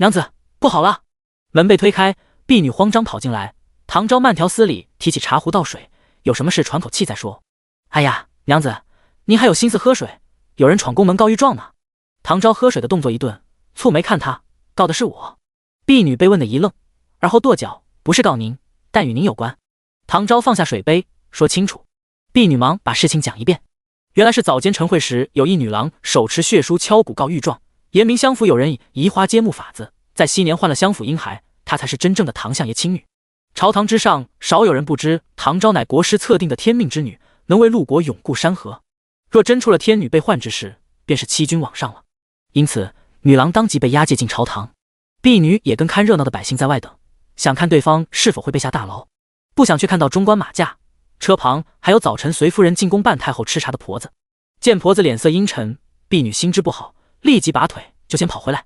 娘子，不好了！门被推开，婢女慌张跑进来。唐昭慢条斯理提起茶壶倒水，有什么事喘口气再说。哎呀，娘子，您还有心思喝水？有人闯宫门告御状呢。唐昭喝水的动作一顿，蹙眉看他，告的是我。婢女被问的一愣，而后跺脚，不是告您，但与您有关。唐昭放下水杯，说清楚。婢女忙把事情讲一遍。原来是早间晨会时，有一女郎手持血书敲鼓告御状，言明相府有人以移花接木法子，在昔年换了相府婴孩，她才是真正的唐相爷亲女。朝堂之上，少有人不知唐昭乃国师测定的天命之女，能为陆国永固山河。若真出了天女被换之事，便是欺君罔上了。因此，女郎当即被押解进朝堂。婢女也跟看热闹的百姓在外等，想看对方是否会被下大牢，不想却看到中官马驾，车旁还有早晨随夫人进宫伴太后吃茶的婆子。见婆子脸色阴沉，婢女心知不好，立即拔腿就先跑回来。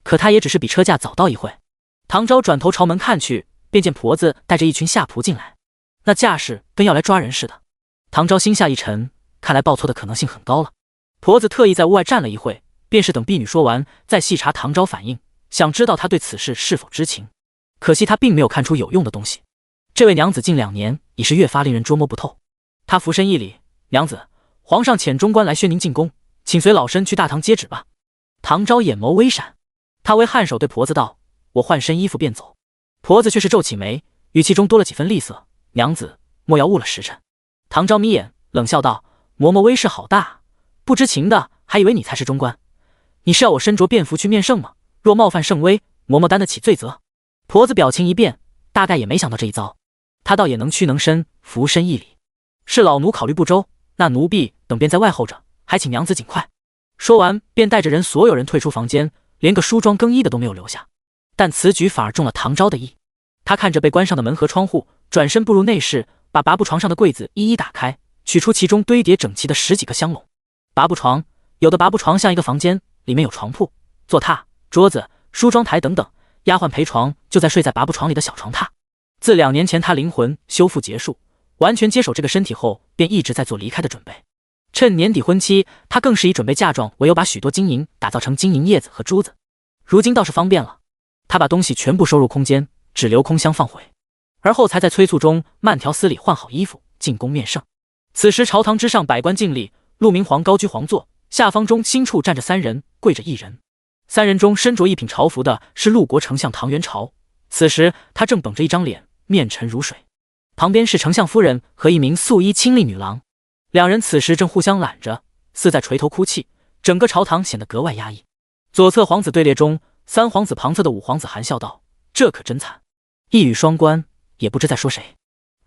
可她也只是比车驾早到一会。唐昭转头朝门看去，便见婆子带着一群下仆进来，那架势跟要来抓人似的。唐昭心下一沉，看来报错的可能性很高了。婆子特意在屋外站了一会，便是等婢女说完，再细查唐昭反应，想知道他对此事是否知情。可惜他并没有看出有用的东西。这位娘子近2年已是越发令人捉摸不透。他俯身一礼：“娘子，皇上遣中官来宣您进宫，请随老身去大堂接旨吧。”唐昭眼眸微闪，他微颔首对婆子道：“我换身衣服便走。”婆子却是皱起眉，语气中多了几分厉色：“娘子莫要误了时辰。”唐昭眯眼冷笑道：“嬷嬷威势好大，不知情的还以为你才是中官。你是要我身着便服去面圣吗？若冒犯圣威，嬷嬷担得起罪责。”婆子表情一变，大概也没想到这一遭，她倒也能屈能伸，俯身一礼：“是老奴考虑不周，那奴婢等便在外候着，还请娘子尽快。”说完便带着所有人退出房间，连个梳妆更衣的都没有留下。但此举反而中了唐昭的意。他看着被关上的门和窗户，转身步入内室，把拔布床上的柜子一一打开，取出其中堆叠整齐的10几个香笼。拔布床，有的拔布床像一个房间，里面有床铺、坐榻、桌子、梳妆台等等，丫鬟陪床就在睡在拔布床里的小床榻。自2年前他灵魂修复结束，完全接手这个身体后，便一直在做离开的准备。趁年底婚期，他更是以准备嫁妆为由，把许多金银打造成金银叶子和珠子。如今倒是方便了，他把东西全部收入空间，只留空箱放回，而后才在催促中慢条斯理换好衣服进宫面圣。此时朝堂之上百官尽立，陆明皇高居皇座，下方中心处站着3人，跪着1人。3人中身着一品朝服的是陆国丞相唐元朝，此时他正绷着一张脸，面沉如水。旁边是丞相夫人和一名素衣清丽女郎，2人此时正互相揽着，似在垂头哭泣，整个朝堂显得格外压抑。左侧皇子队列中，3皇子旁侧的5皇子含笑道：“这可真惨。”一语双关，也不知在说谁。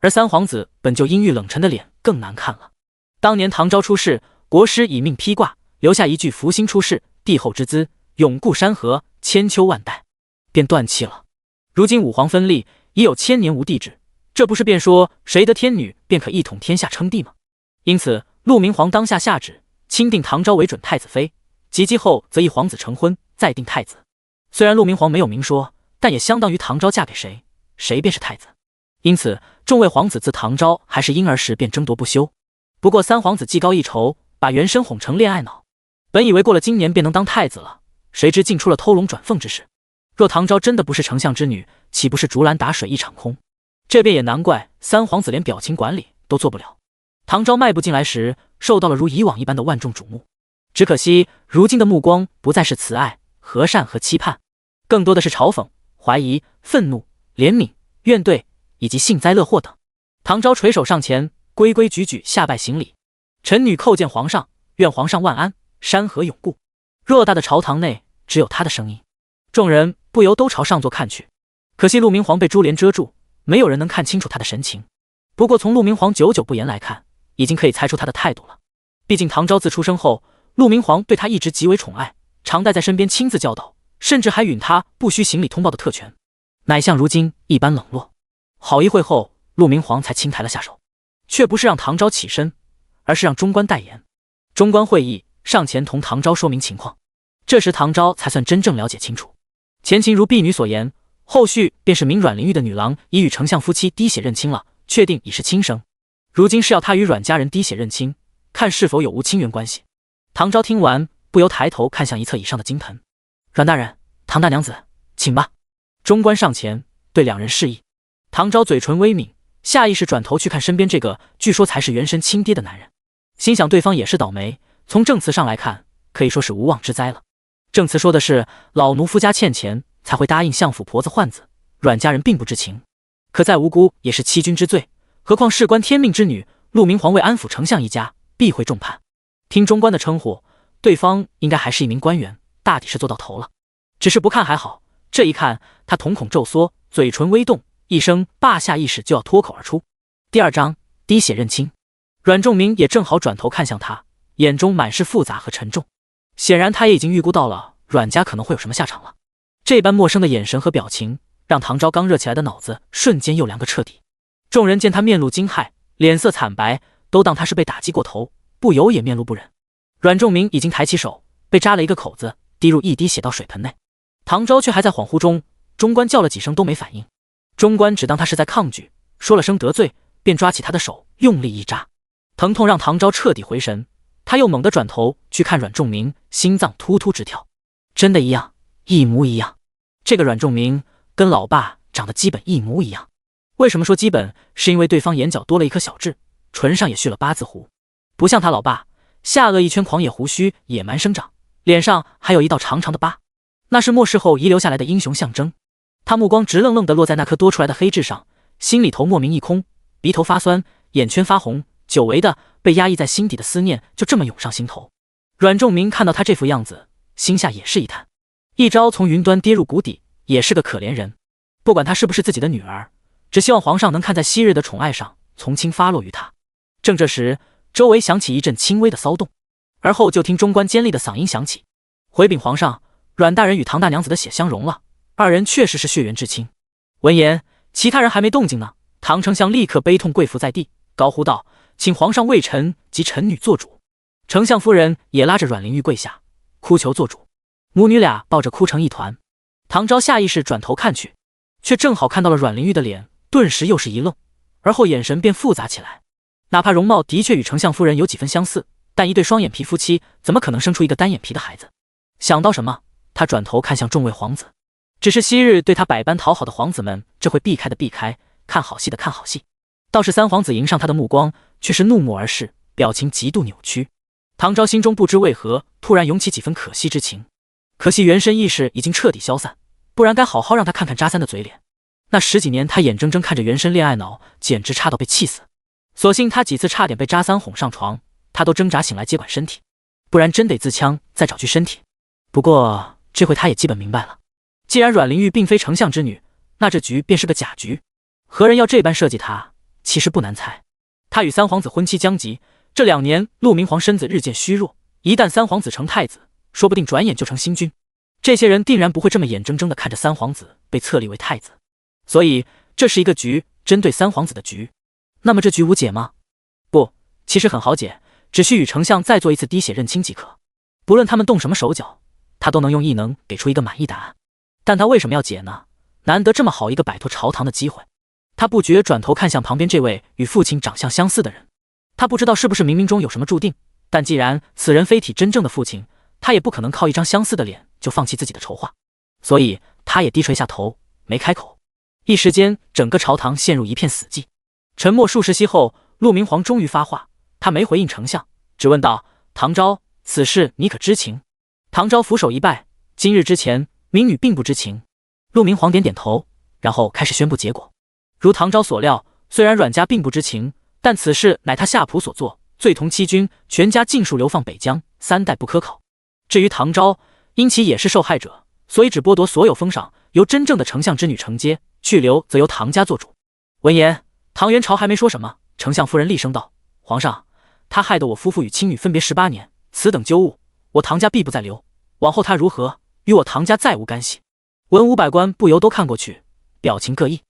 而3皇子本就阴郁冷沉的脸更难看了。当年唐昭出世，国师以命披挂，留下一句福星出世，帝后之资，永固山河，千秋万代，便断气了。如今5皇分立，已有1000年无帝制，这不是便说谁得天女便可一统天下称帝吗？因此陆明皇当下下旨，钦定唐昭为准太子妃，及笄后则一皇子成婚，再定太子。虽然陆明皇没有明说，但也相当于唐昭嫁给谁，谁便是太子。因此众位皇子自唐昭还是婴儿时便争夺不休。不过3皇子技高一筹，把原身哄成恋爱脑，本以为过了今年便能当太子了，谁知竟出了偷龙转凤之事。若唐昭真的不是丞相之女，岂不是竹篮打水一场空？这便也难怪3皇子连表情管理都做不了。唐昭迈步进来时，受到了如以往一般的万众瞩目，只可惜如今的目光不再是慈爱、和善和期盼，更多的是嘲讽、怀疑、愤怒、怜悯、怨怼以及幸灾乐祸等。唐昭垂手上前，规规矩矩下拜行礼：“臣女叩见皇上，愿皇上万安，山河永固。”偌大的朝堂内只有他的声音，众人不由都朝上座看去。可惜陆明皇被珠帘遮住，没有人能看清楚他的神情。不过从陆明皇久久不言来看，已经可以猜出他的态度了。毕竟唐昭自出生后，陆明皇对他一直极为宠爱，常带在身边亲自教导，甚至还允他不需行礼通报的特权，乃像如今一般冷落。好一会后，陆明皇才轻抬了下手，却不是让唐昭起身，而是让中官代言。中官会议上前同唐昭说明情况，这时唐昭才算真正了解清楚。前情如婢女所言，后续便是名阮玲玉的女郎已与丞相夫妻滴血认亲了，确定已是亲生。如今是要他与阮家人滴血认亲，看是否有无亲缘关系。唐昭听完，不由抬头看向一侧以上的金盆。阮大人，唐大娘子，请吧。中官上前对两人示意。唐昭嘴唇微抿，下意识转头去看身边这个据说才是元神亲爹的男人，心想对方也是倒霉，从证词上来看，可以说是无妄之灾了。证词说的是老奴夫家欠钱，才会答应相府婆子换子，阮家人并不知情，可再无辜也是欺君之罪，何况事关天命之女，陆明皇为安抚丞相一家，必会重判。听中官的称呼，对方应该还是一名官员，大抵是做到头了。只是不看还好，这一看，他瞳孔骤缩，嘴唇微动，一声罢下意识就要脱口而出。第二章滴血认亲。阮仲明也正好转头看向他，眼中满是复杂和沉重。显然他也已经预估到了阮家可能会有什么下场了。这般陌生的眼神和表情，让唐昭刚热起来的脑子瞬间又凉个彻底。众人见他面露惊骇，脸色惨白，都当他是被打击过头，不由也面露不忍。阮仲明已经抬起手，被扎了一个口子，滴入一滴血到水盆内。唐昭却还在恍惚中，中官叫了几声都没反应。中官只当他是在抗拒，说了声得罪，便抓起他的手用力一扎，疼痛让唐昭彻底回神。他又猛地转头去看阮仲明，心脏突突直跳。真的一样，一模一样。这个阮仲明跟老爸长得基本一模一样。为什么说基本？是因为对方眼角多了一颗小痣，唇上也续了八字胡，不像他老爸，下颚一圈狂野胡须野蛮生长，脸上还有一道长长的疤，那是末世后遗留下来的英雄象征。他目光直愣愣地落在那颗多出来的黑痣上，心里头莫名一空，鼻头发酸，眼圈发红，久违的被压抑在心底的思念就这么涌上心头。阮仲明看到他这副样子，心下也是一叹，一朝从云端跌入谷底，也是个可怜人。不管她是不是自己的女儿，只希望皇上能看在昔日的宠爱上，从轻发落于她。正这时，周围响起一阵轻微的骚动，而后就听中官尖利的嗓音响起：“回禀皇上，阮大人与唐大娘子的血相融了，二人确实是血缘至亲。”闻言，其他人还没动静呢，唐丞相立刻悲痛跪伏在地，高呼道：“请皇上为臣及臣女做主。”丞相夫人也拉着阮玲玉跪下，哭求做主。母女俩抱着哭成一团。唐昭下意识转头看去，却正好看到了阮玲玉的脸，顿时又是一愣，而后眼神便复杂起来。哪怕容貌的确与丞相夫人有几分相似，但一对双眼皮夫妻怎么可能生出一个单眼皮的孩子？想到什么，他转头看向众位皇子，只是昔日对他百般讨好的皇子们，这会避开的避开，看好戏的看好戏。倒是三皇子迎上他的目光，却是怒目而视，表情极度扭曲。唐昭心中不知为何突然涌起几分可惜之情，可惜原身意识已经彻底消散，不然该好好让他看看渣三的嘴脸。那10几年他眼睁睁看着原身恋爱脑，简直差到被气死。所幸他几次差点被渣三哄上床，他都挣扎醒来接管身体，不然真得自枪再找具身体。不过这回他也基本明白了，既然阮玲玉并非丞相之女，那这局便是个假局。何人要这般设计他，其实不难猜。他与三皇子婚期将及，这2年陆明皇身子日渐虚弱，一旦三皇子成太子，说不定转眼就成新君。这些人定然不会这么眼睁睁地看着三皇子被册立为太子，所以这是一个局，针对三皇子的局。那么这局无解吗？不，其实很好解，只需与丞相再做一次滴血认亲即可。不论他们动什么手脚，他都能用异能给出一个满意答案。但他为什么要解呢？难得这么好一个摆脱朝堂的机会。他不觉转头看向旁边这位与父亲长相相似的人，他不知道是不是冥冥中有什么注定，但既然此人非体真正的父亲，他也不可能靠一张相似的脸就放弃自己的筹划，所以他也低垂下头，没开口。一时间，整个朝堂陷入一片死寂。沉默数十息后，陆明皇终于发话，他没回应丞相，只问道：“唐昭，此事你可知情？”唐昭俯首一拜：“今日之前，民女并不知情。”陆明皇点点头，然后开始宣布结果。如唐昭所料，虽然阮家并不知情，但此事乃他夏普所做，罪同欺君，全家尽数流放北疆，3代不可考。至于唐昭，因其也是受害者，所以只剥夺所有封赏，由真正的丞相之女承接，去留则由唐家做主。闻言，唐元朝还没说什么，丞相夫人厉声道：“皇上，他害得我夫妇与亲女分别18年，此等旧物，我唐家必不再留。往后他如何，与我唐家再无干系。”文武百官不由都看过去，表情各异。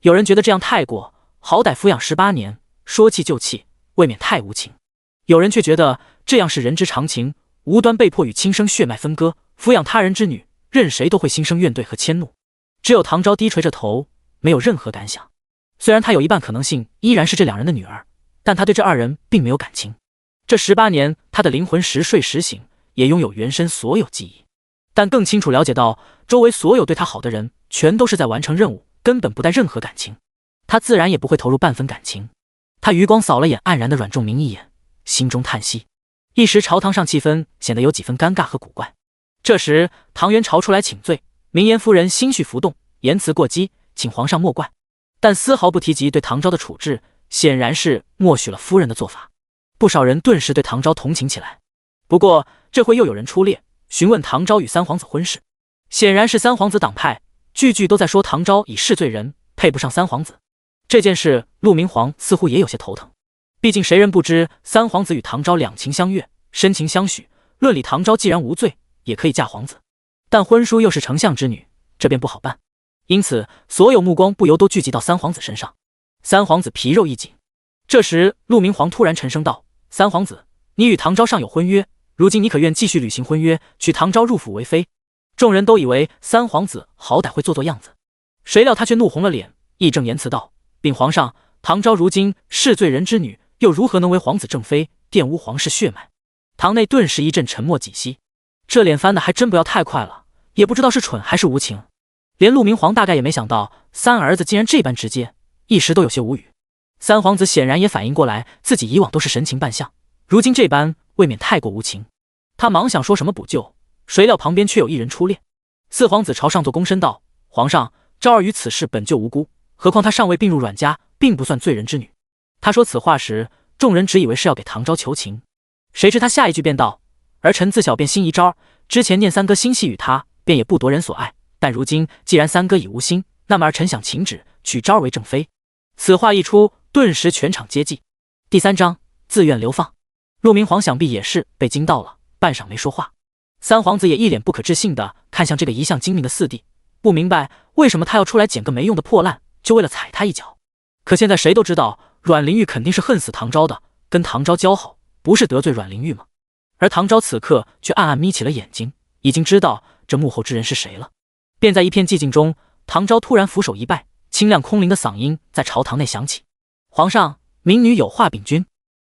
有人觉得这样太过，好歹抚养18年，说弃就弃，未免太无情；有人却觉得这样是人之常情，无端被迫与亲生血脉分割，抚养他人之女，任谁都会心生怨怼和迁怒。只有唐昭低垂着头，没有任何感想。虽然他有一半可能性依然是这2人的女儿，但他对这2人并没有感情。这18年，他的灵魂时睡时醒，也拥有原身所有记忆。但更清楚了解到周围所有对他好的人全都是在完成任务，根本不带任何感情，他自然也不会投入半分感情。他余光扫了眼黯然的阮仲明一眼，心中叹息，一时朝堂上气氛显得有几分尴尬和古怪。这时唐元朝出来请罪，明颜夫人心绪浮动，言辞过激，请皇上莫怪，但丝毫不提及对唐昭的处置，显然是默许了夫人的做法。不少人顿时对唐昭同情起来。不过这会又有人出列询问唐昭与三皇子婚事，显然是三皇子党派，句句都在说唐昭已是罪人，配不上三皇子。这件事陆明皇似乎也有些头疼，毕竟谁人不知三皇子与唐昭两情相悦，深情相许，论理唐昭既然无罪，也可以嫁皇子，但婚书又是丞相之女，这便不好办。因此所有目光不由都聚集到三皇子身上。三皇子皮肉一紧。这时陆明皇突然沉声道：三皇子，你与唐昭尚有婚约，如今你可愿继续履行婚约，娶唐昭入府为妃？众人都以为三皇子好歹会做做样子，谁料他却怒红了脸，义正言辞道：禀皇上，唐昭如今是罪人之女，又如何能为皇子正妃，玷污皇室血脉？堂内顿时一阵沉默几息。这脸翻的还真不要太快了，也不知道是蠢还是无情。连陆明皇大概也没想到三儿子竟然这般直接，一时都有些无语。三皇子显然也反应过来，自己以往都是神情扮相，如今这般未免太过无情。他忙想说什么补救，谁料旁边却有一人出列。四皇子朝上作躬身道：皇上，昭儿于此事本就无辜，何况她尚未并入阮家，并不算罪人之女。他说此话时，众人只以为是要给唐昭求情，谁知他下一句便道：儿臣自小便心仪昭儿，之前念三哥心系与他，便也不夺人所爱，但如今既然三哥已无心，那么儿臣想请旨娶昭儿为正妃。此话一出，顿时全场皆寂。第3章自愿流放。陆明皇想必也是被惊到了，半晌没说话。三皇子也一脸不可置信地看向这个一向精明的四弟，不明白为什么他要出来捡个没用的破烂，就为了踩他一脚。可现在谁都知道阮玲玉肯定是恨死唐昭的，跟唐昭交好不是得罪阮玲玉吗？而唐昭此刻却暗暗眯起了眼睛，已经知道这幕后之人是谁了。便在一片寂静中，唐昭突然俯首一拜，清亮空灵的嗓音在朝堂内响起：皇上，民女有话禀君。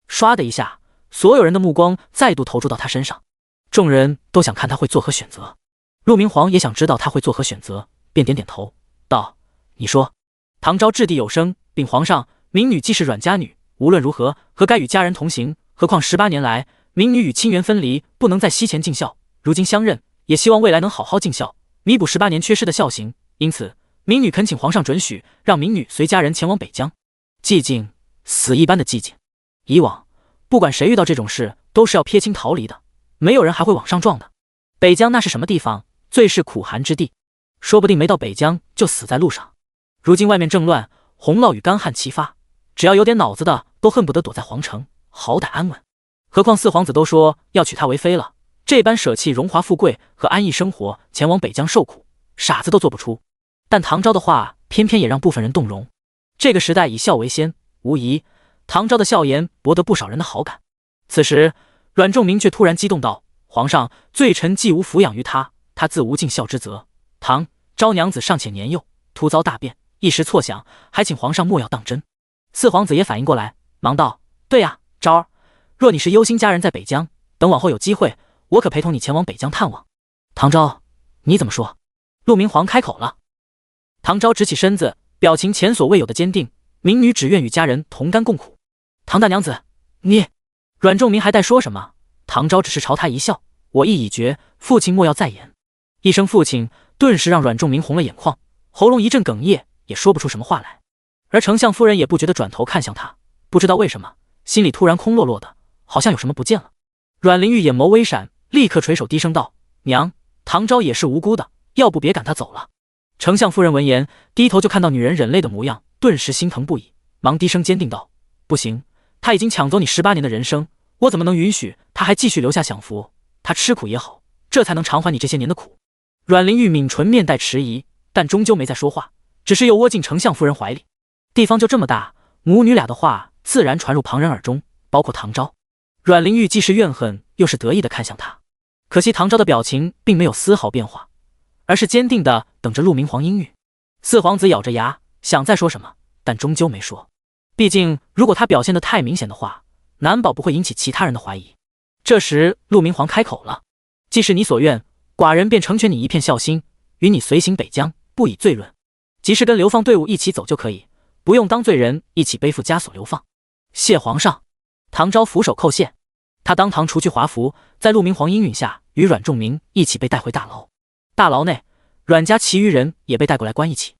唰的一下，所有人的目光再度投注到他身上，众人都想看他会作何选择。陆明皇也想知道他会作何选择，便点点头道：你说。唐昭掷地有声：禀皇上，民女既是阮家女，无论如何何该与家人同行，何况18年来民女与亲缘分离，不能在西前尽孝，如今相认，也希望未来能好好尽孝，弥补18年缺失的孝行，因此民女恳请皇上准许，让民女随家人前往北疆。寂静，死一般的寂静。以往不管谁遇到这种事，都是要撇清逃离的，没有人还会往上撞的。北疆那是什么地方？最是苦寒之地，说不定没到北疆就死在路上。如今外面正乱，洪涝与干旱齐发，只要有点脑子的都恨不得躲在皇城，好歹安稳。何况四皇子都说要娶她为妃了，这般舍弃荣华富贵和安逸生活，前往北疆受苦，傻子都做不出。但唐昭的话偏偏也让部分人动容。这个时代以孝为先，无疑唐昭的笑颜博得不少人的好感。此时阮仲明却突然激动道：皇上，罪臣既无抚养于他，他自无尽孝之责。唐昭娘子尚且年幼，突遭大变，一时错想，还请皇上莫要当真。四皇子也反应过来，忙道：对呀，昭儿，若你是忧心家人在北疆，等往后有机会，我可陪同你前往北疆探望。唐昭，你怎么说？陆明皇开口了。唐昭直起身子，表情前所未有的坚定：民女只愿与家人同甘共苦。唐大娘子，你……阮仲明还待说什么，唐昭只是朝他一笑：我意已决，父亲莫要再言。一声父亲，顿时让阮仲明红了眼眶，喉咙一阵哽咽，也说不出什么话来。而丞相夫人也不觉得转头看向他，不知道为什么，心里突然空落落的，好像有什么不见了。阮玲玉眼眸微闪，立刻垂手低声道：娘，唐昭也是无辜的，要不别赶他走了。丞相夫人闻言，低头就看到女人忍泪的模样，顿时心疼不已，忙低声坚定道：不行，他已经抢走你18年的人生，我怎么能允许他还继续留下享福？他吃苦也好，这才能偿还你这些年的苦。阮玲玉抿唇面带迟疑，但终究没再说话，只是又窝进丞相夫人怀里。地方就这么大，母女俩的话自然传入旁人耳中，包括唐昭。阮玲玉既是怨恨又是得意地看向他，可惜唐昭的表情并没有丝毫变化，而是坚定地等着陆明皇应允。四皇子咬着牙想再说什么，但终究没说。毕竟如果他表现得太明显的话，难保不会引起其他人的怀疑。这时陆明皇开口了：既是你所愿，寡人便成全你一片孝心，与你随行北疆，不以罪论。即是跟流放队伍一起走就可以，不用当罪人一起背负枷锁流放。谢皇上。唐昭俯首叩谢。他当堂除去华服，在陆明皇应允下，与阮仲明一起被带回大牢。大牢内，阮家其余人也被带过来关一起。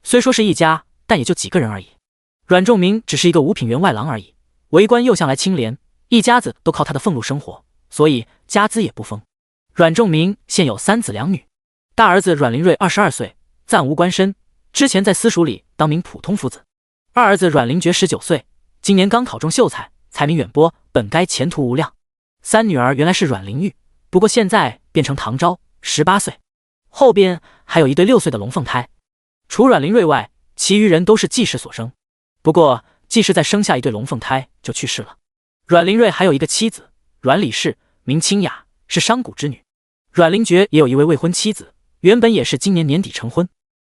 虽说是一家，但也就几个人而已。阮仲明只是一个五品员外郎而已，为官又向来清廉，一家子都靠他的俸禄生活，所以家资也不丰。阮仲明现有3子2女，大儿子阮林瑞22岁，暂无官身，之前在私塾里当名普通夫子。二儿子阮林觉19岁，今年刚考中秀才，才名远播，本该前途无量。三女儿原来是阮玲玉，不过现在变成唐昭，18岁。后边还有一对6岁的龙凤胎。除阮林瑞外，其余人都是季氏所生。不过季氏在生下一对龙凤胎就去世了。阮林瑞还有一个妻子阮李氏，名清雅，是商贾之女。阮林觉也有一位未婚妻子，原本也是今年年底成婚。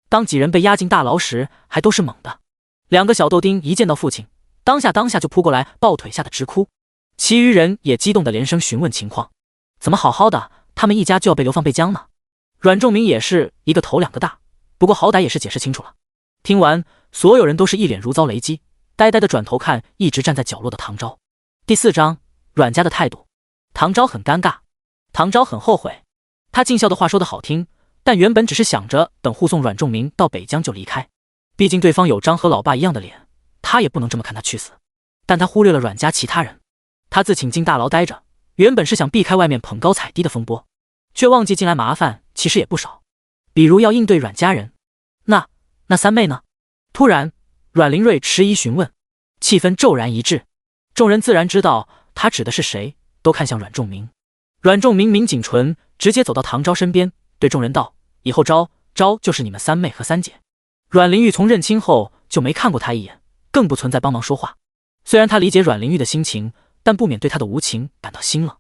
当几人被押进大牢时，还都是猛的。2个小豆丁一见到父亲，当下就扑过来，抱腿吓得直哭。其余人也激动的连声询问情况，怎么好好的，他们一家就要被流放背江呢？阮仲明也是一个头2个大，不过好歹也是解释清楚了。听完，所有人都是一脸如遭雷击，呆呆的转头看一直站在角落的唐昭。第4章，阮家的态度。唐昭很尴尬，唐昭很后悔。他尽孝的话说得好听，但原本只是想着等护送阮仲明到北疆就离开，毕竟对方有张和老爸一样的脸，他也不能这么看他去死。但他忽略了阮家其他人。他自请进大牢待着，原本是想避开外面捧高踩低的风波，却忘记进来麻烦其实也不少，比如要应对阮家人。那三妹呢？突然，阮林瑞迟疑询问，气氛骤然一滞。众人自然知道他指的是谁，都看向阮仲明。阮仲明抿紧唇，直接走到唐昭身边，对众人道：“以后昭就是你们三妹和三姐。”阮玲玉从认亲后就没看过他一眼，更不存在帮忙说话。虽然他理解阮玲玉的心情，但不免对他的无情感到心冷。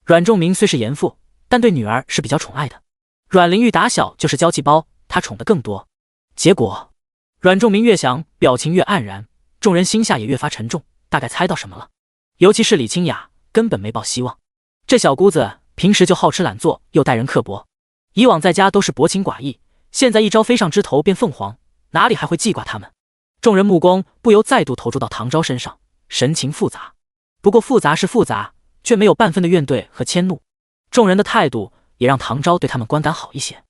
阮仲明虽是严父，但对女儿是比较宠爱的。阮玲玉打小就是娇气包，他宠得更多。结果，阮仲明越想，表情越黯然，众人心下也越发沉重，大概猜到什么了。尤其是李清雅，根本没抱希望。这小姑子平时就好吃懒做，又待人刻薄，以往在家都是薄情寡义，现在一朝飞上枝头变凤凰，哪里还会记挂他们？众人目光不由再度投注到唐昭身上，神情复杂。不过复杂是复杂，却没有半分的怨怼和迁怒。众人的态度也让唐昭对他们观感好一些。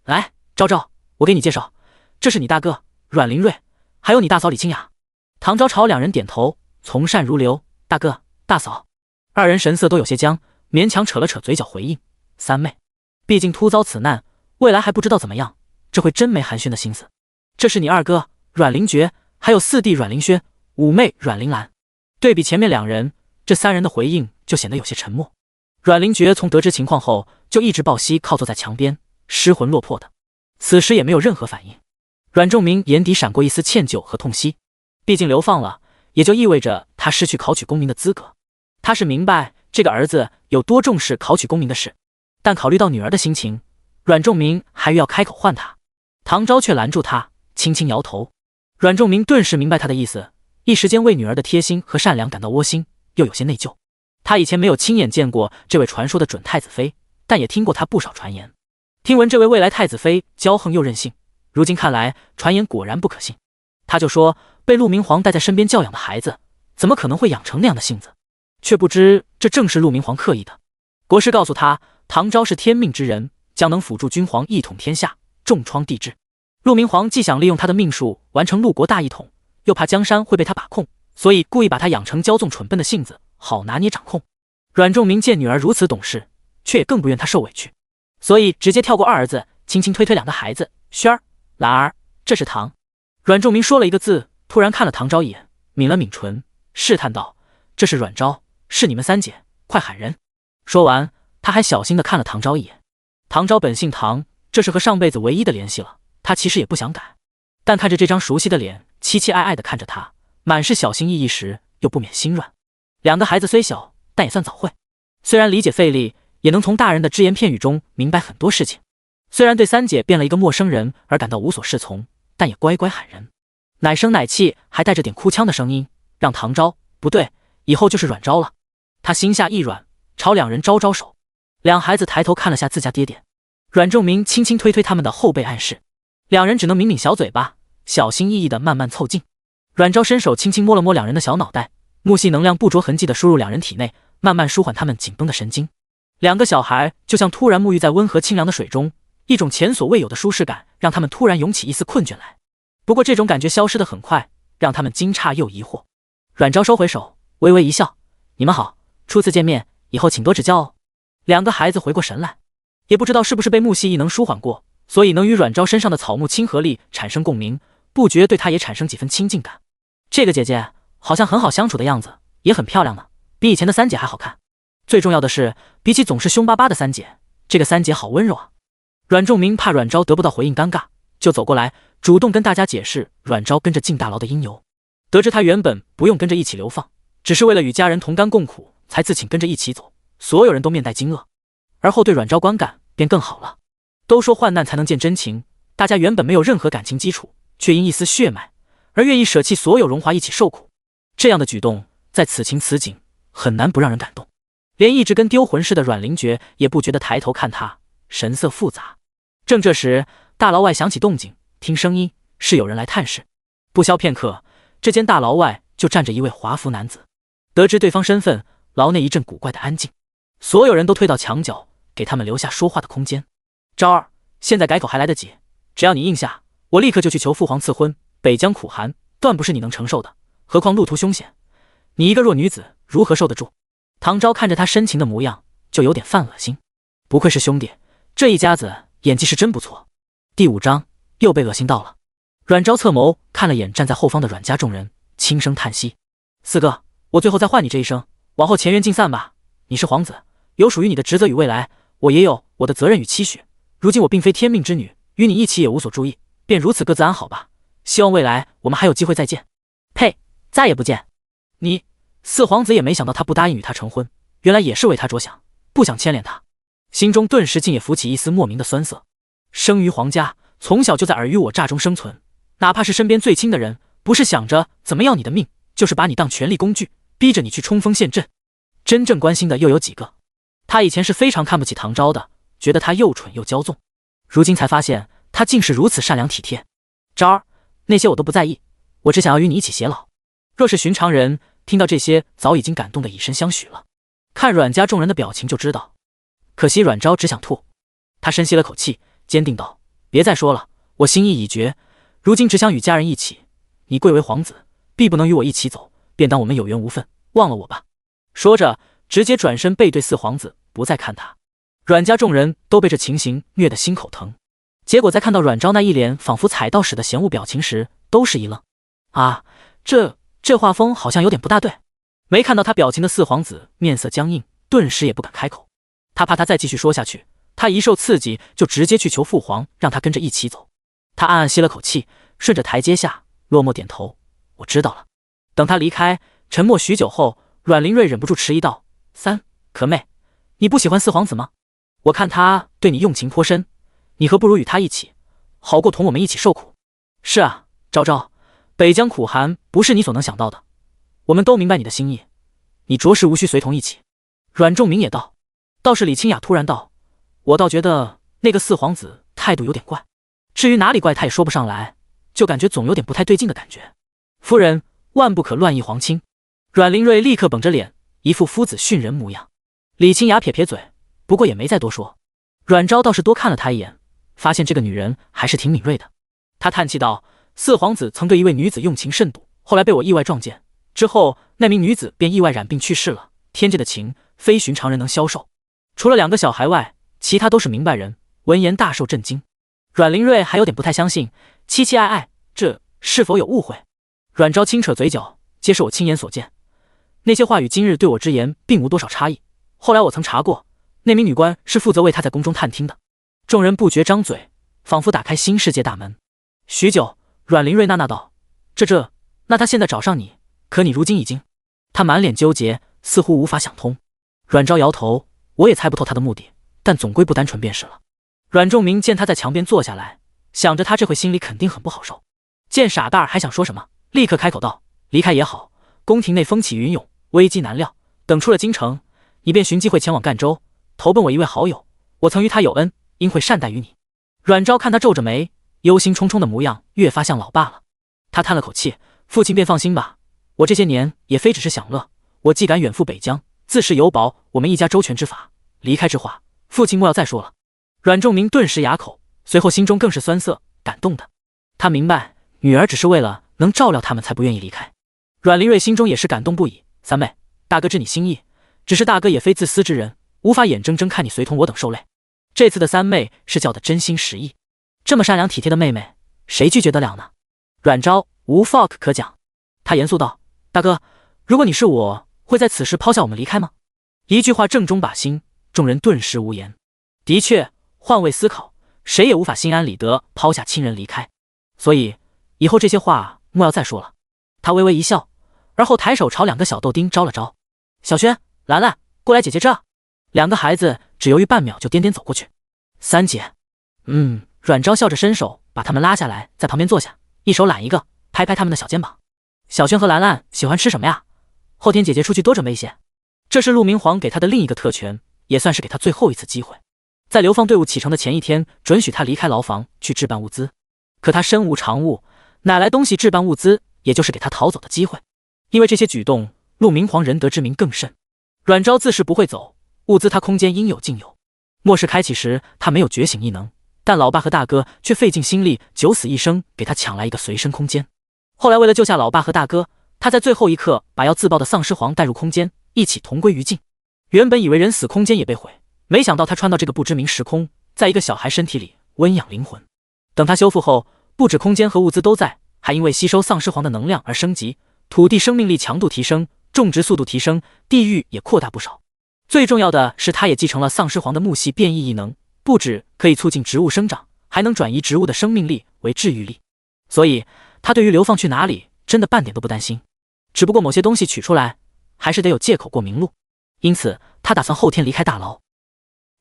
来，昭，我给你介绍，这是你大哥阮林瑞，还有你大嫂李清雅。唐昭朝2人点头，从善如流。大哥大嫂。2人神色都有些僵，勉强扯了扯嘴角回应。三妹，毕竟突遭此难，未来还不知道怎么样，这回真没寒暄的心思。这是你2哥阮林觉，还有4弟阮林轩，5妹阮林兰。对比前面2人，这3人的回应就显得有些沉默。阮林觉从得知情况后，就一直抱膝靠坐在墙边，失魂落魄的，此时也没有任何反应。阮仲明眼底闪过一丝歉疚和痛惜，毕竟流放了，也就意味着他失去考取功名的资格。他是明白这个儿子有多重视考取功名的事，但考虑到女儿的心情，阮仲明还欲要开口唤他。唐昭却拦住他，轻轻摇头。阮仲明顿时明白他的意思，一时间为女儿的贴心和善良感到窝心，又有些内疚。他以前没有亲眼见过这位传说的准太子妃，但也听过他不少传言。听闻这位未来太子妃骄横又任性，如今看来传言果然不可信。他就说，被陆明皇带在身边教养的孩子，怎么可能会养成那样的性子？却不知这正是陆明皇刻意的。国师告诉他，唐昭是天命之人，将能辅助君皇一统天下，重创帝制。陆明皇既想利用他的命数完成陆国大一统，又怕江山会被他把控，所以故意把他养成骄纵蠢笨的性子，好拿捏掌控。阮仲明见女儿如此懂事，却也更不愿她受委屈，所以直接跳过2儿子，轻轻推2个孩子，轩儿、兰儿，这是唐。阮仲明说了一个字，突然看了唐昭一眼，抿了抿唇，试探道：“这是阮昭，是你们3姐，快喊人。”说完，他还小心地看了唐昭一眼。唐昭本姓唐，这是和上辈子唯一的联系了，他其实也不想改，但看着这张熟悉的脸，凄凄爱爱地看着他，满是小心翼翼时，又不免心软。2个孩子虽小，但也算早会，虽然理解费力，也能从大人的只言片语中明白很多事情。虽然对3姐变了一个陌生人而感到无所适从，但也乖乖喊人，奶声奶气，还带着点哭腔的声音，让唐昭不对，以后就是阮昭了。他心下一软，朝2人招招手。2孩子抬头看了下自家爹爹，阮仲明轻轻推推他们的后背，暗示两人只能抿抿小嘴巴，小心翼翼地慢慢凑近。阮昭伸手轻轻摸了摸两人的小脑袋，木系能量不着痕迹地输入两人体内，慢慢舒缓他们紧绷的神经。两个小孩就像突然沐浴在温和清凉的水中，一种前所未有的舒适感让他们突然涌起一丝困倦来。不过这种感觉消失得很快，让他们惊诧又疑惑。阮昭收回手，微微一笑：“你们好，初次见面，以后请多指教哦。”两个孩子回过神来，也不知道是不是被木系异能舒缓过，所以能与阮昭身上的草木亲和力产生共鸣，不觉对他也产生几分亲近感。这个姐姐好像很好相处的样子，也很漂亮呢，比以前的三姐还好看。最重要的是，比起总是凶巴巴的三姐，这个三姐好温柔啊。阮仲明怕阮昭得不到回应尴尬，就走过来主动跟大家解释阮昭跟着进大牢的因由。得知他原本不用跟着一起流放，只是为了与家人同甘共苦才自请跟着一起走，所有人都面带惊愕。而后对阮昭观感便更好了。都说患难才能见真情，大家原本没有任何感情基础，却因一丝血脉而愿意舍弃所有荣华一起受苦，这样的举动在此情此景很难不让人感动。连一直跟丢魂似的阮灵觉也不觉得抬头看他，神色复杂。正这时，大牢外响起动静，听声音是有人来探视。不消片刻，这间大牢外就站着一位华服男子。得知对方身份，牢内一阵古怪的安静，所有人都退到墙角，给他们留下说话的空间。昭儿，现在改口还来得及，只要你应下，我立刻就去求父皇赐婚。北疆苦寒，断不是你能承受的，何况路途凶险，你一个弱女子如何受得住？唐昭看着他深情的模样，就有点犯恶心。不愧是兄弟，这一家子演技是真不错。第5章又被恶心到了。阮昭侧眸看了眼站在后方的阮家众人，轻声叹息：“四哥，我最后再唤你这一声，往后前缘尽散吧。你是皇子，有属于你的职责与未来，我也有我的责任与期许。如今我并非天命之女，与你一起也无所注意，便如此各自安好吧。希望未来我们还有机会再见。”“呸，再也不见。”四皇子也没想到他不答应与他成婚，原来也是为他着想，不想牵连他，心中顿时竟也浮起一丝莫名的酸涩。生于皇家，从小就在尔虞我诈中生存，哪怕是身边最亲的人，不是想着怎么要你的命，就是把你当权力工具，逼着你去冲锋陷阵，真正关心的又有几个？他以前是非常看不起唐昭的，觉得他又蠢又骄纵，如今才发现他竟是如此善良体贴。昭儿，那些我都不在意，我只想要与你一起偕老。若是寻常人听到这些，早已经感动得以身相许了。看阮家众人的表情就知道，可惜阮昭只想吐。他深吸了口气，坚定道：“别再说了，我心意已决，如今只想与家人一起。你贵为皇子，必不能与我一起走，便当我们有缘无分，忘了我吧。”说着，直接转身背对四皇子，不再看他。阮家众人都被这情形虐得心口疼，结果在看到阮昭那一脸仿佛踩到屎的嫌恶表情时，都是一愣。啊，这画风好像有点不大对。没看到他表情的四皇子面色僵硬，顿时也不敢开口。他怕他再继续说下去，他一受刺激就直接去求父皇，让他跟着一起走。他暗暗吸了口气，顺着台阶下，落寞点头：“我知道了。”等他离开，沉默许久后，阮灵瑞忍不住迟疑道：“可妹，你不喜欢四皇子吗？我看他对你用情颇深，你何不如与他一起，好过同我们一起受苦。”“是啊，昭昭，北疆苦寒不是你所能想到的，我们都明白你的心意，你着实无需随同一起。”阮仲明也道。倒是李清雅突然道：“我倒觉得那个四皇子态度有点怪，至于哪里怪他也说不上来，就感觉总有点不太对劲的感觉。夫人万不可乱议皇亲。”阮灵瑞立刻绷着脸，一副夫子训人模样。李清雅撇撇嘴，不过也没再多说。阮昭倒是多看了他一眼，发现这个女人还是挺敏锐的。他叹气道：“四皇子曾对一位女子用情甚笃，后来被我意外撞见，之后那名女子便意外染病去世了。天界的情非寻常人能消受。”除了2个小孩外，其他都是明白人，闻言大受震惊。阮灵瑞还有点不太相信，期期爱，这是否有误会？阮昭轻扯嘴角，皆是我亲眼所见，那些话与今日对我之言并无多少差异。后来我曾查过，那名女官是负责为他在宫中探听的。众人不觉张嘴，仿佛打开新世界大门。许久，阮灵瑞呐呐道：“那他现在找上你，可你如今已经……”他满脸纠结，似乎无法想通。阮昭摇头：“我也猜不透他的目的，但总归不单纯便是了。”阮仲明见他在墙边坐下来，想着他这回心里肯定很不好受，见傻蛋儿还想说什么，立刻开口道：“离开也好，宫廷内风起云涌，危机难料，等出了京城，你便寻机会前往赣州，投奔我一位好友。我曾与他有恩，应会善待于你。阮昭看他皱着眉，忧心忡忡的模样越发像老爸了。他叹了口气，父亲便放心吧，我这些年也非只是享乐，我既敢远赴北疆，自是有保我们一家周全之法。离开之话，父亲莫要再说了。阮仲明顿时哑口，随后心中更是酸涩感动的。他明白女儿只是为了能照料他们才不愿意离开。阮林瑞心中也是感动不已，三妹，大哥知你心意，只是大哥也非自私之人，无法眼睁睁看你随同我等受累。这次的三妹是叫的真心实意，这么善良体贴的妹妹，谁拒绝得了呢？阮昭无 fault 可讲，他严肃道：大哥，如果你是我，会在此时抛下我们离开吗？一句话正中靶心，众人顿时无言。的确，换位思考，谁也无法心安理得抛下亲人离开，所以以后这些话莫要再说了。他微微一笑，而后抬手朝两个小豆丁招了招：小轩、兰兰，过来姐姐这。两个孩子只犹豫半秒就颠颠走过去。三姐，阮昭笑着伸手把他们拉下来，在旁边坐下，一手揽一个，拍拍他们的小肩膀。小轩和兰兰喜欢吃什么呀？后天姐姐出去多准备一些。这是陆明皇给他的另一个特权，也算是给他最后一次机会。在流放队伍启程的前一天，准许他离开牢房去置办物资。可他身无长物，哪来东西置办物资？也就是给他逃走的机会。因为这些举动，陆明皇仁德之名更甚。阮昭自是不会走，物资他空间应有尽有。末世开启时，他没有觉醒异能，但老爸和大哥却费尽心力，九死一生给他抢来一个随身空间。后来为了救下老爸和大哥，他在最后一刻把要自爆的丧尸皇带入空间，一起同归于尽。原本以为人死空间也被毁，没想到他穿到这个不知名时空，在一个小孩身体里温养灵魂。等他修复后，不止空间和物资都在，还因为吸收丧尸皇的能量而升级，土地生命力强度提升，种植速度提升，地域也扩大不少。最重要的是，他也继承了丧尸皇的木系变异异能，不止可以促进植物生长，还能转移植物的生命力为治愈力。所以他对于流放去哪里真的半点都不担心。只不过某些东西取出来还是得有借口过明路，因此他打算后天离开大牢。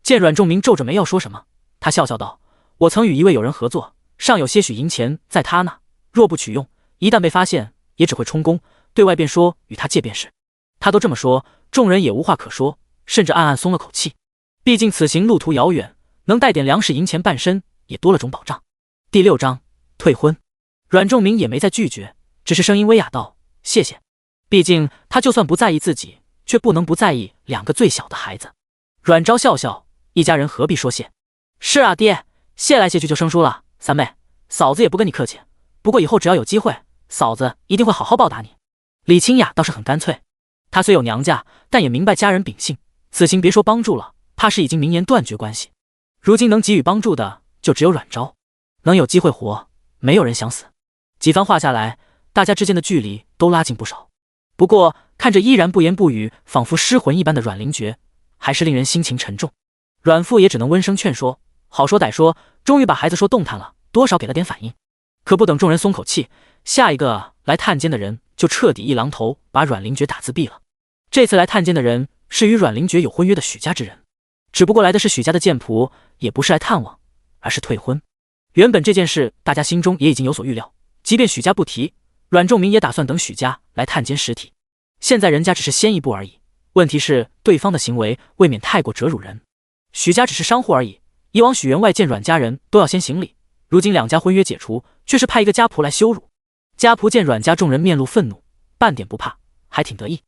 见阮仲明皱着眉要说什么，他笑笑道：我曾与一位友人合作，尚有些许银钱在他那，若不取用，一旦被发现也只会充公，对外便说与他借便是。他都这么说，众人也无话可说，甚至暗暗松了口气。毕竟此行路途遥远，能带点粮食银钱半身也多了种保障。第6章退婚。阮仲明也没再拒绝，只是声音微哑道：谢谢。毕竟他就算不在意自己，却不能不在意两个最小的孩子。阮昭笑笑，一家人何必说谢？是啊爹，谢来谢去就生疏了。三妹，嫂子也不跟你客气，不过以后只要有机会，嫂子一定会好好报答你。李清雅倒是很干脆，她虽有娘家，但也明白家人秉性，此行别说帮助了，怕是已经明言断绝关系。如今能给予帮助的就只有阮昭，能有机会活，没有人想死。几番话下来，大家之间的距离都拉近不少。不过看着依然不言不语，仿佛失魂一般的阮灵觉，还是令人心情沉重。阮父也只能温声劝说，好说歹说，终于把孩子说动弹了，多少给了点反应。可不等众人松口气，下一个来探监的人就彻底一榔头把阮灵觉打自毙了。这次来探监的人是与阮灵觉有婚约的许家之人，只不过来的是许家的贱仆，也不是来探望，而是退婚。原本这件事大家心中也已经有所预料，即便许家不提，阮仲明也打算等许家来探监实体。现在人家只是先一步而已，问题是对方的行为未免太过折辱人。许家只是商户而已，以往许员外见阮家人都要先行礼，如今两家婚约解除，却是派一个家仆来羞辱。家仆见阮家众人面露愤怒，半点不怕，还挺得意。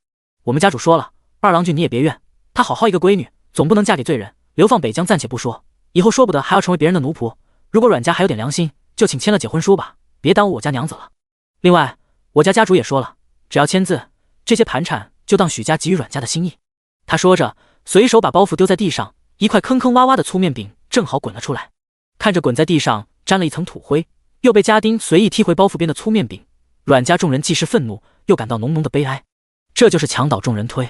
我们家主说了，二郎君你也别怨，她好好一个闺女，总不能嫁给罪人。流放北疆暂且不说，以后说不得还要成为别人的奴仆。如果阮家还有点良心，就请签了结婚书吧，别耽误我家娘子了。另外，我家家主也说了，只要签字，这些盘缠就当许家给予阮家的心意。他说着，随手把包袱丢在地上，一块坑坑洼洼的粗面饼正好滚了出来。看着滚在地上沾了一层土灰，又被家丁随意踢回包袱边的粗面饼，阮家众人既是愤怒，又感到浓浓的悲哀。这就是墙倒众人推。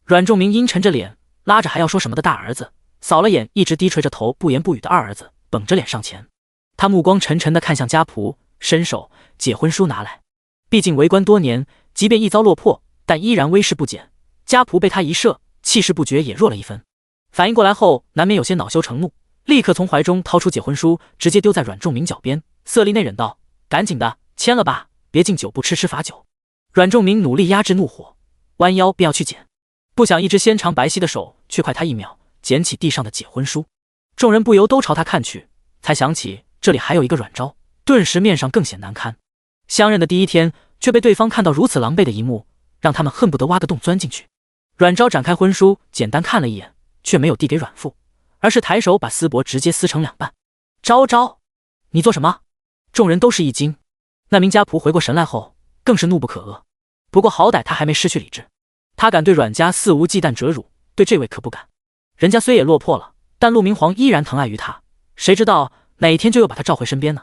阮仲明阴沉着脸，拉着还要说什么的大儿子，扫了眼一直低垂着头不言不语的二儿子，绷着脸上前。他目光沉沉地看向家仆，伸手解婚书拿来。毕竟为官多年，即便一遭落魄，但依然威势不减。家仆被他一射，气势不觉也弱了一分。反应过来后，难免有些恼羞成怒，立刻从怀中掏出解婚书，直接丢在阮仲明脚边，色厉内荏道：赶紧的，签了吧，别敬酒不吃吃罚酒。阮仲明努力压制怒火，弯腰便要去捡，不想一只纤长白皙的手却快他一秒，捡起地上的解婚书。众人不由都朝他看去，才想起这里还有一个阮昭，顿时面上更显难堪。相认的第一天，却被对方看到如此狼狈的一幕，让他们恨不得挖个洞钻进去。阮昭展开婚书，简单看了一眼，却没有递给阮父，而是抬手把丝帛直接撕成2半。昭昭，你做什么？众人都是一惊。那名家仆回过神来后，更是怒不可遏。不过好歹他还没失去理智，他敢对阮家肆无忌惮折辱，对这位可不敢。人家虽也落魄了，但陆明皇依然疼爱于他，谁知道哪一天就又把他召回身边呢？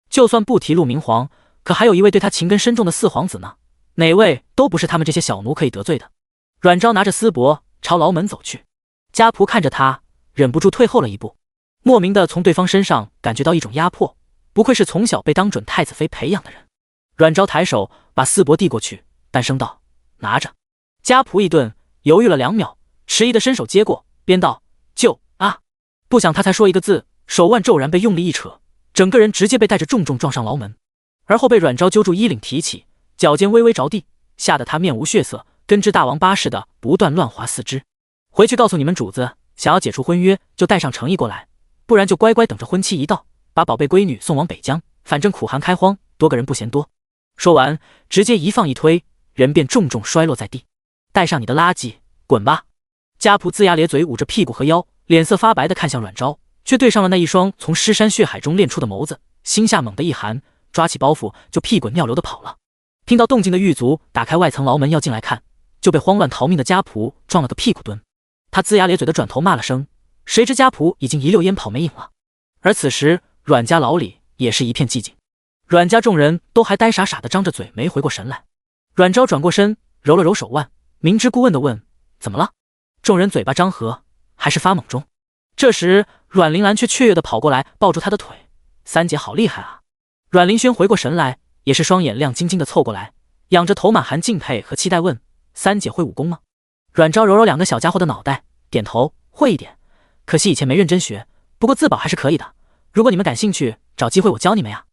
就算不提陆明皇，可还有一位对他情根深重的四皇子呢，哪位都不是他们这些小奴可以得罪的。阮昭拿着丝帛朝牢门走去，家仆看着他，忍不住退后了一步，莫名的从对方身上感觉到一种压迫，不愧是从小被当准太子妃培养的人。阮昭抬手把丝帛递过去，淡声道：“拿着。”家仆一顿，犹豫了2秒，迟疑的伸手接过，边道：“就啊！”不想他才说一个字，手腕骤然被用力一扯，整个人直接被带着重重撞上牢门，而后被阮昭揪住衣领提起，脚尖微微着地，吓得他面无血色，跟只大王八似的不断乱滑四肢。回去告诉你们主子，想要解除婚约就带上诚意过来，不然就乖乖等着婚期一到，把宝贝闺女送往北疆，反正苦寒开荒，多个人不嫌多。说完，直接一放一推，人便重重摔落在地。带上你的垃圾，滚吧！家仆龇牙咧嘴，捂着屁股和腰，脸色发白的看向阮昭，却对上了那一双从尸山血海中练出的眸子，心下猛地一寒，抓起包袱就屁滚尿流的跑了。听到动静的狱卒打开外层牢门要进来看，就被慌乱逃命的家仆撞了个屁股蹲。他龇牙咧嘴的转头骂了声，谁知家仆已经一溜烟跑没影了。而此时阮家牢里也是一片寂静，阮家众人都还呆傻傻的张着嘴，没回过神来。阮昭转过身，揉了揉手腕，明知故问的问：“怎么了？”众人嘴巴张合，还是发懵中。这时阮玲兰却雀跃的跑过来，抱住他的腿：“三姐好厉害啊！”阮玲轩回过神来，也是双眼亮晶晶的凑过来，仰着头满含敬佩和期待问：“三姐会武功吗？”阮昭揉揉2个小家伙的脑袋，点头：“会一点，可惜以前没认真学，不过自保还是可以的。如果你们感兴趣，找机会我教你们呀。”“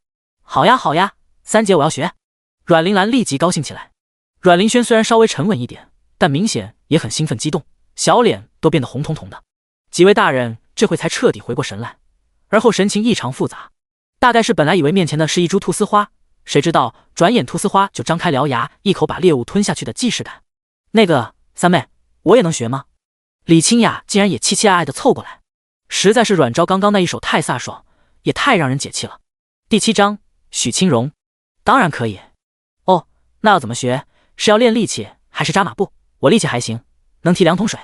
好呀好呀，三姐我要学。”阮玲兰立即高兴起来。阮玲轩虽然稍微沉稳一点，但明显也很兴奋激动，小脸都变得红彤彤的。几位大人这回才彻底回过神来，而后神情异常复杂，大概是本来以为面前的是一株菟丝花，谁知道转眼菟丝花就张开獠牙，一口把猎物吞下去的既视感。那个三妹，我也能学吗？李清雅竟然也期期爱爱的凑过来，实在是阮昭刚刚那一手太飒爽，也太让人解气了。第7章许清荣，当然可以。哦，那要怎么学？是要练力气还是扎马步？我力气还行，能提2桶水。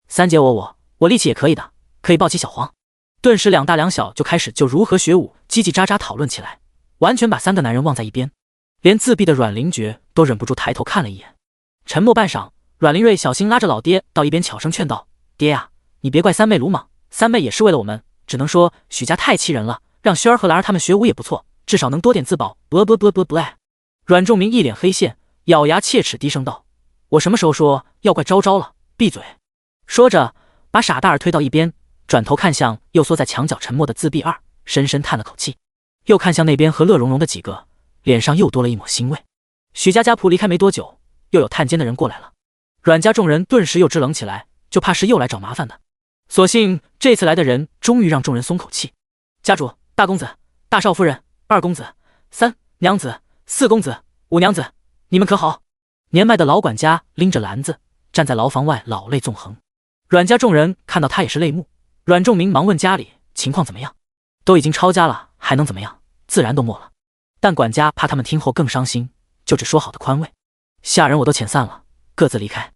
三姐我力气也可以的，可以抱起小黄。顿时2大2小就开始就如何学武叽叽喳喳讨论起来，完全把3个男人忘在一边，连自闭的阮灵觉都忍不住抬头看了一眼。沉默半晌，阮灵瑞小心拉着老爹到一边，巧声劝道：“爹呀，你别怪三妹鲁莽，三妹也是为了我们，只能说许家太欺人了，让轩儿和兰儿他们学武也不错，至少能多点自保。”不爱。阮仲明一脸黑线，咬牙切齿低声道：“我什么时候说要怪昭昭了？闭嘴！”说着把傻大儿推到一边，转头看向又缩在墙角沉默的自闭二，深深叹了口气，又看向那边和乐融融的几个，脸上又多了一抹欣慰。许家家仆离开没多久，又有探监的人过来了，阮家众人顿时又支棱起来，就怕是又来找麻烦的。所幸这次来的人终于让众人松口气。家主、大公子、大少夫人、二公子、三娘子、四公子、五娘子，你们可好？年迈的老管家拎着篮子站在牢房外，老泪纵横。阮家众人看到他也是泪目。阮仲明忙问家里情况怎么样，都已经抄家了，还能怎么样？自然都没了。但管家怕他们听后更伤心，就只说好的宽慰。下人我都遣散了，各自离开。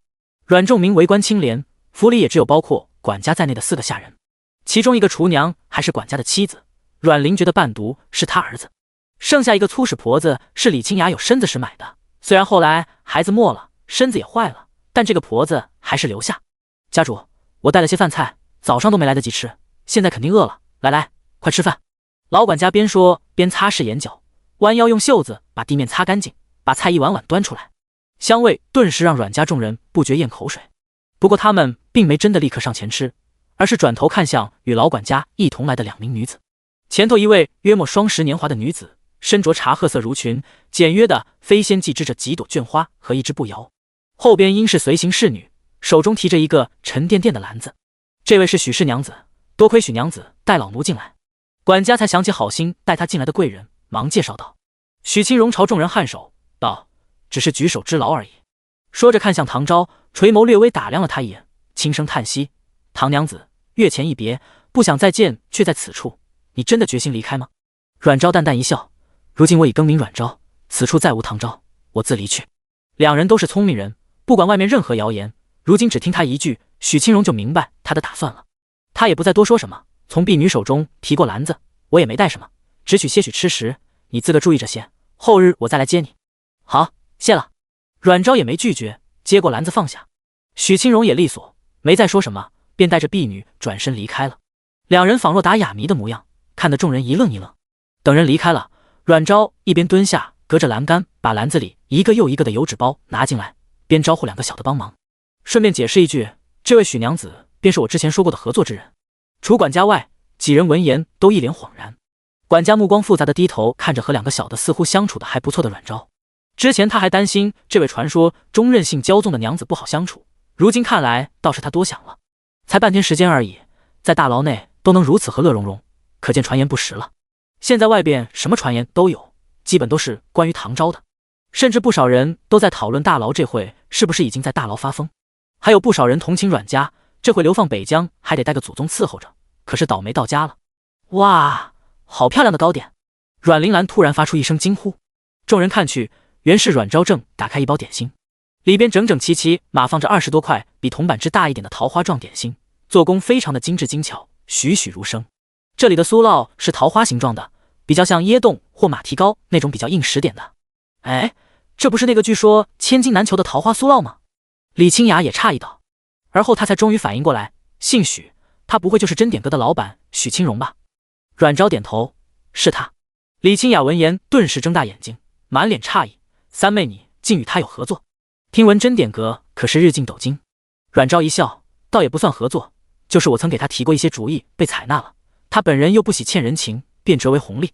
阮仲明为官清廉，府里也只有包括管家在内的4个下人，其中1个厨娘还是管家的妻子，阮灵觉的伴读是他儿子，剩下1个粗使婆子是李清雅有身子时买的，虽然后来孩子没了，身子也坏了，但这个婆子还是留下。家主，我带了些饭菜，早上都没来得及吃，现在肯定饿了，来，快吃饭。老管家边说边擦拭眼角，弯腰用袖子把地面擦干净，把菜一碗碗端出来，香味顿时让阮家众人不觉咽口水。不过他们并没真的立刻上前吃，而是转头看向与老管家一同来的2名女子。前头一位约莫双10年华的女子，身着茶褐色襦裙，简约的飞仙髻织着几朵绢花和一只步摇，后边应是随行侍女，手中提着一个沉甸甸的篮子。这位是许氏娘子，多亏许娘子带老奴进来，管家才想起好心带他进来的贵人，忙介绍道。许清荣朝众人颔首道：“只是举手之劳而已。”说着看向唐昭，垂眸略微打量了他一眼，轻声叹息：“唐娘子，月前一别，不想再见，却在此处，你真的决心离开吗？”阮昭淡淡一笑：“如今我已更名阮昭，此处再无唐昭，我自离去。”两人都是聪明人，不管外面任何谣言，如今只听他一句，许清荣就明白他的打算了。他也不再多说什么，从婢女手中提过篮子，我也没带什么，只取些许吃食，你自个注意着些，后日我再来接你。好，谢了。阮昭也没拒绝，接过篮子放下。许清荣也利索，没再说什么，便带着婢女转身离开了。两人仿若打哑谜的模样，看得众人一愣一愣。等人离开了，阮昭一边蹲下，隔着栏杆把篮子里一个又一个的油纸包拿进来，边招呼两个小的帮忙，顺便解释一句，这位许娘子便是我之前说过的合作之人。除管家外，几人闻言都一脸恍然。管家目光复杂的低头看着和两个小的似乎相处的还不错的阮昭，之前他还担心这位传说中任性骄纵的娘子不好相处，如今看来倒是他多想了。才半天时间而已，在大牢内都能如此和乐融融，可见传言不实了。现在外边什么传言都有，基本都是关于唐昭的，甚至不少人都在讨论大牢这回是不是已经在大牢发疯，还有不少人同情阮家，这回流放北疆还得带个祖宗伺候着，可是倒霉到家了。哇，好漂亮的糕点！阮铃兰突然发出一声惊呼，众人看去，原是阮昭正打开一包点心，里边整整齐齐码放着20多块比铜板之大一点的桃花状点心，做工非常的精致精巧，栩栩如生。这里的酥酪是桃花形状的，比较像椰冻或马蹄糕那种比较硬实点的。哎，这不是那个据说千金难求的桃花酥酪吗？李清雅也诧异道，而后他才终于反应过来，姓许，他不会就是真点阁的老板许清荣吧？阮昭点头，是他。李清雅闻言顿时睁大眼睛，满脸诧异，三妹你竟与他有合作？听闻真点阁可是日进斗金。阮昭一笑，倒也不算合作，就是我曾给他提过一些主意被采纳了，他本人又不喜欠人情，便折为红利。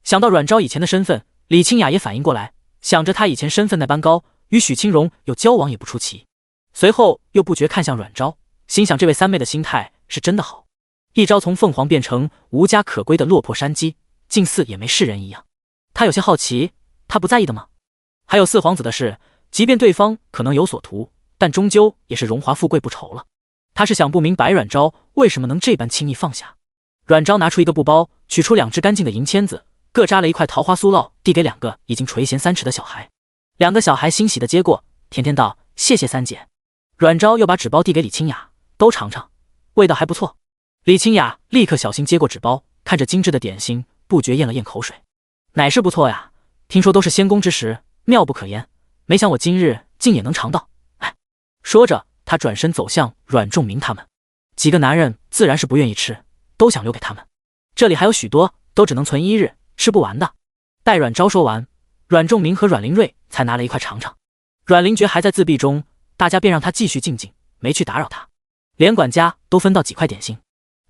想到阮昭以前的身份，李清雅也反应过来，想着他以前身份那般高，与许清荣有交往也不出奇。随后又不觉看向阮昭，心想这位三妹的心态是真的好，一朝从凤凰变成无家可归的落魄山鸡，近似也没是人一样。他有些好奇，他不在意的吗？还有四皇子的事，即便对方可能有所图，但终究也是荣华富贵不愁了。他是想不明白阮昭为什么能这般轻易放下。阮昭拿出一个布包，取出2只干净的银签子，各扎了一块桃花酥酪，递给2个已经垂涎3尺的小孩。2个小孩欣喜地接过，甜甜道：“谢谢三姐。”阮昭又把纸包递给李清雅，都尝尝，味道还不错。李清雅立刻小心接过纸包，看着精致的点心，不觉咽了咽口水。乃是不错呀，听说都是仙宫之食，妙不可言，没想我今日竟也能尝到。哎，说着，他转身走向阮仲明他们。几个男人自然是不愿意吃，都想留给他们。这里还有许多，都只能存1日，吃不完的。待阮昭说完，阮仲明和阮灵瑞才拿了一块尝尝。阮灵觉还在自闭中，大家便让他继续静静，没去打扰他。连管家都分到几块点心，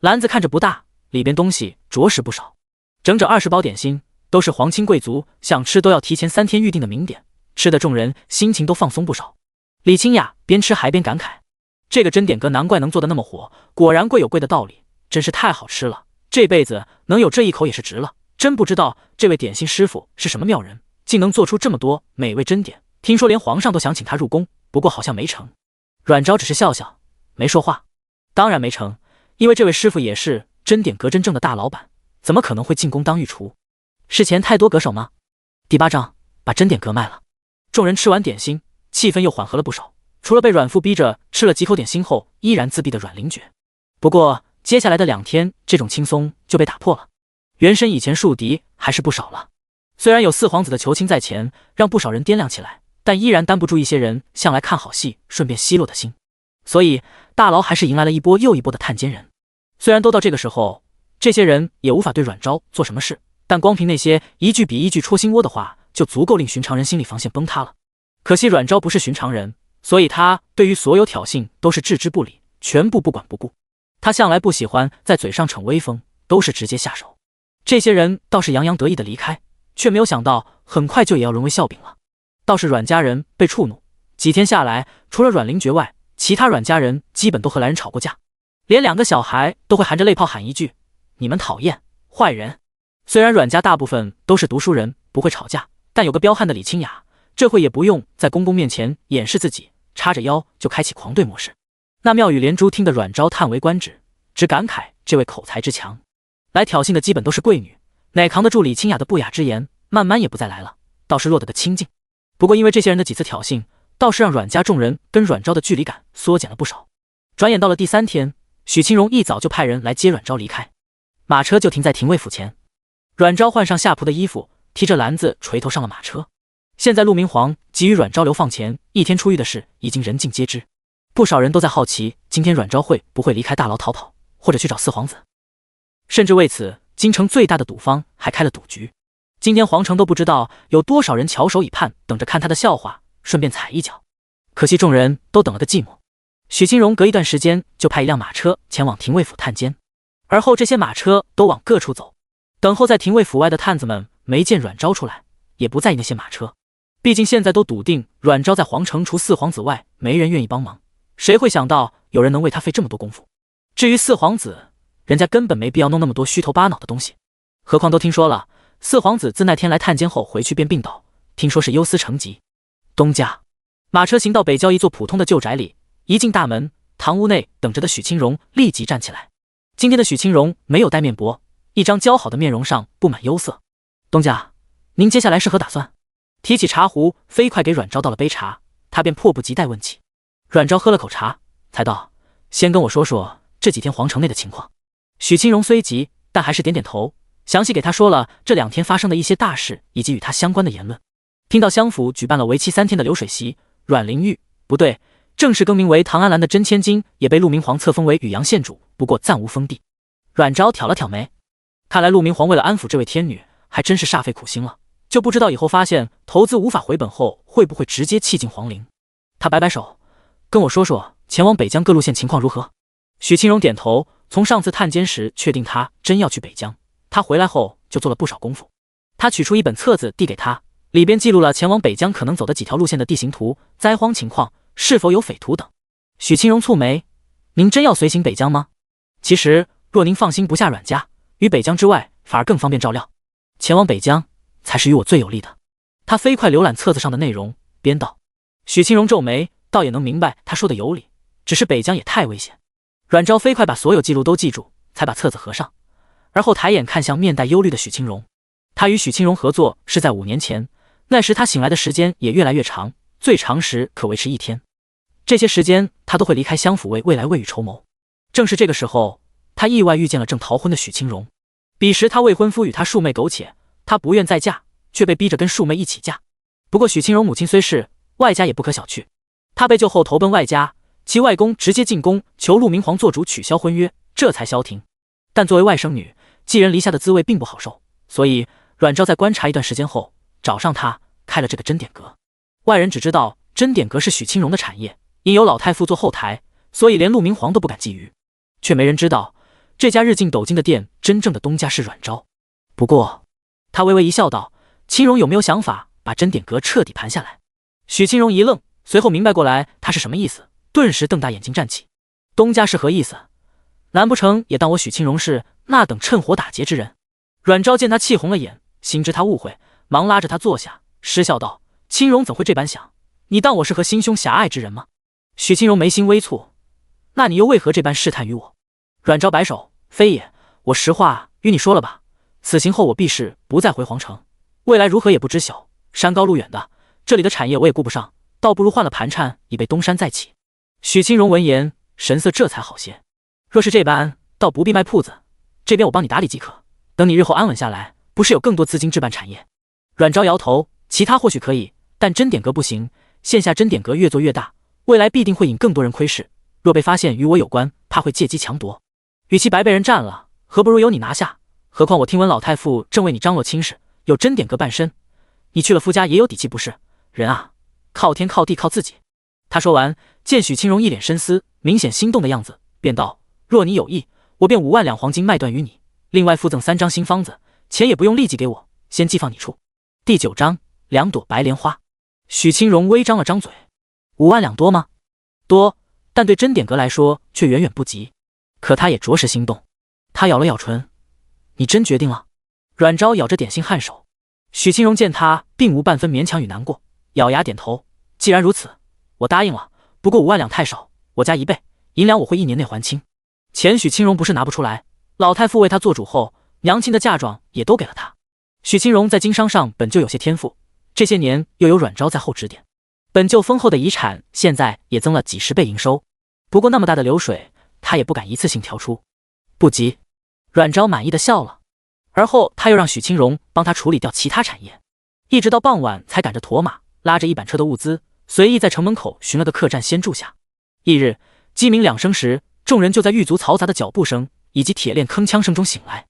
篮子看着不大，里边东西着实不少，整整20包点心，都是皇亲贵族想吃都要提前3天预定的名点，吃的众人心情都放松不少。李清雅边吃还边感慨，这个真点阁难怪能做得那么火，果然贵有贵的道理，真是太好吃了，这辈子能有这一口也是值了。真不知道这位点心师傅是什么妙人，竟能做出这么多美味珍点，听说连皇上都想请他入宫，不过好像没成。阮昭只是笑笑，没说话。当然没成，因为这位师傅也是真点阁真正的大老板，怎么可能会进宫当御厨？是钱太多阁手吗？第8章把真点阁卖了。众人吃完点心，气氛又缓和了不少，除了被阮父逼着吃了几口点心后依然自闭的阮灵觉。不过接下来的2天，这种轻松就被打破了。原身以前树敌还是不少了，虽然有四皇子的求亲在前，让不少人掂量起来，但依然担不住一些人向来看好戏顺便奚落的心，所以大牢还是迎来了一波又一波的探监人。虽然都到这个时候，这些人也无法对阮昭做什么事，但光凭那些一句比一句戳心窝的话，就足够令寻常人心理防线崩塌了。可惜阮昭不是寻常人，所以他对于所有挑衅都是置之不理，全部不管不顾。他向来不喜欢在嘴上逞威风，都是直接下手。这些人倒是洋洋得意的离开，却没有想到很快就也要沦为笑柄了。倒是阮家人被触怒，几天下来，除了阮灵觉外，其他阮家人基本都和来人吵过架。连2个小孩都会含着泪泡喊一句：“你们讨厌，坏人。”虽然阮家大部分都是读书人，不会吵架，但有个彪悍的李清雅，这回也不用在公公面前掩饰自己，叉着腰就开启狂对模式。那妙语连珠听得阮昭叹为观止，只感慨这位口才之强。来挑衅的基本都是贵女，哪扛得住李清雅的不雅之言，慢慢也不再来了，倒是落得个清静。不过因为这些人的几次挑衅，倒是让阮家众人跟阮昭的距离感缩减了不少。转眼到了第3天，许清荣一早就派人来接阮昭离开，马车就停在廷尉府前。阮昭换上下仆的衣服，提着篮子垂头上了马车。现在陆明皇急于阮昭流放前1天出狱的事已经人尽皆知，不少人都在好奇今天阮昭会不会离开大牢逃跑，或者去找四皇子。甚至为此，京城最大的赌坊还开了赌局。今天皇城都不知道有多少人翘首以盼，等着看他的笑话，顺便踩一脚。可惜众人都等了个寂寞。许清荣隔一段时间就派1辆马车前往廷尉府探监，而后这些马车都往各处走。等候在廷尉府外的探子们没见阮昭出来，也不在意那些马车，毕竟现在都笃定阮昭在皇城除四皇子外没人愿意帮忙，谁会想到有人能为他费这么多功夫？至于四皇子，人家根本没必要弄那么多虚头巴脑的东西。何况都听说了，四皇子自那天来探监后回去便病倒，听说是忧思成疾。东家，马车行到北郊一座普通的旧宅里，一进大门，堂屋内等着的许清荣立即站起来。今天的许清荣没有戴面薄，一张姣好的面容上布满忧色。东家，您接下来是何打算？提起茶壶，飞快给阮昭倒了杯茶，他便迫不及待问起。阮昭喝了口茶，才道：“先跟我说说这几天皇城内的情况。”许清荣虽急，但还是点点头，详细给他说了这2天发生的一些大事以及与他相关的言论。听到襄府举办了为期3天的流水席，阮玲玉不对，正式更名为唐安兰的真千金也被陆明皇册封为雨阳县主，不过暂无封地。阮昭挑了挑眉，看来陆明皇为了安抚这位天女，还真是煞费苦心了，就不知道以后发现投资无法回本后，会不会直接弃进皇陵。他摆摆手，跟我说说前往北疆各路线情况如何。许清荣点头，从上次探监时确定他真要去北疆，他回来后就做了不少功夫。他取出一本册子递给他，里边记录了前往北疆可能走的几条路线的地形图、灾荒情况，是否有匪徒等。许清荣蹙眉，您真要随行北疆吗？其实若您放心不下阮家，于北疆之外反而更方便照料，前往北疆才是与我最有利的。他飞快浏览册子上的内容，边道。许清荣皱眉，倒也能明白他说的有理，只是北疆也太危险。阮昭飞快把所有记录都记住，才把册子合上，而后抬眼看向面带忧虑的许清荣。他与许清荣合作是在5年前，那时他醒来的时间也越来越长，最长时可维持1天。这些时间他都会离开襄府为未来未雨绸缪。正是这个时候，他意外遇见了正逃婚的许清荣。彼时他未婚夫与他庶妹苟且，他不愿再嫁，却被逼着跟庶妹一起嫁。不过许清荣母亲虽是，外家也不可小觑。他被救后投奔外家，其外公直接进宫求陆明皇做主取消婚约，这才消停。但作为外甥女，寄人篱下的滋味并不好受，所以阮昭在观察一段时间后，找上他开了这个针点阁。外人只知道针点阁是许清荣的产业，因有老太傅做后台，所以连陆明皇都不敢觊觎，却没人知道这家日进斗金的店真正的东家是阮昭。不过他微微一笑道：“清荣有没有想法把针点阁彻底盘下来？”许清荣一愣，随后明白过来他是什么意思，顿时瞪大眼睛站起：“东家是何意思？难不成也当我许清荣是那等趁火打劫之人？”阮昭见他气红了眼，心知他误会，忙拉着他坐下，失笑道：“清荣怎会这般想？你当我是和心胸狭隘之人吗？”许清荣眉心微蹙：“那你又为何这般试探于我？”阮昭摆手：“非也，我实话与你说了吧，此行后我必是不再回皇城，未来如何也不知晓，山高路远的，这里的产业我也顾不上，倒不如换了盘缠，以备东山再起。”许清荣闻言，神色这才好些：“若是这般，倒不必卖铺子，这边我帮你打理即可，等你日后安稳下来，不是有更多资金置办产业？”阮昭摇头：“其他或许可以，但针点阁不行，线下针点阁越做越大，未来必定会引更多人窥视，若被发现与我有关，怕会借机强夺。与其白被人占了，何不如由你拿下？何况我听闻老太傅正为你张罗亲事，有针点阁伴身，你去了夫家也有底气不是？人啊，靠天靠地靠自己。”他说完，见许清荣一脸深思，明显心动的样子，便道：“若你有意，我便5万两黄金卖断于你，另外附赠3张新方子，钱也不用立即给我，先寄放你处。”第9章2朵白莲花。许清荣微张了张嘴：“5万两多吗？多，但对针点阁来说却远远不及。可他也着实心动。他咬了咬唇：“你真决定了？”阮昭咬着点心颔首。许清荣见他并无半分勉强与难过，咬牙点头：“既然如此，我答应了。不过5万两太少，我加1倍，银两我会1年内还清。”钱许清荣不是拿不出来，老太傅为他做主后，娘亲的嫁妆也都给了他。许清荣在经商上本就有些天赋，这些年又有阮昭在后指点，本就丰厚的遗产现在也增了几10倍营收。不过那么大的流水，他也不敢一次性调出。不急，阮昭满意的笑了。而后他又让许清荣帮他处理掉其他产业，一直到傍晚才赶着驮马拉着1板车的物资，随意在城门口寻了个客栈先住下。翌日鸡鸣2声时，众人就在狱卒嘈杂的脚步声以及铁链铿锵声中醒来。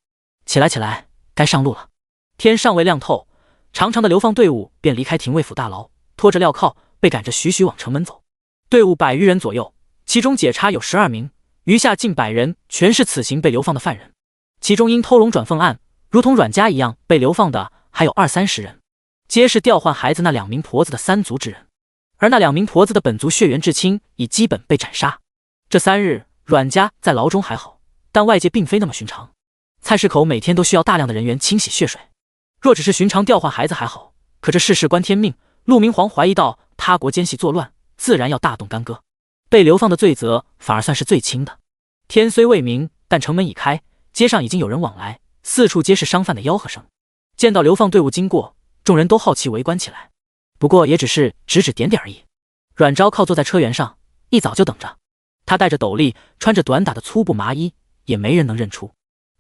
起来起来，该上路了。天尚未亮透，长长的流放队伍便离开廷尉府大牢，拖着镣铐被赶着徐徐往城门走。队伍100余人左右，其中解差有12名，余下近100人全是此行被流放的犯人。其中因偷龙转凤案如同阮家一样被流放的还有20-30人，皆是调换孩子那2名婆子的3族之人。而那2名婆子的本族血缘至亲已基本被斩杀。这3日阮家在牢中还好，但外界并非那么寻常。菜市口每天都需要大量的人员清洗血水，若只是寻常调换孩子还好，可这世事关天命，陆明皇怀疑到他国奸细作乱，自然要大动干戈。被流放的罪责反而算是最轻的。天虽未明，但城门已开，街上已经有人往来，四处皆是商贩的吆喝声。见到流放队伍经过，众人都好奇围观起来，不过也只是指指点点而已。阮昭靠坐在车辕上，一早就等着。他戴着斗笠，穿着短打的粗布麻衣，也没人能认出。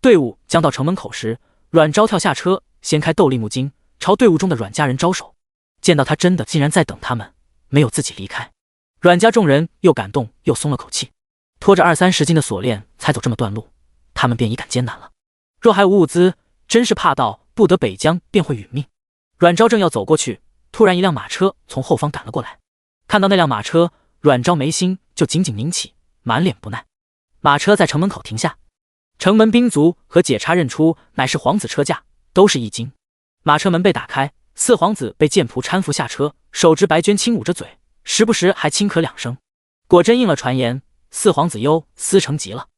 队伍将到城门口时，阮昭跳下车，掀开斗笠木巾，朝队伍中的阮家人招手。见到他真的竟然在等他们，没有自己离开，阮家众人又感动又松了口气。拖着20-30斤的锁链才走这么段路，他们便已感艰难了。若还无物资，真是怕到不得北疆便会殒命。阮昭正要走过去，突然一辆马车从后方赶了过来。看到那辆马车，阮昭眉心就紧紧拧起，满脸不耐。马车在城门口停下，城门兵卒和解差认出乃是皇子车驾，都是一惊。马车门被打开，四皇子被剑仆搀扶下车，手执白绢轻捂着嘴，时不时还轻咳2声。果真应了传言，四皇子忧思成疾了。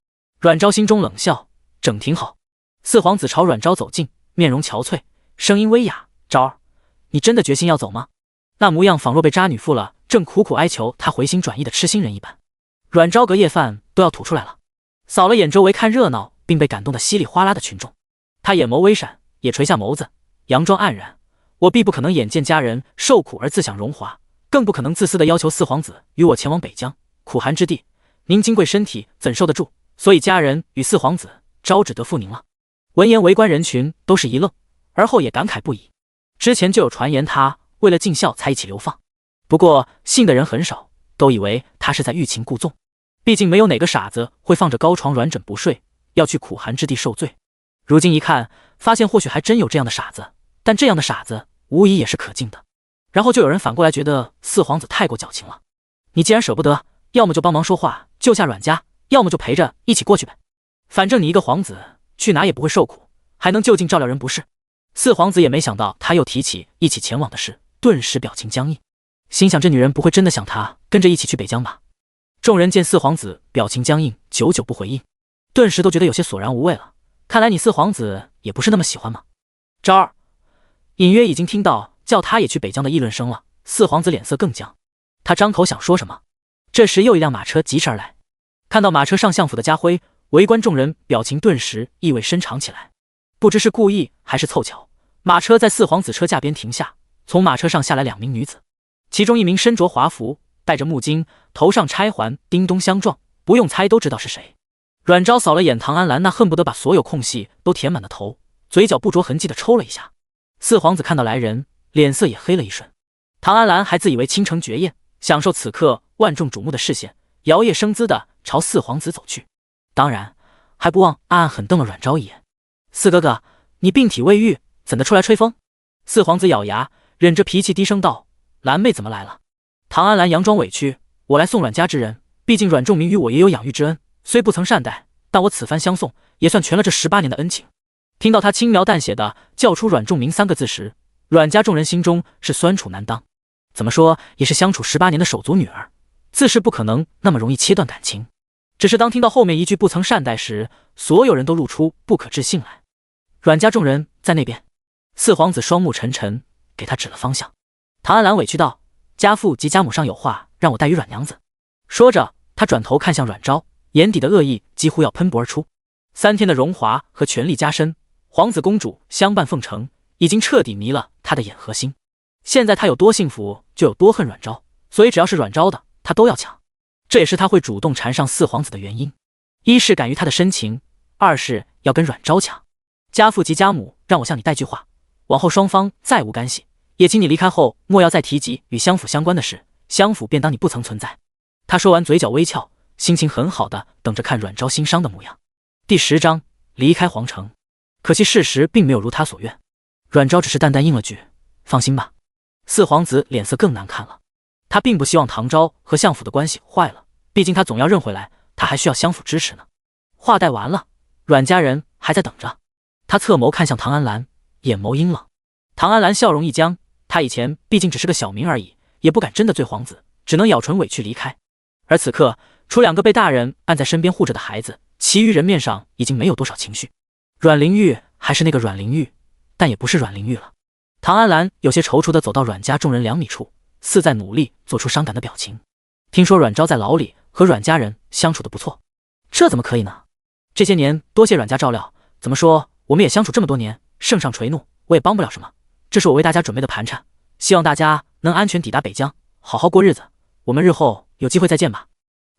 阮昭心中冷笑，整挺好。四皇子朝阮昭走近，面容憔悴，声音微哑：“昭儿，你真的决心要走吗？”那模样仿若被渣女负了，正苦苦哀求他回心转意的痴心人一般。阮昭隔夜饭都要吐出来了，扫了眼周围看热闹并被感动得稀里哗啦的群众，他眼眸微闪，也垂下眸子，佯装黯然：“我必不可能眼见家人受苦而自享荣华，更不可能自私的要求四皇子与我前往北疆苦寒之地，您金贵身体怎受得住？所以家人与四皇子招只得负您了。”闻言，围观人群都是一愣，而后也感慨不已。之前就有传言他为了尽孝才一起流放，不过信的人很少，都以为他是在欲擒故纵。毕竟没有哪个傻子会放着高床软枕不睡，要去苦寒之地受罪。如今一看，发现或许还真有这样的傻子，但这样的傻子无疑也是可敬的。然后就有人反过来觉得四皇子太过矫情了，你既然舍不得，要么就帮忙说话救下阮家，要么就陪着一起过去呗。反正你一个皇子去哪也不会受苦，还能就近照料人不是？四皇子也没想到他又提起一起前往的事，顿时表情僵硬，心想这女人不会真的想他跟着一起去北疆吧？众人见四皇子表情僵硬，久久不回应，顿时都觉得有些索然无味了。看来你四皇子也不是那么喜欢嘛。昭儿隐约已经听到叫他也去北疆的议论声了，四皇子脸色更僵，他张口想说什么。这时又一辆马车疾驰而来，看到马车上相府的家徽，围观众人表情顿时意味深长起来。不知是故意还是凑巧，马车在四皇子车架边停下，从马车上下来2名女子，其中一名身着华服，戴着木巾，头上钗环叮咚相撞，不用猜都知道是谁。阮昭扫了眼唐安澜那恨不得把所有空隙都填满的头，嘴角不着痕迹地抽了一下。四皇子看到来人，脸色也黑了一瞬。唐安澜还自以为倾城绝艳，享受此刻万众瞩目的视线，摇曳生姿地朝四皇子走去，当然还不忘暗暗狠瞪了阮昭一眼。四哥哥，你病体未愈，怎的出来吹风？四皇子咬牙忍着脾气低声道：“兰妹怎么来了？”唐安澜佯装委屈：“我来送阮家之人，毕竟阮仲明与我也有养育之恩，虽不曾善待，但我此番相送，也算全了这18年的恩情。”听到他轻描淡写的叫出阮仲明3个字时，阮家众人心中是酸楚难当。怎么说也是相处18年的手足女儿，自是不可能那么容易切断感情。只是当听到后面一句不曾善待时，所有人都露出不可置信来。阮家众人在那边。四皇子双目沉沉，给他指了方向。唐安兰委屈道：“家父及家母上有话让我带与阮娘子。”说着，他转头看向阮昭，眼底的恶意几乎要喷薄而出。3天的荣华和权力加身，皇子公主相伴奉承，已经彻底迷了他的眼和心。现在他有多幸福，就有多恨阮昭，所以只要是阮昭的，他都要抢。这也是他会主动缠上四皇子的原因：一是敢于他的深情，二是要跟阮昭抢。家父及家母让我向你带句话，往后双方再无干系，也请你离开后莫要再提及与相府相关的事，相府便当你不曾存在。他说完，嘴角微翘，心情很好的等着看阮昭心伤的模样。第10章离开皇城。可惜事实并没有如他所愿，阮昭只是淡淡应了句：“放心吧。”四皇子脸色更难看了。他并不希望唐昭和相府的关系坏了，毕竟他总要认回来，他还需要相府支持呢。话带完了，阮家人还在等着。他侧眸看向唐安兰，眼眸阴冷。唐安兰笑容一僵，他以前毕竟只是个小民而已，也不敢真的醉皇子，只能咬唇委屈离开。而此刻，除2个被大人按在身边护着的孩子，其余人面上已经没有多少情绪。阮玲玉还是那个阮玲玉，但也不是阮玲玉了。唐安兰有些踌躇地走到阮家众人2米处，似在努力做出伤感的表情。听说阮昭在牢里和阮家人相处得不错，这怎么可以呢？这些年多谢阮家照料，怎么说我们也相处这么多年，圣上垂怒，我也帮不了什么。这是我为大家准备的盘缠，希望大家能安全抵达北疆，好好过日子。我们日后有机会再见吧。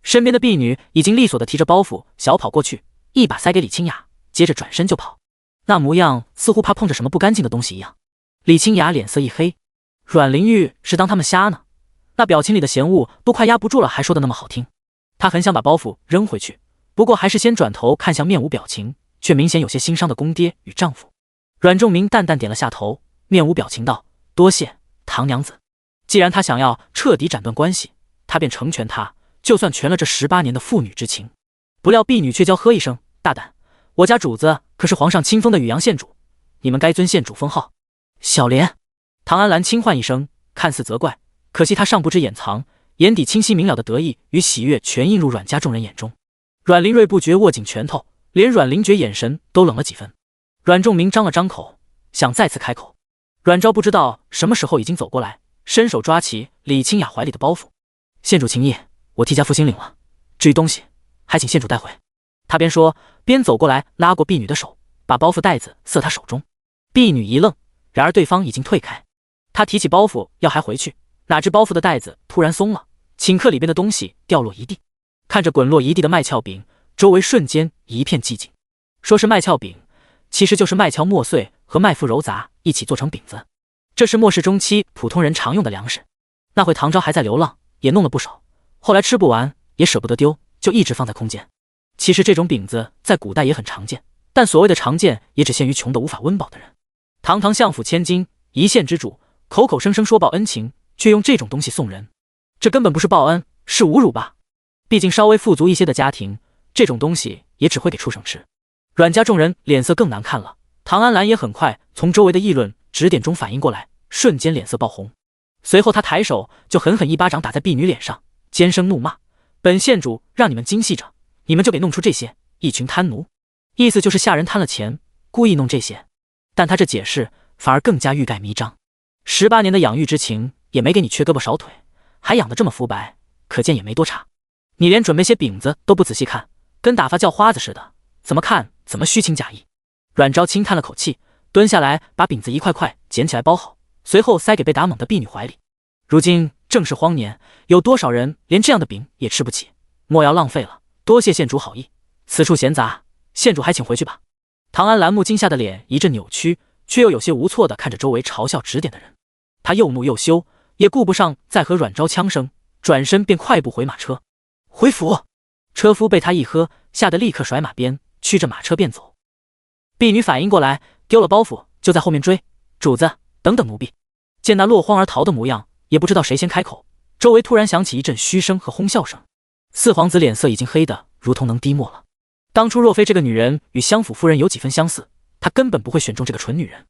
身边的婢女已经利索地提着包袱小跑过去，一把塞给李清雅，接着转身就跑，那模样似乎怕碰着什么不干净的东西一样。李清雅脸色一黑，阮玲玉是当他们瞎呢？那表情里的嫌恶都快压不住了，还说的那么好听。她很想把包袱扔回去，不过还是先转头看向面无表情却明显有些心伤的公爹与丈夫。阮仲明淡淡点了下头，面无表情道：“多谢唐娘子。”既然他想要彻底斩断关系，他便成全他，就算全了这18年的父女之情。不料婢女却娇喝一声：“大胆！我家主子可是皇上亲封的宇阳县主，你们该尊县主封号。”小莲，唐安兰轻唤一声，看似责怪，可惜她尚不知掩藏，眼底清晰明了的得意与喜悦全映入阮家众人眼中。阮玲瑞不觉握紧拳头，连阮灵觉眼神都冷了几分。阮仲明张了张口，想再次开口。阮昭不知道什么时候已经走过来，伸手抓起李清雅怀里的包袱。县主情谊，我替家父心领了，至于东西，还请县主带回。他边说边走过来，拉过婢女的手，把包袱袋子塞她手中。婢女一愣，然而对方已经退开。他提起包袱要还回去，哪知包袱的袋子突然松了，顷刻里边的东西掉落一地。看着滚落一地的麦壳饼，周围瞬间一片寂静。说是麦壳饼，其实就是麦条磨碎和麦麸揉杂一起做成饼子，这是末世中期普通人常用的粮食。那会唐昭还在流浪，也弄了不少，后来吃不完也舍不得丢，就一直放在空间。其实这种饼子在古代也很常见，但所谓的常见也只限于穷得无法温饱的人。堂堂相府千金，一县之主，口口声声说报恩情，却用这种东西送人，这根本不是报恩，是侮辱吧。毕竟稍微富足一些的家庭，这种东西也只会给畜生吃。阮家众人脸色更难看了，唐安兰也很快从周围的议论指点中反应过来，瞬间脸色爆红。随后他抬手就狠狠一巴掌打在婢女脸上，尖声怒骂：“本县主让你们精细着，你们就给弄出这些，一群贪奴！”意思就是下人贪了钱，故意弄这些。但他这解释反而更加欲盖弥彰。18年的养育之情也没给你缺胳膊少腿，还养得这么肤白，可见也没多差。你连准备些饼子都不仔细看，跟打发叫花子似的，怎么看怎么虚情假意。阮昭轻叹了口气，蹲下来把饼子一块块捡起来包好，随后塞给被打懵的婢女怀里。如今正是荒年，有多少人连这样的饼也吃不起，莫要浪费了，多谢县主好意，此处闲杂，县主还请回去吧。唐安兰目惊吓的脸一阵扭曲，却又有些无措地看着周围嘲笑指点的人。他又怒又羞，也顾不上再和阮昭呛声，转身便快步回马车。回府！车夫被他一喝，吓得立刻甩马鞭，驱着马车便走。婢女反应过来，丢了包袱就在后面追。主子，等等奴婢！见那落荒而逃的模样，也不知道谁先开口，周围突然响起一阵嘘声和哄笑声。四皇子脸色已经黑得如同能滴墨了。当初若非这个女人与相府夫人有几分相似，他根本不会选中这个蠢女人。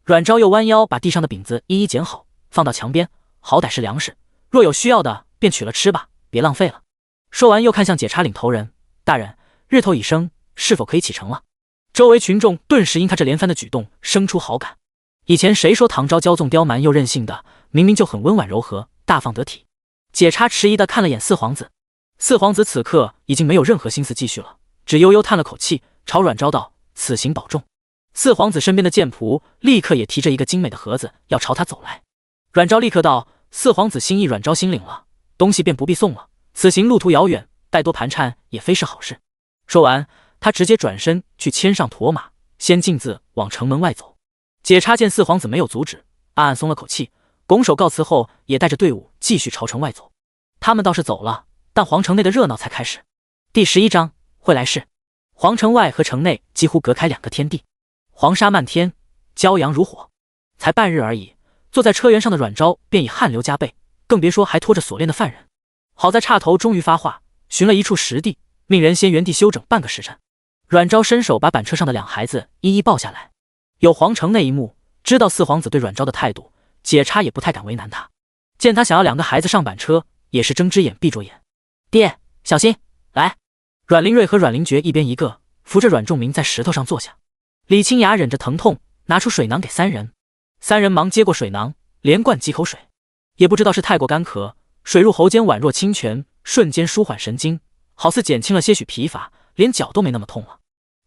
阮昭又弯腰把地上的饼子一一捡好，放到墙边，好歹是粮食，若有需要的便取了吃吧，别浪费了。说完又看向解差领头人，大人，日头已升，是否可以启程了？周围群众顿时因他这连番的举动生出好感。以前谁说唐昭骄纵刁蛮又任性的，明明就很温婉柔和，大方得体。解差迟疑地看了眼四皇子，四皇子此刻已经没有任何心思继续了，只悠悠叹了口气，朝阮昭道：“此行保重。”四皇子身边的剑仆立刻也提着一个精美的盒子要朝他走来。阮昭立刻道：“四皇子心意，阮昭心领了，东西便不必送了。此行路途遥远，待多盘缠也非是好事。”说完，他直接转身去牵上驼马，先径自往城门外走。解差见四皇子没有阻止，暗暗松了口气，拱手告辞后，也带着队伍继续朝城外走。他们倒是走了，但皇城内的热闹才开始。第11章会来事。皇城外和城内几乎隔开两个天地，黄沙漫天，骄阳如火。才半日而已，坐在车辕上的阮昭便已汗流浃背，更别说还拖着锁链的犯人。好在岔头终于发话，寻了一处实地，命人先原地休整半个时辰。阮昭伸手把板车上的两孩子一一抱下来。有皇城那一幕，知道四皇子对阮昭的态度，解差也不太敢为难他。见他想要两个孩子上板车，也是睁只眼闭着眼。爹，小心！来！阮灵瑞和阮灵觉一边一个，扶着阮仲明在石头上坐下。李清雅忍着疼痛，拿出水囊给三人。三人忙接过水囊，连灌几口水。也不知道是太过干渴，水入喉间宛若清泉，瞬间舒缓神经，好似减轻了些许疲乏，连脚都没那么痛了。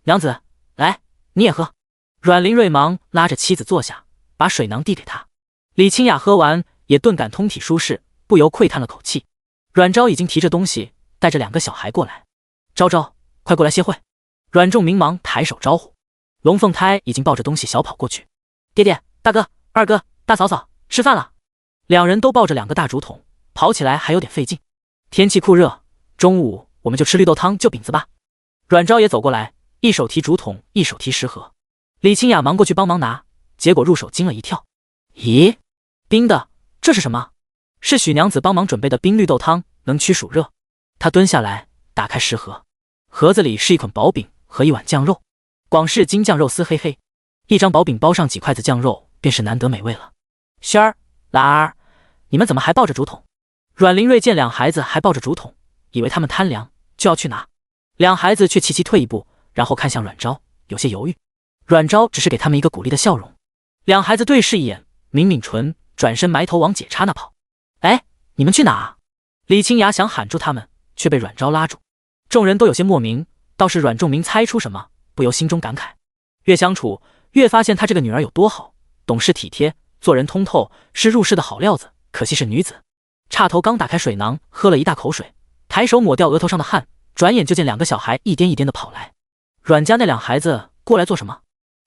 娘子，来，你也喝。阮灵瑞忙拉着妻子坐下，把水囊递给他。李清雅喝完，也顿感通体舒适，不由喟叹了口气。阮昭已经提着东西，带着两个小孩过来。昭昭，快过来歇会。阮仲明忙抬手招呼。龙凤胎已经抱着东西小跑过去。爹爹，大哥，二哥，大嫂嫂，吃饭了。两人都抱着两个大竹筒，跑起来还有点费劲。天气酷热，中午我们就吃绿豆汤就饼子吧。阮昭也走过来，一手提竹筒，一手提食盒。李清雅忙过去帮忙拿，结果入手惊了一跳。咦，冰的，这是什么？是许娘子帮忙准备的冰绿豆汤，能驱暑热。她蹲下来，打开食盒，盒子里是一捆薄饼和一碗酱肉，广式京酱肉丝，嘿嘿。一张薄饼包上几筷子酱肉，便是难得美味了。轩儿、兰儿，你们怎么还抱着竹筒？阮灵瑞见两孩子还抱着竹筒，以为他们贪凉，就要去拿。两孩子却齐齐退一步，然后看向阮昭，有些犹豫。阮昭只是给他们一个鼓励的笑容。两孩子对视一眼，抿抿唇，转身埋头往解差那跑。哎，你们去哪啊？李清雅想喊住他们，却被阮昭拉住。众人都有些莫名，倒是阮仲明猜出什么，不由心中感慨。越相处，越发现他这个女儿有多好，懂事体贴，做人通透，是入世的好料子，可惜是女子。岔头刚打开水囊，喝了一大口水，抬手抹掉额头上的汗，转眼就见两个小孩一颠一颠的跑来。阮家那两孩子过来做什么？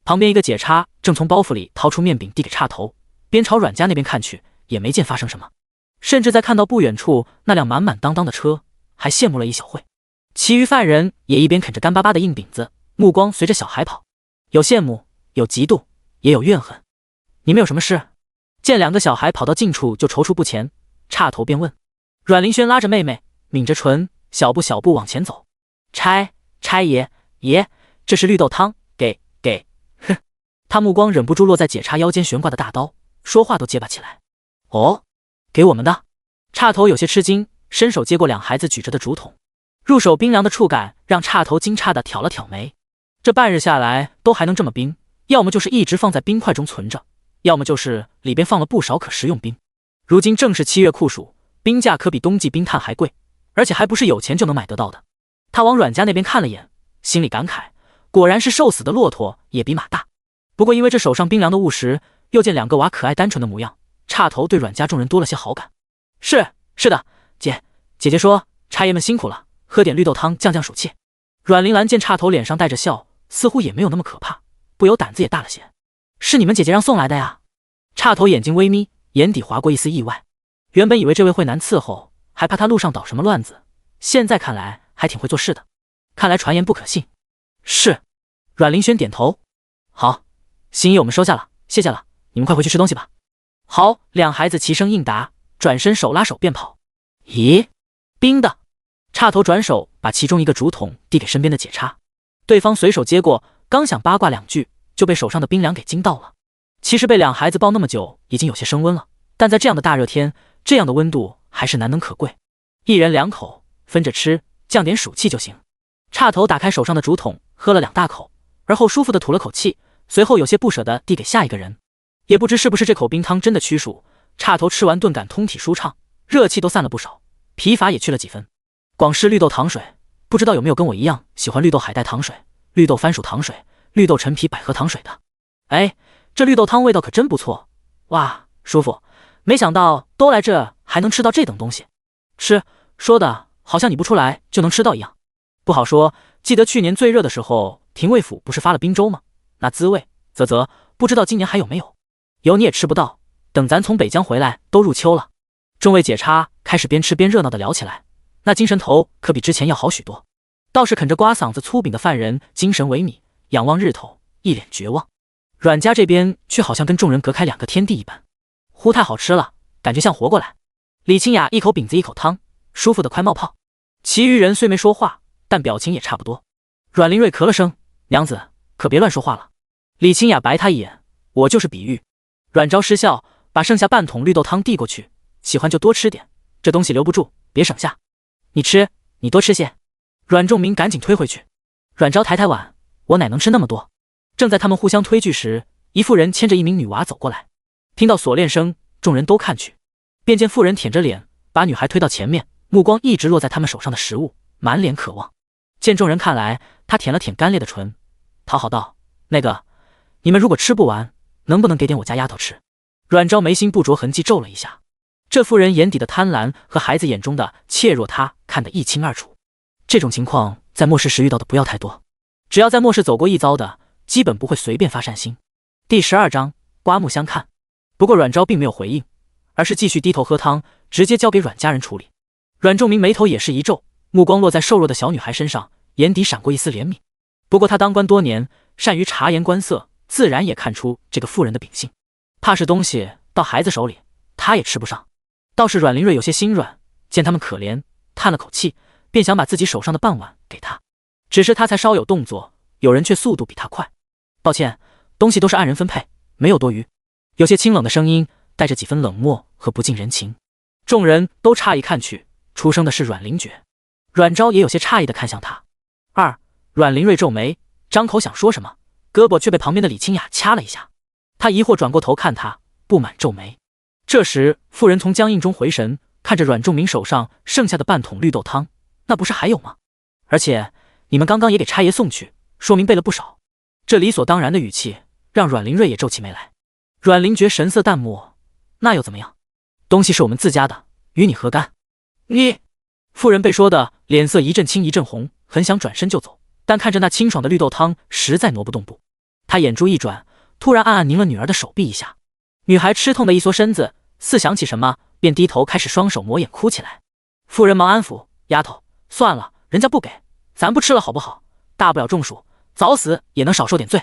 旁边一个解差正从包袱里掏出面饼递给岔头，边朝阮家那边看去，也没见发生什么，甚至在看到不远处那辆满满当当的车，还羡慕了一小会。其余犯人也一边啃着干巴巴的硬饼子，目光随着小孩跑，有羡慕，有嫉妒，也有怨恨。你们有什么事？见两个小孩跑到近处就踌躇不前，岔头便问。阮灵轩拉着妹妹，抿着唇，小步小步往前走。差爷，这是绿豆汤，给。哼，他目光忍不住落在解差腰间悬挂的大刀，说话都结巴起来。哦，给我们的。岔头有些吃惊，伸手接过两孩子举着的竹筒，入手冰凉的触感让岔头惊诧地挑了挑眉。这半日下来都还能这么冰，要么就是一直放在冰块中存着，要么就是里边放了不少可食用冰。如今正是7月酷暑，冰价可比冬季冰炭还贵，而且还不是有钱就能买得到的。他往阮家那边看了眼，心里感慨，果然是瘦死的骆驼也比马大。不过因为这手上冰凉的物食，又见两个娃可爱单纯的模样，岔头对阮家众人多了些好感。是的，姐姐说差爷们辛苦了，喝点绿豆汤降降暑气。阮灵兰见岔头脸上带着笑，似乎也没有那么可怕，不由胆子也大了些。是你们姐姐让送来的呀？岔头眼睛微眯，眼底划过一丝意外。原本以为这位会难伺候，还怕他路上捣什么乱子，现在看来还挺会做事的。看来传言不可信。是。阮灵轩点头。好，心意我们收下了，谢谢了，你们快回去吃东西吧。好，两孩子齐声应答，转身手拉手便跑。咦，冰的。岔头转手把其中一个竹筒递给身边的解差，对方随手接过，刚想八卦两句，就被手上的冰凉给惊到了。其实被两孩子抱那么久，已经有些升温了，但在这样的大热天，这样的温度还是难能可贵。一人2口，分着吃，降点暑气就行。叉头打开手上的竹筒，喝了2大口，而后舒服地吐了口气，随后有些不舍地递给下一个人。也不知是不是这口冰汤真的驱暑，叉头吃完顿感通体舒畅，热气都散了不少，疲乏也去了几分。广式绿豆糖水，不知道有没有跟我一样喜欢绿豆海带糖水、绿豆番薯糖水、绿豆陈皮百合糖水的？哎，这绿豆汤味道可真不错，哇，舒服！没想到都来这还能吃到这等东西。吃，说的好像你不出来就能吃到一样。不好说，记得去年最热的时候，廷尉府不是发了冰粥吗？那滋味，不知道今年还有没有。有你也吃不到，等咱从北疆回来都入秋了。众位解差开始边吃边热闹的聊起来，那精神头可比之前要好许多。倒是啃着刮嗓子粗饼的犯人精神萎靡，仰望日头，一脸绝望。阮家这边却好像跟众人隔开2个天地一般，呼，太好吃了，感觉像活过来。李清雅一口饼子一口汤，舒服的快冒泡。其余人虽没说话，但表情也差不多。阮玲瑞咳了声，娘子可别乱说话了。李清雅白他一眼，我就是比喻。阮昭失笑，把剩下半桶绿豆汤递过去，喜欢就多吃点，这东西留不住，别省下。你吃，你多吃些。阮仲明赶紧推回去。阮昭抬抬碗，我哪能吃那么多？正在他们互相推拒时，一妇人牵着一名女娃走过来，听到锁链声，众人都看去，便见妇人舔着脸，把女孩推到前面，目光一直落在他们手上的食物，满脸渴望。见众人看来，她舔了舔干裂的唇，讨好道：“那个，你们如果吃不完，能不能给点我家丫头吃？”阮昭眉心不着痕迹皱了一下，这妇人眼底的贪婪和孩子眼中的怯弱，他看得一清二楚。这种情况在末世时遇到的不要太多，只要在末世走过一遭的，基本不会随便发善心。第12章，刮目相看。不过阮昭并没有回应，而是继续低头喝汤，直接交给阮家人处理。阮仲明眉头也是一皱，目光落在瘦弱的小女孩身上，眼底闪过一丝怜悯。不过他当官多年，善于察言观色，自然也看出这个妇人的秉性，怕是东西到孩子手里，他也吃不上。倒是阮玲瑞有些心软，见他们可怜，叹了口气，便想把自己手上的半碗给他。只是他才稍有动作，有人却速度比他快。抱歉，东西都是按人分配，没有多余。有些清冷的声音带着几分冷漠和不近人情。众人都诧异看去，出声的是阮灵觉。阮昭也有些诧异的看向他。阮玲瑞皱眉，张口想说什么，胳膊却被旁边的李清雅掐了一下。他疑惑转过头看他，不满皱眉。这时妇人从僵硬中回神，看着阮仲明手上剩下的半桶绿豆汤，那不是还有吗？而且你们刚刚也给差爷送去，说明备了不少。这理所当然的语气让阮玲瑞也皱起眉来。阮灵觉神色淡漠，那又怎么样？东西是我们自家的，与你何干？你……妇人被说的脸色一阵青一阵红，很想转身就走，但看着那清爽的绿豆汤，实在挪不动步。他眼珠一转，突然暗暗拧了女儿的手臂一下。女孩吃痛的一缩身子，似想起什么，便低头开始双手抹眼哭起来。妇人忙安抚：“丫头，算了，人家不给，咱不吃了好不好？大不了中暑，早死也能少受点罪。”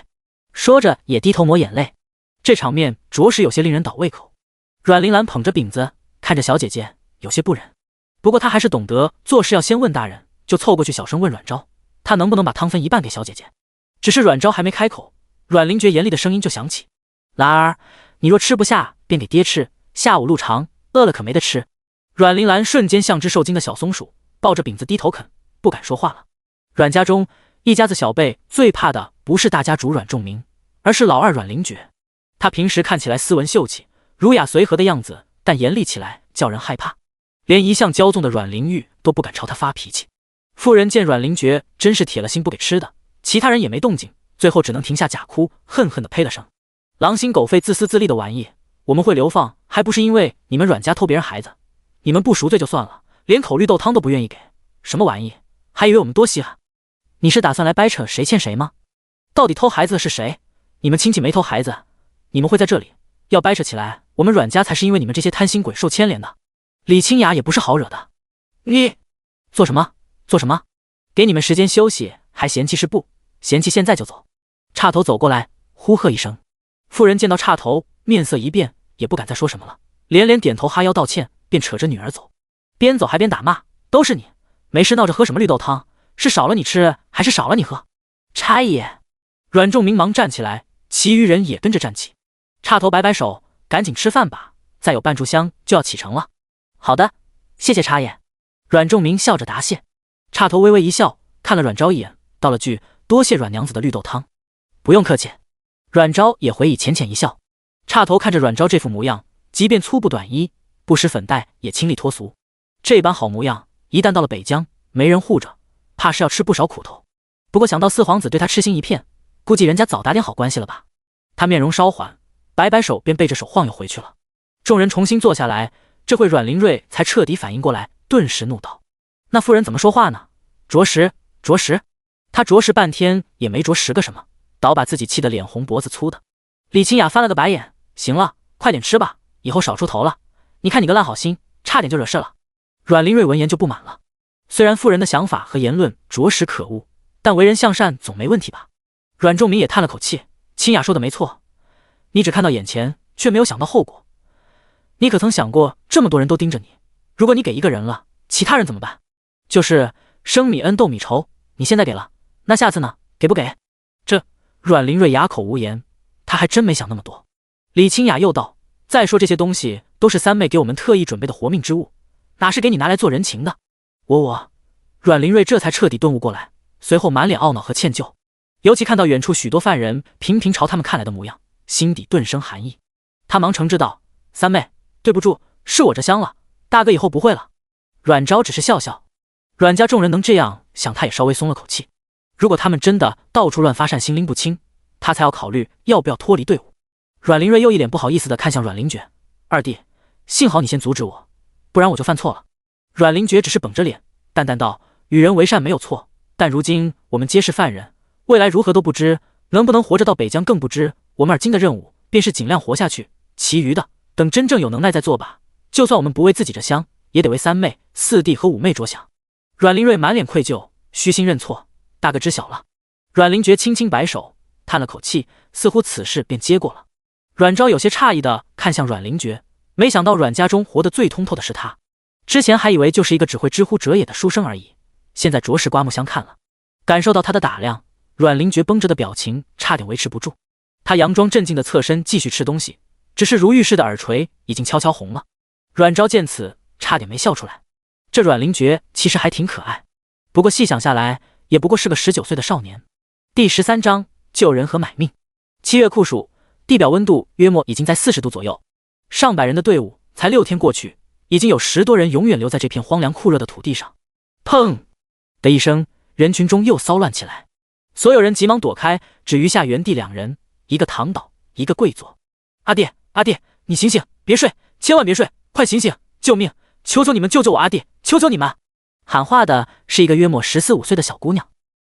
说着也低头抹眼泪。这场面着实有些令人倒胃口。阮玲兰捧着饼子，看着小姐姐，有些不忍。不过她还是懂得做事要先问大人，就凑过去小声问阮昭，她能不能把汤分一半给小姐姐。只是阮昭还没开口，阮灵觉严厉的声音就响起：“兰儿，你若吃不下，便给爹吃，下午路长，饿了可没得吃。”阮玲兰瞬间像只受惊的小松鼠，抱着饼子低头啃，不敢说话了。阮家中一家子小辈最怕的不是大家主阮仲明，而是老二阮灵觉。他平时看起来斯文秀气、儒雅随和的样子，但严厉起来叫人害怕，连一向骄纵的阮玲玉都不敢朝他发脾气。妇人见阮灵觉真是铁了心不给吃的，其他人也没动静，最后只能停下假哭，恨恨地呸了声：“狼心狗肺、自私自利的玩意，我们会流放，还不是因为你们阮家偷别人孩子？你们不赎罪就算了，连口绿豆汤都不愿意给，什么玩意？还以为我们多稀罕？你是打算来掰扯谁欠谁吗？到底偷孩子的是谁？你们亲戚没偷孩子，你们会在这里？要掰扯起来，我们阮家才是因为你们这些贪心鬼受牵连的。李清雅也不是好惹的。你做什么？做什么？给你们时间休息，还嫌弃是不？嫌弃现在就走？”叉头走过来，呼喝一声。妇人见到叉头，面色一变，也不敢再说什么了，连连点头哈腰道歉，便扯着女儿走，边走还边打骂：“都是你，没事闹着喝什么绿豆汤？是少了你吃，还是少了你喝？”差爷，阮仲明忙站起来，其余人也跟着站起。叉头摆摆手：“赶紧吃饭吧，再有半炷香就要启程了。”“好的，谢谢差爷。”阮仲明笑着答谢。叉头微微一笑，看了阮昭一眼，道了句多谢阮娘子的绿豆汤。不用客气。阮昭也回以浅浅一笑。岔头看着阮昭这副模样，即便粗布短衣，不施粉黛也清丽脱俗。这般好模样，一旦到了北疆，没人护着，怕是要吃不少苦头。不过想到四皇子对他痴心一片，估计人家早打点好关系了吧。他面容稍缓，摆摆手便背着手晃悠回去了。众人重新坐下来，这会阮玲瑞才彻底反应过来，顿时怒道：那妇人怎么说话呢？着实着实。他着实半天也没着实个什么，倒把自己气得脸红脖子粗的。李清雅翻了个白眼，行了，快点吃吧，以后少出头了。你看你个烂好心，差点就惹事了。阮玲瑞闻言就不满了，虽然妇人的想法和言论着实可恶，但为人向善总没问题吧。阮仲明也叹了口气，清雅说的没错，你只看到眼前，却没有想到后果。你可曾想过这么多人都盯着你，如果你给一个人了，其他人怎么办？就是生米恩斗米仇，你现在给了，那下次呢？给不给？这阮玲瑞哑口无言，他还真没想那么多。李清雅又道，再说这些东西都是三妹给我们特意准备的活命之物，哪是给你拿来做人情的？阮玲瑞这才彻底顿悟过来，随后满脸懊恼和歉疚，尤其看到远处许多犯人频频朝他们看来的模样，心底顿生寒意。他忙承知道，三妹对不住，是我这厢了，大哥以后不会了。阮昭只是笑笑，阮家众人能这样想，他也稍微松了口气。如果他们真的到处乱发善心拎不清，他才要考虑要不要脱离队伍。阮玲瑞又一脸不好意思地看向阮灵觉，二弟，幸好你先阻止我，不然我就犯错了。阮灵觉只是绷着脸淡淡道，与人为善没有错，但如今我们皆是犯人，未来如何都不知，能不能活着到北疆更不知，我们而今的任务便是尽量活下去，其余的等真正有能耐再做吧。就算我们不为自己这乡，也得为三妹、四弟和五妹着想。阮灵瑞满脸愧疚，虚心认错，大哥知晓了。阮灵觉轻轻摆手，叹了口气，似乎此事便接过了。阮昭有些诧异地看向阮灵觉，没想到阮家中活得最通透的是他，之前还以为就是一个只会知乎者也的书生而已，现在着实刮目相看了。感受到他的打量，阮灵觉绷着的表情差点维持不住，他佯装镇静的侧身继续吃东西，只是如玉似的耳垂已经悄悄红了。阮昭见此差点没笑出来，这阮灵觉其实还挺可爱，不过细想下来也不过是个19岁的少年。第13章救人和买命。7月酷暑，地表温度约莫已经在40度左右，上百人的队伍才6天过去，已经有10多人永远留在这片荒凉酷热的土地上。砰的一声，人群中又骚乱起来，所有人急忙躲开，只余下原地2人，一个躺倒，一个跪坐。阿弟，阿弟，你醒醒，别睡，千万别睡，快醒醒，救命，求求你们救救我阿弟，求求你们！喊话的是一个约莫14、15岁的小姑娘，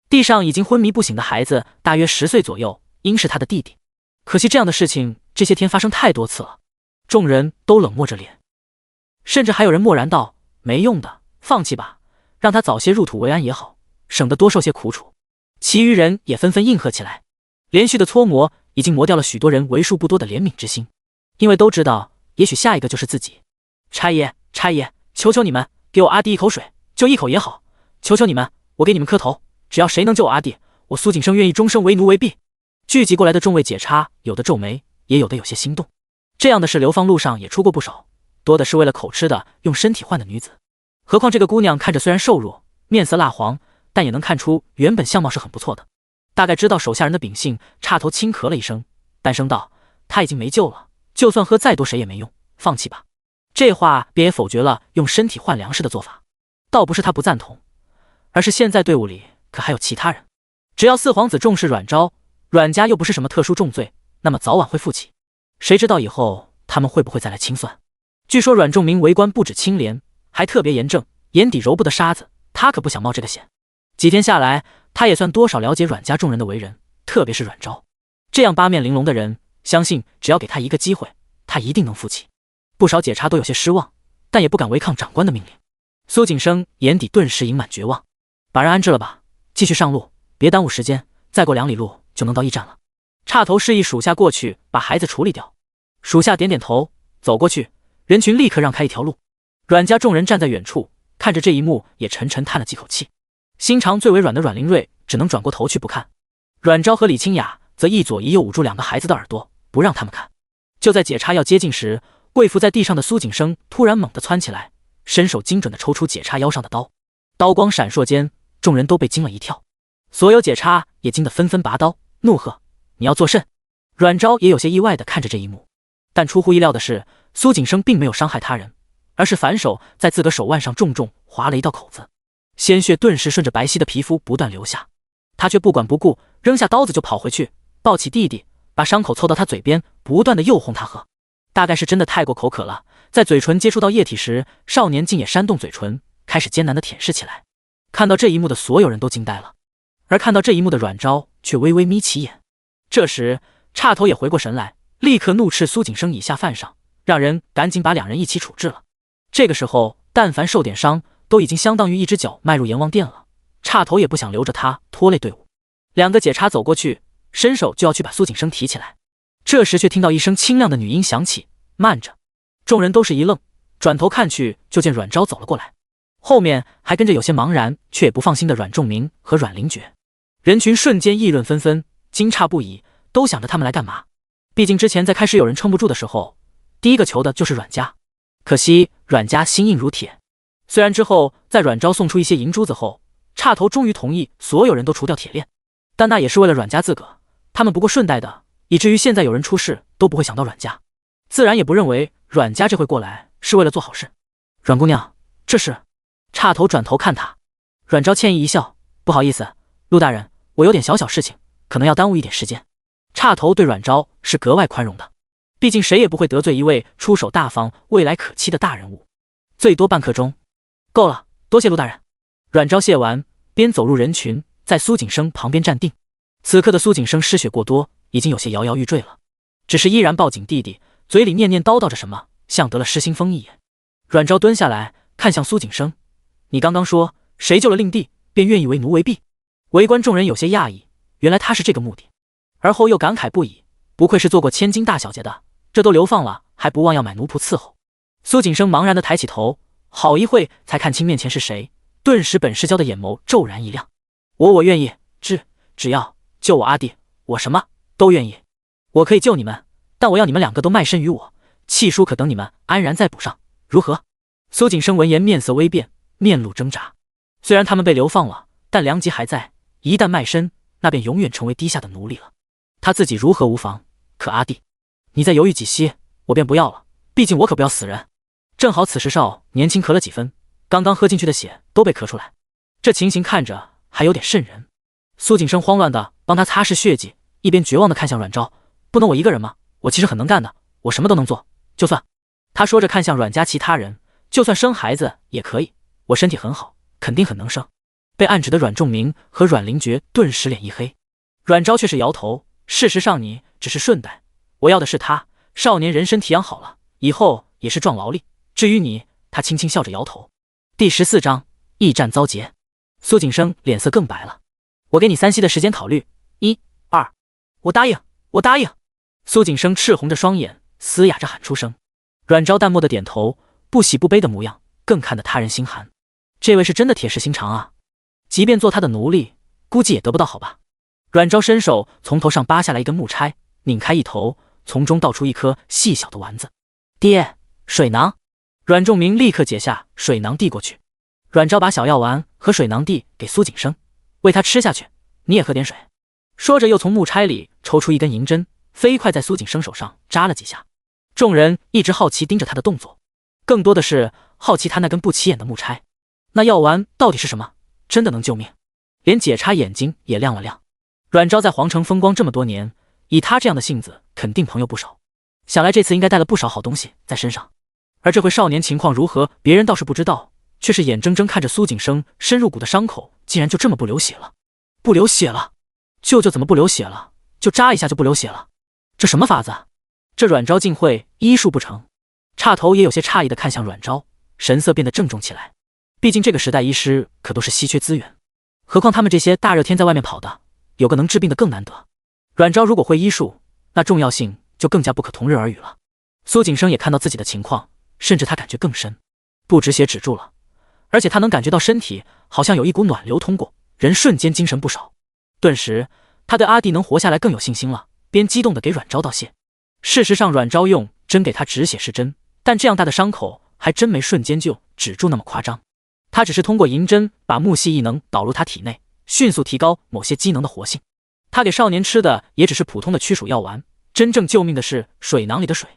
地上已经昏迷不醒的孩子大约10岁左右，应是她的弟弟。可惜这样的事情这些天发生太多次了，众人都冷漠着脸，甚至还有人默然道：没用的，放弃吧，让他早些入土为安也好，省得多受些苦楚。其余人也纷纷应和起来，连续的搓磨已经磨掉了许多人为数不多的怜悯之心，因为都知道也许下一个就是自己。差爷，差爷，求求你们给我阿弟一口水，就一口也好，求求你们，我给你们磕头，只要谁能救我阿弟，我苏景生愿意终生为奴为婢。聚集过来的众位解差，有的皱眉，也有的有些心动。这样的事流放路上也出过不少，多的是为了口吃的用身体换的女子。何况这个姑娘看着虽然瘦弱，面色蜡黄，但也能看出原本相貌是很不错的。大概知道手下人的秉性，岔头轻咳了一声，淡声道：他已经没救了，就算喝再多谁也没用，放弃吧。这话便也否决了用身体换粮食的做法。倒不是他不赞同，而是现在队伍里可还有其他人。只要四皇子重视阮昭，阮家又不是什么特殊重罪，那么早晚会负起。谁知道以后他们会不会再来清算？据说阮仲明为官不止清廉，还特别严正，眼底揉不得沙子，他可不想冒这个险。几天下来，他也算多少了解阮家众人的为人，特别是阮昭这样八面玲珑的人，相信只要给他一个机会，他一定能负起。不少解差都有些失望，但也不敢违抗长官的命令。苏景生眼底顿时盈满绝望，把人安置了吧，继续上路，别耽误时间，再过2里路就能到驿站了。岔头示意属下过去把孩子处理掉，属下点点头，走过去，人群立刻让开一条路。阮家众人站在远处，看着这一幕，也沉沉叹了几口气。心肠最为软的阮灵瑞只能转过头去不看，阮昭和李清雅则一左一右捂住2个孩子的耳朵，不让他们看。就在解差要接近时，跪伏在地上的苏景生突然猛地窜起来，伸手精准地抽出解差腰上的刀，刀光闪烁间，众人都被惊了一跳，所有解差也惊得纷纷拔刀，怒喝：“你要作甚？”阮昭也有些意外地看着这一幕，但出乎意料的是，苏景生并没有伤害他人，而是反手在自个手腕上重重划了一道口子，鲜血顿时顺着白皙的皮肤不断流下。他却不管不顾，扔下刀子就跑回去，抱起弟弟，把伤口凑到他嘴边，不断地诱哄他喝。大概是真的太过口渴了，在嘴唇接触到液体时，少年竟也扇动嘴唇，开始艰难地舔舐起来。看到这一幕的所有人都惊呆了，而看到这一幕的阮昭却微微眯起眼。这时岔头也回过神来，立刻怒斥苏景生以下犯上，让人赶紧把两人一起处置了。这个时候但凡受点伤，都已经相当于一只脚迈入阎王殿了，岔头也不想留着他拖累队伍。两个解差走过去，伸手就要去把苏景生提起来，这时却听到一声清亮的女音响起：“慢着！”众人都是一愣，转头看去，就见阮昭走了过来，后面还跟着有些茫然却也不放心的阮仲明和阮灵觉。人群瞬间议论纷纷，惊诧不已，都想着他们来干嘛。毕竟之前在开始有人撑不住的时候，第一个求的就是阮家，可惜阮家心硬如铁。虽然之后在阮昭送出一些银珠子后，岔头终于同意所有人都除掉铁链，但那也是为了阮家自个，他们不过顺带的，以至于现在有人出事都不会想到阮家，自然也不认为阮家这回过来是为了做好事。阮姑娘，这是……岔头转头看他，阮昭歉意一笑：“不好意思，陆大人，我有点小事情，可能要耽误一点时间。”岔头对阮昭是格外宽容的，毕竟谁也不会得罪一位出手大方、未来可期的大人物，最多半刻钟。够了，多谢陆大人。阮昭谢完，边走入人群，在苏景生旁边站定。此刻的苏景生失血过多，已经有些摇摇欲坠了，只是依然抱紧弟弟，嘴里念念叨叨着什么，像得了失心疯一眼。阮昭蹲下来看向苏景生：“你刚刚说谁救了令弟，便愿意为奴为婢？”围观众人有些讶异，原来他是这个目的，而后又感慨不已，不愧是做过千金大小姐的，这都流放了，还不忘要买奴仆伺候。苏景生茫然地抬起头，好一会才看清面前是谁，顿时本是交的眼眸骤然一亮：“我愿意，只要救我阿弟，我什么都愿意。我可以救你们，但我要你们两个都卖身于我，契书可等你们安然再补上，如何？”苏景生闻言面色微变，面露挣扎。虽然他们被流放了，但良机还在，一旦卖身，那便永远成为低下的奴隶了。他自己如何无妨，可阿弟，你再犹豫几息，我便不要了，毕竟我可不要死人。正好此时少年轻咳了几分，刚刚喝进去的血都被咳出来，这情形看着还有点瘆人。苏景生慌乱的帮他擦拭血迹，一边绝望的看向阮昭：“不能我一个人吗？我其实很能干的，我什么都能做，就算……”他说着看向阮家其他人：“就算生孩子也可以，我身体很好，肯定很能生。”被暗指的阮仲明和阮灵觉顿时脸一黑，阮昭却是摇头：“事实上你只是顺带，我要的是他。少年人身体养好了，以后也是壮劳力。至于你……”他轻轻笑着摇头。第14章驿站遭劫。苏景生脸色更白了：“我给你3息的时间考虑，1、2。”“我答应，我答应。”苏景生赤红着双眼，嘶哑着喊出声。阮昭淡漠的点头，不喜不悲的模样，更看得他人心寒。这位是真的铁石心肠啊，即便做他的奴隶，估计也得不到好吧。阮昭伸手从头上扒下来一根木钗，拧开一头，从中倒出一颗细小的丸子。“爹，水囊。”阮仲明立刻解下水囊递过去。阮昭把小药丸和水囊递给苏景生：“喂他吃下去，你也喝点水。”说着又从木钗里抽出一根银针，飞快在苏景生手上扎了几下。众人一直好奇盯着他的动作，更多的是好奇他那根不起眼的木钗。那药丸到底是什么？真的能救命？连解差眼睛也亮了亮。阮昭在皇城风光这么多年，以他这样的性子，肯定朋友不少，想来这次应该带了不少好东西在身上。而这回少年情况如何，别人倒是不知道，却是眼睁睁看着苏景生深入骨的伤口竟然就这么不流血了。不流血了？舅舅怎么不流血了？就扎一下就不流血了？这什么法子？这阮昭竟会医术不成？岔头也有些诧异的看向阮昭，神色变得郑重起来。毕竟这个时代医师可都是稀缺资源，何况他们这些大热天在外面跑的，有个能治病的更难得。阮昭如果会医术，那重要性就更加不可同日而语了。苏景生也看到自己的情况，甚至他感觉更深，不止血止住了，而且他能感觉到身体好像有一股暖流通过，人瞬间精神不少。顿时他对阿弟能活下来更有信心了，边激动地给阮昭道谢。事实上阮昭用针给他止血是真，但这样大的伤口还真没瞬间就止住那么夸张。他只是通过银针把木系异能导入他体内，迅速提高某些机能的活性。他给少年吃的也只是普通的驱鼠药丸，真正救命的是水囊里的水，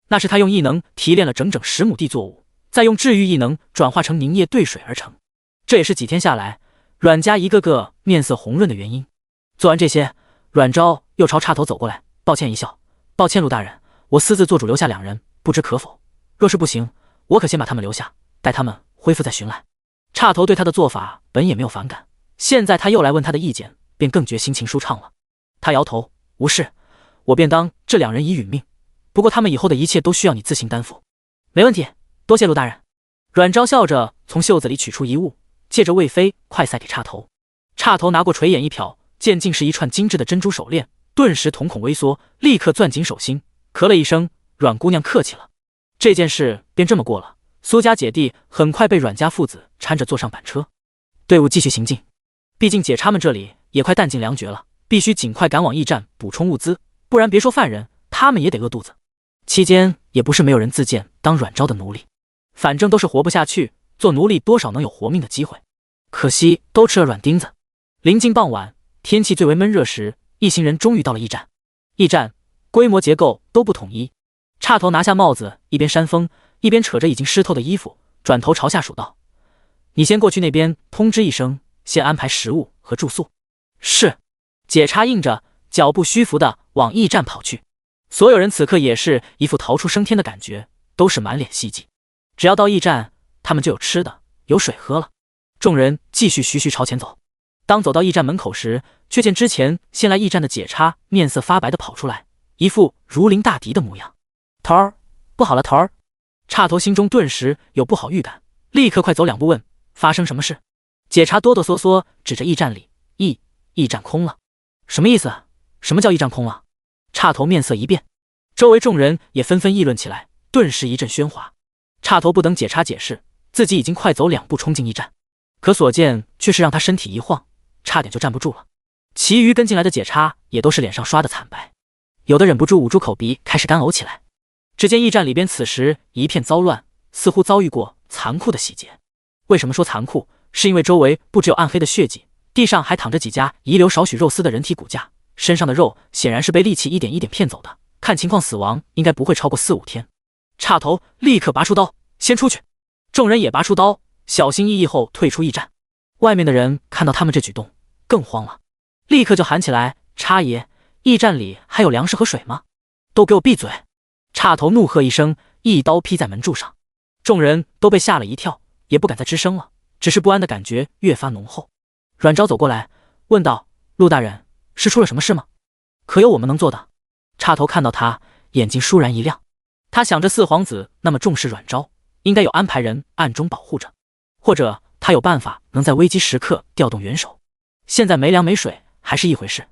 那是他用异能提炼了整整10亩地作物，再用治愈异能转化成凝液兑水而成。这也是几天下来阮家一个个面色红润的原因。做完这些，阮昭又朝岔头走过来，抱歉一笑：“抱歉陆大人，我私自做主留下2人，不知可否？若是不行，我可先把他们留下，待他们恢复再寻来。”岔头对他的做法本也没有反感，现在他又来问他的意见，便更觉心情舒畅了。他摇头：“无事，我便当这2人已殒命，不过他们以后的一切都需要你自行担负。”“没问题，多谢陆大人。”阮昭笑着从袖子里取出一物，借着魏飞快塞给岔头。岔头拿过垂眼一瞟，见竟是一串精致的珍珠手链，顿时瞳孔微缩，立刻攥紧手心，咳了一声：“阮姑娘客气了。”这件事便这么过了。苏家姐弟很快被阮家父子搀着坐上板车，队伍继续行进。毕竟解差们这里也快弹尽粮绝了，必须尽快赶往驿站补充物资，不然别说犯人，他们也得饿肚子。期间也不是没有人自荐当阮昭的奴隶，反正都是活不下去，做奴隶多少能有活命的机会。可惜都吃了软钉子。临近傍晚，天气最为闷热时，一行人终于到了驿站。驿站规模结构都不统一。岔头拿下帽子，一边扇风，一边扯着已经湿透的衣服，转头朝下属道：“你先过去那边通知一声，先安排食物和住宿。”是。解差应着，脚步虚浮的往驿站跑去。所有人此刻也是一副逃出升天的感觉，都是满脸希冀。只要到驿站，他们就有吃的，有水喝了。众人继续徐徐朝前走。当走到驿站门口时，却见之前先来驿站的解差面色发白的跑出来，一副如临大敌的模样。“头儿，不好了，头儿！”岔头心中顿时有不好预感，立刻快走2步问：“发生什么事？”解差哆哆嗦嗦指着驿站里：“驿站空了。”“什么意思？什么叫驿站空了？”岔头面色一变，周围众人也纷纷议论起来，顿时一阵喧哗。岔头不等解差解释，自己已经快走2步冲进驿站，可所见却是让他身体一晃，差点就站不住了。其余跟进来的解差也都是脸上刷的惨白，有的忍不住捂住口鼻开始干呕起来。只见驿站里边此时一片糟乱，似乎遭遇过残酷的洗劫。为什么说残酷？是因为周围不只有暗黑的血迹，地上还躺着几家遗留少许肉丝的人体骨架，身上的肉显然是被利器一点一点骗走的，看情况死亡应该不会超过4、5天。岔头立刻拔出刀，先出去。众人也拔出刀，小心翼翼后退出驿站。外面的人看到他们这举动更慌了，立刻就喊起来：“差爷，驿站里还有粮食和水吗？都给我闭嘴！”岔头怒喝一声，一刀劈在门柱上。众人都被吓了一跳，也不敢再吱声了，只是不安的感觉越发浓厚。阮昭走过来问道：“陆大人，是出了什么事吗？可有我们能做的？”岔头看到他，眼睛倏然一亮。他想着四皇子那么重视阮昭，应该有安排人暗中保护着，或者他有办法能在危机时刻调动援手。现在没粮没水还是一回事，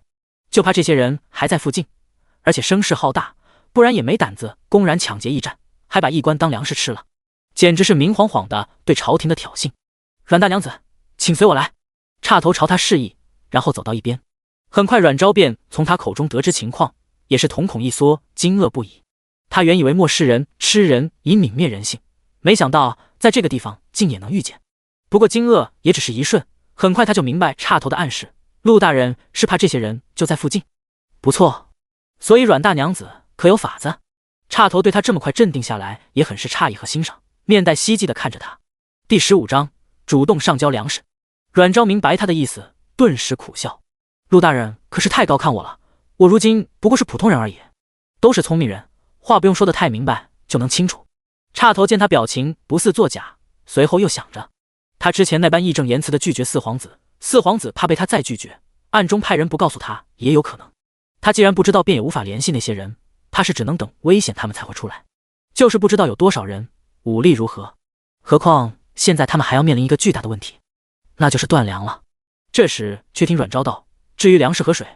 就怕这些人还在附近，而且声势浩大，不然也没胆子公然抢劫驿站，还把驿官当粮食吃了，简直是明晃晃的对朝廷的挑衅。阮大娘子，请随我来。岔头朝他示意，然后走到一边。很快阮昭便从他口中得知情况，也是瞳孔一缩，惊愕不已。他原以为末世人吃人以泯灭人性，没想到在这个地方竟也能遇见。不过惊愕也只是一瞬，很快他就明白岔头的暗示，陆大人是怕这些人就在附近。不错，所以阮大娘子可有法子？岔头对他这么快镇定下来也很是诧异和欣赏，面带希冀地看着他。第15章主动上交粮食。阮昭明白他的意思，顿时苦笑：“陆大人可是太高看我了，我如今不过是普通人而已。”都是聪明人，话不用说得太明白就能清楚。岔头见他表情不似作假，随后又想着，他之前那般义正言辞地拒绝四皇子，四皇子怕被他再拒绝，暗中派人不告诉他也有可能。他既然不知道，便也无法联系那些人，怕是只能等危险他们才会出来。就是不知道有多少人，武力如何。何况现在他们还要面临一个巨大的问题，那就是断粮了。这时却听阮昭道：“至于粮食和水，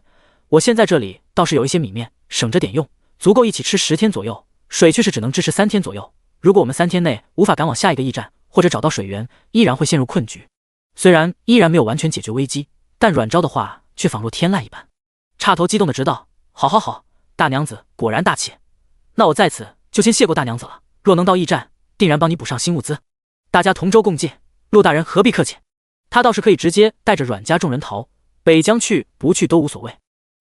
我现在这里倒是有一些米面，省着点用，足够一起吃10天左右，水却是只能支持3天左右。如果我们3天内无法赶往下一个驿站，或者找到水源，依然会陷入困局。”虽然依然没有完全解决危机，但阮昭的话却仿若天籁一般。岔头激动的直道：“好好好，大娘子果然大气，那我在此就先谢过大娘子了。若能到驿站，定然帮你补上新物资。大家同舟共济，陆大人何必客气，他倒是可以直接带着阮家众人逃北疆去，不去都无所谓。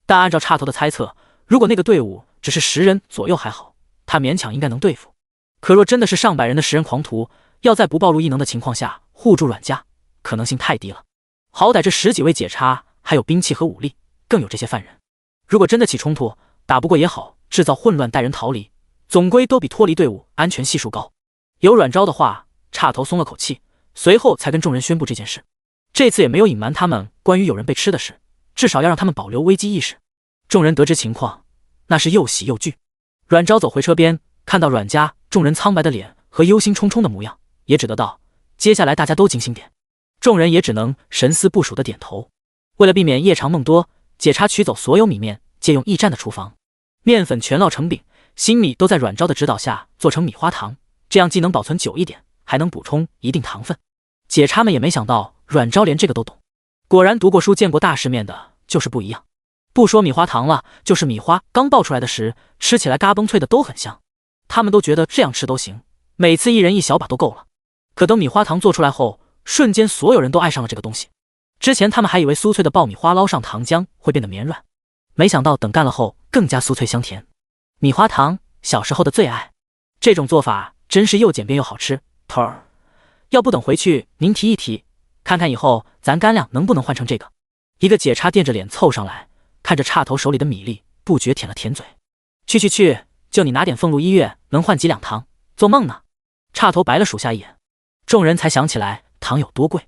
但按照岔头的猜测，如果那个队伍只是10人左右还好，他勉强应该能对付。可若真的是上百人的10人狂徒，要在不暴露异能的情况下护住阮家，可能性太低了。好歹这10几位解差还有兵器和武力，更有这些犯人。如果真的起冲突，打不过也好，制造混乱带人逃离，总归都比脱离队伍安全系数高。有阮昭的话，岔头松了口气，随后才跟众人宣布这件事。这次也没有隐瞒他们关于有人被吃的事，至少要让他们保留危机意识。众人得知情况，那是又喜又惧。阮昭走回车边，看到阮家众人苍白的脸和忧心忡忡的模样，也只得道：接下来大家都精心点。众人也只能神思部署的点头。为了避免夜长梦多，解差取走所有米面，借用驿站的厨房，面粉全烙成饼，新米都在阮昭的指导下做成米花糖，这样既能保存久一点，还能补充一定糖分。解差们也没想到阮昭连这个都懂，果然读过书见过大世面的就是不一样。不说米花糖了，就是米花刚爆出来的时，吃起来嘎嘣脆的都很香，他们都觉得这样吃都行，每次一人一小把都够了。可等米花糖做出来后，瞬间所有人都爱上了这个东西。之前他们还以为酥脆的爆米花捞上糖浆会变得绵软，没想到等干了后更加酥脆香甜。米花糖，小时候的最爱。这种做法真是又简便又好吃。头儿，要不等回去您提一提，看看以后咱干粮能不能换成这个。一个解差垫着脸凑上来，看着岔头手里的米粒，不觉舔了舔嘴。去，就你拿点俸禄1月能换几两糖？做梦呢！岔头白了属下一眼，众人才想起来糖有多贵，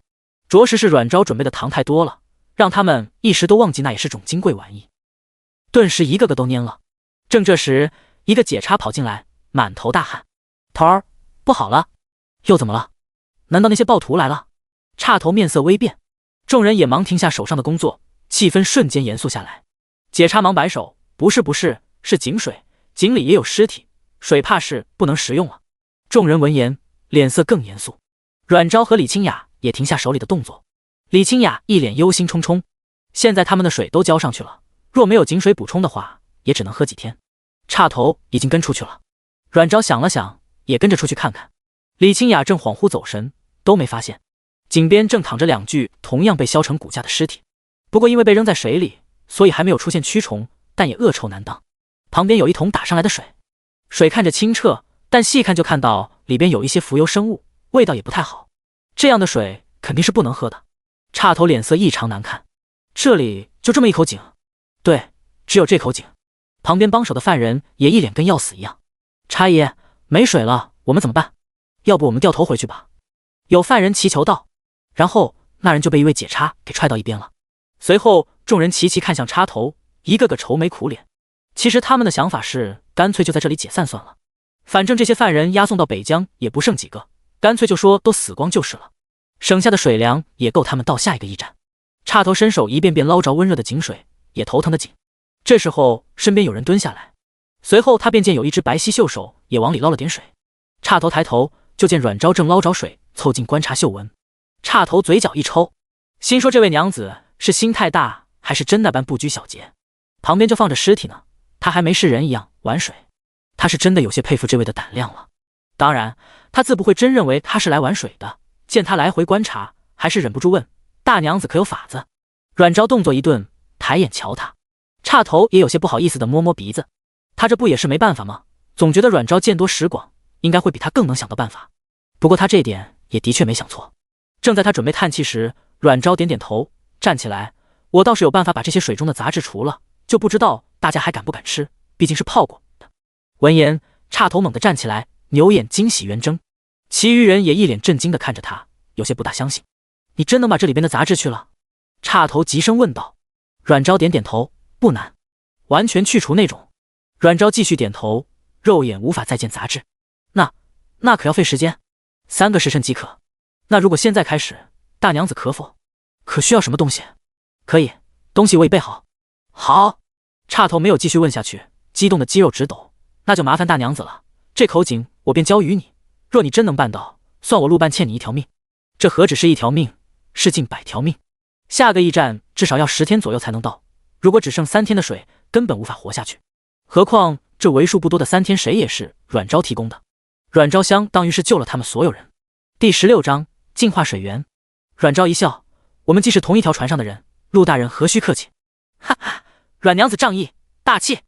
着实是阮昭准备的糖太多了，让他们一时都忘记那也是种金贵玩意，顿时一个个都蔫了。正这时，一个解差跑进来，满头大汗：头儿，不好了！又怎么了？难道那些暴徒来了？岔头面色微变，众人也忙停下手上的工作，气氛瞬间严肃下来。解差忙摆手：不是，是井水，井里也有尸体，水怕是不能食用了。众人闻言，脸色更严肃。阮昭和李清雅也停下手里的动作，李清雅一脸忧心忡忡。现在他们的水都浇上去了，若没有井水补充的话，也只能喝几天。岔头已经跟出去了，阮昭想了想，也跟着出去看看。李清雅正恍惚走神，都没发现井边正躺着2具同样被削成骨架的尸体，不过因为被扔在水里，所以还没有出现蛆虫，但也恶臭难当。旁边有一桶打上来的水，水看着清澈，但细看就看到里边有一些浮游生物，味道也不太好。这样的水肯定是不能喝的。岔头脸色异常难看，这里就这么一口井？对，只有这口井。旁边帮手的犯人也一脸跟要死一样。差爷，没水了，我们怎么办？要不我们掉头回去吧？有犯人祈求道。然后那人就被一位解差给踹到一边了。随后众人齐齐看向插头，一个个愁眉苦脸。其实他们的想法是干脆就在这里解散算了，反正这些犯人押送到北疆也不剩几个，干脆就说都死光就是了，省下的水粮也够他们到下一个驿站。岔头伸手一遍遍捞着温热的井水，也头疼的紧。这时候身边有人蹲下来，随后他便见有一只白皙秀手也往里捞了点水。岔头抬头就见阮昭正捞着水，凑近观察嗅闻。岔头嘴角一抽，心说这位娘子是心太大，还是真那般不拘小节？旁边就放着尸体呢，他还没事人一样玩水，他是真的有些佩服这位的胆量了。当然他自不会真认为他是来玩水的，见他来回观察，还是忍不住问：大娘子可有法子？阮昭动作一顿，抬眼瞧他。岔头也有些不好意思的摸摸鼻子，他这不也是没办法吗？总觉得阮昭见多识广，应该会比他更能想到办法。不过他这点也的确没想错。正在他准备叹气时，阮昭点点头，站起来：我倒是有办法把这些水中的杂质除了，就不知道大家还敢不敢吃，毕竟是泡过的。闻言，岔头猛地站起来，牛眼惊喜圆睁，其余人也一脸震惊地看着他，有些不大相信：你真能把这里边的杂质去了？岔头急声问道。阮昭点点头：不难，完全去除那种。阮昭继续点头，肉眼无法再见杂质。那可要费时间，3个时辰即可。那如果现在开始，大娘子可否？可需要什么东西？可以，东西我已备好。好。岔头没有继续问下去，激动的肌肉直抖。那就麻烦大娘子了，这口井我便交于你，若你真能办到，算我陆半欠你一条命。这何止是一条命，是近100条命。下个驿站至少要10天左右才能到，如果只剩3天的水，根本无法活下去。何况这为数不多的3天，谁也是阮昭提供的。阮昭相当于是救了他们所有人。第16章净化水源。阮昭一笑，我们既是同一条船上的人，陆大人何须客气？哈哈，阮娘子仗义大气。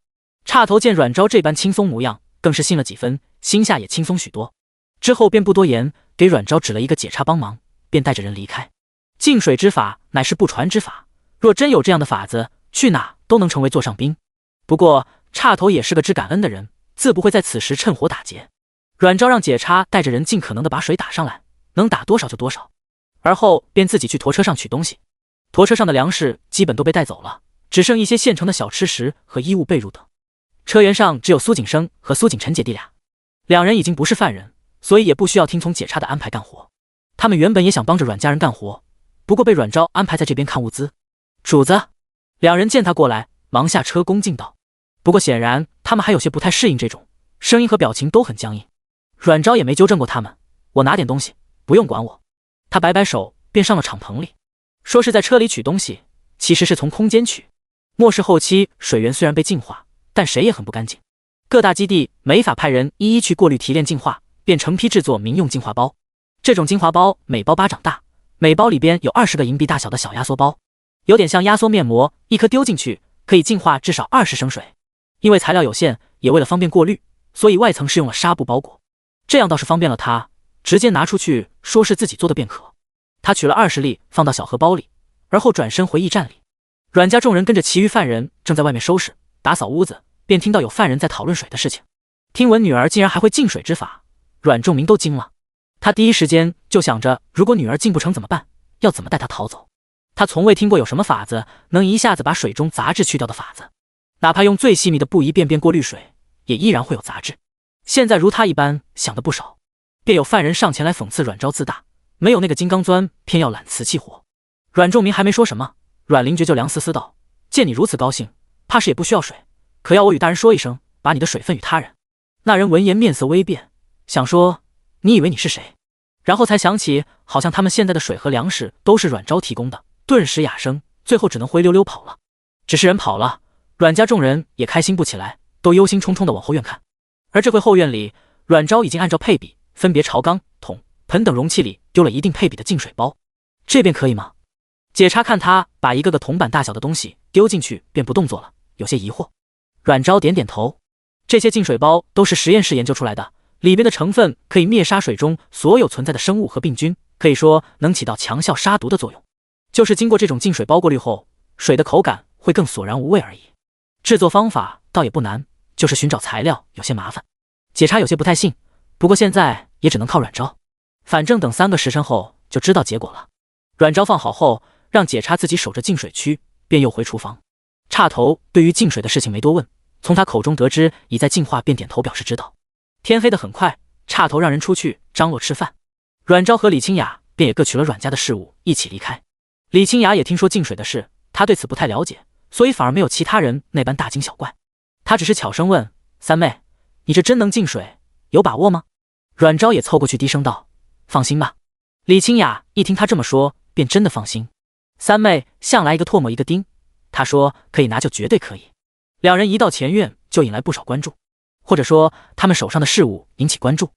岔头见阮昭这般轻松模样，更是信了几分，心下也轻松许多。之后便不多言，给阮昭指了一个解差帮忙，便带着人离开。净水之法乃是不传之法，若真有这样的法子，去哪都能成为座上宾。不过岔头也是个知感恩的人，自不会在此时趁火打劫。阮昭让解差带着人尽可能的把水打上来，能打多少就多少，而后便自己去驮车上取东西。驮车上的粮食基本都被带走了，只剩一些现成的小吃食和衣物被褥等。车辕上只有苏景生和苏景晨姐弟俩，两人已经不是犯人，所以也不需要听从解差的安排干活。他们原本也想帮着阮家人干活，不过被阮昭安排在这边看物资。主子，两人见他过来，忙下车恭敬道。不过显然他们还有些不太适应这种，声音和表情都很僵硬。阮昭也没纠正过他们，我拿点东西，不用管我。他摆摆手，便上了敞篷里。说是在车里取东西，其实是从空间取。末世后期水源虽然被净化，但谁也很不干净，各大基地没法派人一一去过滤提炼净化，便成批制作民用净化包。这种净化包每包巴掌大，每包里边有20个银币大小的小压缩包，有点像压缩面膜，一颗丢进去可以净化至少20升水。因为材料有限，也为了方便过滤，所以外层是用了纱布包裹，这样倒是方便了他，直接拿出去说是自己做的便可。他取了20粒放到小荷包里，而后转身回驿站里。阮家众人跟着其余犯人正在外面收拾打扫屋子，便听到有犯人在讨论水的事情。听闻女儿竟然还会净水之法，阮仲明都惊了。他第一时间就想着，如果女儿净不成怎么办，要怎么带她逃走。他从未听过有什么法子能一下子把水中杂质去掉的法子，哪怕用最细密的布衣便过滤水，也依然会有杂质。现在如他一般想的不少，便有犯人上前来讽刺阮昭自大，没有那个金刚钻，偏要揽瓷器活。阮仲明还没说什么，阮灵觉就凉丝丝道：见你如此高兴，怕是也不需要水，可要我与大人说一声，把你的水分与他人。那人闻言面色微变，想说你以为你是谁？然后才想起好像他们现在的水和粮食都是阮昭提供的，顿时哑声，最后只能灰溜溜跑了。只是人跑了，阮家众人也开心不起来，都忧心忡忡地往后院看。而这回后院里，阮昭已经按照配比分别朝缸、桶、盆等容器里丢了一定配比的净水包。这便可以吗？解差看他把一个个铜板大小的东西丢进去，便不动作了，有些疑惑。阮昭点点头，这些净水包都是实验室研究出来的，里边的成分可以灭杀水中所有存在的生物和病菌，可以说能起到强效杀毒的作用。就是经过这种净水包过滤后，水的口感会更索然无味而已。制作方法倒也不难，就是寻找材料有些麻烦。解差有些不太信，不过现在也只能靠阮昭，反正等3个时辰后就知道结果了。阮昭放好后，让解差自己守着净水区，便又回厨房。岔头对于净水的事情没多问，从他口中得知已在净化，便点头表示知道。天黑得很快，岔头让人出去张罗吃饭。阮昭和李清雅便也各取了阮家的事物，一起离开。李清雅也听说净水的事，他对此不太了解，所以反而没有其他人那般大惊小怪。他只是巧声问：三妹，你这真能净水，有把握吗？阮昭也凑过去低声道：放心吧。李清雅一听他这么说，便真的放心。三妹向来一个唾沫一个钉，他说可以拿就绝对可以。两人一到前院就引来不少关注，或者说他们手上的事物引起关注，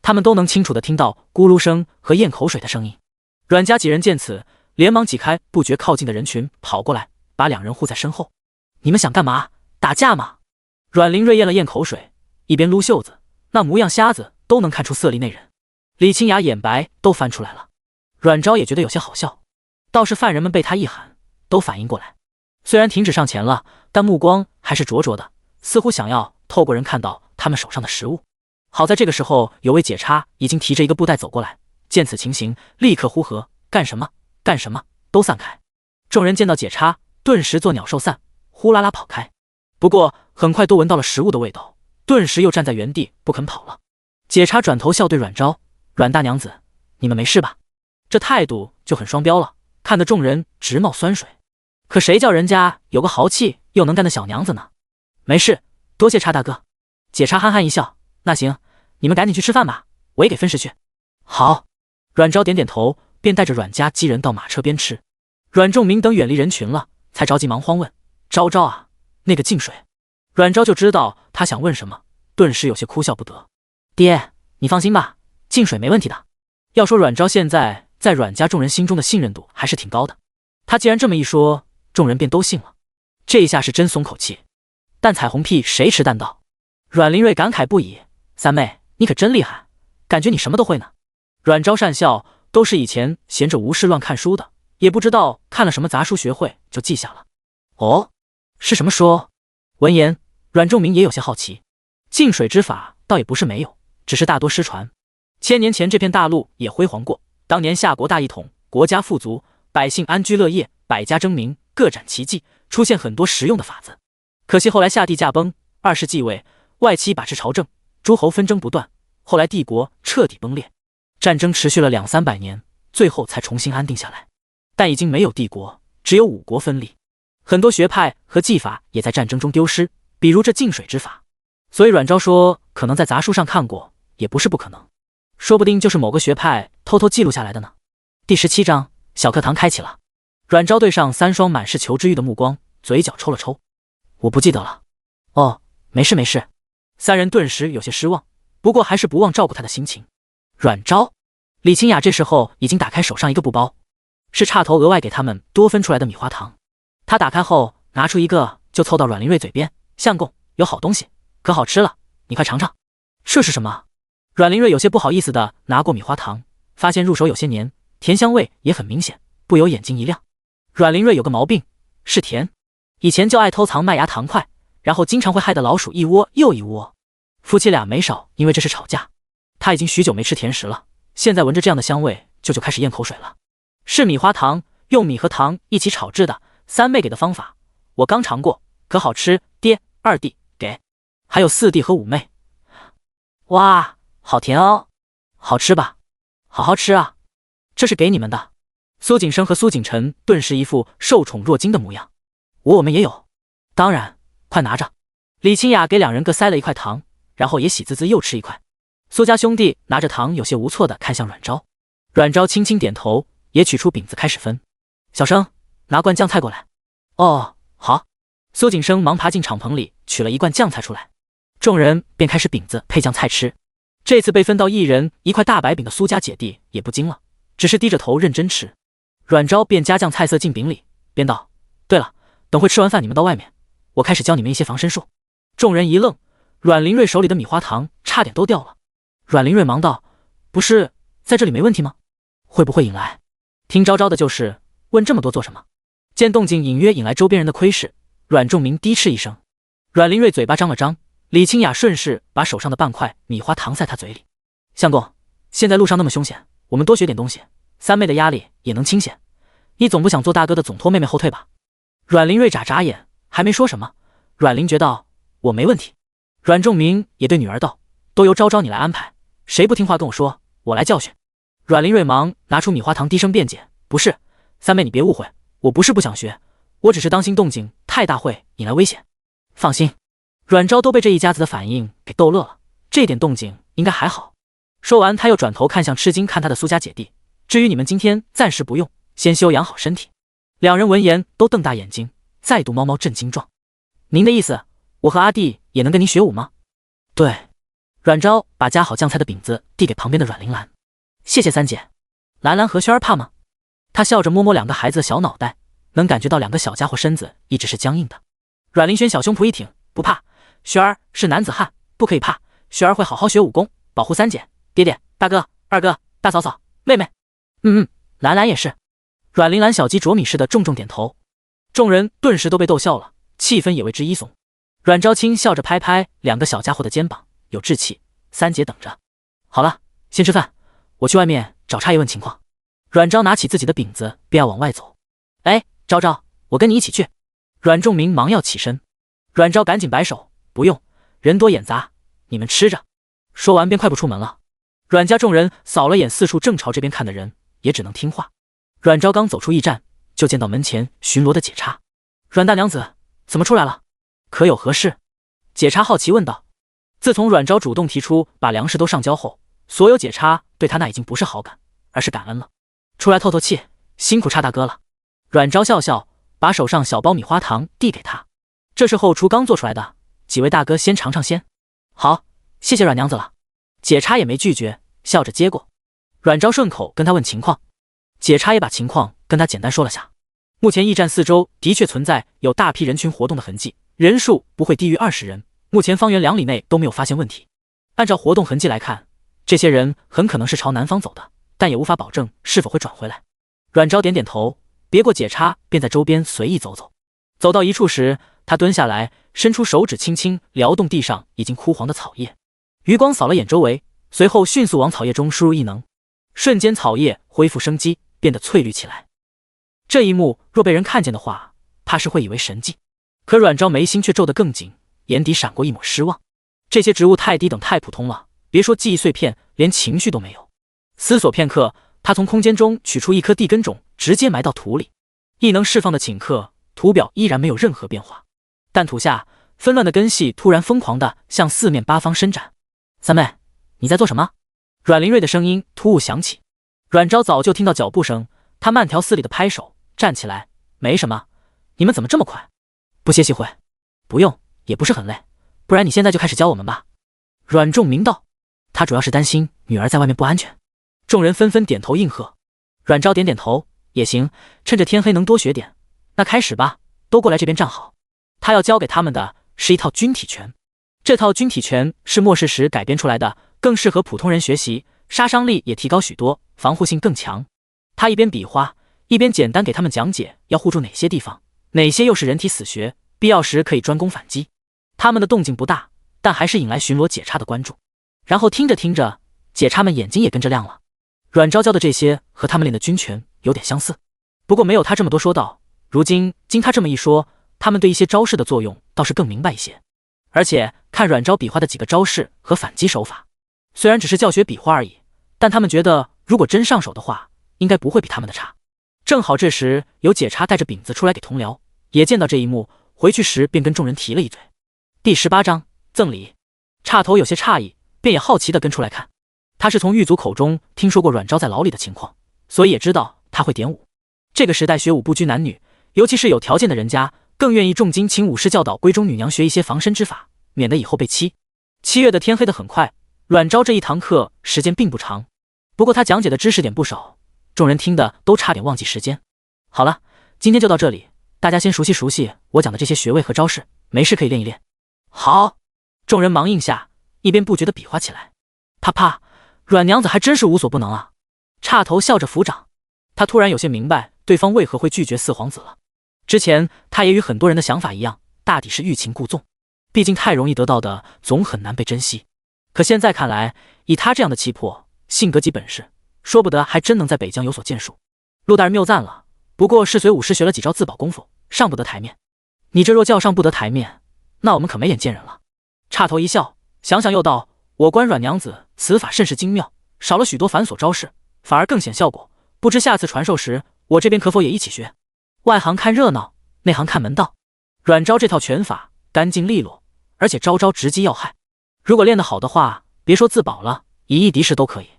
他们都能清楚地听到咕噜声和咽口水的声音。阮家几人见此，连忙挤开不觉靠近的人群，跑过来把两人护在身后。你们想干嘛？打架吗？阮灵瑞咽了咽口水，一边撸袖子，那模样瞎子都能看出色厉内荏。李清雅眼白都翻出来了。阮昭也觉得有些好笑，倒是犯人们被他一喊都反应过来，虽然停止上前了，但目光还是灼灼的，似乎想要透过人看到他们手上的食物。好在这个时候有位解差已经提着一个布袋走过来，见此情形立刻呼喝：干什么干什么，都散开。众人见到解差，顿时作鸟兽散，呼啦啦跑开。不过很快都闻到了食物的味道，顿时又站在原地不肯跑了。解差转头笑对阮昭：阮大娘子，你们没事吧？这态度就很双标了，看得众人直冒酸水。可谁叫人家有个豪气又能干的小娘子呢？没事，多谢差大哥。解差憨憨一笑：那行，你们赶紧去吃饭吧，我也给分食去。好。阮昭点点头，便带着阮家几人到马车边吃。阮仲明等远离人群了，才着急忙慌问：昭昭啊，那个净水。阮昭就知道他想问什么，顿时有些哭笑不得。爹，你放心吧，净水没问题的。要说阮昭现在在阮家众人心中的信任度还是挺高的。他既然这么一说，众人便都信了。这一下是真松口气。但彩虹屁谁吃蛋道？阮玲瑞感慨不已：“三妹，你可真厉害，感觉你什么都会呢。”阮昭讪笑：“都是以前闲着无事乱看书的，也不知道看了什么杂书学会，就记下了。”“哦，是什么书？”闻言，阮仲明也有些好奇。净水之法倒也不是没有，只是大多失传。千年前这片大陆也辉煌过，当年夏国大一统，国家富足，百姓安居乐业，百家争鸣，各展奇技，出现很多实用的法子。可惜后来夏帝驾崩，二世继位，外戚把持朝政，诸侯纷争不断，后来帝国彻底崩裂，战争持续了200-300年，最后才重新安定下来。但已经没有帝国，只有5国分立，很多学派和技法也在战争中丢失，比如这净水之法。所以阮昭说可能在杂书上看过，也不是不可能，说不定就是某个学派偷偷记录下来的呢。第17章小课堂开启了。阮昭对上3双满是求知欲的目光，嘴角抽了抽：“我不记得了。”“哦，没事没事。”3人顿时有些失望，不过还是不忘照顾他的心情。阮昭，李清雅这时候已经打开手上一个布包，是岔头额外给他们多分出来的米花糖。他打开后拿出一个，就凑到阮玲瑞嘴边：“相公，有好东西，可好吃了，你快尝尝。”“这是什么？”阮玲瑞有些不好意思的拿过米花糖，发现入手有些黏，甜香味也很明显，不由眼睛一亮。阮玲瑞有个毛病，是甜。以前就爱偷藏麦芽糖块，然后经常会害得老鼠一窝又一窝。夫妻俩没少因为这事吵架。他已经许久没吃甜食了，现在闻着这样的香味，舅舅开始咽口水了。是米花糖，用米和糖一起炒制的，三妹给的方法，我刚尝过，可好吃，爹、二弟给，还有4弟和5妹。哇，好甜哦，好吃吧？好好吃啊，这是给你们的。苏景生和苏景晨顿时一副受宠若惊的模样。我们也有，当然，快拿着。李清雅给2人各塞了一块糖，然后也喜滋滋又吃一块。苏家兄弟拿着糖有些无措的看向阮昭，阮昭轻轻点头，也取出饼子开始分。小生，拿罐酱菜过来。哦，好。苏景生忙爬进敞棚里取了一罐酱菜出来，众人便开始饼子配酱菜吃。这次被分到1人1块大白饼的苏家姐弟也不惊了，只是低着头认真吃。阮昭便加酱菜色进饼里，边道：“对了，等会吃完饭你们到外面，我开始教你们一些防身术。”众人一愣，阮玲瑞手里的米花糖差点都掉了。阮玲瑞忙道：“不是在这里没问题吗？会不会引来？”听昭昭的就是，问这么多做什么？见动静隐约引来周边人的窥视，阮仲明低斥一声。阮玲瑞嘴巴张了张，李清雅顺势把手上的半块米花糖塞他嘴里。相公，现在路上那么凶险，我们多学点东西，三妹的压力也能清闲。你总不想做大哥的总拖妹妹后腿吧？阮玲瑞眨眨眼，还没说什么。阮玲觉道：“我没问题。”阮仲明也对女儿道：“都由昭昭你来安排，谁不听话跟我说，我来教训。”阮玲瑞忙拿出米花糖低声辩解：“不是，三妹你别误会，我不是不想学，我只是当心动静太大会引来危险。”放心，阮昭都被这一家子的反应给逗乐了，这点动静应该还好。说完他又转头看向吃惊看他的苏家姐弟：“至于你们今天暂时不用，先休养好身体。”2人闻言都瞪大眼睛，再度猫猫震惊状：“您的意思，我和阿弟也能跟您学武吗？”“对。”阮昭把夹好酱菜的饼子递给旁边的阮玲兰：“谢谢三姐。”兰兰和萱儿怕吗？他笑着摸摸2个孩子的小脑袋，能感觉到2个小家伙身子一直是僵硬的。阮玲轩小胸脯一挺：“不怕，萱儿是男子汉，不可以怕。萱儿会好好学武功，保护三姐、爹爹、大哥、二哥、大嫂嫂、妹妹。”“兰兰也是。”阮玲兰小鸡啄米似的重重点头。众人顿时都被逗笑了，气氛也为之一松。阮昭清笑着拍拍2个小家伙的肩膀，有志气，三姐等着。好了，先吃饭，我去外面找差爷问情况。阮昭拿起自己的饼子便要往外走。“哎，昭昭，我跟你一起去。”阮仲明忙要起身，阮昭赶紧摆手：“不用，人多眼杂，你们吃着。”说完便快步出门了。阮家众人扫了眼四处正朝这边看的人，也只能听话。阮昭刚走出驿站，就见到门前巡逻的解差。“阮大娘子，怎么出来了？可有何事？”解差好奇问道。自从阮昭主动提出把粮食都上交后，所有解差对他那已经不是好感，而是感恩了。“出来透透气，辛苦差大哥了。”阮昭笑笑，把手上小包米花糖递给他：“这是后厨刚做出来的，几位大哥先尝尝先。”“好，谢谢阮娘子了。”解差也没拒绝，笑着接过。阮昭顺口跟他问情况。解差也把情况跟他简单说了下。目前驿站四周的确存在有大批人群活动的痕迹，人数不会低于20人。目前方圆2里内都没有发现问题。按照活动痕迹来看，这些人很可能是朝南方走的，但也无法保证是否会转回来。阮昭点点头，别过解差，便在周边随意走走。走到一处时，他蹲下来，伸出手指轻轻撩动地上已经枯黄的草叶，余光扫了眼周围，随后迅速往草叶中输入异能，瞬间草叶恢复生机，变得翠绿起来。这一幕若被人看见的话，怕是会以为神迹。可阮昭眉心却皱得更紧，眼底闪过一抹失望。这些植物太低等太普通了，别说记忆碎片，连情绪都没有。思索片刻，他从空间中取出一颗地根种，直接埋到土里。异能释放的顷刻，土表依然没有任何变化，但土下纷乱的根系突然疯狂地向四面八方伸展。三妹，你在做什么？阮灵瑞的声音突兀响起。阮昭早就听到脚步声，他慢条斯理地拍手，站起来，没什么，你们怎么这么快？不歇息会？不用，也不是很累，不然你现在就开始教我们吧。阮仲明道，他主要是担心女儿在外面不安全。众人纷纷点头应和。阮昭点点头，也行，趁着天黑能多学点。那开始吧，都过来这边站好。他要教给他们的是一套军体拳，这套军体拳是末世时改编出来的，更适合普通人学习，杀伤力也提高许多，防护性更强。他一边比划，一边简单给他们讲解要护住哪些地方，哪些又是人体死穴，必要时可以专攻反击。他们的动静不大，但还是引来巡逻解差的关注。然后听着听着，解差们眼睛也跟着亮了。阮昭教的这些和他们练的军拳有点相似，不过没有他这么多说道。如今经他这么一说，他们对一些招式的作用倒是更明白一些。而且看阮昭比划的几个招式和反击手法，虽然只是教学比划而已，但他们觉得如果真上手的话，应该不会比他们的差。正好这时有解差带着饼子出来给同僚，也见到这一幕，回去时便跟众人提了一嘴。第18章赠礼。差头有些诧异，便也好奇地跟出来看。他是从狱卒口中听说过阮昭在牢里的情况，所以也知道他会点武。这个时代学武不拘男女，尤其是有条件的人家，更愿意重金请武师教导闺中女娘学一些防身之法，免得以后被欺。7月的天黑得很快，阮昭这一堂课时间并不长，不过他讲解的知识点不少，众人听得都差点忘记时间。好了，今天就到这里，大家先熟悉熟悉我讲的这些穴位和招式，没事可以练一练。好，众人忙应下，一边不觉地比划起来。啪啪，阮娘子还真是无所不能啊！差头笑着抚掌，他突然有些明白对方为何会拒绝四皇子了。之前他也与很多人的想法一样，大抵是欲擒故纵，毕竟太容易得到的总很难被珍惜。可现在看来，以他这样的气魄、性格及本事，说不得还真能在北疆有所建树。陆大人谬赞了，不过是随武师学了几招自保功夫，上不得台面。你这若叫上不得台面，那我们可没眼见人了。差头一笑，想想又道：我观阮娘子此法甚是精妙，少了许多繁琐招式，反而更显效果。不知下次传授时，我这边可否也一起学？外行看热闹，内行看门道。阮昭这套拳法干净利落，而且招招直击要害。如果练得好的话，别说自保了，以一敌十都可以。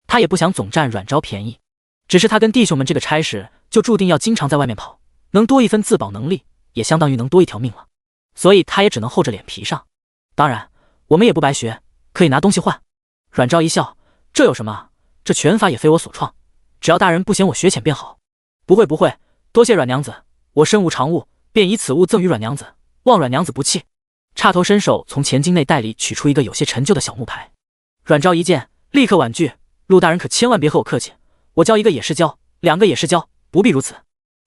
他也不想总占阮昭便宜，只是他跟弟兄们这个差事，就注定要经常在外面跑，能多一分自保能力，也相当于能多一条命了。所以他也只能厚着脸皮上。当然，我们也不白学，可以拿东西换。阮昭一笑，这有什么？这拳法也非我所创，只要大人不嫌我学浅便好。不会不会，多谢阮娘子，我身无长物，便以此物赠予阮娘子，望阮娘子不弃。差头伸手从钱巾内袋里取出一个有些陈旧的小木牌。阮昭一见，立刻婉拒：陆大人可千万别和我客气，我教一个也是教，两个也是教，不必如此。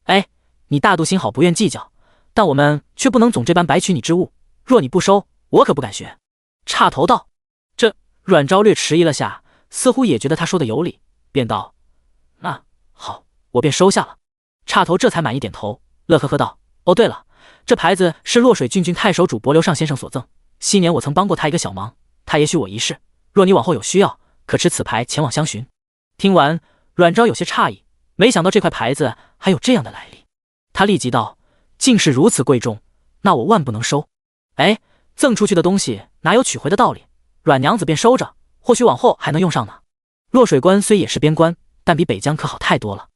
哎，你大度心好，不愿计较，但我们却不能总这般白取你之物，若你不收，我可不敢学。差头道：这阮昭略迟疑了下，似乎也觉得他说的有理，便道：那好，我便收下了。差头这才满意点头，乐呵呵道：哦对了，这牌子是洛水郡郡太守主柏流尚先生所赠，昔年我曾帮过他一个小忙，他也许我一试，若你往后有需要，可持此牌前往相询。听完，阮昭有些诧异，没想到这块牌子还有这样的来历。他立即道：竟是如此贵重，那我万不能收。哎，赠出去的东西哪有取回的道理？阮娘子便收着，或许往后还能用上呢。洛水关虽也是边关，但比北疆可好太多了。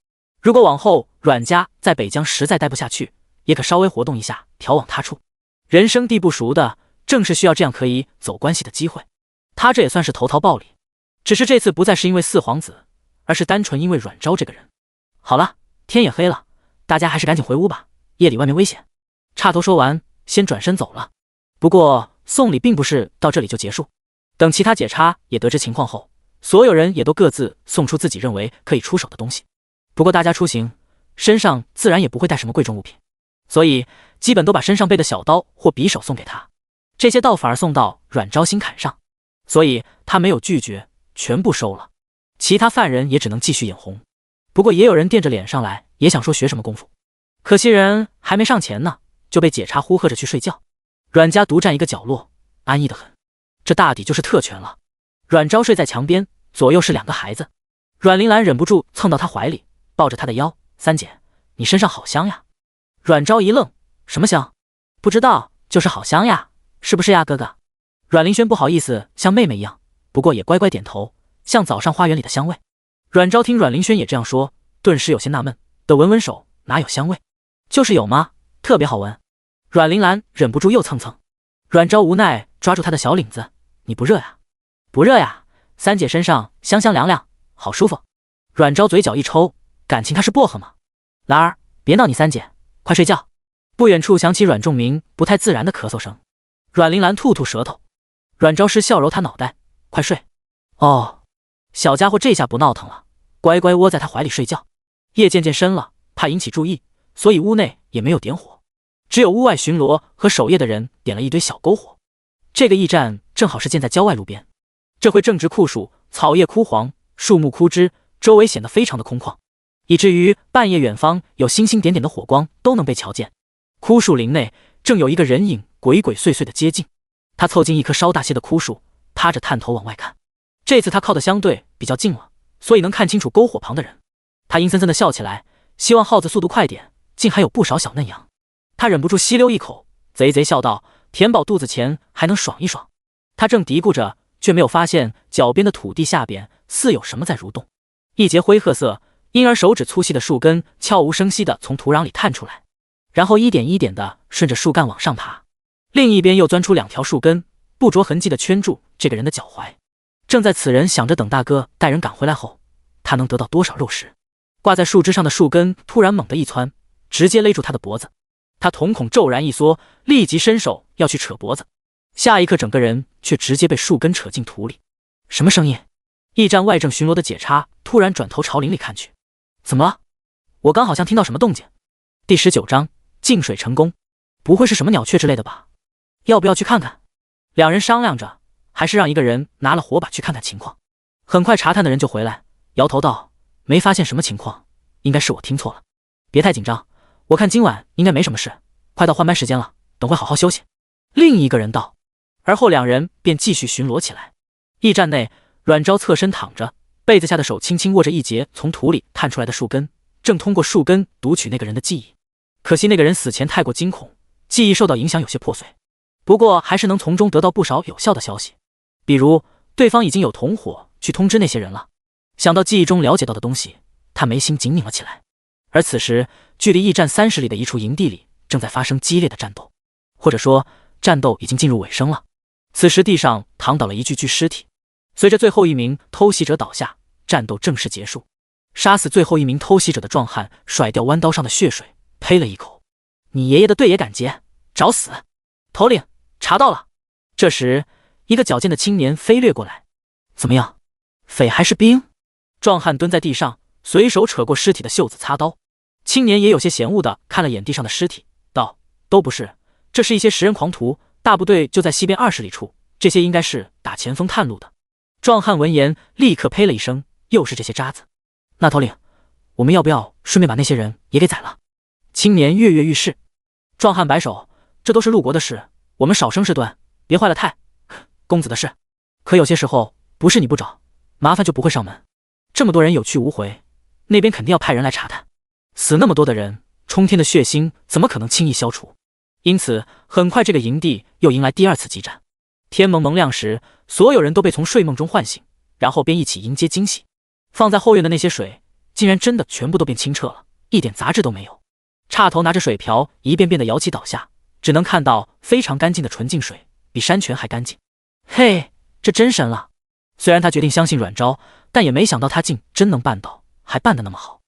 如果往后阮家在北疆实在待不下去，也可稍微活动一下，调往他处。人生地不熟的，正是需要这样可以走关系的机会。他这也算是投桃报李，只是这次不再是因为四皇子，而是单纯因为阮昭这个人。好了，天也黑了，大家还是赶紧回屋吧，夜里外面危险。叉头说完，先转身走了。不过送礼并不是到这里就结束，等其他解叉也得知情况后，所有人也都各自送出自己认为可以出手的东西。不过大家出行身上自然也不会带什么贵重物品，所以基本都把身上背的小刀或匕首送给他。这些刀反而送到阮昭心坎上，所以他没有拒绝，全部收了。其他犯人也只能继续眼红。不过也有人垫着脸上来，也想说学什么功夫，可惜人还没上前呢，就被解叉呼喝着去睡觉。阮家独占一个角落，安逸得很，这大抵就是特权了。阮昭睡在墙边，左右是2个孩子。阮铃兰忍不住蹭到他怀里，抱着他的腰，三姐，你身上好香呀。阮昭一愣，什么香？不知道，就是好香呀，是不是呀哥哥？阮玲轩不好意思像妹妹一样，不过也乖乖点头，像早上花园里的香味。阮昭听阮玲轩也这样说，顿时有些纳闷，得闻闻手，哪有香味？就是有吗？特别好闻。阮铃兰忍不住又蹭蹭，阮昭无奈抓住他的小领子，你不热呀？不热呀，三姐身上香香凉凉，好舒服。阮昭嘴角一抽，感情他是薄荷吗？兰儿，别闹你三姐，快睡觉。不远处响起阮仲明不太自然的咳嗽声。阮铃兰吐吐舌头，阮昭失笑揉他脑袋，快睡。哦，小家伙这下不闹腾了，乖乖窝在他怀里睡觉。夜渐渐深了，怕引起注意，所以屋内也没有点火，只有屋外巡逻和守夜的人点了一堆小篝火。这个驿站正好是建在郊外路边，这会正值酷暑，草叶枯黄，树木枯枝，周围显得非常的空旷，以至于半夜远方有星星点点的火光都能被瞧见。枯树林内正有一个人影鬼鬼祟祟的接近，他凑近一棵稍大些的枯树，趴着探头往外看。这次他靠得相对比较近了，所以能看清楚篝火旁的人。他阴森森地笑起来，希望耗子速度快点，竟还有不少小嫩羊。他忍不住吸溜一口，贼贼笑道，填饱肚子前还能爽一爽。他正嘀咕着，却没有发现脚边的土地下边似有什么在蠕动。一截灰褐色婴儿手指粗细的树根悄无声息地从土壤里探出来，然后一点一点地顺着树干往上爬。另一边又钻出2条树根，不着痕迹地圈住这个人的脚踝。正在此人想着等大哥带人赶回来后，他能得到多少肉食。挂在树枝上的树根突然猛地一窜，直接勒住他的脖子。他瞳孔骤然一缩，立即伸手要去扯脖子，下一刻整个人却直接被树根扯进土里。什么声音？驿站外正巡逻的解叉突然转头朝林里看去。怎么了？我刚好像听到什么动静。第19章净水成功。不会是什么鸟雀之类的吧？要不要去看看？两人商量着，还是让一个人拿了火把去看看情况。很快查探的人就回来，摇头道，没发现什么情况，应该是我听错了。别太紧张，我看今晚应该没什么事，快到换班时间了，等会好好休息。另一个人道。而后两人便继续巡逻起来。驿站内，阮昭侧身躺着，被子下的手轻轻握着一截从土里探出来的树根，正通过树根读取那个人的记忆。可惜那个人死前太过惊恐，记忆受到影响有些破碎，不过还是能从中得到不少有效的消息，比如对方已经有同伙去通知那些人了。想到记忆中了解到的东西，他眉心紧拧了起来。而此时距离驿站30里的一处营地里正在发生激烈的战斗，或者说战斗已经进入尾声了。此时地上躺倒了一具具尸体，随着最后一名偷袭者倒下，战斗正式结束。杀死最后一名偷袭者的壮汉甩掉弯刀上的血水，呸了一口，你爷爷的队也敢劫，找死！头领，查到了。这时一个矫健的青年飞掠过来，怎么样，匪还是兵？壮汉蹲在地上，随手扯过尸体的袖子擦刀。青年也有些嫌恶地看了眼地上的尸体，道，都不是，这是一些食人狂徒，大部队就在西边20里处，这些应该是打前锋探路的。壮汉闻言立刻呸了一声，又是这些渣子。那头领，我们要不要顺便把那些人也给宰了？青年跃跃欲试。壮汉摆手，这都是陆国的事，我们少生事端，别坏了太公子的事。可有些时候不是你不找，麻烦就不会上门。这么多人有去无回，那边肯定要派人来查探。死那么多的人，冲天的血腥怎么可能轻易消除？因此很快这个营地又迎来第2次激战。天蒙蒙亮时，所有人都被从睡梦中唤醒，然后便一起迎接惊喜。放在后院的那些水竟然真的全部都变清澈了，一点杂质都没有。叉头拿着水瓢一遍遍地舀起倒下，只能看到非常干净的纯净水，比山泉还干净。嘿，这真神了。虽然他决定相信阮昭，但也没想到他竟真能办到，还办得那么好。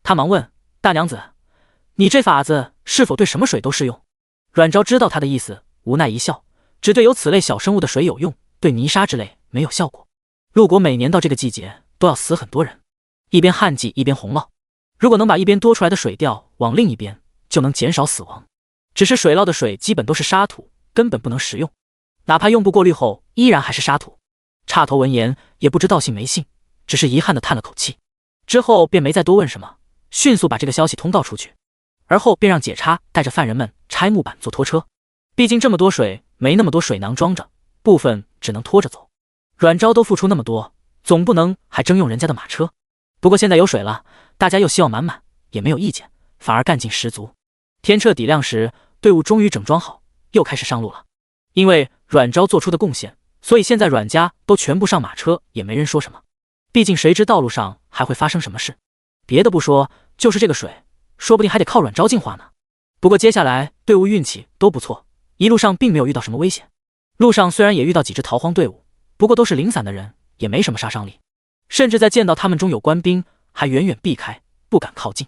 他忙问：“大娘子，你这法子是否对什么水都适用？”阮昭知道他的意思，无奈一笑，只对有此类小生物的水有用，对泥沙之类没有效果。陆国每年到这个季节都要死很多人，一边旱季一边洪涝，如果能把一边多出来的水调往另一边，就能减少死亡。只是水涝的水基本都是沙土，根本不能食用，哪怕用不过滤后，依然还是沙土。岔头闻言也不知道信没信，只是遗憾地叹了口气，之后便没再多问什么，迅速把这个消息通告出去，而后便让解差带着犯人们拆木板做拖车。毕竟这么多水，没那么多水囊装着，部分只能拖着走。阮昭都付出那么多，总不能还征用人家的马车。不过现在有水了，大家又希望满满，也没有意见，反而干劲十足。天彻底亮时，队伍终于整装好，又开始上路了。因为阮昭做出的贡献，所以现在阮家都全部上马车，也没人说什么。毕竟谁知道路上还会发生什么事？别的不说，就是这个水，说不定还得靠阮昭净化呢。不过接下来队伍运气都不错，一路上并没有遇到什么危险。路上虽然也遇到几支逃荒队伍，不过都是零散的人，也没什么杀伤力。甚至在见到他们中有官兵，还远远避开，不敢靠近。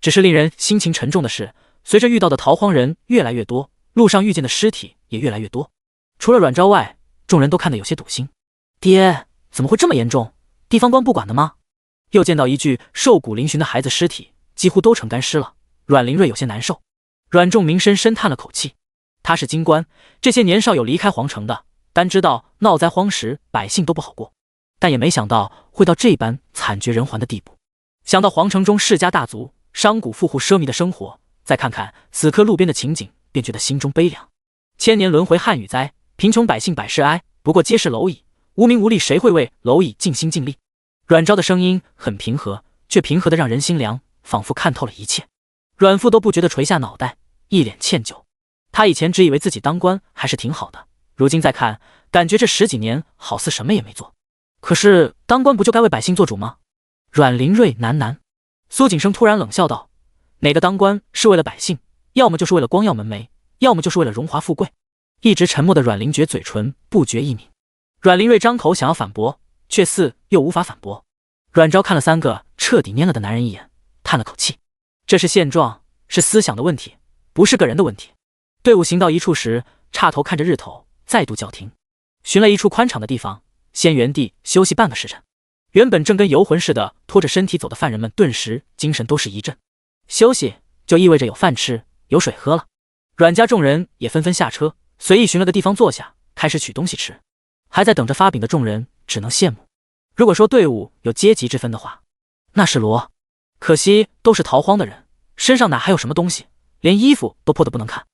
只是令人心情沉重的是，随着遇到的逃荒人越来越多，路上遇见的尸体也越来越多。除了阮昭外，众人都看得有些堵心。爹，怎么会这么严重？地方官不管的吗？又见到一具瘦骨嶙峋的孩子尸体，几乎都成干尸了。阮灵瑞有些难受。阮仲明深叹了口气，他是京官，这些年少有离开皇城的，单知道闹灾荒时百姓都不好过，但也没想到会到这般惨绝人寰的地步。想到皇城中世家大族、商贾富户奢靡的生活，再看看此刻路边的情景，便觉得心中悲凉。千年轮回旱雨灾，贫穷百姓百事哀，不过皆是蝼蚁，无名无利，谁会为蝼蚁尽心尽力？阮昭的声音很平和，却平和的让人心凉，仿佛看透了一切。阮父都不觉得垂下脑袋，一脸歉疚。他以前只以为自己当官还是挺好的，如今再看，感觉这10几年好似什么也没做。可是当官不就该为百姓做主吗？阮灵瑞喃喃。苏景生突然冷笑道：“哪个当官是为了百姓？要么就是为了光耀门楣，要么就是为了荣华富贵。”一直沉默的阮灵觉嘴唇不觉一抿。阮灵瑞张口想要反驳，却似又无法反驳。阮昭看了3个彻底蔫了的男人一眼，叹了口气。这是现状，是思想的问题，不是个人的问题。队伍行到一处时，岔头看着日头，再度叫停，寻了一处宽敞的地方，先原地休息半个时辰。原本正跟游魂似的拖着身体走的犯人们，顿时精神都是一振。休息就意味着有饭吃，有水喝了。阮家众人也纷纷下车，随意寻了个地方坐下，开始取东西吃。还在等着发饼的众人只能羡慕。如果说队伍有阶级之分的话，那是罗。可惜都是逃荒的人，身上哪还有什么东西，连衣服都破得不能看。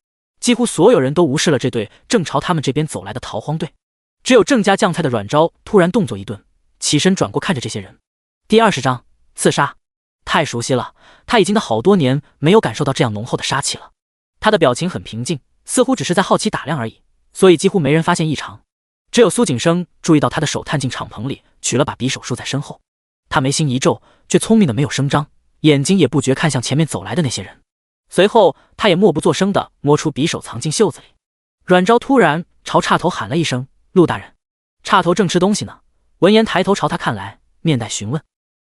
几乎所有人都无视了这队正朝他们这边走来的逃荒队。只有郑家酱菜的阮昭突然动作一顿，起身转过看着这些人。第20章刺杀。太熟悉了，他已经好多年没有感受到这样浓厚的杀气了。他的表情很平静，似乎只是在好奇打量而已，所以几乎没人发现异常。只有苏景生注意到他的手探进敞篷里，取了把匕首竖在身后。他眉心一皱，却聪明的没有声张，眼睛也不觉看向前面走来的那些人。随后他也默不作声地摸出匕首藏进袖子里。阮昭突然朝岔头喊了一声：“陆大人！”岔头正吃东西呢，闻言抬头朝他看来，面带询问。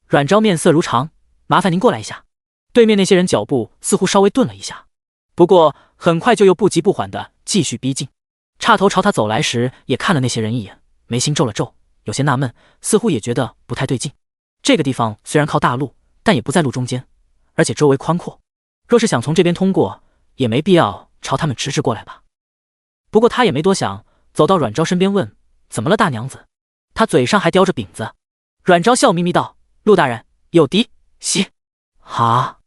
阮昭面色如常：“麻烦您过来一下。”对面那些人脚步似乎稍微顿了一下，不过很快就又不急不缓地继续逼近。岔头朝他走来时，也看了那些人一眼，眉心皱了皱，有些纳闷，似乎也觉得不太对劲。这个地方虽然靠大路，但也不在路中间，而且周围宽阔，若是想从这边通过，也没必要朝他们直直过来吧。不过他也没多想，走到阮昭身边问：“怎么了，大娘子？”他嘴上还叼着饼子。阮昭笑眯眯道：“陆大人，有敌，袭！”啊！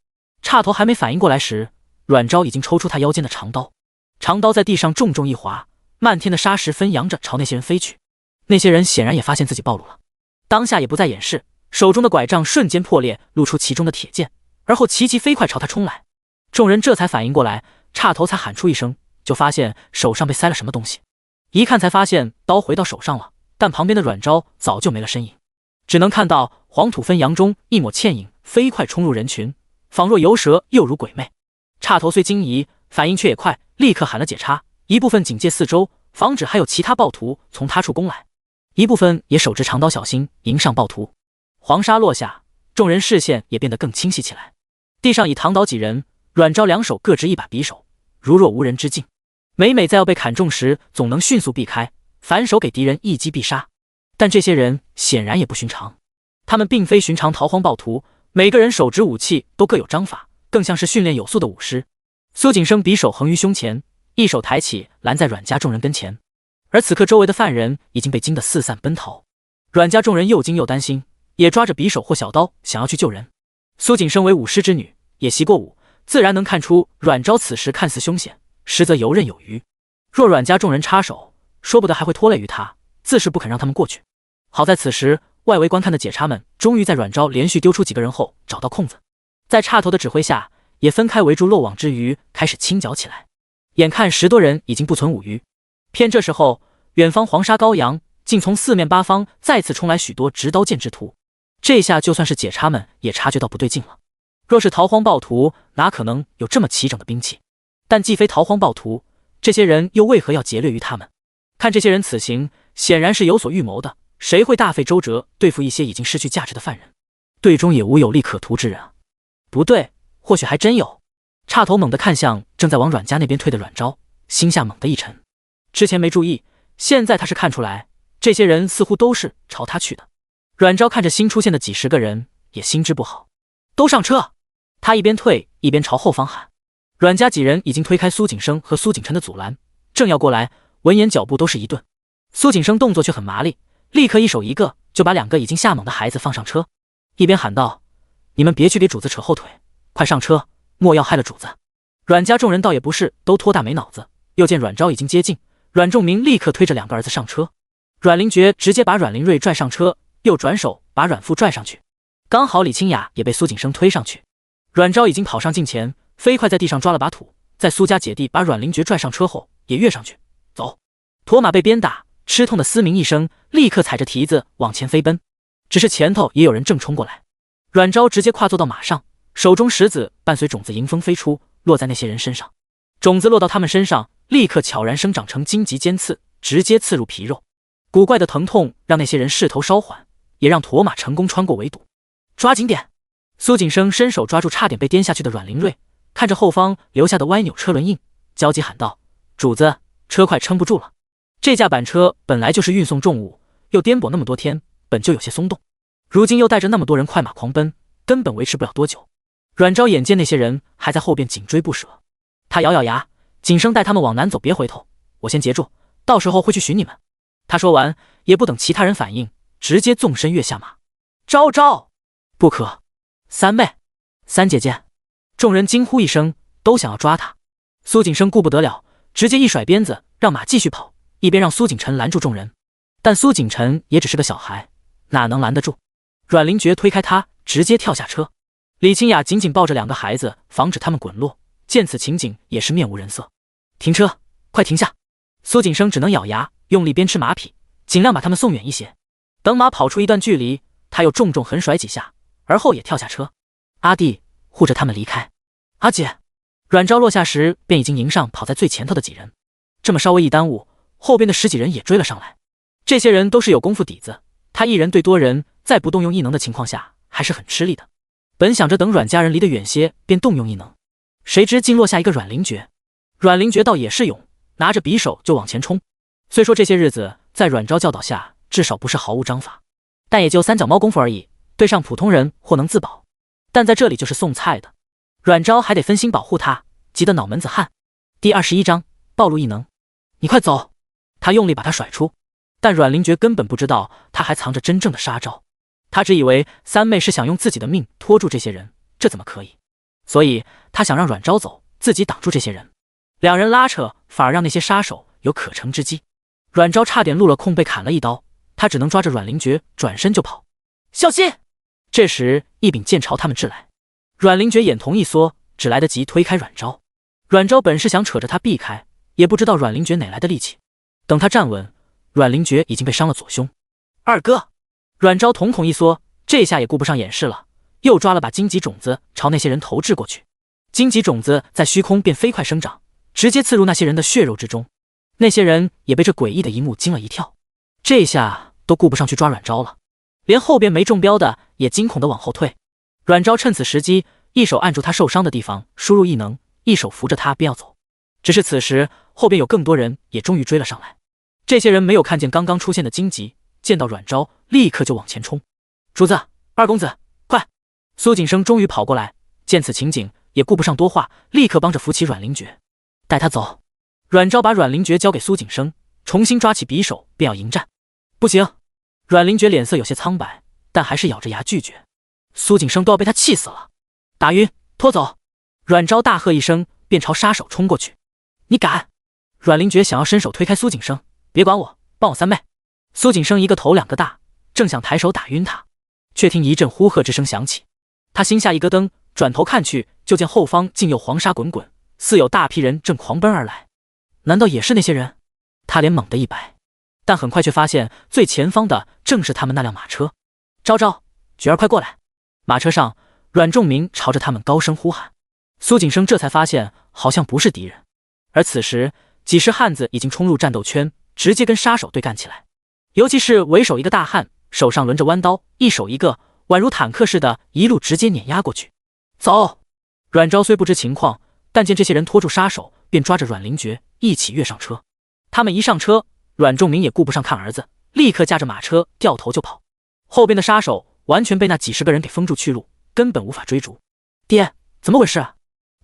岔头还没反应过来时，阮昭已经抽出他腰间的长刀，长刀在地上重重一划，漫天的沙石纷扬着朝那些人飞去。那些人显然也发现自己暴露了，当下也不再掩饰，手中的拐杖瞬间破裂，露出其中的铁剑，而后齐齐飞快朝他冲来。众人这才反应过来，岔头才喊出一声，就发现手上被塞了什么东西。一看才发现刀回到手上了，但旁边的阮昭早就没了身影，只能看到黄土纷扬中一抹倩影飞快冲入人群，仿若游蛇又如鬼魅。岔头虽惊疑，反应却也快，立刻喊了解差，一部分警戒四周，防止还有其他暴徒从他处攻来，一部分也手持长刀小心迎上暴徒。黄沙落下，众人视线也变得更清晰起来。地上已躺倒几人，阮昭两手各执一把匕首，如若无人之境。每每在要被砍中时，总能迅速避开，反手给敌人一击必杀。但这些人显然也不寻常，他们并非寻常逃荒暴徒，每个人手执武器都各有章法，更像是训练有素的武师。苏景生匕首横于胸前，一手抬起拦在阮家众人跟前，而此刻周围的犯人已经被惊得四散奔逃。阮家众人又惊又担心，也抓着匕首或小刀想要去救人。苏景生为武师之女，也习过武，自然能看出阮昭此时看似凶险，实则游刃有余。若阮家众人插手，说不得还会拖累于他，自是不肯让他们过去。好在此时外围观看的解差们终于在阮昭连续丢出几个人后找到空子，在差头的指挥下，也分开围住漏网之鱼，开始清剿起来。眼看10多人已经不存5余，偏这时候远方黄沙高扬，竟从四面八方再次冲来许多执刀剑之徒。这下就算是解差们也察觉到不对劲了。若是逃荒暴徒，哪可能有这么齐整的兵器？但既非逃荒暴徒，这些人又为何要劫掠于他们？看这些人此行，显然是有所预谋的。谁会大费周折对付一些已经失去价值的犯人？队中也无有利可图之人啊！不对，或许还真有。差头猛地看向正在往阮家那边退的阮昭，心下猛地一沉。之前没注意，现在他是看出来，这些人似乎都是朝他去的。阮昭看着新出现的几十个人，也心知不好。都上车！他一边退一边朝后方喊。阮家几人已经推开苏景生和苏景琛的阻拦，正要过来，闻言脚步都是一顿。苏景生动作却很麻利，立刻一手一个就把2个已经吓懵的孩子放上车，一边喊道：“你们别去给主子扯后腿，快上车，莫要害了主子。”阮家众人倒也不是都托大没脑子，又见阮昭已经接近，阮仲明立刻推着2个儿子上车。阮灵觉直接把阮灵瑞拽上车，又转手把阮父拽上去，刚好李清雅也被苏景生推上去。阮昭已经跑上近前，飞快在地上抓了把土，在苏家姐弟把阮灵觉拽上车后，也跃上去走。驼马被鞭打，吃痛的嘶鸣一声，立刻踩着蹄子往前飞奔。只是前头也有人正冲过来，阮昭直接跨坐到马上，手中石子伴随种子迎风飞出，落在那些人身上。种子落到他们身上，立刻悄然生长成荆棘尖刺，直接刺入皮肉。古怪的疼痛让那些人势头稍缓，也让驼马成功穿过围堵。抓紧点！苏景生伸手抓住差点被颠下去的阮灵瑞，看着后方留下的歪扭车轮印，焦急喊道：“主子，车快撑不住了！”这架板车本来就是运送重物，又颠簸那么多天，本就有些松动，如今又带着那么多人快马狂奔，根本维持不了多久。阮昭眼见那些人还在后边紧追不舍，他咬咬牙，谨声带他们往南走，别回头，我先截住，到时候会去寻你们。他说完，也不等其他人反应，直接纵身跃下马。昭昭，不可！三妹，三姐姐！众人惊呼一声，都想要抓他。苏景生顾不得了，直接一甩鞭子，让马继续跑，一边让苏景琛拦住众人。但苏景琛也只是个小孩，哪能拦得住？阮灵觉推开他，直接跳下车。李清雅紧紧抱着2个孩子，防止他们滚落。见此情景，也是面无人色。停车，快停下！苏景生只能咬牙，用力鞭笞马匹，尽量把他们送远一些。等马跑出一段距离，他又重重狠甩几下，而后也跳下车。阿弟护着他们离开。阿姐！阮昭落下时便已经迎上跑在最前头的几人，这么稍微一耽误，后边的10几人也追了上来。这些人都是有功夫底子，他一人对多人，在不动用异能的情况下还是很吃力的。本想着等阮家人离得远些便动用异能，谁知竟落下一个阮灵觉。阮灵觉倒也是勇，拿着匕首就往前冲。虽说这些日子在阮昭教导下至少不是毫无章法，但也就3脚猫功夫而已，对上普通人或能自保，但在这里就是送菜的。阮昭还得分心保护他，急得脑门子汗。第21章暴露异能。你快走！他用力把他甩出，但阮灵觉根本不知道他还藏着真正的杀招。他只以为三妹是想用自己的命拖住这些人，这怎么可以？所以他想让阮昭走，自己挡住这些人。2人拉扯，反而让那些杀手有可乘之机。阮昭差点路了空被砍了一刀，他只能抓着阮灵觉转身就跑。小心！这时一柄剑朝他们掷来，阮灵觉眼瞳一缩，只来得及推开阮昭。阮昭本是想扯着他避开，也不知道阮灵觉哪来的力气。等他站稳，阮灵觉已经被伤了左胸。二哥！阮昭瞳孔一缩，这下也顾不上掩饰了，又抓了把荆棘种子朝那些人投掷过去。荆棘种子在虚空便飞快生长，直接刺入那些人的血肉之中。那些人也被这诡异的一幕惊了一跳，这下都顾不上去抓阮昭了，连后边没中标的也惊恐地往后退。阮昭趁此时机一手按住他受伤的地方输入异能，一手扶着他便要走。只是此时后边有更多人也终于追了上来。这些人没有看见刚刚出现的荆棘，见到阮昭立刻就往前冲。主子，二公子，快！苏景生终于跑过来，见此情景也顾不上多话，立刻帮着扶起阮灵觉，带他走。阮昭把阮灵觉交给苏景生，重新抓起匕首便要迎战。不行！阮灵觉脸色有些苍白，但还是咬着牙拒绝。苏景生都要被他气死了。打晕，拖走！阮昭大喝一声，便朝杀手冲过去。你敢！阮灵觉想要伸手推开苏景生，别管我，帮我三妹。苏景生一个头两个大，正想抬手打晕他，却听一阵呼喝之声响起。他心下一咯噔，转头看去，就见后方竟有黄沙滚滚，似有大批人正狂奔而来。难道也是那些人？他脸猛地一白，但很快却发现最前方的正是他们那辆马车。昭昭，觉儿快过来！马车上，阮仲明朝着他们高声呼喊。苏景生这才发现好像不是敌人，而此时几十汉子已经冲入战斗圈，直接跟杀手对干起来。尤其是为首一个大汉，手上轮着弯刀，一手一个，宛如坦克似的，一路直接碾压过去。走！阮昭虽不知情况，但见这些人拖住杀手，便抓着阮灵觉一起跃上车。他们一上车，阮仲明也顾不上看儿子，立刻驾着马车掉头就跑。后边的杀手完全被那几十个人给封住去路，根本无法追逐。爹，怎么回事啊？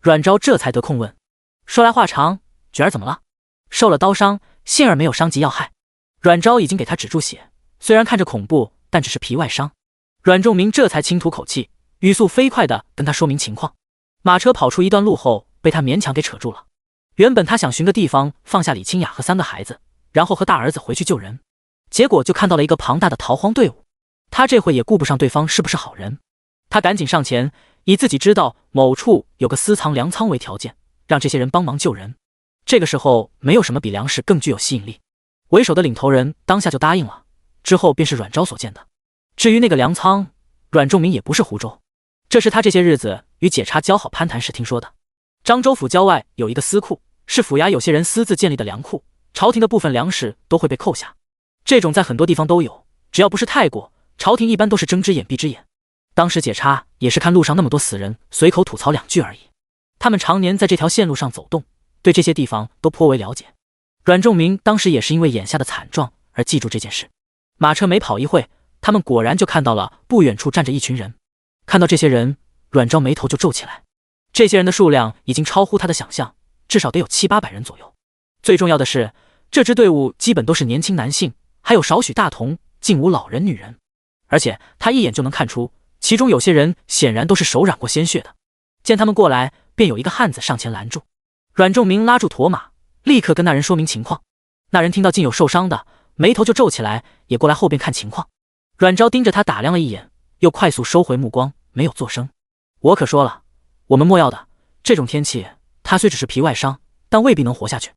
阮昭这才得空问。说来话长，觉儿怎么了？受了刀伤，幸而没有伤及要害。阮昭已经给他止住血，虽然看着恐怖，但只是皮外伤。阮仲明这才轻吐口气，语速飞快地跟他说明情况。马车跑出一段路后，被他勉强给扯住了。原本他想寻个地方放下李清雅和3个孩子，然后和大儿子回去救人，结果就看到了一个庞大的逃荒队伍。他这会也顾不上对方是不是好人，他赶紧上前，以自己知道某处有个私藏粮仓为条件，让这些人帮忙救人。这个时候没有什么比粮食更具有吸引力，为首的领头人当下就答应了，之后便是阮昭所见的。至于那个粮仓，阮仲明也不是胡诌，这是他这些日子与解差交好攀谈时听说的。漳州府郊外有一个司库，是府衙有些人私自建立的粮库，朝廷的部分粮食都会被扣下。这种在很多地方都有，只要不是太过，朝廷一般都是睁只眼闭只眼。当时解差也是看路上那么多死人，随口吐槽2句而已。他们常年在这条线路上走动，对这些地方都颇为了解。阮仲明当时也是因为眼下的惨状而记住这件事。马车没跑一会，他们果然就看到了不远处站着一群人。看到这些人，阮昭眉头就皱起来。这些人的数量已经超乎他的想象，至少得有700、800人左右。最重要的是，这支队伍基本都是年轻男性，还有少许大童，竟无老人女人。而且他一眼就能看出，其中有些人显然都是手染过鲜血的。见他们过来，便有一个汉子上前拦住。阮仲明拉住驼马，立刻跟那人说明情况。那人听到竟有受伤的，眉头就皱起来，也过来后边看情况。阮昭盯着他打量了一眼，又快速收回目光，没有作声。我可说了，我们莫要的，这种天气，他虽只是皮外伤，但未必能活下去。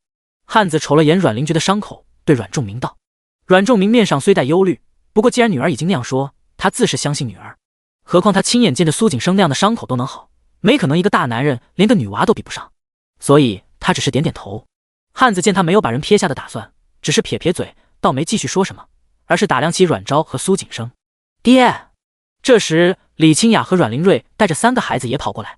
汉子瞅了眼阮灵觉的伤口，对阮仲明道。阮仲明面上虽带忧虑，不过既然女儿已经那样说，他自是相信女儿。何况他亲眼见着苏景生那样的伤口都能好，没可能一个大男人连个女娃都比不上，所以他只是点点头。汉子见他没有把人撇下的打算，只是撇撇嘴，倒没继续说什么，而是打量起阮昭和苏景生。爹！这时李清雅和阮灵瑞带着3个孩子也跑过来，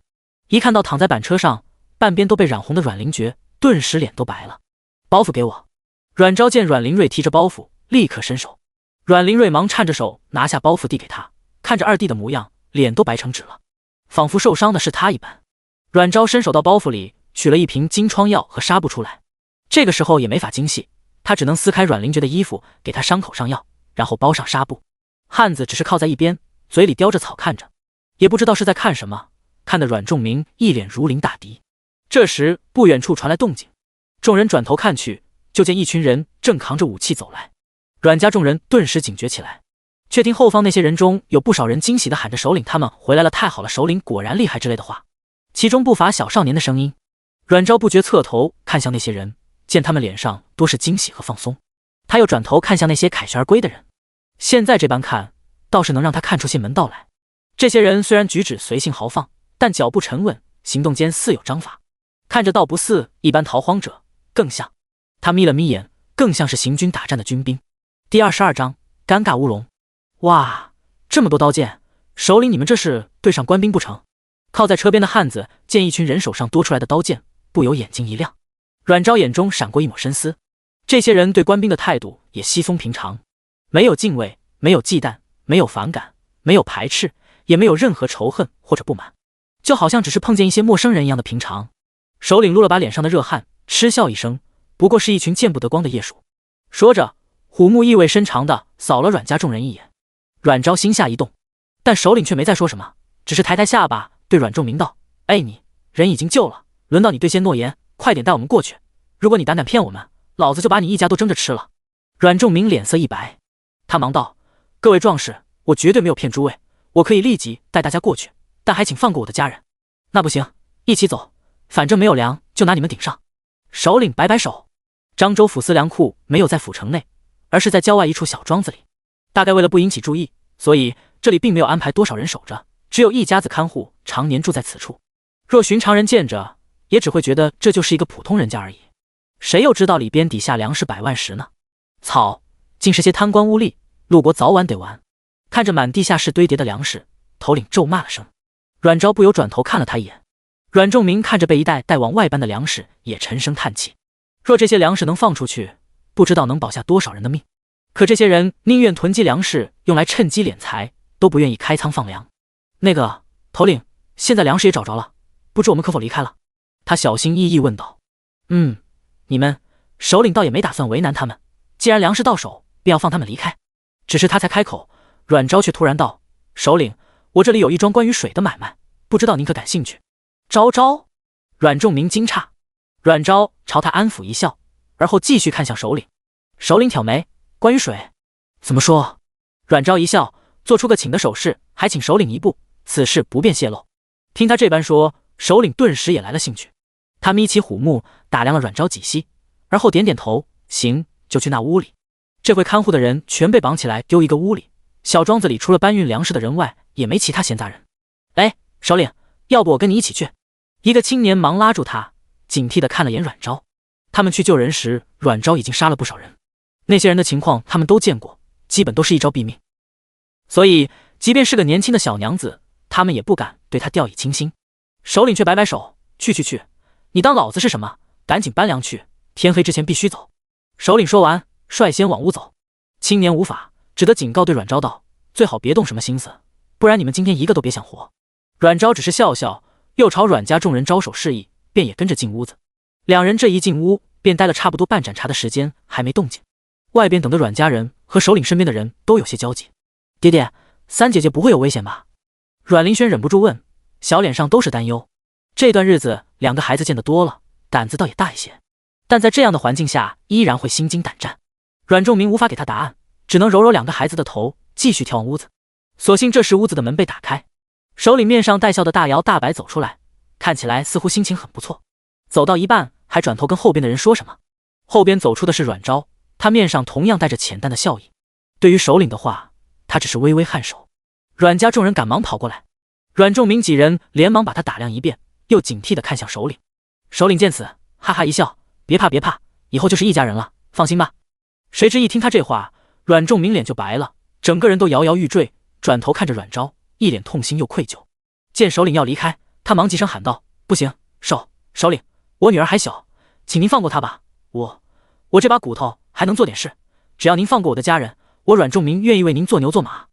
一看到躺在板车上半边都被染红的阮灵觉，顿时脸都白了。包袱给我！阮昭见阮灵瑞提着包袱，立刻伸手。阮灵瑞忙颤着手拿下包袱递给他，看着二弟的模样，脸都白成纸了，仿佛受伤的是他一般。阮昭伸手到包袱里取了一瓶金疮药和纱布出来，这个时候也没法精细，他只能撕开阮灵觉的衣服，给他伤口上药，然后包上纱布。汉子只是靠在一边，嘴里叼着草看着，也不知道是在看什么，看得阮仲明一脸如临大敌。这时不远处传来动静，众人转头看去，就见一群人正扛着武器走来。阮家众人顿时警觉起来，却听后方那些人中有不少人惊喜地喊着首领他们回来了，太好了，首领果然厉害之类的话，其中不乏小少年的声音。阮昭不觉侧头看向那些人，见他们脸上多是惊喜和放松，他又转头看向那些凯旋而归的人，现在这般看，倒是能让他看出些门道来。这些人虽然举止随性豪放，但脚步沉稳，行动间似有章法，看着倒不似一般逃荒者，更像，他眯了眯眼，更像是行军打仗的军兵。第22章尴尬乌龙。哇，这么多刀剑，首领你们这是对上官兵不成？靠在车边的汉子见一群人手上多出来的刀剑，不由眼睛一亮。阮昭眼中闪过一抹深思，这些人对官兵的态度也稀松平常，没有敬畏，没有忌惮，没有反感，没有排斥，也没有任何仇恨或者不满，就好像只是碰见一些陌生人一样的平常。首领撸了把脸上的热汗，嗤笑一声，不过是一群见不得光的鼹鼠。说着，虎目意味深长地扫了阮家众人一眼。阮昭心下一动，但首领却没再说什么，只是抬抬下巴对阮仲明道：“哎，你人已经救了，轮到你兑现诺言，快点带我们过去。如果你胆敢骗我们，老子就把你一家都蒸着吃了。”阮仲明脸色一白，他忙道：“各位壮士，我绝对没有骗诸位，我可以立即带大家过去，但还请放过我的家人。”“那不行，一起走，反正没有粮，就拿你们顶上。”首领摆摆手。漳州府司粮库没有在府城内，而是在郊外一处小庄子里。大概为了不引起注意，所以这里并没有安排多少人守着，只有一家子看护常年住在此处。若寻常人见着，也只会觉得这就是一个普通人家而已。谁又知道里边底下粮食百万石呢？操，竟是些贪官污吏，陆国早晚得完。看着满地下室堆叠的粮食，头领咒骂了声。阮昭不由转头看了他一眼。阮仲明看着被一袋袋往外搬的粮食，也沉声叹气。若这些粮食能放出去，不知道能保下多少人的命。可这些人宁愿囤积粮食用来趁机敛财，都不愿意开仓放粮。那个头领，现在粮食也找着了，不知我们可否离开了？他小心翼翼问道。你们首领倒也没打算为难他们，既然粮食到手，便要放他们离开。只是他才开口，阮昭却突然道：“首领，我这里有一桩关于水的买卖，不知道您可感兴趣？”昭，阮仲明惊诧。阮昭朝他安抚一笑，而后继续看向首领。首领挑眉：“关于水，怎么说？”阮昭一笑，做出个请的手势，还请首领一步，此事不便泄露。听他这般说，首领顿时也来了兴趣。他眯起虎目，打量了阮昭几息，而后点点头：“行，就去那屋里。”这回看护的人全被绑起来丢一个屋里，小庄子里除了搬运粮食的人外，也没其他闲杂人。“哎，首领，要不我跟你一起去？”一个青年忙拉住他，警惕地看了眼阮昭。他们去救人时，阮昭已经杀了不少人，那些人的情况他们都见过，基本都是一招毙命。所以即便是个年轻的小娘子，他们也不敢对她掉以轻心。首领却摆摆手：“去，你当老子是什么？赶紧搬粮去，天黑之前必须走。”首领说完，率先往屋走。青年无法，只得警告对阮昭道：“最好别动什么心思，不然你们今天一个都别想活。”阮昭只是笑笑，又朝阮家众人招手示意，便也跟着进屋子。两人这一进屋，便待了差不多半盏茶的时间，还没动静。外边等的阮家人和首领身边的人都有些焦急。“爹爹，三姐姐不会有危险吧？”阮林轩忍不住问，小脸上都是担忧。这段日子两个孩子见得多了，胆子倒也大一些，但在这样的环境下依然会心惊胆战。阮仲明无法给他答案，只能揉揉两个孩子的头，继续眺望屋子。所幸这时屋子的门被打开，首领面上带笑的大摇大摆走出来，看起来似乎心情很不错。走到一半，还转头跟后边的人说什么。后边走出的是阮昭，他面上同样带着浅淡的笑意。对于首领的话，他只是微微颔首。阮家众人赶忙跑过来，阮仲明几人连忙把他打量一遍，又警惕地看向首领。首领见此，哈哈一笑：“别怕，以后就是一家人了，放心吧。”谁知一听他这话，阮仲明脸就白了，整个人都摇摇欲坠，转头看着阮昭，一脸痛心又愧疚。见首领要离开，他忙急声喊道：“不行，首领，我女儿还小，请您放过她吧。我这把骨头还能做点事，只要您放过我的家人，我阮仲明愿意为您做牛做马。”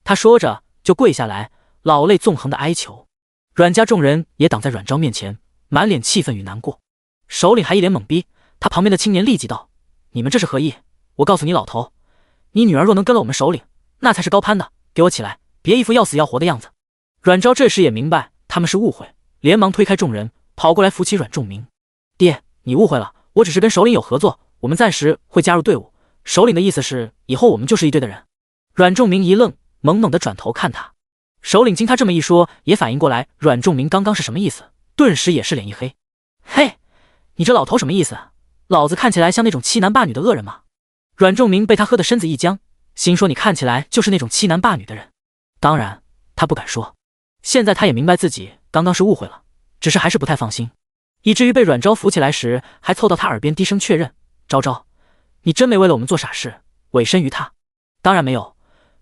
他说着就跪下来，老泪纵横的哀求。阮家众人也挡在阮昭面前，满脸气愤与难过。首领还一脸懵逼，他旁边的青年立即道：“你们这是何意？我告诉你老头，你女儿若能跟了我们首领，那才是高攀的，给我起来，别一副要死要活的样子。”阮昭这时也明白他们是误会，连忙推开众人，跑过来扶起阮仲明：“爹，你误会了，我只是跟首领有合作，我们暂时会加入队伍，首领的意思是以后我们就是一队的人。”阮仲明一愣，懵懵地转头看他。首领经他这么一说，也反应过来阮仲明刚刚是什么意思，顿时也是脸一黑：“嘿，你这老头什么意思？老子看起来像那种欺男霸女的恶人吗？”阮仲明被他喝得身子一僵，心说：“你看起来就是那种欺男霸女的人。”当然他不敢说，现在他也明白自己刚刚是误会了，只是还是不太放心，以至于被阮昭扶起来时，还凑到他耳边低声确认：“昭，你真没为了我们做傻事，委身于他？”“当然没有，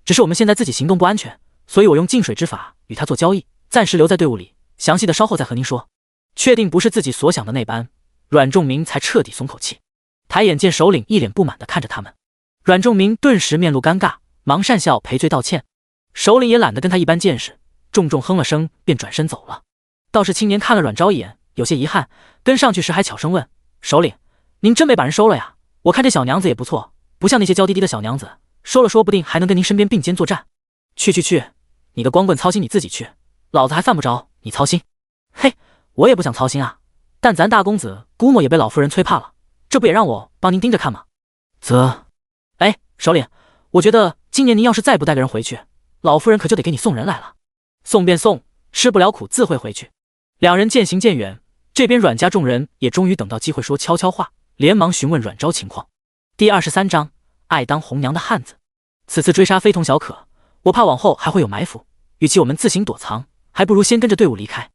只是我们现在自己行动不安全，所以我用净水之法与他做交易，暂时留在队伍里，详细的稍后再和您说。确定不是自己所想的那般，阮仲明才彻底松口气。抬眼见首领一脸不满的看着他们，阮仲明顿时面露尴尬，忙讪笑赔罪道歉。首领也懒得跟他一般见识，重重哼了声便转身走了。道士青年看了阮昭一眼，有些遗憾，跟上去时还巧声问：“首领，您真没把人收了呀？我看这小娘子也不错，不像那些娇滴滴的小娘子，收了说不定还能跟您身边并肩作战。”去，你个光棍操心你自己去，老子还犯不着你操心。嘿，我也不想操心啊，但咱大公子估摸也被老夫人催怕了，这不也让我帮您盯着看吗？哎，首领，我觉得今年您要是再不带个人回去，老夫人可就得给你送人来了。送便送，吃不了苦自会回去。两人渐行渐远，这边阮家众人也终于等到机会说悄悄话，连忙询问阮昭情况。第23章，爱当红娘的汉子。此次追杀非同小可，我怕往后还会有埋伏，与其我们自行躲藏，还不如先跟着队伍离开。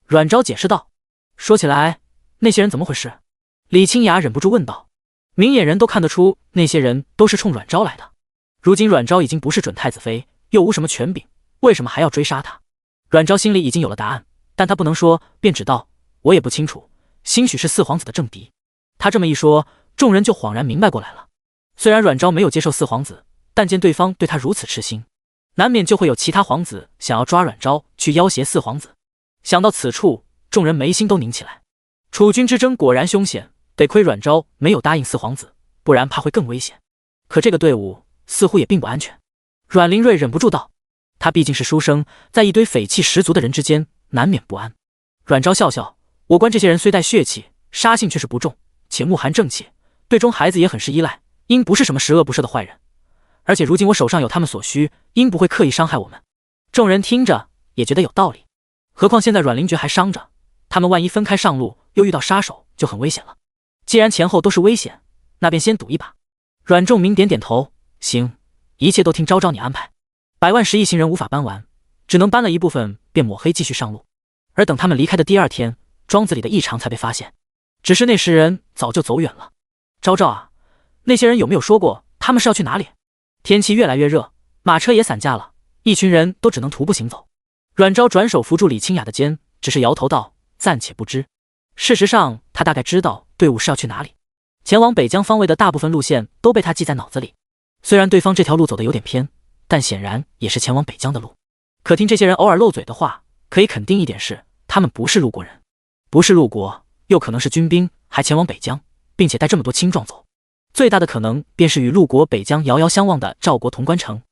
阮昭解释道。说起来，那些人怎么回事？李清雅忍不住问道。明眼人都看得出，那些人都是冲阮昭来的。如今阮昭已经不是准太子妃，又无什么权柄，为什么还要追杀他？阮昭心里已经有了答案，但他不能说，便只道：“我也不清楚，兴许是四皇子的政敌。”他这么一说，众人就恍然明白过来了。虽然阮昭没有接受四皇子，但见对方对他如此痴心，难免就会有其他皇子想要抓阮昭去要挟四皇子。想到此处，众人眉心都拧起来。楚军之争果然凶险，得亏阮昭没有答应四皇子，不然怕会更危险。可这个队伍似乎也并不安全。阮灵瑞忍不住道，他毕竟是书生，在一堆匪气十足的人之间，难免不安。阮昭笑笑，我观这些人虽带血气，杀性却是不重，且目含正气，对中孩子也很是依赖，应不是什么十恶不赦的坏人。而且如今我手上有他们所需，应不会刻意伤害我们。众人听着也觉得有道理，何况现在阮灵爵还伤着，他们万一分开上路，又遇到杀手，就很危险了。既然前后都是危险，那便先赌一把。阮仲明点点头，行，一切都听昭昭你安排。100万10亿行人无法搬完，只能搬了一部分便抹黑继续上路。而等他们离开的第2天，庄子里的异常才被发现，只是那10人早就走远了。昭昭啊，那些人有没有说过他们是要去哪里？天气越来越热，马车也散架了，一群人都只能徒步行走。阮昭转手扶住李清雅的肩，只是摇头道，暂且不知。事实上他大概知道队伍是要去哪里，前往北疆方位的大部分路线都被他记在脑子里。虽然对方这条路走得有点偏，但显然也是前往北疆的路。可听这些人偶尔漏嘴的话，可以肯定一点是，他们不是路国人。不是路国，又可能是军兵，还前往北疆，并且带这么多青壮走。最大的可能便是与陆国北疆遥遥相望的赵国潼关城。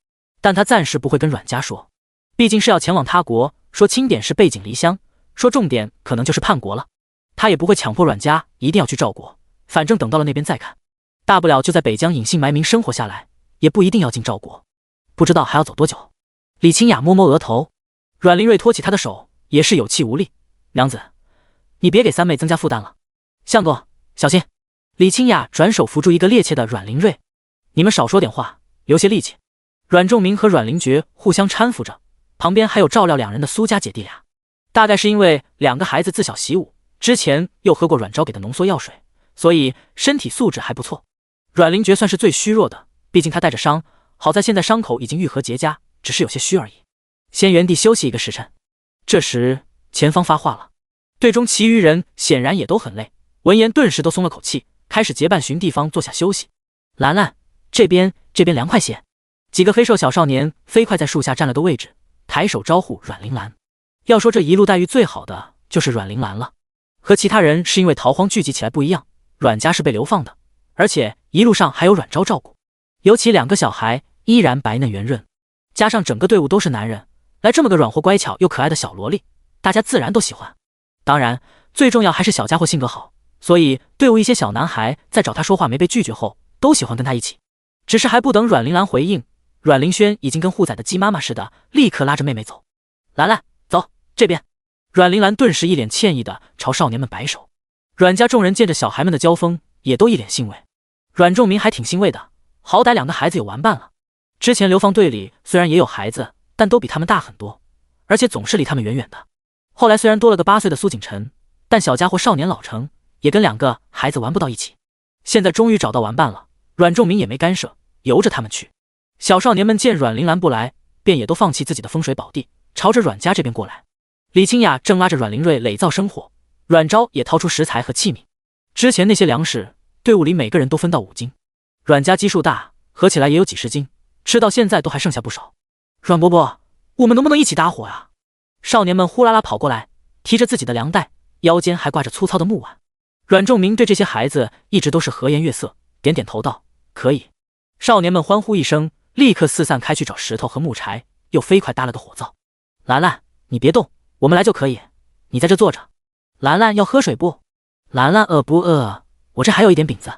但他暂时不会跟阮家说，毕竟是要前往他国，说轻点是背井离乡，说重点可能就是叛国了。他也不会强迫阮家一定要去赵国，反正等到了那边再看，大不了就在北疆隐姓埋名生活下来，也不一定要进赵国。不知道还要走多久。李清雅摸摸额头，阮灵瑞托起他的手，也是有气无力。娘子，你别给三妹增加负担了。向哥，小心。李清雅转手扶住一个趔趄的阮灵瑞，你们少说点话，留些力气。阮仲明和阮灵爵互相搀扶着，旁边还有照料两人的苏家姐弟俩。大概是因为两个孩子自小习武，之前又喝过阮昭给的浓缩药水，所以身体素质还不错。阮灵爵算是最虚弱的，毕竟他带着伤，好在现在伤口已经愈合结痂，只是有些虚而已。先原地休息1个时辰。这时前方发话了，队中其余人显然也都很累，闻言顿时都松了口气，开始结伴寻地方坐下休息。兰兰，这边凉快些。几个黑瘦小少年飞快在树下占了个位置，抬手招呼阮铃兰。要说这一路待遇最好的就是阮铃兰了，和其他人是因为逃荒聚集起来不一样，阮家是被流放的，而且一路上还有阮昭照顾，尤其2个小孩依然白嫩圆润，加上整个队伍都是男人，来这么个软活乖巧又可爱的小萝莉，大家自然都喜欢。当然最重要还是小家伙性格好，所以队伍一些小男孩在找他说话没被拒绝后，都喜欢跟他一起。只是还不等阮铃兰回应，阮玲轩已经跟护崽的鸡妈妈似的，立刻拉着妹妹走。兰兰，走这边。阮铃兰顿时一脸歉意的朝少年们摆手。阮家众人见着小孩们的交锋，也都一脸欣慰。阮仲明还挺欣慰的，好歹2个孩子有玩伴了。之前流放队里虽然也有孩子，但都比他们大很多，而且总是离他们远远的。后来虽然多了个8岁的苏锦晨，但小家伙少年老成，也跟2个孩子玩不到一起。现在终于找到玩伴了，阮仲明也没干涉，由着他们去。小少年们见阮铃兰不来，便也都放弃自己的风水宝地，朝着阮家这边过来。李清雅正拉着阮玲瑞垒灶生火，阮昭也掏出食材和器皿。之前那些粮食，队伍里每个人都分到5斤，阮家基数大，合起来也有几10斤，吃到现在都还剩下不少。阮伯伯，我们能不能一起搭伙啊？少年们呼啦啦跑过来，提着自己的粮袋，腰间还挂着粗糙的木碗。阮仲明对这些孩子一直都是和颜悦色，点点头道：“可以。”少年们欢呼一声，立刻四散开去找石头和木柴，又飞快搭了个火灶。兰兰，你别动，我们来就可以，你在这坐着。兰兰要喝水不？兰兰饿不饿？我这还有一点饼子。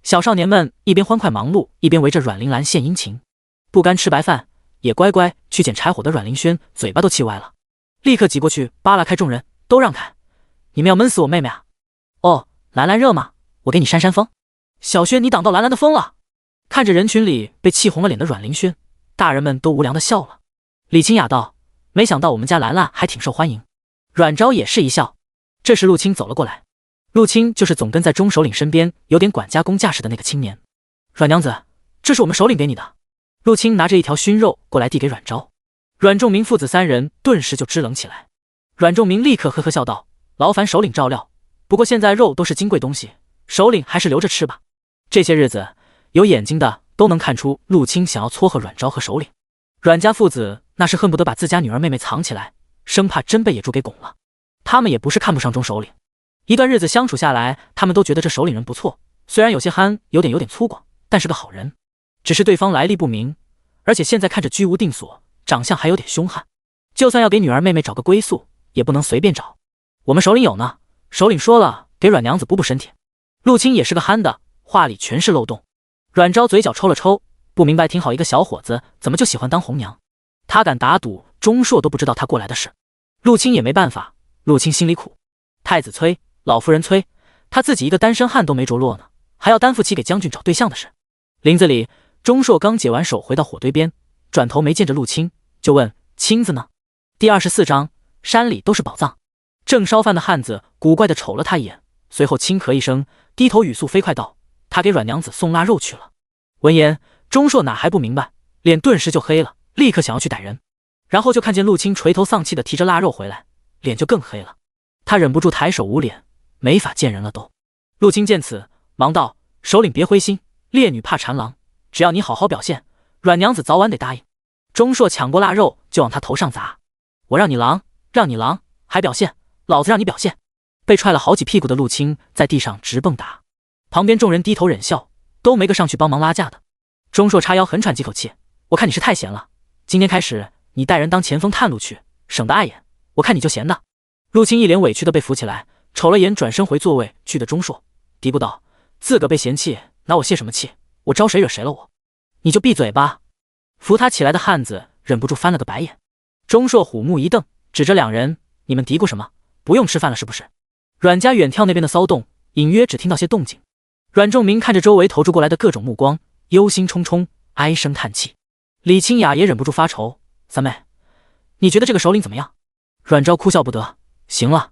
小少年们一边欢快忙碌，一边围着阮玲兰献殷勤。不甘吃白饭，也乖乖去捡柴火的阮玲轩嘴巴都气歪了，立刻挤过去扒拉开众人，都让开！你们要闷死我妹妹啊！哦，兰兰热吗？我给你扇扇风。小轩，你挡到兰兰的风了。看着人群里被气红了脸的阮玲轩，大人们都无良的笑了。李清雅道：“没想到我们家兰兰还挺受欢迎。”阮昭也是一笑。这时陆青走了过来，陆青就是总跟在钟首领身边，有点管家公架势的那个青年。阮娘子，这是我们首领给你的。陆青拿着一条熏肉过来递给阮昭。阮仲明父子3人顿时就支棱起来。阮仲明立刻呵呵笑道：“劳烦首领照料，不过现在肉都是金贵东西，首领还是留着吃吧。”这些日子有眼睛的都能看出陆青想要撮合阮昭和首领。阮家父子那是恨不得把自家女儿妹妹藏起来，生怕真被野猪给拱了。他们也不是看不上钟首领，一段日子相处下来，他们都觉得这首领人不错，虽然有些憨，有点粗犷，但是个好人。只是对方来历不明，而且现在看着居无定所，长相还有点凶悍，就算要给女儿妹妹找个归宿，也不能随便找。我们首领有呢，首领说了给阮娘子补补身体。陆青也是个憨的，话里全是漏洞。阮昭嘴角抽了抽，不明白挺好一个小伙子怎么就喜欢当红娘。他敢打赌钟硕都不知道他过来的事。陆青也没办法，陆青心里苦，太子催，老夫人催，他自己一个单身汉都没着落呢，还要担负起给将军找对象的事。林子里，钟硕刚解完手回到火堆边，转头没见着陆青，就问：“青子呢？”第24章，山里都是宝藏。正烧饭的汉子古怪地瞅了他一眼，随后轻咳一声，低头语速飞快道：“他给阮娘子送腊肉去了。”闻言，钟硕哪还不明白，脸顿时就黑了，立刻想要去逮人，然后就看见陆青垂头丧气地提着腊肉回来，脸就更黑了。他忍不住抬手捂脸，没法见人了都。陆青见此，忙道：“首领别灰心，烈女怕缠郎，只要你好好表现，阮娘子早晚得答应。”钟硕抢过腊肉就往他头上砸：“我让你狼，让你狼，还表现？老子让你表现！”被踹了好几屁股的陆青在地上直蹦跶，旁边众人低头忍笑，都没个上去帮忙拉架的。钟硕叉腰狠喘几口气：“我看你是太闲了，今天开始你带人当前锋探路去，省得碍眼，我看你就闲的。”陆青一脸委屈的被扶起来，瞅了眼转身回座位去的钟硕，嘀咕道：“自个被嫌弃，拿我泄什么气？我招谁惹谁了我？你就闭嘴吧。”扶他起来的汉子忍不住翻了个白眼。钟硕虎目一瞪，指着2人：“你们嘀咕什么？不用吃饭了是不是？”阮家远眺那边的骚动，隐约只听到些动静。阮仲明看着周围投注过来的各种目光，忧心忡忡，唉声叹气。李清雅也忍不住发愁：“三妹，你觉得这个首领怎么样？”阮昭哭笑不得：“行了，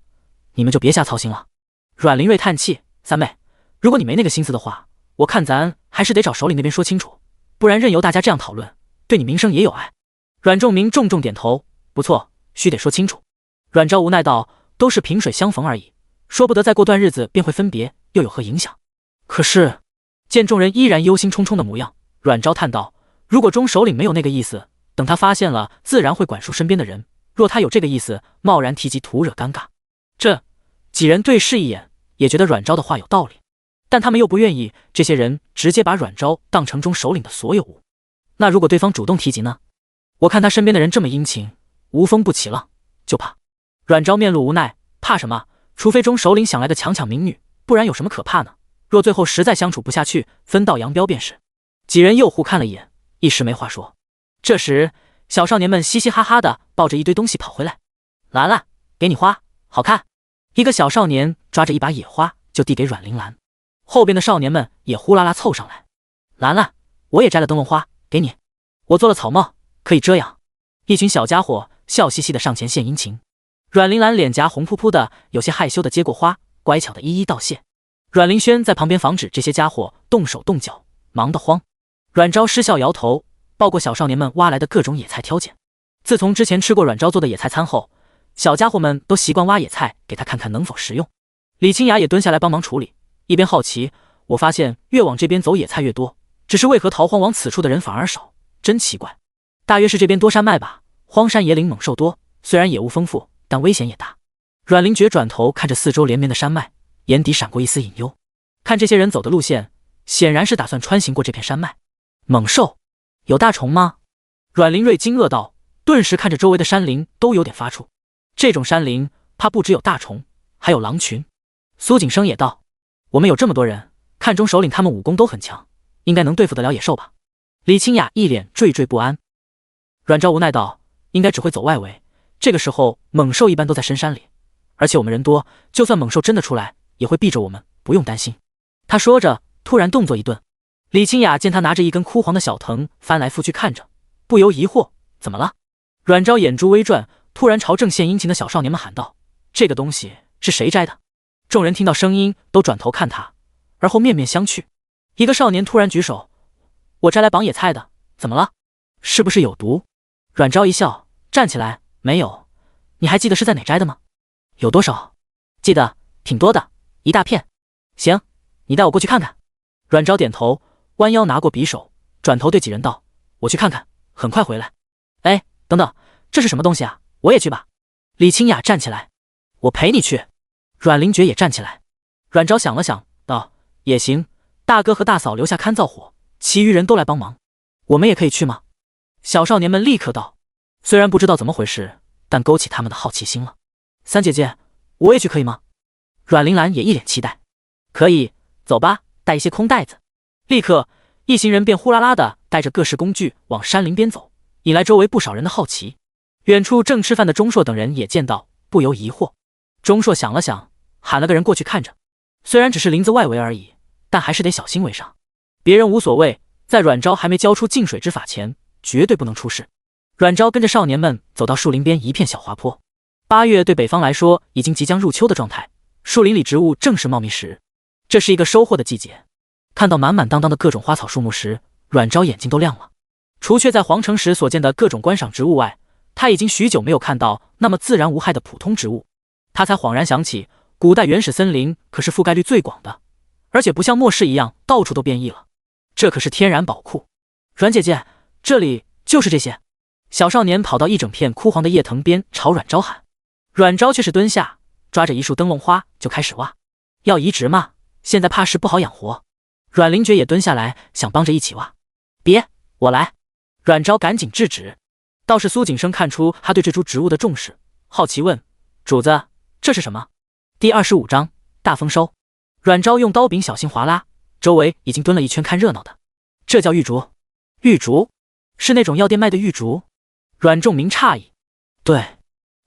你们就别瞎操心了。”阮玲瑞叹气：“三妹，如果你没那个心思的话，我看咱还是得找首领那边说清楚，不然任由大家这样讨论，对你名声也有碍。”阮仲明重重点头：“不错，须得说清楚。”阮昭无奈道：“都是萍水相逢而已，说不得再过段日子便会分别，又有何影响？”可是见众人依然忧心忡忡的模样，阮昭叹道：“如果钟首领没有那个意思，等他发现了，自然会管束身边的人。若他有这个意思，贸然提及，徒惹尴尬。”这几人对视一眼，也觉得阮昭的话有道理，但他们又不愿意这些人直接把阮昭当成钟首领的所有物。那如果对方主动提及呢？我看他身边的人这么殷勤，无风不起浪，就怕。阮昭面露无奈：“怕什么？除非钟首领想来的强抢民女，不然有什么可怕呢？若最后实在相处不下去，分道扬镳便是。”几人又互看了一眼，一时没话说。这时小少年们嘻嘻哈哈的抱着一堆东西跑回来：“兰兰，给你花，好看。”一个小少年抓着一把野花就递给阮玲兰，后边的少年们也呼啦啦凑上来：“兰兰，我也摘了灯笼花，给你，我做了草帽，可以遮阳。”一群小家伙笑嘻嘻的上前献殷勤。阮玲兰脸颊红扑扑的，有些害羞的接过花，乖巧的一一道谢。阮玲轩在旁边防止这些家伙动手动脚，忙得慌。阮昭失笑摇头，抱过小少年们挖来的各种野菜挑拣。自从之前吃过阮昭做的野菜餐后，小家伙们都习惯挖野菜，给他看看能否食用。李清雅也蹲下来帮忙处理，一边好奇，我发现越往这边走野菜越多，只是为何逃荒往此处的人反而少，真奇怪。大约是这边多山脉吧，荒山野岭猛兽多，虽然野物丰富，但危险也大。阮灵觉转头看着四周连绵的山脉，眼底闪过一丝隐忧。看这些人走的路线，显然是打算穿行过这片山脉。猛兽？有大虫吗？阮灵瑞惊愕道，顿时看着周围的山林都有点发怵。这种山林怕不只有大虫，还有狼群。苏景生也道，我们有这么多人，看中首领他们武功都很强，应该能对付得了野兽吧。李清雅一脸惴惴不安。阮昭无奈道，应该只会走外围，这个时候猛兽一般都在深山里，而且我们人多，就算猛兽真的出来，也会避着我们，不用担心。他说着突然动作一顿。李清雅见他拿着一根枯黄的小藤翻来覆去看着，不由疑惑，怎么了？阮昭眼珠微转，突然朝正献殷勤的小少年们喊道，这个东西是谁摘的？众人听到声音都转头看他，而后面面相觑。一个少年突然举手，我摘来绑野菜的，怎么了？是不是有毒？阮昭一笑，站起来，没有。你还记得是在哪摘的吗？有多少？记得，挺多的，一大片。行，你带我过去看看。阮昭点头，弯腰拿过匕首，转头对几人道，我去看看，很快回来。哎，等等，这是什么东西啊？我也去吧。李清雅站起来，我陪你去。阮灵觉也站起来。阮昭想了想，道，也行，大哥和大嫂留下看灶火，其余人都来帮忙。我们也可以去吗？小少年们立刻道，虽然不知道怎么回事，但勾起他们的好奇心了。三姐姐，我也去可以吗？阮灵兰也一脸期待。可以，走吧，带一些空袋子。立刻，一行人便呼啦啦的带着各式工具往山林边走，引来周围不少人的好奇。远处正吃饭的钟硕等人也见到，不由疑惑。钟硕想了想，喊了个人过去看着。虽然只是林子外围而已，但还是得小心为上。别人无所谓，在阮昭还没交出净水之法前，绝对不能出事。阮昭跟着少年们走到树林边一片小滑坡。8月对北方来说已经即将入秋的状态，树林里植物正是茂密时，这是一个收获的季节。看到满满当当的各种花草树木时，阮昭眼睛都亮了。除却在皇城时所见的各种观赏植物外，他已经许久没有看到那么自然无害的普通植物。他才恍然想起，古代原始森林可是覆盖率最广的，而且不像末世一样到处都变异了，这可是天然宝库。阮姐姐，这里就是这些。小少年跑到一整片枯黄的叶藤边，朝阮昭喊。阮昭却是蹲下，抓着一束灯笼花就开始挖。要移植吗？现在怕是不好养活。阮灵觉也蹲下来，想帮着一起挖。别，我来。阮昭赶紧制止。倒是苏景生看出他对这株植物的重视，好奇问，主子，这是什么？第25章大丰收。阮昭用刀柄小心划拉，周围已经蹲了一圈看热闹的。这叫玉竹。玉竹？是那种药店卖的玉竹？阮仲明诧异。对。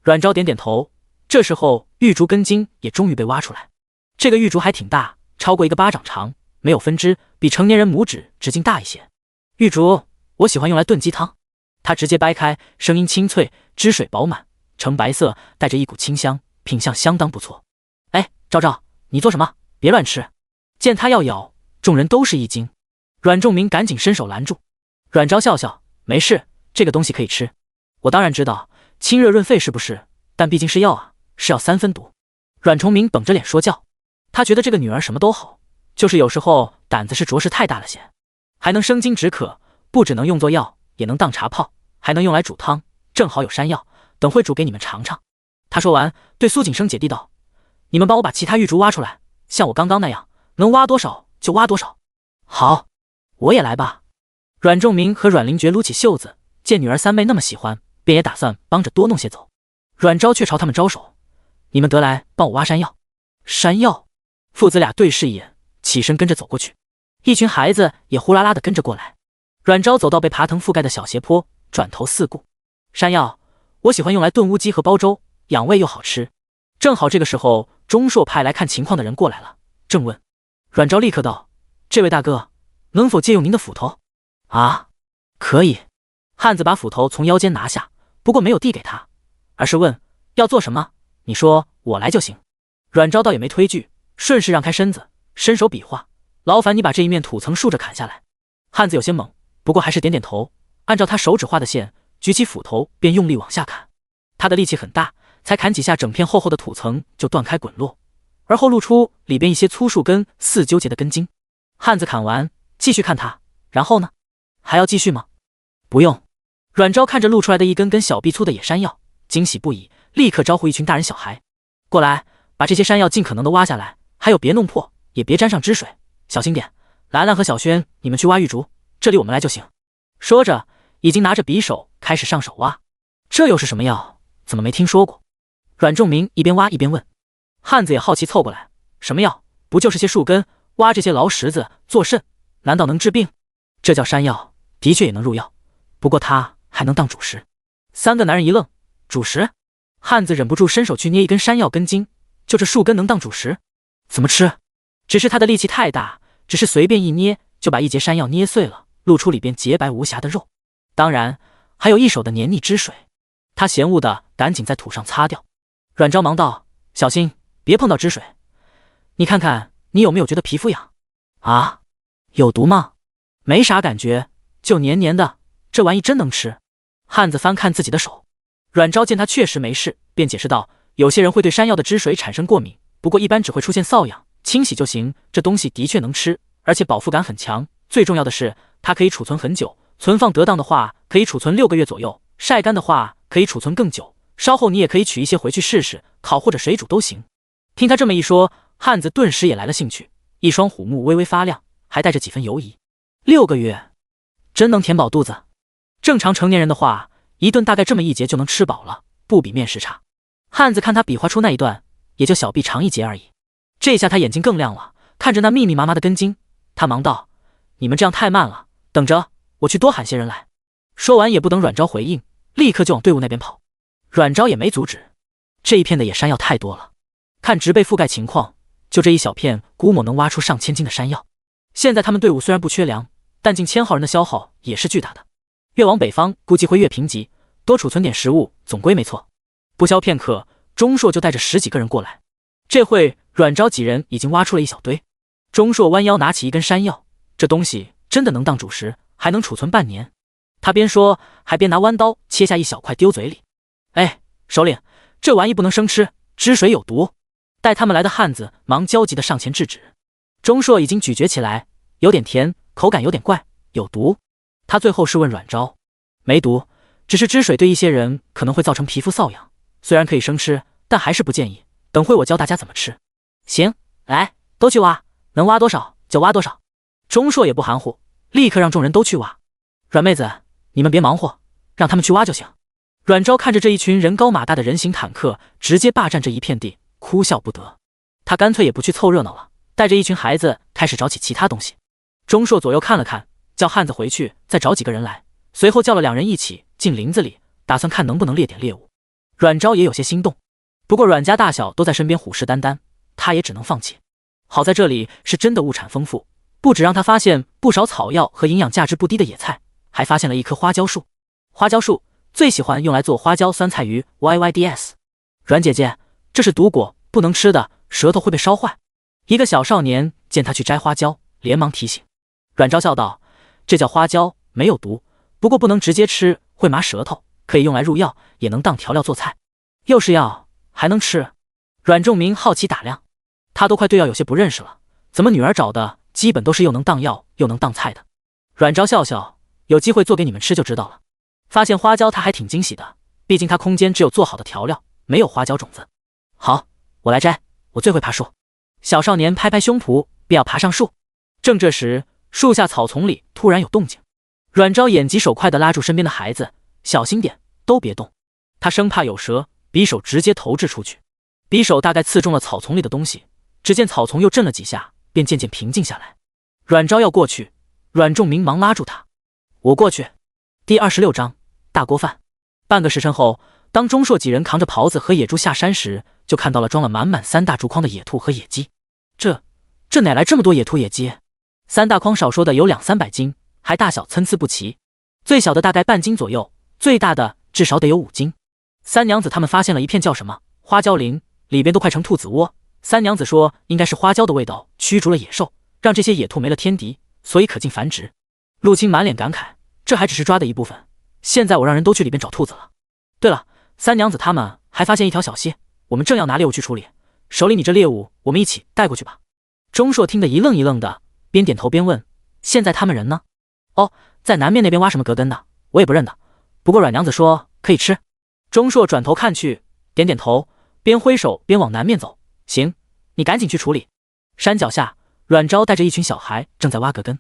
阮昭点点头。这时候玉竹根茎也终于被挖出来。这个玉竹还挺大，超过一个巴掌长，没有分支，比成年人拇指直径大一些。玉竹，我喜欢用来炖鸡汤。他直接掰开，声音清脆，汁水饱满，呈白色，带着一股清香，品相相当不错。哎，昭昭，你做什么？别乱吃。见他要咬，众人都是一惊。阮仲明赶紧伸手拦住。阮昭笑笑，没事，这个东西可以吃。我当然知道，清热润肺是不是？但毕竟是药啊，是药3分毒。阮崇明绷着脸说教。他觉得这个女儿什么都好，就是有时候胆子是着实太大了些。还能生津止渴，不只能用作药，也能当茶泡，还能用来煮汤，正好有山药，等会煮给你们尝尝。他说完，对苏景生姐弟道，你们帮我把其他玉竹挖出来，像我刚刚那样，能挖多少就挖多少。好，我也来吧。阮仲明和阮灵觉撸起袖子，见女儿三妹那么喜欢，便也打算帮着多弄些走。阮昭却朝他们招手，你们得来帮我挖山药。山药？父子俩对视一眼，起身跟着走过去。一群孩子也呼啦啦的跟着过来。阮昭走到被爬藤覆盖的小斜坡，转头四顾。山药，我喜欢用来炖乌鸡和煲粥，养胃又好吃。正好这个时候，钟硕派来看情况的人过来了，正问。阮昭立刻道，这位大哥，能否借用您的斧头？啊，可以。汉子把斧头从腰间拿下，不过没有递给他，而是问，要做什么？你说我来就行。阮昭倒也没推拒，顺势让开身子，伸手比划，劳烦你把这一面土层竖着砍下来。汉子有些懵，不过还是点点头，按照他手指画的线，举起斧头便用力往下砍。他的力气很大，才砍几下，整片厚厚的土层就断开滚落，而后露出里边一些粗树根似纠结的根茎。汉子砍完，继续看他，然后呢？还要继续吗？不用。阮昭看着露出来的一根根小臂粗的野山药，惊喜不已，立刻招呼一群大人小孩过来，把这些山药尽可能的挖下来，还有别弄破，也别沾上汁水，小心点。兰兰和小轩，你们去挖玉竹，这里我们来就行。说着，已经拿着匕首开始上手挖。这又是什么药？怎么没听说过？阮仲明一边挖一边问。汉子也好奇凑过来，什么药？不就是些树根，挖这些劳什子做甚？难道能治病？这叫山药，的确也能入药，不过它还能当主食。三个男人一愣，主食？汉子忍不住伸手去捏一根山药根茎，就这树根能当主食？怎么吃？只是他的力气太大，只是随便一捏就把一截山药捏碎了，露出里边洁白无瑕的肉，当然还有一手的黏腻汁水。他嫌恶的赶紧在土上擦掉。阮昭忙道：小心别碰到汁水，你看看你有没有觉得皮肤痒？啊，有毒吗？没啥感觉，就黏黏的，这玩意真能吃？汉子翻看自己的手。阮昭见他确实没事，便解释道：有些人会对山药的汁水产生过敏，不过一般只会出现瘙痒，清洗就行。这东西的确能吃，而且饱腹感很强，最重要的是它可以储存很久，存放得当的话可以储存6个月左右，晒干的话可以储存更久，稍后你也可以取一些回去试试，烤或者水煮都行。听他这么一说，汉子顿时也来了兴趣，一双虎目微微发亮，还带着几分犹疑。6个月真能填饱肚子？正常成年人的话，一顿大概这么一节就能吃饱了，不比面食差。汉子看他比划出那一段，也就小臂长一截而已。这下他眼睛更亮了，看着那密密麻麻的根茎，他忙道：你们这样太慢了，等着，我去多喊些人来。说完也不等阮昭回应，立刻就往队伍那边跑。阮昭也没阻止，这一片的野山药太多了，看植被覆盖情况，就这一小片估摸能挖出上千斤的山药。现在他们队伍虽然不缺粮，但近1000号人的消耗也是巨大的。越往北方估计会越贫瘠，多储存点食物总归没错。不消片刻，钟硕就带着10几个人过来。这会阮昭几人已经挖出了一小堆。钟硕弯腰拿起一根山药，这东西真的能当主食，还能储存半年。他边说还边拿弯刀切下一小块丢嘴里。哎，首领，这玩意不能生吃，汁水有毒。带他们来的汉子忙焦急地上前制止。钟硕已经咀嚼起来，有点甜，口感有点怪，有毒。他最后是问阮昭，没毒，只是汁水对一些人可能会造成皮肤瘙痒，虽然可以生吃，但还是不建议，等会我教大家怎么吃。行，来，都去挖，能挖多少就挖多少。钟硕也不含糊，立刻让众人都去挖。阮妹子，你们别忙活，让他们去挖就行。阮昭看着这一群人高马大的人形坦克直接霸占这一片地，哭笑不得。他干脆也不去凑热闹了，带着一群孩子开始找起其他东西。钟硕左右看了看，叫汉子回去再找几个人来，随后叫了2人一起进林子里，打算看能不能猎点猎物。阮昭也有些心动，不过阮家大小都在身边虎视眈眈，他也只能放弃。好在这里是真的物产丰富，不只让他发现不少草药和营养价值不低的野菜，还发现了一棵花椒树。花椒树最喜欢用来做花椒酸菜鱼 YYDS。 阮姐姐，这是毒果，不能吃的，舌头会被烧坏。一个小少年见他去摘花椒，连忙提醒。阮昭笑道：这叫花椒，没有毒，不过不能直接吃，会麻舌头，可以用来入药，也能当调料做菜。又是药还能吃？阮仲明好奇打量，他都快对药有些不认识了，怎么女儿找的基本都是又能当药又能当菜的？阮昭笑笑，有机会做给你们吃就知道了。发现花椒他还挺惊喜的，毕竟他空间只有做好的调料，没有花椒种子。好，我来摘，我最会爬树。小少年拍拍胸脯，便要爬上树。正这时，树下草丛里突然有动静。阮昭眼疾手快地拉住身边的孩子，小心点，都别动。他生怕有蛇，匕首直接投掷出去。匕首大概刺中了草丛里的东西，只见草丛又震了几下，便渐渐平静下来。阮昭要过去，阮仲明忙拉住他。我过去。第26章大锅饭。半个时辰后，当钟硕几人扛着狍子和野猪下山时，就看到了装了满满3大竹筐的野兔和野鸡。这哪来这么多野兔野鸡？3大筐少说的有200-300斤，还大小参差不齐，最小的大概半斤左右，最大的至少得有5斤。三娘子他们发现了一片叫什么花椒林，里边都快成兔子窝。三娘子说应该是花椒的味道驱逐了野兽，让这些野兔没了天敌，所以可劲繁殖。陆青满脸感慨，这还只是抓的一部分，现在我让人都去里边找兔子了。对了，三娘子他们还发现一条小溪，我们正要拿猎物去处理。手里你这猎物，我们一起带过去吧。钟硕听得一愣一愣的，边点头边问：现在他们人呢？哦，在南面那边挖什么葛根的，我也不认得。不过阮娘子说可以吃。钟硕转头看去，点点头，边挥手边往南面走。行，你赶紧去处理。山脚下，阮昭带着一群小孩正在挖葛根。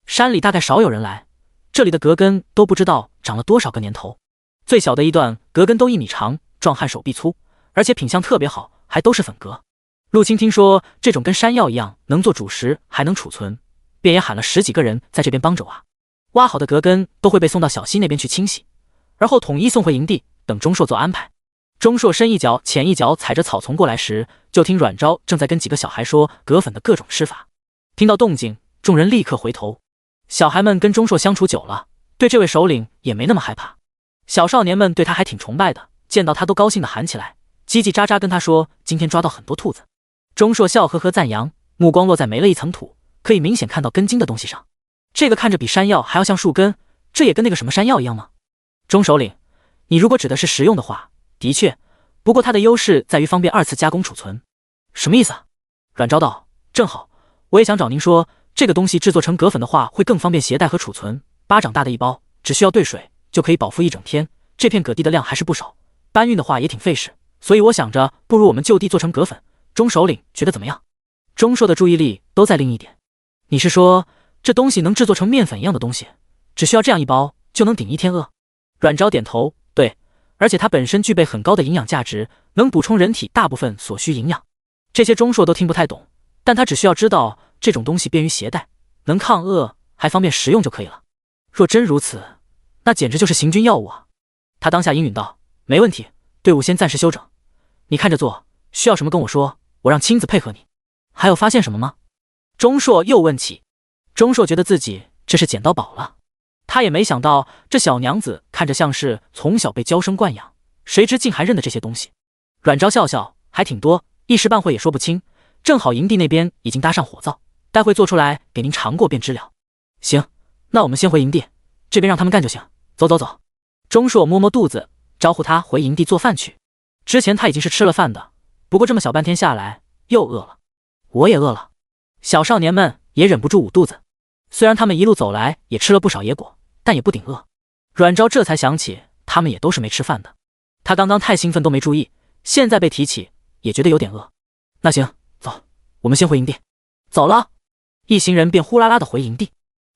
山里大概少有人来，这里的葛根都不知道长了多少个年头。最小的一段葛根都1米长，壮汉手臂粗，而且品相特别好，还都是粉葛。陆青听说这种跟山药一样能做主食，还能储存，便也喊了10几个人在这边帮着挖。挖好的葛根都会被送到小溪那边去清洗，而后统一送回营地，等钟硕做安排。钟硕深一脚浅一脚踩着草丛过来时，就听阮昭正在跟几个小孩说葛粉的各种吃法。听到动静，众人立刻回头。小孩们跟钟硕相处久了，对这位首领也没那么害怕。小少年们对他还挺崇拜的，见到他都高兴地喊起来，叽叽喳喳跟他说今天抓到很多兔子。钟硕笑呵呵赞扬，目光落在没了一层土，可以明显看到根茎的东西上。这个看着比山药还要像树根，这也跟那个什么山药一样吗？钟首领，你如果指的是食用的话，的确，不过它的优势在于方便2次加工储存。什么意思啊？阮昭道，正好，我也想找您说，这个东西制作成葛粉的话会更方便携带和储存，巴掌大的一包，只需要兑水就可以饱腹一整天。这片葛地的量还是不少，搬运的话也挺费事，所以我想着不如我们就地做成葛粉。钟首领觉得怎么样？钟硕的注意力都在另一点。你是说这东西能制作成面粉一样的东西，只需要这样一包就能顶1天饿？阮昭点头，对，而且它本身具备很高的营养价值，能补充人体大部分所需营养。这些钟硕都听不太懂，但他只需要知道这种东西便于携带，能抗饿，还方便食用就可以了。若真如此，那简直就是行军药物啊！他当下应允道：没问题，队伍先暂时休整，你看着做，需要什么跟我说，我让亲自配合你。还有发现什么吗？钟硕又问起。钟硕觉得自己这是捡到宝了，他也没想到这小娘子看着像是从小被娇生惯养，谁知竟还认得这些东西。阮昭笑笑，还挺多，一时半会也说不清，正好营地那边已经搭上火灶，待会做出来给您尝过便知了。行，那我们先回营地，这边让他们干就行，走走走。钟硕摸摸肚子，招呼他回营地做饭去。之前他已经是吃了饭的，不过这么小半天下来又饿了。我也饿了。小少年们也忍不住捂肚子，虽然他们一路走来也吃了不少野果，但也不顶饿。阮昭这才想起他们也都是没吃饭的，他刚刚太兴奋都没注意，现在被提起也觉得有点饿。那行，走，我们先回营地。走了，一行人便呼啦啦的回营地。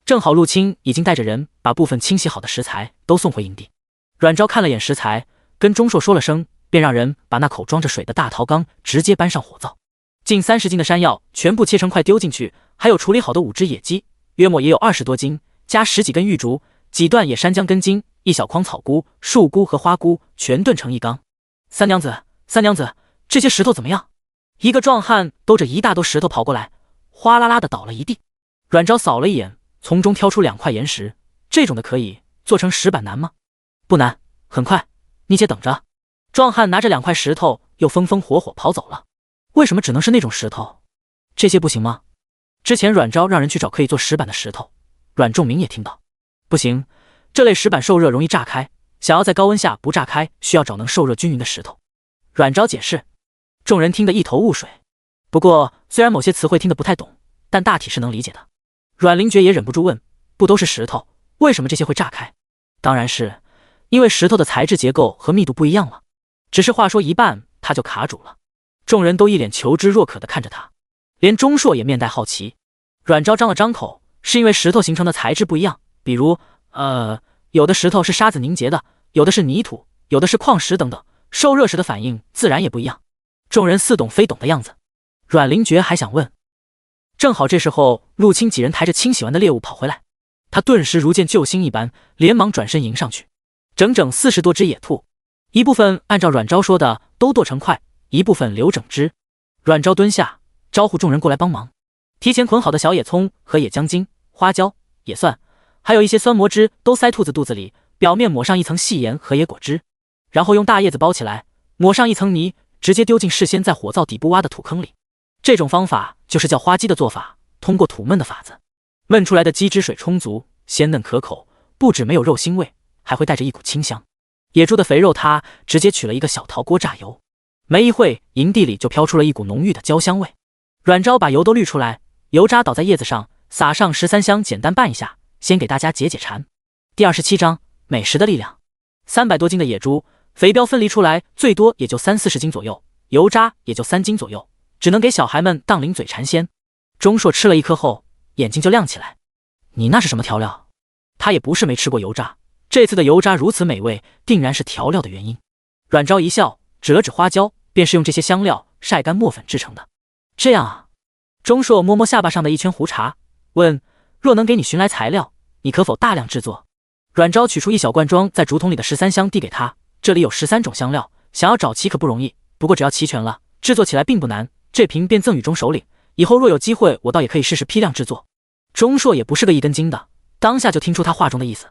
正好陆青已经带着人把部分清洗好的食材都送回营地。阮昭看了眼食材，跟钟硕说了声，便让人把那口装着水的大陶缸直接搬上火灶。近30斤的山药全部切成块丢进去，还有处理好的5只野鸡，约莫也有20多斤，加10几根玉竹，几段野山姜根茎，一小筐草菇、树菇和花菇，全炖成一缸。三娘子，三娘子，这些石头怎么样？一个壮汉兜着一大兜石头跑过来，哗啦啦的倒了一地。阮昭扫了一眼，从中挑出2块岩石，这种的可以做成石板难吗？不难，很快，你且等着。壮汉拿着2块石头又风风火火跑走了。为什么只能是那种石头？这些不行吗？之前阮昭让人去找可以做石板的石头，阮仲明也听到。不行，这类石板受热容易炸开，想要在高温下不炸开，需要找能受热均匀的石头。阮昭解释，众人听得一头雾水。不过虽然某些词汇听得不太懂，但大体是能理解的。阮灵觉也忍不住问，不都是石头，为什么这些会炸开？当然是因为石头的材质结构和密度不一样了。只是话说一半他就卡住了。众人都一脸求知若渴地看着他，连钟硕也面带好奇。阮昭张了张口，是因为石头形成的材质不一样，比如有的石头是沙子凝结的，有的是泥土，有的是矿石等等，受热时的反应自然也不一样。众人似懂非懂的样子。阮灵觉还想问，正好这时候陆青几人抬着清洗完的猎物跑回来，他顿时如见救星一般，连忙转身迎上去。整整40多只野兔，一部分按照阮昭说的都剁成块，一部分留整只。阮昭蹲下招呼众人过来帮忙，提前捆好的小野葱和野姜筋、花椒、野蒜，还有一些酸蘑汁都塞兔子肚子里，表面抹上一层细盐和野果汁，然后用大叶子包起来，抹上一层泥，直接丢进事先在火灶底部挖的土坑里。这种方法就是叫花鸡的做法，通过土焖的法子，焖出来的鸡汁水充足，鲜嫩可口，不止没有肉腥味，还会带着一股清香。野猪的肥肉他直接取了一个小陶锅炸油，没一会，营地里就飘出了一股浓郁的焦香味。阮昭把油都滤出来，油渣倒在叶子上，撒上13香，简单拌一下，先给大家解解馋。第27章美食的力量。300多斤的野猪，肥膘分离出来，最多也就30-40斤左右，油渣也就3斤左右，只能给小孩们当零嘴馋鲜。钟硕吃了一颗后，眼睛就亮起来。你那是什么调料？他也不是没吃过油渣，这次的油渣如此美味，定然是调料的原因。阮昭一笑，指了指花椒，便是用这些香料晒干磨粉制成的。这样啊。钟硕摸摸下巴上的一圈胡茬，问：若能给你寻来材料，你可否大量制作？阮昭取出一小罐装在竹筒里的13香递给他，这里有13种香料，想要找齐可不容易，不过只要齐全了，制作起来并不难。这瓶便赠与钟首领，以后若有机会，我倒也可以试试批量制作。钟硕也不是个一根筋的，当下就听出他话中的意思，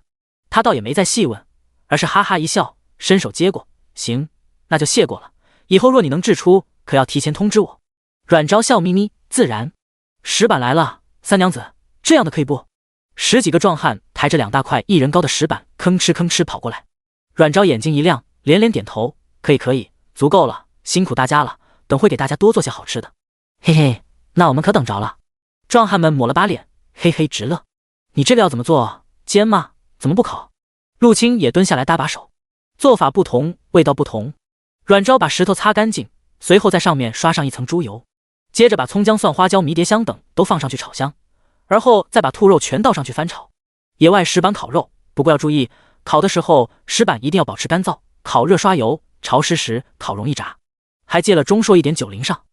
他倒也没再细问，而是哈哈一笑，伸手接过，行，那就谢过了，以后若你能制出，可要提前通知我。阮昭笑眯眯，自然。石板来了，三娘子，这样的可以不？10几个壮汉抬着2大块1人高的石板，吭哧吭哧跑过来。阮昭眼睛一亮，连连点头，可以可以，足够了，辛苦大家了，等会给大家多做些好吃的。嘿嘿，那我们可等着了。壮汉们抹了把脸，嘿嘿直乐。你这个要怎么做？煎吗？怎么不烤？陆青也蹲下来搭把手。做法不同，味道不同。阮昭把石头擦干净，随后在上面刷上一层猪油，接着把葱姜蒜花椒迷迭香等都放上去炒香，而后再把兔肉全倒上去翻炒。野外石板烤肉，不过要注意，烤的时候石板一定要保持干燥，烤热刷油，潮湿时烤容易炸。还借了钟硕一点酒淋上，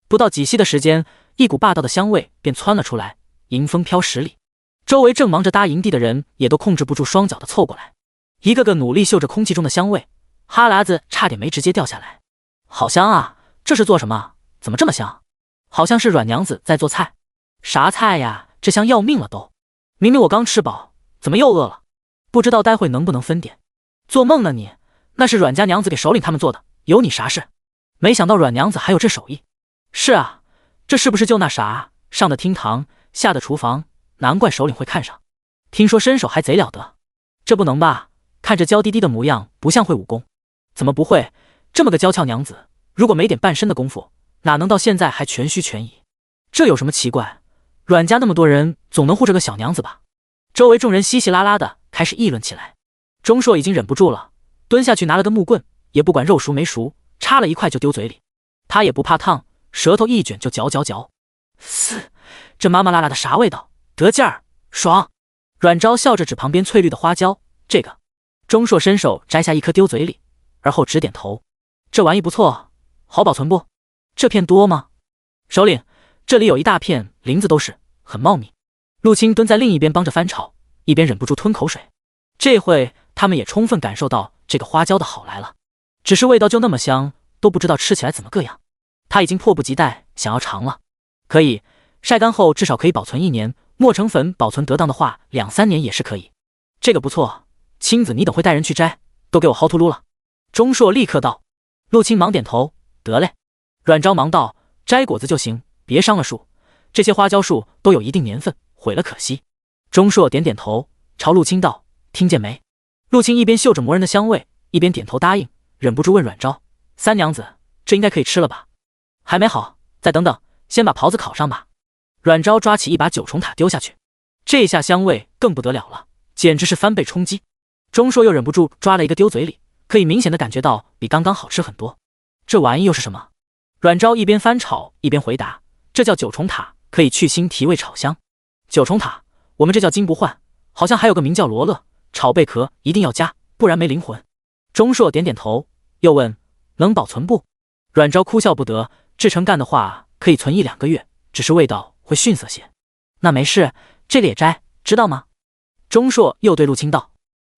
不到几息的时间，一股霸道的香味便窜了出来，迎风飘10里。周围正忙着搭营地的人也都控制不住双脚的凑过来，一个个努力嗅着空气中的香味，哈喇子差点没直接掉下来。好香啊，这是做什么？怎么这么香？好像是阮娘子在做菜。啥菜呀？这香要命了都！明明我刚吃饱，怎么又饿了？不知道待会能不能分点？做梦呢你！那是阮家娘子给首领他们做的，有你啥事？没想到阮娘子还有这手艺。是啊，这是不是就那啥，上的厅堂，下的厨房？难怪首领会看上。听说身手还贼了得。这不能吧？看着娇滴滴的模样，不像会武功。怎么不会？这么个娇俏娘子，如果没点半身的功夫，哪能到现在还全虚全矣？这有什么奇怪？阮家那么多人，总能护着个小娘子吧？周围众人稀稀拉拉的开始议论起来。钟硕已经忍不住了，蹲下去拿了个木棍，也不管肉熟没熟，插了一块就丢嘴里。他也不怕烫，舌头一卷就嚼嚼嚼。这麻麻辣辣的啥味道？得劲儿，爽！阮昭笑着指旁边翠绿的花椒，这个。钟硕伸手摘下一颗丢嘴里，而后直点头。这玩意不错，好保存不？这片多吗？首领，这里有一大片，林子都是，很茂密。陆青蹲在另一边帮着翻炒，一边忍不住吞口水。这会他们也充分感受到这个花椒的好来了，只是味道就那么香，都不知道吃起来怎么个样。他已经迫不及待想要尝了。可以，晒干后至少可以保存1年，磨成粉保存得当的话，2-3年也是可以。这个不错，青子你等会带人去摘，都给我薅秃噜了。钟硕立刻道。陆青忙点头，得嘞。阮昭忙道，摘果子就行，别伤了树，这些花椒树都有一定年份，毁了可惜。钟硕点点头，朝陆青道，听见没？陆青一边嗅着磨人的香味，一边点头答应，忍不住问阮昭，三娘子，这应该可以吃了吧？还没好，再等等，先把狍子烤上吧。阮昭抓起一把9重塔丢下去，这下香味更不得了了，简直是翻倍冲击。钟硕又忍不住抓了一个丢嘴里，可以明显的感觉到比刚刚好吃很多。这玩意又是什么？阮昭一边翻炒一边回答，这叫9重塔，可以去腥提味炒香。9重塔，我们这叫金不换，好像还有个名叫罗勒，炒贝壳一定要加，不然没灵魂。钟硕点点头，又问能保存不？阮昭哭笑不得，制成干的话可以存1-2个月，只是味道会逊色些。那没事，这个也摘，知道吗？钟硕又对陆青道。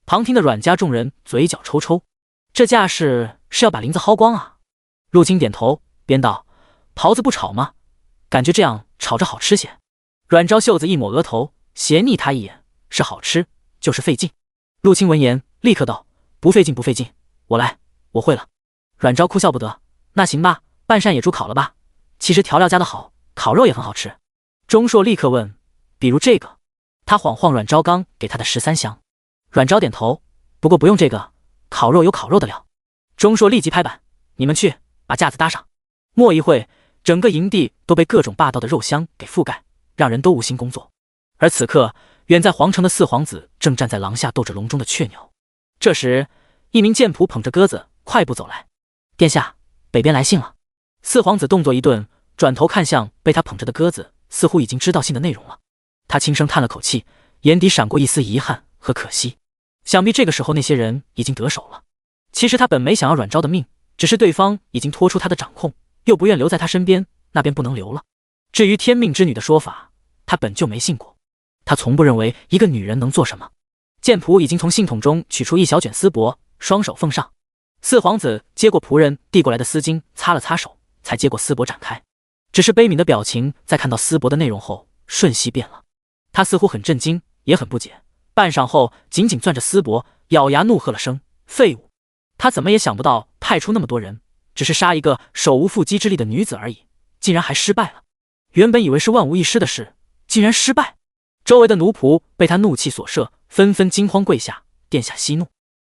旁听的阮家众人嘴角抽抽，这架势是要把林子薅光啊。陆青点头，边道，狍子不炒吗？感觉这样炒着好吃些。阮昭袖子一抹额头，斜睨他一眼，是好吃，就是费劲。陆青闻言立刻道，不费劲不费劲，我来，我会了。阮昭哭笑不得，那行吧，半扇野猪烤了吧，其实调料加的好，烤肉也很好吃。钟硕立刻问，比如这个？他晃晃阮昭刚给他的13香。阮昭点头，不过不用这个，烤肉有烤肉的料。钟硕立即拍板，你们去把架子搭上。莫一会，整个营地都被各种霸道的肉香给覆盖，让人都无心工作。而此刻，远在皇城的四皇子正站在廊下斗着笼中的雀鸟。这时，一名剑仆捧着鸽子快步走来，殿下，北边来信了。四皇子动作一顿，转头看向被他捧着的鸽子，似乎已经知道信的内容了。他轻声叹了口气，眼底闪过一丝遗憾和可惜。想必这个时候那些人已经得手了。其实他本没想要阮昭的命，只是对方已经脱出他的掌控，又不愿留在他身边，那便不能留了。至于天命之女的说法，他本就没信过。他从不认为一个女人能做什么。剑仆已经从信筒中取出一小卷丝帛，双手奉上。四皇子接过仆人递过来的丝巾，擦了擦手，才接过丝帛展开。只是悲悯的表情在看到丝帛的内容后瞬息变了。他似乎很震惊，也很不解，半晌后紧紧攥着丝帛，咬牙怒喝了声废物。他怎么也想不到派出那么多人，只是杀一个手无缚鸡之力的女子而已，竟然还失败了。原本以为是万无一失的事，竟然失败。周围的奴仆被他怒气所慑，纷纷惊慌跪下，殿下息怒。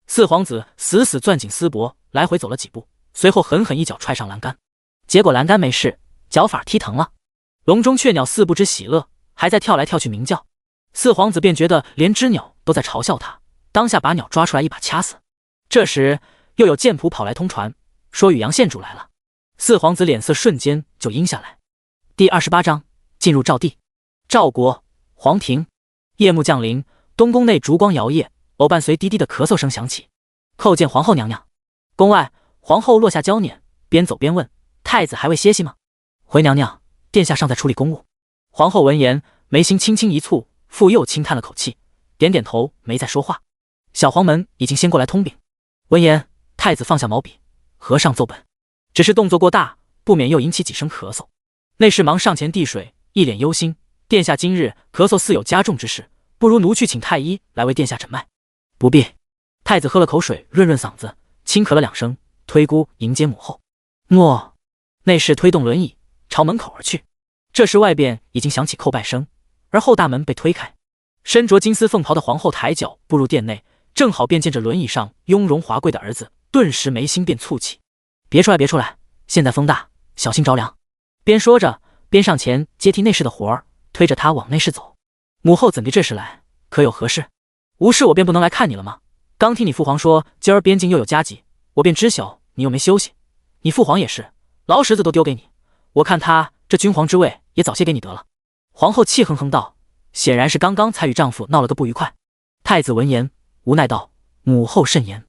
四皇子死死攥紧丝帛，来回走了几步，随后狠狠一脚踹上栏杆，结果栏杆没事，脚法踢疼了。笼中雀鸟似不知喜乐，还在跳来跳去鸣叫。四皇子便觉得连只鸟都在嘲笑他，当下把鸟抓出来一把掐死。这时又有剑仆跑来通传，说宇阳县主来了。四皇子脸色瞬间就阴下来。第28章进入赵地。赵国皇庭，夜幕降临，东宫内烛光摇曳，偶伴随低低的咳嗽声响起。叩见皇后娘娘。宫外，皇后落下娇辇，边走边问：太子还未歇息吗？回娘娘，殿下尚在处理公务。皇后闻言，眉心轻轻一蹙，复又轻叹了口气，点点头，没再说话。小黄门已经先过来通禀。闻言，太子放下毛笔，合上奏本，只是动作过大，不免又引起几声咳嗽。内侍忙上前递水，一脸忧心：殿下今日咳嗽似有加重之势，不如奴去请太医来为殿下诊脉。不必。太子喝了口水润润嗓子，轻咳了2声，推孤迎接母后。诺。内侍推动轮椅朝门口而去。这时外边已经响起叩拜声，而后大门被推开，身着金丝凤袍的皇后抬脚步入殿内，正好便见着轮椅上雍容华贵的儿子，顿时眉心便蹙起。别出来别出来，现在风大，小心着凉。边说着边上前接替内侍的活儿，推着他往内室走。母后怎地这时来？可有何事？无事我便不能来看你了吗？刚听你父皇说今儿边境又有加急，我便知晓你又没休息。你父皇也是，劳什子都丢给你，我看他这君皇之位也早些给你得了。皇后气哼哼道，显然是刚刚才与丈夫闹了个不愉快。太子闻言无奈道：母后慎言。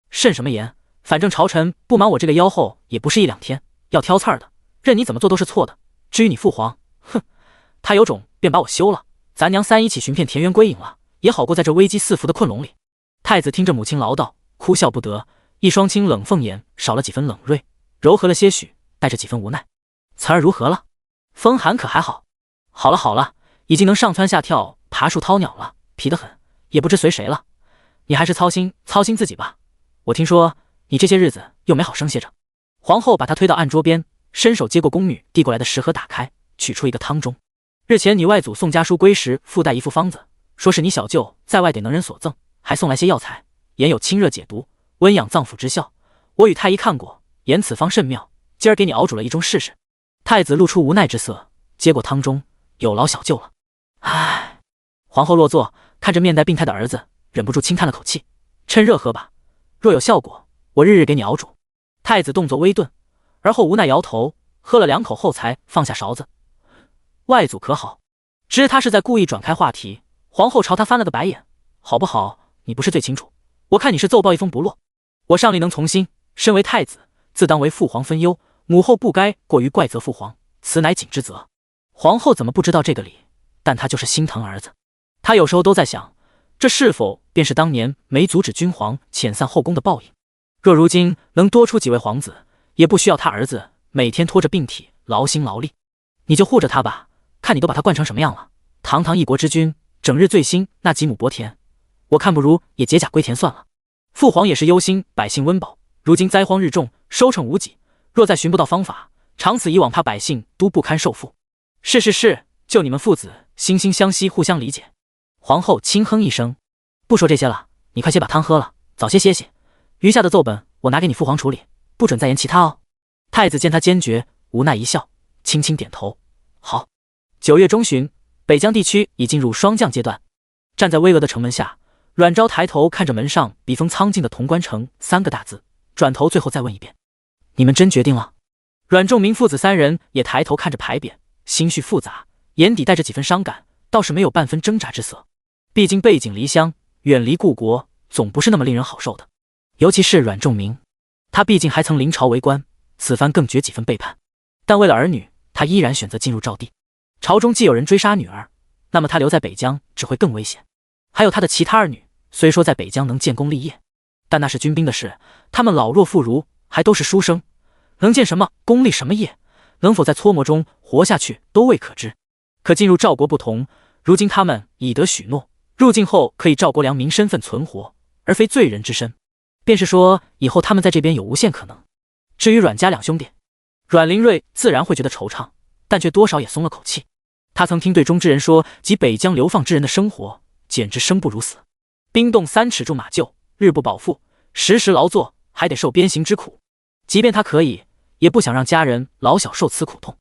慎什么言？反正朝臣不瞒我这个妖后也不是1-2天，要挑刺儿的，任你怎么做都是错的。至于你父皇，哼，他有种便把我休了，咱娘3一起寻遍田园归隐了，也好过在这危机四伏的困笼里。太子听着母亲唠叨，哭笑不得，一双清冷凤眼少了几分冷锐，柔和了些许，带着几分无奈。词儿如何了？风寒可还好？好了好了，已经能上蹿下跳，爬树掏鸟了，皮得很，也不知随谁了。你还是操心操心自己吧。我听说你这些日子又没好生歇着。皇后把他推到案桌边，伸手接过宫女递过来的食盒，打开，取出一个汤盅。日前你外祖送家书归时附带一副方子，说是你小舅在外得能人所赠，还送来些药材，言有清热解毒、温养脏腑之效。我与太医看过，言此方甚妙，今儿给你熬煮了一盅试试。太子露出无奈之色，接过汤盅，有劳小舅了。唉。皇后落座，看着面带病态的儿子，忍不住轻叹了口气，趁热喝吧，若有效果，我日日给你熬煮。太子动作微顿，而后无奈摇头，喝了2口后才放下勺子。外祖可好？知他是在故意转开话题，皇后朝他翻了个白眼。好不好，你不是最清楚，我看你是奏报一封不落。我上力能从心，身为太子，自当为父皇分忧，母后不该过于怪责父皇，此乃谨之责。皇后怎么不知道这个理？但她就是心疼儿子。她有时候都在想，这是否便是当年没阻止君皇遣散后宫的报应？若如今能多出几位皇子，也不需要他儿子每天拖着病体劳心劳力。你就护着他吧，看你都把他惯成什么样了。堂堂一国之君，整日醉心那几亩薄田，我看不如也解甲归田算了。父皇也是忧心百姓温饱，如今灾荒日重，收成无几，若再寻不到方法，长此以往，怕百姓都不堪受负。是，就你们父子惺惺相惜，互相理解。皇后轻哼一声，不说这些了，你快些把汤喝了，早些歇息。余下的奏本我拿给你父皇处理，不准再言其他哦。太子见他坚决，无奈一笑，轻轻点头，好。9月中旬，北疆地区已进入霜降阶段。站在巍峨的城门下，阮昭抬头看着门上笔锋苍劲的潼关城3个大字，转头最后再问一遍：你们真决定了？阮仲明父子3人也抬头看着牌匾，心绪复杂，眼底带着几分伤感，倒是没有半分挣扎之色。毕竟背井离乡，远离故国，总不是那么令人好受的。尤其是阮仲明，他毕竟还曾临朝为官，此番更觉几分背叛。但为了儿女，他依然选择进入赵地。朝中既有人追杀女儿，那么他留在北疆只会更危险。还有他的其他儿女，虽说在北疆能建功立业，但那是军兵的事，他们老弱妇孺，还都是书生，能建什么功立什么业，能否在搓磨中活下去都未可知。可进入赵国不同，如今他们已得许诺，入境后可以赵国良民身份存活，而非罪人之身，便是说以后他们在这边有无限可能。至于阮家2兄弟，阮灵瑞自然会觉得惆怅，但却多少也松了口气。他曾听队中之人说，及北疆流放之人的生活简直生不如死，冰冻3尺铸马厩，日不饱腹，时时劳作，还得受鞭刑之苦。即便他可以，也不想让家人老小受此苦痛。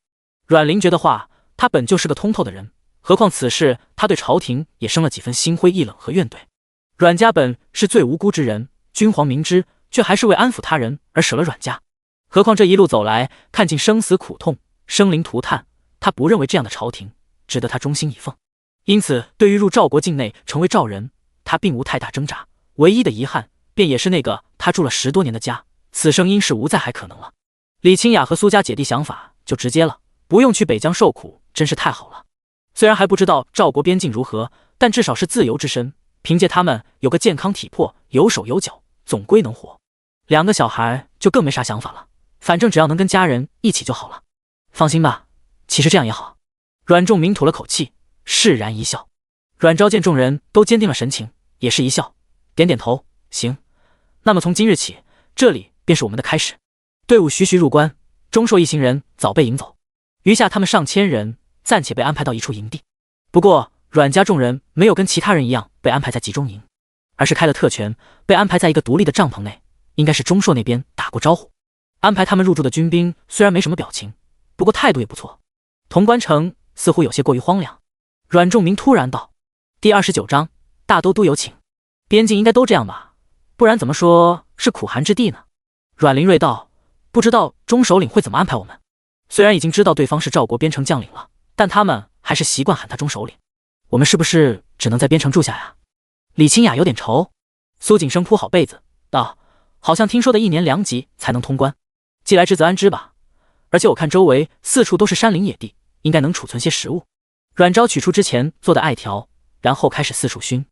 阮灵觉的话，他本就是个通透的人，何况此事他对朝廷也生了几分心灰意冷和怨怼。阮家本是最无辜之人，君皇明知，却还是为安抚他人而舍了阮家。何况这一路走来，看尽生死苦痛，生灵涂炭，他不认为这样的朝廷值得他忠心以奉。因此对于入赵国境内成为赵人，他并无太大挣扎，唯一的遗憾便也是那个他住了10多年的家，此生应是无再还可能了。李清雅和苏家姐弟想法就直接了，不用去北疆受苦，真是太好了。虽然还不知道赵国边境如何，但至少是自由之身，凭借他们有个健康体魄，有手有脚，总归能活。2个小孩就更没啥想法了，反正只要能跟家人一起就好了。放心吧，其实这样也好。阮仲明吐了口气，释然一笑。阮昭见众人都坚定了神情，也是一笑，点点头，行，那么从今日起，这里便是我们的开始。队伍徐徐入关，钟硕一行人早被引走，余下他们上千人暂且被安排到一处营地。不过阮家众人没有跟其他人一样被安排在集中营，而是开了特权，被安排在一个独立的帐篷内，应该是钟硕那边打过招呼。安排他们入住的军兵虽然没什么表情，不过态度也不错。潼关城似乎有些过于荒凉。阮仲明突然道：第29章，大都督有请。边境应该都这样吧，不然怎么说是苦寒之地呢？阮灵瑞道：不知道钟首领会怎么安排我们。虽然已经知道对方是赵国边城将领了，但他们还是习惯喊他钟首领。我们是不是只能在边城住下呀？李清雅有点愁。苏景生铺好被子道：好像听说的1年2级才能通关，既来之则安之吧。而且我看周围四处都是山林野地，应该能储存些食物。阮昭取出之前做的艾条，然后开始四处熏。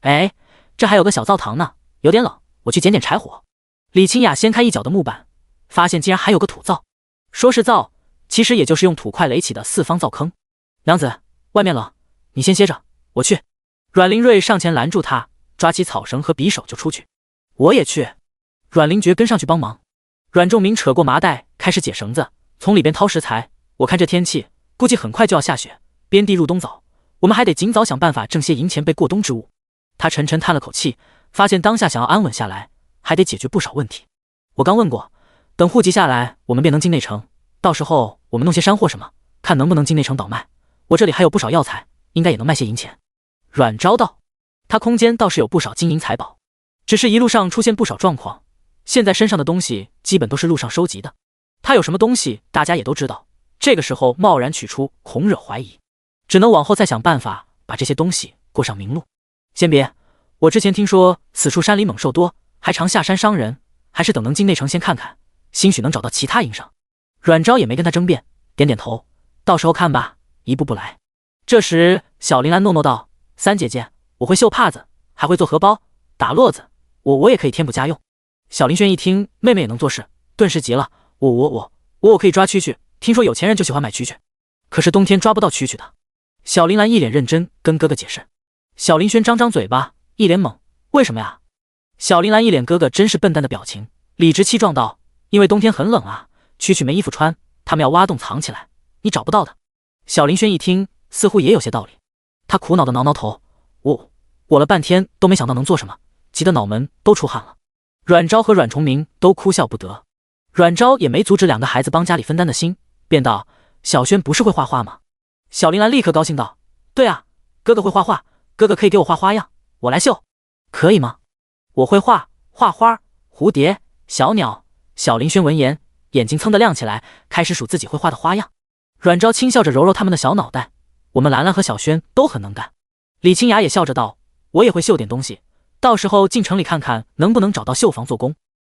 哎，这还有个小灶堂呢，有点冷，我去捡点柴火。李清雅掀开一角的木板，发现竟然还有个土灶。说是灶，其实也就是用土块垒起的4方灶坑。娘子，外面冷，你先歇着，我去。阮灵瑞上前拦住他，抓起草绳和匕首就出去。我也去。阮灵觉跟上去帮忙。阮仲明扯过麻袋，开始解绳子，从里边掏食材。我看这天气，估计很快就要下雪，边地入冬早，我们还得尽早想办法挣些银钱备过冬之物。他沉沉叹了口气，发现当下想要安稳下来，还得解决不少问题。我刚问过，等户籍下来，我们便能进内城，到时候我们弄些山货什么，看能不能进内城倒卖。我这里还有不少药材，应该也能卖些银钱。阮昭道，他空间倒是有不少金银财宝，只是一路上出现不少状况，现在身上的东西基本都是路上收集的。他有什么东西大家也都知道，这个时候贸然取出恐惹怀疑，只能往后再想办法把这些东西过上明路。先别，我之前听说此处山里猛兽多，还常下山伤人，还是等能进内城先看看，兴许能找到其他营生。阮昭也没跟他争辩，点点头，到时候看吧，一步步来。这时小林兰诺诺道：三姐姐，我会绣帕子，还会做荷包打络子，我也可以添补家用。小林轩一听妹妹也能做事，顿时急了，我可以抓蛐蛐，听说有钱人就喜欢买蛐蛐，可是冬天抓不到蛐蛐的。小林兰一脸认真跟哥哥解释。小林轩张张嘴巴，一脸懵，为什么呀？小林兰一脸哥哥真是笨蛋的表情，理直气壮道：因为冬天很冷啊，蛐蛐没衣服穿，他们要挖洞藏起来，你找不到的。小林轩一听似乎也有些道理，他苦恼的挠挠头，我了半天都没想到能做什么，急得脑门都出汗了。阮昭和阮崇明都哭笑不得。阮昭也没阻止两个孩子帮家里分担的心，便道：“小轩不是会画画吗？”小林兰立刻高兴道：“对啊，哥哥会画画，哥哥可以给我画花样，我来绣，可以吗？我会画花、蝴蝶、小鸟。”小林轩闻言，眼睛噌地亮起来，开始数自己会画的花样。阮昭轻笑着揉揉他们的小脑袋：“我们兰兰和小轩都很能干。”李清雅也笑着道：“我也会绣点东西，到时候进城里看看能不能找到绣房做工。”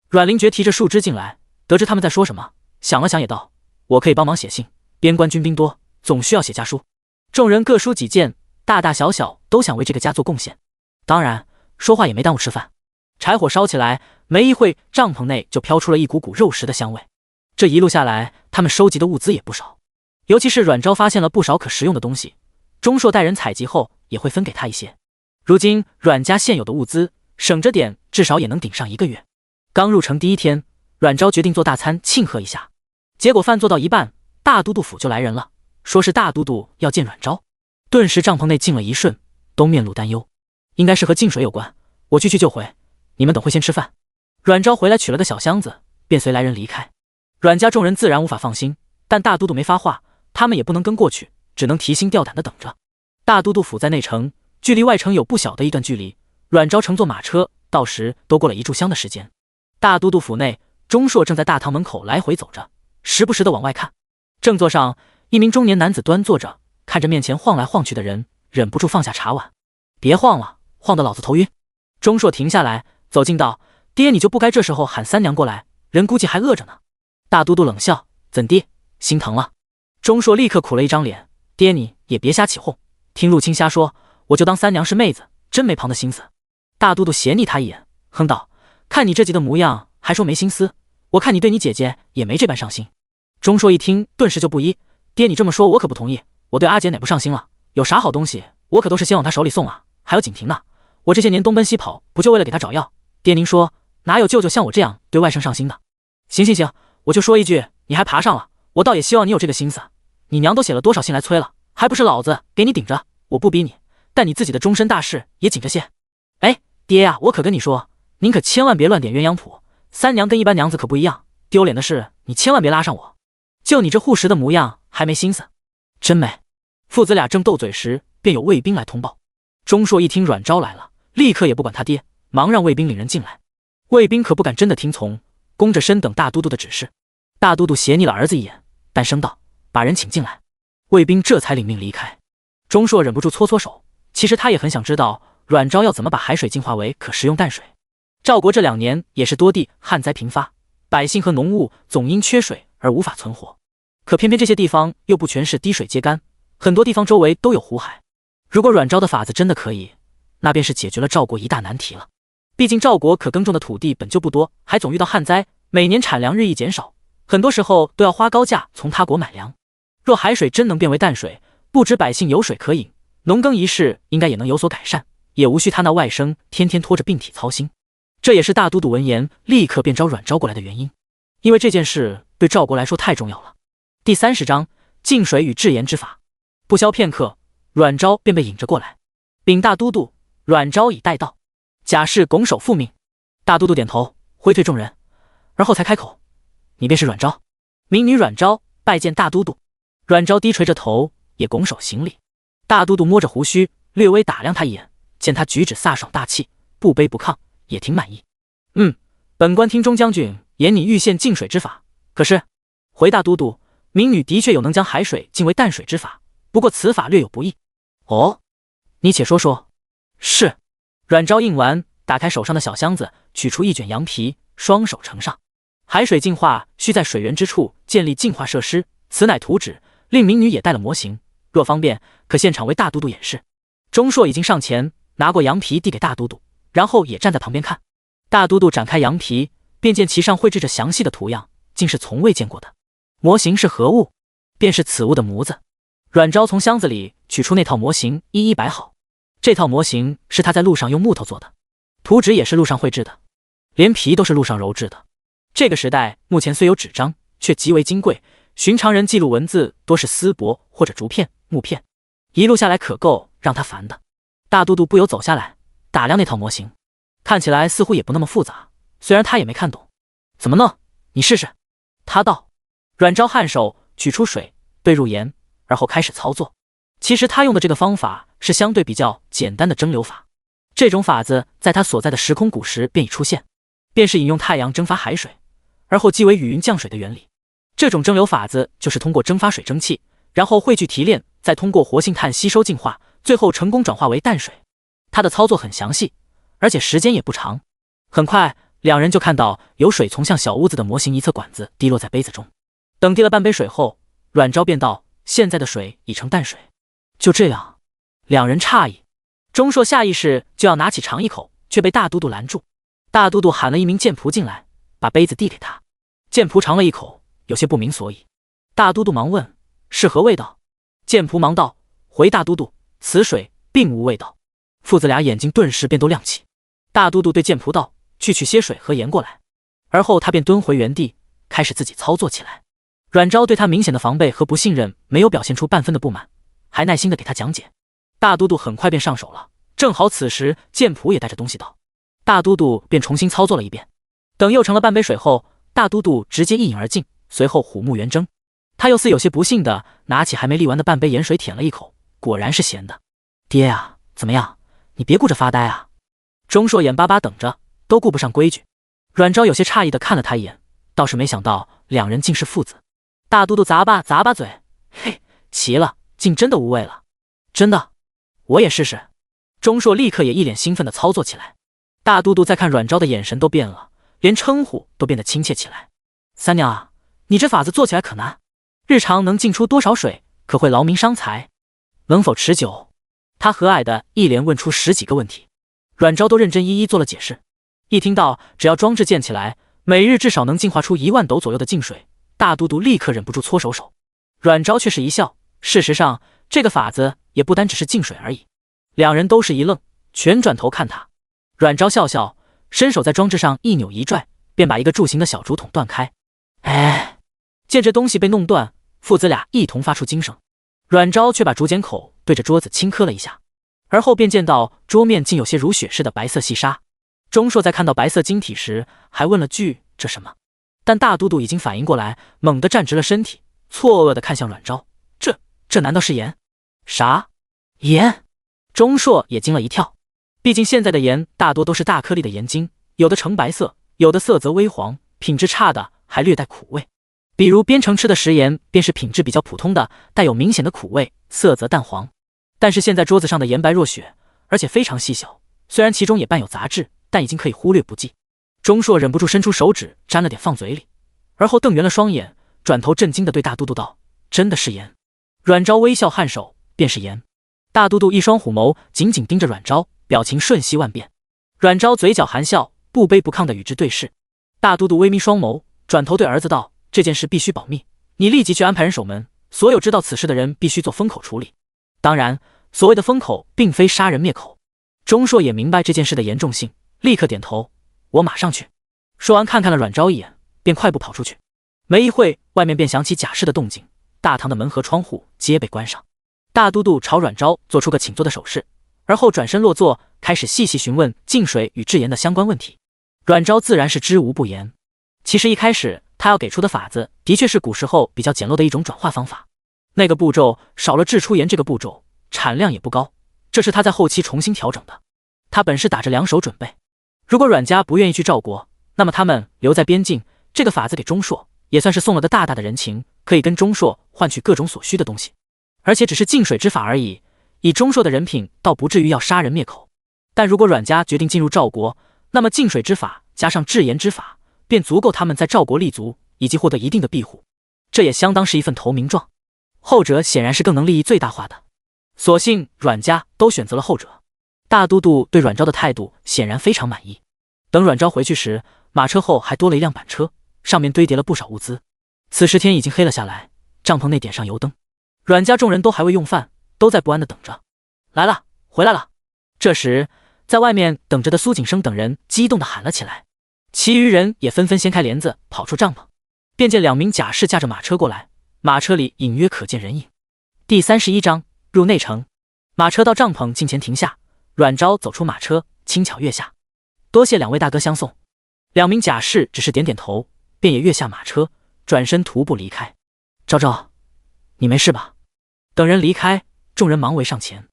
阮灵觉提着树枝进来，得知他们在说什么，想了想也道：“我可以帮忙写信，边关军兵多，总需要写家书。”众人各抒己见，大大小小都想为这个家做贡献。当然，说话也没耽误吃饭。柴火烧起来，没一会，帐篷内就飘出了一股股肉食的香味。这一路下来，他们收集的物资也不少，尤其是阮昭发现了不少可食用的东西，钟硕带人采集后也会分给他一些。如今阮家现有的物资省着点，至少也能顶上1个月。刚入城第一天，阮昭决定做大餐庆贺一下，结果饭做到一半，大都督府就来人了，说是大都督要见阮昭。顿时帐篷内静了一瞬，都面露担忧，应该是和净水有关，我去就回，你们等会先吃饭。阮昭回来取了个小箱子，便随来人离开。阮家众人自然无法放心，但大都督没发话，他们也不能跟过去，只能提心吊胆地等着。大都督府在内城，距离外城有不小的一段距离，阮昭乘坐马车，到时都过了1炷香的时间。大都督府内，钟硕正在大堂门口来回走着，时不时地往外看。正座上，一名中年男子端坐着，看着面前晃来晃去的人，忍不住放下茶碗：“别晃了，晃得老子头晕。”钟硕停下来，走近道：“爹，你就不该这时候喊三娘过来，人估计还饿着呢。”大都督冷笑：“怎地，心疼了？”钟硕立刻苦了一张脸：“爹你也别瞎起哄，听陆青瞎说，我就当三娘是妹子，真没旁的心思。”大都督斜睨他一眼，哼道：“看你这急的模样，还说没心思，我看你对你姐姐也没这般上心。”钟硕一听，顿时就不依：“爹你这么说，我可不同意，我对阿姐哪不上心了？有啥好东西，我可都是先往她手里送啊，还有锦屏呢，我这些年东奔西跑，不就为了给她找药？爹您说，哪有舅舅像我这样对外甥上心的？行行行，我就说一句，你还爬上了，我倒也希望你有这个心思。你娘都写了多少信来催了，还不是老子给你顶着？我不逼你，但你自己的终身大事也紧着些。哎，爹呀，我可跟你说，您可千万别乱点鸳鸯谱，三娘跟一般娘子可不一样，丢脸的事你千万别拉上我。就你这护食的模样，还没心思，真没。”父子俩正斗嘴时，便有卫兵来通报。钟硕一听阮昭来了，立刻也不管他爹，忙让卫兵领人进来。卫兵可不敢真的听从，弓着身等大都督的指示。大都督斜睨了儿子一眼，淡声道：“把人请进来。”卫兵这才领命离开。钟硕忍不住搓搓手，其实他也很想知道阮昭要怎么把海水净化为可食用淡水。赵国这2年也是多地旱灾频发，百姓和农务总因缺水而无法存活。可偏偏这些地方又不全是滴水接干，很多地方周围都有湖海。如果阮昭的法子真的可以，那便是解决了赵国一大难题了。毕竟赵国可耕种的土地本就不多，还总遇到旱灾，每年产粮日益减少，很多时候都要花高价从他国买粮。若海水真能变为淡水，不止百姓有水可饮，农耕一事应该也能有所改善，也无需他那外甥天天拖着病体操心。这也是大都督闻言立刻便招阮昭过来的原因，因为这件事对赵国来说太重要了。第30章净水与制盐之法。不消片刻，阮昭便被引着过来，禀大都督，阮昭已带到。贾氏拱手复命。大都督点头，挥退众人，而后才开口：“你便是阮昭？”民女阮昭拜见大都督。阮昭低垂着头，也拱手行礼。大都督摸着胡须，略微打量他一眼，见他举止飒爽大气，不卑不亢，也挺满意。本官听钟将军言你欲现净水之法，可是？回大都督，民女的确有能将海水净为淡水之法，不过此法略有不易。哦，你且说说。是。阮昭应完，打开手上的小箱子，取出一卷羊皮，双手呈上。海水净化需在水源之处建立净化设施，此乃图纸，令民女也带了模型，若方便，可现场为大都督演示。钟硕已经上前拿过羊皮递给大都督，然后也站在旁边看。大都督展开羊皮，便见其上绘制着详细的图样，竟是从未见过的。模型是何物？便是此物的模子。阮昭从箱子里取出那套模型，一一摆好。这套模型是他在路上用木头做的，图纸也是路上绘制的，连皮都是路上揉制的。这个时代目前虽有纸张，却极为金贵，寻常人记录文字多是丝帛或者竹片、木片，一路下来可够让他烦的。大都督不由走下来，打量那套模型，看起来似乎也不那么复杂，虽然他也没看懂。怎么弄？你试试。他道。阮昭颔首取出水，兑入盐，而后开始操作。其实他用的这个方法是相对比较简单的蒸馏法，这种法子在他所在的时空古时便已出现，便是引用太阳蒸发海水，而后积为雨云降水的原理。这种蒸馏法子就是通过蒸发水蒸气，然后汇聚提炼，再通过活性炭吸收净化，最后成功转化为淡水。他的操作很详细，而且时间也不长。很快，两人就看到有水从像小屋子的模型一侧管子滴落在杯子中。等滴了半杯水后，阮昭便道：“现在的水已成淡水。”就这样，两人诧异。钟硕下意识就要拿起尝一口，却被大都督拦住。大都督喊了一名剑仆进来，把杯子递给他。剑仆尝了一口，有些不明所以。大都督忙问：“是何味道？”剑仆忙道：“回大都督，此水并无味道。”父子俩眼睛顿时便都亮起。大都督对剑仆道：“去取些水和盐过来。”而后他便蹲回原地，开始自己操作起来。阮昭对他明显的防备和不信任没有表现出半分的不满，还耐心地给他讲解。大都督很快便上手了，正好此时剑仆也带着东西到，大都督便重新操作了一遍。等又盛了半杯水后，大都督直接一饮而尽，随后虎目圆睁。他又似有些不信的拿起还没沥完的半杯盐水舔了一口，果然是咸的。爹啊，怎么样？你别顾着发呆啊！钟硕眼巴巴等着，都顾不上规矩。阮昭有些诧异的看了他一眼，倒是没想到两人竟是父子。大都督咂巴嘴，嘿，奇了，竟真的无味了。真的，我也试试。钟硕立刻也一脸兴奋地操作起来。大都督再看阮昭的眼神都变了，连称呼都变得亲切起来。三娘啊，你这法子做起来可难，日常能进出多少水，可会劳民伤财，能否持久？他和蔼的一连问出10几个问题，阮昭都认真一一做了解释。一听到只要装置建起来，每日至少能净化出1万斗左右的净水，大都督立刻忍不住搓手。阮昭却是一笑，事实上这个法子也不单只是净水而已。两人都是一愣，全转头看他。阮昭笑笑，伸手在装置上一扭一拽，便把一个柱形的小竹筒断开。哎，见这东西被弄断，父子俩一同发出惊声。阮昭却把竹简口对着桌子轻磕了一下，而后便见到桌面竟有些如雪似的白色细沙。钟硕在看到白色晶体时，还问了句这什么，但大都督已经反应过来，猛地站直了身体，错愕地看向阮昭，这难道是盐？啥？盐？钟硕也惊了一跳，毕竟现在的盐大多都是大颗粒的盐晶，有的呈白色，有的色泽微黄，品质差的还略带苦味。比如边城吃的食盐便是品质比较普通的，带有明显的苦味，色泽淡黄。但是现在桌子上的盐白若雪，而且非常细小，虽然其中也伴有杂质，但已经可以忽略不计。钟硕忍不住伸出手指沾了点放嘴里，而后瞪圆了双眼，转头震惊地对大都督道：“真的是盐？”阮昭微笑颔首，便是盐。大都督一双虎眸紧紧盯着阮昭，表情瞬息万变。阮昭嘴角含笑，不卑不亢地与之对视。大都督微眯双眸，转头对儿子道：“这件事必须保密，你立即去安排人守门，所有知道此事的人必须做封口处理。当然，所谓的封口并非杀人灭口。”钟硕也明白这件事的严重性，立刻点头：“我马上去。”说完看了阮昭一眼，便快步跑出去。没一会，外面便响起假释的动静，大堂的门和窗户皆被关上。大都督朝阮昭做出个请坐的手势，而后转身落座，开始细细询问净水与制盐的相关问题。阮昭自然是知无不言。其实一开始他要给出的法子的确是古时候比较简陋的一种转化方法，那个步骤少了制出盐这个步骤，产量也不高，这是他在后期重新调整的。他本是打着2手准备，如果阮家不愿意去赵国，那么他们留在边境，这个法子给钟硕也算是送了个大大的人情，可以跟钟硕换取各种所需的东西，而且只是净水之法而已，以钟硕的人品倒不至于要杀人灭口。但如果阮家决定进入赵国，那么净水之法加上制盐之法便足够他们在赵国立足，以及获得一定的庇护，这也相当是一份投名状。后者显然是更能利益最大化的，所幸阮家都选择了后者。大都督对阮昭的态度显然非常满意。等阮昭回去时，马车后还多了一辆板车，上面堆叠了不少物资。此时天已经黑了下来，帐篷内点上油灯，阮家众人都还未用饭，都在不安地等着。来了，回来了。这时在外面等着的苏景生等人激动地喊了起来，其余人也纷纷掀开帘子跑出帐篷，便见2名甲士驾着马车过来，马车里隐约可见人影。第31章入内城。马车到帐篷近前停下，阮昭走出马车，轻巧跃下，多谢2位大哥相送。两名甲士只是点点头，便也跃下马车，转身徒步离开。昭昭，你没事吧？等人离开，众人忙围上前。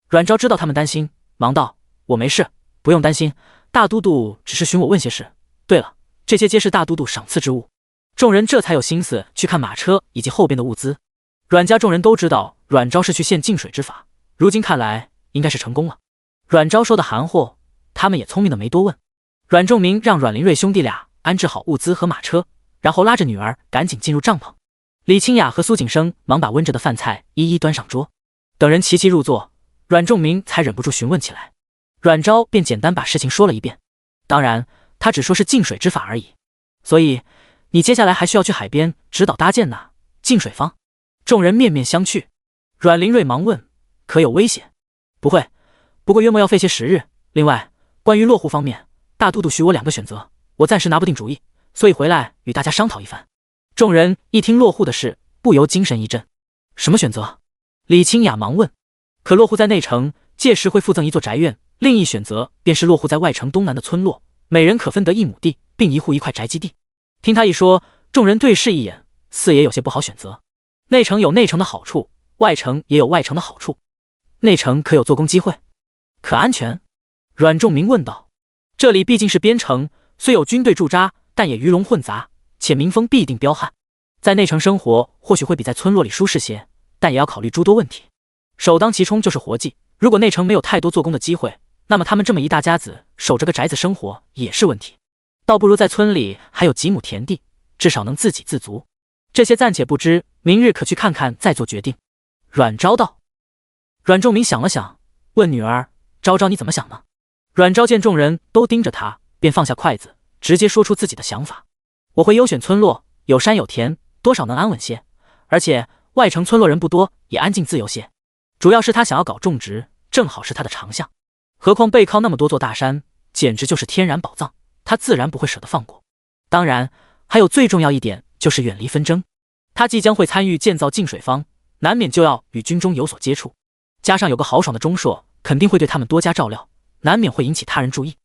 阮昭知道他们担心，忙道：我没事，不用担心，大都督只是询我问些事。对了，这些皆是大都督赏赐之物。众人这才有心思去看马车以及后边的物资。阮家众人都知道阮昭是去献净水之法，如今看来应该是成功了。阮昭说的含糊，他们也聪明的没多问。阮仲明让阮林瑞兄弟俩安置好物资和马车，然后拉着女儿赶紧进入帐篷。李清雅和苏景生忙把温着的饭菜一一端上桌。等人齐齐入座，阮仲明才忍不住询问起来。阮昭便简单把事情说了一遍，当然他只说是净水之法而已。所以你接下来还需要去海边指导搭建呢，净水坊。众人面面相觑。阮林瑞忙问：可有危险？不会，不过约莫要费些时日。另外，关于落户方面，大都督许我2个选择，我暂时拿不定主意，所以回来与大家商讨一番。众人一听落户的事，不由精神一振。什么选择？李清雅忙问。可落户在内城，届时会附赠一座宅院；另一选择便是落户在外城东南的村落，每人可分得1亩地，并一户1块宅基地。听他一说，众人对视一眼，似也有些不好选择。内城有内城的好处，外城也有外城的好处。内城可有做工机会？可安全？阮仲明问道。这里毕竟是边城，虽有军队驻扎，但也鱼龙混杂，且民风必定彪悍。在内城生活或许会比在村落里舒适些，但也要考虑诸多问题。首当其冲就是活计，如果内城没有太多做工的机会，那么他们这么一大家子守着个宅子生活也是问题。倒不如在村里还有几亩田地，至少能自给自足。这些暂且不知，明日可去看看再做决定。阮昭道。阮仲明想了想，问女儿：昭昭你怎么想呢？阮昭见众人都盯着他，便放下筷子，直接说出自己的想法。我会优选村落，有山有田，多少能安稳些，而且外城村落人不多，也安静自由些。主要是他想要搞种植，正好是他的长项。何况背靠那么多座大山，简直就是天然宝藏，他自然不会舍得放过。当然还有最重要一点，就是远离纷争。他即将会参与建造净水坊，难免就要与军中有所接触，加上有个豪爽的钟硕，肯定会对他们多加照料，难免会引起他人注意。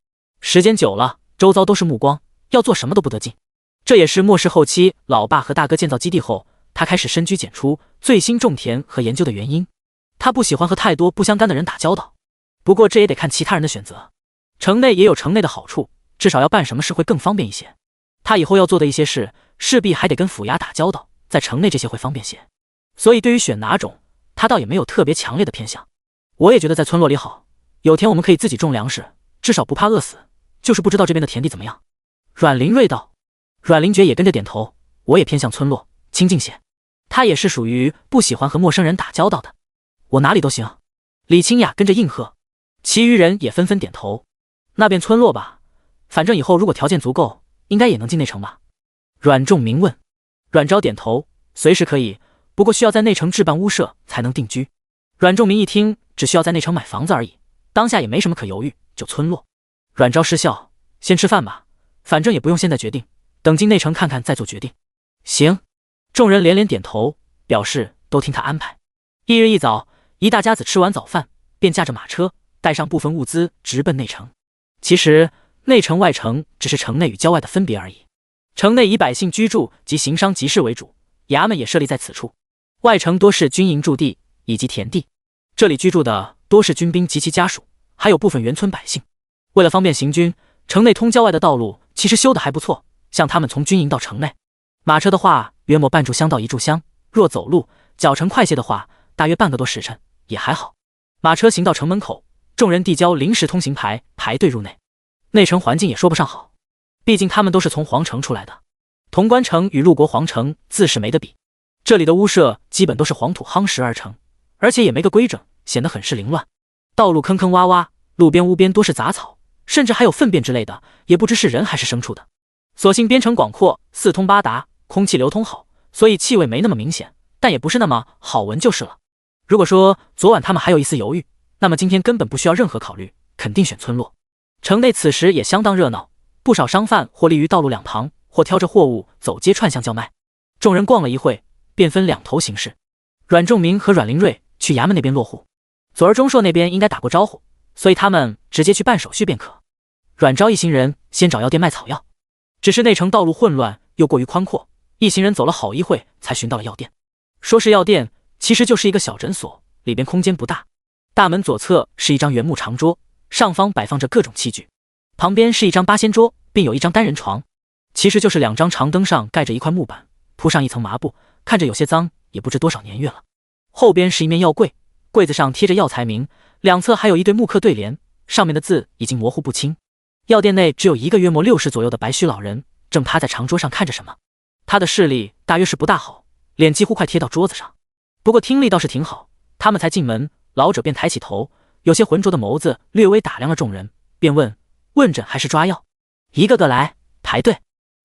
时间久了，周遭都是目光，要做什么都不得劲。这也是末世后期老爸和大哥建造基地后，他开始深居简出，醉心种田和研究的原因。他不喜欢和太多不相干的人打交道，不过这也得看其他人的选择。城内也有城内的好处，至少要办什么事会更方便一些。他以后要做的一些事，势必还得跟府衙打交道，在城内这些会方便些。所以对于选哪种，他倒也没有特别强烈的偏向。我也觉得在村落里好，有田我们可以自己种粮食，至少不怕饿死，就是不知道这边的田地怎么样。阮林瑞道。阮林觉也跟着点头，我也偏向村落，清静些。他也是属于不喜欢和陌生人打交道的。我哪里都行。李清雅跟着应和，其余人也纷纷点头。那边村落吧，反正以后如果条件足够，应该也能进内城吧？阮仲明问。阮昭点头，随时可以，不过需要在内城置办屋舍才能定居。阮仲明一听，只需要在内城买房子而已，当下也没什么可犹豫，就村落。阮昭失笑，先吃饭吧，反正也不用现在决定，等进内城看看再做决定。行。众人连连点头，表示都听他安排。翌日一早，一大家子吃完早饭，便驾着马车，带上部分物资，直奔内城。其实内城外城只是城内与郊外的分别而已。城内以百姓居住及行商集市为主，衙门也设立在此处。外城多是军营驻地以及田地，这里居住的多是军兵及其家属，还有部分原村百姓。为了方便行军，城内通郊外的道路其实修得还不错，像他们从军营到城内，马车的话约莫半炷香到1炷香，若走路脚程快些的话，大约半个多时辰，也还好。马车行到城门口，众人递交临时通行牌，排队入内。内城环境也说不上好，毕竟他们都是从皇城出来的，潼关城与陆国皇城自是没得比。这里的屋舍基本都是黄土夯实而成，而且也没个规整，显得很是凌乱。道路坑坑洼洼，路边屋边多是杂草，甚至还有粪便之类的，也不知是人还是牲畜的。所幸边城广阔，四通八达，空气流通好，所以气味没那么明显，但也不是那么好闻就是了。如果说昨晚他们还有一丝犹豫，那么今天根本不需要任何考虑，肯定选村落。城内此时也相当热闹，不少商贩或立于道路两旁，或挑着货物走街串巷叫卖。众人逛了一会，便分两头行事。阮仲明和阮林瑞去衙门那边落户，左儿钟硕那边应该打过招呼，所以他们直接去办手续便可。阮昭一行人先找药店卖草药，只是内城道路混乱又过于宽阔，一行人走了好一会才寻到了药店。说是药店，其实就是一个小诊所，里边空间不大。大门左侧是一张原木长桌，上方摆放着各种器具，旁边是一张八仙桌，并有一张单人床，其实就是2张长灯上盖着一块木板，铺上一层麻布，看着有些脏，也不知多少年月了。后边是一面药柜，柜子上贴着药材名，两侧还有一对木刻对联，上面的字已经模糊不清。药店内只有一个约莫60左右的白须老人，正趴在长桌上看着什么。他的视力大约是不大好，脸几乎快贴到桌子上，不过听力倒是挺好。他们才进门，老者便抬起头，有些浑浊的眸子略微打量了众人，便问：问诊还是抓药？一个个来，排队。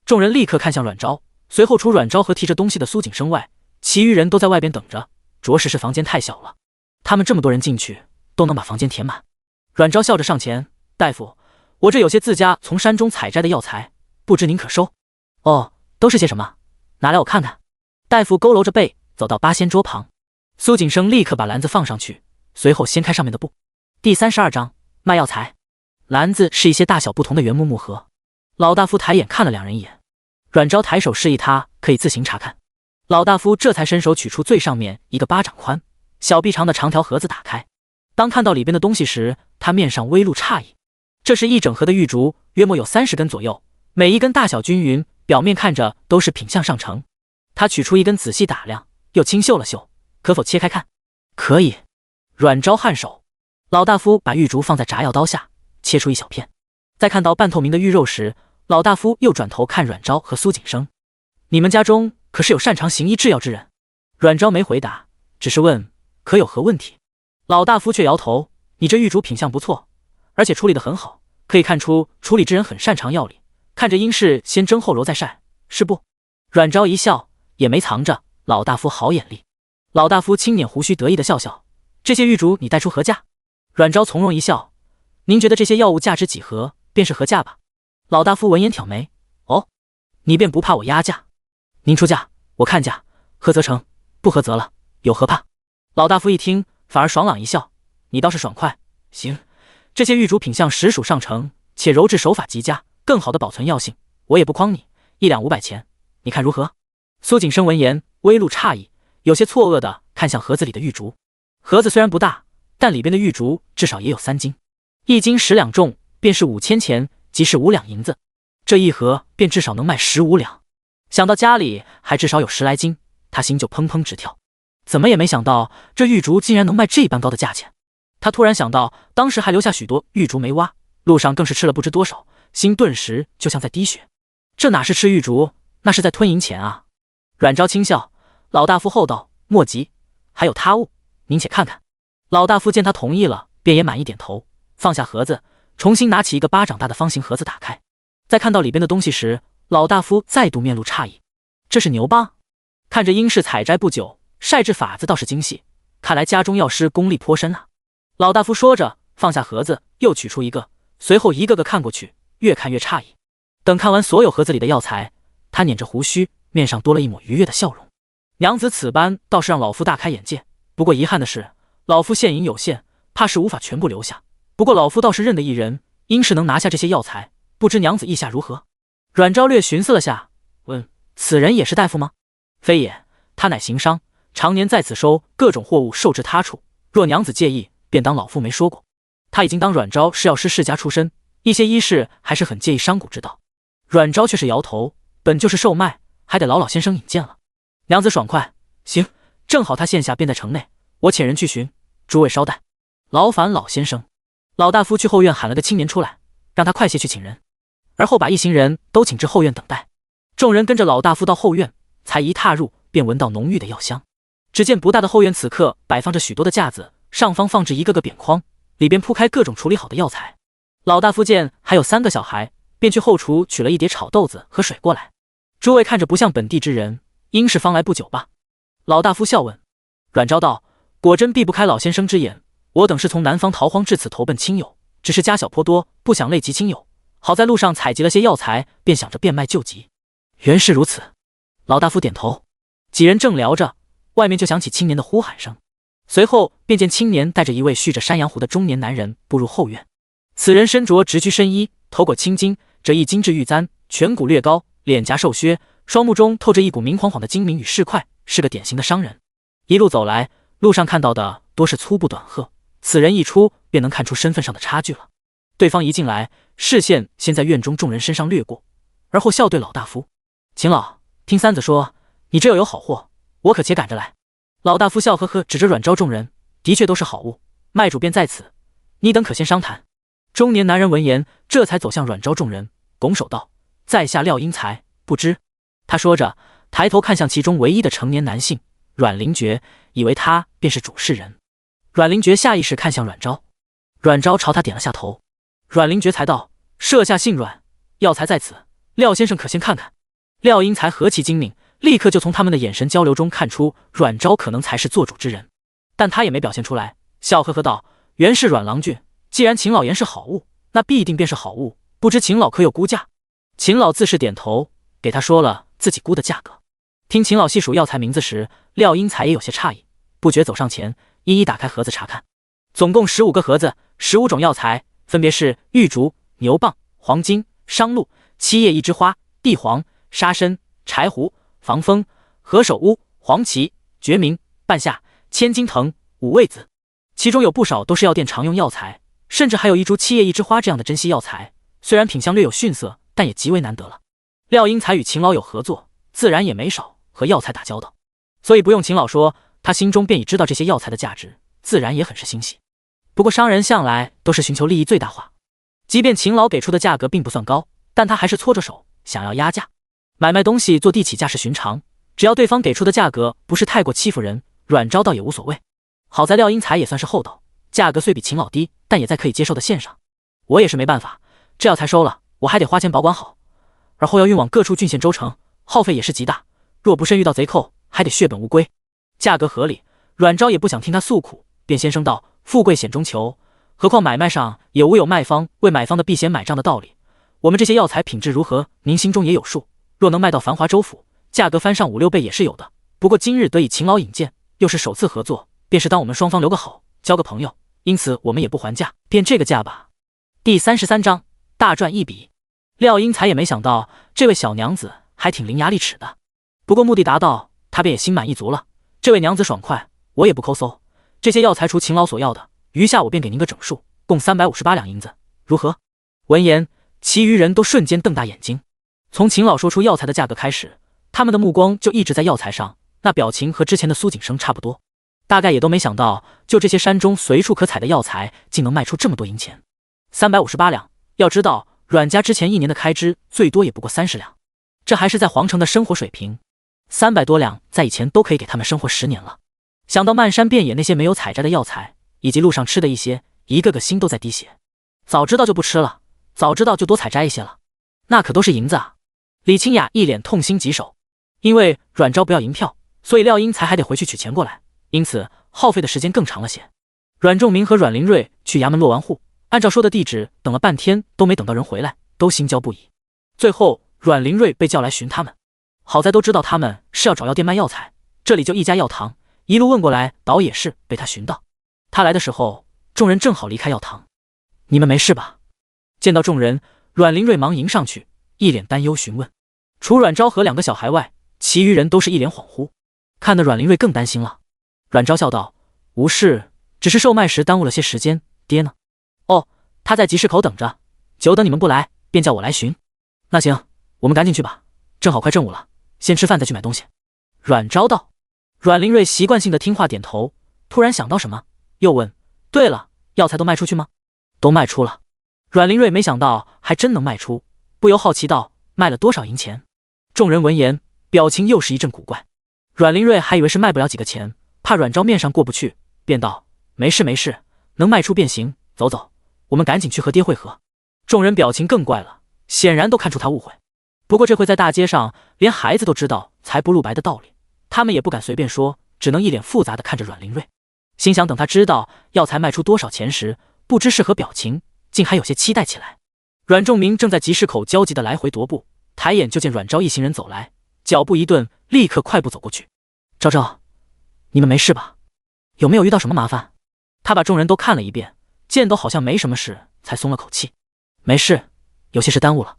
众人立刻看向阮昭，随后除阮昭和提着东西的苏景生外，其余人都在外边等着。着实是房间太小了，他们这么多人进去都能把房间填满。阮昭笑着上前：大夫，我这有些自家从山中采摘的药材，不知您可收？哦，都是些什么？拿来我看看。大夫佝偻着背走到八仙桌旁，苏景生立刻把篮子放上去，随后掀开上面的布。第32章卖药材。篮子是一些大小不同的原木木盒。老大夫抬眼看了两人一眼，阮昭抬手示意他可以自行查看。老大夫这才伸手取出最上面一个巴掌宽、小臂长的长条盒子，打开。当看到里边的东西时，他面上微露诧异。这是一整盒的玉竹，约莫有30根左右，每一根大小均匀，表面看着都是品相上乘。他取出一根仔细打量，又轻嗅了嗅，可否切开看？可以。阮昭颔首。老大夫把玉竹放在炸药刀下，切出一小片。在看到半透明的玉肉时，老大夫又转头看阮昭和苏景生：你们家中可是有擅长行医制药之人？阮昭没回答，只是问可有何问题。老大夫却摇头：你这玉竹品相不错，而且处理得很好，可以看出处理之人很擅长药理，看着应是先蒸后揉再晒，是不？阮昭一笑，也没藏着，老大夫好眼力。老大夫轻捻胡须，得意的笑笑：这些玉竹你带出何价？阮昭从容一笑：您觉得这些药物价值几何，便是何价吧。老大夫闻言挑眉：哦，你便不怕我压价？您出价，我看价，合则成，不合则了，有何怕？老大夫一听，反而爽朗一笑：你倒是爽快。行，这些玉竹品相实属上乘，且揉制手法极佳，更好的保存药性，我也不诓你，1两500钱，你看如何？苏景生闻言微露诧异，有些错愕的看向盒子里的玉竹。盒子虽然不大，但里边的玉竹至少也有3斤，1斤10两重，便是5000钱，即是5两银子。这一盒便至少能卖15两。想到家里还至少有10来斤，他心就砰砰直跳。怎么也没想到这玉竹竟然能卖这般高的价钱。他突然想到当时还留下许多玉竹没挖，路上更是吃了不知多少，心顿时就像在滴血。这哪是吃玉竹，那是在吞银钱啊！阮昭轻笑，老大夫厚道，莫急，还有他物，您且看看。老大夫见他同意了，便也满意点头，放下盒子，重新拿起一个巴掌大的方形盒子打开。在看到里边的东西时，老大夫再度面露诧异：这是牛蒡？看着应是采摘不久，晒制法子倒是精细，看来家中药师功力颇深啊。老大夫说着放下盒子，又取出一个，随后一个个看过去，越看越诧异。等看完所有盒子里的药材，他捻着胡须，面上多了一抹愉悦的笑容。娘子此般倒是让老夫大开眼界，不过遗憾的是老夫现银有限，怕是无法全部留下，不过老夫倒是认得一人，应是能拿下这些药材，不知娘子意下如何？阮昭略寻思了下，问：此人也是大夫吗？非也，他乃行商，常年在此收各种货物售至他处，若娘子介意，便当老夫没说过。他已经当阮昭是药师世家出身，一些医事还是很介意商贾之道。阮昭却是摇头，本就是售卖，还得老先生引荐了。娘子爽快，行，正好他现下便在城内，我遣人去寻，诸位稍待。劳烦老先生。老大夫去后院喊了个青年出来，让他快些去请人，而后把一行人都请至后院等待。众人跟着老大夫到后院，才一踏入，便闻到浓郁的药香。只见不大的后院此刻摆放着许多的架子，上方放置一个个扁筐，里边铺开各种处理好的药材。老大夫见还有3个小孩，便去后厨取了一碟炒豆子和水过来。诸位看着不像本地之人，应是方来不久吧？老大夫笑问。阮昭道：果真避不开老先生之眼，我等是从南方逃荒至此投奔亲友，只是家小颇多，不想累及亲友，好在路上采集了些药材，便想着变卖救急。原是如此。老大夫点头。几人正聊着，外面就响起青年的呼喊声，随后便见青年带着一位蓄着山羊胡的中年男人步入后院。此人身着直裾深衣，头裹青巾，这一精致玉簪，颧骨略高，脸颊瘦削，双目中透着一股明晃晃的精明与市侩，是个典型的商人。一路走来，路上看到的多是粗布短褐，此人一出便能看出身份上的差距了。对方一进来，视线先在院中众人身上掠过，而后笑对老大夫：“秦老，听三子说你这又有好货，我可且赶着来。”老大夫笑呵呵，指着阮昭众人：“的确都是好物，卖主便在此，你等可先商谈。”中年男人闻言，这才走向阮昭众人，拱手道：“在下廖英才，不知。”他说着，抬头看向其中唯一的成年男性阮灵觉，以为他便是主事人。阮灵觉下意识看向阮昭，阮昭朝他点了下头。阮灵觉才道：“设下姓阮，药材在此，廖先生可先看看。”廖英才何其精明，立刻就从他们的眼神交流中看出阮昭可能才是做主之人，但他也没表现出来，笑呵呵道：“原是阮郎君，既然秦老言是好物，那必定便是好物，不知秦老可有估价？”秦老自是点头，给他说了自己估的价格。听秦老细数药材名字时，廖英才也有些诧异，不觉走上前，一一打开盒子查看。总共15个盒子，15种药材，分别是玉竹、牛蒡、黄金、商鹿、七叶一枝花、地黄、沙参、柴胡、防风、何首乌、黄芪、决明、半夏、千金藤、五味子，其中有不少都是药店常用药材，甚至还有一株七叶一枝花这样的珍稀药材，虽然品相略有逊色，但也极为难得了。廖英才与秦老有合作，自然也没少和药材打交道，所以不用秦老说，他心中便已知道这些药材的价值，自然也很是欣喜。不过商人向来都是寻求利益最大化，即便秦老给出的价格并不算高，但他还是搓着手想要压价。买卖东西做地起价是寻常，只要对方给出的价格不是太过欺负人，阮昭倒也无所谓。好在廖英才也算是厚道，价格虽比秦老低，但也在可以接受的线上。我也是没办法，这药材收了，我还得花钱保管好，而后要运往各处郡县州城，耗费也是极大，若不慎遇到贼寇，还得血本无归。价格合理，阮昭也不想听他诉苦，便先声道：“富贵险中求，何况买卖上也无有卖方为买方的避险买账的道理。我们这些药材品质如何，您心中也有数。若能卖到繁华州府，价格翻上5、6倍也是有的。不过今日得以秦老引荐，又是首次合作，便是当我们双方留个好，交个朋友，因此我们也不还价，便这个价吧。”第33章大赚一笔。廖英才也没想到这位小娘子还挺伶牙俐齿的，不过目的达到，他便也心满意足了。这位娘子爽快，我也不抠搜，这些药材除秦老所要的，余下我便给您个整数，共358两银子，如何？闻言，其余人都瞬间瞪大眼睛。从秦老说出药材的价格开始，他们的目光就一直在药材上，那表情和之前的苏景生差不多，大概也都没想到，就这些山中随处可采的药材，竟能卖出这么多银钱。358两，要知道阮家之前1年的开支最多也不过30两，这还是在皇城的生活水平，300多两在以前都可以给他们生活10年了。想到漫山遍野那些没有采摘的药材，以及路上吃的一些，一个个心都在滴血。早知道就不吃了，早知道就多采摘一些了，那可都是银子啊！李清雅一脸痛心疾首，因为阮昭不要银票，所以廖英才还得回去取钱过来，因此耗费的时间更长了些。阮仲明和阮灵瑞去衙门落完户，按照说的地址等了半天都没等到人回来，都心焦不已。最后阮灵瑞被叫来寻他们，好在都知道他们是要找药店卖药材，这里就一家药堂，一路问过来，倒也是被他寻到。他来的时候，众人正好离开药堂。你们没事吧？见到众人，阮灵瑞忙迎上去，一脸担忧询问。除阮昭和2个小孩外，其余人都是一脸恍惚，看得阮灵瑞更担心了。阮昭笑道：“无事，只是售卖时耽误了些时间，爹呢？”“哦，他在集市口等着，久等你们不来，便叫我来寻。”“那行，我们赶紧去吧，正好快正午了，先吃饭再去买东西。”阮昭道。阮灵瑞习惯性的听话点头，突然想到什么，又问：“对了，药材都卖出去吗？”“都卖出了。”阮灵瑞没想到还真能卖出，不由好奇道：“卖了多少银钱？”众人闻言，表情又是一阵古怪。阮灵瑞还以为是卖不了几个钱，怕阮昭面上过不去，便道：“没事没事，能卖出便行，走走，我们赶紧去和爹会合。”众人表情更怪了，显然都看出他误会。不过这回在大街上，连孩子都知道财不露白的道理，他们也不敢随便说，只能一脸复杂的看着阮灵瑞，心想等他知道药材卖出多少钱时，不知是何表情，竟还有些期待起来。阮仲明正在集市口焦急的来回踱步，抬眼就见阮昭一行人走来，脚步一顿，立刻快步走过去。“昭昭，你们没事吧？有没有遇到什么麻烦？”他把众人都看了一遍，见都好像没什么事，才松了口气。“没事，有些事耽误了。”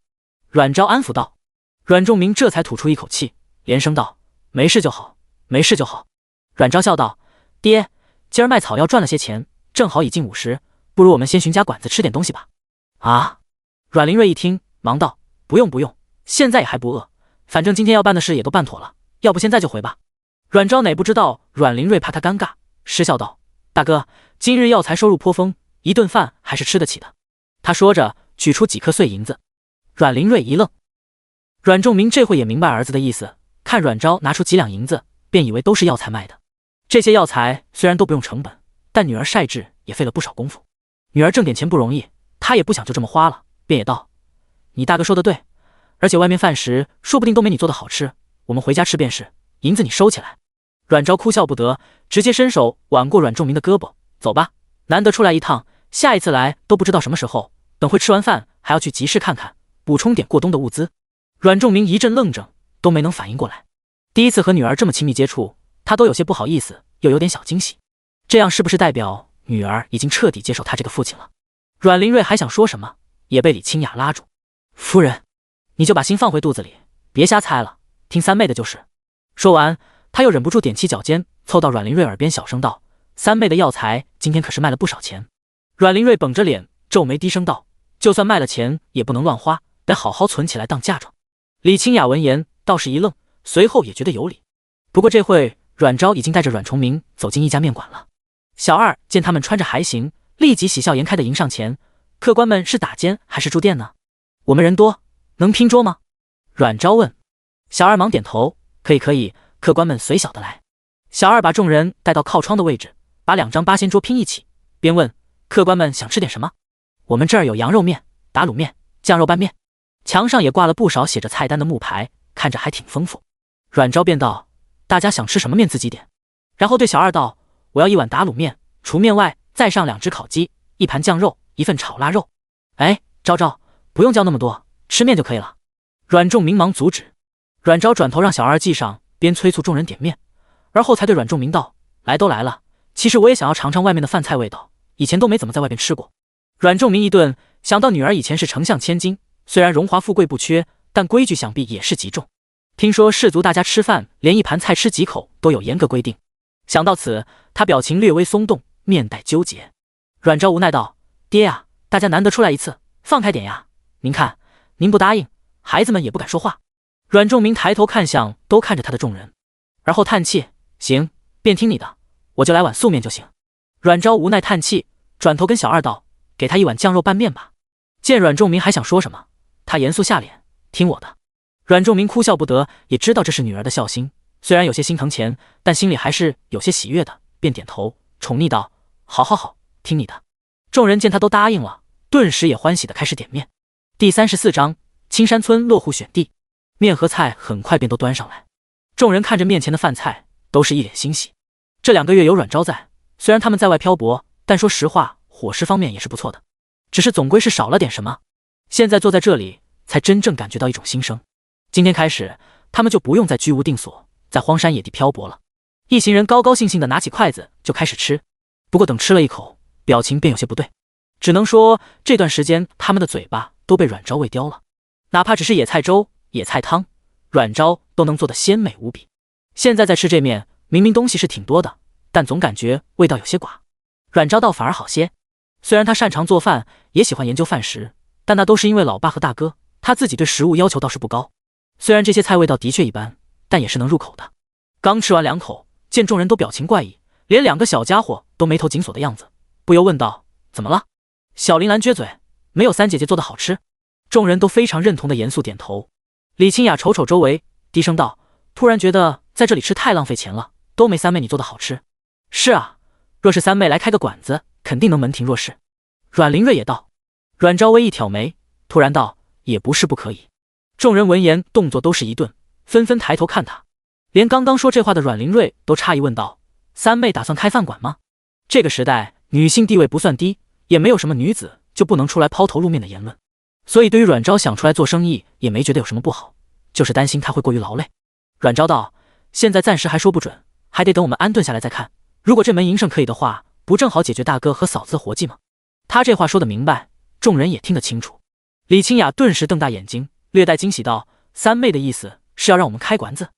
阮昭安抚道。阮仲明这才吐出一口气，连声道：“没事就好，没事就好。”阮昭笑道：“爹，今儿卖草药赚了些钱，正好已近50，不如我们先寻家馆子吃点东西吧。”啊！阮林瑞一听，忙道：“不用不用，现在也还不饿，反正今天要办的事也都办妥了，要不现在就回吧。”阮昭哪不知道阮林瑞怕他尴尬，失笑道：“大哥，今日药材收入颇丰，一顿饭还是吃得起的。”他说着取出几颗碎银子。阮林瑞一愣，阮仲明这会也明白儿子的意思，看阮昭拿出几两银子，便以为都是药材卖的。这些药材虽然都不用成本，但女儿晒制也费了不少功夫，女儿挣点钱不容易，他也不想就这么花了，便也道：“你大哥说的对，而且外面饭食说不定都没你做的好吃，我们回家吃便是，银子你收起来。”阮昭哭笑不得，直接伸手挽过阮仲明的胳膊：“走吧，难得出来一趟，下一次来都不知道什么时候，等会吃完饭还要去集市看看，补充点过冬的物资。”阮仲明一阵愣怔，都没能反应过来。第一次和女儿这么亲密接触，他都有些不好意思，又有点小惊喜。这样是不是代表女儿已经彻底接受他这个父亲了？阮林瑞还想说什么，也被李清雅拉住：“夫人，你就把心放回肚子里，别瞎猜了，听三妹的就是。”说完，他又忍不住踮起脚尖，凑到阮林瑞耳边小声道：“三妹的药材今天可是卖了不少钱。”阮林瑞绷着脸，皱眉低声道：“就算卖了钱，也不能乱花，得好好存起来当嫁妆。”李清雅闻言倒是一愣，随后也觉得有理。不过这会阮昭已经带着阮崇明走进一家面馆了。小二见他们穿着还行，立即喜笑颜开的迎上前：“客官们是打尖还是住店呢？我们人多，能拼桌吗？”阮昭问。小二忙点头：“可以可以，客官们随小的来。”小二把众人带到靠窗的位置，把2张8仙桌拼一起，边问：“客官们想吃点什么？我们这儿有羊肉面、打卤面、酱肉拌面。”墙上也挂了不少写着菜单的木牌，看着还挺丰富。阮昭便道：“大家想吃什么面自己点。”然后对小二道：“我要1碗打卤面，除面外再上2只烤鸡，1盘酱肉，1份炒腊肉。”“哎，昭昭，不用叫那么多，吃面就可以了。”阮仲明忙阻止。阮昭转头让小二记上，边催促众人点面，而后才对阮仲明道：“来都来了，其实我也想要尝尝外面的饭菜味道，以前都没怎么在外边吃过。”阮仲明一顿想到女儿以前是丞相千金，虽然荣华富贵不缺，但规矩想必也是极重。听说士族大家吃饭连一盘菜吃几口都有严格规定。想到此，他表情略微松动，面带纠结。阮昭无奈道：“爹呀，大家难得出来一次，放开点呀！您看，您不答应，孩子们也不敢说话。”阮仲明抬头看向都看着他的众人，而后叹气：“行，便听你的，我就来碗素面就行。”阮昭无奈叹气，转头跟小二道：“给他1碗酱肉拌面吧。”见阮仲明还想说什么，他严肃下脸：“听我的。”阮仲明哭笑不得，也知道这是女儿的孝心，虽然有些心疼钱，但心里还是有些喜悦的，便点头宠溺道：“好好好，听你的。”众人见他都答应了，顿时也欢喜的开始点面。第34章青山村落户选地。面和菜很快便都端上来，众人看着面前的饭菜，都是一脸欣喜。这2个月有阮昭在，虽然他们在外漂泊，但说实话，伙食方面也是不错的，只是总归是少了点什么。现在坐在这里，才真正感觉到一种心声。今天开始，他们就不用再居无定所，在荒山野地漂泊了。一行人高高兴兴地拿起筷子就开始吃，不过等吃了一口，表情便有些不对，只能说这段时间他们的嘴巴都被阮昭喂刁了，哪怕只是野菜粥、野菜汤，阮昭都能做得鲜美无比。现在在吃这面，明明东西是挺多的，但总感觉味道有些寡。阮昭倒反而好些，虽然他擅长做饭，也喜欢研究饭食，但那都是因为老爸和大哥，他自己对食物要求倒是不高。虽然这些菜味道的确一般，但也是能入口的。刚吃完2口，见众人都表情怪异，连2个小家伙都眉头紧锁的样子，不由问道：“怎么了？”小林兰撅嘴：“没有三姐姐做的好吃。”众人都非常认同的严肃点头。李清雅瞅瞅周围，低声道：“突然觉得在这里吃太浪费钱了，都没三妹你做的好吃。”“是啊，若是三妹来开个馆子，肯定能门庭若市。”阮林瑞也道。阮昭微一挑眉，突然道：“也不是不可以。”众人闻言动作都是一顿，纷纷抬头看他。连刚刚说这话的阮林瑞都诧异问道：“三妹打算开饭馆吗？”这个时代女性地位不算低，也没有什么女子就不能出来抛头露面的言论，所以对于阮昭想出来做生意也没觉得有什么不好，就是担心他会过于劳累。阮昭道：“现在暂时还说不准，还得等我们安顿下来再看。如果这门营生可以的话，不正好解决大哥和嫂子的活计吗？”他这话说得明白，众人也听得清楚。李清雅顿时瞪大眼睛，略带惊喜道：“三妹的意思是要让我们开馆子？”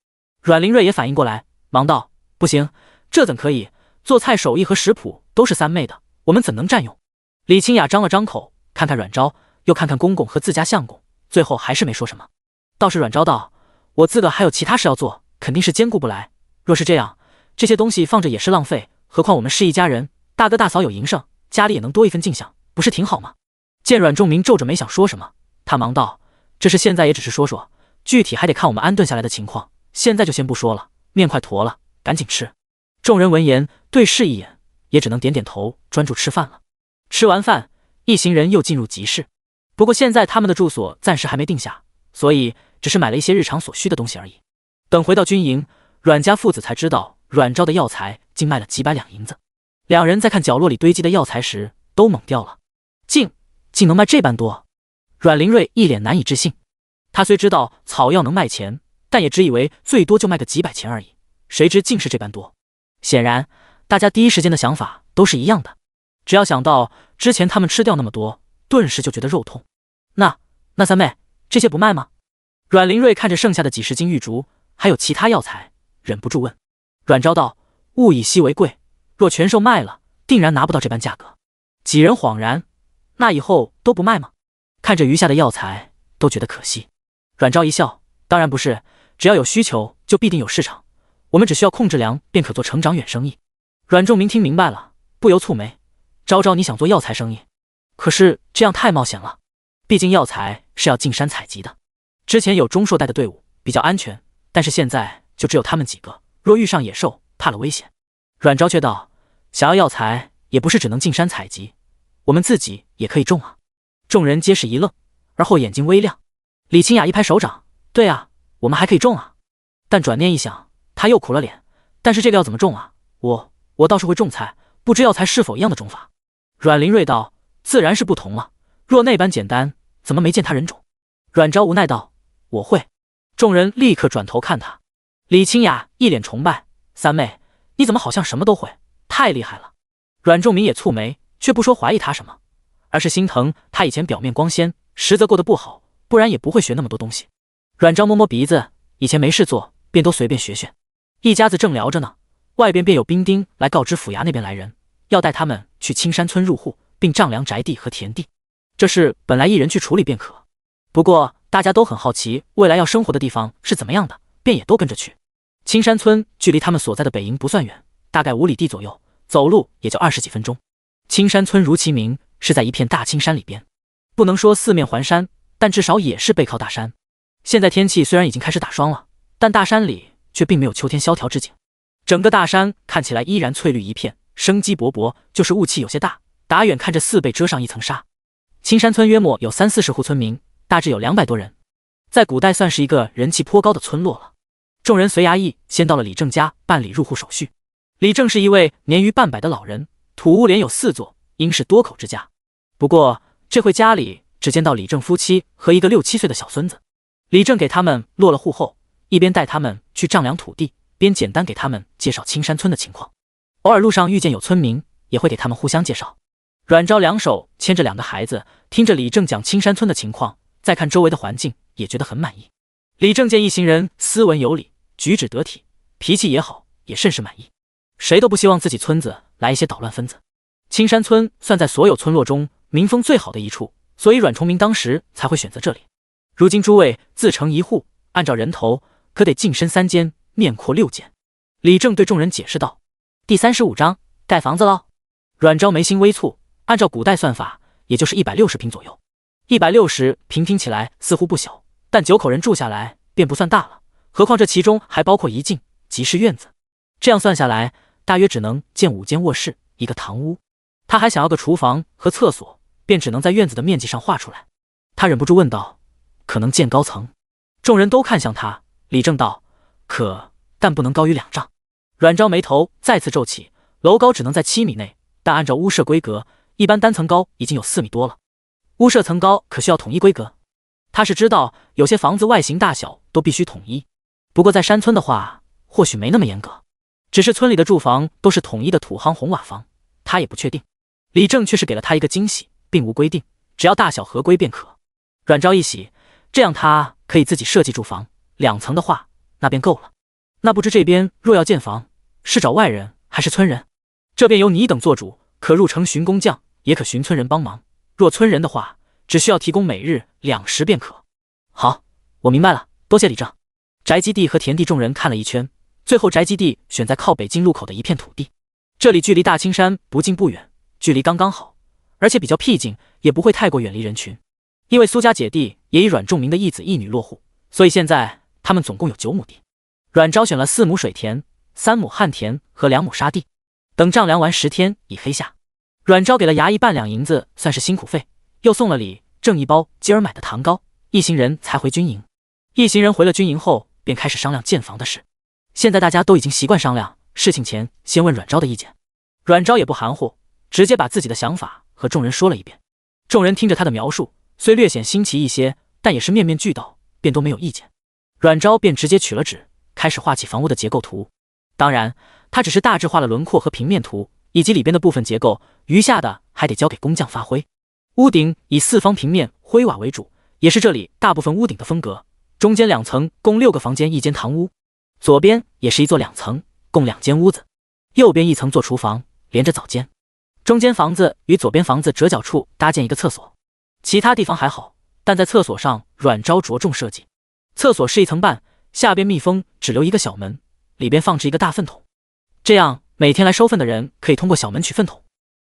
阮玲瑞也反应过来，忙道：“不行，这怎可以？做菜手艺和食谱都是三妹的，我们怎能占用？”李清雅张了张口，看看阮昭，又看看公公和自家相公，最后还是没说什么。倒是阮昭道：“我自个还有其他事要做，肯定是兼顾不来。若是这样，这些东西放着也是浪费，何况我们是一家人，大哥大嫂有营生，家里也能多一份进项，不是挺好吗？”见阮仲明皱着眉想说什么，他忙道：“这事现在也只是说说，具体还得看我们安顿下来的情况，现在就先不说了，面快坨了，赶紧吃。”众人闻言对视一眼，也只能点点头，专注吃饭了。吃完饭，一行人又进入集市。不过现在他们的住所暂时还没定下，所以只是买了一些日常所需的东西而已。等回到军营，阮家父子才知道阮昭的药材竟卖了几百两银子。两人在看角落里堆积的药材时，都懵掉了，竟能卖这般多。阮玲瑞一脸难以置信，他虽知道草药能卖钱，但也只以为最多就卖个几百钱而已，谁知竟是这般多。显然大家第一时间的想法都是一样的，只要想到之前他们吃掉那么多，顿时就觉得肉痛。那三妹，这些不卖吗？阮玲瑞看着剩下的几十斤玉竹，还有其他药材，忍不住问。阮昭道：“物以稀为贵，若全售卖了，定然拿不到这般价格。”几人恍然，那以后都不卖吗？看着余下的药材，都觉得可惜。阮昭一笑：“当然不是，只要有需求，就必定有市场。我们只需要控制粮，便可做成长远生意。”阮仲明听明白了，不由蹙眉：“昭，你想做药材生意？可是这样太冒险了，毕竟药材是要进山采集的。之前有钟硕带的队伍，比较安全，但是现在就只有他们几个，若遇上野兽，怕了危险。”阮昭却道：“想要药材，也不是只能进山采集，我们自己也可以种啊。”众人皆是一愣，而后眼睛微亮。李清雅一拍手掌：“对啊，我们还可以种啊！”但转念一想，他又苦了脸：“但是这个要怎么种啊？我倒是会种菜，不知药材是否一样的种法？”阮玲瑞道：“自然是不同了，若那般简单，怎么没见他人种？”阮昭无奈道：“我会。”众人立刻转头看他。李清雅一脸崇拜：“三妹，你怎么好像什么都会？太厉害了！”阮仲明也蹙眉，却不说怀疑他什么，而是心疼他以前表面光鲜，实则过得不好，不然也不会学那么多东西。阮昭摸摸鼻子，以前没事做，便都随便学学。一家子正聊着呢，外边便有兵丁来告知府衙那边来人，要带他们去青山村入户，并丈量宅地和田地。这事本来一人去处理便可，不过大家都很好奇未来要生活的地方是怎么样的，便也都跟着去。青山村距离他们所在的北营不算远，大概5里地左右，走路也就20几分钟。青山村如其名，是在一片大青山里边，不能说四面环山，但至少也是背靠大山。现在天气虽然已经开始打霜了，但大山里却并没有秋天萧条之景，整个大山看起来依然翠绿一片，生机勃勃，就是雾气有些大，打远看着似被遮上一层纱。青山村约莫有30-40户村民，大致有200多人，在古代算是一个人气颇高的村落了。众人随衙役先到了李正家办理入户手续。李正是一位年逾半百的老人，土屋连有4座，应是多口之家。不过这回家里只见到李正夫妻和一个6、7岁的小孙子。李正给他们落了户后，一边带他们去丈量土地，边简单给他们介绍青山村的情况。偶尔路上遇见有村民，也会给他们互相介绍。阮昭两手牵着2个孩子，听着李正讲青山村的情况，再看周围的环境，也觉得很满意。李正见一行人斯文有礼，举止得体，脾气也好，也甚是满意。谁都不希望自己村子来一些捣乱分子。青山村算在所有村落中民风最好的一处，所以阮崇明当时才会选择这里。如今诸位自成一户，按照人头可得净身3间，面阔6间。李正对众人解释道：“第35章盖房子喽。”阮昭眉心微蹙，按照古代算法，也就是160平左右。160平听起来似乎不小，但9口人住下来便不算大了，何况这其中还包括一进即是院子，这样算下来，大约只能建5间卧室，一个堂屋。他还想要个厨房和厕所，便只能在院子的面积上画出来。他忍不住问道：“可能建高层？”众人都看向他。李正道：“可，但不能高于2丈。”阮昭眉头再次皱起，楼高只能在7米内，但按照屋舍规格，一般单层高已经有4米多了。屋舍层高可需要统一规格。他是知道有些房子外形大小都必须统一，不过在山村的话，或许没那么严格。只是村里的住房都是统一的土夯红瓦房，他也不确定。李正却是给了他一个惊喜，并无规定，只要大小合规便可。阮昭一喜，这样他可以自己设计住房，2层的话那便够了。那不知这边若要建房，是找外人还是村人？这便由你等做主，可入城寻工匠，也可寻村人帮忙。若村人的话，只需要提供每日2食便可。好，我明白了，多谢李正。宅基地和田地众人看了一圈，最后宅基地选在靠北进入口的一片土地，这里距离大青山不近不远，距离刚刚好，而且比较僻静，也不会太过远离人群。因为苏家姐弟也以阮仲明的一子一女落户，所以现在他们总共有9亩地。阮昭选了4亩水田、3亩旱田和2亩沙地，等丈量完10天已黑下。阮昭给了衙役半两银子，算是辛苦费，又送了礼正一包今儿买的糖糕，一行人才回军营。一行人回了军营后，便开始商量建房的事。现在大家都已经习惯商量事情前先问阮昭的意见。阮昭也不含糊，直接把自己的想法和众人说了一遍。众人听着他的描述，虽略显新奇一些，但也是面面俱到，便都没有意见。阮昭便直接取了纸，开始画起房屋的结构图。当然，他只是大致画了轮廓和平面图，以及里边的部分结构，余下的还得交给工匠发挥。屋顶以4方平面灰瓦为主，也是这里大部分屋顶的风格。中间2层共6个房间，1间堂屋。左边也是一座2层，共2间屋子。右边1层做厨房，连着澡间。中间房子与左边房子折角处搭建一个厕所。其他地方还好，但在厕所上阮昭着重设计。厕所是1层半，下边密封，只留一个小门，里边放置一个大粪桶，这样每天来收粪的人可以通过小门取粪桶。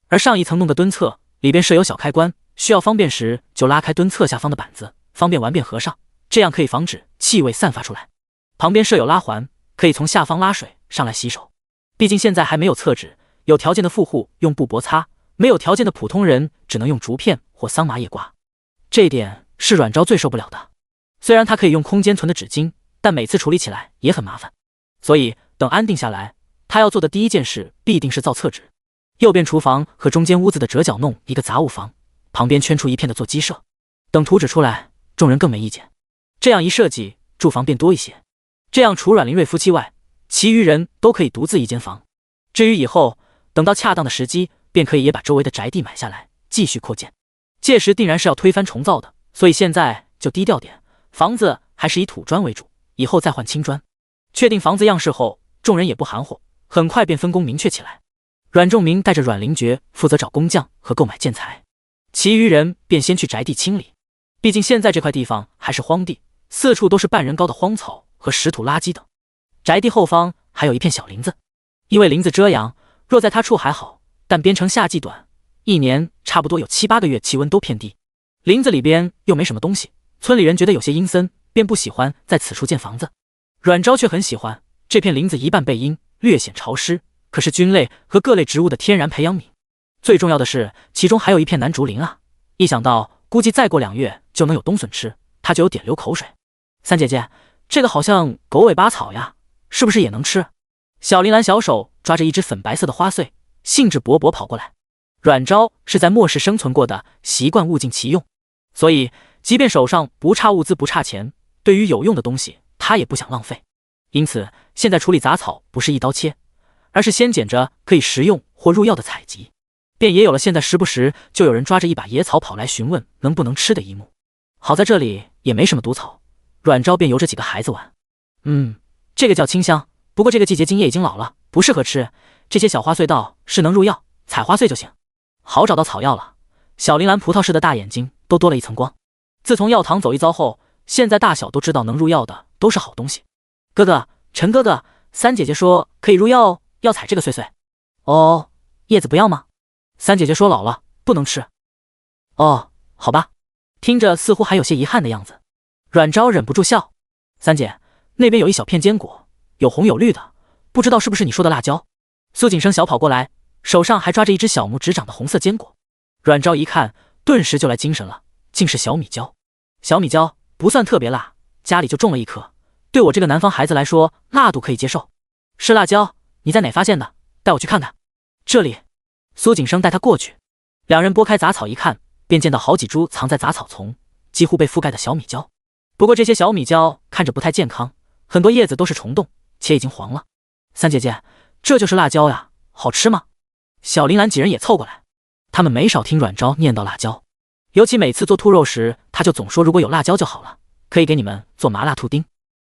而上1层弄个蹲厕，里边设有小开关，需要方便时就拉开蹲厕下方的板子，方便完便合上，这样可以防止气味散发出来。旁边设有拉环，可以从下方拉水上来洗手。毕竟现在还没有厕纸，有条件的富户用布帛擦，没有条件的普通人只能用竹片或桑麻叶刮。这一点是阮昭最受不了的。虽然他可以用空间存的纸巾，但每次处理起来也很麻烦。所以等安定下来，他要做的第一件事必定是造厕纸。右边厨房和中间屋子的折角弄一个杂物房，旁边圈出一片的做鸡舍。等图纸出来，众人更没意见。这样一设计，住房便多一些。这样除阮林瑞夫妻外，其余人都可以独自1间房。至于以后，等到恰当的时机，便可以也把周围的宅地买下来，继续扩建。届时定然是要推翻重造的，所以现在就低调点，房子还是以土砖为主，以后再换青砖。确定房子样式后，众人也不含糊，很快便分工明确起来。阮仲明带着阮灵觉负责找工匠和购买建材，其余人便先去宅地清理。毕竟现在这块地方还是荒地，四处都是半人高的荒草和石土垃圾等。宅地后方还有一片小林子，因为林子遮阳，若在他处还好，但边城夏季短，1年差不多有7、8个月气温都偏低。林子里边又没什么东西，村里人觉得有些阴森，便不喜欢在此处建房子。阮昭却很喜欢这片林子，一半背阴，略显潮湿，可是菌类和各类植物的天然培养皿。最重要的是，其中还有一片南竹林啊！一想到估计再过2月就能有冬笋吃，他就有点流口水。三姐姐，这个好像狗尾巴草呀，是不是也能吃？小林兰小手抓着一只粉白色的花穗，兴致勃勃跑过来。阮昭是在末世生存过的，习惯物尽其用，所以即便手上不差物资不差钱，对于有用的东西他也不想浪费。因此现在处理杂草不是一刀切，而是先捡着可以食用或入药的采集，便也有了现在时不时就有人抓着一把野草跑来询问能不能吃的一幕。好在这里也没什么毒草，阮昭便由着几个孩子玩。这个叫清香，不过这个季节茎叶已经老了，不适合吃。这些小花穗倒是能入药，采花穗就行。好找到草药了，小林兰葡萄似的大眼睛都多了一层光。自从药堂走一遭后，现在大小都知道能入药的都是好东西。哥哥，陈哥哥，三姐姐说可以入药哦，要采这个穗穗。哦，叶子不要吗？三姐姐说老了不能吃。哦，好吧。听着似乎还有些遗憾的样子，阮昭忍不住笑。三姐，那边有一小片坚果，有红有绿的，不知道是不是你说的辣椒。苏景生小跑过来，手上还抓着一只小拇指长的红色坚果。阮昭一看，顿时就来精神了，竟是小米椒。小米椒不算特别辣，家里就种了一颗，对我这个南方孩子来说，辣度可以接受。是辣椒，你在哪发现的？带我去看看。这里。苏景生带他过去，两人拨开杂草一看，便见到好几株藏在杂草丛，几乎被覆盖的小米椒。不过这些小米椒看着不太健康，很多叶子都是虫洞，且已经黄了。三姐姐，这就是辣椒呀，好吃吗？小林兰几人也凑过来，他们没少听阮昭念叨辣椒，尤其每次做兔肉时，他就总说如果有辣椒就好了，可以给你们做麻辣兔丁。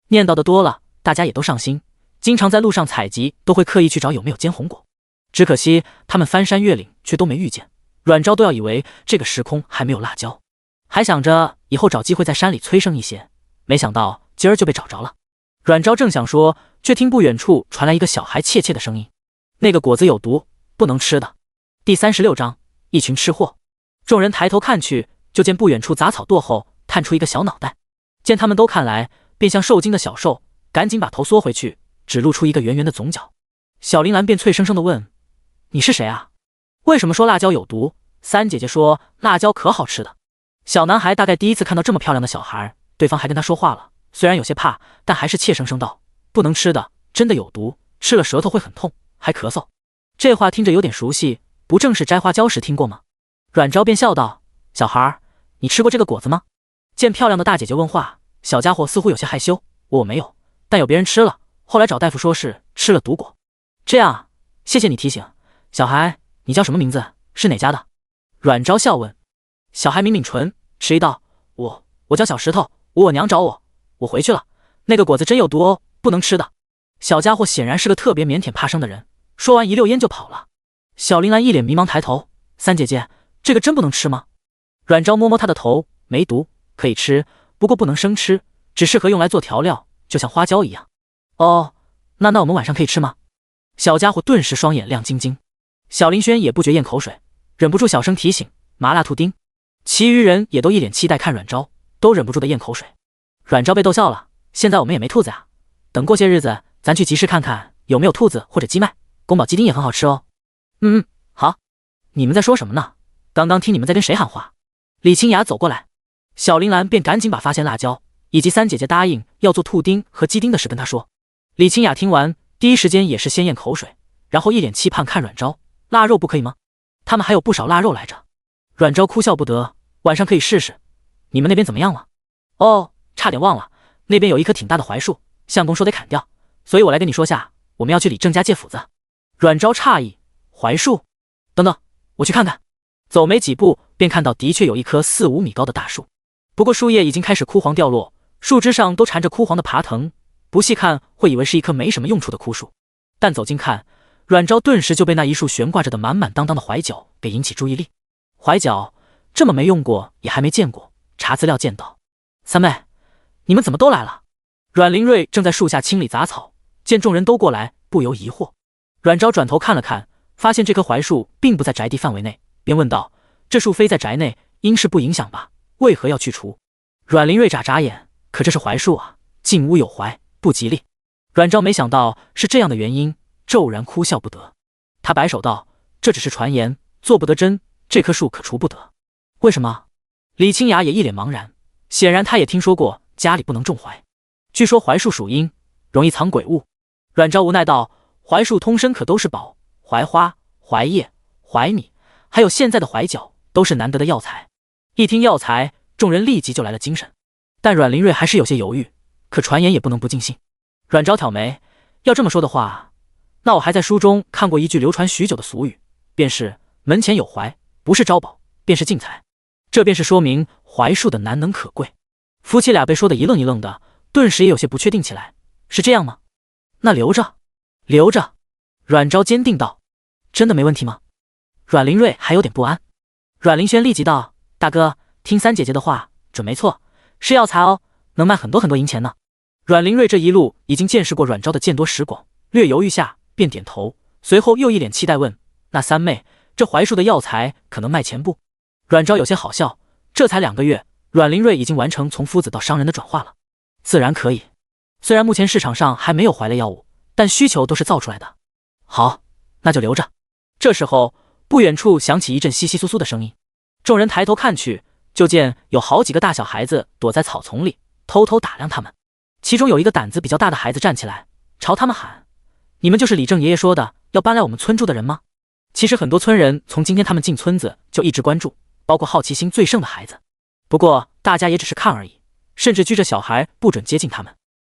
念叨的多了，大家也都上心，经常在路上采集，都会刻意去找有没有煎红果。只可惜他们翻山越岭，却都没遇见。阮昭都要以为这个时空还没有辣椒，还想着以后找机会在山里催生一些，没想到今儿就被找着了。阮昭正想说，却听不远处传来一个小孩怯怯的声音：“那个果子有毒，不能吃的。”第36章，一群吃货。众人抬头看去，就见不远处杂草垛后探出一个小脑袋。见他们都看来，便像受惊的小兽，赶紧把头缩回去，只露出一个圆圆的总角。小铃兰便脆生生地问：“你是谁啊？为什么说辣椒有毒？三姐姐说辣椒可好吃的。”小男孩大概第一次看到这么漂亮的小孩，对方还跟他说话了，虽然有些怕，但还是怯生生道：“不能吃的，真的有毒，吃了舌头会很痛，还咳嗽。”这话听着有点熟悉，不正是摘花椒时听过吗？阮昭便笑道：“小孩，你吃过这个果子吗？”见漂亮的大姐姐问话，小家伙似乎有些害羞：“我没有，但有别人吃了，后来找大夫说是吃了毒果。”这样，谢谢你提醒。小孩，你叫什么名字？是哪家的？阮昭笑问。小孩抿抿唇，迟疑道：“我叫小石头，我娘找我，我回去了。那个果子真有毒哦，不能吃的。”小家伙显然是个特别腼腆怕生的人，说完一溜烟就跑了。小铃兰一脸迷茫抬头：“三姐姐，这个真不能吃吗？”阮昭摸摸她的头：“没毒，可以吃，不过不能生吃，只适合用来做调料，就像花椒一样。”哦，那我们晚上可以吃吗？小家伙顿时双眼亮晶晶。小林轩也不觉咽口水，忍不住小声提醒：“麻辣兔丁。”其余人也都一脸期待看阮昭，都忍不住的咽口水。阮昭被逗笑了：“现在我们也没兔子啊，等过些日子咱去集市看看有没有兔子或者鸡卖，宫保鸡丁也很好吃哦。”“好。你们在说什么呢？刚刚听你们在跟谁喊话？”李清雅走过来，小铃兰便赶紧把发现辣椒以及三姐姐答应要做兔丁和鸡丁的事跟她说。李清雅听完，第一时间也是先咽口水，然后一脸期盼看阮昭：“腊肉不可以吗？他们还有不少腊肉来着。”阮昭哭笑不得：“晚上可以试试。你们那边怎么样了？”“哦，差点忘了，那边有一棵挺大的槐树，相公说得砍掉，所以我来跟你说下，我们要去李正家借斧子。”阮昭诧异：“槐树？等等，我去看看。”走没几步，便看到的确有一棵4、5米高的大树，不过树叶已经开始枯黄掉落，树枝上都缠着枯黄的爬藤，不细看会以为是一棵没什么用处的枯树，但走近看，阮昭顿时就被那一束悬挂着的满满当当的槐角给引起注意力。槐角这么没用过，也还没见过，查资料见到。三妹，你们怎么都来了？阮灵瑞正在树下清理杂草，见众人都过来，不由疑惑。阮昭转头看了看，发现这棵槐树并不在宅地范围内，便问道：“这树非在宅内，应是不影响吧？为何要去除？”阮灵瑞眨眨眼，可这是槐树啊，进屋有槐，不吉利。阮昭没想到是这样的原因，骤然哭笑不得。他摆手道：“这只是传言，做不得真，这棵树可除不得。”“为什么？”李清雅也一脸茫然，显然他也听说过家里不能种槐，据说槐树属阴，容易藏鬼物。阮昭无奈道：“槐树通身可都是宝，槐花、槐叶、槐米，还有现在的槐角，都是难得的药材。”一听药材，众人立即就来了精神。但阮灵瑞还是有些犹豫，可传言也不能不尽信。阮昭挑眉：“要这么说的话，那我还在书中看过一句流传许久的俗语，便是门前有槐，不是招宝，便是进财。这便是说明槐树的难能可贵。”夫妻俩被说得一愣一愣的，顿时也有些不确定起来。“是这样吗？那留着。”“留着。”阮昭坚定道。“真的没问题吗？”阮灵瑞还有点不安。阮灵轩立即道：“大哥，听三姐姐的话，准没错，是药材哦，能卖很多很多银钱呢。”阮灵瑞这一路已经见识过阮昭的见多识广，略犹豫下便点头，随后又一脸期待问：“那三妹，这槐树的药材可能卖钱不？”阮昭有些好笑，这才2个月，阮灵瑞已经完成从夫子到商人的转化了。自然可以，虽然目前市场上还没有槐类药物，但需求都是造出来的。好，那就留着。这时候，不远处响起一阵窸窸窣窣的声音，众人抬头看去，就见有好几个大小孩子躲在草丛里，偷偷打量他们。其中有一个胆子比较大的孩子站起来，朝他们喊：“你们就是李正爷爷说的要搬来我们村住的人吗？”其实很多村人从今天他们进村子就一直关注，包括好奇心最盛的孩子。不过大家也只是看而已，甚至拘着小孩不准接近他们，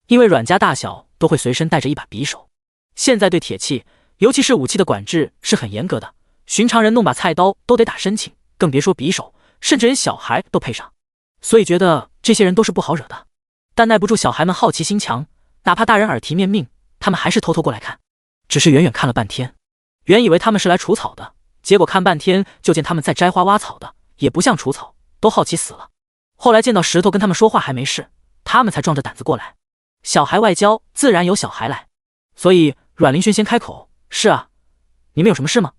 因为阮家大小都会随身带着一把匕首。现在对铁器，尤其是武器的管制是很严格的，寻常人弄把菜刀都得打申请，更别说匕首，甚至连小孩都配上。所以觉得这些人都是不好惹的。但耐不住小孩们好奇心强，哪怕大人耳提面命，他们还是偷偷过来看。只是远远看了半天，原以为他们是来除草的，结果看半天就见他们在摘花挖草的，也不像除草，都好奇死了。后来见到石头跟他们说话还没事，他们才壮着胆子过来。小孩外交自然由小孩来，所以阮玲轩先开口：“是啊，你们有什么事吗？”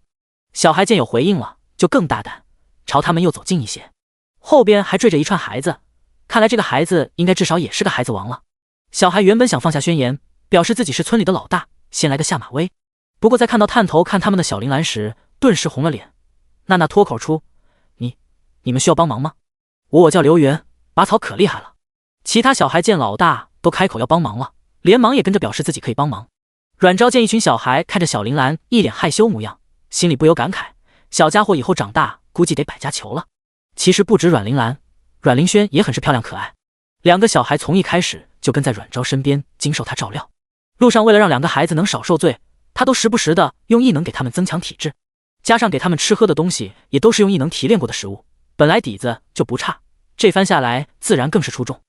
小孩见有回应了，就更大胆，朝他们又走近一些。后边还缀着一串孩子，看来这个孩子应该至少也是个孩子王了。小孩原本想放下宣言，表示自己是村里的老大，先来个下马威。不过在看到探头看他们的小铃兰时，顿时红了脸，娜娜脱口出：“你们需要帮忙吗？我叫刘元，拔草可厉害了。”其他小孩见老大都开口要帮忙了，连忙也跟着表示自己可以帮忙。阮昭见一群小孩看着小铃兰一脸害羞模样，心里不由感慨，小家伙以后长大估计得百家球了。其实不止阮铃兰，阮玲轩也很是漂亮可爱。两个小孩从一开始就跟在阮昭身边，经受他照料。路上为了让两个孩子能少受罪，他都时不时的用异能给他们增强体质，加上给他们吃喝的东西也都是用异能提炼过的食物，本来底子就不差，这番下来自然更是出众。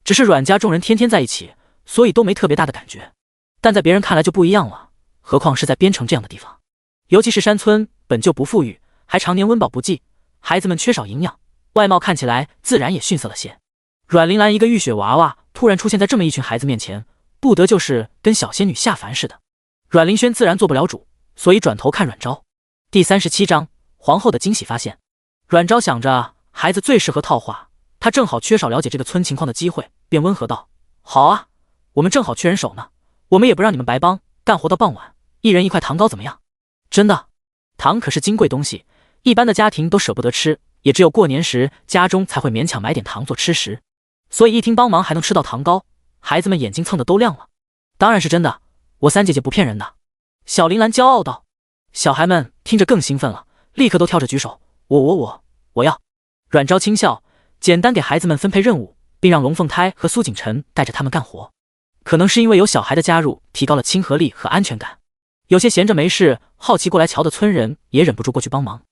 只是阮家众人天天在一起，所以都没特别大的感觉，但在别人看来就不一样了，何况是在边城这样的地方。尤其是山村本就不富裕，还常年温饱不济，孩子们缺少营养，外貌看起来自然也逊色了些。阮铃兰一个浴血娃娃突然出现在这么一群孩子面前，不得就是跟小仙女下凡似的。阮玲轩自然做不了主，所以转头看阮昭。第37章皇后的惊喜发现。阮昭想着孩子最适合套话，他正好缺少了解这个村情况的机会，便温和道：“好啊，我们正好缺人手呢，我们也不让你们白帮，干活到傍晚，一人一块糖糕怎么样？”真的，糖可是金贵东西，一般的家庭都舍不得吃，也只有过年时家中才会勉强买点糖做吃食，所以一听帮忙还能吃到糖糕，孩子们眼睛蹭的都亮了。当然是真的，我三姐姐不骗人的。小铃兰骄傲道。小孩们听着更兴奋了，立刻都跳着举手：“我要！”阮昭轻笑，简单给孩子们分配任务，并让龙凤胎和苏锦晨带着他们干活。可能是因为有小孩的加入，提高了亲和力和安全感，有些闲着没事好奇过来瞧的村人也忍不住过去帮忙。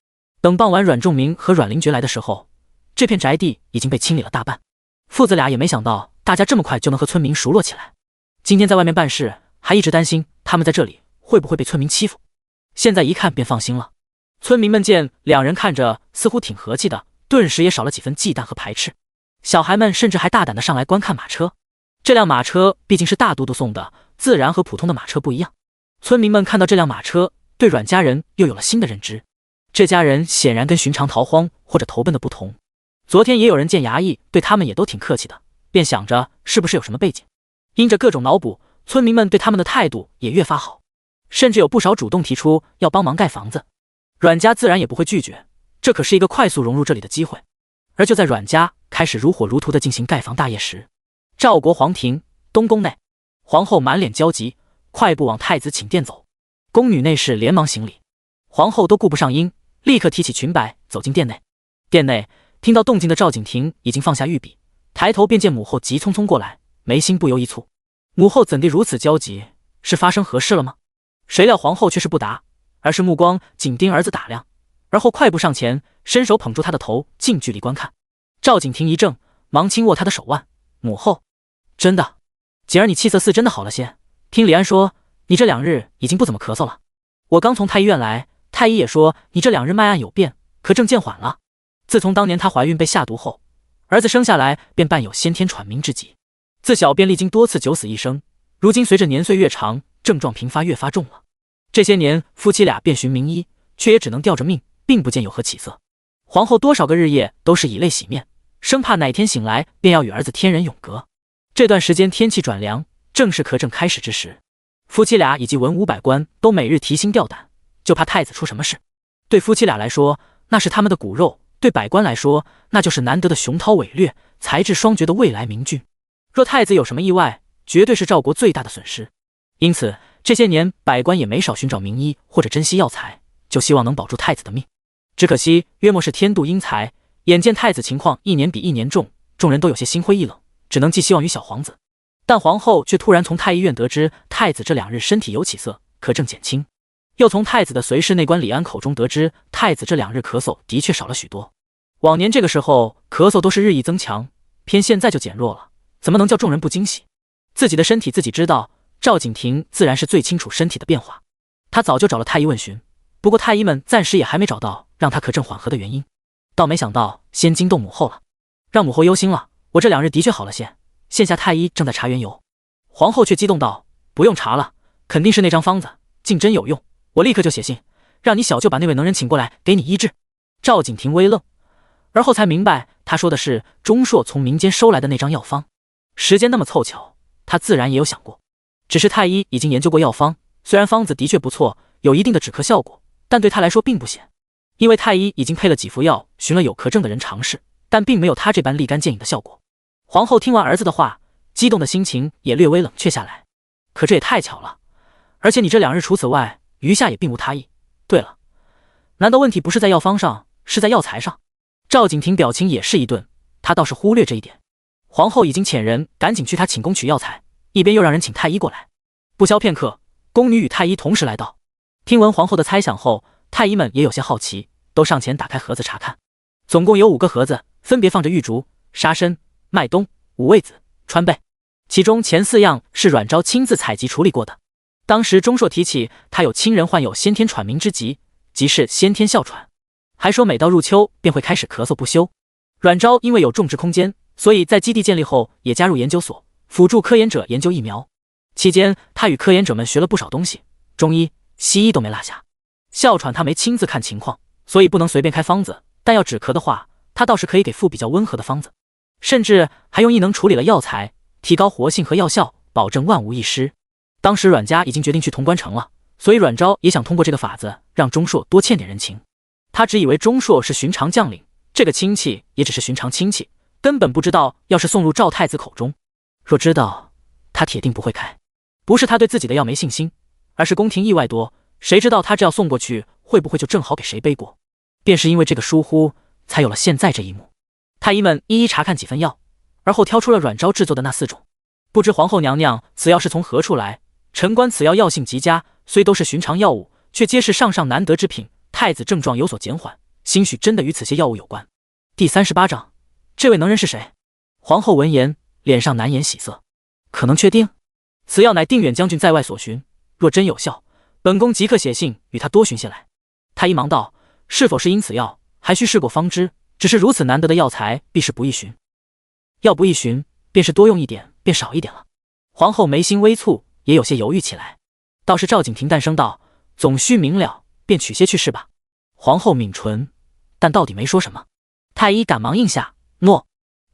等傍晚阮仲明和阮灵觉来的时候，这片宅地已经被清理了大半。父子俩也没想到大家这么快就能和村民熟络起来。今天在外面办事，还一直担心他们在这里会不会被村民欺负，现在一看便放心了。村民们见两人看着似乎挺和气的，顿时也少了几分忌惮和排斥。小孩们甚至还大胆地上来观看马车。这辆马车毕竟是大都督送的，自然和普通的马车不一样。村民们看到这辆马车，对阮家人又有了新的认知。这家人显然跟寻常逃荒或者投奔的不同。昨天也有人见衙役对他们也都挺客气的，便想着是不是有什么背景。因着各种脑补，村民们对他们的态度也越发好，甚至有不少主动提出要帮忙盖房子。阮家自然也不会拒绝，这可是一个快速融入这里的机会。而就在阮家开始如火如荼地进行盖房大业时，赵国皇庭东宫内，皇后满脸焦急，快步往太子寝殿走。宫女内侍连忙行礼，皇后都顾不上音，立刻提起裙摆走进殿内。殿内听到动静的赵景亭已经放下御笔，抬头便见母后急匆匆过来，眉心不由一蹙。母后怎地如此焦急？是发生何事了吗？谁料皇后却是不答，而是目光紧盯儿子打量，而后快步上前，伸手捧住他的头，近距离观看。赵景亭一怔，忙轻握他的手腕：“母后，真的，姐儿你气色似真的好了些。听李安说，你这2日已经不怎么咳嗽了。我刚从太医院来，太医也说你这2日脉按有变，可症渐缓了。自从当年她怀孕被下毒后，儿子生下来便伴有先天喘鸣之疾，自小便历经多次九死一生，如今随着年岁越长，症状频发越发重了。这些年夫妻俩遍寻名医，却也只能吊着命，并不见有何起色。皇后多少个日夜都是以泪洗面，生怕哪天醒来便要与儿子天人永隔。这段时间天气转凉，正是咳症开始之时，夫妻俩以及文武百官都每日提心吊胆，就怕太子出什么事。对夫妻俩来说，那是他们的骨肉；对百官来说，那就是难得的雄韬伟略、才智双绝的未来明君。若太子有什么意外，绝对是赵国最大的损失。因此这些年百官也没少寻找名医或者珍稀药材，就希望能保住太子的命。只可惜约莫是天妒英才，眼见太子情况一年比一年重，众人都有些心灰意冷，只能寄希望于小皇子。但皇后却突然从太医院得知太子这2日身体有起色，咳症减轻，又从太子的随侍内官李安口中得知太子这2日咳嗽的确少了许多。往年这个时候咳嗽都是日益增强，偏现在就减弱了，怎么能叫众人不惊喜？自己的身体自己知道，赵景亭自然是最清楚身体的变化。他早就找了太医问询，不过太医们暂时也还没找到让他咳症缓和的原因。倒没想到先惊动母后了，让母后忧心了。我这2日的确好了些，现下太医正在查缘由。皇后却激动道：不用查了，肯定是那张方子，竟真有用，我立刻就写信，让你小舅把那位能人请过来给你医治。赵景亭微愣，而后才明白他说的是钟硕从民间收来的那张药方。时间那么凑巧，他自然也有想过，只是太医已经研究过药方，虽然方子的确不错，有一定的止咳效果，但对他来说并不显，因为太医已经配了几副药，寻了有咳症的人尝试，但并没有他这般立竿见影的效果。皇后听完儿子的话，激动的心情也略微冷却下来。可这也太巧了，而且你这2日除此外，余下也并无他意。对了，难道问题不是在药方上，是在药材上？赵景亭表情也是一顿，他倒是忽略这一点。皇后已经遣人赶紧去他寝宫取药材，一边又让人请太医过来。不消片刻，宫女与太医同时来到。听闻皇后的猜想后，太医们也有些好奇，都上前打开盒子查看。总共有5个盒子，分别放着玉竹、沙参、麦冬、五味子、川贝，其中前4样是阮昭亲自采集处理过的。当时钟硕提起他有亲人患有先天喘鸣之疾，即是先天哮喘，还说每到入秋便会开始咳嗽不休。阮昭因为有种植空间，所以在基地建立后也加入研究所，辅助科研者研究疫苗。期间他与科研者们学了不少东西，中医、西医都没落下。哮喘他没亲自看情况，所以不能随便开方子，但要止咳的话，他倒是可以给副比较温和的方子，甚至还用异能处理了药材，提高活性和药效，保证万无一失。当时阮家已经决定去潼关城了，所以阮昭也想通过这个法子让钟硕多欠点人情。他只以为钟硕是寻常将领，这个亲戚也只是寻常亲戚，根本不知道要是送入赵太子口中，若知道，他铁定不会开。不是他对自己的药没信心，而是宫廷意外多，谁知道他这药送过去会不会就正好给谁背锅。便是因为这个疏忽，才有了现在这一幕。太医们一一查看几份药，而后挑出了阮昭制作的那4种。不知皇后娘娘此药是从何处来？臣观此药药性极佳，虽都是寻常药物，却皆是上上难得之品。太子症状有所减缓，兴许真的与此些药物有关。第38章，这位能人是谁？皇后闻言，脸上难掩喜色。可能确定？此药乃定远将军在外所寻，若真有效，本宫即刻写信与他多寻些来。太医忙道：是否是因此药，还需试过方知，只是如此难得的药材，必是不易寻。要不易寻，便是多用一点，便少一点了。皇后眉心微蹙，也有些犹豫起来。倒是赵景亭淡声道：总须明了，便取些去试吧。皇后抿唇，但到底没说什么。太医赶忙应下，诺。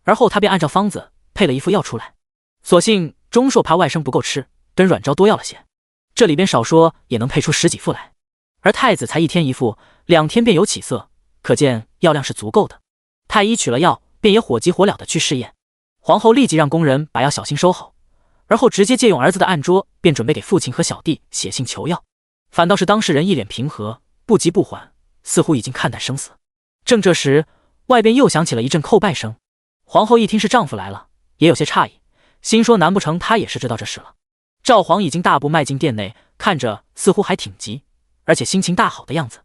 而后他便按照方子配了一副药出来。所幸钟硕怕外甥不够吃，跟阮昭多要了些，这里边少说也能配出10几副来。而太子才1天1副，2天便有起色，可见药量是足够的。太医取了药，便也火急火燎的去试验。皇后立即让工人把药小心收好，而后直接借用儿子的案桌，便准备给父亲和小弟写信求药。反倒是当事人一脸平和，不急不缓，似乎已经看淡生死。正这时，外边又响起了一阵叩拜声。皇后一听是丈夫来了，也有些诧异，心说难不成她也是知道这事了？赵皇已经大步迈进殿内，看着似乎还挺急，而且心情大好的样子。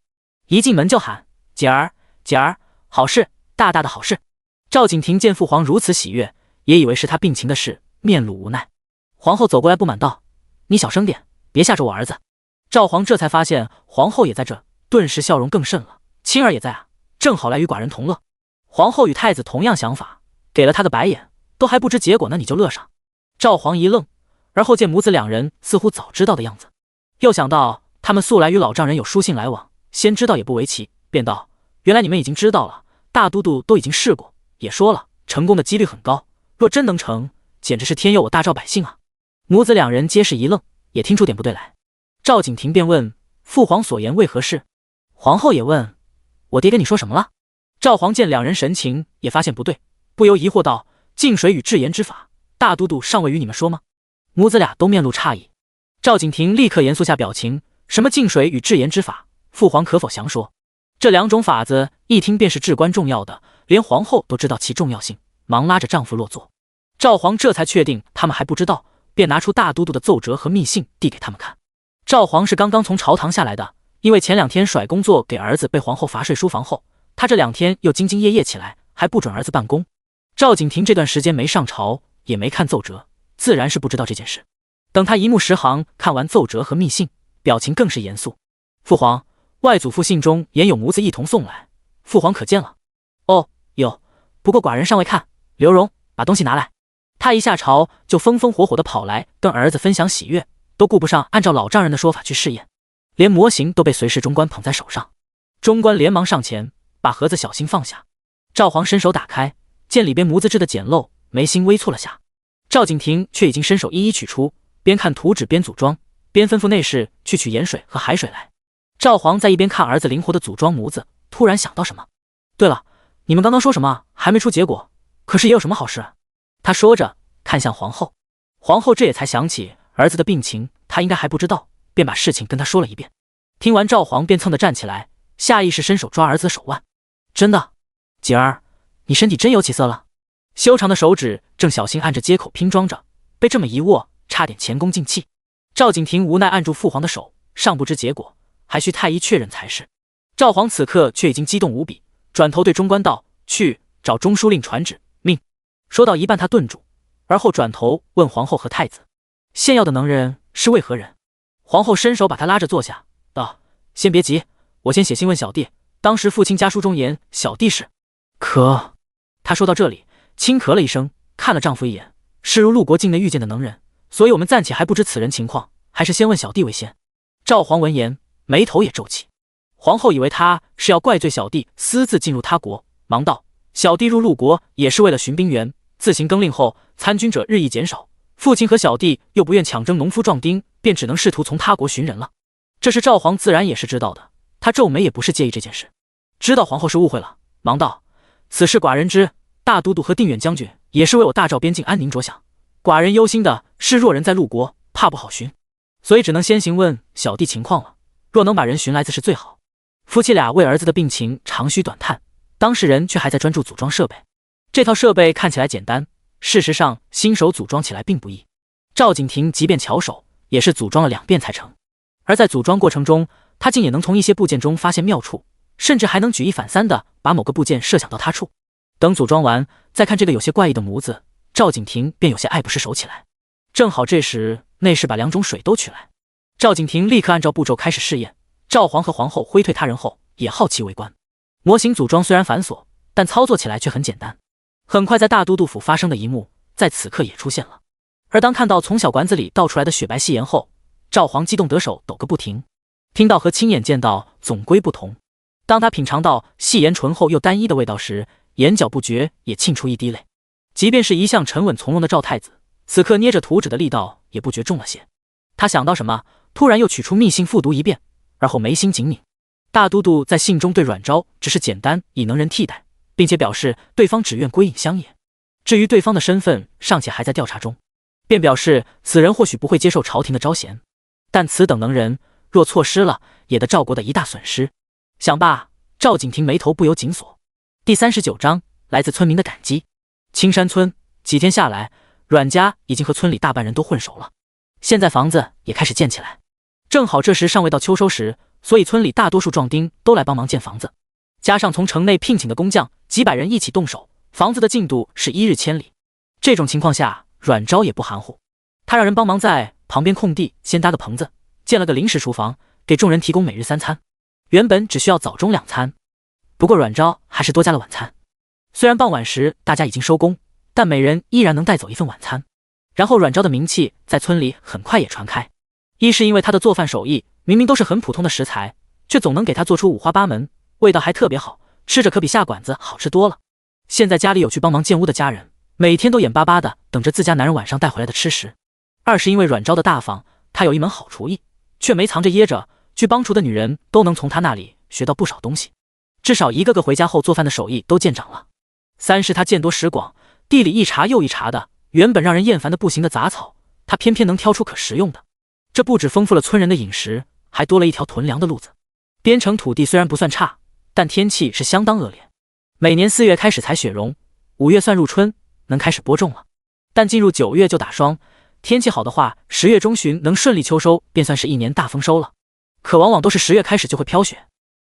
一进门就喊：姐儿，姐儿，好事，大大的好事。赵景亭见父皇如此喜悦，也以为是他病情的事，面露无奈。皇后走过来不满道：你小声点，别吓着我儿子。赵皇这才发现皇后也在这，顿时笑容更甚了。青儿也在啊，正好来与寡人同乐。皇后与太子同样想法，给了他个白眼，都还不知结果呢，你就乐上。赵皇一愣，而后见母子2人似乎早知道的样子，又想到他们素来与老丈人有书信来往，先知道也不为奇，便道：原来你们已经知道了，大都督都已经试过，也说了成功的几率很高，若真能成，简直是天佑我大赵百姓啊。母子2人皆是一愣，也听出点不对来。赵景亭便问：父皇所言为何事？皇后也问：我爹跟你说什么了？赵皇见2人神情，也发现不对，不由疑惑道：净水与制盐之法，大都督尚未与你们说吗？母子俩都面露诧异。赵景亭立刻严肃下表情：什么净水与制盐之法，父皇可否详说？这2种法子一听便是至关重要的，连皇后都知道其重要性，忙拉着丈夫落座。赵皇这才确定他们还不知道，便拿出大都督的奏折和密信递给他们看。赵皇是刚刚从朝堂下来的，因为前2天甩工作给儿子被皇后罚睡书房后，他这2天又兢兢业业起来，还不准儿子办公。赵景亭这段时间没上朝，也没看奏折，自然是不知道这件事。等他一目十行看完奏折和密信，表情更是严肃。父皇，外祖父信中言有模子一同送来，父皇可见了？哦，有，不过寡人尚未看。刘荣，把东西拿来。他一下朝就风风火火地跑来，跟儿子分享喜悦，都顾不上按照老丈人的说法去试验，连模型都被随侍中官捧在手上。中官连忙上前，把盒子小心放下。赵皇伸手打开，见里边模子制的简陋，眉心微蹙了下。赵景亭却已经伸手一一取出，边看图纸边组装，边吩咐内侍去取盐水和海水来。赵皇在一边看儿子灵活的组装模子，突然想到什么。对了，你们刚刚说什么还没出结果，可是也有什么好事？他说着看向皇后，皇后这也才想起儿子的病情，他应该还不知道，便把事情跟他说了一遍。听完赵皇便蹭地站起来，下意识伸手抓儿子的手腕。真的？锦儿，你身体真有起色了？修长的手指正小心按着接口拼装着，被这么一握，差点前功尽弃。赵景亭无奈按住父皇的手，尚不知结果，还需太医确认才是。赵皇此刻却已经激动无比，转头对中官道：“去找中书令传旨，命。”说到一半他顿住，而后转头问皇后和太子：“献药的能人是为何人？”皇后伸手把他拉着坐下，道：“先别急，我先写信问小弟，当时父亲家书中言小弟是……可……”他说到这里轻咳了一声，看了丈夫一眼：“是如陆国境内遇见的能人，所以我们暂且还不知此人情况，还是先问小弟为先。”赵皇闻言眉头也皱起。皇后以为他是要怪罪小弟私自进入他国，忙道：“小弟入陆国也是为了寻兵源，自行更令后，参军者日益减少，父亲和小弟又不愿抢征农夫壮丁，便只能试图从他国寻人了。”这是赵皇自然也是知道的，他皱眉也不是介意这件事，知道皇后是误会了，忙道：“此事寡人知，大都督和定远将军也是为我大赵边境安宁着想，寡人忧心的是若人在陆国，怕不好寻，所以只能先行问小弟情况了，若能把人寻来自是最好。”夫妻俩为儿子的病情长吁短叹，当事人却还在专注组装设备。这套设备看起来简单，事实上新手组装起来并不易。赵景亭即便巧手，也是组装了2遍才成。而在组装过程中，他竟也能从一些部件中发现妙处，甚至还能举一反三的把某个部件设想到他处。等组装完，再看这个有些怪异的模子，赵景亭便有些爱不释手起来。正好这时内侍把2种水都取来，赵景亭立刻按照步骤开始试验。赵皇和皇后挥退他人后，也好奇围观。模型组装虽然繁琐，但操作起来却很简单。很快，在大都督府发生的一幕，在此刻也出现了。而当看到从小管子里倒出来的雪白细盐后，赵皇激动得手抖个不停。听到和亲眼见到总归不同，当他品尝到细盐醇厚又单一的味道时，眼角不觉也沁出一滴泪。即便是一向沉稳从容的赵太子，此刻捏着图纸的力道也不觉重了些。他想到什么，突然又取出密信复读一遍，而后眉心紧拧。大都督在信中对阮昭只是简单以能人替代，并且表示对方只愿归隐乡野，至于对方的身份尚且还在调查中，便表示此人或许不会接受朝廷的招贤，但此等能人若错失了，也得赵国的一大损失。想罢，赵景亭眉头不由紧锁。第39章，来自村民的感激。青山村几天下来，阮家已经和村里大半人都混熟了，现在房子也开始建起来。正好这时尚未到秋收时，所以村里大多数壮丁都来帮忙建房子，加上从城内聘请的工匠几百人一起动手，房子的进度是一日千里。这种情况下，阮昭也不含糊，他让人帮忙在旁边空地先搭个棚子，建了个临时厨房，给众人提供每日3餐。原本只需要早中2餐，不过阮昭还是多加了晚餐。虽然傍晚时大家已经收工，但每人依然能带走1份晚餐。然后阮昭的名气在村里很快也传开，一是因为他的做饭手艺明明都是很普通的食材，却总能给他做出五花八门，味道还特别好，吃着可比下馆子好吃多了。现在家里有去帮忙建屋的家人，每天都眼巴巴的等着自家男人晚上带回来的吃食。二是因为阮昭的大方，他有一门好厨艺，却没藏着掖着，去帮厨的女人都能从他那里学到不少东西，至少一个个回家后做饭的手艺都见长了。三是他见多识广，地里一茬又一茬的，原本让人厌烦的不行的杂草，他偏偏能挑出可食用的。这不只丰富了村人的饮食，还多了一条囤粮的路子。边城土地虽然不算差，但天气是相当恶劣。每年4月开始采雪绒，5月算入春，能开始播种了。但进入9月就打霜，天气好的话，10月中旬能顺利秋收，便算是一年大丰收了。可往往都是10月开始就会飘雪，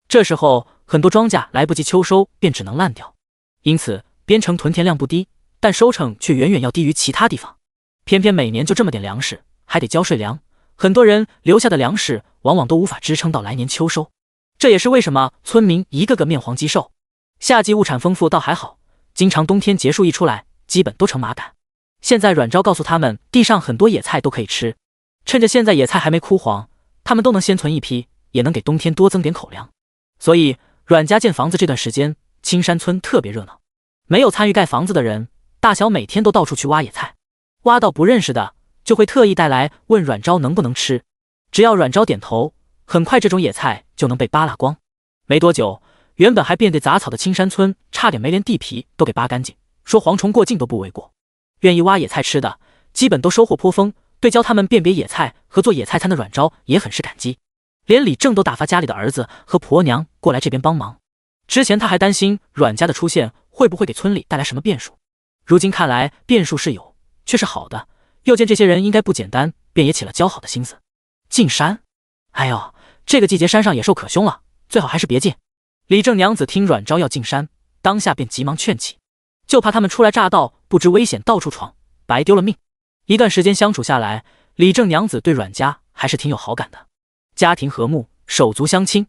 这时候很多庄稼来不及秋收，便只能烂掉。因此边城屯田量不低，但收成却远远要低于其他地方。偏偏每年就这么点粮食，还得交税粮，很多人留下的粮食往往都无法支撑到来年秋收。这也是为什么村民一个个面黄肌瘦。夏季物产丰富倒还好，经常冬天结束一出来，基本都成麻杆。现在阮昭告诉他们，地上很多野菜都可以吃，趁着现在野菜还没枯黄，他们都能先存一批，也能给冬天多增点口粮。所以阮家建房子这段时间，青山村特别热闹。没有参与盖房子的人，大小每天都到处去挖野菜，挖到不认识的，就会特意带来问阮昭能不能吃。只要阮昭点头，很快这种野菜就能被扒拉光。没多久，原本还遍地杂草的青山村，差点没连地皮都给扒干净，说蝗虫过境都不为过。愿意挖野菜吃的，基本都收获颇丰，对教他们辨别野菜和做野菜餐的阮昭也很是感激。连李正都打发家里的儿子和婆娘过来这边帮忙。之前他还担心阮家的出现会不会给村里带来什么变数，如今看来变数是有，却是好的。又见这些人应该不简单，便也起了交好的心思。进山？哎呦，这个季节山上野兽可凶了，最好还是别进。李正娘子听阮昭要进山，当下便急忙劝起，就怕他们初来乍到，不知危险到处闯，白丢了命。一段时间相处下来，李正娘子对阮家还是挺有好感的，家庭和睦，手足相亲，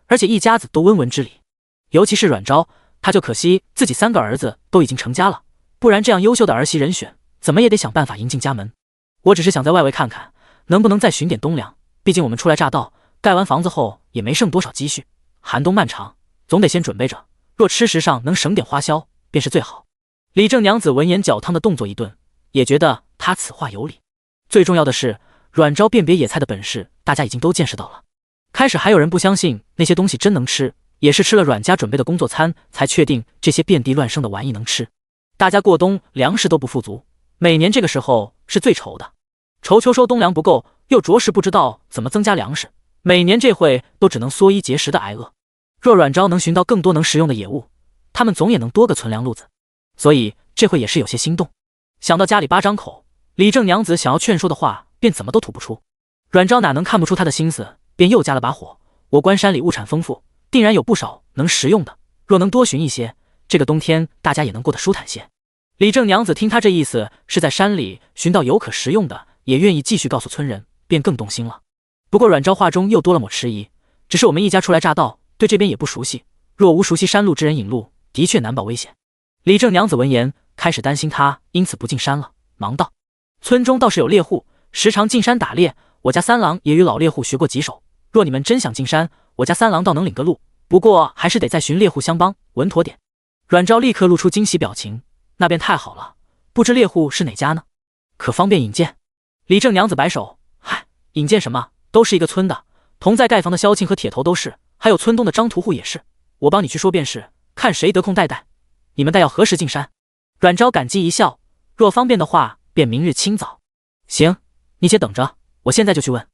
而且一家子都温文之理。尤其是阮昭，他就可惜自己3个儿子都已经成家了，不然这样优秀的儿媳人选，怎么也得想办法迎进家门。我只是想在外围看看，能不能再寻点冬粮，毕竟我们初来乍到，盖完房子后也没剩多少积蓄，寒冬漫长，总得先准备着，若吃食上能省点花销，便是最好。李正娘子闻言搅汤的动作一顿，也觉得他此话有理。最重要的是，阮昭辨别野菜的本事，大家已经都见识到了。开始还有人不相信那些东西真能吃，也是吃了阮家准备的工作餐，才确定这些遍地乱生的玩意能吃。大家过冬粮食都不富足，每年这个时候是最愁的，愁秋收冬粮不够，又着实不知道怎么增加粮食，每年这会都只能缩衣节食的挨饿。若阮昭能寻到更多能食用的野物，他们总也能多个存粮路子，所以这会也是有些心动。想到家里8张口，李正娘子想要劝说的话便怎么都吐不出。阮昭哪能看不出他的心思，便又加了把火。我观山里物产丰富，定然有不少能食用的，若能多寻一些，这个冬天大家也能过得舒坦些。李正娘子听他这意思是在山里寻到有可食用的，也愿意继续告诉村人，便更动心了。不过阮昭话中又多了抹迟疑，只是我们一家初来乍到，对这边也不熟悉，若无熟悉山路之人引路，的确难保危险。李正娘子闻言开始担心他因此不进山了，忙道：村中倒是有猎户，时常进山打猎，我家3郎也与老猎户学过几手，若你们真想进山，我家3郎倒能领个路，不过还是得再寻猎户相帮，稳妥点。阮昭立刻露出惊喜表情，那便太好了，不知猎户是哪家呢？可方便引荐？李正娘子摆手，嗨，引荐什么，都是一个村的，同在盖房的萧庆和铁头都是，还有村东的张屠户也是，我帮你去说便是，看谁得空带带。你们待要何时进山？阮昭感激一笑，若方便的话，便明日清早。行，你且等着，我现在就去问。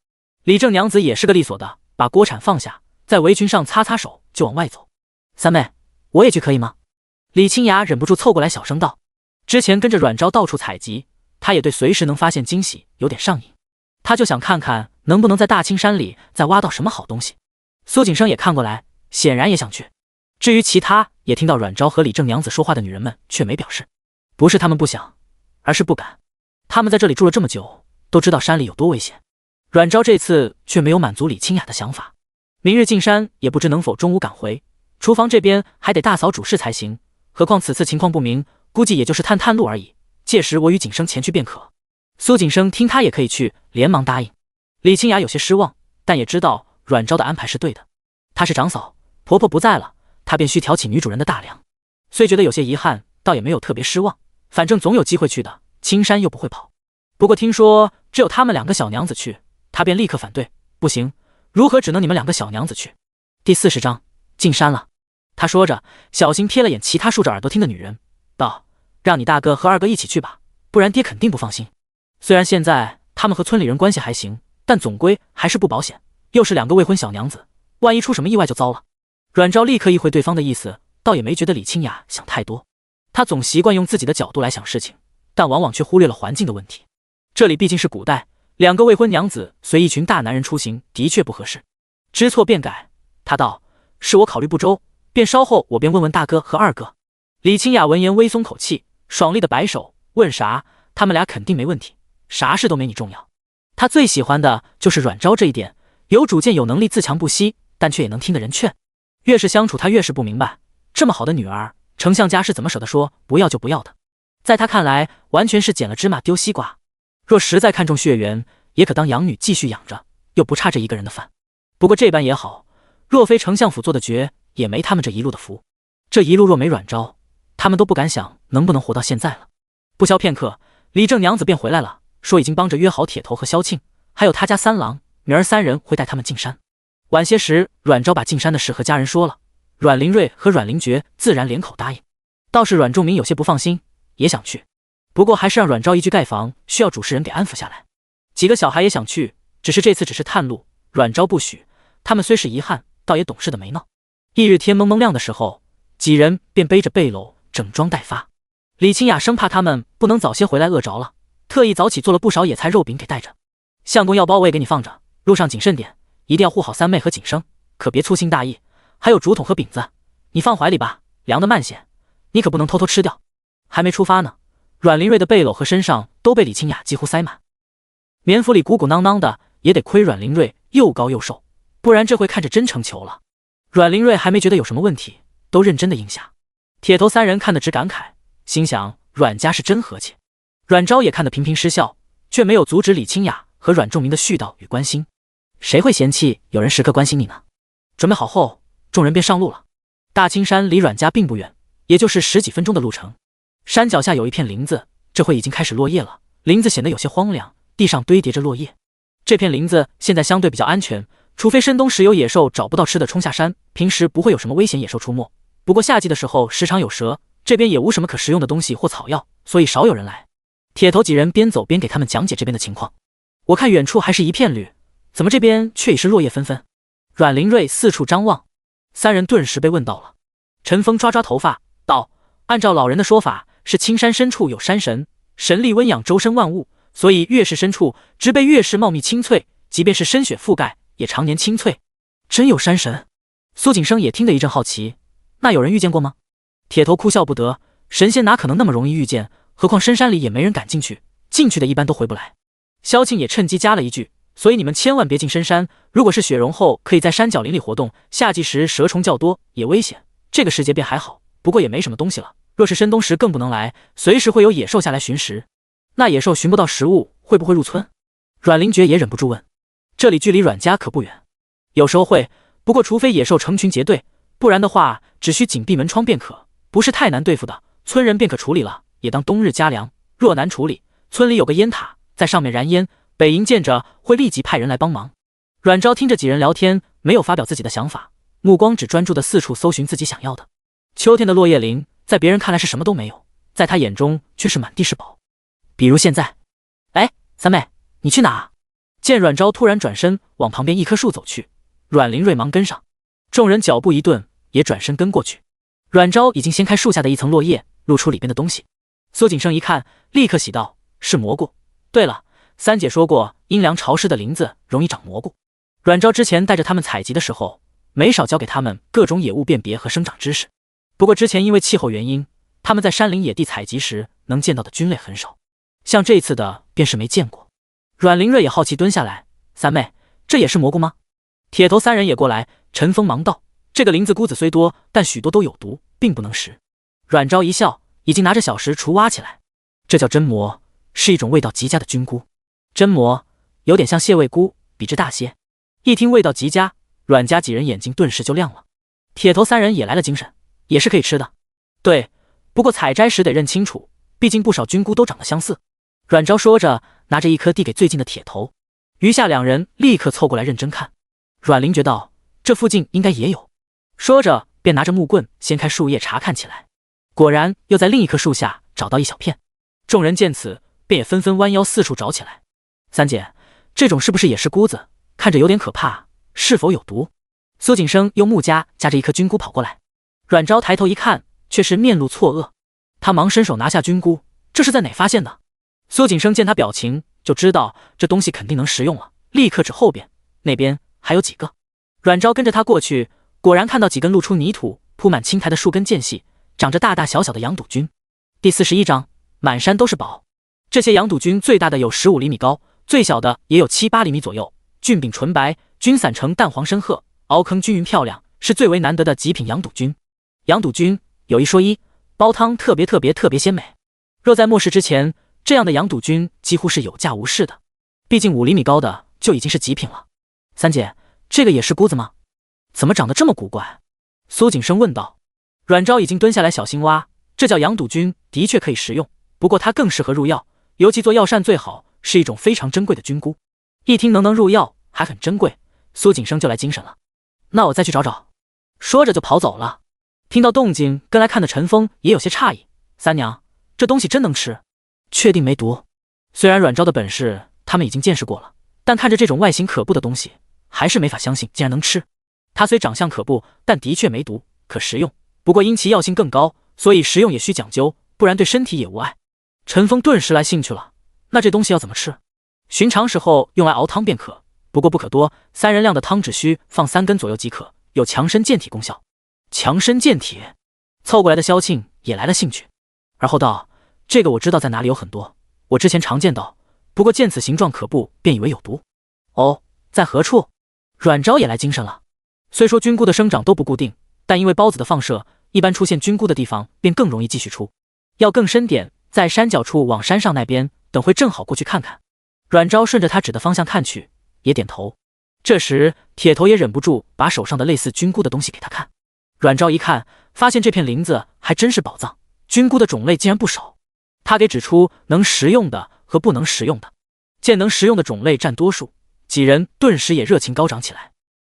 李正娘子也是个利索的，把锅铲放下，在围裙上擦擦手，就往外走。三妹，我也去可以吗？李清雅忍不住凑过来小声道。之前跟着阮昭到处采集，他也对随时能发现惊喜有点上瘾，他就想看看能不能在大青山里再挖到什么好东西。苏景生也看过来，显然也想去。至于其他也听到阮昭和李正娘子说话的女人们却没表示，不是他们不想，而是不敢。他们在这里住了这么久，都知道山里有多危险。阮昭这次却没有满足李清雅的想法，明日进山也不知能否中午赶回，厨房这边还得大扫主事才行，何况此次情况不明，估计也就是探探路而已，届时我与景生前去便可。苏景生听他也可以去，连忙答应。李清雅有些失望，但也知道阮昭的安排是对的。她是长嫂，婆婆不在了，她便需挑起女主人的大梁。虽觉得有些遗憾，倒也没有特别失望，反正总有机会去的，青山又不会跑。不过听说只有他们2个小娘子去，她便立刻反对，不行，如何只能你们2个小娘子去？第40章进山了。他说着，小心瞥了眼其他竖着耳朵听的女人，道：让你大哥和2哥一起去吧，不然爹肯定不放心。虽然现在他们和村里人关系还行，但总归还是不保险，又是2个未婚小娘子，万一出什么意外就糟了。阮昭立刻意会对方的意思，倒也没觉得李清雅想太多。他总习惯用自己的角度来想事情，但往往却忽略了环境的问题。这里毕竟是古代，2个未婚娘子随一群大男人出行，的确不合适。知错便改，他道：是我考虑不周，便稍后我便问问大哥和2哥。李清雅闻言微松口气，爽利的摆手，问啥？他们俩肯定没问题，啥事都没你重要。他最喜欢的就是阮昭这一点，有主见有能力，自强不息，但却也能听得人劝。越是相处，他越是不明白，这么好的女儿，丞相家是怎么舍得说不要就不要的？在他看来，完全是捡了芝麻丢西瓜。若实在看重血缘，也可当养女继续养着，又不差这一个人的饭。不过这般也好，若非丞相府做的绝，也没他们这一路的福。这一路若没阮昭，他们都不敢想能不能活到现在了。不消片刻，李正娘子便回来了，说已经帮着约好铁头和萧庆，还有他家三郎，明儿三人会带他们进山。晚些时，阮昭把进山的事和家人说了，阮灵瑞和阮灵觉自然连口答应。倒是阮仲明有些不放心，也想去，不过还是让阮昭一居盖房，需要主事人给安抚下来。几个小孩也想去，只是这次只是探路，阮昭不许。他们虽是遗憾，倒也懂事的没闹。翌日天蒙蒙亮的时候，几人便背着背篓整装待发。李清雅生怕他们不能早些回来饿着了，特意早起做了不少野菜肉饼给带着。相公药包我也给你放着，路上谨慎点，一定要护好三妹和景生，可别粗心大意。还有竹筒和饼子，你放怀里吧，凉得慢些，你可不能偷偷吃掉。还没出发呢，阮灵瑞的背篓和身上都被李清雅几乎塞满。棉服里鼓鼓囊囊的，也得亏阮灵瑞又高又瘦，不然这回看着真成球了。阮灵瑞还没觉得有什么问题，都认真的应下。铁头三人看得直感慨，心想阮家是真和气。阮昭也看得频频失笑，却没有阻止李清雅和阮仲明的絮叨与关心。谁会嫌弃有人时刻关心你呢？准备好后，众人便上路了。大青山离阮家并不远，也就是10几分钟的路程。山脚下有一片林子，这会已经开始落叶了，林子显得有些荒凉，地上堆叠着落叶。这片林子现在相对比较安全，除非深冬时有野兽找不到吃的冲下山，平时不会有什么危险野兽出没。不过夏季的时候时常有蛇，这边也无什么可食用的东西或草药，所以少有人来。铁头几人边走边给他们讲解这边的情况。我看远处还是一片绿，怎么这边却已是落叶纷纷？阮灵瑞四处张望，三人顿时被问到了。陈峰抓抓头发道：按照老人的说法，是青山深处有山神，神力温养周身万物，所以越是深处植被越是茂密青翠，即便是深雪覆盖也常年青翠。真有山神？苏景生也听得一阵好奇，那有人遇见过吗？铁头哭笑不得，神仙哪可能那么容易遇见，何况深山里也没人敢进去，进去的一般都回不来。萧庆也趁机加了一句，所以你们千万别进深山，如果是雪融后可以在山脚林里活动，夏季时蛇虫较多也危险，这个时节便还好，不过也没什么东西了，若是深冬时更不能来，随时会有野兽下来寻食。那野兽寻不到食物，会不会入村？阮灵觉也忍不住问。这里距离阮家可不远，有时候会，不过除非野兽成群结队，不然的话只需紧闭门窗便可，不是太难对付的，村人便可处理了，也当冬日加粮。若难处理，村里有个烟塔，在上面燃烟，北营见着会立即派人来帮忙。阮昭听着几人聊天，没有发表自己的想法，目光只专注的四处搜寻自己想要的。秋天的落叶林在别人看来是什么都没有，在他眼中却是满地是宝。比如现在，哎，三妹，你去哪啊？见阮昭突然转身往旁边一棵树走去，阮灵瑞忙跟上，众人脚步一顿，也转身跟过去。阮昭已经掀开树下的一层落叶，露出里边的东西。苏景生一看，立刻喜道：是蘑菇。对了，三姐说过，阴凉潮湿的林子容易长蘑菇。阮昭之前带着他们采集的时候，没少教给他们各种野物辨别和生长知识。不过之前因为气候原因，他们在山林野地采集时能见到的菌类很少，像这次的便是没见过。阮灵瑞也好奇蹲下来，三妹，这也是蘑菇吗？铁头三人也过来，陈峰忙道：这个林子菇子虽多，但许多都有毒，并不能食。阮昭一笑，已经拿着小石锄挖起来。这叫真蘑，是一种味道极佳的菌菇。真蘑有点像蟹味菇，比之大些。一听味道极佳，阮家几人眼睛顿时就亮了。铁头三人也来了精神，也是可以吃的。对，不过采摘时得认清楚，毕竟不少菌菇都长得相似。阮昭说着，拿着一颗递给最近的铁头，余下两人立刻凑过来认真看。阮灵觉道这附近应该也有，说着便拿着木棍掀开树叶查看起来，果然又在另一棵树下找到一小片。众人见此，便也纷纷弯腰四处找起来。三姐，这种是不是也是菇子？看着有点可怕，是否有毒？苏景生用木夹夹着一颗菌菇跑过来。阮昭抬头一看，却是面露错愕，他忙伸手拿下菌菇，这是在哪发现的？苏景生见他表情，就知道这东西肯定能食用了，立刻指后边，那边还有几个。阮昭跟着他过去，果然看到几根露出泥土、铺满青苔的树根间隙，长着大大小小的羊肚菌。第41章，满山都是宝。这些羊肚菌最大的有15厘米高，最小的也有7、8厘米左右，菌柄纯白，菌散呈淡黄深褐，凹坑均匀漂亮，是最为难得的极品羊肚菌。羊肚菌有一说一，煲汤特别鲜美。若在末世之前，这样的羊肚菌几乎是有价无市的，毕竟5厘米高的就已经是极品了。三姐，这个也是菇子吗？怎么长得这么古怪？苏景生问道。阮昭已经蹲下来小心挖，这叫羊肚菌，的确可以食用，不过它更适合入药，尤其做药膳最好，是一种非常珍贵的菌菇。一听能入药，还很珍贵，苏景生就来精神了。那我再去找找。说着就跑走了。听到动静，跟来看的陈峰也有些诧异。三娘，这东西真能吃？确定没毒？虽然阮昭的本事他们已经见识过了，但看着这种外形可怖的东西，还是没法相信竟然能吃。它虽长相可怖，但的确没毒，可食用。不过因其药性更高，所以食用也需讲究，不然对身体也无碍。陈峰顿时来兴趣了。那这东西要怎么吃？寻常时候用来熬汤便可，不过不可多，3人量的汤只需放3根左右即可，有强身健体功效。强身健体，凑过来的萧庆也来了兴趣，而后道：这个我知道在哪里有很多，我之前常见到，不过见此形状可怖，便以为有毒。哦，在何处？阮昭也来精神了。虽说菌菇的生长都不固定，但因为孢子的放射，一般出现菌菇的地方便更容易继续出。要更深点，在山脚处往山上那边，等会正好过去看看。阮昭顺着他指的方向看去，也点头。这时铁头也忍不住把手上的类似菌菇的东西给他看。阮昭一看，发现这片林子还真是宝藏，菌菇的种类竟然不少。他给指出能食用的和不能食用的，见能食用的种类占多数，几人顿时也热情高涨起来。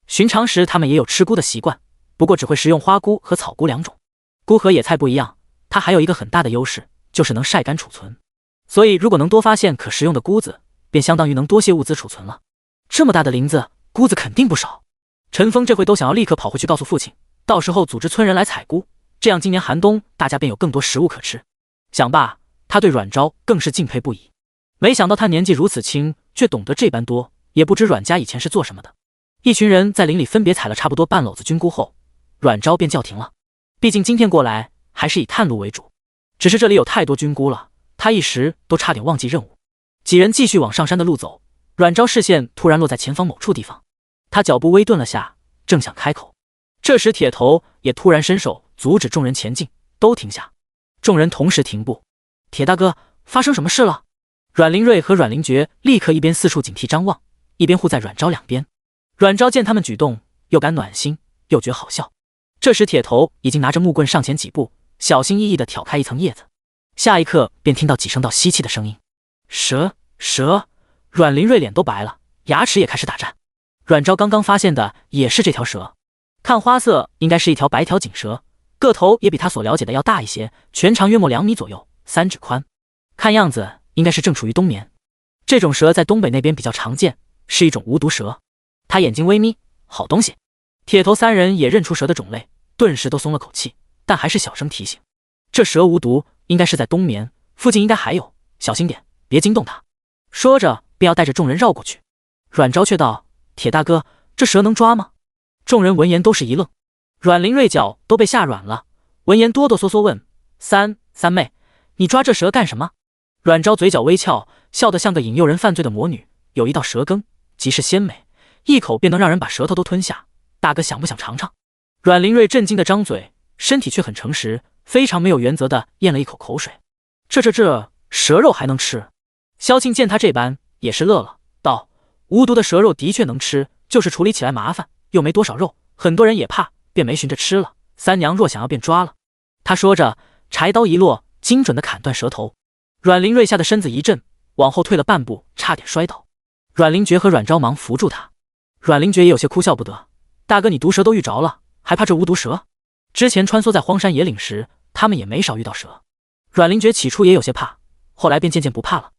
寻常时他们也有吃菇的习惯，不过只会食用花菇和草菇2种。菇和野菜不一样，它还有一个很大的优势，就是能晒干储存。所以如果能多发现可食用的菇子，便相当于能多些物资储存了。这么大的林子，菇子肯定不少。陈峰这回都想要立刻跑回去告诉父亲，到时候组织村人来采菇，这样今年寒冬大家便有更多食物可吃。想罢，他对阮昭更是敬佩不已。没想到他年纪如此轻，却懂得这般多，也不知阮家以前是做什么的。一群人在林里分别采了差不多半篓子菌菇后，阮昭便叫停了。毕竟今天过来还是以探路为主，只是这里有太多菌菇了，他一时都差点忘记任务。几人继续往上山的路走，阮昭视线突然落在前方某处地方，他脚步微顿了下，正想开口，这时铁头也突然伸手阻止众人前进，都停下。众人同时停步。铁大哥，发生什么事了？阮灵瑞和阮灵觉立刻一边四处警惕张望，一边护在阮昭两边。阮昭见他们举动，又感暖心，又觉好笑。这时铁头已经拿着木棍上前几步，小心翼翼地挑开一层叶子，下一刻便听到几声道吸气的声音。蛇！阮灵瑞脸都白了，牙齿也开始打颤。阮昭刚刚发现的也是这条蛇，看花色应该是一条白条锦蛇，个头也比他所了解的要大一些，全长约莫2米左右，3指宽。看样子应该是正处于冬眠。这种蛇在东北那边比较常见，是一种无毒蛇。他眼睛微眯，好东西。铁头3人也认出蛇的种类，顿时都松了口气，但还是小声提醒：这蛇无毒，应该是在冬眠，附近应该还有，小心点，别惊动它。说着便要带着众人绕过去。阮昭却道：铁大哥，这蛇能抓吗？众人闻言都是一愣，阮灵瑞脚都被吓软了，闻言哆哆嗦嗦问：三妹，你抓这蛇干什么？阮昭嘴角微翘，笑得像个引诱人犯罪的魔女，有一道蛇羹，极是鲜美，一口便能让人把舌头都吞下，大哥想不想尝尝？阮灵瑞震惊的张嘴，身体却很诚实，非常没有原则的咽了一口口水。这蛇肉还能吃？萧庆见他这般，也是乐了，道：无毒的蛇肉的确能吃，就是处理起来麻烦，又没多少肉，很多人也怕，便没寻着吃了。三娘若想要便抓了。他说着，柴刀一落，精准的砍断蛇头。阮灵瑞吓得身子一震，往后退了半步，差点摔倒。阮灵觉和阮昭忙扶住他。阮灵觉也有些哭笑不得：大哥，你毒蛇都遇着了，还怕这无毒蛇？之前穿梭在荒山野岭时，他们也没少遇到蛇。阮灵觉起初也有些怕，后来便渐渐不怕了。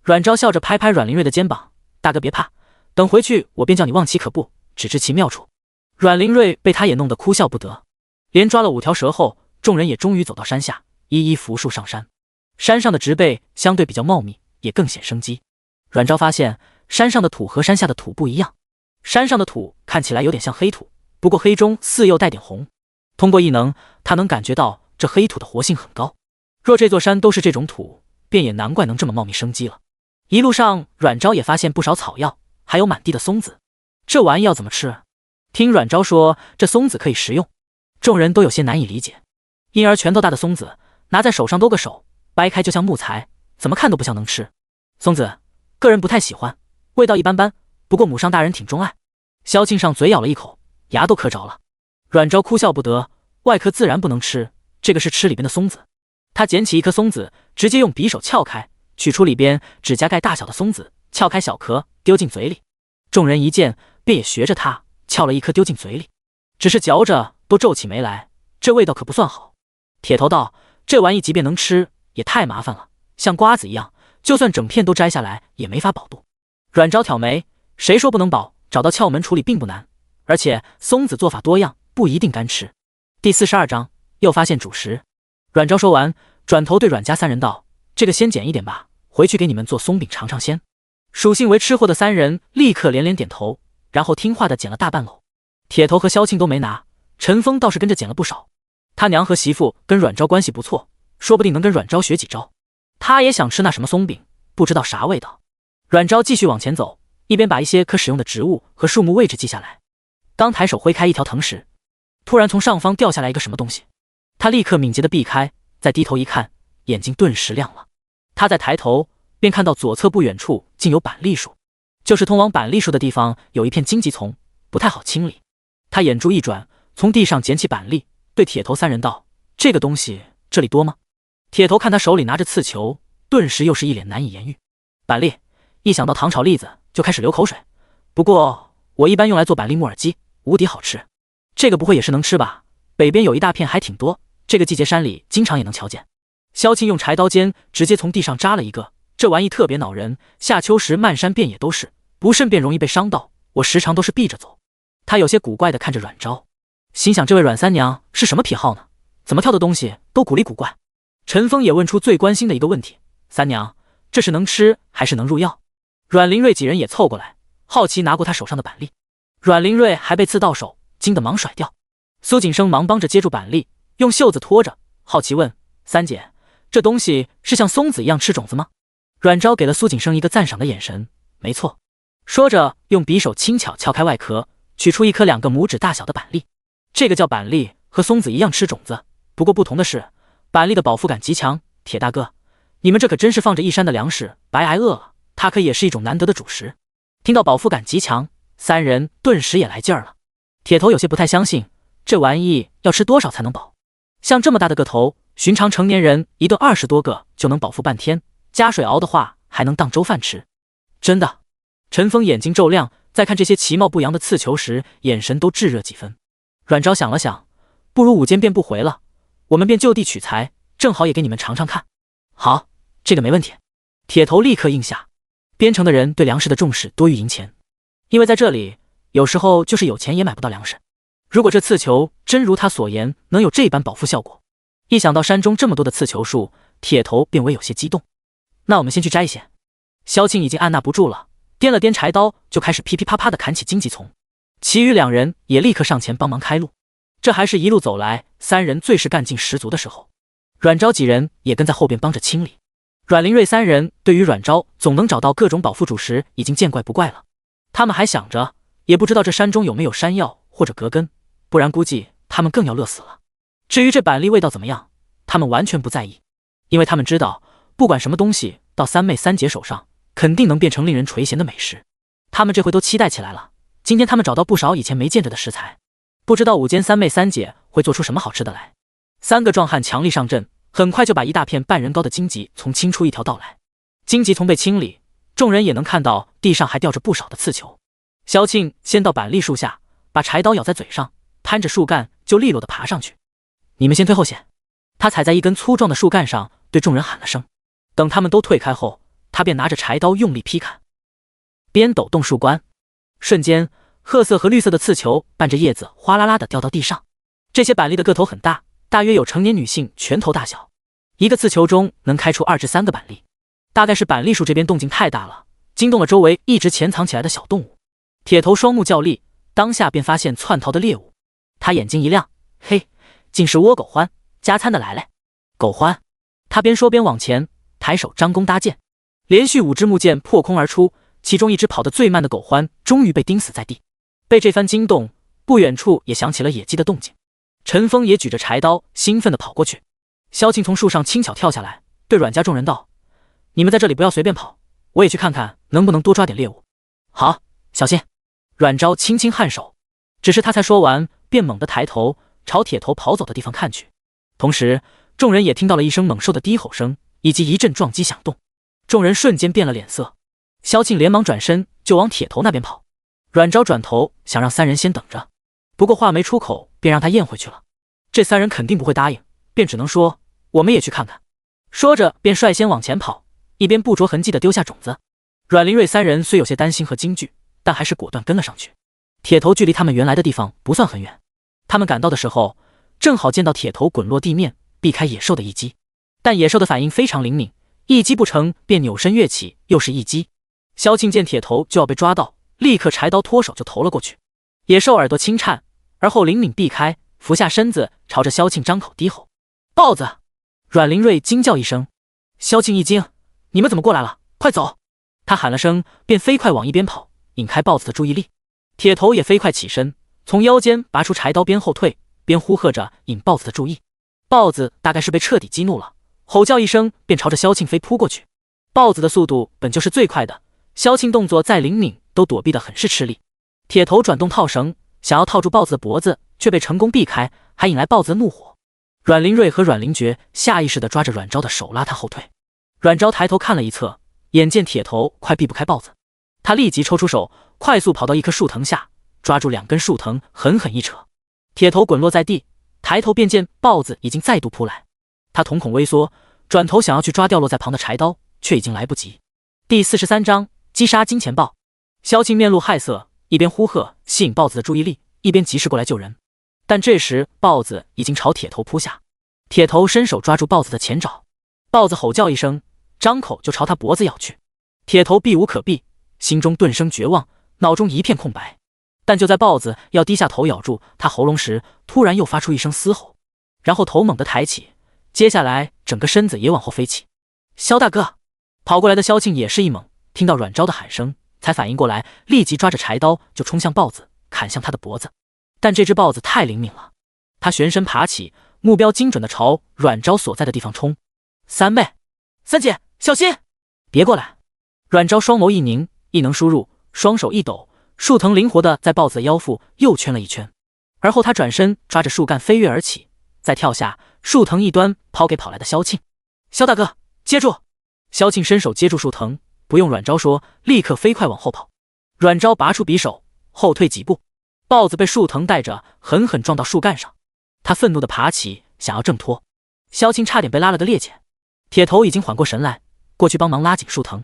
阮昭笑着拍拍阮灵瑞的肩膀：大哥别怕，等回去我便叫你望其可怖，只知其妙处。阮灵瑞被他也弄得哭笑不得。连抓了5条蛇后，众人也终于走到山下，一一扶树上山。山上的植被相对比较茂密，也更显生机。阮昭发现山上的土和山下的土不一样，山上的土看起来有点像黑土，不过黑中似又带点红。通过异能，他能感觉到这黑土的活性很高。若这座山都是这种土，便也难怪能这么茂密生机了。一路上，阮昭也发现不少草药，还有满地的松子。这玩意要怎么吃？听阮昭说，这松子可以食用，众人都有些难以理解。因而拳头大的松子拿在手上兜个手，掰开就像木材，怎么看都不像能吃。松子，个人不太喜欢，味道一般般，不过母上大人挺钟爱。萧庆上嘴咬了一口，牙都磕着了。阮昭哭笑不得，外壳自然不能吃，这个是吃里边的松子。他捡起一颗松子，直接用匕首撬开，取出里边指甲盖大小的松子，撬开小壳，丢进嘴里。众人一见，便也学着他撬了一颗丢进嘴里，只是嚼着都皱起眉来，这味道可不算好。铁头道：“这玩意即便能吃，也太麻烦了，像瓜子一样，就算整片都摘下来，也没法饱肚。”阮昭挑眉：“谁说不能饱？找到窍门处理并不难，而且松子做法多样，不一定干吃。”第42章又发现主食。阮昭说完，转头对阮家三人道：“这个先捡一点吧，回去给你们做松饼尝尝鲜。”属性为吃货的三人立刻连连点头，然后听话的捡了大半篓。铁头和萧庆都没拿，陈峰倒是跟着捡了不少。他娘和媳妇跟阮昭关系不错，说不定能跟阮昭学几招。他也想吃那什么松饼，不知道啥味道。阮昭继续往前走，一边把一些可使用的植物和树木位置记下来。刚抬手挥开一条藤石，突然从上方掉下来一个什么东西，他立刻敏捷的避开，再低头一看，眼睛顿时亮了。他再抬头，便看到左侧不远处竟有板栗树，就是通往板栗树的地方有一片荆棘丛，不太好清理。他眼珠一转，从地上捡起板栗，对铁头三人道：“这个东西这里多吗？”铁头看他手里拿着刺球，顿时又是一脸难以言喻。板栗，一想到糖炒栗子就开始流口水。不过我一般用来做板栗木耳鸡，无敌好吃。这个不会也是能吃吧？北边有一大片还挺多，这个季节山里经常也能瞧见。萧庆用柴刀尖直接从地上扎了一个，这玩意特别恼人，夏秋时漫山遍野都是，不慎便容易被伤到，我时常都是避着走。他有些古怪的看着阮昭，心想这位阮三娘是什么癖好呢？怎么挑的东西都古里古怪。陈峰也问出最关心的一个问题：“三娘，这是能吃还是能入药？”阮灵瑞几人也凑过来，好奇拿过他手上的板栗。阮灵瑞还被刺到手，惊得忙甩掉。苏景生忙帮着接住板栗，用袖子拖着，好奇问：“三姐，这东西是像松子一样吃种子吗？”阮昭给了苏景生一个赞赏的眼神：“没错。”说着用匕首轻巧撬开外壳，取出一颗2个拇指大小的板栗。这个叫板栗，和松子一样吃种子，不过不同的是，板栗的饱腹感极强。铁大哥，你们这可真是放着一山的粮食，白挨饿了。它可也是一种难得的主食。听到饱腹感极强，三人顿时也来劲儿了。铁头有些不太相信，这玩意要吃多少才能饱？像这么大的个头，寻常成年人一顿20多个就能饱腹半天，加水熬的话还能当粥饭吃。真的？陈峰眼睛骤亮，在看这些其貌不扬的刺球时，眼神都炙热几分。阮昭想了想，不如午间便不回了，我们便就地取材，正好也给你们尝尝看。好，这个没问题。铁头立刻应下。边城的人对粮食的重视多于银钱，因为在这里有时候就是有钱也买不到粮食。如果这刺球真如他所言能有这般饱腹效果，一想到山中这么多的刺球树，铁头便为有些激动。那我们先去摘一些。萧庆已经按捺不住了，掂了掂柴刀，就开始噼噼啪啪地砍起荆棘丛。其余2人也立刻上前帮忙开路。这还是一路走来3人最是干劲十足的时候。阮昭几人也跟在后边帮着清理。阮灵瑞3人对于阮昭总能找到各种饱腹主食已经见怪不怪了。他们还想着，也不知道这山中有没有山药或者葛根，不然估计他们更要乐死了。至于这板栗味道怎么样，他们完全不在意，因为他们知道，不管什么东西到三妹三姐手上，肯定能变成令人垂涎的美食。他们这回都期待起来了。今天他们找到不少以前没见着的食材，不知道午间三妹三姐会做出什么好吃的来。3个壮汉强力上阵，很快就把一大片半人高的荆棘丛清出一条道来。荆棘丛被清理，众人也能看到地上还掉着不少的刺球。萧庆先到板栗树下，把柴刀咬在嘴上，攀着树干就利落地爬上去。你们先退后些。他踩在一根粗壮的树干上，对众人喊了声。等他们都退开后，他便拿着柴刀用力劈砍。边抖动树冠，瞬间褐色和绿色的刺球伴着叶子哗啦啦地掉到地上。这些板栗的个头很大，大约有成年女性拳头大小，一个刺球中能开出2至3个板栗。大概是板栗树这边动静太大了，惊动了周围一直潜藏起来的小动物。铁头双目较利，当下便发现窜逃的猎物。他眼睛一亮，嘿，竟是倭狗獾，加餐的来嘞。狗獾，他他边说边往前抬手张弓搭箭，连续5支木箭破空而出，其中一只跑得最慢的狗獾终于被钉死在地。被这番惊动，不远处也响起了野鸡的动静。陈峰也举着柴刀，兴奋地跑过去。萧庆从树上轻巧跳下来，对阮家众人道：“你们在这里不要随便跑，我也去看看能不能多抓点猎物。”“好，小心！”阮昭轻轻颔首，只是他才说完，便猛地抬头朝铁头跑走的地方看去。同时，众人也听到了一声猛兽的低吼声，以及一阵撞击响动。众人瞬间变了脸色。萧庆连忙转身就往铁头那边跑。阮昭转头想让3人先等着，不过话没出口，便让他咽回去了。这3人肯定不会答应，便只能说：“我们也去看看。”说着便率先往前跑，一边不着痕迹地丢下种子。阮林瑞3人虽有些担心和惊惧，但还是果断跟了上去。铁头距离他们原来的地方不算很远，他们赶到的时候，正好见到铁头滚落地面，避开野兽的一击。但野兽的反应非常灵敏，一击不成便扭身跃起，又是一击。萧庆见铁头就要被抓到，立刻柴刀脱手就投了过去。野兽耳朵轻颤，而后灵敏避开，俯下身子朝着萧庆张口低吼：“豹子！”阮林瑞惊叫一声。萧庆一惊：“你们怎么过来了？快走！”他喊了声，便飞快往一边跑，引开豹子的注意力。铁头也飞快起身，从腰间拔出柴刀，边后退边呼喝着引豹子的注意。豹子大概是被彻底激怒了，吼叫一声便朝着萧庆飞扑过去。豹子的速度本就是最快的，萧庆动作再灵敏都躲避得很是吃力。铁头转动套绳，想要套住豹子的脖子，却被成功避开，还引来豹子的怒火。阮林瑞和阮灵觉下意识地抓着阮昭的手拉他后退。阮昭抬头看了一侧，眼见铁头快避不开豹子，他立即抽出手，快速跑到一棵树藤下，抓住2根树藤狠狠一扯。铁头滚落在地，抬头便见豹子已经再度扑来。他瞳孔微缩，转头想要去抓掉落在旁的柴刀，却已经来不及。第43章击杀金钱豹。萧庆面露害色，一边呼喝吸引豹子的注意力，一边及时过来救人。但这时豹子已经朝铁头扑下，铁头伸手抓住豹子的前爪，豹子吼叫一声，张口就朝他脖子咬去。铁头避无可避，心中顿生绝望，脑中一片空白。但就在豹子要低下头咬住他喉咙时，突然又发出一声嘶吼，然后头猛地抬起，接下来整个身子也往后飞起。萧大哥！跑过来的萧庆也是一猛，听到阮昭的喊声才反应过来，立即抓着柴刀就冲向豹子，砍向他的脖子。但这只豹子太灵敏了，他旋身爬起，目标精准地朝阮昭所在的地方冲。三妹，三姐，小心！别过来！阮昭双眸一凝，异能输入，双手一抖，树藤灵活地在豹子的腰腹又圈了一圈，而后他转身抓着树干飞跃而起，再跳下，树藤一端抛给跑来的萧庆。萧大哥，接住！萧庆伸手接住树藤，不用阮昭说，立刻飞快往后跑。阮昭拔出匕首，后退几步，豹子被树藤带着狠狠撞到树干上，他愤怒地爬起，想要挣脱。萧庆差点被拉了个趔趄，铁头已经缓过神来，过去帮忙拉紧树藤。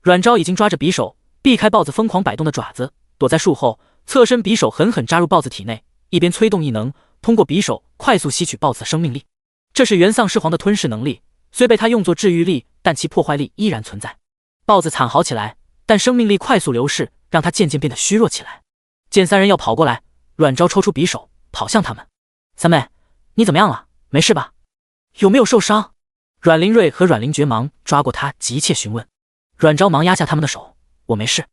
阮昭已经抓着匕首，避开豹子疯狂摆动的爪子，躲在树后，侧身匕首狠狠扎入豹子体内，一边催动异能，通过匕首快速吸取豹子的生命力。这是原丧尸皇的吞噬能力，虽被他用作治愈力，但其破坏力依然存在。豹子惨嚎起来，但生命力快速流逝，让他渐渐变得虚弱起来。见3人要跑过来，阮昭抽出匕首跑向他们。三妹，你怎么样了？没事吧？有没有受伤？阮灵瑞和阮灵觉忙抓过他，急切询问。阮昭忙压下他们的手，我没事。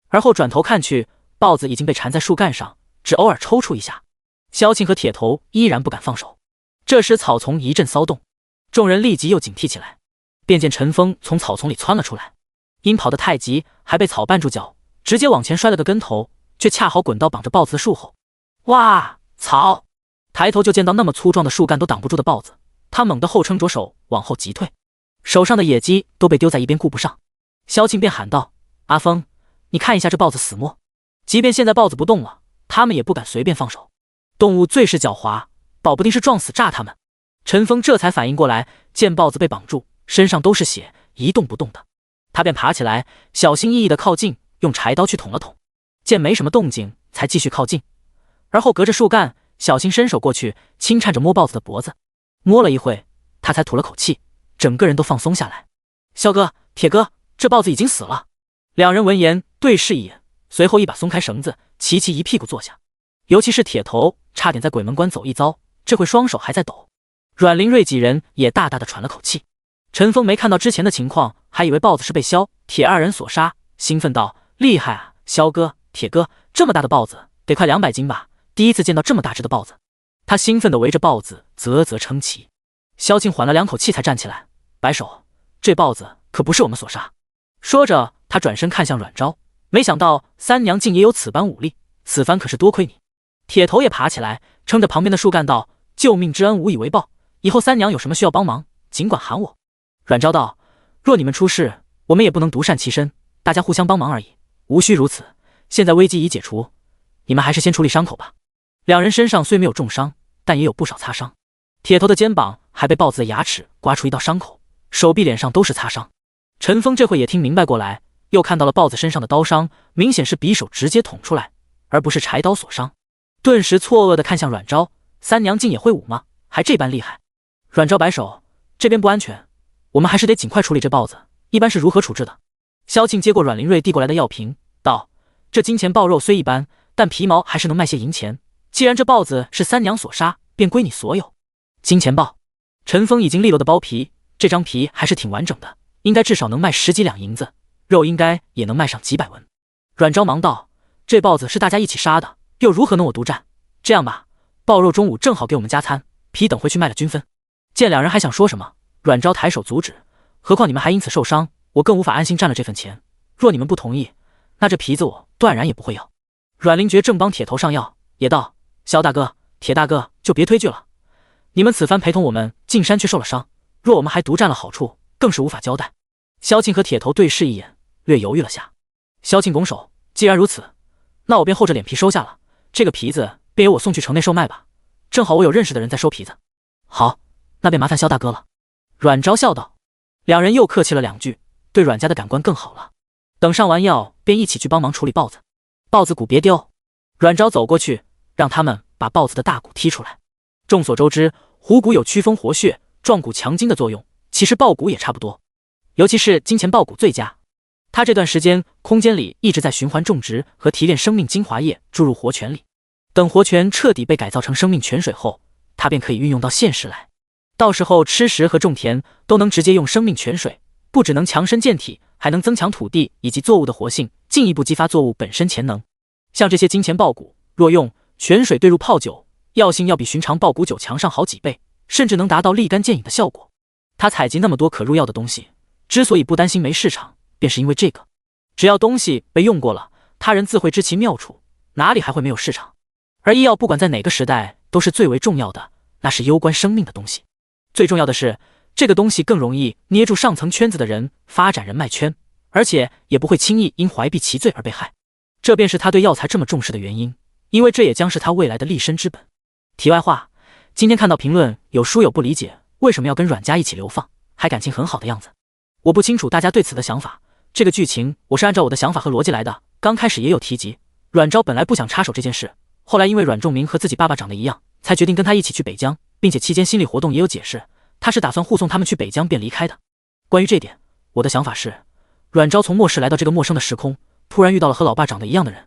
而后转头看去，豹子已经被缠在树干上，只偶尔抽搐一下。萧庆和铁头依然不敢放手。这时草丛一阵骚动，众人立即又警惕起来，便见陈峰从草丛里窜了出来，因跑得太急，还被草绊住脚，直接往前摔了个跟头，却恰好滚到绑着豹子的树后。哇！草！抬头就见到那么粗壮的树干都挡不住的豹子，他猛地后撑着手往后急退，手上的野鸡都被丢在一边顾不上。萧庆便喊道：阿峰，你看一下这豹子死没，即便现在豹子不动了，他们也不敢随便放手，动物最是狡猾，保不定是撞死炸他们。陈峰这才反应过来，见豹子被绑住，身上都是血，一动不动的，他便爬起来，小心翼翼地靠近，用柴刀去捅了捅，见没什么动静，才继续靠近，而后隔着树干小心伸手过去，轻颤着摸豹子的脖子，摸了一会，他才吐了口气，整个人都放松下来。萧哥，铁哥，这豹子已经死了。两人闻言对视一眼，随后一把松开绳子，齐齐一屁股坐下。尤其是铁头，差点在鬼门关走一遭，这回双手还在抖。阮灵瑞几人也大大的喘了口气。陈峰没看到之前的情况，还以为豹子是被萧铁二人所杀，兴奋道：“厉害啊，萧哥、铁哥，这么大的豹子得快200斤吧？第一次见到这么大只的豹子。”他兴奋地围着豹子啧啧称奇。萧庆缓了2口气才站起来，摆手：“这豹子可不是我们所杀。”说着，他转身看向阮昭，没想到三娘竟也有此般武力，此番可是多亏你。铁头也爬起来，撑着旁边的树干道：“救命之恩无以为报，以后三娘有什么需要帮忙，尽管喊我。”阮昭道：“若你们出事，我们也不能独善其身，大家互相帮忙而已，无需如此。现在危机已解除，你们还是先处理伤口吧。”两人身上虽没有重伤，但也有不少擦伤。铁头的肩膀还被豹子的牙齿刮出一道伤口，手臂、脸上都是擦伤。陈峰这会也听明白过来，又看到了豹子身上的刀伤，明显是匕首直接捅出来，而不是柴刀所伤，顿时错愕地看向阮昭：“三娘竟也会武吗？还这般厉害？”阮昭摆手：“这边不安全，我们还是得尽快处理这豹子，一般是如何处置的？”萧庆接过阮林瑞递过来的药瓶，道：“这金钱豹肉虽一般，但皮毛还是能卖些银钱。既然这豹子是三娘所杀，便归你所有。”金钱豹，陈峰已经利落的剥皮，这张皮还是挺完整的，应该至少能卖10几两银子，肉应该也能卖上几百文。阮昭忙道：“这豹子是大家一起杀的，又如何能我独占？这样吧，豹肉中午正好给我们加餐，皮等回去卖了均分。”见两人还想说什么，阮昭抬手阻止：“何况你们还因此受伤，我更无法安心占了这份钱。若你们不同意，那这皮子我断然也不会要。”阮灵觉正帮铁头上药，也道：“萧大哥、铁大哥，就别推拒了。你们此番陪同我们进山却受了伤，若我们还独占了好处，更是无法交代。”萧庆和铁头对视一眼，略犹豫了下。萧庆拱手：“既然如此，那我便厚着脸皮收下了。这个皮子便由我送去城内售卖吧，正好我有认识的人在收皮子。”“好，那便麻烦萧大哥了。”阮昭笑道。两人又客气了2句，对阮家的感官更好了。等上完药，便一起去帮忙处理豹子。豹子骨别丢。阮昭走过去，让他们把豹子的大骨剔出来。众所周知，虎骨有祛风活血、壮骨强筋的作用，其实豹骨也差不多。尤其是金钱豹骨最佳，它这段时间空间里一直在循环种植和提炼生命精华液注入活泉里，等活泉彻底被改造成生命泉水后，它便可以运用到现实来。到时候吃食和种田都能直接用生命泉水，不只能强身健体，还能增强土地以及作物的活性，进一步激发作物本身潜能。像这些金钱豹骨，若用泉水兑入泡酒，药性要比寻常豹骨酒强上好几倍，甚至能达到立竿见影的效果。他采集那么多可入药的东西，之所以不担心没市场，便是因为这个。只要东西被用过了，他人自会知其妙处，哪里还会没有市场？而医药不管在哪个时代都是最为重要的，那是攸关生命的东西。最重要的是，这个东西更容易捏住上层圈子的人，发展人脉圈，而且也不会轻易因怀璧其罪而被害。这便是他对药材这么重视的原因，因为这也将是他未来的立身之本。题外话，今天看到评论有书友不理解为什么要跟阮家一起流放，还感情很好的样子。我不清楚大家对此的想法，这个剧情我是按照我的想法和逻辑来的。刚开始也有提及，阮昭本来不想插手这件事，后来因为阮仲明和自己爸爸长得一样，才决定跟他一起去北疆，并且期间心理活动也有解释，他是打算护送他们去北疆便离开的。关于这点，我的想法是，阮昭从末世来到这个陌生的时空，突然遇到了和老爸长得一样的人，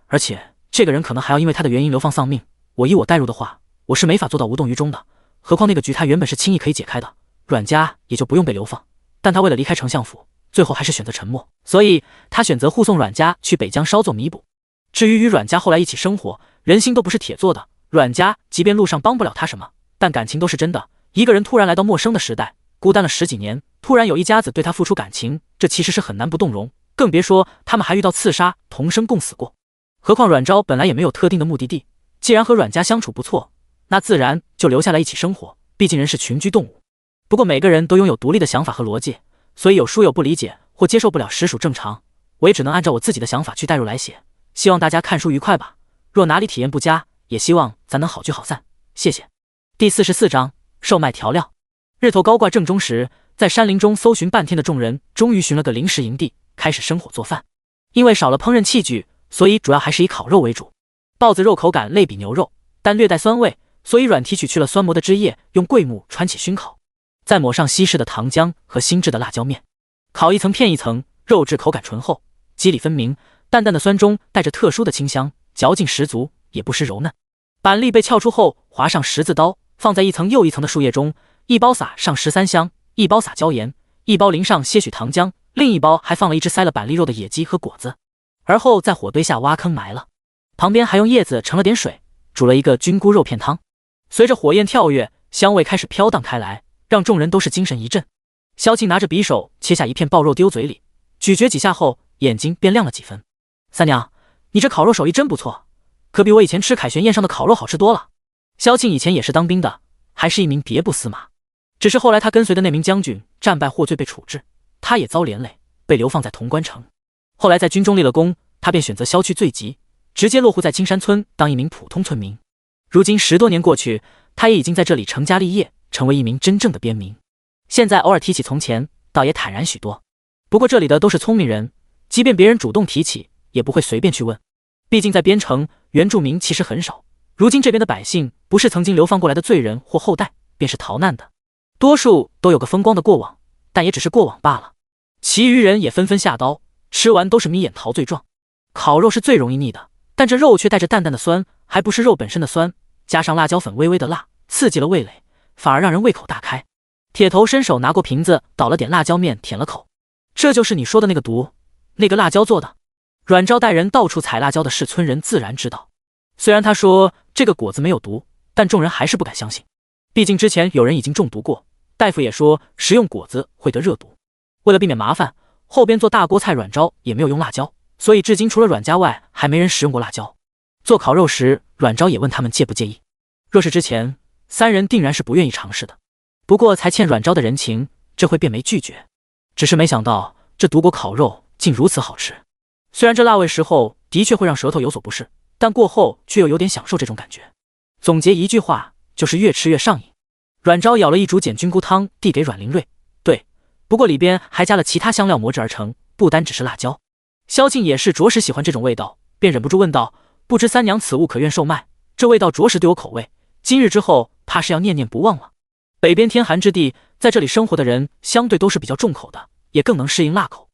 而且这个人可能还要因为他的原因流放丧命。以我代入的话，我是没法做到无动于衷的。何况那个局他原本是轻易可以解开的，阮家也就不用被流放。但他为了离开丞相府，最后还是选择沉默，所以他选择护送阮家去北疆稍作弥补。至于与阮家后来一起生活，人心都不是铁做的，阮家即便路上帮不了他什么，但感情都是真的。一个人突然来到陌生的时代，孤单了10几年，突然有一家子对他付出感情，这其实是很难不动容，更别说他们还遇到刺杀，同生共死过。何况阮昭本来也没有特定的目的地，既然和阮家相处不错，那自然就留下来一起生活，毕竟人是群居动物。不过每个人都拥有独立的想法和逻辑，所以有书友不理解或接受不了实属正常，我也只能按照我自己的想法去代入来写，希望大家看书愉快吧。若哪里体验不佳，也希望咱能好聚好散，谢谢。第44章售卖调料。日头高挂正中时，在山林中搜寻半天的众人终于寻了个临时营地，开始生火做饭。因为少了烹饪器具，所以主要还是以烤肉为主。豹子肉口感类比牛肉，但略带酸味，所以阮提取去了酸磨的汁液，用桂木穿起熏烤，再抹上稀释的糖浆和新制的辣椒面，烤一层片一层，肉质口感醇厚，肌理分明，淡淡的酸中带着特殊的清香，嚼劲十足，也不失柔嫩。板栗被撬出后，划上10字刀，放在一层又一层的树叶中，一包撒上13香，一包撒椒盐，一包淋上些许糖浆，另一包还放了一只塞了板栗肉的野鸡和果子，而后在火堆下挖坑埋了，旁边还用叶子盛了点水，煮了一个菌菇肉片汤。随着火焰跳跃，香味开始飘荡开来，让众人都是精神一振。萧庆拿着匕首切下一片爆肉丢嘴里，咀嚼几下后，眼睛便亮了几分。三娘，你这烤肉手艺真不错，可比我以前吃凯旋宴上的烤肉好吃多了。萧庆以前也是当兵的，还是一名别部司马，只是后来他跟随的那名将军战败获罪被处置，他也遭连累，被流放在潼关城。后来在军中立了功，他便选择消去罪疾，直接落户在青山村当一名普通村民。如今10多年过去，他也已经在这里成家立业，成为一名真正的边民。现在偶尔提起从前，倒也坦然许多。不过这里的都是聪明人，即便别人主动提起，也不会随便去问。毕竟在边城，原住民其实很少，如今这边的百姓不是曾经流放过来的罪人或后代，便是逃难的，多数都有个风光的过往，但也只是过往罢了。其余人也纷纷下刀，吃完都是眯眼陶醉状。烤肉是最容易腻的，但这肉却带着淡淡的酸，还不是肉本身的酸，加上辣椒粉微微的辣，刺激了味蕾，反而让人胃口大开。铁头伸手拿过瓶子，倒了点辣椒面，舔了口。这就是你说的那个毒，那个辣椒做的。阮昭带人到处采辣椒的事，村人自然知道。虽然他说这个果子没有毒，但众人还是不敢相信。毕竟之前有人已经中毒过，大夫也说食用果子会得热毒。为了避免麻烦，后边做大锅菜阮昭也没有用辣椒，所以至今除了阮家外，还没人食用过辣椒。做烤肉时，阮昭也问他们介不介意。若是之前，三人定然是不愿意尝试的。不过才欠阮昭的人情，这回便没拒绝。只是没想到这毒果烤肉竟如此好吃。虽然这辣味时候的确会让舌头有所不适，但过后却又有点享受这种感觉。总结一句话，就是越吃越上瘾。阮昭舀了一煮碱菌菇汤递给阮灵瑞，对，不过里边还加了其他香料磨制而成，不单只是辣椒。萧庆也是着实喜欢这种味道，便忍不住问道，不知三娘此物可愿售卖？这味道着实对我口味，今日之后怕是要念念不忘了。北边天寒之地，在这里生活的人相对都是比较重口的，也更能适应辣口。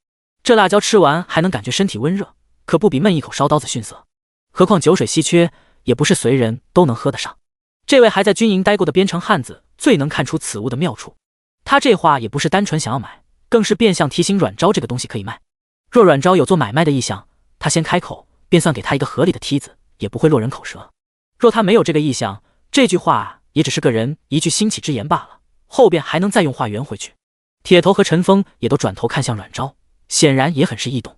这辣椒吃完还能感觉身体温热，可不比闷一口烧刀子逊色。何况酒水稀缺，也不是随人都能喝得上。这位还在军营待过的边城汉子最能看出此物的妙处。他这话也不是单纯想要买，更是变相提醒阮昭这个东西可以卖。若阮昭有做买卖的意向，他先开口，便算给他一个合理的梯子，也不会落人口舌。若他没有这个意向，这句话也只是个人一句兴起之言罢了，后边还能再用话圆回去。铁头和陈峰也都转头看向阮昭，显然也很是异动。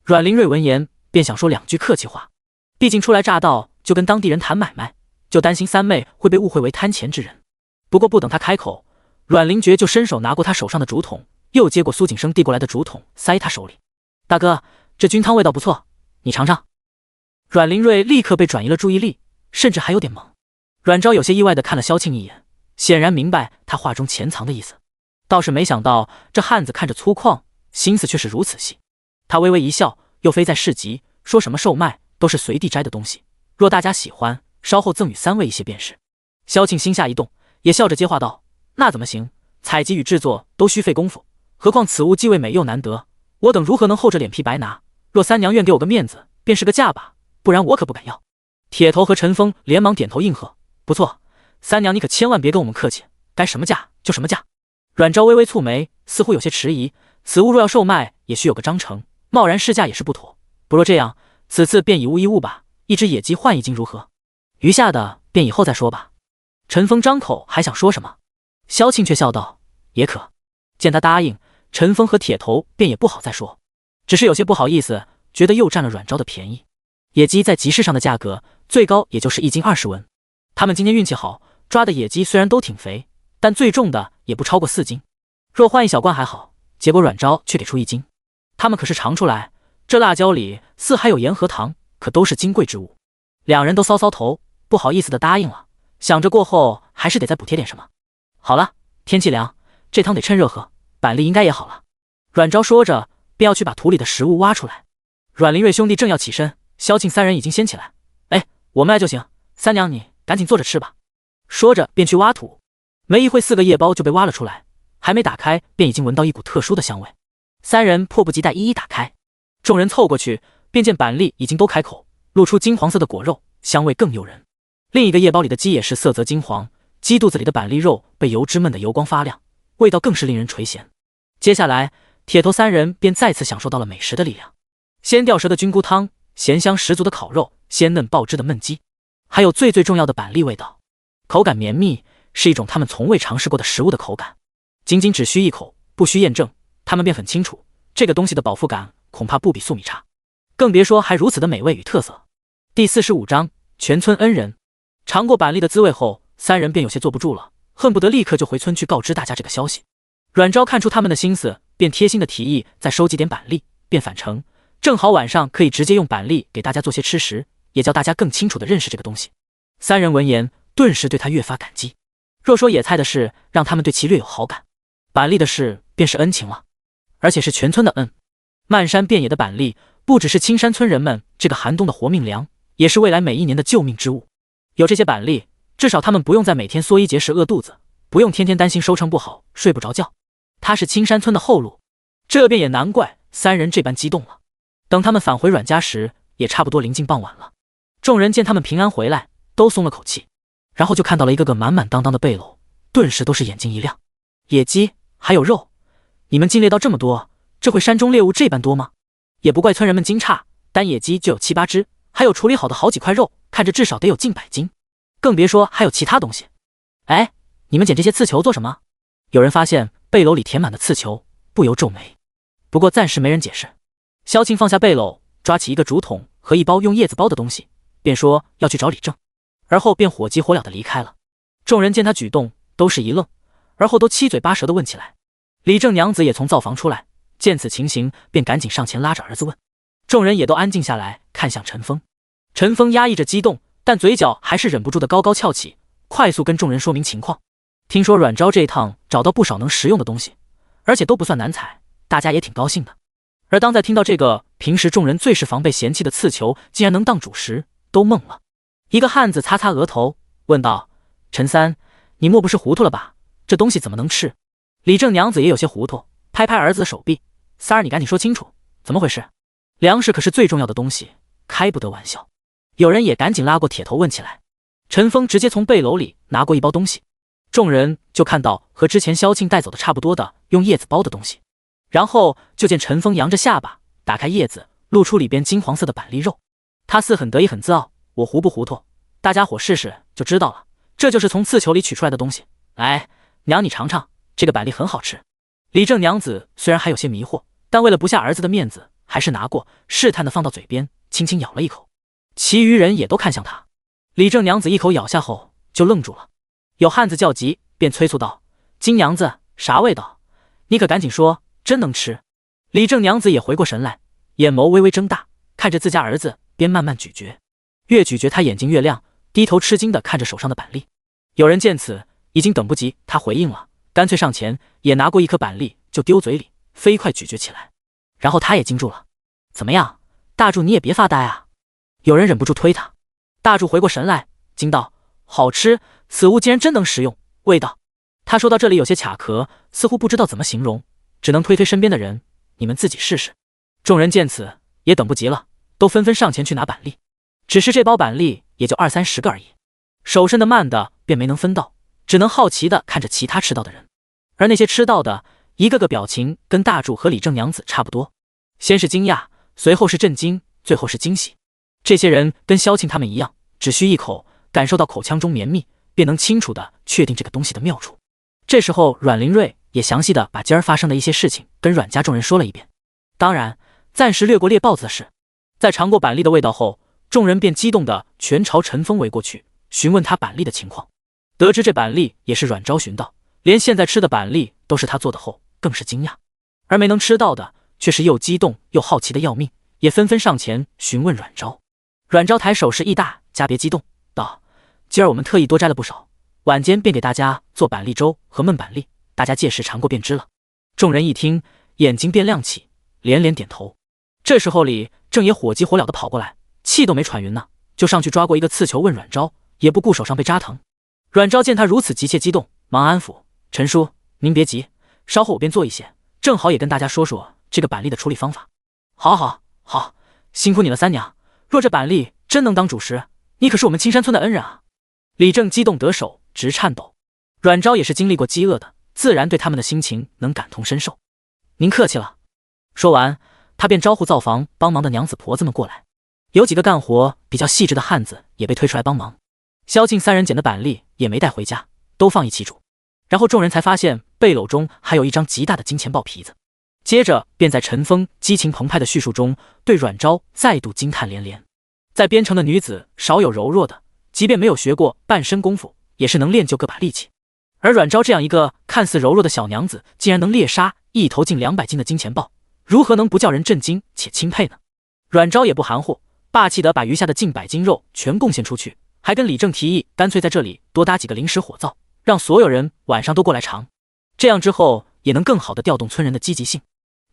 阮灵瑞闻言便想说两句客气话，毕竟初来乍到就跟当地人谈买卖，就担心三妹会被误会为贪钱之人。不过不等他开口，阮灵觉就伸手拿过他手上的竹筒，又接过苏景生递过来的竹筒塞他手里。大哥，这菌汤味道不错，你尝尝。阮灵瑞立刻被转移了注意力，甚至还有点懵。阮昭有些意外地看了萧庆一眼，显然明白他话中潜藏的意思，倒是没想到这汉子看着粗犷，心思却是如此细。他微微一笑，又非在市集，说什么售卖都是随地摘的东西，若大家喜欢，稍后赠与三位一些便是。萧庆心下一动，也笑着接话道，那怎么行，采集与制作都需费功夫，何况此物既味美又难得，我等如何能厚着脸皮白拿？若三娘愿给我个面子，便是个价吧，不然我可不敢要。铁头和陈峰连忙点头应和，不错，三娘你可千万别跟我们客气，该什么价就什么价。阮昭微微蹙眉，似乎有些迟疑，此物若要售卖，也需有个章程，贸然市价也是不妥。不若这样，此次便以物易物吧，一只野鸡换一斤如何？余下的便以后再说吧。陈峰张口还想说什么，萧庆却笑道，也可。见他答应，陈峰和铁头便也不好再说，只是有些不好意思，觉得又占了阮昭的便宜。野鸡在集市上的价格最高也就是1斤20文，他们今天运气好，抓的野鸡虽然都挺肥，但最重的也不超过4斤。若换一小罐还好，结果阮昭却给出1斤。他们可是尝出来，这辣椒里似还有盐和糖，可都是金贵之物。两人都搔搔头，不好意思的答应了，想着过后还是得再补贴点什么。好了，天气凉，这汤得趁热喝，板栗应该也好了。阮昭说着，便要去把土里的食物挖出来。阮灵瑞兄弟正要起身，萧庆三人已经先起来，哎，我们来就行，三娘你赶紧坐着吃吧。说着便去挖土，没一会4个叶包就被挖了出来，还没打开便已经闻到一股特殊的香味。三人迫不及待一一打开，众人凑过去，便见板栗已经都开口，露出金黄色的果肉，香味更诱人。另一个叶包里的鸡也是色泽金黄，鸡肚子里的板栗肉被油脂焖得油光发亮，味道更是令人垂涎。接下来，铁头三人便再次享受到了美食的力量：鲜钓蛇的菌菇汤，咸香十足的烤肉，鲜嫩爆汁的焖鸡，还有最重要的板栗味道，口感绵密，是一种他们从未尝试过的食物的口感。仅只需一口，不需验证，他们便很清楚，这个东西的饱腹感恐怕不比粟米差，更别说还如此的美味与特色。第45章全村恩人。尝过板栗的滋味后，三人便有些坐不住了，恨不得立刻就回村去告知大家这个消息。阮昭看出他们的心思，便贴心的提议再收集点板栗，便返程，正好晚上可以直接用板栗给大家做些吃食，也叫大家更清楚的认识这个东西。三人闻言，顿时对他越发感激。若说野菜的事让他们对其略有好感，板栗的事便是恩情了，而且是全村的恩。漫山遍野的板栗，不只是青山村人们这个寒冬的活命粮，也是未来每一年的救命之物。有这些板栗，至少他们不用再每天缩衣节食饿肚子，不用天天担心收成不好睡不着觉。它是青山村的后路，这便也难怪三人这般激动了。等他们返回阮家时，也差不多临近傍晚了。众人见他们平安回来，都松了口气，然后就看到了一个个满满当当的背篓，顿时都是眼睛一亮。野鸡还有肉，你们进猎到这么多，这回山中猎物这般多吗？也不怪村人们惊诧，单野鸡就有7、8只，还有处理好的好几块肉，看着至少得有近100斤，更别说还有其他东西。哎，你们捡这些刺球做什么？有人发现背篓里填满了刺球，不由皱眉。不过暂时没人解释。萧庆放下背篓，抓起一个竹筒和一包用叶子包的东西，便说要去找李正，而后便火急火燎地离开了。众人见他举动，都是一愣，而后都七嘴八舌地问起来。李正娘子也从灶房出来，见此情形，便赶紧上前拉着儿子问。众人也都安静下来，看向陈峰。陈峰压抑着激动，但嘴角还是忍不住的高高翘起，快速跟众人说明情况。听说阮昭这一趟找到不少能食用的东西，而且都不算难采，大家也挺高兴的。而当在听到这个平时众人最是防备嫌弃的刺球竟然能当主食，都懵了。一个汉子擦擦额头，问道：陈三，你莫不是糊涂了吧？这东西怎么能吃？李正娘子也有些糊涂，拍拍儿子的手臂：三儿，你赶紧说清楚，怎么回事？粮食可是最重要的东西，开不得玩笑。有人也赶紧拉过铁头问起来。陈峰直接从背篓里拿过一包东西，众人就看到和之前萧庆带走的差不多的用叶子包的东西，然后就见陈峰扬着下巴打开叶子，露出里边金黄色的板栗肉。他似很得意很自傲：我糊不糊涂？大家伙试试就知道了，这就是从刺球里取出来的东西。来，娘你尝尝，这个板栗很好吃。李正娘子虽然还有些迷惑，但为了不下儿子的面子，还是拿过，试探的放到嘴边，轻轻咬了一口。其余人也都看向他。李正娘子一口咬下后就愣住了。有汉子叫急，便催促道：金娘子，啥味道？你可赶紧说，真能吃。李正娘子也回过神来，眼眸微微睁大，看着自家儿子，边慢慢咀嚼。越咀嚼他眼睛越亮，低头吃惊地看着手上的板栗。有人见此，已经等不及他回应了，干脆上前也拿过一颗板栗就丢嘴里，飞快咀嚼起来。然后他也惊住了。怎么样，大柱你也别发呆啊！有人忍不住推他。大柱回过神来，惊道：好吃，此物竟然真能食用，味道……他说到这里有些卡壳，似乎不知道怎么形容，只能推推身边的人：你们自己试试。众人见此也等不及了，都纷纷上前去拿板栗。只是这包板栗也就20-30个而已，手伸得慢的便没能分到，只能好奇地看着其他吃到的人。而那些吃到的，一个个表情跟大柱和李正娘子差不多，先是惊讶，随后是震惊，最后是惊喜。这些人跟萧庆他们一样，只需一口，感受到口腔中绵密，便能清楚地确定这个东西的妙处。这时候阮林瑞也详细地把今儿发生的一些事情跟阮家众人说了一遍，当然暂时略过猎豹子的事。在尝过板栗的味道后，众人便激动地全朝陈峰围过去，询问他板栗的情况。得知这板栗也是阮昭寻到，连现在吃的板栗都是他做的后，更是惊讶。而没能吃到的却是又激动又好奇的要命，也纷纷上前询问阮昭。阮昭抬手势意大家别激动，道：今儿我们特意多摘了不少，晚间便给大家做板栗粥和焖板栗，大家届时尝过便知了。众人一听，眼睛便亮起，连连点头。这时候李正也火急火燎地跑过来，气都没喘匀呢，就上去抓过一个刺球问阮昭，也不顾手上被扎疼。阮昭见他如此急切激动，忙安抚：陈叔，您别急，稍后我便做一些，正好也跟大家说说这个板栗的处理方法。好，辛苦你了三娘，若这板栗真能当主食，你可是我们青山村的恩人啊！李正激动得手直颤抖。阮昭也是经历过饥饿的，自然对他们的心情能感同身受。您客气了。说完，他便招呼造房帮忙的娘子婆子们过来，有几个干活比较细致的汉子也被推出来帮忙。萧敬三人捡的板栗也没带回家，都放一起煮。然后众人才发现背篓中还有一张极大的金钱豹皮子，接着便在陈峰激情澎湃的叙述中，对阮昭再度惊叹连连。在边城的女子少有柔弱的，即便没有学过半身功夫，也是能练就个把力气。而阮昭这样一个看似柔弱的小娘子，竟然能猎杀一头近200斤的金钱豹，如何能不叫人震惊且钦佩呢？阮昭也不含糊，霸气地把余下的近100斤肉全贡献出去，还跟李正提议干脆在这里多搭几个临时火灶，让所有人晚上都过来尝，这样之后也能更好地调动村人的积极性。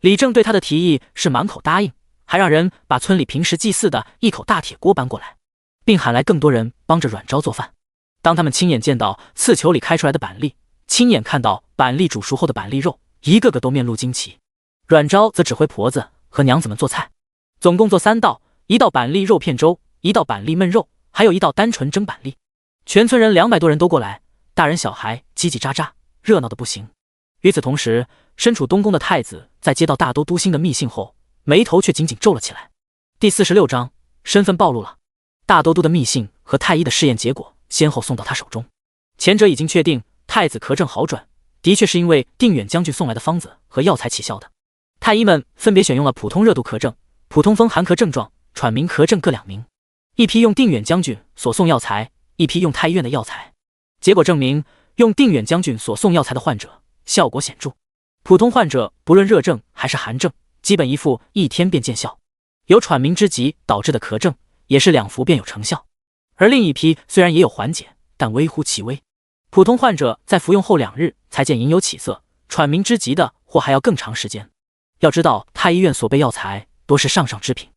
李正对他的提议是满口答应，还让人把村里平时祭祀的一口大铁锅搬过来，并喊来更多人帮着阮昭做饭。当他们亲眼见到刺球里开出来的板栗，亲眼看到板栗煮熟后的板栗肉，一个个都面露惊奇。阮昭则指挥婆子和娘子们做菜，总共做3道，1道板栗肉片粥，1道板栗焖肉，还有1道单纯蒸板栗。全村人200多人都过来，大人小孩叽叽喳喳，热闹的不行。与此同时，身处东宫的太子在接到大都督星的密信后，眉头却紧紧皱了起来。第46章，身份暴露了。大都督的密信和太医的试验结果先后送到他手中，前者已经确定太子咳症好转，的确是因为定远将军送来的方子和药材起效的。太医们分别选用了普通热度咳症、普通风寒咳症状、喘鸣咳症各2名，一批用定远将军所送药材，一批用太医院的药材。结果证明，用定远将军所送药材的患者效果显著，普通患者不论热症还是寒症，基本1服1天便见效。有喘鸣之疾导致的咳症，也是2服便有成效。而另一批虽然也有缓解，但微乎其微。普通患者在服用后2日才见隐有起色，喘鸣之疾的或还要更长时间。要知道太医院所备药材多是上之品，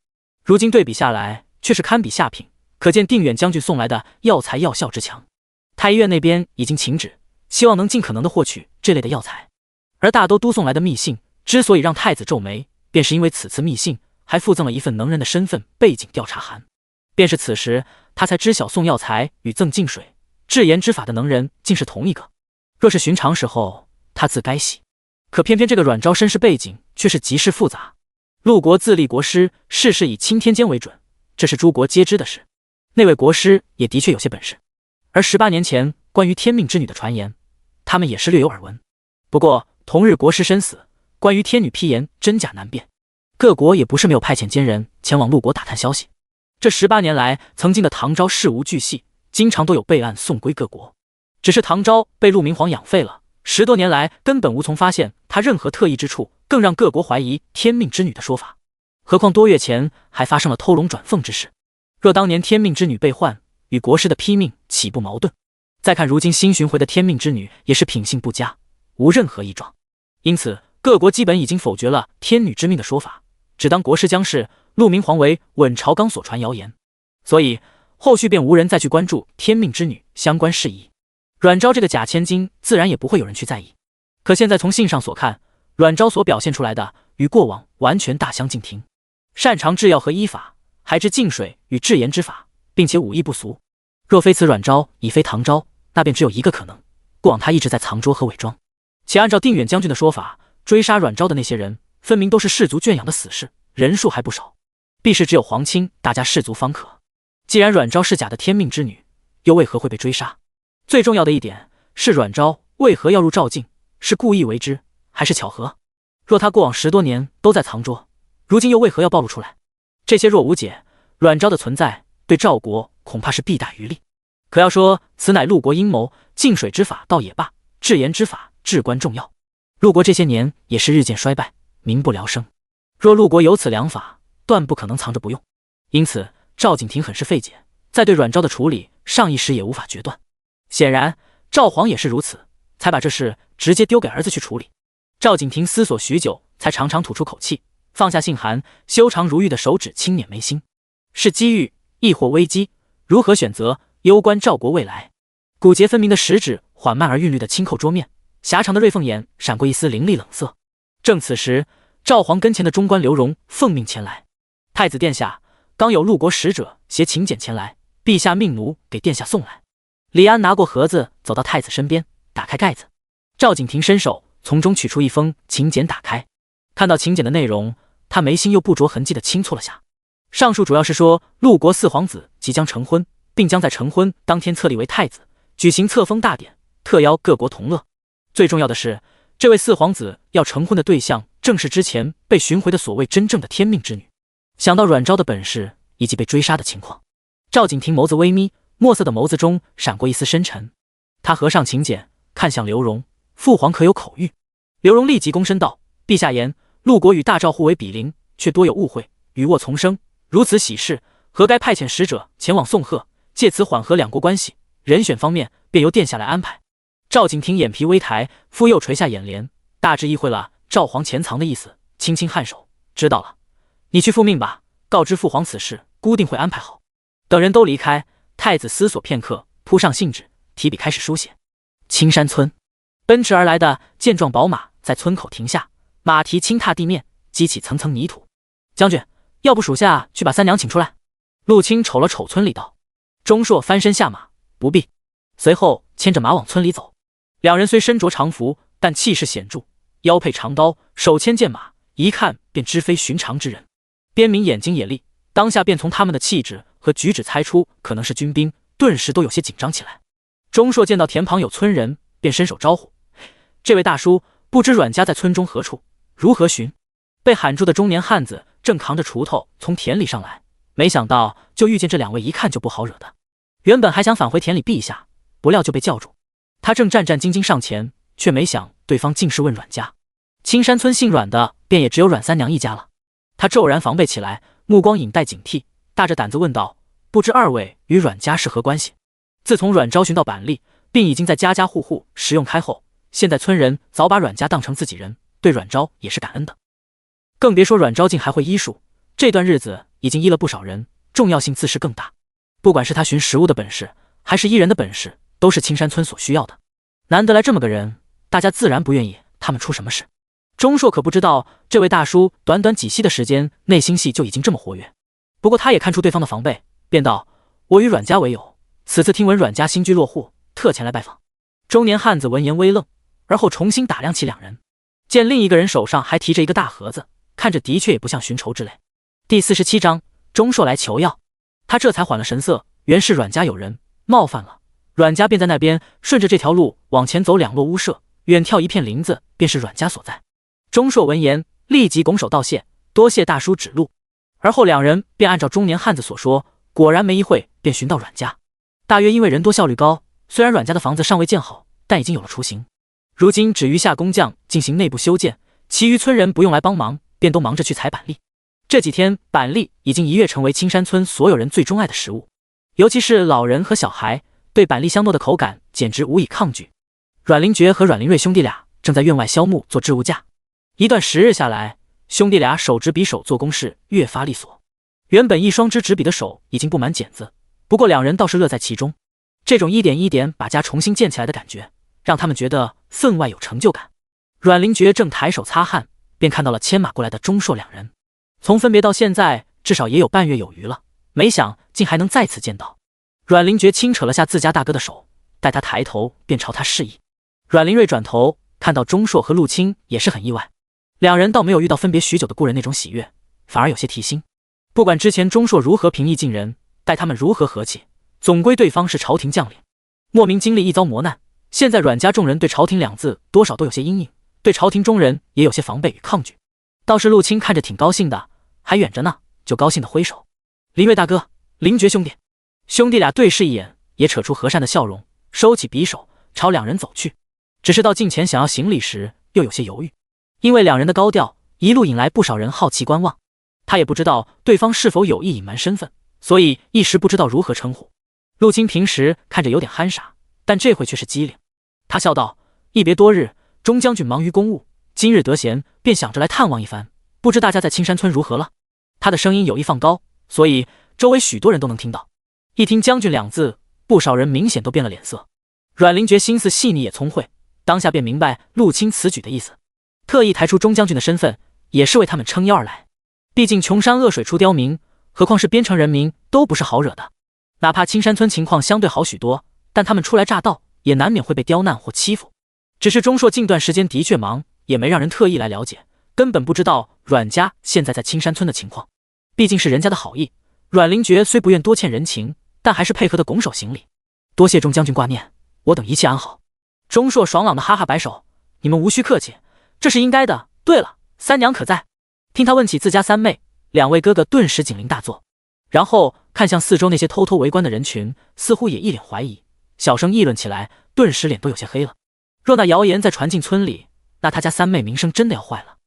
如今对比下来却是堪比下品，可见定远将军送来的药材药效之强。太医院那边已经请旨，希望能尽可能的获取这类的药材。而大都督送来的密信之所以让太子皱眉，便是因为此次密信还附赠了一份能人的身份背景调查函。便是此时他才知晓送药材与赠净水、制盐之法的能人竟是同一个。若是寻常时候，他自该喜，可偏偏这个阮昭身世背景却是极是复杂。陆国自立国师，事事以钦天监为准，这是诸国皆知的事。那位国师也的确有些本事，而18年前关于天命之女的传言，他们也是略有耳闻。不过同日国师身死，关于天女批言真假难辨，各国也不是没有派遣奸人前往陆国打探消息。这18年来，曾经的唐昭事无巨细，经常都有备案送归各国。只是唐昭被陆明皇养废了，10多年来根本无从发现他任何特异之处，更让各国怀疑天命之女的说法。何况多月前还发生了偷龙转凤之事，若当年天命之女被换，与国师的批命岂不矛盾？再看如今新寻回的天命之女，也是品性不佳，无任何异状。因此各国基本已经否决了天女之命的说法，只当国师将是陆明皇为稳朝纲所传谣言，所以后续便无人再去关注天命之女相关事宜。阮昭这个假千金自然也不会有人去在意。可现在从信上所看，阮昭所表现出来的与过往完全大相径庭，擅长制药和医法，还知净水与制盐之法，并且武艺不俗。若非此阮昭已非唐昭，那便只有一个可能，过往他一直在藏拙和伪装。且按照定远将军的说法，追杀阮昭的那些人分明都是士族圈养的死士，人数还不少，必是只有皇亲大家士族方可。既然阮昭是假的天命之女，又为何会被追杀？最重要的一点是阮昭为何要入赵境，是故意为之，还是巧合？若他过往10多年都在藏拙，如今又为何要暴露出来？这些若无解，阮昭的存在对赵国恐怕是弊大于利。可要说此乃陆国阴谋，净水之法倒也罢，制盐之法至关重要。陆国这些年也是日渐衰败，民不聊生。若陆国有此良法，断不可能藏着不用。因此赵景亭很是费解，在对阮昭的处理上一时也无法决断。显然赵皇也是如此，才把这事直接丢给儿子去处理。赵景亭思索许久，才长长吐出口气，放下信函，修长如玉的手指轻捻眉心。是机遇亦或危机，如何选择，攸关赵国未来。骨节分明的食指缓慢而韵律的轻扣桌面，狭长的锐凤眼闪过一丝凌厉冷色。正此时，赵皇跟前的中官刘荣奉命前来：太子殿下，刚有陆国使者携请柬前来，陛下命奴给殿下送来。李安拿过盒子，走到太子身边，打开盖子。赵景亭伸手从中取出一封请柬，打开，看到请柬的内容，他眉心又不着痕迹地轻蹙了下。上述主要是说，陆国四皇子即将成婚，并将在成婚当天册立为太子，举行册封大典，特邀各国同乐。最重要的是，这位四皇子要成婚的对象正是之前被寻回的所谓真正的天命之女。想到阮昭的本事以及被追杀的情况，赵景亭眸子微眯，墨色的眸子中闪过一丝深沉。他合上请柬，看向刘荣：“父皇可有口谕？”刘荣立即躬身道：“陛下言，陆国与大赵互为比邻，却多有误会，与卧丛生。如此喜事，何该派遣使者前往送贺，借此缓和两国关系？人选方面便由殿下来安排。”赵景亭眼皮微抬，复又垂下眼帘，大致意会了赵皇潜藏的意思，轻轻颔首：“知道了，你去复命吧，告知父皇此事，孤定会安排好。”等人都离开，太子思索片刻，扑上信纸，提笔开始书写。青山村，奔驰而来的健壮宝马在村口停下，马蹄轻踏地面，激起层层泥土。将军，要不属下去把三娘请出来？陆青瞅了瞅村里道。钟硕翻身下马：“不必。”随后牵着马往村里走。两人虽身着长服，但气势显著，腰佩长刀，手牵剑马，一看便知非寻常之人。边民眼睛也利，当下便从他们的气质和举止猜出可能是军兵，顿时都有些紧张起来。钟硕见到田旁有村人，便伸手招呼：“这位大叔，不知阮家在村中何处，如何寻？”被喊住的中年汉子正扛着锄头从田里上来，没想到就遇见这两位一看就不好惹的。原本还想返回田里避一下，不料就被叫住。他正战战兢兢上前，却没想对方竟是问阮家。青山村姓阮的便也只有阮三娘一家了。他骤然防备起来，目光隐带警惕，大着胆子问道：“不知二位与阮家是何关系？”自从阮昭寻到板栗，并已经在家家户户食用开后，现在村人早把阮家当成自己人，对阮昭也是感恩的。更别说阮昭竟还会医术，这段日子已经医了不少人，重要性自是更大。不管是他寻食物的本事，还是医人的本事，都是青山村所需要的。难得来这么个人，大家自然不愿意他们出什么事。钟硕可不知道，这位大叔短短几息的时间，内心戏就已经这么活跃。不过他也看出对方的防备，便道：“我与阮家为友，此次听闻阮家新居落户，特前来拜访。”中年汉子闻言微愣，而后重新打量起两人，见另一个人手上还提着一个大盒子，看着的确也不像寻仇之类。第47章，钟硕来求药。他这才缓了神色，原是阮家有人冒犯了。阮家便在那边，顺着这条路往前走，两落屋舍，远眺一片林子，便是阮家所在。钟硕闻言，立即拱手道谢，多谢大叔指路。而后两人便按照中年汉子所说，果然没一会便寻到阮家。大约因为人多效率高，虽然阮家的房子尚未建好，但已经有了雏形。如今只余下工匠进行内部修建，其余村人不用来帮忙，便都忙着去采板栗。这几天板栗已经一跃成为青山村所有人最钟爱的食物，尤其是老人和小孩，对板栗香糯的口感简直无以抗拒。阮灵觉和阮灵瑞兄弟俩正在院外削木做置物架。一段时日下来，兄弟俩手执匕首做工事越发利索。原本一双只执笔的手已经布满茧子，不过两人倒是乐在其中。这种一点一点把家重新建起来的感觉，让他们觉得分外有成就感。阮灵觉正抬手擦汗，便看到了牵马过来的钟硕两人。从分别到现在，至少也有半月有余了，没想竟还能再次见到。阮灵觉轻扯了下自家大哥的手，待他抬头便朝他示意。阮灵瑞转头看到钟硕和陆青，也是很意外。两人倒没有遇到分别许久的故人那种喜悦，反而有些提心。不管之前钟硕如何平易近人，待他们如何和气，总归对方是朝廷将领，莫名经历一遭磨难。现在阮家众人对朝廷两字多少都有些阴影，对朝廷中人也有些防备与抗拒。倒是陆青看着挺高兴的，还远着呢，就高兴的挥手：“林瑞大哥，灵觉兄弟。”兄弟俩对视一眼，也扯出和善的笑容，收起匕首朝两人走去。只是到近前想要行礼时，又有些犹豫，因为两人的高调一路引来不少人好奇观望。他也不知道对方是否有意隐瞒身份，所以一时不知道如何称呼。陆青平时看着有点憨傻，但这回却是机灵。他笑道：“一别多日，钟将军忙于公务，今日得闲，便想着来探望一番，不知大家在青山村如何了？”他的声音有意放高，所以周围许多人都能听到。一听将军两字，不少人明显都变了脸色。阮灵觉心思细腻也聪慧，当下便明白陆青此举的意思，特意抬出钟将军的身份，也是为他们撑腰而来。毕竟穷山恶水出刁民，何况是边城人民都不是好惹的。哪怕青山村情况相对好许多，但他们初来乍到，也难免会被刁难或欺负。只是钟硕近段时间的确忙，也没让人特意来了解，根本不知道阮家现在在青山村的情况。毕竟是人家的好意，阮灵觉虽不愿多欠人情，但还是配合的拱手行礼。多谢钟将军挂念，我等一切安好。钟硕爽朗的哈哈摆手，你们无需客气，这是应该的。对了，三娘可在？听他问起自家三妹，两位哥哥顿时警铃大作，然后看向四周那些偷偷围观的人群，似乎也一脸怀疑，小声议论起来，顿时脸都有些黑了。若那谣言再传进村里，那他家三妹名声真的要坏了。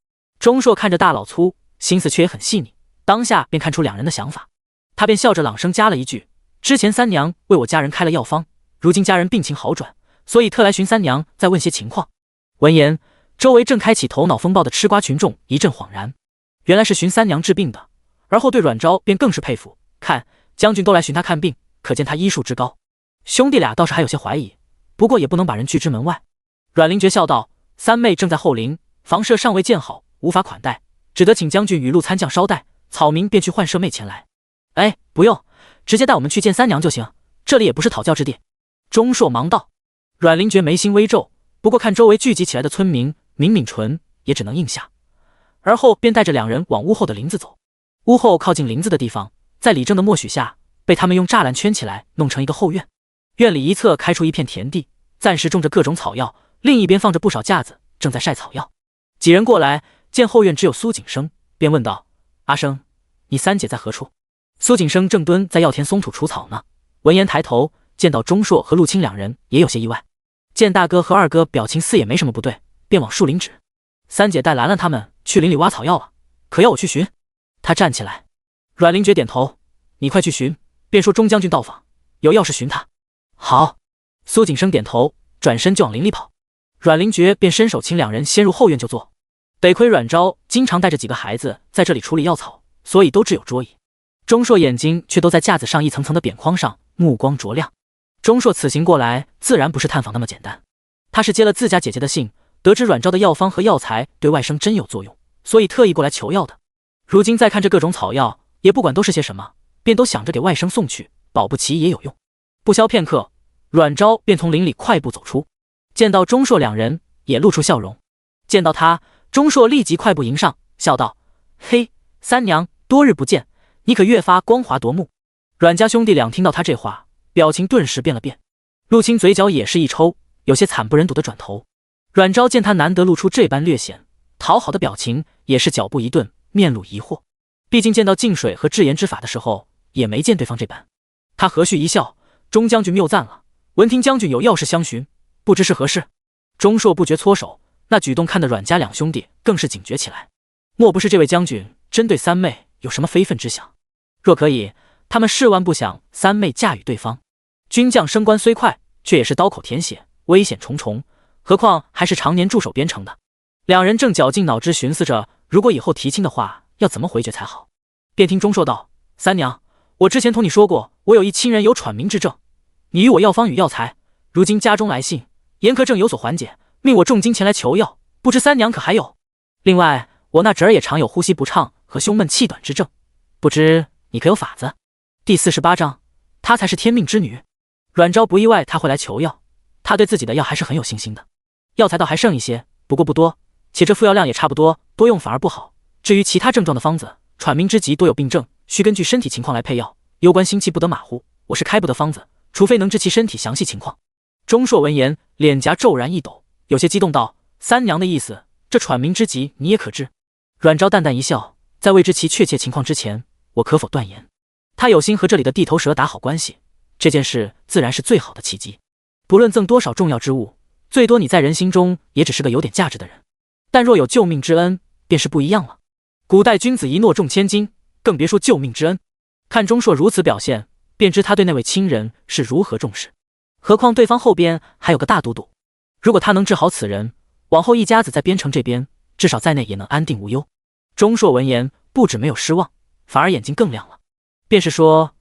钟硕看着大老粗，心思却也很细腻，当下便看出两人的想法，他便笑着朗声加了一句：之前三娘为我家人开了药方，如今家人病情好转，所以特来寻三娘再问些情况。闻言，周围正开启头脑风暴的吃瓜群众一阵恍然，原来是寻三娘治病的。而后对阮昭便更是佩服，看将军都来寻他看病，可见他医术之高。兄弟俩倒是还有些怀疑，不过也不能把人拒之门外。阮灵觉笑道：三妹正在后陵，房舍尚未建好，无法款待，只得请将军雨露参将捎带，草民便去换舍妹前来。哎，不用，直接带我们去见三娘就行，这里也不是讨教之地。钟硕忙道。阮灵觉眉心微皱，不过看周围聚集起来的村民，抿抿唇，也只能应下。而后便带着两人往屋后的林子走。屋后靠近林子的地方，在李正的默许下，被他们用栅栏圈起来，弄成一个后院。院里一侧开出一片田地，暂时种着各种草药，另一边放着不少架子，正在晒草药。几人过来，见后院只有苏景生，便问道：阿生，你三姐在何处？苏景生正蹲在药田松土除草呢。闻言抬头，见到钟硕和陆清两人，也有些意外。见大哥和二哥表情似也没什么不对，便往树林指：三姐带兰兰他们去林里挖草药了，可要我去寻？他站起来。阮灵觉点头：你快去寻，便说钟将军到访，有要事寻他。好。苏景生点头，转身就往林里跑。阮灵觉便伸手请两人先入后院就坐。得亏阮昭经常带着几个孩子在这里处理药草，所以都只有桌椅。钟硕眼睛却都在架子上一层层的扁框上，目光灼亮。钟硕此行过来，自然不是探访那么简单，他是接了自家姐姐的信，得知阮昭的药方和药材对外甥真有作用，所以特意过来求药的。如今再看这各种草药，也不管都是些什么，便都想着给外甥送去，保不齐也有用。不消片刻，阮昭便从林里快步走出，见到钟硕两人，也露出笑容。见到他，钟硕立即快步迎上，笑道：嘿，三娘，多日不见，你可越发光华夺目。阮家兄弟俩听到他这话，表情顿时变了变。陆清嘴角也是一抽，有些惨不忍睹的转头。阮昭见他难得露出这般略显讨好的表情，也是脚步一顿，面露疑惑。毕竟见到净水和智言之法的时候，也没见对方这般。他和煦一笑：钟将军谬赞了，闻听将军有要事相询，不知是何事？钟硕不觉搓手，那举动看得阮家两兄弟更是警觉起来。莫不是这位将军针对三妹有什么非分之想？若可以，他们是万不想三妹嫁与对方。军将升官虽快，却也是刀口舔血，危险重重，何况还是常年驻守边城的。两人正绞尽脑汁寻思着，如果以后提亲的话，要怎么回绝才好。便听钟硕道：三娘，我之前同你说过，我有一亲人有喘鸣之症，你与我药方与药材，如今家中来信，言可正有所缓解，命我重金前来求药，不知三娘可还有？另外，我那侄儿也常有呼吸不畅和胸闷气短之症，不知你可有法子？第48章，她才是天命之女。阮昭不意外他会来求药，他对自己的药还是很有信心的。药材倒还剩一些，不过不多，且这服药量也差不多，多用反而不好。至于其他症状的方子，喘鸣之疾多有病症，需根据身体情况来配药，攸关心期不得马虎，我是开不得方子，除非能知其身体详细情况。钟硕闻言，脸颊骤然一抖，有些激动道：三娘的意思，这喘鸣之疾你也可治？阮昭淡淡一笑，在未知其确切情况之前，我可否断言？他有心和这里的地头蛇打好关系，这件事自然是最好的契机。不论赠多少重要之物，最多你在人心中也只是个有点价值的人，但若有救命之恩，便是不一样了。古代君子一诺重千金，更别说救命之恩。看钟硕如此表现，便知他对那位亲人是如何重视。何况对方后边还有个大都督，如果他能治好此人，往后一家子在边城这边，至少在内也能安定无忧。钟硕闻言，不止没有失望，反而眼睛更亮了。便是说，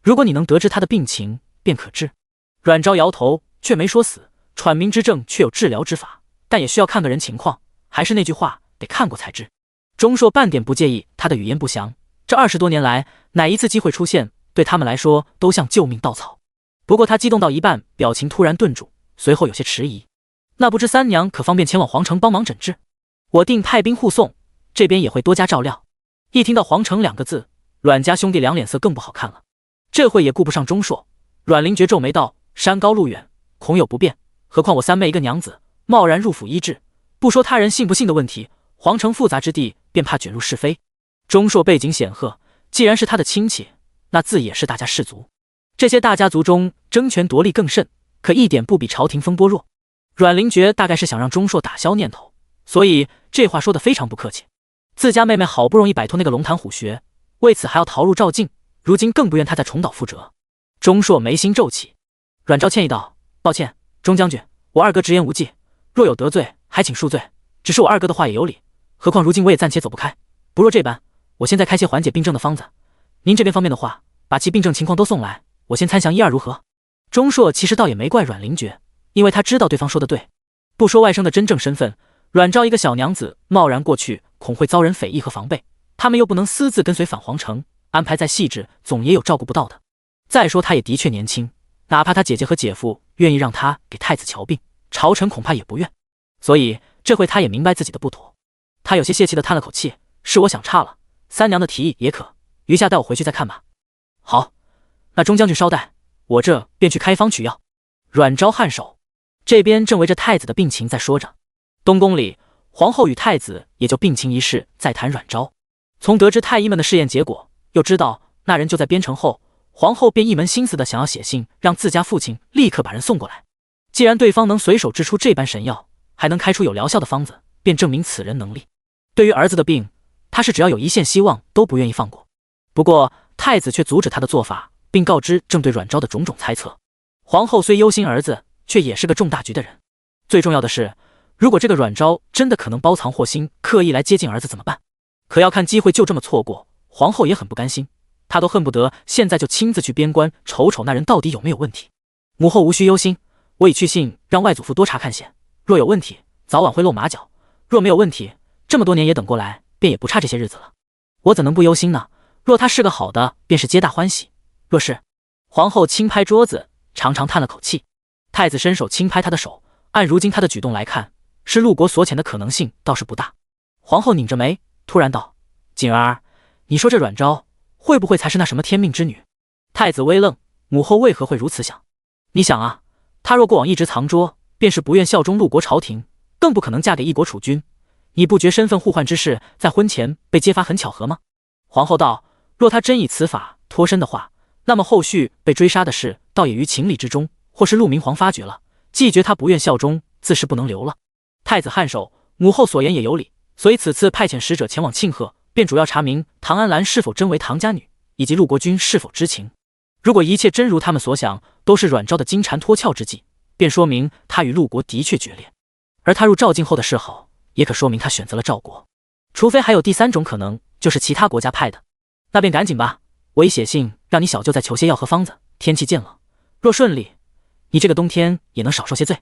如果你能得知他的病情，便可治。阮昭摇头，却没说死。喘鸣之症却有治疗之法，但也需要看个人情况，还是那句话，得看过才知。钟硕半点不介意他的语焉不详，这20多年来，哪一次机会出现，对他们来说都像救命稻草。不过他激动到一半，表情突然顿住，随后有些迟疑。那不知三娘可方便前往皇城帮忙诊治？我定派兵护送，这边也会多加照料。一听到皇城2个字，阮家兄弟俩脸色更不好看了。这会也顾不上钟硕，阮灵觉皱眉道：山高路远，恐有不便，何况我三妹一个娘子，贸然入府医治，不说他人信不信的问题，皇城复杂之地，便怕卷入是非。钟硕背景显赫，既然是他的亲戚，那自也是大家氏族。这些大家族中争权夺利更甚，可一点不比朝廷风波弱。阮灵觉大概是想让钟硕打消念头，所以这话说得非常不客气。自家妹妹好不容易摆脱那个龙潭虎穴，为此还要逃入赵境，如今更不愿他再重蹈覆辙。钟硕眉心皱起，阮昭歉意道：抱歉，钟将军，我二哥直言无忌，若有得罪，还请恕罪。只是我二哥的话也有理，何况如今我也暂且走不开，不若这般，我现在开些缓解病症的方子，您这边方面的话，把其病症情况都送来，我先参详一二如何？钟硕其实倒也没怪阮灵觉，因为他知道对方说的对，不说外甥的真正身份，阮昭一个小娘子贸然过去，恐会遭人匪议和防备，他们又不能私自跟随返皇城，安排再细致，总也有照顾不到的。再说他也的确年轻，哪怕他姐姐和姐夫愿意让他给太子瞧病，朝臣恐怕也不愿。所以这回他也明白自己的不妥，他有些泄气的叹了口气：是我想差了，三娘的提议也可，余下带我回去再看吧。好，那钟将军稍待，我这便去开方取药。阮昭颔首，这边正围着太子的病情在说着。东宫里，皇后与太子也就病情一事在谈阮昭。从得知太医们的试验结果，又知道那人就在边城后，皇后便一门心思的想要写信让自家父亲立刻把人送过来。既然对方能随手制出这般神药，还能开出有疗效的方子，便证明此人能力。对于儿子的病，他是只要有一线希望都不愿意放过。不过太子却阻止他的做法，并告知正对阮昭的种种猜测。皇后虽忧心儿子，却也是个重大局的人。最重要的是，如果这个阮昭真的可能包藏祸心，刻意来接近儿子怎么办？可要看机会就这么错过，皇后也很不甘心，她都恨不得现在就亲自去边关瞅瞅那人到底有没有问题。母后无需忧心，我已去信让外祖父多查看些，若有问题，早晚会露马脚；若没有问题，这么多年也等过来，便也不差这些日子了。我怎能不忧心呢？若他是个好的，便是皆大欢喜；若是……皇后轻拍桌子，长长叹了口气。太子伸手轻拍他的手，按如今他的举动来看，是陆国所遣的可能性倒是不大。皇后拧着眉，突然道：锦儿，你说这阮昭会不会才是那什么天命之女？太子微愣，母后为何会如此想？你想啊，她若过往一直藏拙，便是不愿效忠陆国朝廷，更不可能嫁给一国储君。你不觉身份互换之事在婚前被揭发很巧合吗？皇后道：若他真以此法脱身的话，那么后续被追杀的事倒也于情理之中，或是陆明皇发觉了，既觉他不愿效忠，自是不能留了。太子颔首，母后所言也有理，所以此次派遣使者前往庆贺，便主要查明唐安兰是否真为唐家女，以及陆国君是否知情。如果一切真如他们所想，都是阮昭的金蝉脱壳之计，便说明他与陆国的确决裂，而他入赵境后的嗜好，也可说明他选择了赵国。除非还有第三种可能，就是其他国家派的，那便赶紧吧。我已写信让你小舅再求些药和方子，天气渐冷，若顺利，你这个冬天也能少受些罪。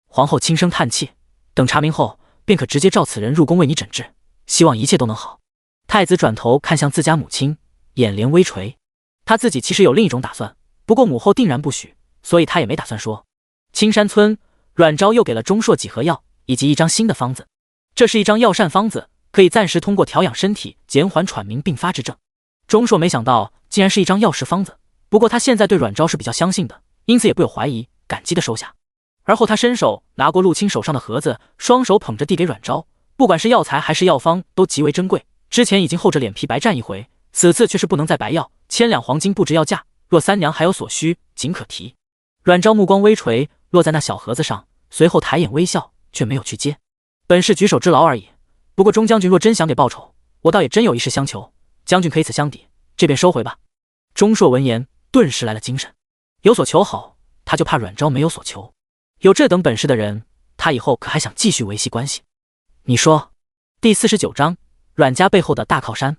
皇后轻声叹气，等查明后，便可直接召此人入宫为你诊治，希望一切都能好。太子转头看向自家母亲，眼帘微垂。他自己其实有另一种打算，不过母后定然不许，所以他也没打算说。青山村，阮昭又给了钟硕几盒药，以及一张新的方子。这是一张药膳方子，可以暂时通过调养身体，减缓喘鸣并发之症。钟硕没想到竟然是一张药食方子，不过他现在对阮昭是比较相信的，因此也不有怀疑，感激的收下。而后他伸手拿过陆青手上的盒子，双手捧着递给阮昭。不管是药材还是药方，都极为珍贵，之前已经厚着脸皮白占一回，此次却是不能再白要，1000两黄金不值要价，若三娘还有所需，尽可提。阮昭目光微垂，落在那小盒子上，随后抬眼微笑，却没有去接。本是举手之劳而已，不过钟将军若真想给报酬，我倒也真有一事相求，将军可以此相抵，这便收回吧。钟硕闻言，顿时来了精神，有所求好，他就怕阮昭没有所求。有这等本事的人，他以后可还想继续维系关系？你说。第49章，阮家背后的大靠山。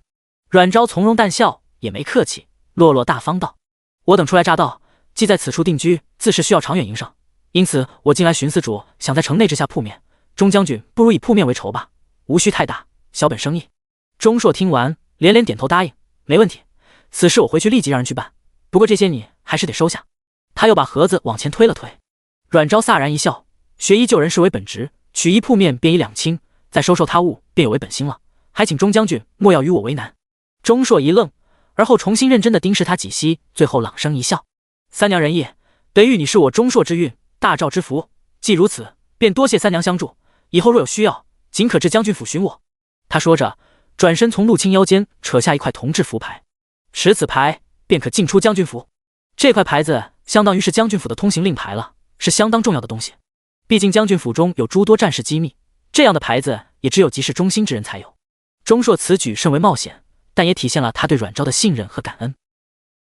阮昭从容淡笑，也没客气，落落大方道：我等初来乍到，既在此处定居，自是需要长远营生，因此我近来寻思主想在城内置下铺面，钟将军不如以铺面为筹吧，无需太大，小本生意。钟硕听完连连点头答应，没问题，此事我回去立即让人去办，不过这些你还是得收下。他又把盒子往前推了推。阮昭飒然一笑，学医救人是为本职，取医铺面便以两清，再收受他物便有违本心了，还请钟将军莫要与我为难。钟硕一愣，而后重新认真地盯视他几息，最后朗声一笑：三娘仁义，得遇你是我钟硕之运，大赵之福。既如此，便多谢三娘相助，以后若有需要，尽可至将军府寻我。他说着，转身从陆青腰间扯下一块铜制符牌，持此牌便可进出将军府。这块牌子相当于是将军府的通行令牌了，是相当重要的东西。毕竟将军府中有诸多战事机密，这样的牌子也只有急事忠心之人才有。钟硕此举甚为冒险，但也体现了他对阮昭的信任和感恩。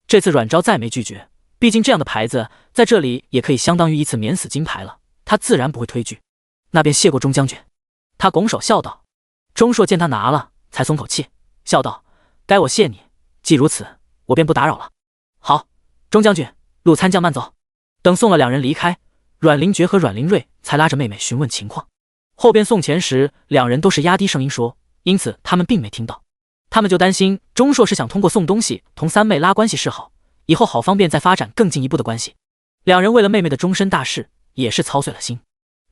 这次阮昭再没拒绝，毕竟这样的牌子在这里也可以相当于一次免死金牌了，他自然不会推拒。那便谢过钟将军。他拱手笑道。钟硕见他拿了，才松口气，笑道：该我谢你，既如此，我便不打扰了。好，钟将军，陆参将慢走。等送了两人离开，阮灵觉和阮灵瑞才拉着妹妹询问情况。后边送钱时，两人都是压低声音说，因此他们并没听到。他们就担心钟硕是想通过送东西同三妹拉关系示好，以后好方便再发展更进一步的关系。两人为了妹妹的终身大事，也是操碎了心。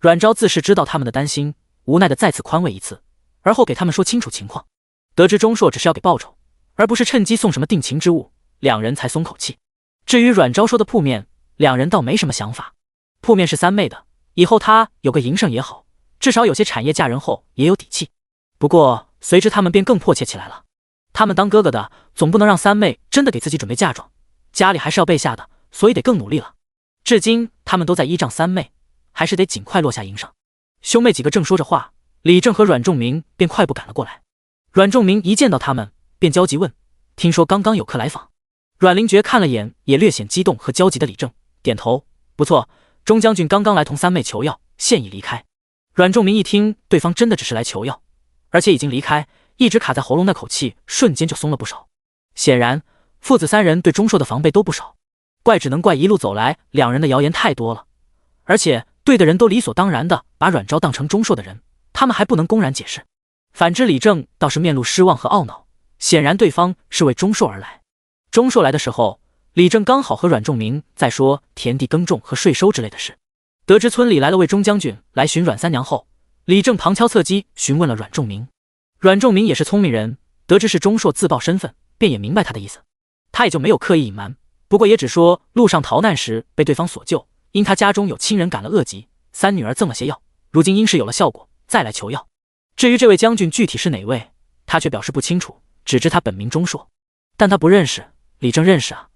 阮昭自是知道他们的担心，无奈的再次宽慰一次，而后给他们说清楚情况。得知钟硕只是要给报酬，而不是趁机送什么定情之物，两人才松口气。至于阮昭说的铺面，两人倒没什么想法。铺面是三妹的，以后她有个营生也好，至少有些产业嫁人后也有底气。不过随之他们便更迫切起来了。他们当哥哥的，总不能让三妹真的给自己准备嫁妆，家里还是要备下的，所以得更努力了。至今他们都在依仗三妹，还是得尽快落下营生。兄妹几个正说着话，李正和阮仲明便快步赶了过来。阮仲明一见到他们，便焦急问：听说刚刚有客来访？阮灵觉看了眼也略显激动和焦急的李正，点头：不错，钟将军刚刚来同三妹求药，现已离开。阮仲明一听对方真的只是来求药，而且已经离开，一直卡在喉咙那口气瞬间就松了不少。显然父子三人对钟硕的防备都不少，怪只能怪一路走来两人的谣言太多了，而且对的人都理所当然的把阮昭当成钟硕的人，他们还不能公然解释。反之李正倒是面露失望和懊恼，显然对方是为钟硕而来。钟硕来的时候，李正刚好和阮仲明在说田地耕种和税收之类的事。得知村里来了位钟将军来寻阮三娘后，李正旁敲侧击询问了阮仲明。阮仲明也是聪明人，得知是钟硕自报身份，便也明白他的意思，他也就没有刻意隐瞒，不过也只说路上逃难时被对方所救，因他家中有亲人感了恶疾，三女儿赠了些药，如今因事有了效果，再来求药。至于这位将军具体是哪位，他却表示不清楚，只知他本名钟硕，但他不认识。李正认识啊，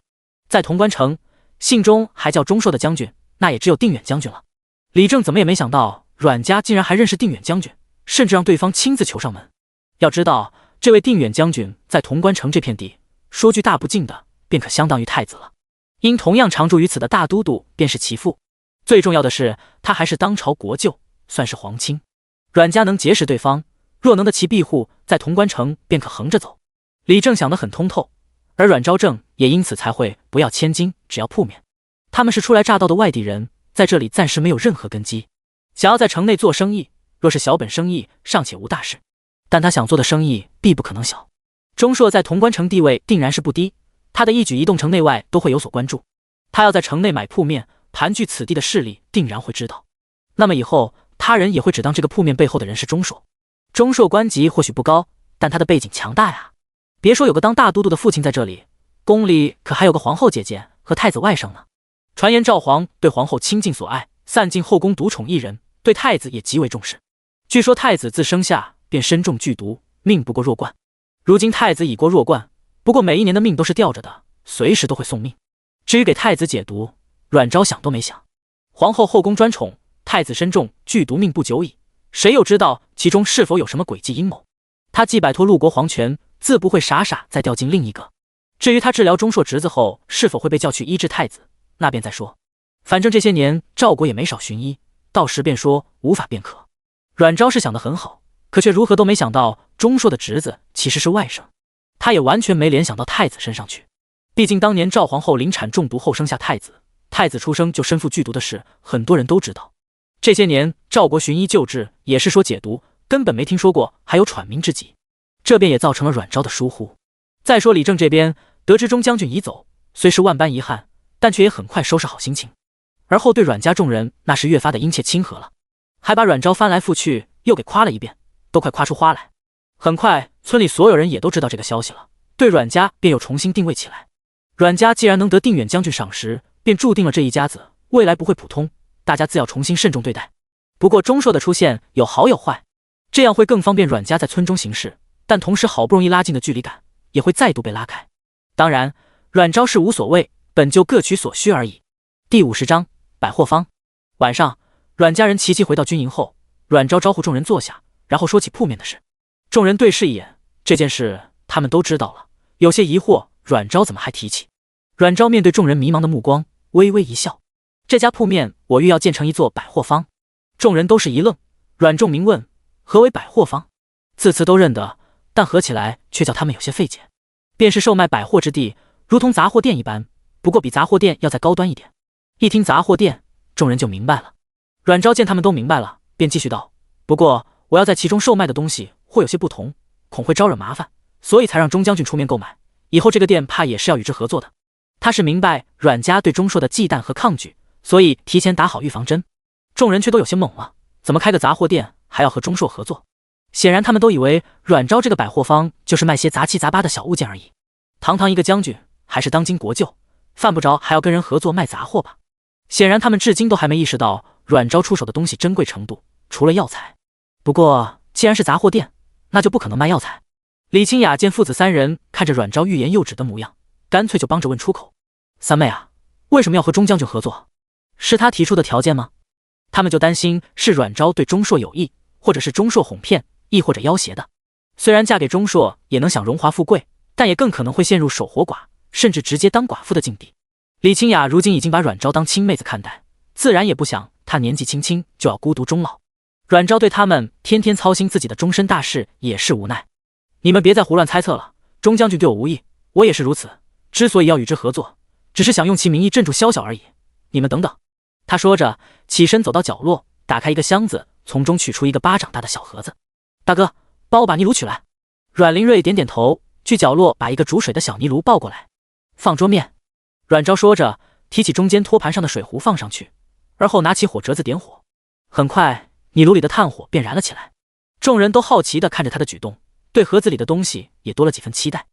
在潼关城姓钟还叫钟硕的将军，那也只有定远将军了。李正怎么也没想到阮家竟然还认识定远将军，甚至让对方亲自求上门。要知道这位定远将军在潼关城这片地，说句大不敬的，便可相当于太子了，因同样常驻于此的大都督便是其父。最重要的是他还是当朝国舅，算是皇亲。阮家能结识对方，若能得其庇护，在潼关城便可横着走。李正想得很通透，而阮昭正也因此才会不要千金，只要铺面。他们是初来乍到的外地人，在这里暂时没有任何根基，想要在城内做生意，若是小本生意尚且无大事，但他想做的生意必不可能小。钟硕在潼关城地位定然是不低，他的一举一动城内外都会有所关注。他要在城内买铺面，盘踞此地的势力定然会知道，那么以后他人也会只当这个铺面背后的人是钟硕。钟硕官级或许不高，但他的背景强大呀。别说有个当大都督的父亲在这里，宫里可还有个皇后姐姐和太子外甥呢。传言赵皇对皇后倾尽所爱，散尽后宫独宠一人，对太子也极为重视。据说太子自生下便身中剧毒，命不过弱冠。如今太子已过弱冠，不过每一年的命都是吊着的，随时都会送命。至于给太子解毒，阮昭想都没想。皇后后宫专宠，太子身中剧毒命不久矣，谁又知道其中是否有什么诡计阴谋？他既摆脱陆国皇权，自不会傻傻再掉进另一个。至于他治疗钟硕侄子后是否会被叫去医治太子，那便再说。反正这些年赵国也没少寻医，到时便说无法便可。阮昭是想得很好，可却如何都没想到钟硕的侄子其实是外甥，他也完全没联想到太子身上去。毕竟当年赵皇后临产中毒后生下太子，太子出生就身负剧毒的事，很多人都知道。这些年赵国寻医救治也是说解毒，根本没听说过还有喘鸣之疾，这便也造成了阮昭的疏忽。再说李正这边得知钟将军已走，虽是万般遗憾，但却也很快收拾好心情。而后对阮家众人那是越发的殷切亲和了，还把阮昭翻来覆去又给夸了一遍，都快夸出花来。很快，村里所有人也都知道这个消息了，对阮家便又重新定位起来。阮家既然能得定远将军赏识，便注定了这一家子未来不会普通，大家自要重新慎重对待。不过钟硕的出现有好有坏，这样会更方便阮家在村中行事，但同时好不容易拉近的距离感也会再度被拉开。当然，阮昭是无所谓，本就各取所需而已。第50章百货坊。晚上，阮家人齐齐回到军营后，阮昭招呼众人坐下，然后说起铺面的事。众人对视一眼，这件事他们都知道了，有些疑惑阮昭怎么还提起。阮昭面对众人迷茫的目光，微微一笑：“这家铺面我欲要建成一座百货坊。”众人都是一愣。阮仲明问：“何为百货坊？”字词都认得，但合起来却叫他们有些费解。便是售卖百货之地，如同杂货店一般，不过比杂货店要再高端一点。一听杂货店，众人就明白了。阮昭见他们都明白了，便继续道：“不过我要在其中售卖的东西会有些不同，恐会招惹麻烦，所以才让钟将军出面购买。以后这个店怕也是要与之合作的。”他是明白阮家对钟硕的忌惮和抗拒，所以提前打好预防针。众人却都有些懵了，怎么开个杂货店还要和钟硕合作？显然他们都以为阮昭这个百货坊就是卖些杂七杂八的小物件而已。堂堂一个将军，还是当今国舅，犯不着还要跟人合作卖杂货吧？显然他们至今都还没意识到阮昭出手的东西珍贵程度，除了药材。不过既然是杂货店，那就不可能卖药材。李清雅见父子三人看着阮昭欲言又止的模样，干脆就帮着问出口：“三妹啊，为什么要和钟将军合作？是他提出的条件吗？”他们就担心是阮昭对钟硕有意，或者是钟硕哄骗，亦或者要挟的。虽然嫁给钟硕也能享荣华富贵，但也更可能会陷入守活寡，甚至直接当寡妇的境地。李清雅如今已经把阮昭当亲妹子看待，自然也不想她年纪轻轻就要孤独终老。阮昭对他们天天操心自己的终身大事也是无奈。你们别再胡乱猜测了，钟将军对我无意，我也是如此。之所以要与之合作，只是想用其名义镇住宵小而已。你们等等。他说着，起身走到角落，打开一个箱子，从中取出一个巴掌大的小盒子。大哥，帮我把泥炉取来。阮林瑞点点头，去角落把一个煮水的小泥炉抱过来，放桌面。阮昭说着，提起中间托盘上的水壶放上去，而后拿起火折子点火。很快，泥炉里的炭火便燃了起来。众人都好奇地看着他的举动，对盒子里的东西也多了几分期待。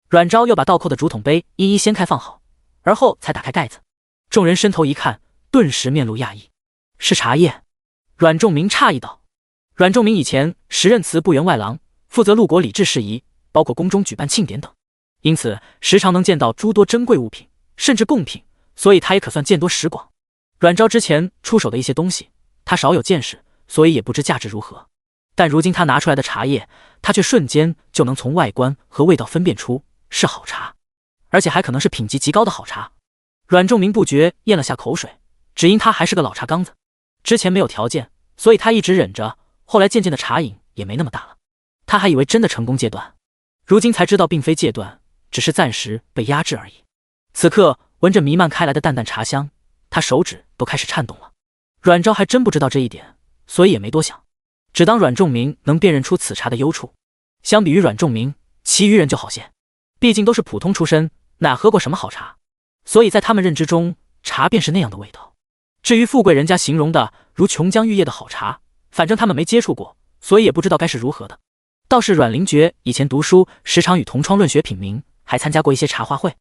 阮昭又把倒扣的竹筒杯一一掀开放好，而后才打开盖子。众人伸头一看，顿时面露讶异，是茶叶。阮仲明诧异道：“阮仲明以前时任祠部员外郎，负责陆国礼制事宜，包括宫中举办庆典等，因此时常能见到诸多珍贵物品，甚至贡品，所以他也可算见多识广。阮昭之前出手的一些东西，他少有见识，所以也不知价值如何。但如今他拿出来的茶叶，他却瞬间就能从外观和味道分辨出是好茶，而且还可能是品级极高的好茶。”阮仲明不觉咽了下口水，只因他还是个老茶缸子，之前没有条件，所以他一直忍着，后来渐渐的茶瘾也没那么大了。他还以为真的成功戒断，如今才知道并非戒断，只是暂时被压制而已。此刻闻着弥漫开来的淡淡茶香，他手指都开始颤动了。阮昭还真不知道这一点，所以也没多想，只当阮仲明能辨认出此茶的优处。相比于阮仲明，其余人就好些，毕竟都是普通出身，哪喝过什么好茶，所以在他们认知中，茶便是那样的味道。至于富贵人家形容的如琼浆玉液的好茶，反正他们没接触过，所以也不知道该是如何的。倒是阮灵觉以前读书时常与同窗论学品茗，还参加过一些茶话会，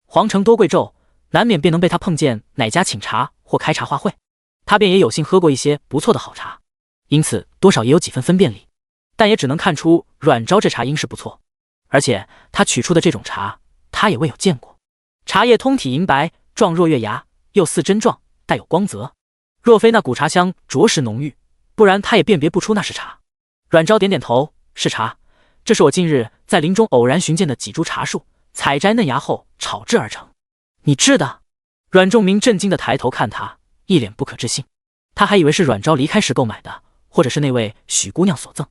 皇城多贵胄，难免便能被他碰见哪家请茶或开茶话会，他便也有幸喝过一些不错的好茶，因此多少也有几分分辨力。但也只能看出阮昭这茶应是不错，而且他取出的这种茶他也未有见过。茶叶通体银白，状若月牙，又似针状，带有光泽。若非那古茶香着实浓郁，不然他也辨别不出那是茶。阮昭点点头，是茶，这是我近日在林中偶然寻见的几株茶树，采摘嫩芽后炒制而成。你制的？阮仲明震惊地抬头看他，一脸不可置信。他还以为是阮昭离开时购买的，或者是那位许姑娘所赠，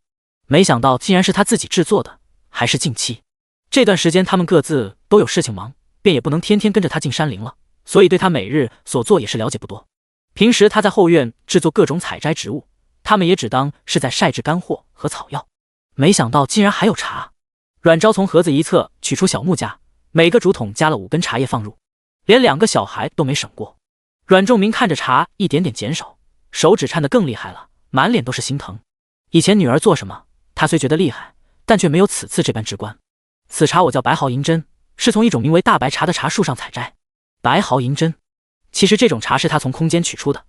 没想到竟然是他自己制作的，还是近期。这段时间他们各自都有事情忙，便也不能天天跟着他进山林了，所以对他每日所做也是了解不多。平时他在后院制作各种采摘植物，他们也只当是在晒制干货和草药，没想到竟然还有茶。阮昭从盒子一侧取出小木架，每个竹筒加了5根茶叶放入，连2个小孩都没省过。阮仲明看着茶一点点减少，手指颤得更厉害了，满脸都是心疼。以前女儿做什么，他虽觉得厉害，但却没有此次这般直观。此茶我叫白毫银针，是从一种名为大白茶的茶树上采摘。白毫银针，其实这种茶是他从空间取出的。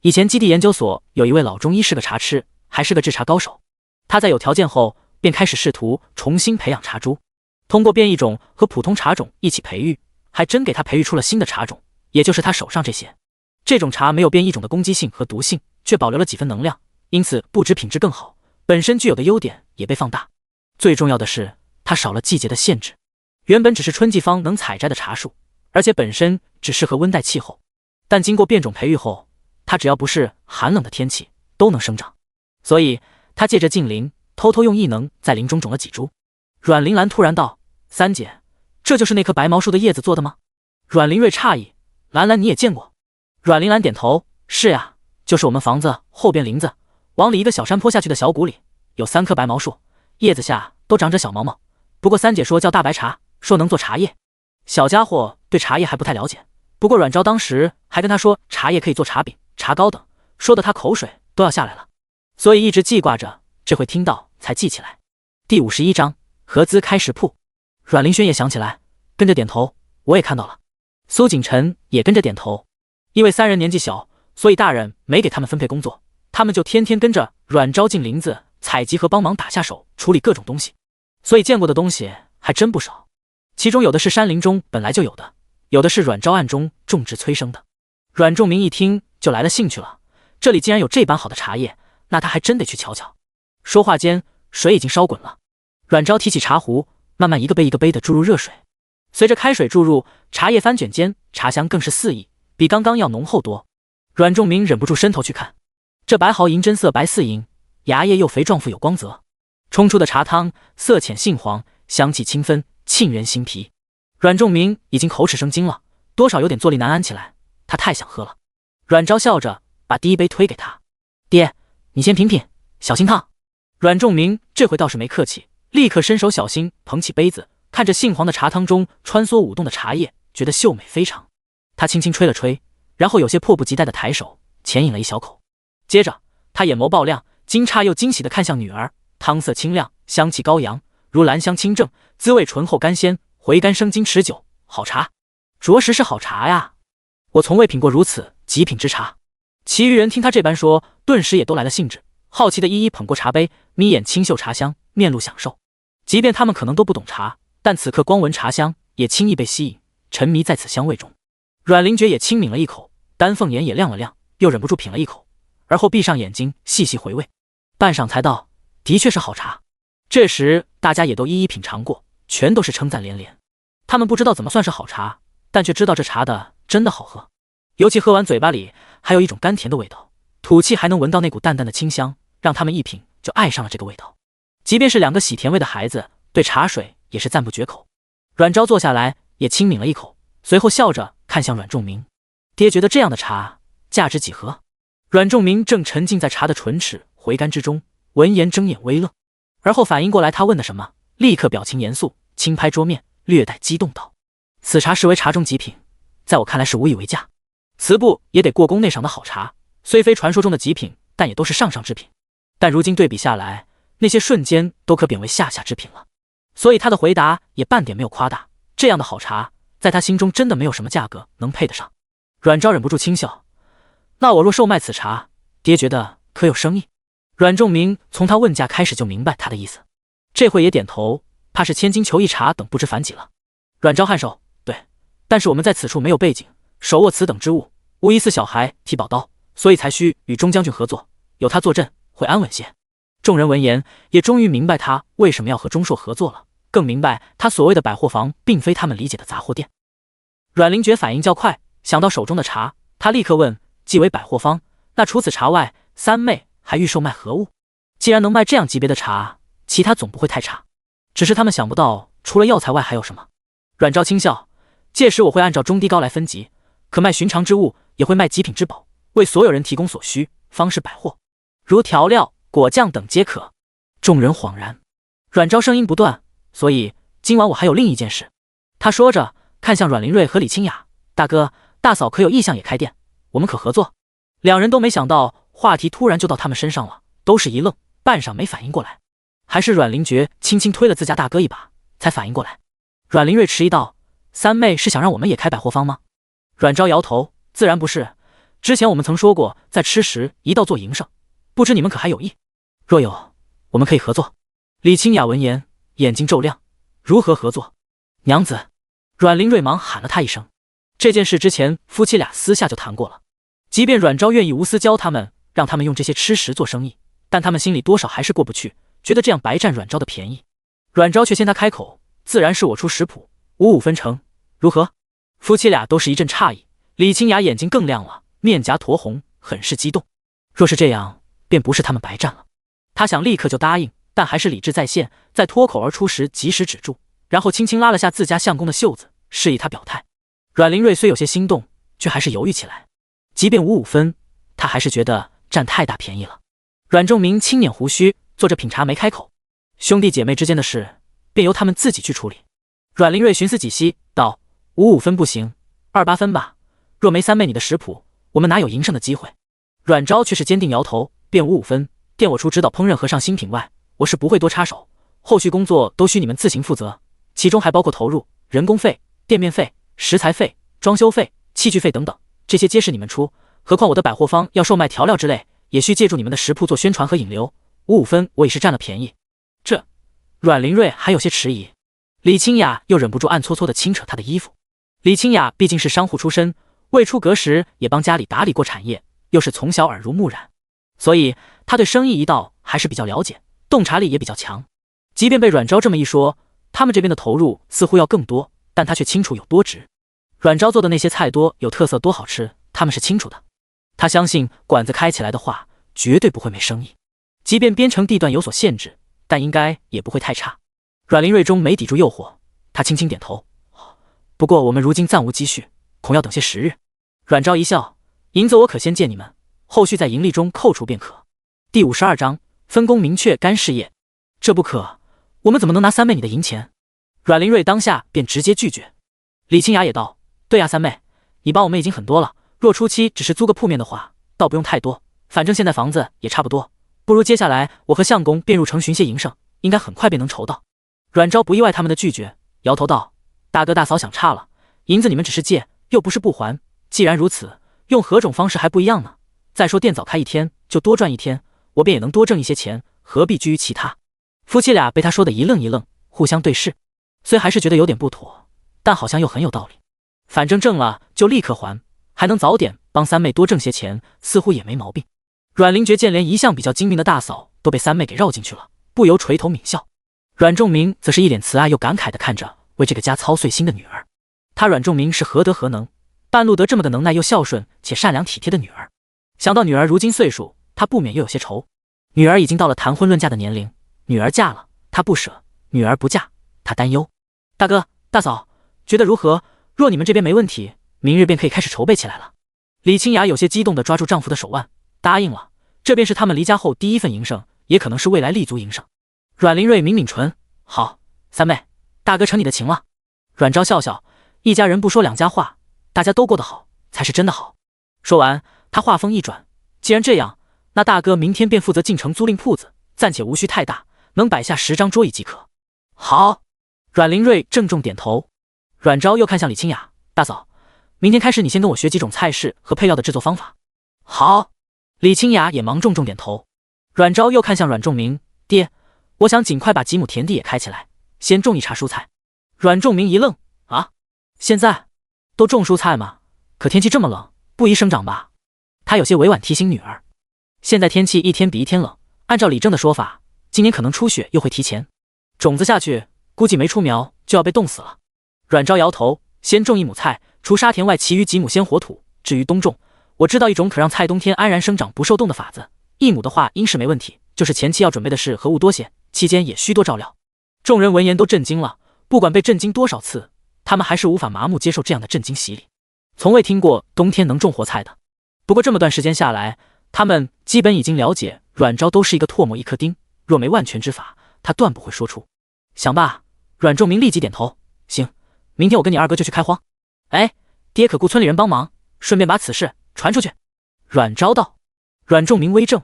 以前基地研究所有一位老中医是个茶痴，还是个制茶高手。他在有条件后，便开始试图重新培养茶株，通过变异种和普通茶种一起培育，还真给他培育出了新的茶种，也就是他手上这些。这种茶没有变异种的攻击性和毒性，却保留了几分能量，因此不止品质更好，本身具有的优点也被放大。最重要的是，它少了季节的限制，原本只是春季方能采摘的茶树，而且本身只适合温带气候，但经过变种培育后，它只要不是寒冷的天气都能生长。所以他借着近邻，偷偷用异能在林中种了几株。阮玲兰突然道：“三姐，这就是那棵白毛树的叶子做的吗？”阮玲瑞诧异：“兰兰你也见过？”阮玲兰点头：“是呀，就是我们房子后边林子往里一个小山坡下去的小谷里，有3棵白毛树，叶子下都长着小毛毛。不过三姐说叫大白茶，说能做茶叶。小家伙对茶叶还不太了解，不过阮昭当时还跟他说茶叶可以做茶饼、茶糕等，说的他口水都要下来了，所以一直记挂着，这回听到才记起来。”第51章合资开食铺。阮玲轩也想起来，跟着点头：“我也看到了。”苏锦晨也跟着点头。因为3人年纪小，所以大人没给他们分配工作，他们就天天跟着阮昭进林子采集和帮忙打下手处理各种东西，所以见过的东西还真不少。其中有的是山林中本来就有的，有的是阮昭暗中种植催生的。阮仲明一听就来了兴趣了，这里竟然有这般好的茶叶，那他还真得去瞧瞧。说话间，水已经烧滚了，阮昭提起茶壶，慢慢一个杯一个杯的注入热水。随着开水注入，茶叶翻卷间，茶香更是四溢，比刚刚要浓厚多。阮仲明忍不住伸头去看，这白毫银针色白似银，芽叶又肥壮富有光泽，冲出的茶汤色浅杏黄，香气清芬，沁人心脾。阮仲明已经口齿生津了，多少有点坐立难安起来，他太想喝了。阮昭笑着把第一杯推给他：“爹，你先品品，小心烫。”阮仲明这回倒是没客气，立刻伸手小心捧起杯子，看着杏黄的茶汤中穿梭舞动的茶叶，觉得秀美非常。他轻轻吹了吹，然后有些迫不及待地抬手浅饮了一小口，接着他眼眸爆亮，惊诧又惊喜地看向女儿。汤色清亮，香气高扬，如兰香清正，滋味醇厚甘鲜，回甘生津持久，好茶，着实是好茶呀！我从未品过如此极品之茶。其余人听他这般说，顿时也都来了兴致，好奇地一一捧过茶杯，眯眼轻嗅茶香，面露享受。即便他们可能都不懂茶，但此刻光闻茶香，也轻易被吸引，沉迷在此香味中。阮灵觉也轻抿了一口，丹凤眼也亮了亮，又忍不住品了一口，而后闭上眼睛细细回味，半晌才道：“的确是好茶。”这时大家也都一一品尝过，全都是称赞连连。他们不知道怎么算是好茶，但却知道这茶的真的好喝，尤其喝完嘴巴里还有一种甘甜的味道，吐气还能闻到那股淡淡的清香，让他们一品就爱上了这个味道。即便是2个喜甜味的孩子，对茶水也是赞不绝口。阮昭坐下来也轻抿了一口，随后笑着看向阮仲明：“爹觉得这样的茶价值几何？”阮仲明正沉浸在茶的唇齿回甘之中，闻言睁眼微愣，而后反应过来他问的什么，立刻表情严肃，轻拍桌面，略带激动道：“此茶实为茶中极品，在我看来是无以为价。此部也得过宫内赏的好茶，虽非传说中的极品，但也都是上上之品。但如今对比下来，那些瞬间都可贬为下下之品了。”所以他的回答也半点没有夸大，这样的好茶在他心中真的没有什么价格能配得上。阮昭忍不住轻笑：“那我若售卖此茶，爹觉得可有生意？”阮仲明从他问价开始就明白他的意思，这会也点头，怕是千金裘一茶等不知凡几了。阮昭颔首：“对，但是我们在此处没有背景，手握此等之物，无疑似小孩提宝刀，所以才需与钟将军合作，有他坐镇会安稳些。”众人闻言也终于明白他为什么要和钟硕合作了，更明白他所谓的百货房并非他们理解的杂货店。阮灵觉反应较快，想到手中的茶，他立刻问：“既为百货方，那除此茶外，三妹还欲售卖何物？既然能卖这样级别的茶，其他总不会太差。只是他们想不到除了药材外还有什么。”阮昭轻笑：“届时我会按照中低高来分级，可卖寻常之物，也会卖极品之宝，为所有人提供所需，方是百货。如调料、果酱等皆可。”众人恍然，阮昭声音不断：“所以今晚我还有另一件事。”他说着看向阮灵瑞和李清雅：“大哥大嫂可有意向也开店？我们可合作？两人都没想到话题突然就到他们身上了，都是一愣，半晌没反应过来。还是阮灵觉轻轻推了自家大哥一把，才反应过来。阮灵瑞迟疑道：“三妹是想让我们也开百货坊吗？”阮昭摇头：“自然不是。之前我们曾说过，在吃食一道做营生，不知你们可还有意？若有，我们可以合作。”李清雅闻言，眼睛骤亮：“如何合作？”娘子，阮灵瑞忙喊了他一声。这件事之前夫妻俩私下就谈过了，即便阮昭愿意无私教他们，让他们用这些吃食做生意，但他们心里多少还是过不去，觉得这样白占阮昭的便宜。阮昭却先他开口，自然是我出食谱，55分成，如何？夫妻俩都是一阵诧异，李清雅眼睛更亮了，面颊酡红，很是激动。若是这样，便不是他们白占了。他想立刻就答应，但还是理智在线，在脱口而出时及时止住，然后轻轻拉了下自家相公的袖子，示意他表态。阮灵瑞虽有些心动，却还是犹豫起来。即便55分，他还是觉得占太大便宜了。阮仲明轻捻胡须，坐着品茶没开口。兄弟姐妹之间的事，便由他们自己去处理。阮灵瑞寻思几息，道：“55分不行，28分吧。若没三妹你的食谱，我们哪有赢胜的机会？”阮昭却是坚定摇头，便55分。店我除指导烹饪和上新品外，我是不会多插手，后续工作都需你们自行负责，其中还包括投入、人工费、店面费、食材费、装修费、器具费等等，这些皆是你们出。何况我的百货坊要售卖调料之类，也需借助你们的食铺做宣传和引流。55分我已是占了便宜。这阮灵瑞还有些迟疑，李清雅又忍不住暗搓搓地轻扯他的衣服。李清雅毕竟是商户出身，未出阁时也帮家里打理过产业，又是从小耳濡目染，所以他对生意一道还是比较了解，洞察力也比较强。即便被阮昭这么一说，他们这边的投入似乎要更多，但他却清楚有多值。阮昭做的那些菜多有特色，多好吃，他们是清楚的。他相信馆子开起来的话，绝对不会没生意。即便编程地段有所限制，但应该也不会太差。阮灵瑞终没抵住诱惑，他轻轻点头。不过我们如今暂无积蓄，恐要等些时日。阮昭一笑，银子我可先借你们，后续在盈利中扣除便可。第52章分工明确干事业。这不可，我们怎么能拿三妹你的银钱？阮灵瑞当下便直接拒绝。李清雅也道：对呀，三妹，你帮我们已经很多了，若初期只是租个铺面的话，倒不用太多，反正现在房子也差不多，不如接下来我和相公便入城寻些营生，应该很快便能筹到。阮昭不意外他们的拒绝，摇头道：大哥大嫂想差了，银子你们只是借，又不是不还，既然如此，用何种方式还不一样呢？再说店早开一天就多赚一天，我便也能多挣一些钱，何必拘于其他？夫妻俩被他说的一愣一愣，互相对视，虽还是觉得有点不妥，但好像又很有道理。反正挣了就立刻还，还能早点帮三妹多挣些钱，似乎也没毛病。阮灵觉见连一向比较精明的大嫂都被三妹给绕进去了，不由垂头抿笑。阮仲明则是一脸慈爱又感慨地看着为这个家操碎心的女儿。他阮仲明是何德何能，半路得这么个能耐又孝顺且善良体贴的女儿。想到女儿如今岁数，他不免又有些愁。女儿已经到了谈婚论嫁的年龄，女儿嫁了他不舍，女儿不嫁他担忧。大哥大嫂觉得如何？若你们这边没问题，明日便可以开始筹备起来了。李清雅有些激动地抓住丈夫的手腕，答应了。这便是他们离家后第一份营生，也可能是未来立足营生。阮灵瑞抿抿唇，好，三妹，大哥承你的情了。阮昭笑笑，一家人不说两家话，大家都过得好才是真的好。说完，他话锋一转，既然这样，那大哥明天便负责进城租赁铺子，暂且无需太大，能摆下10张桌椅即可。好，阮灵瑞郑重点头。阮昭又看向李清雅，大嫂，明天开始你先跟我学几种菜式和配料的制作方法。好，李清雅也忙重重点头。阮昭又看向阮仲明，爹，我想尽快把几亩田地也开起来，先种一茬蔬菜。阮仲明一愣，啊，现在都种蔬菜吗？可天气这么冷，不宜生长吧？他有些委婉提醒女儿，现在天气一天比一天冷，按照李正的说法，今年可能初雪又会提前，种子下去估计没出苗就要被冻死了。阮昭摇头，先种1亩菜，除沙田外其余几亩先活土，至于冬种，我知道一种可让菜冬天安然生长不受冻的法子，1亩的话应是没问题，就是前期要准备的事和物多些，期间也需多照料。众人闻言都震惊了，不管被震惊多少次，他们还是无法麻木接受这样的震惊洗礼，从未听过冬天能种活菜的。不过这么段时间下来，他们基本已经了解阮昭都是一个唾沫一颗钉，若没万全之法，他断不会说出。想罢，阮仲明立即点头，行，明天我跟你二哥就去开荒。哎，爹可顾村里人帮忙，顺便把此事传出去。阮昭道。阮仲明微怔，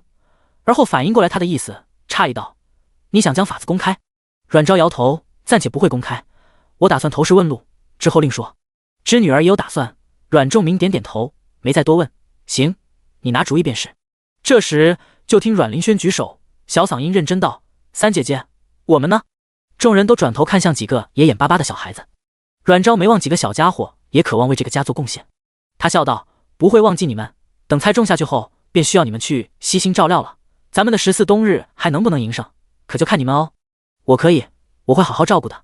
而后反应过来他的意思，诧异道：你想将法子公开？阮昭摇头，暂且不会公开，我打算投石问路，之后另说。知女儿也有打算。阮仲明点点头，没再多问。行，你拿主意便是。这时就听阮林轩举手，小嗓音认真道：三姐姐，我们呢？众人都转头看向几个也眼巴巴的小孩子。阮昭没忘几个小家伙也渴望为这个家做贡献，他笑道：不会忘记你们，等菜种下去后便需要你们去悉心照料了。咱们的14冬日还能不能赢上，可就看你们哦。我可以，我会好好照顾的。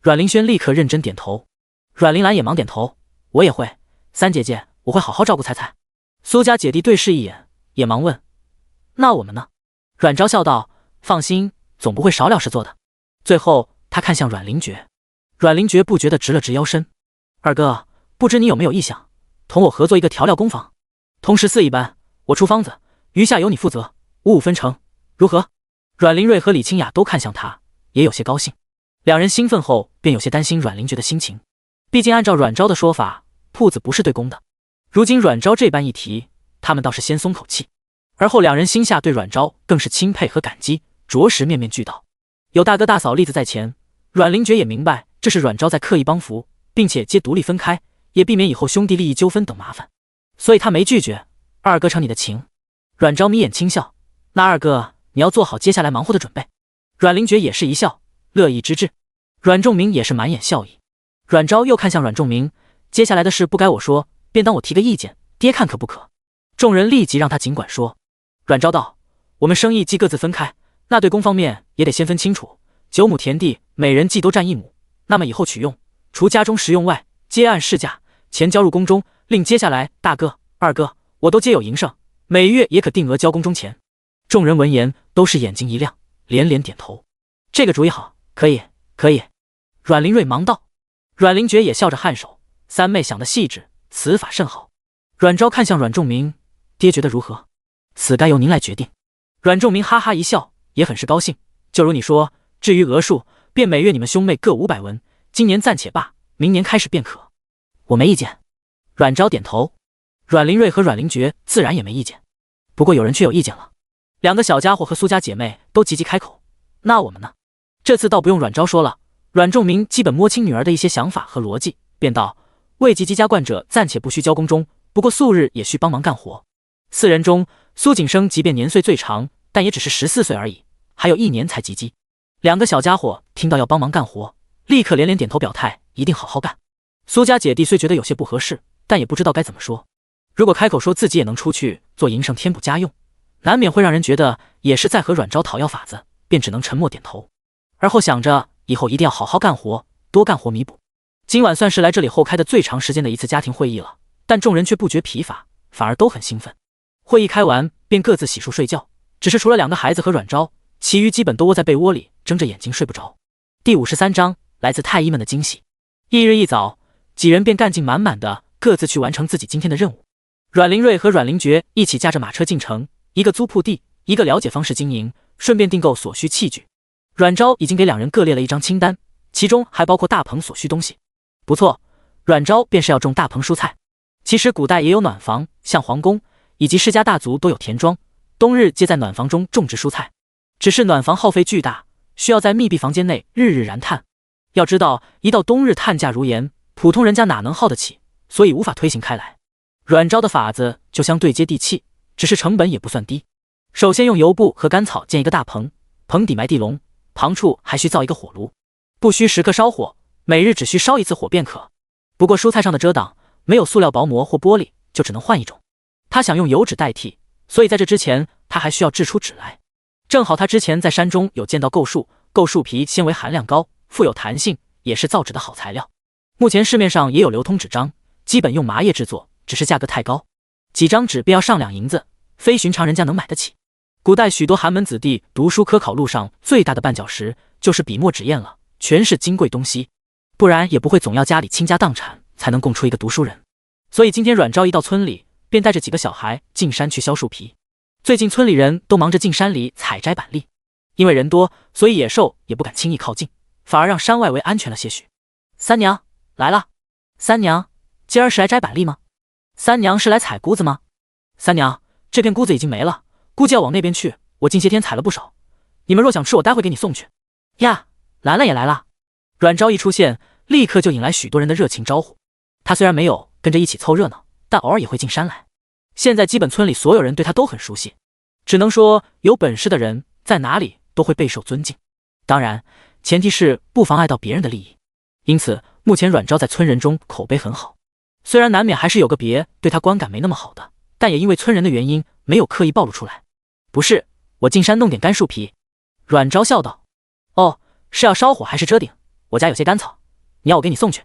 阮林轩立刻认真点头，阮林兰也忙点头，我也会。三姐姐，我会好好照顾菜菜。苏家姐弟对视一眼，也忙问：那我们呢？阮昭笑道：放心，总不会少了事做的。最后他看向阮灵觉，阮灵觉不觉地直了直腰身：二哥，不知你有没有意向同我合作一个调料工坊，同14一般，我出方子，余下由你负责，55分成，如何？阮灵瑞和李清雅都看向他，也有些高兴。两人兴奋后便有些担心阮灵觉的心情，毕竟按照阮昭的说法，铺子不是对公的。如今阮昭这般一提，他们倒是先松口气。而后两人心下对阮昭更是钦佩和感激，着实面面俱到。有大哥大嫂栗子在前，阮灵觉也明白这是阮昭在刻意帮扶，并且皆独立分开，也避免以后兄弟利益纠纷等麻烦，所以他没拒绝。二哥承你的情。阮昭眯眼轻笑：那二哥你要做好接下来忙活的准备。阮灵觉也是一笑，乐意之至。阮仲明也是满眼笑意。阮昭又看向阮仲明：接下来的事不该我说，便当我提个意见，爹看可不可？众人立即让他尽管说。阮昭道：我们生意既各自分开，那对公方面也得先分清楚，9亩田地每人既都占1亩，那么以后取用除家中食用外，皆按市价钱交入宫中，另接下来大哥二哥我都皆有营生，每月也可定额交宫中钱。众人闻言都是眼睛一亮，连连点头。这个主意好，可以可以。阮灵瑞忙道。阮灵觉也笑着颔首：三妹想得细致，此法甚好。阮昭看向阮仲明：爹觉得如何？此该由您来决定。阮仲明哈哈一笑，也很是高兴。就如你说，至于额数，便每月你们兄妹各500文，今年暂且罢，明年开始便可。我没意见。阮昭点头。阮灵瑞和阮灵觉自然也没意见。不过有人却有意见了。两个小家伙和苏家姐妹都急急开口：那我们呢？这次倒不用阮昭说了，阮仲明基本摸清女儿的一些想法和逻辑，便道：未及家冠者暂且不需交宫中，不过素日也需帮忙干活。4人中，苏景生即便年岁最长，但也只是14岁而已，还有1年才及笄。两个小家伙听到要帮忙干活，立刻连连点头表态，一定好好干。苏家姐弟虽觉得有些不合适，但也不知道该怎么说。如果开口说自己也能出去做营生添补家用，难免会让人觉得也是在和阮昭讨要法子，便只能沉默点头。而后想着以后一定要好好干活，多干活弥补。今晚算是来这里后开的最长时间的一次家庭会议了，但众人却不觉疲乏，反而都很兴奋。会议开完便各自洗漱睡觉，只是除了2个孩子和阮昭，其余基本都窝在被窝里睁着眼睛睡不着。第53章来自太医们的惊喜。翌日一早，几人便干劲满满的各自去完成自己今天的任务。阮灵瑞和阮灵觉一起驾着马车进城，一个租铺地，一个了解方式经营，顺便订购所需器具。阮昭已经给2人各列了一张清单，其中还包括大棚所需东西。不错，阮昭便是要种大棚蔬菜。其实古代也有暖房，像皇宫以及世家大族都有田庄，冬日皆在暖房中种植蔬菜。只是暖房耗费巨大，需要在密闭房间内日日燃炭。要知道，一到冬日炭价如盐，普通人家哪能耗得起，所以无法推行开来。阮昭的法子就相对接地气，只是成本也不算低。首先用油布和干草建一个大棚，棚底埋地笼，旁处还需造一个火炉，不需时刻烧火，每日只需烧1次火便可。不过蔬菜上的遮挡没有塑料薄膜或玻璃，就只能换一种。他想用油纸代替，所以在这之前他还需要制出纸来。正好他之前在山中有见到构树，构树皮纤维含量高，富有弹性，也是造纸的好材料。目前市面上也有流通纸张，基本用麻叶制作，只是价格太高，几张纸便要上2银子，非寻常人家能买得起。古代许多寒门子弟读书科考路上最大的绊脚石就是笔墨纸砚了，全是金贵东西，不然也不会总要家里倾家荡产才能供出一个读书人。所以今天阮昭一到村里，便带着几个小孩进山去削树皮。最近村里人都忙着进山里采摘板栗，因为人多，所以野兽也不敢轻易靠近，反而让山外围安全了些许。三娘来了。三娘，今儿是来摘板栗吗？三娘是来采菇子吗？三娘，这片菇子已经没了，估计要往那边去。我近些天采了不少，你们若想吃，我待会给你送去。呀，兰兰也来了。阮昭一出现，立刻就引来许多人的热情招呼。他虽然没有跟着一起凑热闹，但偶尔也会进山来。现在基本村里所有人对他都很熟悉，只能说有本事的人在哪里都会备受尊敬。当然，前提是不妨碍到别人的利益。因此，目前阮昭在村人中口碑很好。虽然难免还是有个别对他观感没那么好的，但也因为村人的原因，没有刻意暴露出来。不是，我进山弄点干树皮。阮昭笑道。哦，是要烧火还是遮顶？我家有些干草，你要我给你送去？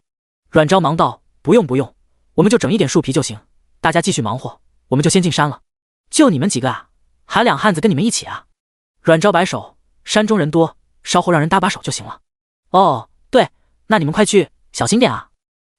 阮昭忙道。不用不用，我们就整一点树皮就行。大家继续忙活，我们就先进山了。就你们几个啊？喊两汉子跟你们一起啊？阮昭摆手，山中人多，稍后让人搭把手就行了。哦，对，那你们快去，小心点啊！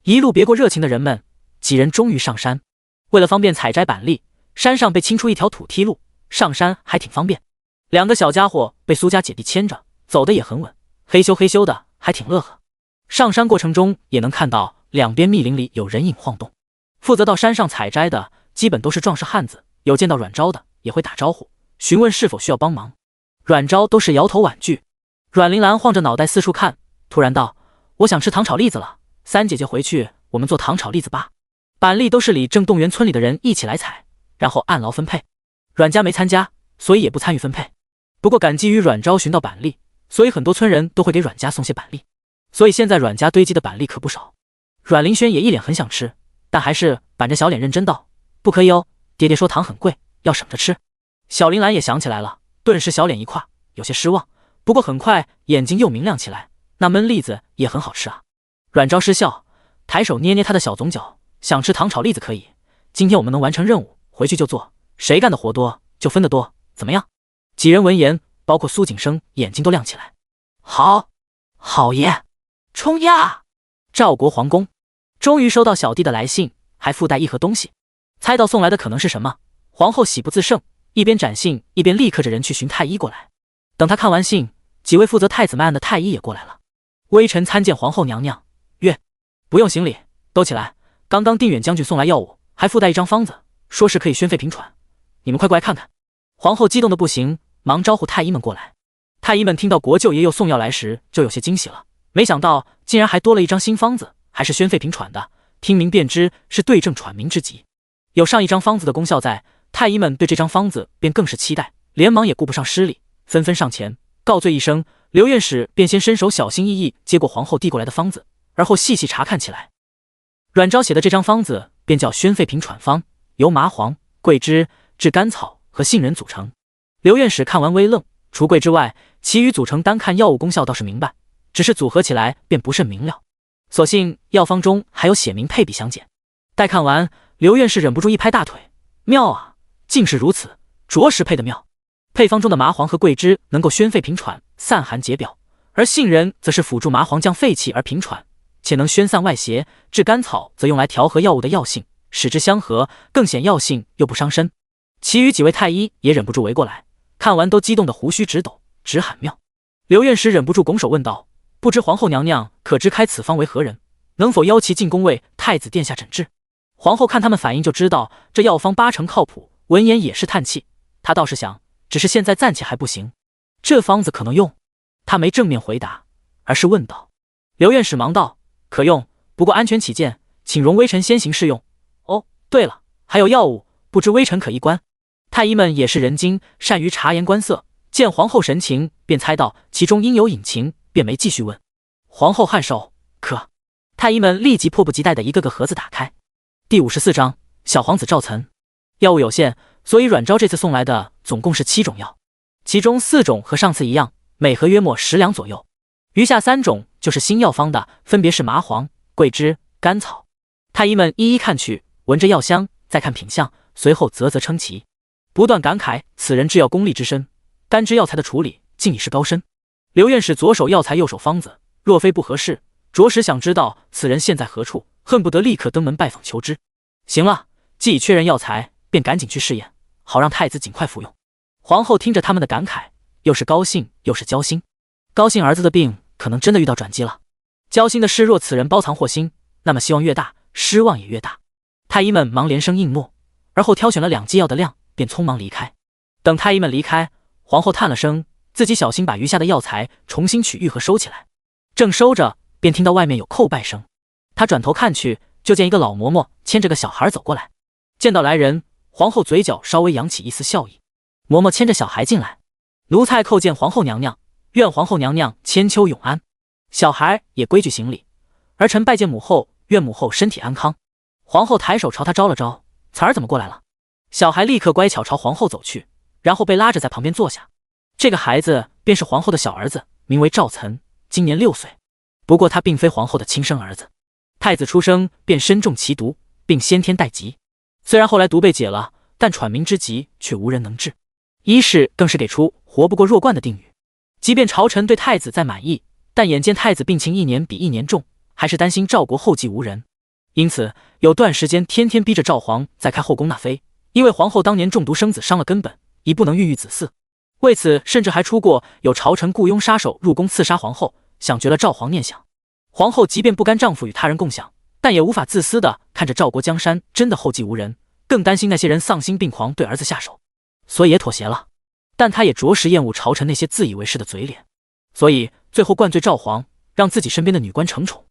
一路别过热情的人们，几人终于上山。为了方便采摘板栗，山上被清出一条土梯路，上山还挺方便。两个小家伙被苏家姐弟牵着，走得也很稳，嘿咻嘿咻的，还挺乐呵。上山过程中也能看到两边密林里有人影晃动，负责到山上采摘的基本都是壮实汉子，有见到阮昭的也会打招呼，询问是否需要帮忙。阮昭都是摇头婉拒。阮铃兰晃着脑袋四处看，突然道：我想吃糖炒栗子了，三姐姐回去我们做糖炒栗子吧。板栗都是里正动员村里的人一起来采，然后按劳分配。阮家没参加，所以也不参与分配。不过感激于阮昭寻到板栗，所以很多村人都会给阮家送些板栗，所以现在阮家堆积的板栗可不少。阮玲轩也一脸很想吃，但还是板着小脸认真道：不可以哦，爹爹说糖很贵，要省着吃。小铃兰也想起来了，顿时小脸一跨，有些失望，不过很快眼睛又明亮起来，那焖栗子也很好吃啊。阮昭失笑，抬手捏捏他的小总角，想吃糖炒栗子可以，今天我们能完成任务，回去就做，谁干的活多就分得多，怎么样？几人闻言，包括苏景生眼睛都亮起来。好，好爷，冲呀！赵国皇宫终于收到小弟的来信，还附带一盒东西，猜到送来的可能是什么，皇后喜不自胜，一边展信一边立刻着人去寻太医过来。等他看完信，几位负责太子脉案的太医也过来了。微臣参见皇后娘娘。曰：不用行礼，都起来。刚刚定远将军送来药物，还附带一张方子，说是可以宣肺平喘，你们快过来看看。皇后激动的不行，忙招呼太医们过来。太医们听到国舅爷又送药来时，就有些惊喜了，没想到竟然还多了一张新方子，还是宣肺平喘的，听名便知是对症喘鸣之疾。有上一张方子的功效在，太医们对这张方子便更是期待，连忙也顾不上失礼，纷纷上前告罪一声。刘院士便先伸手小心翼翼接过皇后递过来的方子，而后细细查看起来。阮昭写的这张方子便叫宣肺平喘方，由麻黄、桂枝、炙甘草和杏仁组成。刘院士看完微愣，除桂之外，其余组成单看药物功效倒是明白，只是组合起来便不甚明了。所幸药方中还有写明配比相减。待看完，刘院士忍不住一拍大腿，妙啊，竟是如此，着实配得妙。配方中的麻黄和桂枝能够宣肺平喘、散寒解表，而杏仁则是辅助麻黄降肺气而平喘，且能宣散外邪；炙甘草则用来调和药物的药性，使之相合，更显药性又不伤身。其余几位太医也忍不住围过来，看完都激动得胡须直抖，直喊妙。刘院士忍不住拱手问道：不知皇后娘娘可知开此方为何人，能否邀其进宫为太子殿下诊治？皇后看他们反应就知道这药方八成靠谱，闻言也是叹气。她倒是想，只是现在暂且还不行，这方子可能用？她没正面回答，而是问道。刘院士忙道：可用，不过安全起见，请容微臣先行试用。哦，对了，还有药物，不知微臣可一观？太医们也是人精，善于察言观色，见皇后神情，便猜到其中应有隐情，便没继续问。皇后颔首，可。太医们立即迫不及待地一个个盒子打开。第54章小皇子赵岑。药物有限，所以阮昭这次送来的总共是7种药，其中4种和上次一样，每盒约莫10两左右，余下3种就是新药方的，分别是麻黄、桂枝、甘草。太医们一一看去，闻着药香，再看品相，随后啧啧称奇，不断感慨此人制药功力之深，单支药材的处理竟已是高深。刘院士左手药材右手方子，若非不合适，着实想知道此人现在何处，恨不得立刻登门拜访求知。行了，既已确认药材，便赶紧去试验，好让太子尽快服用。皇后听着他们的感慨，又是高兴又是焦心。高兴儿子的病可能真的遇到转机了，焦心的是若此人包藏祸心，那么希望越大，失望也越大。太医们忙连声应诺，而后挑选了2剂药的量，便匆忙离开。等太医们离开，皇后叹了声，自己小心把余下的药材重新取玉盒收起来。正收着，便听到外面有叩拜声。她转头看去，就见一个老嬷嬷牵着个小孩走过来。见到来人，皇后嘴角稍微扬起一丝笑意。嬷嬷牵着小孩进来，奴才叩见皇后娘娘，愿皇后娘娘千秋永安。小孩也规矩行礼，儿臣拜见母后，愿母后身体安康。皇后抬手朝他招了招，婵儿怎么过来了？小孩立刻乖巧朝皇后走去，然后被拉着在旁边坐下。这个孩子便是皇后的小儿子，名为赵岑，今年6岁。不过他并非皇后的亲生儿子。太子出生便身中奇毒，并先天带疾。虽然后来毒被解了，但喘鸣之疾却无人能治。医士更是给出活不过弱冠的定语。即便朝臣对太子再满意，但眼见太子病情一年比一年重，还是担心赵国后继无人。因此有段时间天天逼着赵皇在开后宫纳妃，因为皇后当年中毒生子，伤了根本，已不能孕育子嗣。为此甚至还出过有朝臣雇佣杀手入宫刺杀皇后，想绝了赵皇念想。皇后即便不甘丈夫与他人共享，但也无法自私的看着赵国江山真的后继无人，更担心那些人丧心病狂对儿子下手，所以也妥协了。但他也着实厌恶朝臣那些自以为是的嘴脸，所以最后灌醉赵皇，让自己身边的女官承宠。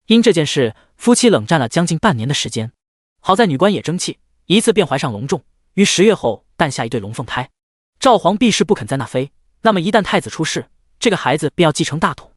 因这件事，夫妻冷战了将近半年的时间。好在女官也争气，一次便怀上龙种，于10月后诞下一对龙凤胎。赵皇必是不肯再纳妃，那么一旦太子出世，这个孩子便要继承大统。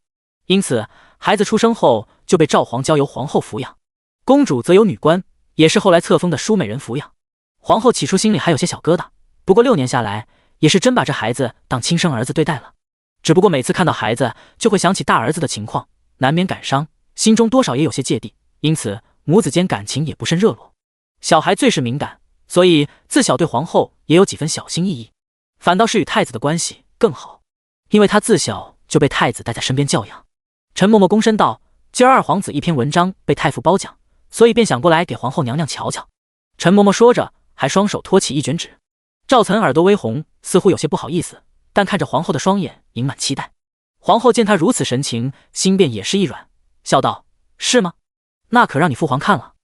因此孩子出生后就被赵皇交由皇后抚养，公主则由女官，也是后来册封的舒美人抚养。皇后起初心里还有些小疙瘩，不过6年下来，也是真把这孩子当亲生儿子对待了。只不过每次看到孩子，就会想起大儿子的情况，难免感伤，心中多少也有些芥蒂，因此母子间感情也不甚热络。小孩最是敏感，所以自小对皇后也有几分小心翼翼。反倒是与太子的关系更好，因为他自小就被太子带在身边教养。陈嬷嬷躬身道：“今儿二皇子一篇文章被太傅褒奖，所以便想过来给皇后娘娘瞧瞧。”陈嬷嬷说着，还双手托起一卷纸。赵岑耳朵微红，似乎有些不好意思，但看着皇后的双眼盈满期待。皇后见他如此神情，心便也是一软，笑道：“是吗？那可让你父皇看了。”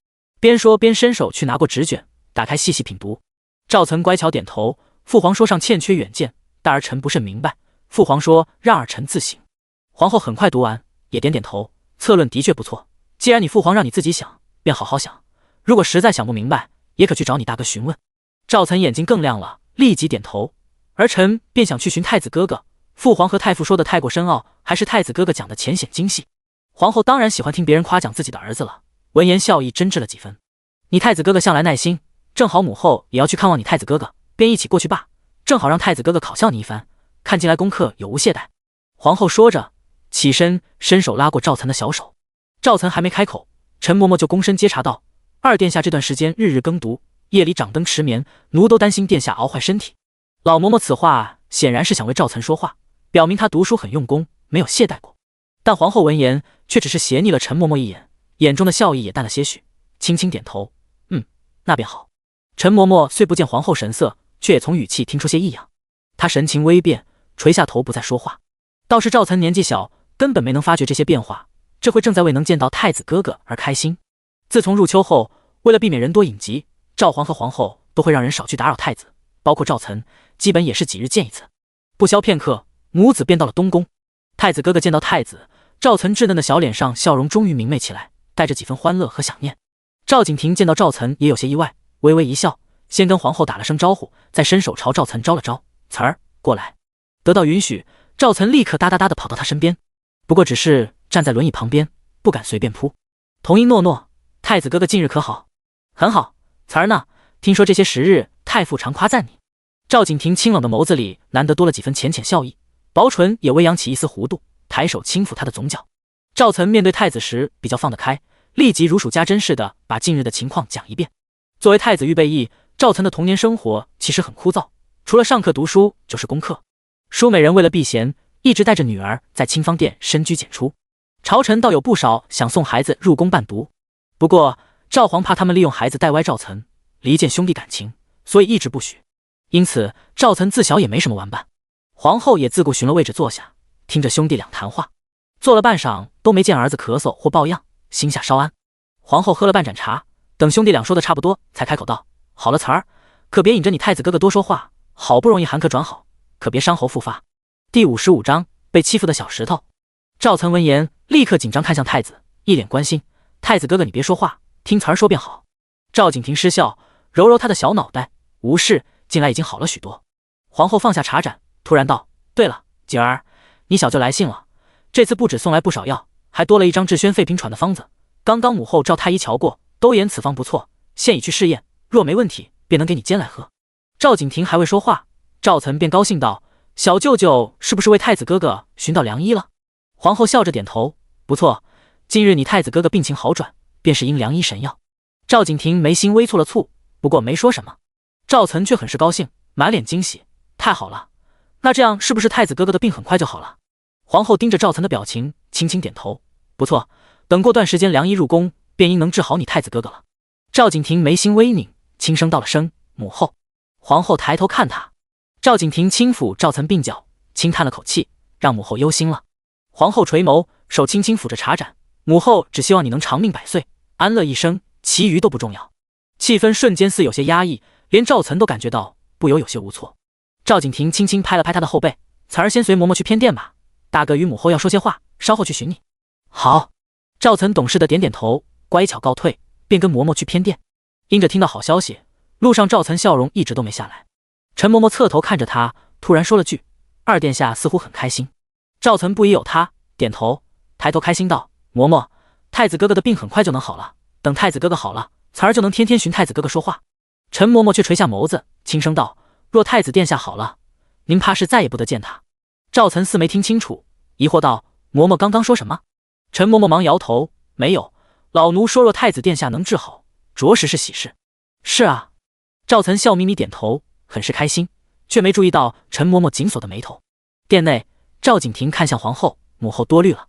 边说边伸手去拿过纸卷，打开细细品读。赵岑乖巧点头：“父皇说上欠缺远见，但儿臣不甚明白。父皇说让儿臣自省。”皇后很快读完，也点点头，策论的确不错。既然你父皇让你自己想，便好好想。如果实在想不明白，也可去找你大哥询问。赵岑眼睛更亮了，立即点头。儿臣便想去寻太子哥哥。父皇和太傅说的太过深奥，还是太子哥哥讲的浅显精细。皇后当然喜欢听别人夸奖自己的儿子了，闻言笑意真挚了几分。你太子哥哥向来耐心，正好母后也要去看望你太子哥哥，便一起过去罢，正好让太子哥哥考笑你一番，看进来功课有无懈怠。皇后说着起身，伸手拉过赵岑的小手。赵岑还没开口，陈嬷嬷就躬身接茬道：“二殿下这段时间日日耕读，夜里掌灯迟眠，奴都担心殿下熬坏身体。”老嬷嬷此话显然是想为赵岑说话，表明他读书很用功，没有懈怠过。但皇后闻言却只是斜睨了陈嬷嬷一眼，眼中的笑意也淡了些许，轻轻点头：“那便好。”陈嬷嬷虽不见皇后神色，却也从语气听出些异样。她神情微变，垂下头不再说话。倒是赵岑年纪小，根本没能发觉这些变化，这回正在为能见到太子哥哥而开心。自从入秋后，为了避免人多隐疾，赵皇和皇后都会让人少去打扰太子，包括赵岑，基本也是几日见一次。不消片刻，母子便到了东宫。太子哥哥见到太子，赵岑稚嫩的小脸上笑容终于明媚起来，带着几分欢乐和想念。赵景亭见到赵岑也有些意外，微微一笑，先跟皇后打了声招呼，再伸手朝赵岑招了招：“岑儿，过来。”得到允许，赵岑立刻哒哒哒地跑到他身边，不过只是站在轮椅旁边，不敢随便扑。童音诺诺：“太子哥哥近日可好？”“很好。”“岑儿呢？听说这些时日太傅常夸赞你。”赵景亭清冷的眸子里难得多了几分浅浅笑意，薄唇也微扬起一丝弧度，抬手轻抚他的总角。赵岑面对太子时比较放得开，立即如数家珍似的把近日的情况讲一遍。作为太子预备役，赵岑的童年生活其实很枯燥，除了上课读书就是功课。舒美人为了避嫌，一直带着女儿在清芳殿深居简出。朝臣倒有不少想送孩子入宫伴读，不过赵皇怕他们利用孩子带歪赵岑，离间兄弟感情，所以一直不许。因此赵岑自小也没什么玩伴。皇后也自顾寻了位置坐下，听着兄弟俩谈话，坐了半晌都没见儿子咳嗽或抱恙，心下稍安。皇后喝了半盏茶，等兄弟俩说的差不多，才开口道：“好了，词儿，可别引着你太子哥哥多说话。好不容易寒客转好，可别伤喉复发。”第55章被欺负的小石头。赵岑闻言，立刻紧张看向太子，一脸关心：“太子哥哥，你别说话，听词儿说便好。”赵景亭失笑，揉揉他的小脑袋：“无事，近来已经好了许多。”皇后放下茶盏，突然道：“对了，景儿，你小舅来信了，这次不止送来不少药，还多了一张治宣肺平喘的方子。刚刚母后赵太医瞧过，都言此方不错，现已去试验，若没问题，便能给你煎来喝。”赵景亭还未说话，赵岑便高兴道：“小舅舅是不是为太子哥哥寻到良医了？”皇后笑着点头：“不错，近日你太子哥哥病情好转，便是因良医神药。”赵景亭眉心微蹙了蹙，不过没说什么。赵岑却很是高兴，满脸惊喜：“太好了，那这样是不是太子哥哥的病很快就好了？”皇后盯着赵岑的表情，轻轻点头：“不错，等过段时间良医入宫，便应能治好你太子哥哥了。”赵景亭眉心微拧，轻声道了声：“母后。”皇后抬头看他，赵景亭轻抚赵岑鬓角，轻叹了口气：“让母后忧心了。”皇后垂眸，手轻轻抚着茶盏：“母后只希望你能长命百岁，安乐一生，其余都不重要。”气氛瞬间似有些压抑，连赵岑都感觉到不由有些无措。赵景亭轻轻拍了拍他的后背：“岑儿先随嬷嬷去偏殿吧，大哥与母后要说些话，稍后去寻你。”好。赵岑懂事的点点头，乖巧告退，便跟嬷嬷去偏殿。因着听到好消息，路上赵岑笑容一直都没下来。陈嬷嬷侧头看着他，突然说了句：“二殿下似乎很开心。”赵岑不疑有他，点头，抬头开心道：“嬷嬷，太子哥哥的病很快就能好了，等太子哥哥好了，岑儿就能天天寻太子哥哥说话。”陈嬷嬷却垂下眸子，轻声道：“若太子殿下好了，您怕是再也不得见他。”赵岑似没听清楚，疑惑道：“嬷嬷刚刚说什么？”陈嬷嬷忙摇头：“没有，老奴说若太子殿下能治好，着实是喜事。”是啊。赵岑笑眯眯点头，很是开心，却没注意到陈嬷嬷紧锁的眉头。殿内，赵景亭看向皇后：“母后多虑了。”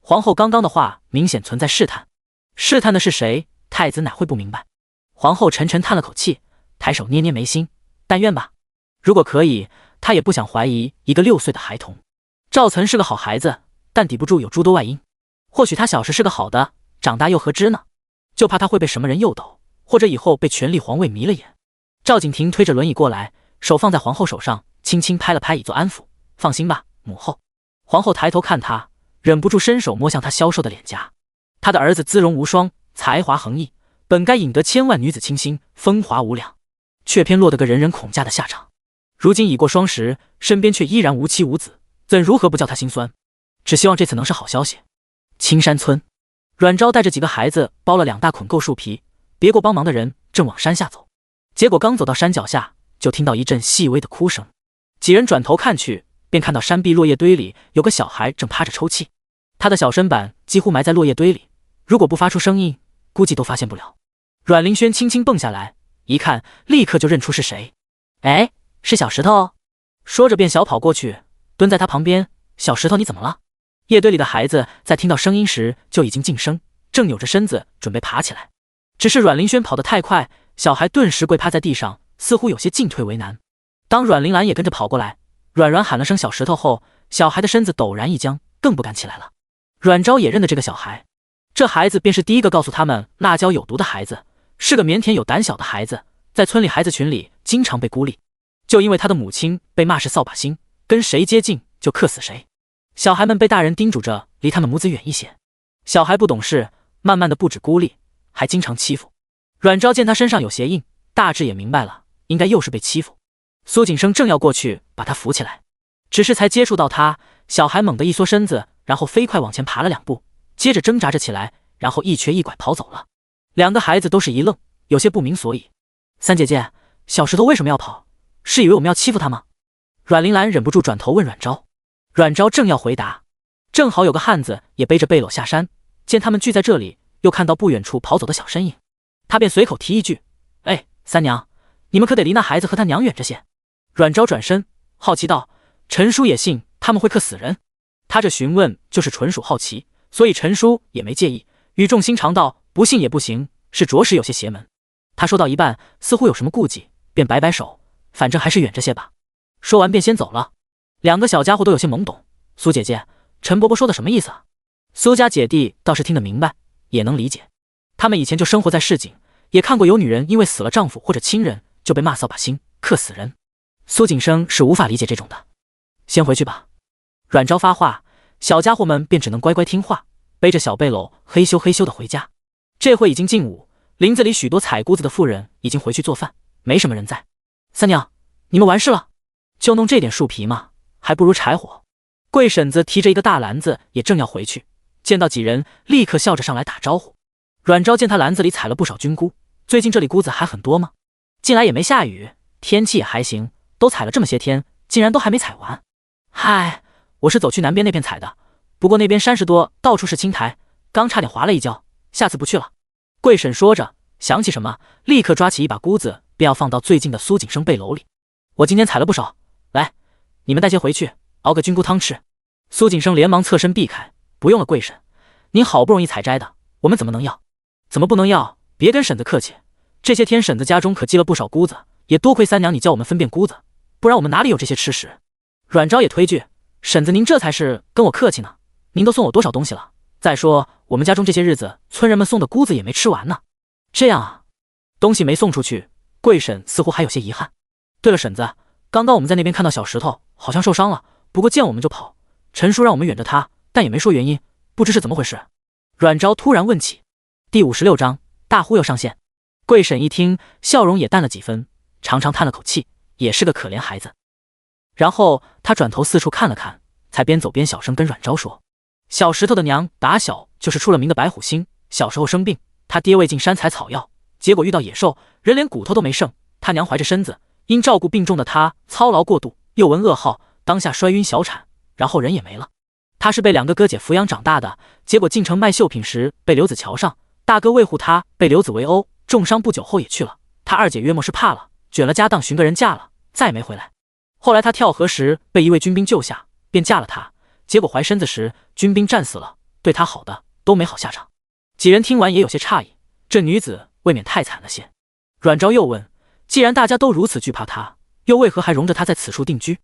皇后刚刚的话明显存在试探，试探的是谁？太子哪会不明白？皇后沉沉叹了口气，抬手捏捏眉心：“但愿吧。如果可以，她也不想怀疑一个6岁的孩童。赵岑是个好孩子，但抵不住有诸多外因。或许他小时是个好的，长大又何知呢？就怕他会被什么人诱导，或者以后被权力皇位迷了眼。”赵景亭推着轮椅过来，手放在皇后手上，轻轻拍了拍以作安抚：“放心吧，母后。”皇后抬头看他，忍不住伸手摸向他消瘦的脸颊。他的儿子姿容无双，才华横溢，本该引得千万女子倾心，风华无两，却偏落得个人人恐嫁的下场。如今已过双10，身边却依然无妻无子，怎如何不叫他心酸？只希望这次能是好消息。青山村，阮昭带着几个孩子包了2大捆构树皮，别过帮忙的人正往山下走。结果刚走到山脚下，就听到一阵细微的哭声。几人转头看去，便看到山壁落叶堆里有个小孩正趴着抽泣，他的小身板几乎埋在落叶堆里，如果不发出声音，估计都发现不了。阮玲轩轻轻蹦下来，一看立刻就认出是谁。“哎，是小石头哦。”说着便小跑过去，蹲在他旁边：“小石头，你怎么了？”叶堆里的孩子在听到声音时就已经噤声，正扭着身子准备爬起来，只是阮玲轩跑得太快，小孩顿时跪趴在地上，似乎有些进退为难。当阮玲兰也跟着跑过来，阮阮喊了声小石头后，小孩的身子陡然一僵，更不敢起来了。阮昭也认得这个小孩，这孩子便是第一个告诉他们辣椒有毒的孩子，是个腼腆有胆小的孩子，在村里孩子群里经常被孤立，就因为他的母亲被骂是扫把星，跟谁接近就克死谁。小孩们被大人叮嘱着离他们母子远一些，小孩不懂事，慢慢的不止孤立，还经常欺负。阮昭见他身上有鞋印，大致也明白了，应该又是被欺负。苏景生正要过去把他扶起来，只是才接触到他，小孩猛地一缩身子，然后飞快往前爬了2步，接着挣扎着起来，然后一瘸一拐跑走了。2个孩子都是一愣，有些不明所以。“三姐姐，小石头为什么要跑？是以为我们要欺负他吗？”阮玲兰忍不住转头问阮昭。阮昭正要回答，正好有个汉子也背着背篓下山，见他们聚在这里，又看到不远处跑走的小身影，他便随口提一句：“哎，三娘，你们可得离那孩子和他娘远着些。”阮昭转身好奇道：“陈叔也信他们会克死人？”他这询问就是纯属好奇，所以陈叔也没介意，语重心长道：“不信也不行，是着实有些邪门。”他说到一半，似乎有什么顾忌，便摆摆手：“反正还是远着些吧。”说完便先走了。2个小家伙都有些懵懂：“苏姐姐，陈伯伯说的什么意思啊？”苏家姐弟倒是听得明白，也能理解，他们以前就生活在市井，也看过有女人因为死了丈夫或者亲人就被骂扫把星、克死人。苏景生是无法理解这种的。先回去吧。阮昭发话，小家伙们便只能乖乖听话，背着小背篓嘿咻嘿咻的回家。这会已经近午，林子里许多采谷子的妇人已经回去做饭，没什么人在。三娘，你们完事了？就弄这点树皮吗？还不如柴火。贵婶子提着一个大篮子，也正要回去，见到几人，立刻笑着上来打招呼。阮昭见他篮子里采了不少菌菇，最近这里菇子还很多吗？近来也没下雨，天气也还行，都采了这么些天，竟然都还没采完。嗨，我是走去南边那片采的，不过那边山势多，到处是青苔，刚差点滑了一跤，下次不去了。贵婶说着，想起什么，立刻抓起一把菇子，便要放到最近的苏景生背篓里。我今天采了不少，来，你们带些回去，熬个菌菇汤吃。苏景生连忙侧身避开，不用了，贵婶，您好不容易采摘的，我们怎么能要？怎么不能要？别跟婶子客气，这些天婶子家中可积了不少菇子，也多亏三娘你教我们分辨菇子，不然我们哪里有这些吃食？阮昭也推句，婶子您这才是跟我客气呢，您都送我多少东西了？再说我们家中这些日子，村人们送的菇子也没吃完呢。这样啊，东西没送出去，贵婶似乎还有些遗憾。对了，婶子，刚刚我们在那边看到小石头，好像受伤了，不过见我们就跑。陈叔让我们远着他，但也没说原因，不知是怎么回事。阮昭突然问起。第56章，大忽悠上线。贵婶一听，笑容也淡了几分，长长叹了口气，也是个可怜孩子。然后他转头四处看了看，才边走边小声跟阮昭说：小石头的娘打小就是出了名的白虎星，小时候生病，他爹未进山采草药，结果遇到野兽，人连骨头都没剩。他娘怀着身子，因照顾病重的他操劳过度，又闻噩耗，当下摔晕小产，然后人也没了。他是被2个哥姐抚养长大的，结果进城卖绣品时被刘子瞧上，大哥为护他，被刘子围殴，重伤不久后也去了。他二姐约莫是怕了，卷了家当寻个人嫁了，再也没回来。后来他跳河时被一位军兵救下，便嫁了他，结果怀身子时军兵战死了，对他好的都没好下场。几人听完也有些诧异，这女子未免太惨了些。阮昭又问，既然大家都如此惧怕他，又为何还容着他在此处定居？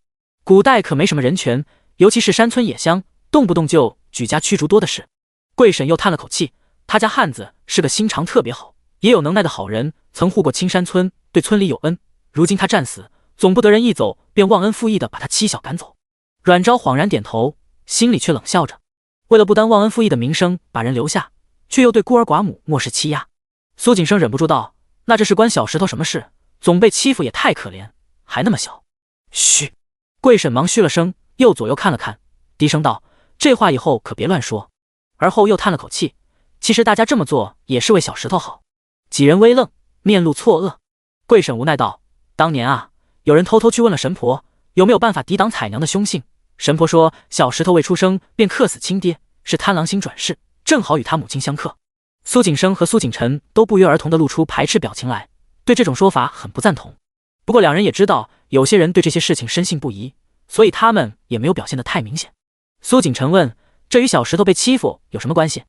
古代可没什么人权，尤其是山村野乡，动不动就举家驱逐多的是。贵婶又叹了口气，他家汉子是个心肠特别好，也有能耐的好人，曾护过青山村，对村里有恩，如今他战死，总不得人一走便忘恩负义的把他妻小赶走。阮昭恍然点头，心里却冷笑着，为了不担忘恩负义的名声把人留下，却又对孤儿寡母漠视欺压。苏景生忍不住道，那这是关小石头什么事？总被欺负也太可怜，还那么小。嘘！贵婶忙嘘了声，又左右看了看，低声道，这话以后可别乱说。而后又叹了口气，其实大家这么做也是为小石头好。几人微愣，面露错愕。贵婶无奈道，当年啊，有人偷偷去问了神婆，有没有办法抵挡彩娘的凶性。神婆说小石头未出生便克死亲爹，是贪狼星转世，正好与他母亲相克。苏景生和苏景臣都不约而同地露出排斥表情来，对这种说法很不赞同。不过两人也知道有些人对这些事情深信不疑，所以他们也没有表现得太明显。苏景臣问，这与小石头被欺负有什么关系？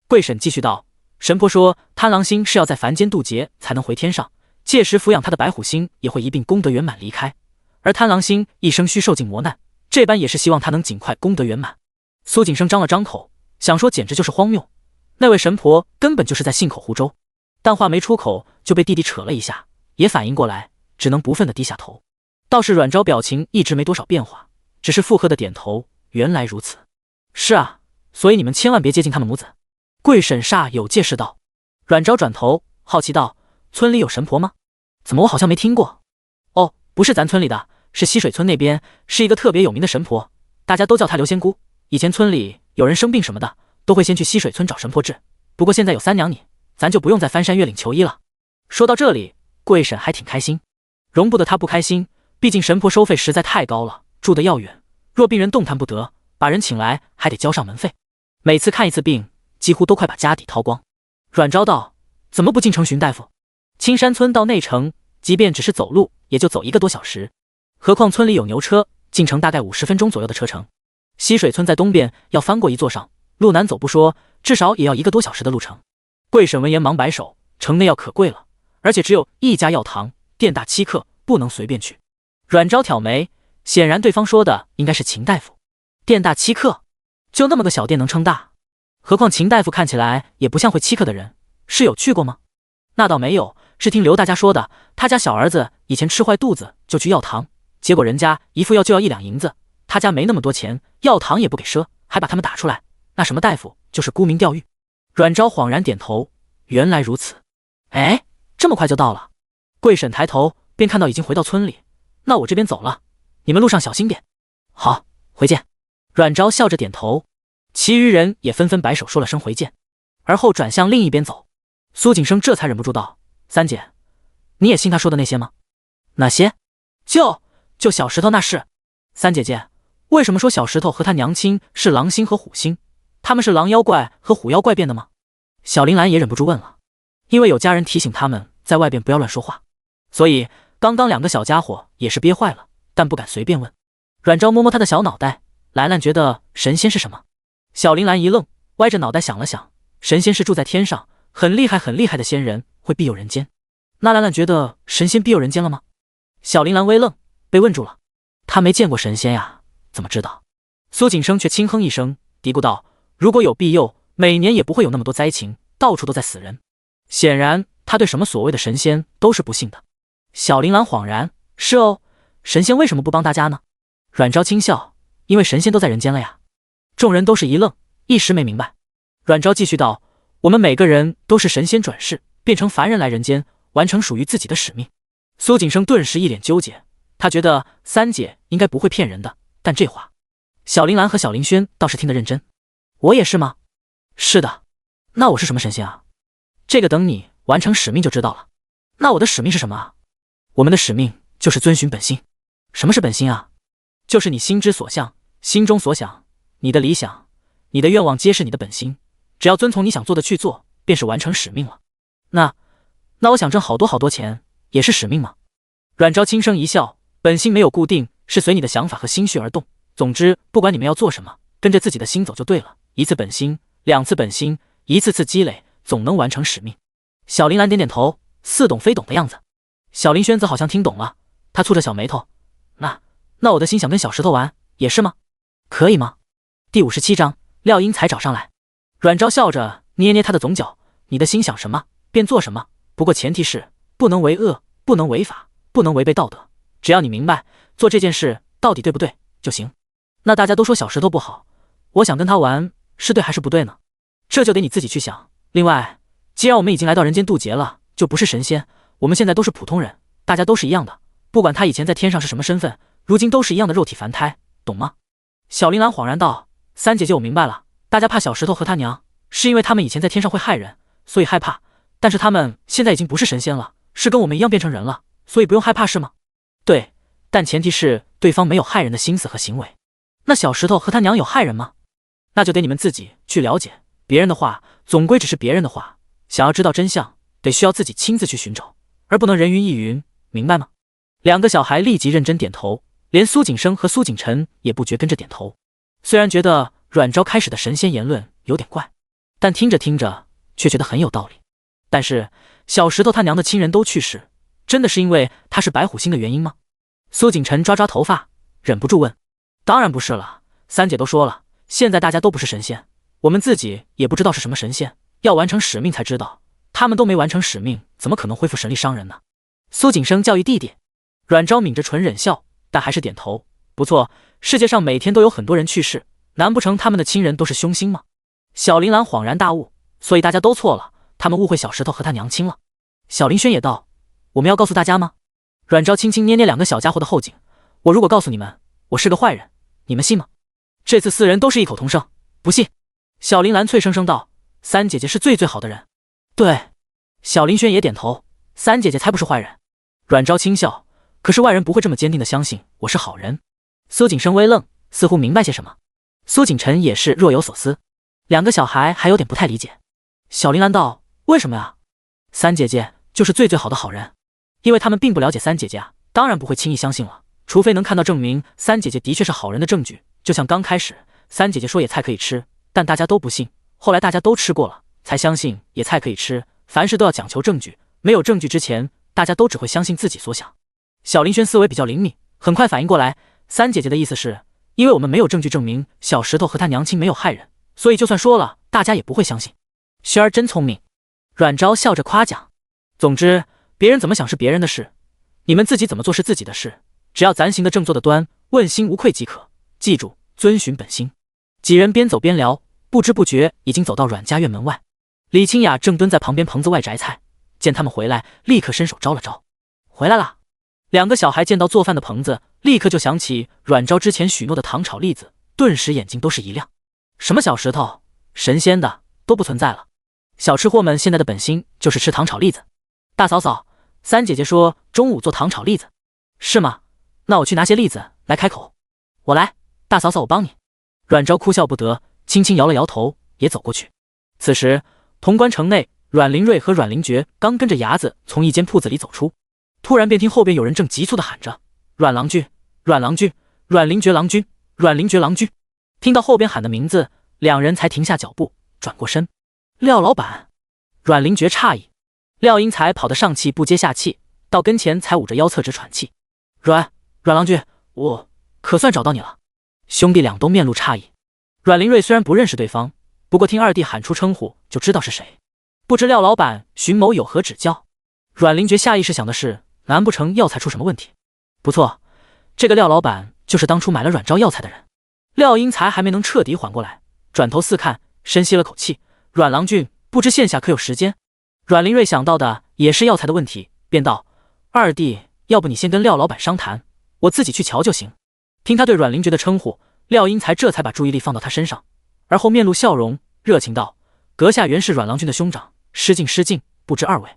贵婶继续道，神婆说贪狼星是要在凡间渡劫才能回天上，届时抚养他的白虎星也会一并功德圆满离开，而贪狼星一生需受尽磨难，这般也是希望他能尽快功德圆满。苏景生张了张口，想说简直就是荒谬，那位神婆根本就是在信口胡诌，但话没出口就被弟弟扯了一下，也反应过来，只能不忿地低下头。倒是阮昭表情一直没多少变化，只是附和地点头，原来如此。是啊，所以你们千万别接近他们母子。贵婶煞有介事道。阮昭转头好奇道，村里有神婆吗？怎么我好像没听过？哦，不是咱村里的，是溪水村那边，是一个特别有名的神婆，大家都叫她刘仙姑。以前村里有人生病什么的，都会先去溪水村找神婆治，不过现在有三娘你，咱就不用再翻山越岭求医了。说到这里，贵婶还挺开心，容不得她不开心，毕竟神婆收费实在太高了，住得要远，若病人动弹不得，把人请来还得交上门费，每次看一次病几乎都快把家底掏光。阮昭道，怎么不进城寻大夫？青山村到内城即便只是走路也就走1个多小时，何况村里有牛车，进城大概50分钟左右的车程。溪水村在东边，要翻过一座上，路难走不说，至少也要1个多小时的路程。贵婶闻言忙摆手，城内药可贵了，而且只有一家药堂，店大欺客，不能随便去。阮昭挑眉，显然对方说的应该是秦大夫。店大欺客？就那么个小店能称大？何况秦大夫看起来也不像会欺客的人，是有去过吗？那倒没有，是听刘大家说的，他家小儿子以前吃坏肚子就去要糖，结果人家一副药就要1两银子，他家没那么多钱，药糖也不给赊，还把他们打出来。那什么大夫就是沽名钓誉。阮昭恍然点头，原来如此。哎，这么快就到了？贵婶抬头便看到已经回到村里，那我这边走了，你们路上小心点。好，回见。阮昭笑着点头，其余人也纷纷摆手说了声回见，而后转向另一边走。苏景生这才忍不住道：“三姐，你也信他说的那些吗？”“哪些？就小石头那事。三姐姐，为什么说小石头和他娘亲是狼星和虎星？他们是狼妖怪和虎妖怪变的吗？”小铃兰也忍不住问了，因为有家人提醒他们在外边不要乱说话，所以刚刚2个小家伙也是憋坏了，但不敢随便问。阮昭摸摸他的小脑袋，兰兰觉得神仙是什么？小铃兰一愣，歪着脑袋想了想，神仙是住在天上，很厉害很厉害的仙人，会庇佑人间。那兰兰觉得神仙庇佑人间了吗？小铃兰微愣，被问住了。他没见过神仙呀，怎么知道？苏景生却轻哼一声，嘀咕道：“如果有庇佑，每年也不会有那么多灾情，到处都在死人。”显然他对什么所谓的神仙都是不信的。小铃兰恍然：“是哦，神仙为什么不帮大家呢？”阮昭轻笑：“因为神仙都在人间了呀。”众人都是一愣，一时没明白。阮昭继续道：“我们每个人都是神仙转世，变成凡人来人间，完成属于自己的使命。”苏景生顿时一脸纠结，他觉得三姐应该不会骗人的，但这话，小铃兰和小林轩倒是听得认真。“我也是吗？”“是的。”“那我是什么神仙啊？”“这个等你完成使命就知道了。”“那我的使命是什么啊？”“我们的使命就是遵循本心。”“什么是本心啊？”“就是你心之所向，心中所想，你的理想，你的愿望皆是你的本心，只要遵从你想做的去做，便是完成使命了。”“那我想挣好多好多钱，也是使命吗？”阮昭轻声一笑：“本心没有固定，是随你的想法和心绪而动。总之，不管你们要做什么，跟着自己的心走就对了。1次本心，2次本心，一次次积累，总能完成使命。”小铃兰点点头，似懂非懂的样子。小林轩则好像听懂了，他蹙着小眉头：“那我的心想跟小石头玩，也是吗？可以吗？”第57章，廖英才找上来。阮昭笑着捏捏他的总角：“你的心想什么，便做什么。不过前提是不能为恶，不能违法，不能违背道德。只要你明白做这件事到底对不对就行。那大家都说小石头不好，我想跟他玩，是对还是不对呢？这就得你自己去想。另外，既然我们已经来到人间渡劫了，就不是神仙，我们现在都是普通人，大家都是一样的。不管他以前在天上是什么身份，如今都是一样的肉体凡胎，懂吗？”小铃兰恍然道：“三姐姐，我明白了。大家怕小石头和他娘，是因为他们以前在天上会害人，所以害怕。但是他们现在已经不是神仙了，是跟我们一样变成人了，所以不用害怕是吗？”“对，但前提是对方没有害人的心思和行为。”“那小石头和他娘有害人吗？”“那就得你们自己去了解，别人的话总归只是别人的话，想要知道真相，得需要自己亲自去寻找，而不能人云亦云，明白吗？”2个小孩立即认真点头，连苏景生和苏景晨也不觉跟着点头。虽然觉得阮昭开始的神仙言论有点怪，但听着听着却觉得很有道理。但是小石头他娘的亲人都去世，真的是因为他是白虎星的原因吗？苏景晨抓抓头发，忍不住问：“当然不是了，三姐都说了，现在大家都不是神仙，我们自己也不知道是什么神仙，要完成使命才知道。他们都没完成使命，怎么可能恢复神力伤人呢？”苏景生教育弟弟。阮昭抿着唇忍笑，但还是点头：“不错，世界上每天都有很多人去世，难不成他们的亲人都是凶星吗？”小铃兰恍然大悟：“所以大家都错了，他们误会小石头和他娘亲了。”小林轩也道：“我们要告诉大家吗？”阮昭轻轻捏捏2个小家伙的后颈：“我如果告诉你们我是个坏人，你们信吗？”这次4人都是异口同声：“不信。”小铃兰脆声声道：“三姐姐是最好的人。”“对。”小林轩也点头：“三姐姐才不是坏人。”阮昭轻笑：“可是外人不会这么坚定的相信我是好人。”苏景生微愣，似乎明白些什么。苏景晨也是若有所思。2个小孩还有点不太理解。小铃兰道：“为什么呀？”“三姐姐就是最好的好人，因为他们并不了解三姐姐啊，当然不会轻易相信了，除非能看到证明三姐姐的确是好人的证据。就像刚开始三姐姐说野菜可以吃，但大家都不信，后来大家都吃过了，才相信野菜可以吃。凡事都要讲求证据，没有证据之前，大家都只会相信自己所想。”小林轩思维比较灵敏，很快反应过来，三姐姐的意思是，因为我们没有证据证明小石头和他娘亲没有害人，所以就算说了，大家也不会相信。轩儿真聪明。阮昭笑着夸奖。总之，别人怎么想是别人的事，你们自己怎么做是自己的事，只要咱行得正，做得端，问心无愧即可。记住，遵循本心。几人边走边聊，不知不觉已经走到阮家院门外。李清雅正蹲在旁边棚子外摘菜，见他们回来，立刻伸手招了招。回来了。两个小孩见到做饭的棚子，立刻就想起阮昭之前许诺的糖炒栗子，顿时眼睛都是一亮。什么小石头、神仙的都不存在了，小吃货们现在的本心就是吃糖炒栗子。大嫂嫂，三姐姐说中午做糖炒栗子，是吗？那我去拿些栗子来开口。我来，大嫂嫂我帮你。阮昭哭笑不得，轻轻摇了摇头，也走过去。此时潼关城内，阮灵瑞和阮灵觉刚跟着伢子从一间铺子里走出，突然便听后边有人正急促地喊着：阮郎君，阮郎君，阮灵觉郎君，阮灵觉郎君。听到后边喊的名字，两人才停下脚步，转过身。廖老板。阮灵觉诧异，廖英才跑得上气不接下气，到跟前才捂着腰侧直喘气。阮郎君，我可算找到你了。兄弟俩都面露诧异。阮灵瑞虽然不认识对方，不过听二弟喊出称呼就知道是谁，不知廖老板寻某有何指教。阮灵觉下意识想的是，难不成药材出什么问题？不错，这个廖老板就是当初买了阮昭药材的人。廖英才还没能彻底缓过来，转头四看，深吸了口气。阮郎君，不知现下可有时间？阮灵瑞想到的也是药材的问题，便道：二弟，要不你先跟廖老板商谈，我自己去瞧就行。听他对阮灵觉的称呼，廖英才这才把注意力放到他身上，而后面露笑容，热情道：阁下原是阮郎君的兄长，失敬失敬，不知二位。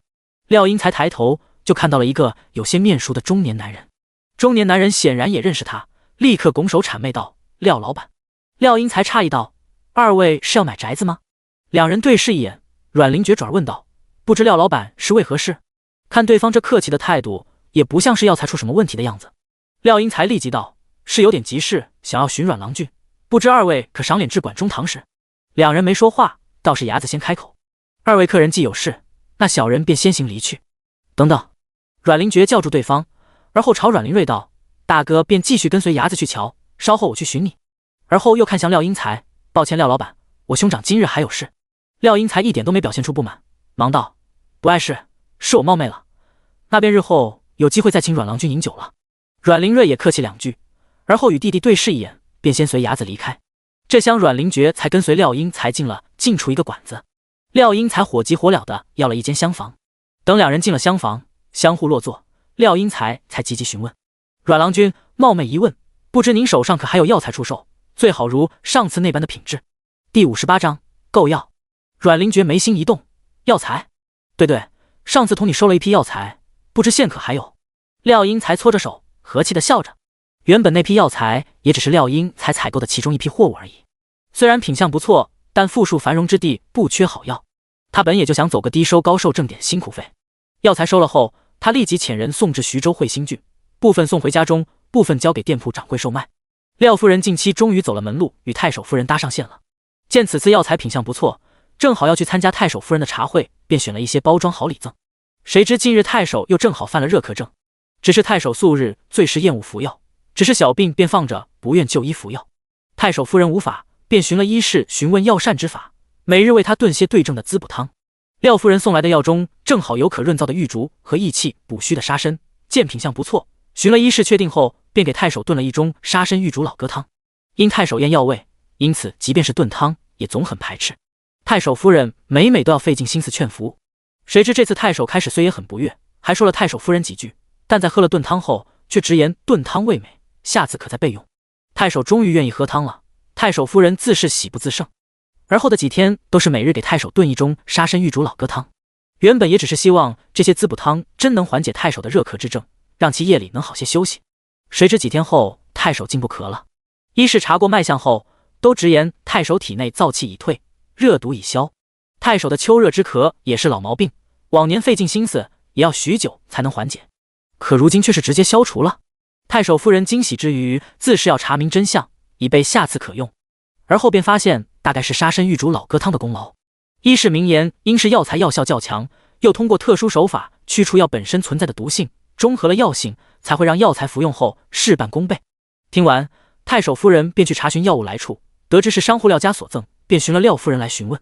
廖英才抬头就看到了一个有些面熟的中年男人，中年男人显然也认识他，立刻拱手谄媚道：廖老板。廖英才诧异道：二位是要买宅子吗？两人对视一眼，阮灵觉转而问道：不知廖老板是为何事？看对方这客气的态度，也不像是药材出什么问题的样子。廖英才立即道：是有点急事，想要寻阮郎君，不知二位可赏脸至馆中堂时。两人没说话，倒是伢子先开口：二位客人既有事，那小人便先行离去。等等。阮灵觉叫住对方，而后朝阮灵瑞道：大哥便继续跟随伢子去瞧，稍后我去寻你。而后又看向廖英才：抱歉廖老板，我兄长今日还有事。廖英才一点都没表现出不满，忙道：不碍事，是我冒昧了，那便日后有机会再请阮郎君饮酒了。阮灵瑞也客气两句，而后与弟弟对视一眼，便先随伢子离开。这厢阮灵觉才跟随廖英才进了近处一个馆子，廖英才火急火燎的要了一间厢房。等两人进了厢房，相互落座，廖英才急急询问：阮郎君，冒昧一问，不知您手上可还有药材出售？最好如上次那般的品质。第58章购药。阮灵觉眉心一动：药材？对，上次同你收了一批药材，不知现可还有？廖英才搓着手，和气的笑着。原本那批药材也只是廖英才采购的其中一批货物而已，虽然品相不错，但富庶繁荣之地不缺好药，他本也就想走个低收高售，挣点辛苦费。药材收了后，他立即遣人送至徐州会兴郡，部分送回家中，部分交给店铺掌柜售卖。廖夫人近期终于走了门路，与太守夫人搭上线了。见此次药材品相不错，正好要去参加太守夫人的茶会，便选了一些包装好礼赠。谁知近日太守又正好犯了热咳症，只是太守素日最是厌恶服药，只是小病便放着不愿就医服药。太守夫人无法，便寻了医士询问药膳之法，每日为他炖些对症的滋补汤。廖夫人送来的药中正好有可润燥的玉竹和益气补虚的沙参，见品相不错，寻了医士确定后，便给太守炖了一盅沙参玉竹老鸽汤。因太守厌药味，因此即便是炖汤也总很排斥。太守夫人每每都要费尽心思劝服，谁知这次太守开始虽也很不悦，还说了太守夫人几句，但在喝了炖汤后，却直言炖汤味美，下次可再备用。太守终于愿意喝汤了，太守夫人自是喜不自胜。而后的几天都是每日给太守炖一盅沙参玉竹老鸽汤，原本也只是希望这些滋补汤真能缓解太守的热咳之症，让其夜里能好些休息。谁知几天后，太守竟不咳了。医士查过脉象后，都直言太守体内燥气已退，热毒已消。太守的秋热之咳也是老毛病，往年费尽心思也要许久才能缓解，可如今却是直接消除了。太守夫人惊喜之余，自是要查明真相，以备下次可用。而后便发现大概是沙参玉竹老鸽汤的功劳。医士明言，因是药材药效较强，又通过特殊手法去除药本身存在的毒性，中和了药性，才会让药材服用后事半功倍。听完，太守夫人便去查询药物来处，得知是商户廖家所赠，便寻了廖夫人来询问。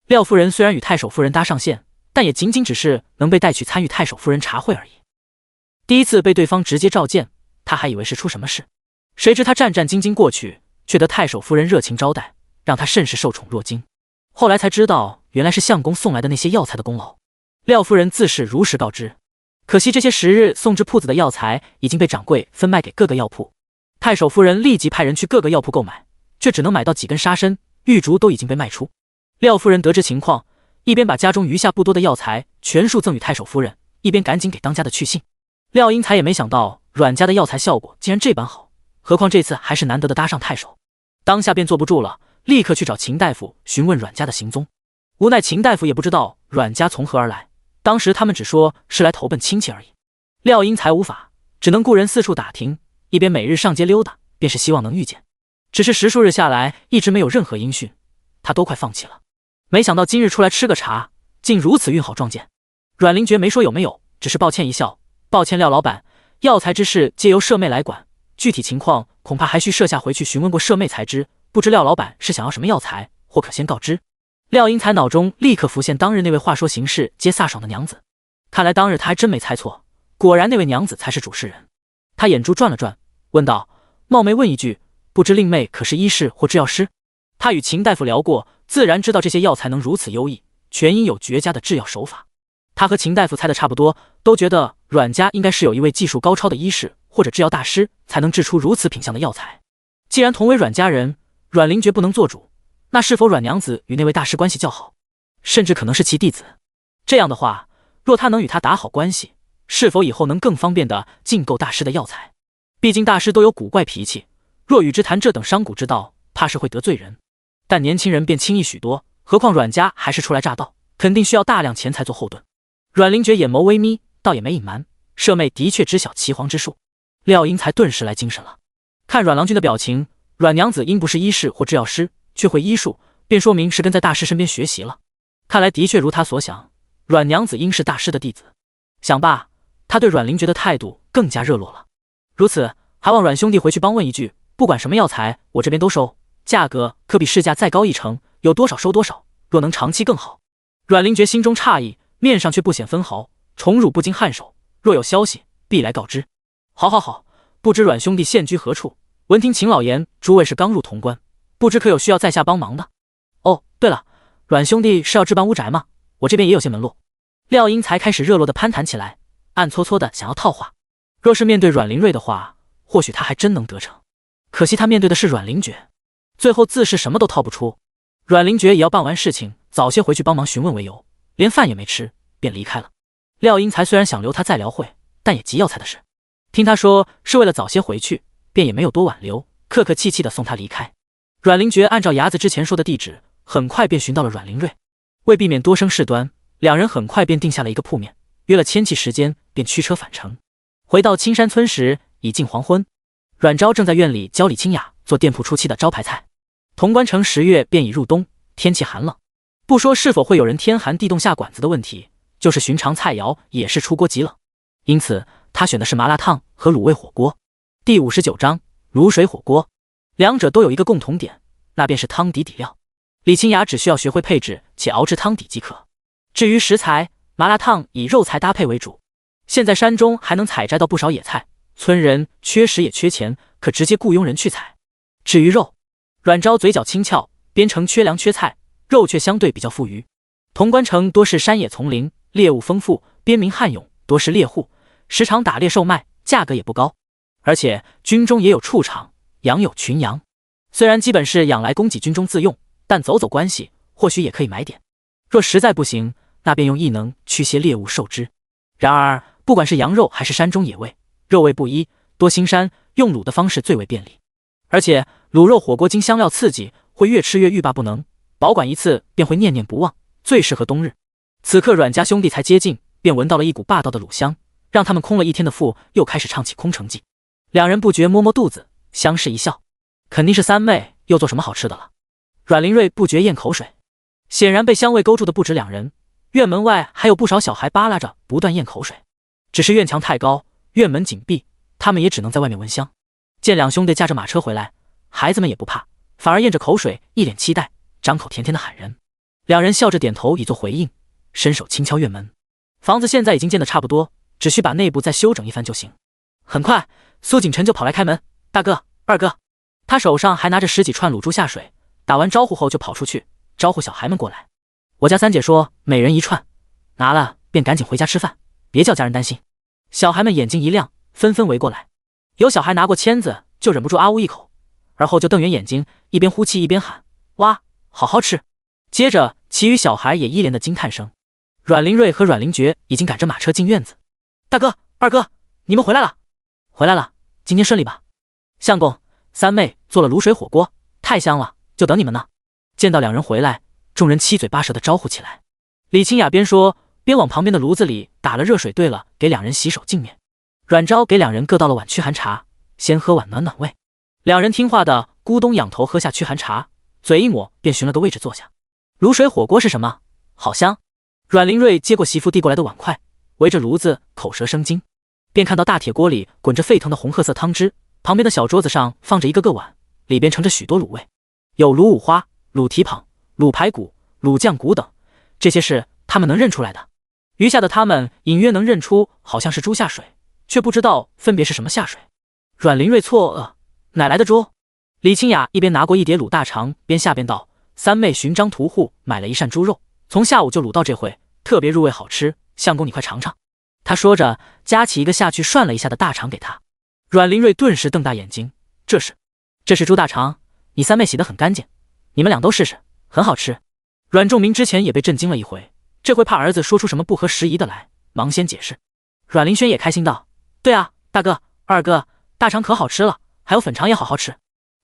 廖夫人虽然与太守夫人搭上线，但也仅仅只是能被带去参与太守夫人茶会而已。第一次被对方直接召见，他还以为是出什么事，谁知他战战兢兢过去，却得太守夫人热情招待，让他甚是受宠若惊。后来才知道，原来是相公送来的那些药材的功劳。廖夫人自是如实告知，可惜这些时日送至铺子的药材已经被掌柜分卖给各个药铺，太守夫人立即派人去各个药铺购买，却只能买到几根沙参、玉竹都已经被卖出。廖夫人得知情况，一边把家中余下不多的药材全数赠与太守夫人，一边赶紧给当家的去信。廖英才也没想到阮家的药材效果竟然这般好，何况这次还是难得的搭上太守，当下便坐不住了，立刻去找秦大夫询问阮家的行踪。无奈秦大夫也不知道阮家从何而来，当时他们只说是来投奔亲戚而已。廖英才无法，只能雇人四处打听，一边每日上街溜达，便是希望能遇见。只是10数日下来，一直没有任何音讯，他都快放弃了。没想到今日出来吃个茶，竟如此运好撞见。阮灵觉没说有没有，只是抱歉一笑，抱歉廖老板，药材之事皆由舍妹来管，具体情况恐怕还需舍下回去询问过舍妹才知，不知廖老板是想要什么药材，或可先告知。廖英才脑中立刻浮现当日那位话说行事皆飒爽的娘子，看来当日他还真没猜错，果然那位娘子才是主事人。他眼珠转了转，问道：冒昧问一句，不知令妹可是医师或制药师？他与秦大夫聊过，自然知道这些药材能如此优异，全因有绝佳的制药手法。他和秦大夫猜的差不多，都觉得阮家应该是有一位技术高超的医师或者制药大师，才能制出如此品相的药材。既然同为阮家人，阮灵觉不能做主，那是否阮娘子与那位大师关系较好，甚至可能是其弟子？这样的话，若他能与他打好关系，是否以后能更方便地进购大师的药材？毕竟大师都有古怪脾气，若与之谈这等商贾之道，怕是会得罪人。但年轻人便轻易许多，何况阮家还是初来乍到，肯定需要大量钱财做后盾。阮灵觉眼眸微眯，倒也没隐瞒，舍妹的确知晓岐黄之术。廖英才顿时来精神了，看阮郎君的表情，阮娘子因不是医师或制药师，却会医术，便说明是跟在大师身边学习了。看来的确如他所想，阮娘子应是大师的弟子。想罢，他对阮灵觉的态度更加热络了。如此，还望阮兄弟回去帮问一句，不管什么药材，我这边都收，价格可比市价再高1成，有多少收多少，若能长期更好。阮灵觉心中诧异，面上却不显分毫，宠辱不惊颔首，若有消息，必来告知。好好好，不知阮兄弟现居何处？闻听秦老言，诸位是刚入潼关，不知可有需要在下帮忙的？哦，对了，阮兄弟是要置办屋宅吗？我这边也有些门路。廖英才开始热络地攀谈起来，暗搓搓的想要套话。若是面对阮灵瑞的话，或许他还真能得逞。可惜他面对的是阮灵觉，最后自是什么都套不出。阮灵觉也要办完事情，早些回去帮忙询问为由，连饭也没吃，便离开了。廖英才虽然想留他再聊会，但也急药材的事，听他说是为了早些回去，便也没有多挽留，客客气气的送他离开。阮灵觉按照伢子之前说的地址，很快便寻到了阮灵瑞。为避免多生事端，两人很快便定下了一个铺面，约了签契时间，便驱车返程。回到青山村时，已近黄昏。阮昭正在院里教李清雅做店铺初期的招牌菜。潼关城10月便已入冬，天气寒冷，不说是否会有人天寒地冻下馆子的问题，就是寻常菜肴也是出锅极冷。因此他选的是麻辣烫和卤味火锅。第59章卤水火锅，两者都有一个共同点，那便是汤底底料。李清雅只需要学会配置且熬制汤底即可。至于食材，麻辣烫以肉菜搭配为主。现在山中还能采摘到不少野菜，村人缺食也缺钱，可直接雇佣人去采。至于肉，阮昭嘴角轻翘，边城缺粮缺菜，肉却相对比较富余。潼关城多是山野丛林，猎物丰富，边民悍勇，多是猎户，时常打猎售卖，价格也不高。而且军中也有畜场，养有群羊，虽然基本是养来供给军中自用，但走走关系，或许也可以买点。若实在不行，那便用异能驱些猎物授之。然而不管是羊肉还是山中野味，肉味不一，多腥膻，用卤的方式最为便利。而且卤肉火锅经香料刺激，会越吃越欲罢不能，保管一次便会念念不忘，最适合冬日。此刻阮家兄弟才接近，便闻到了一股霸道的卤香，让他们空了一天的腹又开始唱起空城计。两人不觉摸摸肚子，相视一笑，肯定是三妹又做什么好吃的了。阮灵瑞不觉咽口水，显然被香味勾住的不止两人，院门外还有不少小孩扒拉着不断咽口水。只是院墙太高，院门紧闭，他们也只能在外面闻香。见两兄弟驾着马车回来，孩子们也不怕，反而咽着口水，一脸期待，张口甜甜的喊人。两人笑着点头以作回应，伸手轻敲院门。房子现在已经建得差不多，只需把内部再修整一番就行。很快，苏锦辰就跑来开门：“大哥，二哥。”他手上还拿着10几串卤猪下水，打完招呼后就跑出去招呼小孩们过来。我家三姐说每人1串，拿了便赶紧回家吃饭，别叫家人担心。小孩们眼睛一亮，纷纷围过来。有小孩拿过签子就忍不住啊呜一口，而后就瞪圆眼睛，一边呼气一边喊：“哇，好好吃！”接着其余小孩也一连的惊叹声。阮玲瑞和阮灵觉已经赶着马车进院子。大哥，二哥，你们回来了。回来了，今天顺利吧？相公，三妹做了卤水火锅，太香了，就等你们呢。见到两人回来，众人七嘴八舌的招呼起来。李清雅边说边往旁边的炉子里打了热水兑了，给两人洗手净面。阮昭给两人各倒了碗驱寒茶，先喝碗暖暖胃。两人听话的咕咚仰头喝下驱寒茶，嘴一抹便寻了个位置坐下。卤水火锅是什么？好香！阮灵瑞接过媳妇递过来的碗筷，围着炉子口舌生津，便看到大铁锅里滚着沸腾的红褐色汤汁，旁边的小桌子上放着一个个碗，里边盛着许多卤味，有卤五花、卤蹄膀、卤排骨、卤酱骨等，这些是他们能认出来的。余下的他们隐约能认出好像是猪下水，却不知道分别是什么下水。阮灵瑞错愕，哪来的猪？李清雅一边拿过一碟卤大肠，边下边道：“三妹寻章屠户买了一扇猪肉，从下午就卤到这会，特别入味好吃，相公你快尝尝。”他说着夹起一个下去涮了一下的大肠给他。阮灵瑞顿时瞪大眼睛：“这是猪大肠？你三妹洗得很干净，你们俩都试试，很好吃。”阮仲明之前也被震惊了一回，这回怕儿子说出什么不合时宜的来，忙先解释。阮灵轩也开心道：“对啊，大哥、二哥，大肠可好吃了，还有粉肠也好好吃。”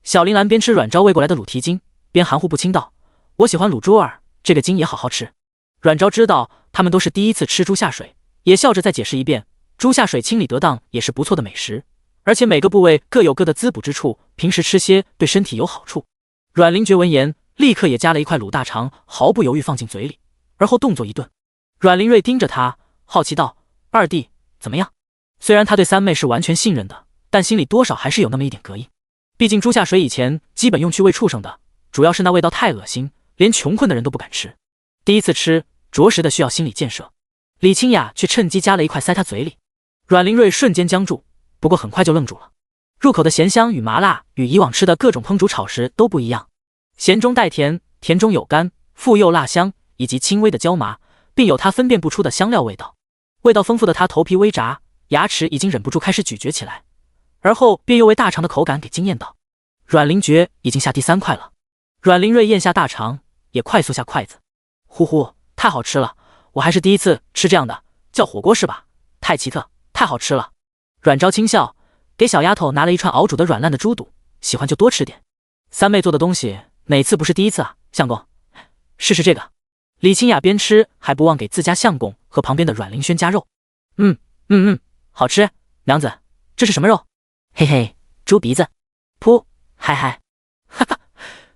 小林兰边吃阮昭喂过来的卤蹄筋，边含糊不清道：“我喜欢卤猪耳，这个筋也好好吃。”阮昭知道他们都是第一次吃猪下水，也笑着再解释一遍：猪下水清理得当也是不错的美食，而且每个部位各有各的滋补之处，平时吃些对身体有好处。阮灵觉闻言，立刻也夹了一块卤大肠，毫不犹豫放进嘴里，而后动作一顿。阮灵瑞盯着他，好奇道：“二弟怎么样？”虽然他对三妹是完全信任的，但心里多少还是有那么一点膈应。毕竟猪下水以前基本用去喂畜生的，主要是那味道太恶心，连穷困的人都不敢吃。第一次吃，着实的需要心理建设。李清雅却趁机夹了一块塞他嘴里。阮灵瑞瞬间僵住，不过很快就愣住了。入口的咸香与麻辣与以往吃的各种烹煮炒食都不一样，咸中带甜，甜中有甘，复又辣香，以及轻微的椒麻，并有他分辨不出的香料味道。味道丰富的他头皮微炸，牙齿已经忍不住开始咀嚼起来，而后便又为大肠的口感给惊艳到。阮灵觉已经下第3块了，阮灵瑞咽下大肠，也快速下筷子。呼呼，太好吃了，我还是第一次吃这样的，叫火锅是吧？太奇特，太好吃了。阮昭轻笑，给小丫头拿了一串熬煮的软烂的猪肚，喜欢就多吃点。三妹做的东西哪次不是第一次啊？相公，试试这个。李清雅边吃还不忘给自家相公和旁边的阮灵轩加肉。好吃。娘子，这是什么肉？嘿嘿，猪鼻子。噗，嗨嗨，哈哈！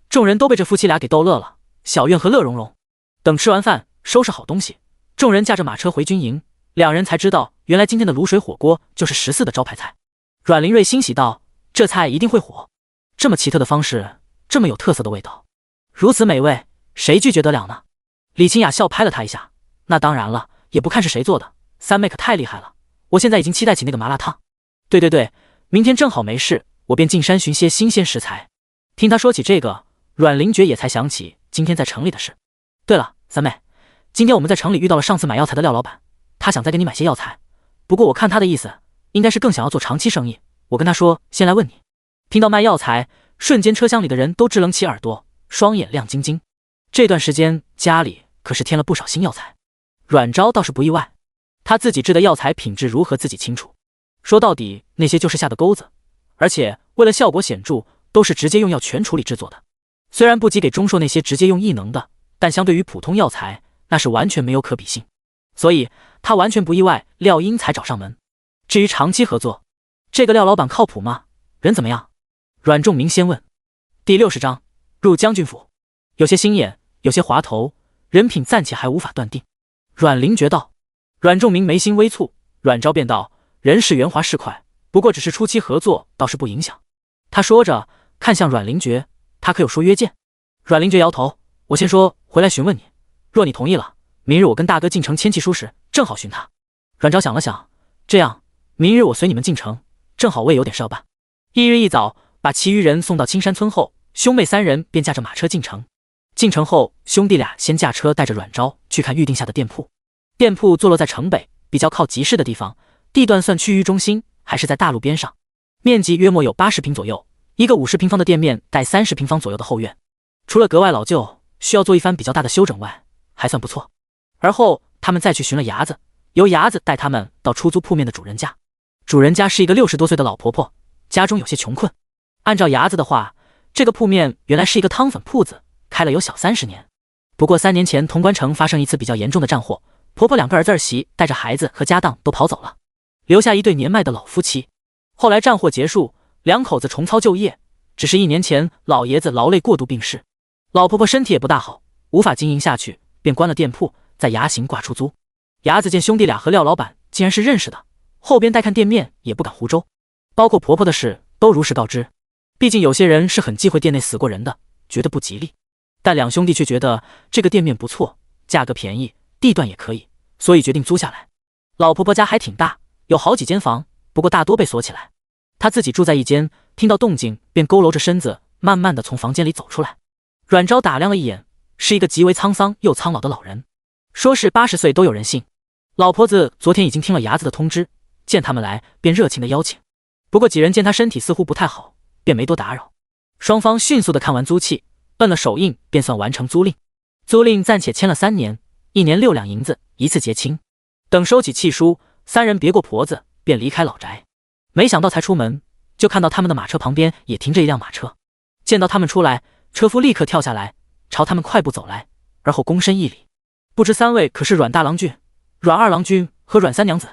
众人都被这夫妻俩给逗乐了，小院和乐融融。等吃完饭，收拾好东西，众人驾着马车回军营。两人才知道，原来今天的卤水火锅就是14的招牌菜。阮灵瑞欣喜道：“这菜一定会火，这么奇特的方式，这么有特色的味道，如此美味，谁拒绝得了呢？”李清雅笑拍了他一下：“那当然了，也不看是谁做的，三妹可太厉害了，我现在已经期待起那个麻辣烫。对，明天正好没事，我便进山寻些新鲜食材。”听他说起这个，阮灵觉也才想起今天在城里的事。对了，三妹，今天我们在城里遇到了上次买药材的廖老板，他想再给你买些药材，不过我看他的意思，应该是更想要做长期生意。我跟他说先来问你。听到卖药材，瞬间车厢里的人都支棱起耳朵，双眼亮晶晶。这段时间家里可是添了不少新药材，阮昭倒是不意外，他自己制的药材品质如何自己清楚。说到底，那些就是下的钩子，而且为了效果显著，都是直接用药泉处理制作的。虽然不及给钟硕那些直接用异能的，但相对于普通药材，那是完全没有可比性。所以他完全不意外廖英才找上门。至于长期合作，这个廖老板靠谱吗？人怎么样？阮仲明先问。第60章入将军府，有些心眼，有些滑头，人品暂且还无法断定。阮灵觉道。阮仲明眉心微蹙，阮昭便道：“人是圆滑是快，不过只是初期合作，倒是不影响。”他说着看向阮灵觉：“他可有说约见？”阮灵觉摇头：“我先说回来询问你，若你同意了，明日我跟大哥进城签契书时，正好寻他。阮昭想了想，这样，明日我随你们进城，正好我也有点事要办。翌日一早，把其余人送到青山村后，兄妹三人便驾着马车进城。进城后，兄弟俩先驾车带着阮昭去看预定下的店铺。店铺坐落在城北，比较靠集市的地方，地段算区域中心，还是在大路边上，面积约莫有80平左右，一个50平方的店面带30平方左右的后院。除了格外老旧，需要做一番比较大的修整外，还算不错。而后他们再去寻了伢子，由伢子带他们到出租铺面的主人家。主人家是一个60多岁的老婆婆，家中有些穷困。按照伢子的话，这个铺面原来是一个汤粉铺子，开了有小30年。不过3年前潼关城发生一次比较严重的战祸，婆婆2个儿子儿媳带着孩子和家当都跑走了，留下一对年迈的老夫妻。后来战祸结束，2口子重操旧业，只是1年前老爷子劳累过度病逝，老婆婆身体也不大好，无法经营下去，便关了店铺，在衙行挂出租。伢子见兄弟俩和廖老板竟然是认识的，后边带看店面也不敢胡诌，包括婆婆的事都如实告知。毕竟有些人是很忌讳店内死过人的，觉得不吉利，但2兄弟却觉得这个店面不错，价格便宜，地段也可以，所以决定租下来。老婆婆家还挺大，有好几间房，不过大多被锁起来。她自己住在一间，听到动静便佝偻着身子，慢慢的从房间里走出来。阮昭打量了一眼，是一个极为沧桑又苍老的老人，说是80岁都有人信。老婆子昨天已经听了伢子的通知，见他们来便热情的邀请。不过几人见他身体似乎不太好，便没多打扰。双方迅速的看完租契，摁了手印，便算完成租赁。租赁暂且签了3年，1年6两银子，一次结清。等收起契书，3人别过婆子，便离开老宅。没想到才出门，就看到他们的马车旁边也停着一辆马车。见到他们出来，车夫立刻跳下来，朝他们快步走来，而后躬身一礼。不知3位可是阮大郎君、阮二郎君和阮三娘子？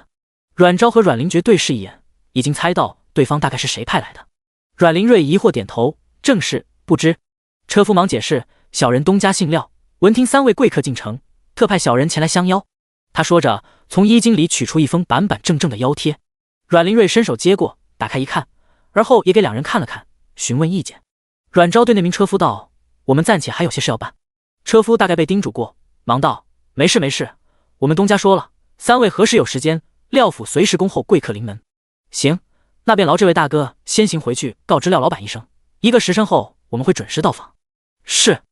阮昭和阮灵觉对视一眼，已经猜到对方大概是谁派来的。阮灵瑞疑惑点头，正是，不知。车夫忙解释，小人东家姓廖，闻听3位贵客进城，特派小人前来相邀。他说着，从衣襟里取出一封板板正正的邀贴。阮灵瑞伸手接过，打开一看，而后也给2人看了看，询问意见。阮昭对那名车夫道：“我们暂且还有些事要办。”车夫大概被叮嘱过，忙道：“没事没事，我们东家说了，3位何时有时间，廖府随时恭候贵客临门。”行，那便劳这位大哥先行回去告知廖老板一声，1个时辰后我们会准时到访。是。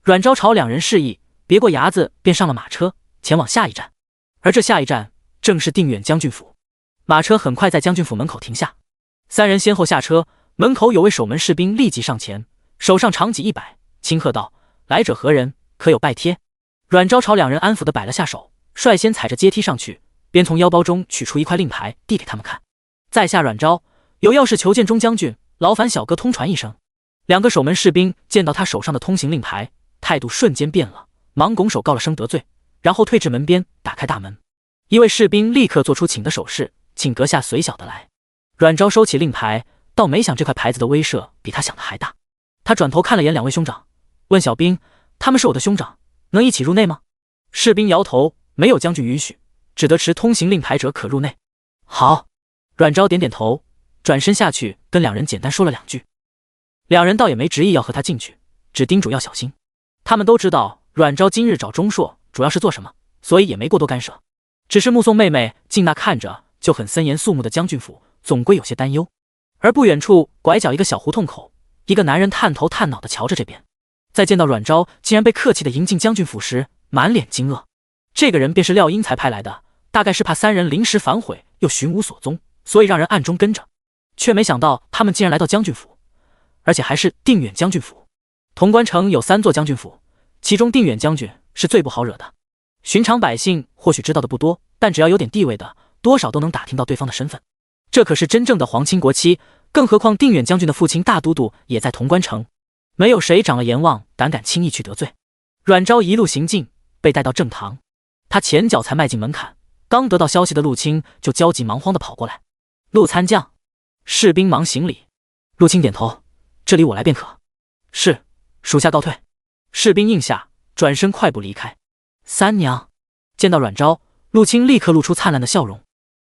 阮昭朝2人示意，别过衙子，便上了马车，前往下一站。而这下一站正是定远将军府。马车很快在将军府门口停下，3人先后下车，门口有位守门士兵立即上前，手上长戟一摆，轻喝道：“来者何人？可有拜帖？”阮昭朝2人安抚的摆了下手，率先踩着阶梯上去，边从腰包中取出一块令牌递给他们看。在下阮昭，有要事求见钟将军，劳烦小哥通传一声。2个守门士兵见到他手上的通行令牌，态度瞬间变了，忙拱手告了声得罪，然后退至门边，打开大门。一位士兵立刻做出请的手势，请阁下随小的来。阮昭收起令牌，倒没想这块牌子的威慑比他想的还大。他转头看了眼2位兄长，问小兵：“他们是我的兄长，能一起入内吗？”士兵摇头：“没有将军允许，只得持通行令牌者可入内。”好。阮昭点点头，转身下去跟2人简单说了2句。2人倒也没执意要和他进去，只叮嘱要小心。他们都知道阮昭今日找钟硕主要是做什么，所以也没过多干涉，只是目送妹妹进那看着就很森严肃穆的将军府，总归有些担忧。而不远处拐角一个小胡同口，一个男人探头探脑地瞧着这边，在见到阮昭竟然被客气地迎进将军府时，满脸惊愕。这个人便是廖英才派来的，大概是怕3人临时反悔又寻无所踪，所以让人暗中跟着，却没想到他们竟然来到将军府，而且还是定远将军府。潼关城有3座将军府，其中定远将军是最不好惹的。寻常百姓或许知道的不多，但只要有点地位的，多少都能打听到对方的身份。这可是真正的皇亲国戚，更何况定远将军的父亲大都督也在潼关城，没有谁长了阎王敢轻易去得罪。阮昭一路行进，被带到正堂，他前脚才迈进门槛，刚得到消息的陆清就焦急忙慌地跑过来。陆参将。士兵忙行礼。陆清点头，这里我来便可。是，属下告退。士兵应下，转身快步离开。三娘。见到阮昭，陆清立刻露出灿烂的笑容。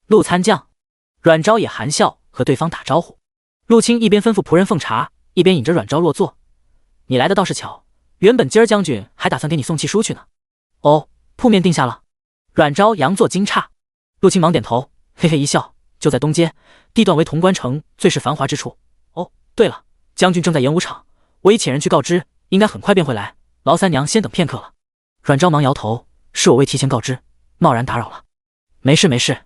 陆参将。阮昭也含笑和对方打招呼。陆清一边吩咐仆人奉茶，一边引着阮昭落座。你来的倒是巧，原本今儿将军还打算给你送契书去呢。哦，铺面定下了。阮昭佯作惊诧，陆青忙点头，嘿嘿一笑，就在东街，地段为潼关城最是繁华之处。哦，对了，将军正在演武场，我已遣人去告知，应该很快便会来，劳三娘先等片刻了。阮昭忙摇头，是我未提前告知，贸然打扰了。没事没事。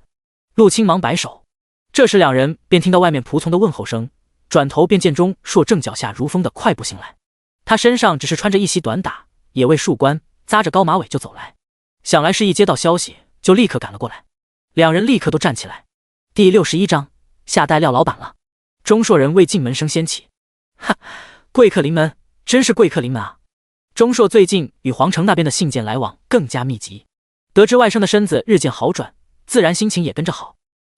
陆青忙摆手。这时两人便听到外面仆从的问候声，转头便见钟硕正脚下如风的快步行来，他身上只是穿着一袭短打，也未束冠，扎着高马尾就走来，想来是一接到消息就立刻赶了过来。两人立刻都站起来。第61章下代廖老板了。钟硕人未进门声掀起，哈，贵客临门，真是贵客临门啊！钟硕最近与皇城那边的信件来往更加密集，得知外甥的身子日渐好转，自然心情也跟着好。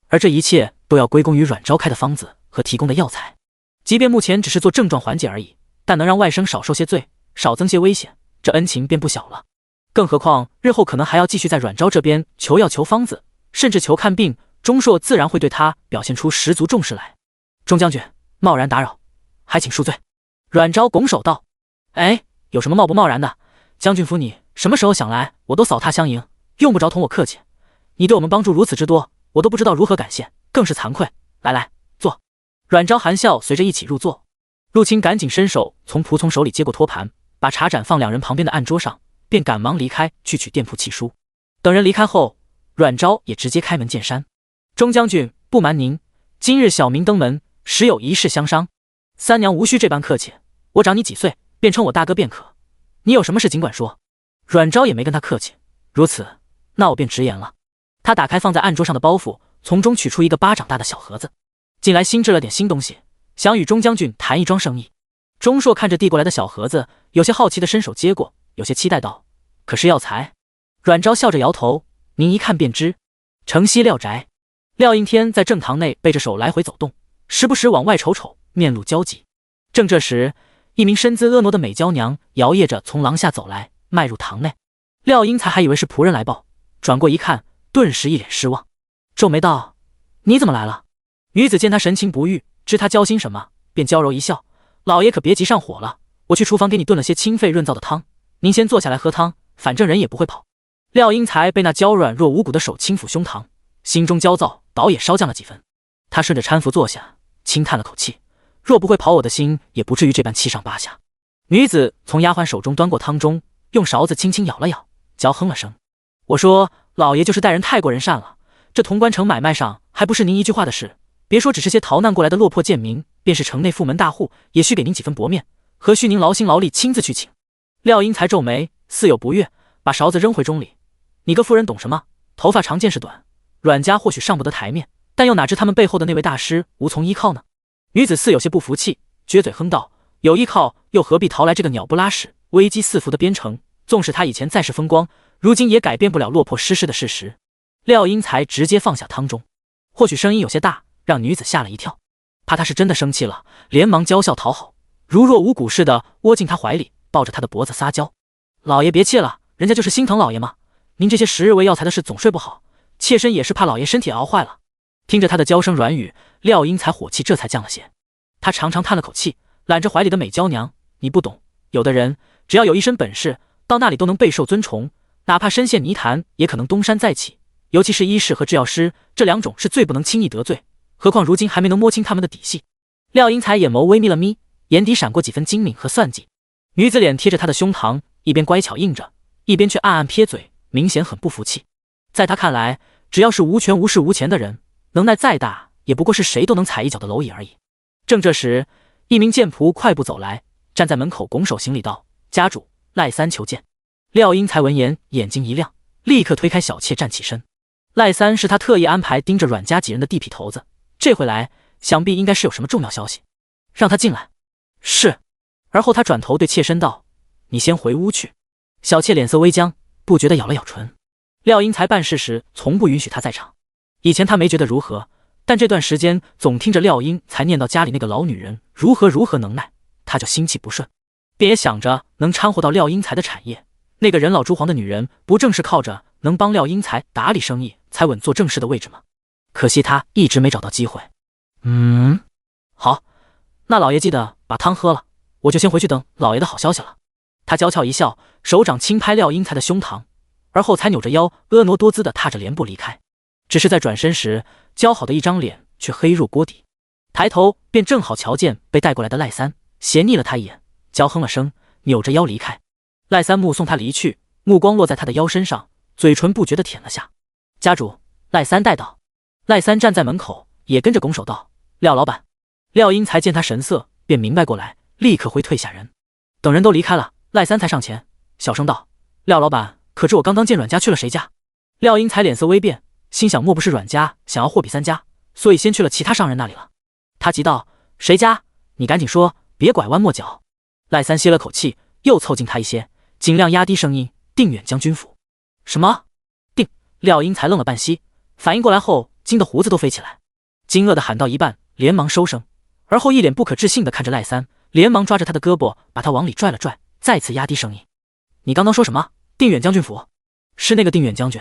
而这一切都要归功于阮昭开的方子和提供的药材，即便目前只是做症状缓解而已，但能让外甥少受些罪，少增些危险，这恩情便不小了。更何况日后可能还要继续在阮昭这边求药求方子，甚至求看病，钟硕自然会对他表现出十足重视来。钟将军，贸然打扰，还请恕罪。阮昭拱手道：哎，有什么贸不贸然的？将军府你什么时候想来，我都扫榻相迎，用不着同我客气。你对我们帮助如此之多，我都不知道如何感谢，更是惭愧。来来，坐。阮昭含笑随着一起入座。陆青赶紧伸手从仆从手里接过托盘，把茶盏放两人旁边的案桌上，便赶忙离开去取店铺契书。等人离开后，阮昭也直接开门见山：钟将军，不瞒您，今日小民登门，实有一事相商。三娘无需这般客气，我长你几岁，便称我大哥便可。你有什么事尽管说。阮昭也没跟他客气，如此，那我便直言了。他打开放在案桌上的包袱，从中取出一个巴掌大的小盒子，近来新制了点新东西，想与钟将军谈一桩生意。钟硕看着递过来的小盒子，有些好奇的伸手接过，有些期待道：可是药材？阮昭笑着摇头：您一看便知，城西廖宅。廖应天在正堂内背着手来回走动，时不时往外瞅瞅，面露焦急。正这时，一名身姿婀娜的美娇娘摇曳着从廊下走来，迈入堂内。廖英才还以为是仆人来报，转过一看，顿时一脸失望，皱眉道：你怎么来了？女子见他神情不悦，知他焦心什么，便娇柔一笑：老爷可别急上火了，我去厨房给你炖了些清肺润燥的汤，您先坐下来喝汤，反正人也不会跑。廖英才被那娇软若无骨的手轻抚胸膛，心中焦躁倒也稍降了几分。他顺着搀扶坐下，轻叹了口气：若不会跑我的心，也不至于这般七上八下。女子从丫鬟手中端过汤盅，用勺子轻轻舀了舀，嚼哼了声：我说老爷就是待人太过人善了，这潼关城买卖上还不是您一句话的事，别说只是些逃难过来的落魄贱民，便是城内富门大户，也需给您几分薄面，何须您劳心劳力亲自去请？廖英才皱眉，似有不悦，把勺子扔回盅里：你个妇人懂什么？头发长见识短，阮家或许上不得台面，但又哪知他们背后的那位大师无从依靠呢？女子似有些不服气，撅嘴哼道：有依靠又何必逃来这个鸟不拉屎、危机四伏的边城？纵使他以前再是风光，如今也改变不了落魄失势的事实。廖英才直接放下汤盅，或许声音有些大，让女子吓了一跳，怕他是真的生气了，连忙娇笑讨好，如若无骨似的窝进他怀里，抱着他的脖子撒娇：老爷别气了，人家就是心疼老爷嘛。您这些时日为药材的事总睡不好，妾身也是怕老爷身体熬坏了。听着他的娇声软语，廖英才火气这才降了些。他长长叹了口气，揽着怀里的美娇娘：你不懂，有的人只要有一身本事，到那里都能备受尊崇，哪怕身陷泥潭也可能东山再起。尤其是医士和制药师，这两种是最不能轻易得罪，何况如今还没能摸清他们的底细。廖英才眼眸微眯了眯，眼底闪过几分精明和算计。女子脸贴着他的胸膛，一边乖巧应着，一边却暗暗撇嘴，明显很不服气。在他看来，只要是无权无势无钱的人，能耐再大，也不过是谁都能踩一脚的蝼蚁而已。正这时，一名剑仆快步走来，站在门口拱手行礼道：家主赖三求见。廖英才闻言眼睛一亮，立刻推开小妾站起身。赖三是他特意安排盯着阮家几人的地痞头子，这回来想必应该是有什么重要消息，让他进来。是。而后他转头对妾身道：你先回屋去。小妾脸色微僵，不觉得咬了咬唇。廖英才办事时从不允许他在场，以前他没觉得如何，但这段时间总听着廖英才念叨家里那个老女人如何能耐，他就心气不顺，便也想着能掺和到廖英才的产业。那个人老珠黄的女人，不正是靠着能帮廖英才打理生意才稳坐正式的位置吗？可惜他一直没找到机会。好，那老爷记得把汤喝了，我就先回去等老爷的好消息了。他娇俏一笑，手掌轻拍廖英才的胸膛：而后才扭着腰，婀娜多姿地踏着帘布离开。只是在转身时，姣好的一张脸却黑入锅底。抬头便正好瞧见被带过来的赖三，斜睨了他一眼，娇哼了声，扭着腰离开。赖三目送他离去，目光落在他的腰身上，嘴唇不觉地舔了下。家主，赖三带到。赖三站在门口，也跟着拱手道：“廖老板。”廖英才见他神色，便明白过来，立刻挥退下人。等人都离开了，赖三才上前，小声道：“廖老板，可知我刚刚见阮家去了谁家？”廖英才脸色微变，心想莫不是阮家想要货比三家，所以先去了其他商人那里了。他急道：“谁家？你赶紧说，别拐弯抹角。”赖三吸了口气，又凑近他一些，尽量压低声音：“定远将军府。”什么？定？廖英才愣了半息，反应过来后，惊得胡子都飞起来，惊愕的喊到一半，连忙收声，而后一脸不可置信的看着赖三，连忙抓着他的胳膊，把他往里拽了拽，再次压低声音：“你刚刚说什么？定远将军府？是那个定远将军？”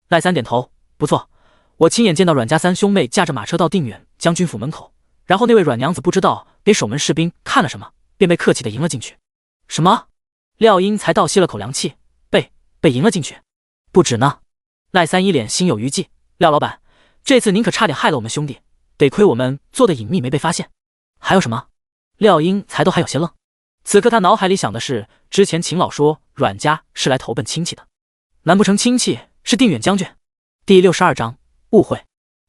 赖三点头：“不错，我亲眼见到阮家三兄妹驾着马车到定远将军府门口，然后那位阮娘子不知道给守门士兵看了什么，便被客气的迎了进去。”什么？廖英才倒吸了口凉气，被迎了进去？不止呢。赖三一脸心有余悸：“廖老板，这次您可差点害了我们兄弟，得亏我们做的隐秘没被发现。还有什么？”廖英才都还有些愣。此刻他脑海里想的是，之前秦老说阮家是来投奔亲戚的，难不成亲戚是定远将军？第62章误会。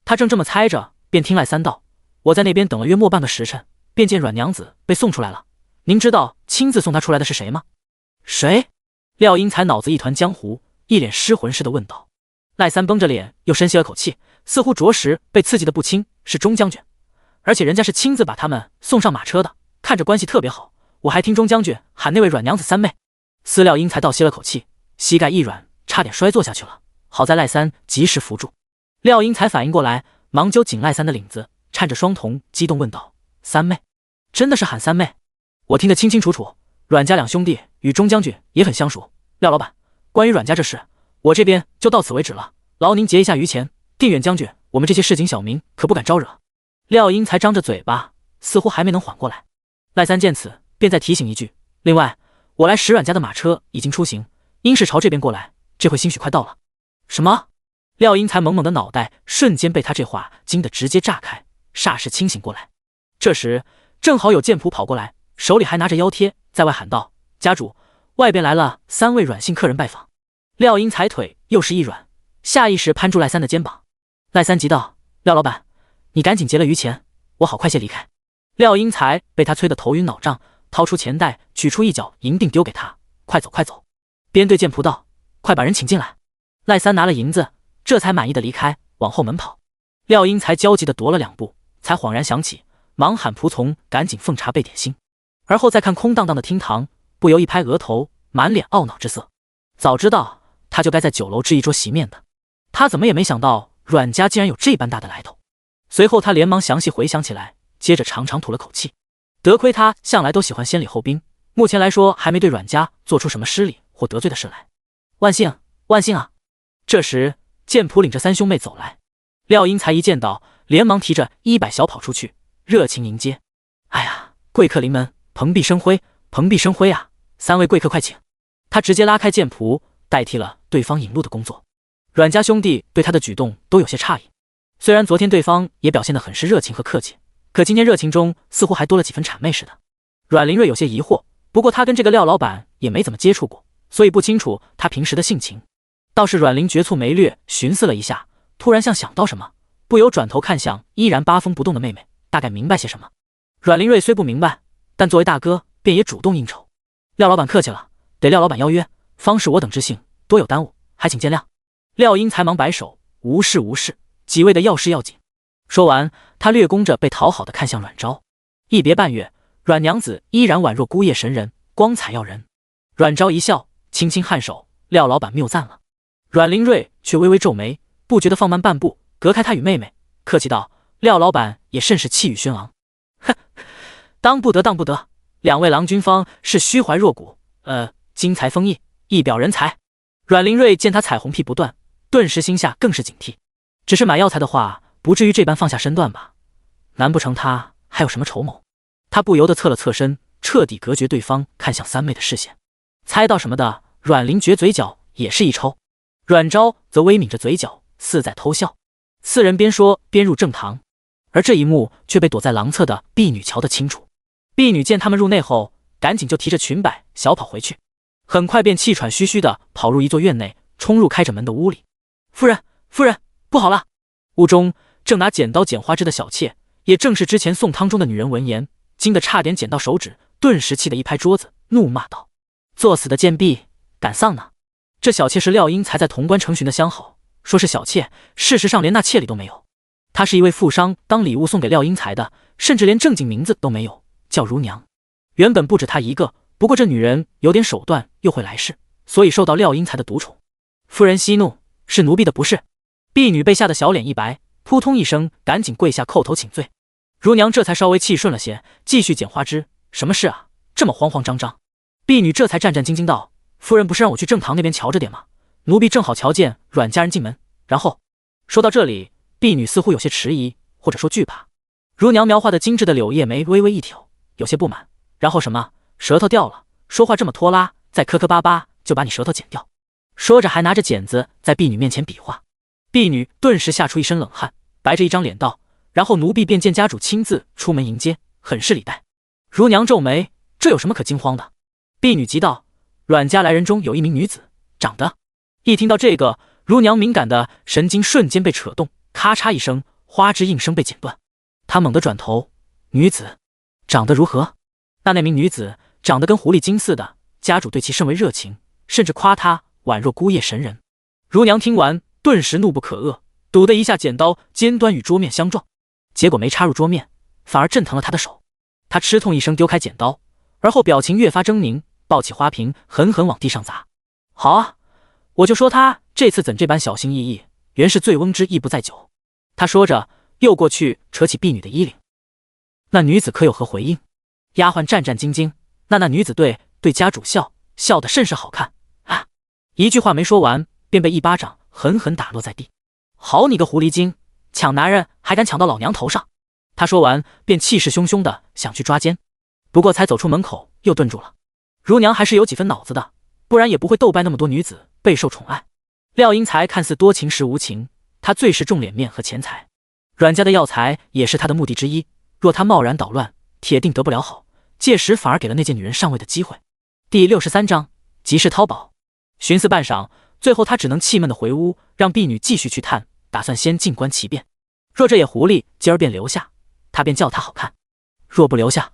他正这么猜着，便听赖三道：“我在那边等了约莫半个时辰，便见阮娘子被送出来了。您知道亲自送她出来的是谁吗？”谁？廖英才脑子一团浆糊，一脸失魂似的问道。赖三绷着脸，又深吸了口气，似乎着实被刺激的不轻：“是钟将军，而且人家是亲自把他们送上马车的，看着关系特别好。我还听钟将军喊那位阮娘子三妹。”司廖英才倒吸了口气，膝盖一软，差点摔坐下去了，好在赖三及时扶住。廖英才反应过来，忙揪紧赖三的领子，颤着双瞳激动问道：“三妹？真的是喊三妹？我听得清清楚楚，阮家两兄弟与钟将军也很相熟。廖老板，关于阮家这事，我这边就到此为止了，劳您结一下余钱。定远将军，我们这些市井小民可不敢招惹。”廖英才张着嘴巴，似乎还没能缓过来。赖三见此，便再提醒一句：“另外，我来使阮家的马车已经出行，应是朝这边过来，这回兴许快到了。”什么？廖英才懵懵的脑袋瞬间被他这话惊得直接炸开，霎时清醒过来。这时正好有剑仆跑过来，手里还拿着腰贴，在外喊道：“家主，外边来了3位阮姓客人拜访。”廖英才腿又是一软，下意识攀住赖三的肩膀。赖三急道：“廖老板，你赶紧结了余钱，我好快些离开。”廖英才被他催得头晕脑胀，掏出钱袋，取出一角银锭丢给他：“快走快走。”边对剑仆道：“快把人请进来。”赖三拿了银子，这才满意的离开，往后门跑。廖英才焦急的踱了2步，才恍然想起，忙喊仆从赶紧奉茶备点心，而后再看空荡荡的厅堂，不由一拍额头，满脸懊恼之色。早知道他就该在酒楼置一桌席面的，他怎么也没想到阮家竟然有这般大的来头。随后他连忙详细回想起来，接着长长吐了口气，得亏他向来都喜欢先礼后兵，目前来说还没对阮家做出什么失礼或得罪的事来。万幸万幸啊！这时剑仆领着3兄妹走来，廖英才一见到，连忙提着衣摆小跑出去，热情迎接。哎呀，贵客临门，蓬荜生辉，蓬荜生辉啊！3位贵客快请。他直接拉开剑仆，代替了对方引路的工作。阮家兄弟对他的举动都有些诧异，虽然昨天对方也表现得很是热情和客气，可今天热情中似乎还多了几分谄媚似的。阮林瑞有些疑惑，不过他跟这个廖老板也没怎么接触过，所以不清楚他平时的性情。倒是阮林觉蹙眉略，寻思了一下，突然像想到什么，不由转头看向依然八风不动的妹妹，大概明白些什么。阮林瑞虽不明白，但作为大哥，便也主动应酬：“廖老板客气了，得廖老板邀约，方是我等之幸，多有耽误，还请见谅。”廖英才忙摆手：“无事无事，几位的要事要紧。”说完，他略弓着被讨好的看向阮昭。一别半月，阮娘子依然宛若孤夜神人，光彩耀人。阮昭一笑，轻轻颔首：“廖老板谬赞了。”阮林瑞却微微皱眉，不觉得放慢半步，隔开他与妹妹，客气道：“廖老板也甚是气宇轩昂。”“哼，当不得当不得，2位郎君方是虚怀若谷，精才丰溢，一表人才。”阮林瑞见他彩虹屁不断，顿时心下更是警惕，只是买药材的话，不至于这般放下身段吧？难不成他还有什么筹谋？他不由得侧了侧身，彻底隔绝对方看向3妹的视线。猜到什么的，阮林觉嘴角也是一抽。阮昭则微抿着嘴角，似在偷笑。四人边说边入正堂，而这一幕却被躲在廊侧的婢女瞧得清楚。婢女见他们入内后，赶紧就提着裙摆小跑回去，很快便气喘吁吁地跑入一座院内，冲入开着门的屋里。夫人，夫人，不好了！屋中正拿剪刀剪花枝的小妾，也正是之前送汤中的女人，闻言惊得差点剪到手指，顿时气得一拍桌子，怒骂道：“作死的贱婢，敢丧呢！”这小妾是廖英才在潼关成寻的相好，说是小妾，事实上连那妾礼都没有。她是一位富商当礼物送给廖英才的，甚至连正经名字都没有，叫如娘。原本不止她一个，不过这女人有点手段，又会来事，所以受到廖英才的独宠。夫人息怒，是奴婢的不是。婢女被吓得小脸一白，扑通一声赶紧跪下叩头请罪。如娘这才稍微气顺了些，继续剪花枝。什么事啊，这么慌慌张张？婢女这才战战兢兢道：“夫人不是让我去正堂那边瞧着点吗？奴婢正好瞧见阮家人进门。”然后说到这里，婢女似乎有些迟疑，或者说惧怕。如娘描画的精致的柳叶眉微微一挑，有些不满。然后什么？舌头掉了，说话这么拖拉，再磕磕巴巴就把你舌头剪掉。说着还拿着剪子在婢女面前比划。婢女顿时吓出一身冷汗，白着一张脸道：“然后奴婢便见家主亲自出门迎接，很是礼待。”如娘皱眉，这有什么可惊慌的？婢女急道：“阮家来人中有一名女子，长得……”一听到这个，如娘敏感的神经瞬间被扯动，咔嚓一声，花枝应声被剪断。她猛地转头，女子长得如何？那名女子长得跟狐狸精似的，家主对其甚为热情，甚至夸她宛若孤夜神人。如娘听完，顿时怒不可遏，赌的一下剪刀尖端与桌面相撞，结果没插入桌面，反而震疼了她的手。她吃痛一声丢开剪刀，而后表情越发狰狞，抱起花瓶狠狠往地上砸。好啊，我就说她这次怎这般小心翼翼，原是醉翁之意不在酒。她说着又过去扯起婢女的衣领。那女子可有何回应？丫鬟战战兢兢，那女子对家主笑得甚是好看啊！一句话没说完，便被一巴掌狠狠打落在地。好你个狐狸精，抢男人还敢抢到老娘头上！他说完便气势汹汹的想去抓奸，不过才走出门口又顿住了。如娘还是有几分脑子的，不然也不会斗败那么多女子备受宠爱。廖英才看似多情实无情，他最是重脸面和钱财，阮家的药材也是他的目的之一，若他贸然捣乱，铁定得不了好，届时反而给了那件女人上位的机会。第63章及时掏宝。寻思半晌，最后他只能气闷的回屋，让婢女继续去探，打算先静观其变。若这野狐狸今儿便留下，他便叫他好看；若不留下，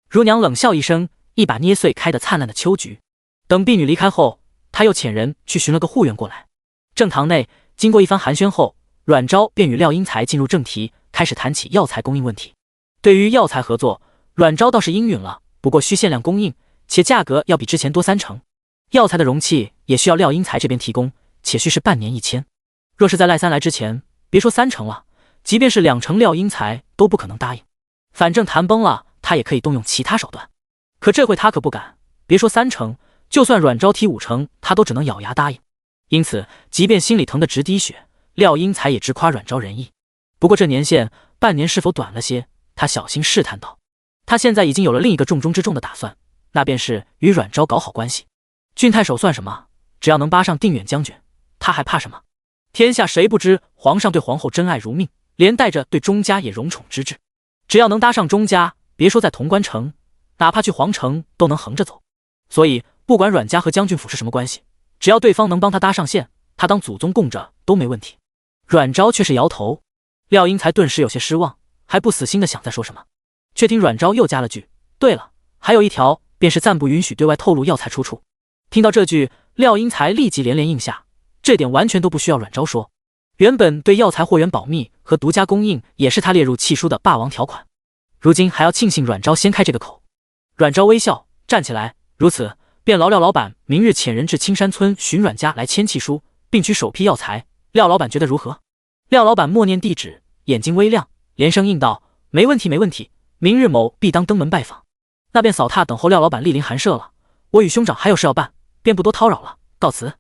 如娘冷笑一声，一把捏碎开得灿烂的秋菊。等婢女离开后，他又遣人去寻了个护院过来。正堂内经过一番寒暄后，阮昭便与廖英才进入正题，开始谈起药材供应问题。对于药材合作，阮昭倒是应允了，不过需限量供应，且价格要比之前多3成。药材的容器也需要廖英才这边提供，且需是半年1000。若是在赖三来之前，别说3成了，即便是2成，廖英才都不可能答应。反正谈崩了，他也可以动用其他手段。可这回他可不敢，别说3成，就算阮昭提5成，他都只能咬牙答应。因此，即便心里疼得直滴血，廖英才也直夸阮昭仁义。不过这年限，半年是否短了些？他小心试探道。他现在已经有了另一个重中之重的打算，那便是与阮昭搞好关系。郡太守算什么？只要能扒上定远将军，他还怕什么？天下谁不知皇上对皇后珍爱如命，连带着对钟家也荣宠之至。只要能搭上钟家，别说在潼关城，哪怕去皇城都能横着走。所以不管阮家和将军府是什么关系，只要对方能帮他搭上线，他当祖宗供着都没问题。阮昭却是摇头。廖英才顿时有些失望，还不死心的想再说什么，却听阮昭又加了句：“对了，还有一条，便是暂不允许对外透露药材出处。”听到这句，廖英才立即连连应下，这点完全都不需要阮昭说。原本对药材货源保密和独家供应也是他列入契书的霸王条款，如今还要庆幸阮昭先开这个口。阮昭微笑站起来，如此便劳廖老板明日遣人至青山村寻阮家来签契书，并取首批药材。廖老板觉得如何？廖老板默念地址，眼睛微亮，连声应道：“没问题，没问题，明日某必当登门拜访。”那便扫榻等候廖老板莅临寒舍了。我与兄长还有事要办，便不多叨扰了，告辞。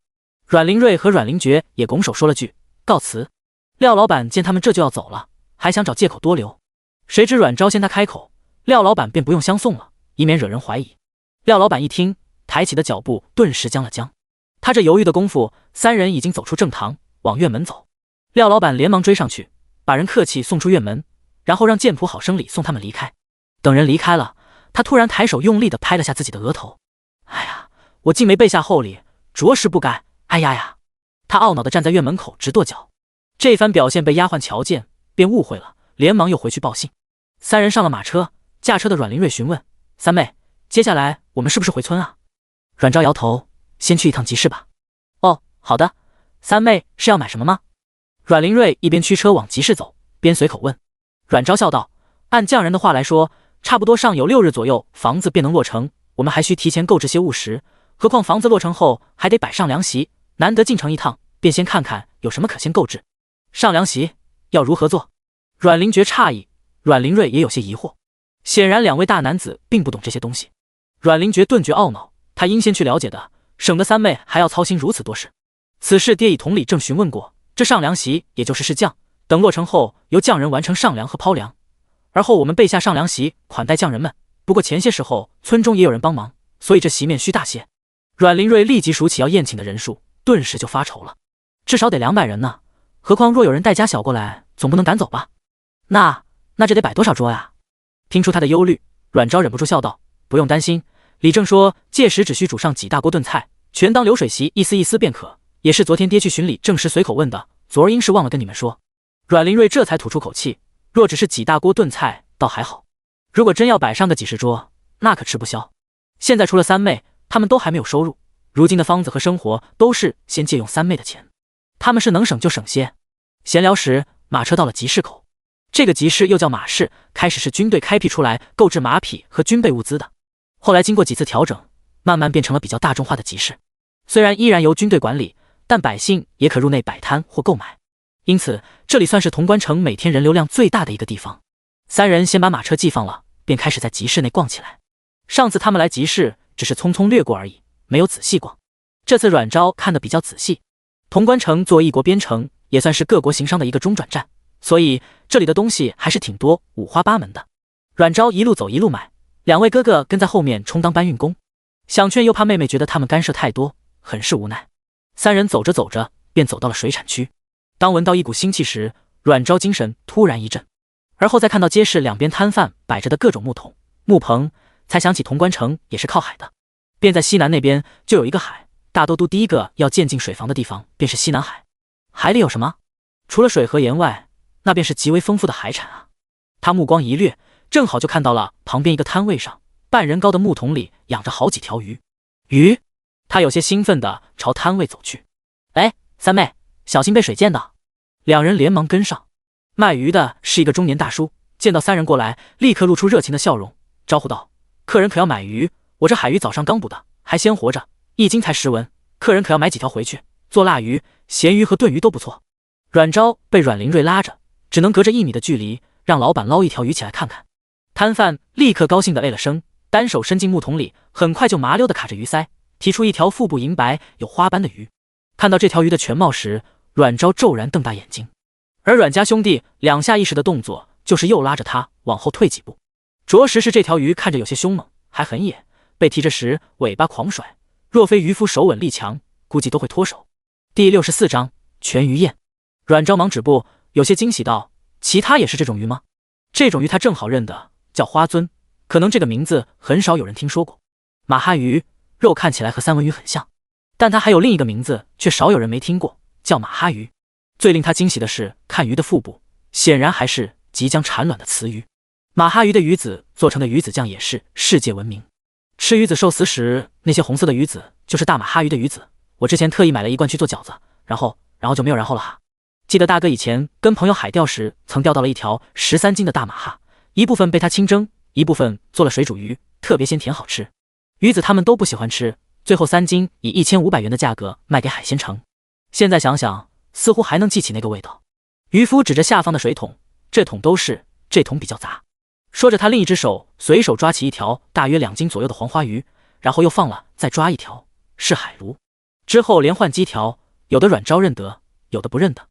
阮灵瑞和阮灵觉也拱手说了句告辞。廖老板见他们这就要走了，还想找借口多留，谁知阮昭先他开口，廖老板便不用相送了，以免惹人怀疑。廖老板一听，抬起的脚步顿时僵了僵。他这犹豫的功夫，三人已经走出正堂，往院门走。廖老板连忙追上去，把人客气送出院门，然后让剑仆好生礼送他们离开。等人离开了，他突然抬手用力地拍了下自己的额头。哎呀，我竟没备下厚礼，着实不该。哎呀呀！他懊恼地站在院门口直跺脚。这番表现被丫鬟瞧见，便误会了，连忙又回去报信。三人上了马车，驾车的阮玲瑞询问三妹：“接下来我们是不是回村啊？”阮昭摇头：“先去一趟集市吧。”哦，好的。三妹是要买什么吗？阮玲瑞一边驱车往集市走，边随口问。阮昭笑道：“按匠人的话来说，差不多尚有6日左右，房子便能落成。我们还需提前购置些物实，何况房子落成后还得摆上凉席，难得进城一趟，便先看看有什么可先购置。上凉席要如何做？”阮灵觉诧异，阮玲瑞也有些疑惑。显然两位大男子并不懂这些东西。阮灵觉顿觉懊恼，他应先去了解的，省得三妹还要操心如此多事。此事爹已同理正询问过，这上凉席也就是试匠，等落成后由匠人完成上梁和抛梁，而后我们备下上凉席款待匠人们。不过前些时候村中也有人帮忙，所以这席面需大些。阮灵瑞立即数起要宴请的人数，顿时就发愁了，至少得200人呢，何况若有人带家小过来，总不能赶走吧？那这得摆多少桌呀？听出他的忧虑，阮昭忍不住笑道：“不用担心，李正说届时只需煮上几大锅炖菜，全当流水席，一丝一丝便可。也是昨天爹去巡礼正时随口问的，昨儿因是忘了跟你们说。”阮灵瑞这才吐出口气，若只是几大锅炖菜倒还好，如果真要摆上个几十桌，那可吃不消。现在除了三妹，他们都还没有收入，如今的方子和生活都是先借用三妹的钱，他们是能省就省些。闲聊时，马车到了集市口。这个集市又叫马市，开始是军队开辟出来购置马匹和军备物资的，后来经过几次调整，慢慢变成了比较大众化的集市。虽然依然由军队管理，但百姓也可入内摆摊或购买，因此这里算是潼关城每天人流量最大的一个地方。三人先把马车寄放了，便开始在集市内逛起来。上次他们来集市只是匆匆掠过而已，没有仔细逛。这次阮昭看得比较仔细。潼关城作为异国边城，也算是各国行商的一个中转站，所以这里的东西还是挺多，五花八门的。阮昭一路走一路买，两位哥哥跟在后面充当搬运工，想劝又怕妹妹觉得他们干涉太多，很是无奈。三人走着走着便走到了水产区，当闻到一股腥气时，阮昭精神突然一振，而后再看到街市两边摊贩摆着的各种木桶、木棚，才想起潼关城也是靠海的，便在西南那边就有一个海，大都督第一个要建进水房的地方便是西南海。海里有什么？除了水和盐外，那便是极为丰富的海产啊。他目光一掠，正好就看到了旁边一个摊位上半人高的木桶里养着好几条鱼。鱼？他有些兴奋地朝摊位走去。哎，三妹，小心被水溅到。两人连忙跟上。卖鱼的是一个中年大叔，见到三人过来，立刻露出热情的笑容，招呼道：“客人可要买鱼？我这海鱼早上刚捕的，还鲜活着，一斤才10文，客人可要买几条回去做腊鱼、咸鱼和炖鱼都不错。”阮昭被阮灵瑞拉着，只能隔着1米的距离让老板捞一条鱼起来看看。摊贩立刻高兴地哎了声，单手伸进木桶里，很快就麻溜地卡着鱼鳃，提出一条腹部银白有花斑的鱼。看到这条鱼的全貌时，阮昭骤然瞪大眼睛，而阮家兄弟两下意识的动作就是又拉着他往后退几步。着实是这条鱼看着有些凶猛，还很野，被提着时尾巴狂甩，若非渔夫手稳力强，估计都会脱手。第64章全鱼宴。阮昭忙止步，有些惊喜道：“其他也是这种鱼吗？”这种鱼他正好认得，叫花鳟，可能这个名字很少有人听说过。马哈鱼，肉看起来和三文鱼很像，但它还有另一个名字，却少有人没听过，叫马哈鱼。最令他惊喜的是，看鱼的腹部，显然还是即将产卵的雌鱼。马哈鱼的鱼子做成的鱼子酱也是世界闻名。吃鱼子寿司时，那些红色的鱼子就是大马哈鱼的鱼子。我之前特意买了一罐去做饺子，然后就没有然后了哈。记得大哥以前跟朋友海钓时，曾钓到了一条13斤的大马哈，一部分被他清蒸，一部分做了水煮鱼，特别鲜甜好吃。鱼子他们都不喜欢吃，最后3斤以1500元的价格卖给海鲜城。现在想想，似乎还能记起那个味道。渔夫指着下方的水桶，这桶都是，这桶比较杂。说着，他另一只手随手抓起一条大约2斤左右的黄花鱼，然后又放了，再抓一条，是海鲈。之后连换几条，有的阮昭认得，有的不认得。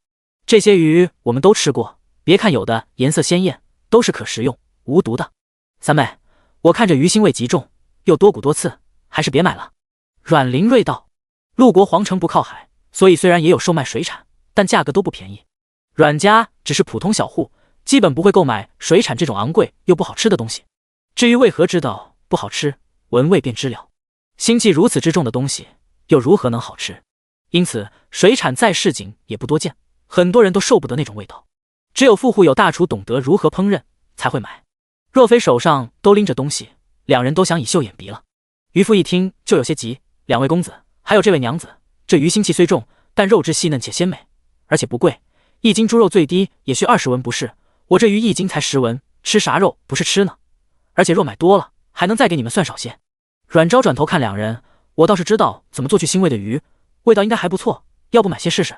这些鱼我们都吃过，别看有的颜色鲜艳，都是可食用无毒的。三妹，我看着鱼腥味极重，又多骨多刺，还是别买了。阮灵瑞道。陆国皇城不靠海，所以虽然也有售卖水产，但价格都不便宜。阮家只是普通小户，基本不会购买水产这种昂贵又不好吃的东西。至于为何知道不好吃，闻味便知了。腥气如此之重的东西，又如何能好吃？因此，水产在市井也不多见，很多人都受不得那种味道。只有富户有大厨懂得如何烹饪，才会买。若非手上都拎着东西，两人都想以袖掩鼻了。渔夫一听就有些急：两位公子，还有这位娘子，这鱼腥气虽重，但肉质细嫩且鲜美，而且不贵，一斤猪肉最低也需20文不是？我这鱼一斤才10文，吃啥肉不是吃呢？而且若买多了，还能再给你们算少些。阮昭转头看两人，我倒是知道怎么做去腥味的鱼，味道应该还不错，要不买些试试？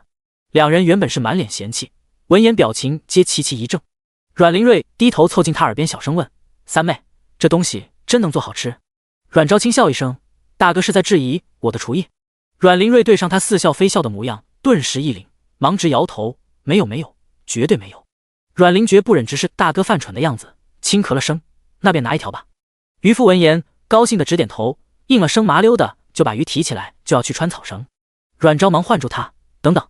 两人原本是满脸嫌弃，闻言表情皆齐齐一怔。阮玲瑞低头凑近他耳边小声问：三妹，这东西真能做好吃？阮昭轻笑一声：大哥是在质疑我的厨艺？阮玲瑞对上他似笑非笑的模样，顿时一凛，忙直摇头：没有没有，绝对没有。阮灵觉不忍直视大哥犯蠢的样子，轻咳了声：那便拿一条吧。渔夫闻言高兴的直点头，应了声，麻溜的就把鱼提起来，就要去穿草绳。阮昭忙唤住他：等等。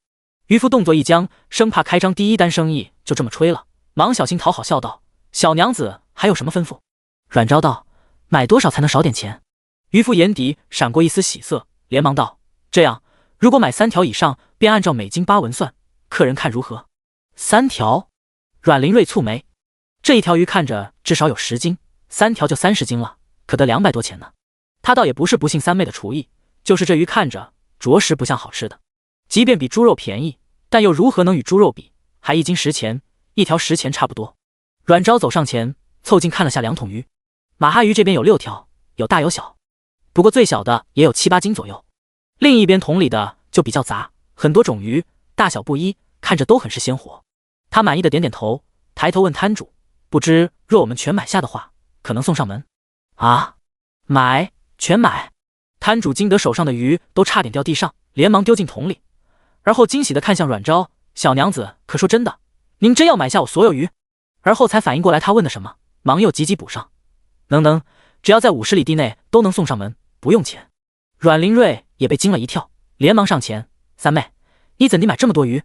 渔夫动作一僵，生怕开张第一单生意就这么吹了，忙小心讨好笑道：小娘子还有什么吩咐？阮昭道：买多少才能少点钱？渔夫眼底闪过一丝喜色，连忙道：这样，如果买3条以上，便按照每斤8文算，客人看如何？3条？阮灵瑞蹙眉，这一条鱼看着至少有10斤，3条就30斤了，可得200多钱呢。他倒也不是不信三妹的厨艺，就是这鱼看着着实不像好吃的。即便比猪肉便宜，但又如何能与猪肉比？还1斤10钱，一条10钱差不多。阮昭走上前，凑近看了下2桶鱼。马哈鱼这边有6条，有大有小，不过最小的也有7、8斤左右。另一边桶里的就比较杂，很多种鱼，大小不一，看着都很是鲜活。他满意的点点头，抬头问摊主：不知若我们全买下的话，可能送上门？啊，买，全买。摊主惊得手上的鱼都差点掉地上，连忙丢进桶里，而后惊喜地看向阮昭：小娘子，可说真的？您真要买下我所有鱼？而后才反应过来他问的什么，忙又急急补上：能，只要在50里地内都能送上门，不用钱。阮灵瑞也被惊了一跳，连忙上前：三妹，你怎地买这么多鱼？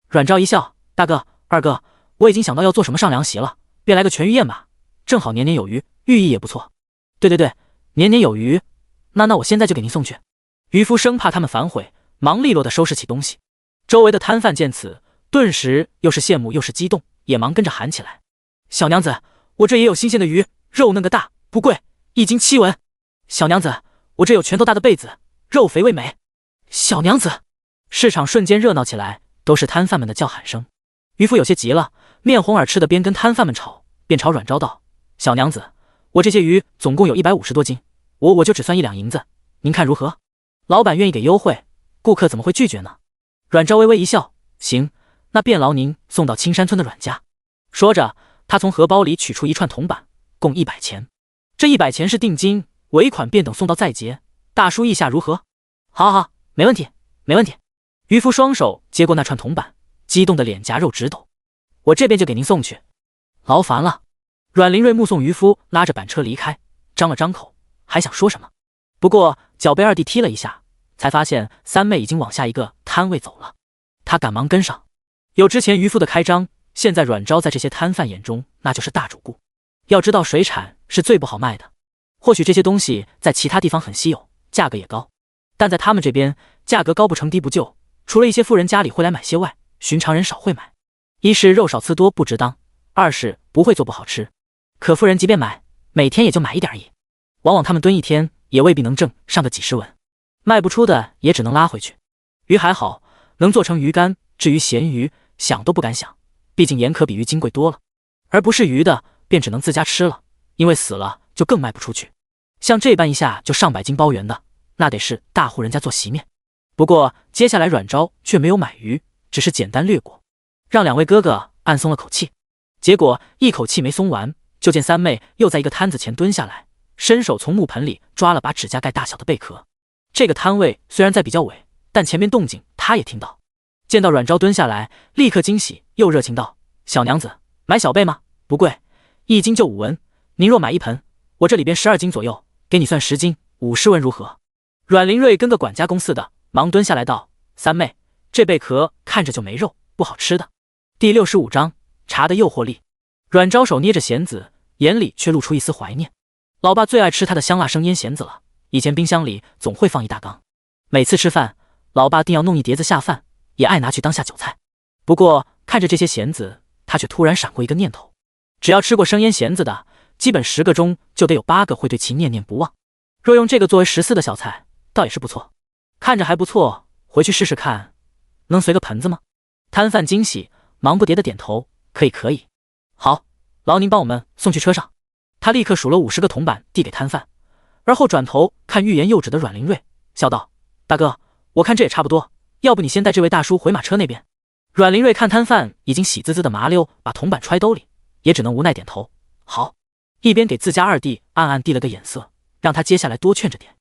阮昭一笑：大哥二哥，我已经想到要做什么上凉席了，便来个全鱼宴吧，正好年年有余，寓意也不错。对，年年有余，那我现在就给您送去。渔夫生怕他们反悔，忙利落地收拾起东西。周围的摊贩见此，顿时又是羡慕又是激动，也忙跟着喊起来：小娘子，我这也有新鲜的鱼，肉嫩个大，不贵，1斤7文。小娘子，我这有拳头大的贝子，肉肥味美。小娘子，市场瞬间热闹起来，都是摊贩们的叫喊声。渔夫有些急了，面红耳赤的边跟摊贩们吵，便朝阮昭道：小娘子，我这些鱼总共有150多斤，我就只算1两银子，您看如何？老板愿意给优惠，顾客怎么会拒绝呢？阮昭微微一笑：行，那便劳您送到青山村的阮家。说着，他从荷包里取出一串铜板，共100钱。这100钱是定金，尾款便等送到再结。大叔意下如何？好，没问题。渔夫双手接过那串铜板，激动的脸颊肉直抖。我这边就给您送去，劳烦了。阮灵瑞目送渔夫拉着板车离开，张了张口，还想说什么，不过脚被二弟踢了一下，才发现三妹已经往下一个摊位走了。他赶忙跟上。有之前渔夫的开张，现在阮昭在这些摊贩眼中那就是大主顾。要知道水产是最不好卖的，或许这些东西在其他地方很稀有，价格也高，但在他们这边价格高不成低不就，除了一些富人家里会来买些外，寻常人少会买。一是肉少刺多不值当，二是不会做不好吃。可富人即便买，每天也就买一点而已，往往他们蹲一天也未必能挣上个几十文，卖不出的也只能拉回去。鱼还好，能做成鱼干，至于咸鱼，想都不敢想，毕竟盐可比鱼金贵多了。而不是鱼的，便只能自家吃了，因为死了就更卖不出去。像这般一下就上百斤包圆的，那得是大户人家做席面。不过接下来阮昭却没有买鱼，只是简单略过，让两位哥哥暗松了口气。结果一口气没松完，就见三妹又在一个摊子前蹲下来，伸手从木盆里抓了把指甲盖大小的贝壳。这个摊位虽然在比较尾，但前面动静他也听到。见到阮昭蹲下来，立刻惊喜又热情道：小娘子，买小贝吗？不贵，1斤就5文，您若买一盆，我这里边12斤左右，给你算10斤，50文如何？阮灵瑞跟个管家公似的，忙蹲下来道：“三妹，这贝壳看着就没肉，不好吃的。”第65章茶的诱惑力。阮昭手捏着弦子，眼里却露出一丝怀念。老爸最爱吃他的香辣生腌弦子了，以前冰箱里总会放一大缸，每次吃饭，老爸定要弄一碟子下饭，也爱拿去当下酒菜。不过看着这些弦子，他却突然闪过一个念头：只要吃过生腌弦子的，基本10个中就得有8个会对其念念不忘。若用这个作为14的小菜，倒也是不错。看着还不错，回去试试看，能随个盆子吗？摊贩惊喜，忙不迭的点头：“可以，可以。好，劳您帮我们送去车上。”他立刻数了50个铜板递给摊贩，而后转头看欲言又止的阮玲瑞，笑道：“大哥，我看这也差不多，要不你先带这位大叔回马车那边。”阮玲瑞看摊贩已经喜滋滋的麻溜把铜板揣兜里，也只能无奈点头：“好。”一边给自家二弟暗暗递了个眼色，让他接下来多劝着点。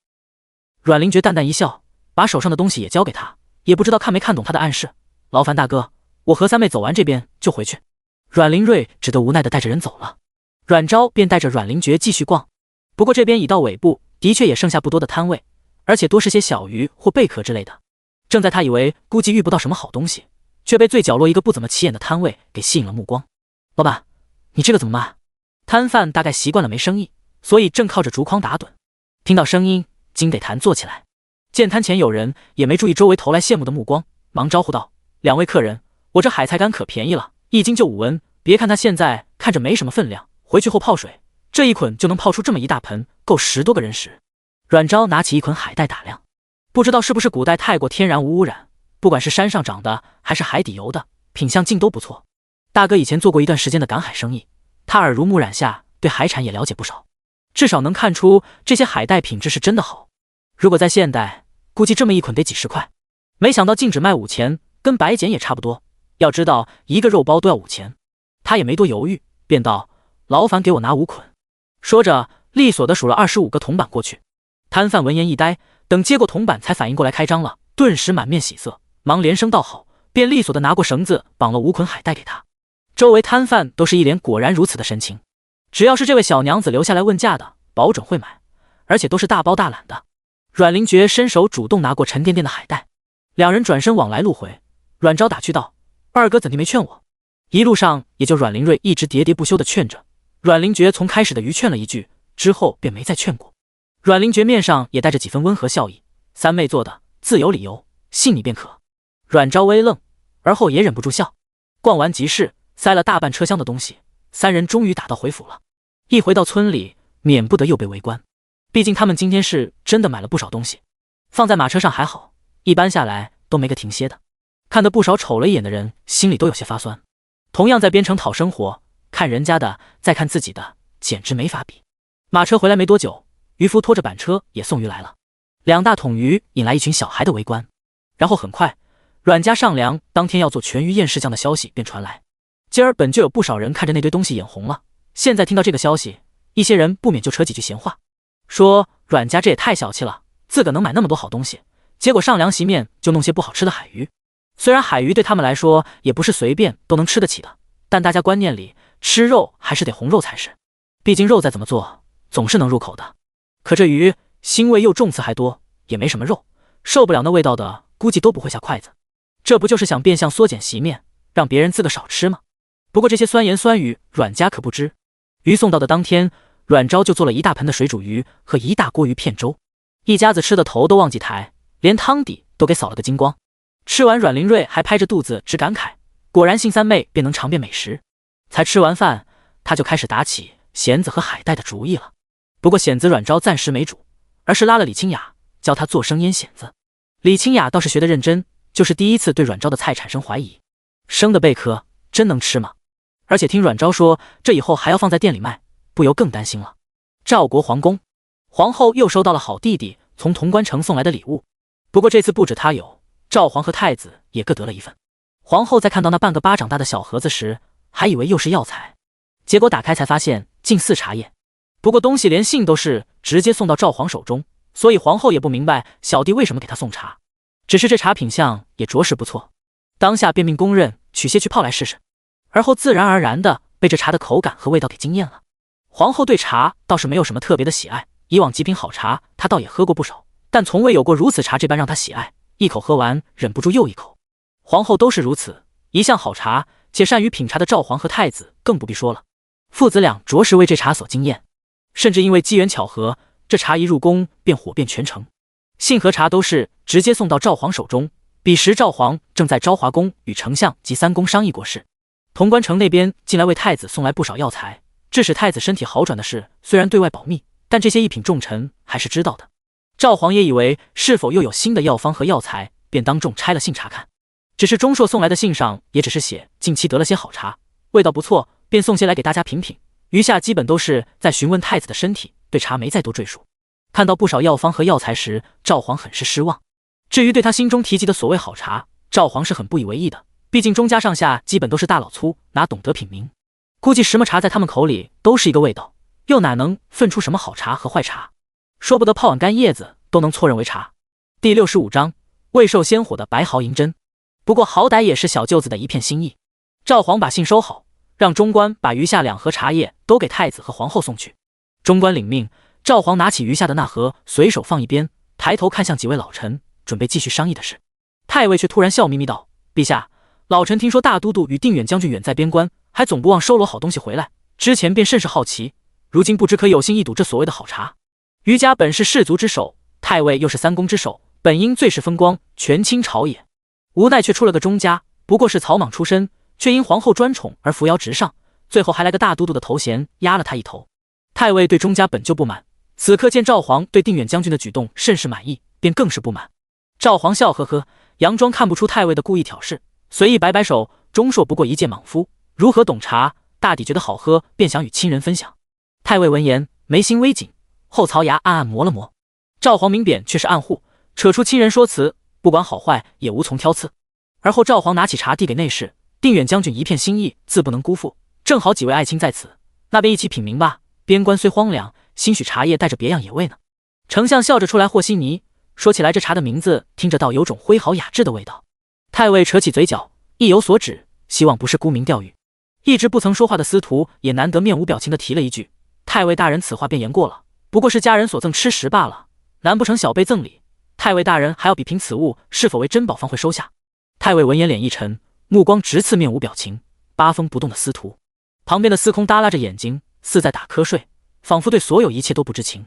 阮灵觉淡淡一笑，把手上的东西也交给他，也不知道看没看懂他的暗示：“劳烦大哥，我和三妹走完这边就回去。”阮灵瑞只得无奈的带着人走了。阮昭便带着阮灵觉继续逛，不过这边已到尾部，的确也剩下不多的摊位，而且多是些小鱼或贝壳之类的。正在他以为估计遇不到什么好东西，却被最角落一个不怎么起眼的摊位给吸引了目光。“老板，你这个怎么卖？”摊贩大概习惯了没生意，所以正靠着竹筐打盹。听到声音，金得弹坐起来，见摊前有人，也没注意周围投来羡慕的目光，忙招呼道：“2位客人，我这海菜干可便宜了，1斤就5文，别看它现在看着没什么分量，回去后泡水，这一捆就能泡出这么一大盆，够10多个人食。”阮昭拿起一捆海带打量，不知道是不是古代泰国天然无污染，不管是山上长的还是海底游的，品相竟都不错。大哥以前做过一段时间的赶海生意，他耳濡目染下对海产也了解不少，至少能看出这些海带品质是真的好。如果在现代，估计这么一捆得几10块。没想到竟只卖5钱，跟白捡也差不多。要知道一个肉包都要5钱。他也没多犹豫，便道：“劳烦给我拿5捆。”说着利索地数了25个铜板过去。摊贩闻言一呆，等接过铜板才反应过来开张了，顿时满面喜色，忙连声道好，便利索地拿过绳子绑了5捆海带给他。周围摊贩都是一脸果然如此的神情，只要是这位小娘子留下来问价的，保准会买，而且都是大包大揽的。阮灵觉伸手主动拿过沉甸甸的海带，两人转身往来路回。阮昭打趣道：“二哥怎地没劝我？”一路上也就阮灵瑞一直喋喋不休地劝着，阮灵觉从开始的愚劝了一句，之后便没再劝过。阮灵觉面上也带着几分温和笑意：“三妹做的自有理由，信你便可。”阮昭微愣，而后也忍不住笑。逛完集市，塞了大半车厢的东西，三人终于打道回府了。一回到村里，免不得又被围观，毕竟他们今天是真的买了不少东西。放在马车上还好，一般下来都没个停歇的，看得不少瞅了一眼的人心里都有些发酸。同样在边城讨生活，看人家的再看自己的，简直没法比。马车回来没多久，渔夫拖着板车也送鱼来了，2大桶鱼引来一群小孩的围观。然后很快，阮家上梁当天要做全鱼宴试酱的消息便传来。今儿本就有不少人看着那堆东西眼红了，现在听到这个消息，一些人不免就扯几句闲话，说阮家这也太小气了，自个能买那么多好东西，结果上梁席面就弄些不好吃的海鱼。虽然海鱼对他们来说也不是随便都能吃得起的，但大家观念里吃肉还是得红肉才是，毕竟肉再怎么做总是能入口的。可这鱼腥味又重刺还多，也没什么肉，受不了那味道的估计都不会下筷子。这不就是想变相缩减席面，让别人自个少吃吗？不过这些酸言酸语阮家可不知。鱼送到的当天，阮昭就做了一大盆的水煮鱼和一大锅鱼片粥，一家子吃的头都忘记抬，连汤底都给扫了个精光。吃完，阮灵瑞还拍着肚子直感慨，果然信三妹便能尝遍美食。才吃完饭，他就开始打起弦子和海带的主意了。不过蚬子阮昭暂时没煮，而是拉了李清雅教他做生腌蚬子。李清雅倒是学得认真，就是第一次对阮昭的菜产生怀疑，生的贝壳真能吃吗？而且听阮昭说这以后还要放在店里卖，不由更担心了。赵国皇宫，皇后又收到了好弟弟从潼关城送来的礼物，不过这次不止他有，赵皇和太子也各得了一份。皇后在看到那半个巴掌大的小盒子时，还以为又是药材，结果打开才发现竟似茶叶。不过东西连信都是直接送到赵皇手中，所以皇后也不明白小弟为什么给他送茶，只是这茶品相也着实不错，当下便命公认取些去泡来试试。而后自然而然的被这茶的口感和味道给惊艳了。皇后对茶倒是没有什么特别的喜爱，以往极品好茶她倒也喝过不少，但从未有过如此茶这般让她喜爱，一口喝完，忍不住又一口。皇后都是如此，一向好茶且善于品茶的赵皇和太子更不必说了，父子俩着实为这茶所惊艳，甚至因为机缘巧合，这茶一入宫便火遍全城。信和茶都是直接送到赵皇手中。彼时赵皇正在昭华宫与丞相及三公商议国事，潼关城那边近来为太子送来不少药材，致使太子身体好转的事虽然对外保密，但这些一品重臣还是知道的。赵皇也以为是否又有新的药方和药材，便当众拆了信查看。只是钟硕送来的信上也只是写近期得了些好茶，味道不错，便送些来给大家品品，余下基本都是在询问太子的身体，对茶没再多赘述。看到不少药方和药材时，赵皇很是失望。至于对他心中提及的所谓好茶，赵皇是很不以为意的，毕竟钟家上下基本都是大老粗，哪懂得品茗，估计什么茶在他们口里都是一个味道，又哪能分出什么好茶和坏茶，说不得泡碗干叶子都能错认为茶。第65章未受先火的白毫银针。不过好歹也是小舅子的一片心意，赵皇把信收好，让中官把余下2盒茶叶都给太子和皇后送去。中官领命，赵皇拿起余下的那盒随手放一边，抬头看向几位老臣，准备继续商议的事。太尉却突然笑眯眯道：陛下，老臣听说大都督与定远将军远在边关，还总不忘收罗好东西回来，之前便甚是好奇，如今不知可有幸一睹这所谓的好茶。余家本是士族之首，太尉又是三公之首，本应最是风光，权倾朝野，无奈却出了个钟家，不过是草莽出身，却因皇后专宠而扶摇直上，最后还来个大都督的头衔压了他一头。太尉对钟家本就不满，此刻见赵皇对定远将军的举动甚是满意，便更是不满。赵皇笑呵呵，佯装看不出太尉的故意挑事，随意摆摆手：钟硕不过一介莽夫，如何懂茶？大抵觉得好喝，便想与亲人分享。太尉闻言，眉心微紧，后槽牙暗暗磨了磨。赵皇明贬却是暗护，扯出亲人说辞，不管好坏也无从挑刺。而后赵皇拿起茶递给内侍，定远将军一片心意，自不能辜负，正好几位爱卿在此，那便一起品茗吧。边关虽荒凉，兴许茶叶带着别样野味呢。丞相笑着出来和稀泥，说起来这茶的名字听着倒有种挥毫雅致的味道。太尉扯起嘴角，意有所指，希望不是沽名钓誉。一直不曾说话的司徒也难得面无表情地提了一句：太尉大人此话便言过了，不过是家人所赠吃食罢了，难不成小辈赠礼？太尉大人还要比评此物是否为珍宝方会收下。太尉闻言脸一沉，目光直刺面无表情八风不动的司徒。旁边的司空耷拉着眼睛，似在打瞌睡，仿佛对所有一切都不知情。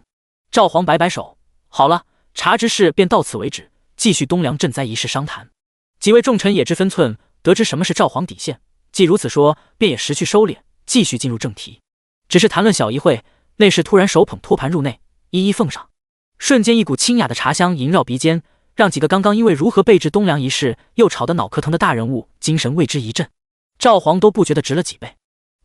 赵皇摆摆手：好了，茶之事便到此为止，继续东梁赈灾一事商谈。几位重臣也知分寸，得知什么是赵皇底线，既如此说，便也识趣收敛，继续进入正题。只是谈论小一会，内侍突然手捧托盘入内，一一奉上。瞬间一股清雅的茶香萦绕鼻尖，让几个刚刚因为如何备至东梁一事又吵得脑壳疼的大人物精神为之一振。赵皇都不觉得值了几倍。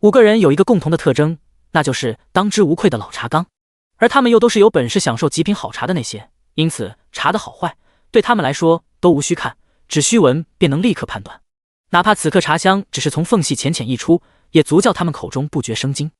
5个人有一个共同的特征，那就是当之无愧的老茶缸，而他们又都是有本事享受极品好茶的那些，因此茶的好坏对他们来说都无需看，只需闻便能立刻判断。哪怕此刻茶香只是从缝隙浅浅溢出，也足叫他们口中不觉生津。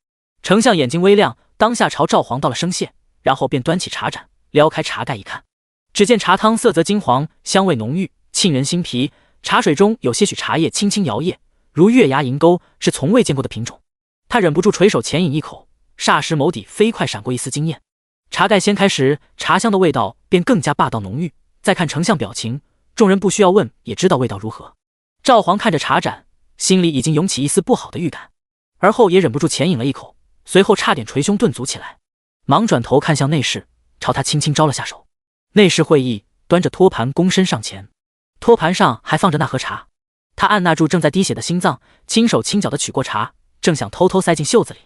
丞相眼睛微亮，当下朝赵皇道了声谢，然后便端起茶盏，撩开茶盖一看，只见茶汤色泽金黄，香味浓郁，沁人心脾。茶水中有些许茶叶轻轻摇曳，如月牙银钩，是从未见过的品种。他忍不住垂手浅饮一口，霎时眸底飞快闪过一丝惊艳。茶盖掀开时，茶香的味道便更加霸道浓郁。再看丞相表情，众人不需要问也知道味道如何。赵皇看着茶盏，心里已经涌起一丝不好的预感，而后也忍不住浅饮了一口，随后差点捶胸顿足起来，忙转头看向内侍，朝他轻轻招了下手。内侍会意，端着托盘躬身上前，托盘上还放着那盒茶。他按捺住正在滴血的心脏，轻手轻脚地取过茶，正想偷偷塞进袖子里，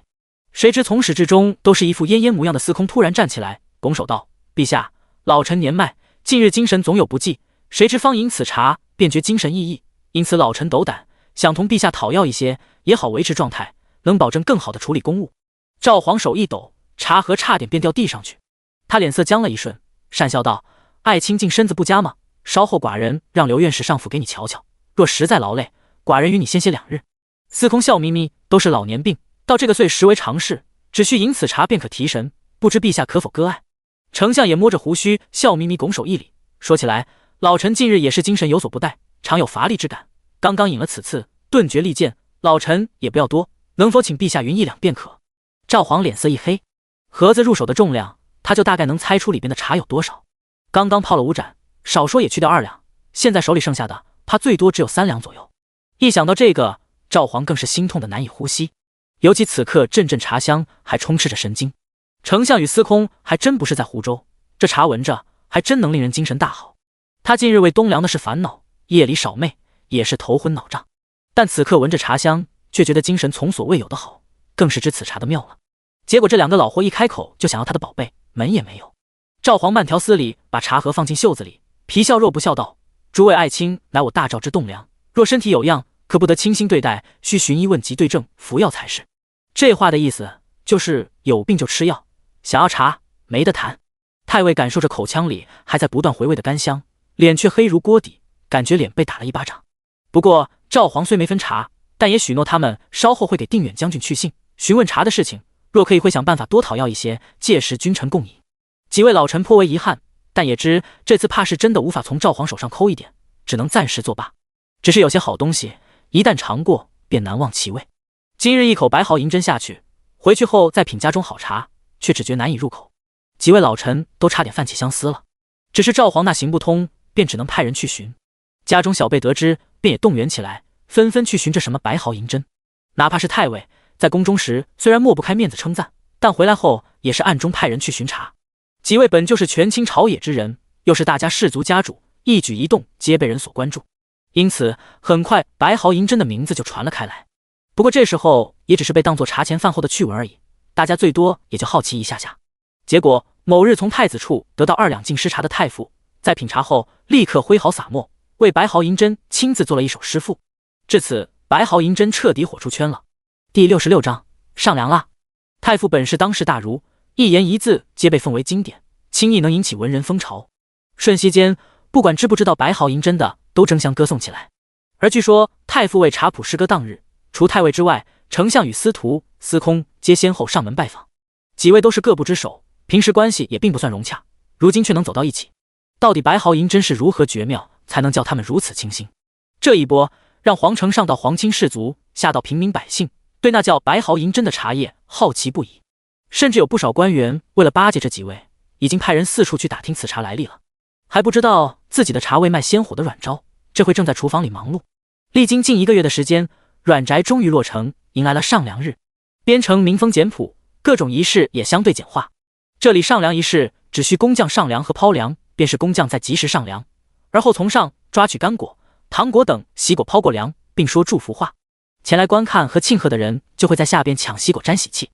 谁知从始至终都是一副奄奄模样的司空突然站起来，拱手道：陛下，老臣年迈，近日精神总有不济，谁知方饮此茶便觉精神奕奕，因此老臣斗胆，想同陛下讨要一些，也好维持状态，能保证更好地处理公务。赵皇手一抖，茶盒差点便掉地上去。他脸色僵了一瞬，讪笑道：爱卿竟身子不佳吗？稍后寡人让刘院士上府给你瞧瞧，若实在劳累，寡人与你先歇2日。司空笑眯眯，都是老年病，到这个岁实为常事，只需饮此茶便可提神，不知陛下可否割爱？丞相也摸着胡须，笑眯眯拱手一礼，说起来，老臣近日也是精神有所不逮，常有乏力之感，刚刚饮了此次，顿觉力健，老臣也不要多，能否请陛下匀1两便可？赵皇脸色一黑，盒子入手的重量，他就大概能猜出里边的茶有多少。刚刚泡了5盏，少说也去掉2两，现在手里剩下的怕最多只有3两左右。一想到这个，赵皇更是心痛的难以呼吸。尤其此刻阵阵茶香还充斥着神经，丞相与司空还真不是在湖州，这茶闻着还真能令人精神大好。他近日为东梁的事烦恼，夜里少寐，也是头昏脑胀，但此刻闻着茶香，却觉得精神从所未有的好，更是知此茶的妙了。结果这2个老货一开口就想要他的宝贝，门也没有。赵皇慢条斯理把茶盒放进袖子里，皮笑肉不笑道：“诸位爱卿，乃我大赵之栋梁，若身体有恙，可不得轻心对待，需寻医问疾对症，服药才是。”这话的意思就是有病就吃药，想要茶没得谈。太尉感受着口腔里还在不断回味的甘香，脸却黑如锅底，感觉脸被打了一巴掌。不过赵皇虽没分茶，但也许诺他们稍后会给定远将军去信，询问茶的事情，若可以会想办法多讨要一些，届时君臣共饮。几位老臣颇为遗憾，但也知这次怕是真的无法从赵皇手上抠一点，只能暂时作罢。只是有些好东西一旦尝过，便难忘其味。今日一口白毫银针下去，回去后再品家中好茶，却只觉难以入口。几位老臣都差点泛起相思了。只是赵皇那行不通，便只能派人去寻。家中小辈得知，便也动员起来，纷纷去寻这什么白毫银针。哪怕是太尉，在宫中时虽然抹不开面子称赞，但回来后也是暗中派人去巡查。几位本就是权倾朝野之人，又是大家氏族家主，一举一动皆被人所关注，因此很快白毫银针的名字就传了开来。不过这时候也只是被当作茶前饭后的趣闻而已，大家最多也就好奇一下下。结果某日从太子处得到2两进诗茶的太傅，在品茶后立刻挥毫洒墨，为白毫银针亲自做了一首诗赋。至此白毫银针彻底火出圈了。第66章上梁了。太傅本是当世大儒，一言一字皆被奉为经典，轻易能引起文人风潮。瞬息间，不管知不知道白毫银针的都争相歌颂起来。而据说太傅为茶谱诗歌当日，除太尉之外，丞相与司徒、司空皆先后上门拜访，几位都是各部之首，平时关系也并不算融洽，如今却能走到一起。到底白毫银针是如何绝妙，才能叫他们如此倾心？这一波让皇城上到皇亲士族，下到平民百姓，对那叫白毫银针的茶叶好奇不已。甚至有不少官员为了巴结这几位，已经派人四处去打听此茶来历了。还不知道自己的茶位卖鲜火的阮昭，这回正在厨房里忙碌。历经近1个月的时间，阮宅终于落成，迎来了上梁日。编程民风简朴，各种仪式也相对简化。这里上梁仪式只需工匠上梁和抛梁，便是工匠在及时上梁，而后从上抓取干果、糖果等喜果抛过梁，并说祝福话。前来观看和庆贺的人就会在下边抢喜果沾喜气。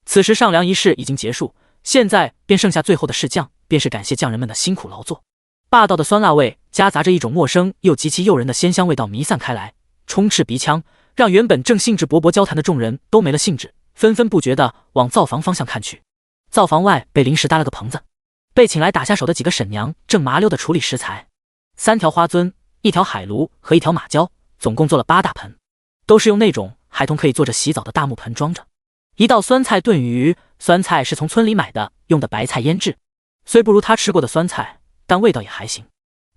此时上梁仪式已经结束，现在便剩下最后的试酱，便是感谢匠人们的辛苦劳作。霸道的酸辣味夹杂着一种陌生又极其诱人的鲜香味道弥散开来，充斥鼻腔，让原本正兴致勃勃交谈的众人都没了兴致，纷纷不觉地往灶房方向看去。灶房外被临时搭了个棚子，被请来打下手的几个婶娘正麻溜地处理食材，3条花樽、1条海炉和1条马椒，总共做了8大盆，都是用那种孩童可以坐着洗澡的大木盆装着。1道酸菜炖鱼，酸菜是从村里买的，用的白菜腌制，虽不如他吃过的酸菜，但味道也还行。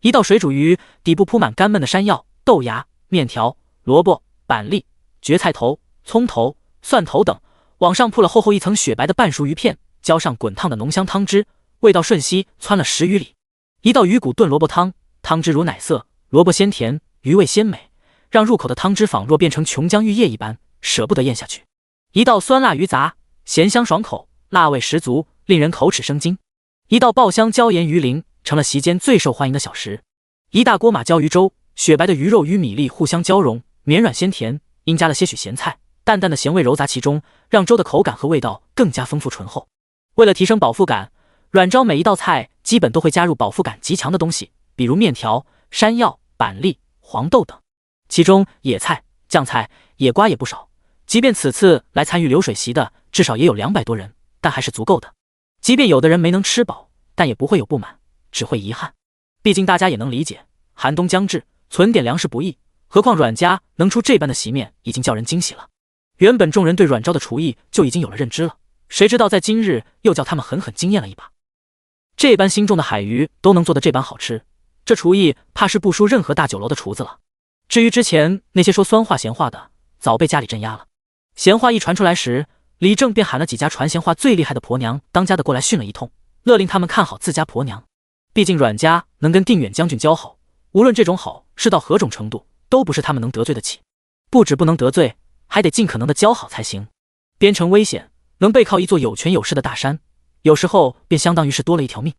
1道水煮鱼，底部铺满干焖的山药、豆芽、面条、萝卜、板栗、蕨菜头、葱头、蒜头等，往上铺了厚厚一层雪白的半熟鱼片，浇上滚烫的浓香汤汁，味道瞬息窜了10余里。1道鱼骨炖萝卜汤，汤汁如奶色，萝卜鲜甜，鱼味鲜美，让入口的汤汁仿若变成琼浆玉液一般，舍不得咽下去。1道酸辣鱼杂，咸香爽口，辣味十足，令人口齿生津。1道爆香椒盐鱼鳞，成了席间最受欢迎的小食。1大锅马椒鱼粥，雪白的鱼肉与米粒互相交融，绵软鲜甜，因加了些许咸菜，淡淡的咸味糅杂其中，让粥的口感和味道更加丰富醇厚。为了提升饱腹感，阮昭每1道菜基本都会加入饱腹感极强的东西，比如面条、山药、板栗、黄豆等，其中野菜、酱菜、野瓜也不少。即便此次来参与流水席的至少也有200多人，但还是足够的。即便有的人没能吃饱，但也不会有不满，只会遗憾。毕竟大家也能理解，寒冬将至，存点粮食不易，何况阮家能出这般的席面，已经叫人惊喜了。原本众人对阮昭的厨艺就已经有了认知了，谁知道在今日又叫他们狠狠惊艳了一把。这般心重的海鱼都能做得这般好吃，这厨艺怕是不输任何大酒楼的厨子了。至于之前那些说酸话闲话的，早被家里镇压了。闲话一传出来时，李正便喊了几家传闲话最厉害的婆娘当家的过来训了一通，勒令他们看好自家婆娘。毕竟阮家能跟定远将军交好，无论这种好是到何种程度，都不是他们能得罪得起。不止不能得罪，还得尽可能的交好才行。边城危险，能背靠一座有权有势的大山，有时候便相当于是多了一条命。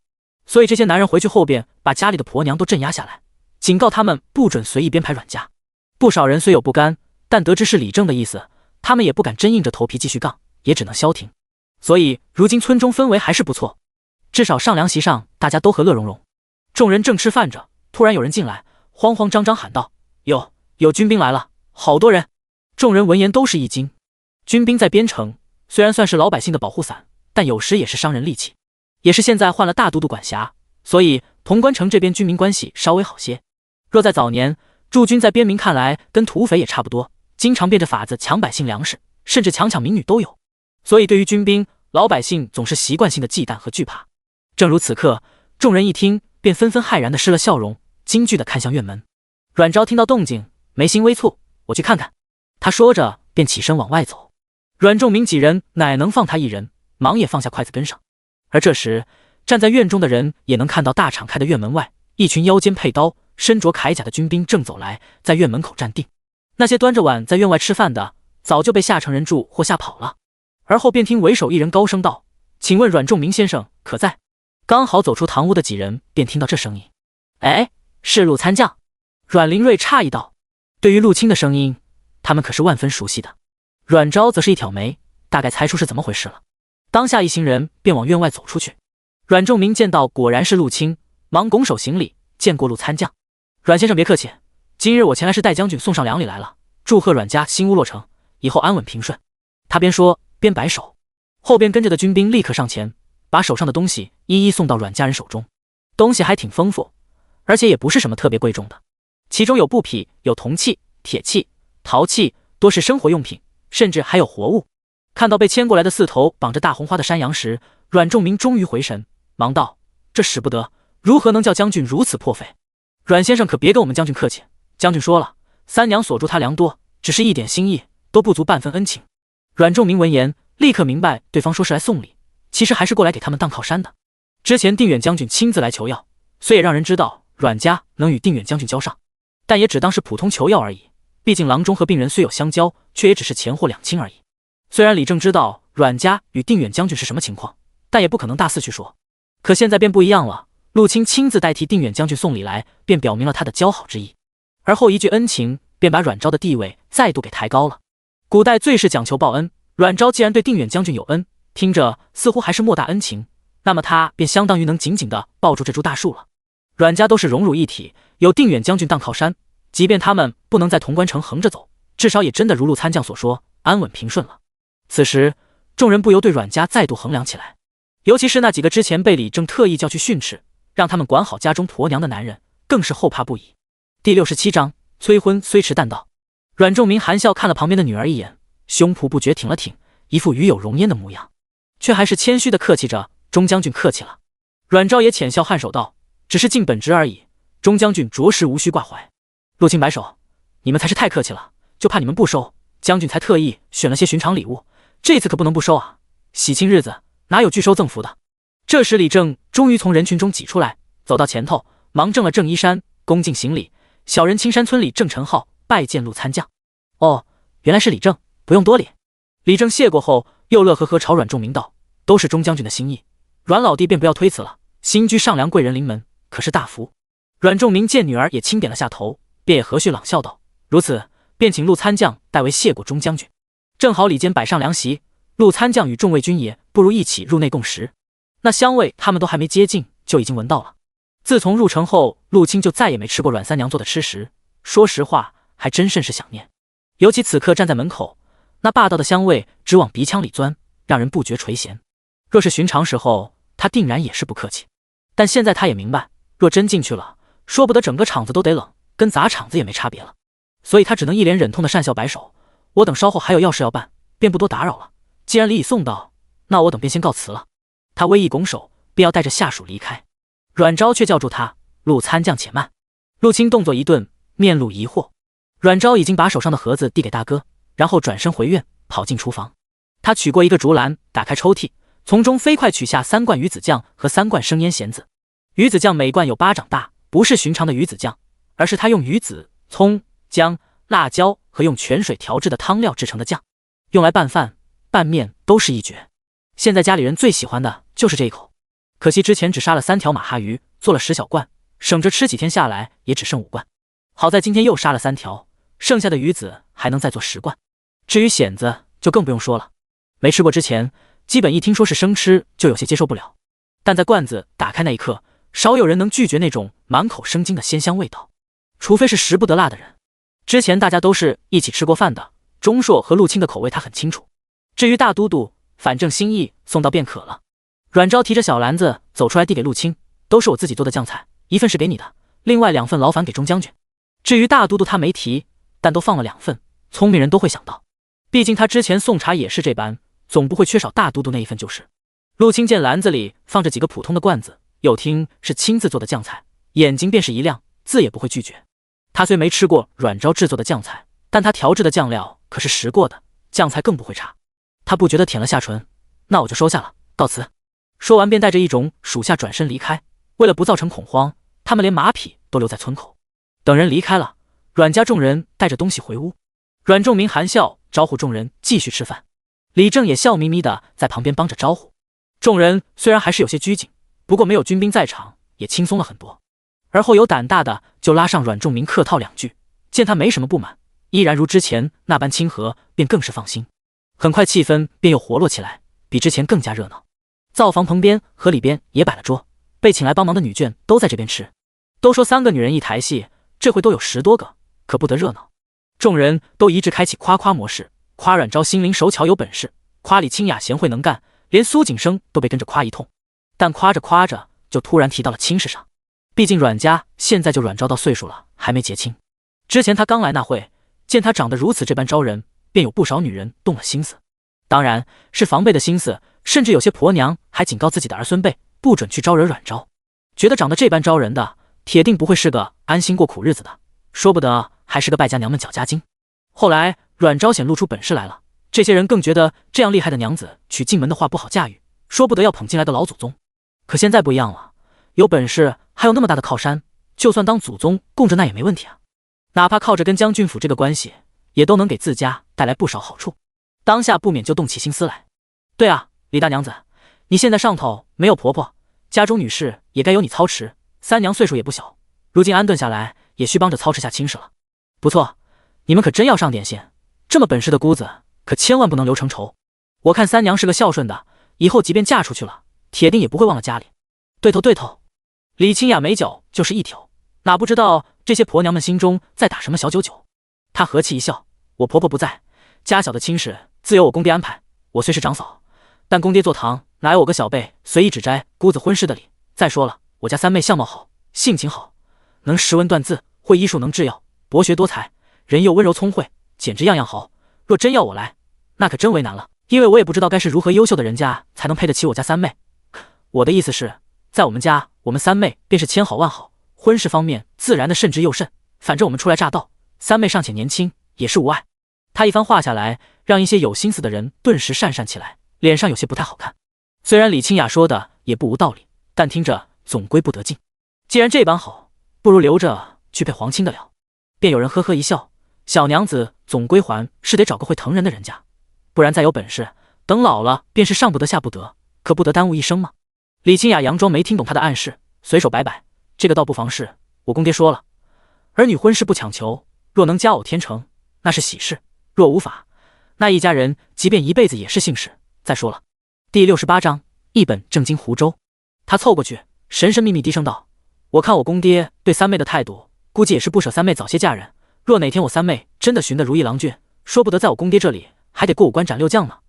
所以这些男人回去后便把家里的婆娘都镇压下来，警告他们不准随意编排阮家。不少人虽有不甘，但得知是李正的意思，他们也不敢真硬着头皮继续杠，也只能消停。所以如今村中氛围还是不错，至少上梁席上大家都和乐融融。众人正吃饭着，突然有人进来，慌慌张张喊道：有军兵来了，好多人！众人闻言都是一惊。军兵在边城虽然算是老百姓的保护伞，但有时也是伤人利器。也是现在换了大都督管辖，所以潼关城这边军民关系稍微好些。若在早年，驻军在边民看来跟土匪也差不多，经常变着法子抢百姓粮食，甚至强抢民女都有。所以对于军兵，老百姓总是习惯性的忌惮和惧怕。正如此刻，众人一听便纷纷骇然的失了笑容，惊惧的看向院门。阮昭听到动静，眉心微蹙，我去看看。他说着便起身往外走。阮仲明几人哪能放他一人，忙也放下筷子跟上。而这时，站在院中的人也能看到大敞开的院门外，一群腰间佩刀、身着铠甲的军兵正走来，在院门口站定。那些端着碗在院外吃饭的，早就被吓成人柱或吓跑了。而后便听为首一人高声道：“请问阮仲明先生可在？”刚好走出堂屋的几人便听到这声音，哎，是陆参将。阮灵瑞诧异道：“对于陆清的声音，他们可是万分熟悉的。”阮昭则是一挑眉，大概猜出是怎么回事了。当下一行人便往院外走出去。阮仲明见到果然是陆清，忙拱手行礼，见过陆参将。阮先生别客气，今日我前来是带将军送上粮礼来了，祝贺阮家新屋落成，以后安稳平顺。他边说边摆手，后边跟着的军兵立刻上前，把手上的东西一一送到阮家人手中。东西还挺丰富，而且也不是什么特别贵重的，其中有布匹，有铜器、铁器、陶器，多是生活用品，甚至还有活物。看到被牵过来的4头绑着大红花的山羊时，阮仲明终于回神，忙道：“这使不得，如何能叫将军如此破费？阮先生可别跟我们将军客气，将军说了，三娘所助他良多，只是一点心意都不足半分恩情。”阮仲明闻言，立刻明白对方说是来送礼，其实还是过来给他们当靠山的。之前定远将军亲自来求药，虽也让人知道阮家能与定远将军交上，但也只当是普通求药而已，毕竟郎中和病人虽有相交，却也只是钱货两清而已。虽然李正知道阮家与定远将军是什么情况，但也不可能大肆去说。可现在便不一样了，陆清亲自代替定远将军送礼来，便表明了他的交好之意。而后一句恩情，便把阮昭的地位再度给抬高了。古代最是讲求报恩，阮昭既然对定远将军有恩，听着似乎还是莫大恩情，那么他便相当于能紧紧地抱住这株大树了。阮家都是荣辱一体，有定远将军当靠山，即便他们不能在潼关城横着走，至少也真的如陆参将所说，安稳平顺了。此时众人不由对阮家再度衡量起来，尤其是那几个之前被李正特意叫去训斥，让他们管好家中婆娘的男人，更是后怕不已。第67章催婚虽迟但到。阮仲明含笑看了旁边的女儿一眼，胸脯不觉挺了挺，一副与有容焉的模样，却还是谦虚的客气着：“钟将军客气了。”阮昭也浅笑颔首道：“只是尽本职而已，钟将军着实无需挂怀。”陆清摆手：“你们才是太客气了，就怕你们不收，将军才特意选了些寻常礼物，这次可不能不收啊！喜庆日子哪有拒收赠福的？”这时李正终于从人群中挤出来，走到前头，忙正了正衣衫，恭敬行礼：“小人青山村里郑成浩拜见陆参将。”“哦，原来是李正，不用多礼。”李正谢过后，又乐呵呵朝阮仲明道：“都是钟将军的心意，阮老弟便不要推辞了。新居上梁贵人临门，可是大福。”阮仲明见女儿也轻点了下头，便也和煦朗笑道：“如此，便请陆参将代为谢过钟将军。”正好里间摆上凉席，陆参将与众位军爷不如一起入内共食。那香味他们都还没接近，就已经闻到了。自从入城后，陆清就再也没吃过阮三娘做的吃食，说实话，还真甚是想念。尤其此刻站在门口，那霸道的香味直往鼻腔里钻，让人不觉垂涎。若是寻常时候，他定然也是不客气，但现在他也明白，若真进去了，说不得整个场子都得冷，跟砸场子也没差别了。所以他只能一脸忍痛的讪笑摆手：“我等稍后还有要事要办，便不多打扰了。既然礼已送到，那我等便先告辞了。”他微一拱手，便要带着下属离开。阮昭却叫住他：“陆参将且慢。”陆清动作一顿，面露疑惑。阮昭已经把手上的盒子递给大哥，然后转身回院，跑进厨房。他取过一个竹篮，打开抽屉，从中飞快取下3罐鱼子酱和3罐生腌咸子。鱼子酱每罐有巴掌大，不是寻常的鱼子酱，而是他用鱼子、葱、姜、辣椒和用泉水调制的汤料制成的酱，用来拌饭、拌面都是一绝。现在家里人最喜欢的就是这一口。可惜之前只杀了3条马哈鱼，做了10小罐，省着吃几天下来也只剩5罐。好在今天又杀了3条，剩下的鱼子还能再做10罐。至于蚬子就更不用说了，没吃过之前，基本一听说是生吃就有些接受不了。但在罐子打开那一刻，少有人能拒绝那种满口生津的鲜香味道，除非是食不得辣的人。之前大家都是一起吃过饭的，钟硕和陆清的口味他很清楚。至于大都督，反正心意送到便可了。阮昭提着小篮子走出来递给陆清，都是我自己做的酱菜，1份是给你的，另外2份劳烦给钟将军。至于大都督他没提，但都放了2份，聪明人都会想到，毕竟他之前送茶也是这般，总不会缺少大都督那一份就是。陆清见篮子里放着几个普通的罐子，又听是亲自做的酱菜，眼睛便是一亮，自也不会拒绝。他虽没吃过阮昭制作的酱菜，但他调制的酱料可是食过的，酱菜更不会差。他不觉得舔了下唇，那我就收下了，告辞。说完便带着一种属下转身离开。为了不造成恐慌，他们连马匹都留在村口。等人离开了，阮家众人带着东西回屋。阮仲明含笑招呼众人继续吃饭，李正也笑眯眯的在旁边帮着招呼。众人虽然还是有些拘谨，不过没有军兵在场，也轻松了很多。而后有胆大的就拉上阮仲明客套2句，见他没什么不满，依然如之前那般亲和，便更是放心。很快气氛便又活络起来，比之前更加热闹。灶房旁边和里边也摆了桌，被请来帮忙的女眷都在这边吃。都说3个女人一台戏，这回都有10多个，可不得热闹。众人都一致开启夸夸模式，夸阮昭心灵手巧有本事，夸李清雅贤惠能干，连苏景生都被跟着夸一通。但夸着夸着就突然提到了亲事上，毕竟阮家现在就阮昭到岁数了，还没结亲。之前他刚来那会，见他长得如此这般招人，便有不少女人动了心思，当然是防备的心思，甚至有些婆娘还警告自己的儿孙辈不准去招惹阮昭，觉得长得这般招人的，铁定不会是个安心过苦日子的，说不得还是个败家娘们搅家精。后来阮昭显露出本事来了，这些人更觉得这样厉害的娘子娶进门的话不好驾驭，说不得要捧进来个老祖宗。可现在不一样了，有本事还有那么大的靠山，就算当祖宗供着那也没问题啊。哪怕靠着跟将军府这个关系，也都能给自家带来不少好处。当下不免就动起心思来。对啊，李大娘子，你现在上头没有婆婆，家中女事也该由你操持。三娘岁数也不小，如今安顿下来，也需帮着操持下亲事了。不错，你们可真要上点心，这么本事的姑子，可千万不能留成仇。我看三娘是个孝顺的，以后即便嫁出去了，铁定也不会忘了家里。对头对头，李清雅眉角就是一挑，哪不知道这些婆娘们心中在打什么小九九。她和气一笑，我婆婆不在，家小的亲事自有我公爹安排。我虽是长嫂，但公爹坐堂哪有我个小辈随意指摘姑子婚事的理。再说了，我家三妹相貌好，性情好，能识文断字，会医术，能制药，博学多才，人又温柔聪慧，简直样样好。若真要我来，那可真为难了，因为我也不知道该是如何优秀的人家才能配得起我家三妹。我的意思是，在我们家，我们三妹便是千好万好，婚事方面自然的慎之又慎。反正我们初来乍到，三妹尚且年轻，也是无碍。他一番话下来，让一些有心思的人顿时讪讪起来，脸上有些不太好看。虽然李清雅说的也不无道理，但听着总归不得劲。既然这般好，不如留着去配皇亲的了。便有人呵呵一笑，小娘子总归还是得找个会疼人的人家，不然再有本事，等老了便是上不得下不得，可不得耽误一生吗？李清雅佯装没听懂他的暗示，随手摆摆，这个倒不妨事。我公爹说了，儿女婚事不强求，若能佳偶天成，那是喜事；若无法，那一家人即便一辈子也是幸事。再说了，第68章一本正经湖州。他凑过去，神神秘秘低声道：“我看我公爹对三妹的态度，估计也是不舍三妹早些嫁人。若哪天我三妹真的寻得如意郎君，说不得在我公爹这里还得过五关斩六将呢。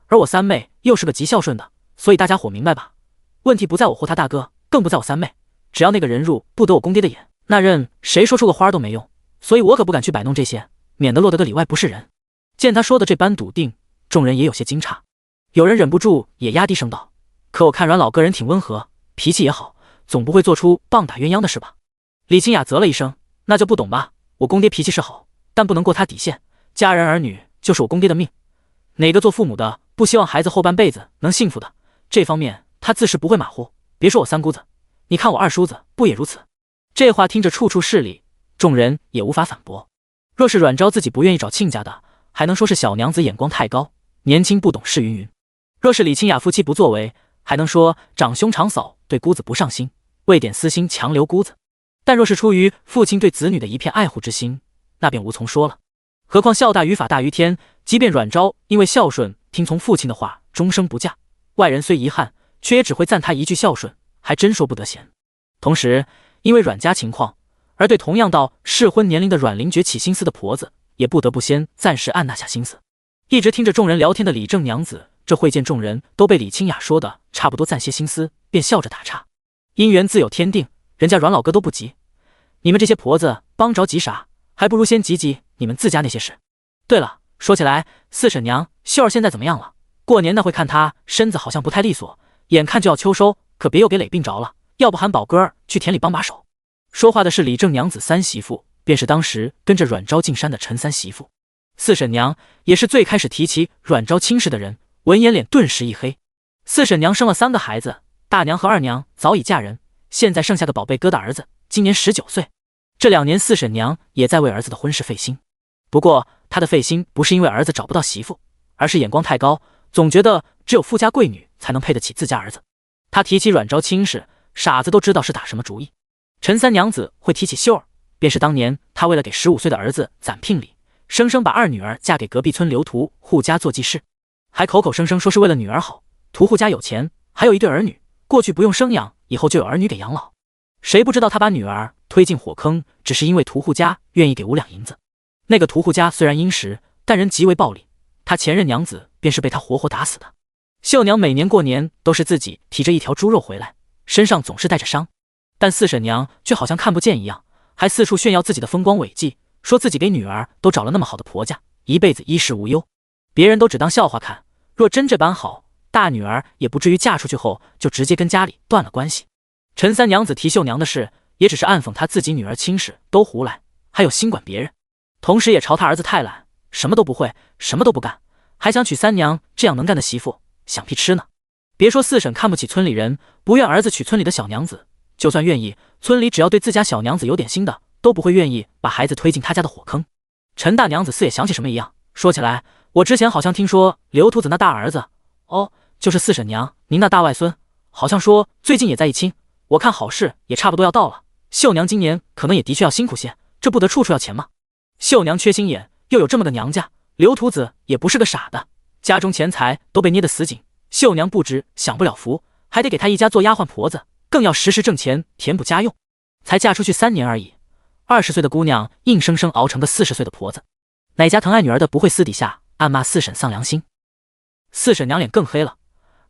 而我三妹又是个极孝顺的，所以大家伙明白吧？问题不在我或他大哥，更不在我三妹，只要那个人入不得我公爹的眼，那任谁说出个花都没用。所以我可不敢去摆弄这些，免得落得个里外不是人。”见他说的这般笃定，众人也有些惊诧，有人忍不住也压低声道：“可我看阮老个人挺温和，脾气也好，总不会做出棒打鸳鸯的事吧？”李清雅啧了一声：“那就不懂吧。我公爹脾气是好，但不能过他底线。家人儿女就是我公爹的命，哪个做父母的不希望孩子后半辈子能幸福的？这方面他自是不会马虎。别说我三姑子，你看我二叔子不也如此？”这话听着处处是理，众人也无法反驳。若是阮昭自己不愿意找亲家的，还能说是小娘子眼光太高，年轻不懂事云云；若是李清雅夫妻不作为，还能说长兄长嫂对姑子不上心，为点私心强留姑子。但若是出于父亲对子女的一片爱护之心，那便无从说了。何况孝大于法大于天，即便阮昭因为孝顺听从父亲的话终生不嫁，外人虽遗憾，却也只会赞他一句孝顺，还真说不得闲。同时因为阮家情况，而对同样到适婚年龄的阮灵觉起心思的婆子，也不得不先暂时按捺下心思。一直听着众人聊天的李正娘子，这会见众人都被李清雅说的差不多暂歇心思，便笑着打岔：姻缘自有天定，人家阮老哥都不急，你们这些婆子帮着急啥？还不如先急急你们自家那些事。对了，说起来，四婶娘秀儿现在怎么样了？过年那会看她身子好像不太利索，眼看就要秋收，可别又给累病着了，要不喊宝哥儿去田里帮把手。说话的是李正娘子三媳妇，便是当时跟着阮昭进山的陈三媳妇。四婶娘也是最开始提起阮昭亲事的人，闻言脸顿时一黑。四婶娘生了3个孩子，大娘和二娘早已嫁人，现在剩下个宝贝疙瘩儿子，今年19岁。这2年四婶娘也在为儿子的婚事费心，不过她的费心不是因为儿子找不到媳妇，而是眼光太高，总觉得只有富家贵女才能配得起自家儿子。她提起阮昭亲事，傻子都知道是打什么主意。陈三娘子会提起秀儿，便是当年她为了给15岁的儿子攒聘礼，生生把二女儿嫁给隔壁村刘屠户家做继室，还口口声声说是为了女儿好，屠户家有钱，还有一对儿女，过去不用生养，以后就有儿女给养老。谁不知道他把女儿推进火坑，只是因为屠户家愿意给5两银子。那个屠户家虽然殷实，但人极为暴力，他前任娘子便是被他活活打死的。秀娘每年过年都是自己提着一条猪肉回来，身上总是带着伤，但四婶娘却好像看不见一样，还四处炫耀自己的风光伟绩，说自己给女儿都找了那么好的婆家，一辈子衣食无忧。别人都只当笑话看，若真这般好，大女儿也不至于嫁出去后就直接跟家里断了关系。陈三娘子提秀娘的事，也只是暗讽她自己女儿亲事都胡来，还有心管别人，同时也嘲她儿子太懒，什么都不会，什么都不干，还想娶三娘这样能干的媳妇，想屁吃呢。别说四婶看不起村里人，不愿儿子娶村里的小娘子，就算愿意，村里只要对自家小娘子有点心的，都不会愿意把孩子推进他家的火坑。陈大娘子似也想起什么一样，说起来，我之前好像听说刘秃子那大儿子，就是四婶娘您那大外孙，好像说最近也在议亲，我看好事也差不多要到了，秀娘今年可能也的确要辛苦些，这不得处处要钱吗？秀娘缺心眼，又有这么个娘家，刘秃子也不是个傻的，家中钱财都被捏得死紧，秀娘不止享不了福，还得给她一家做丫鬟婆子，更要时时挣钱填补家用。才嫁出去3年而已，20岁的姑娘硬生生熬成个40岁的婆子，哪家疼爱女儿的不会私底下暗骂四婶丧良心？四婶娘脸更黑了，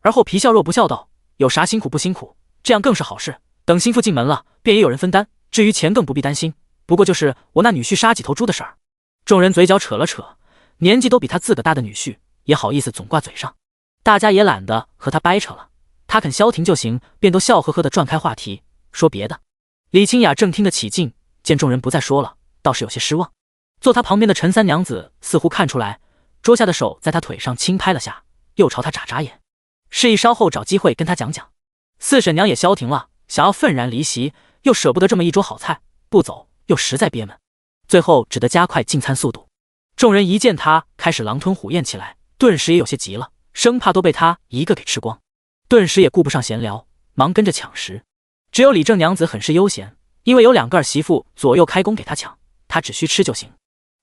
而后皮笑肉不笑道：有啥辛苦不辛苦，这样更是好事，等心腹进门了，便也有人分担，至于钱更不必担心，不过就是我那女婿杀几头猪的事儿。众人嘴角扯了扯，年纪都比他自个大的女婿也好意思总挂嘴上，大家也懒得和他掰扯了，他肯消停就行，便都笑呵呵地转开话题，说别的。李清雅正听得起劲，见众人不再说了，倒是有些失望。坐他旁边的陈三娘子似乎看出来，桌下的手在他腿上轻拍了下，又朝他眨眨眼，示意稍后找机会跟他讲讲。四婶娘也消停了，想要愤然离席，又舍不得这么一桌好菜，不走又实在憋闷，最后只得加快进餐速度。众人一见他开始狼吞虎咽起来，顿时也有些急了，生怕都被他一个给吃光，顿时也顾不上闲聊，忙跟着抢食。只有李正娘子很是悠闲，因为有2个儿媳妇左右开弓给她抢，她只需吃就行。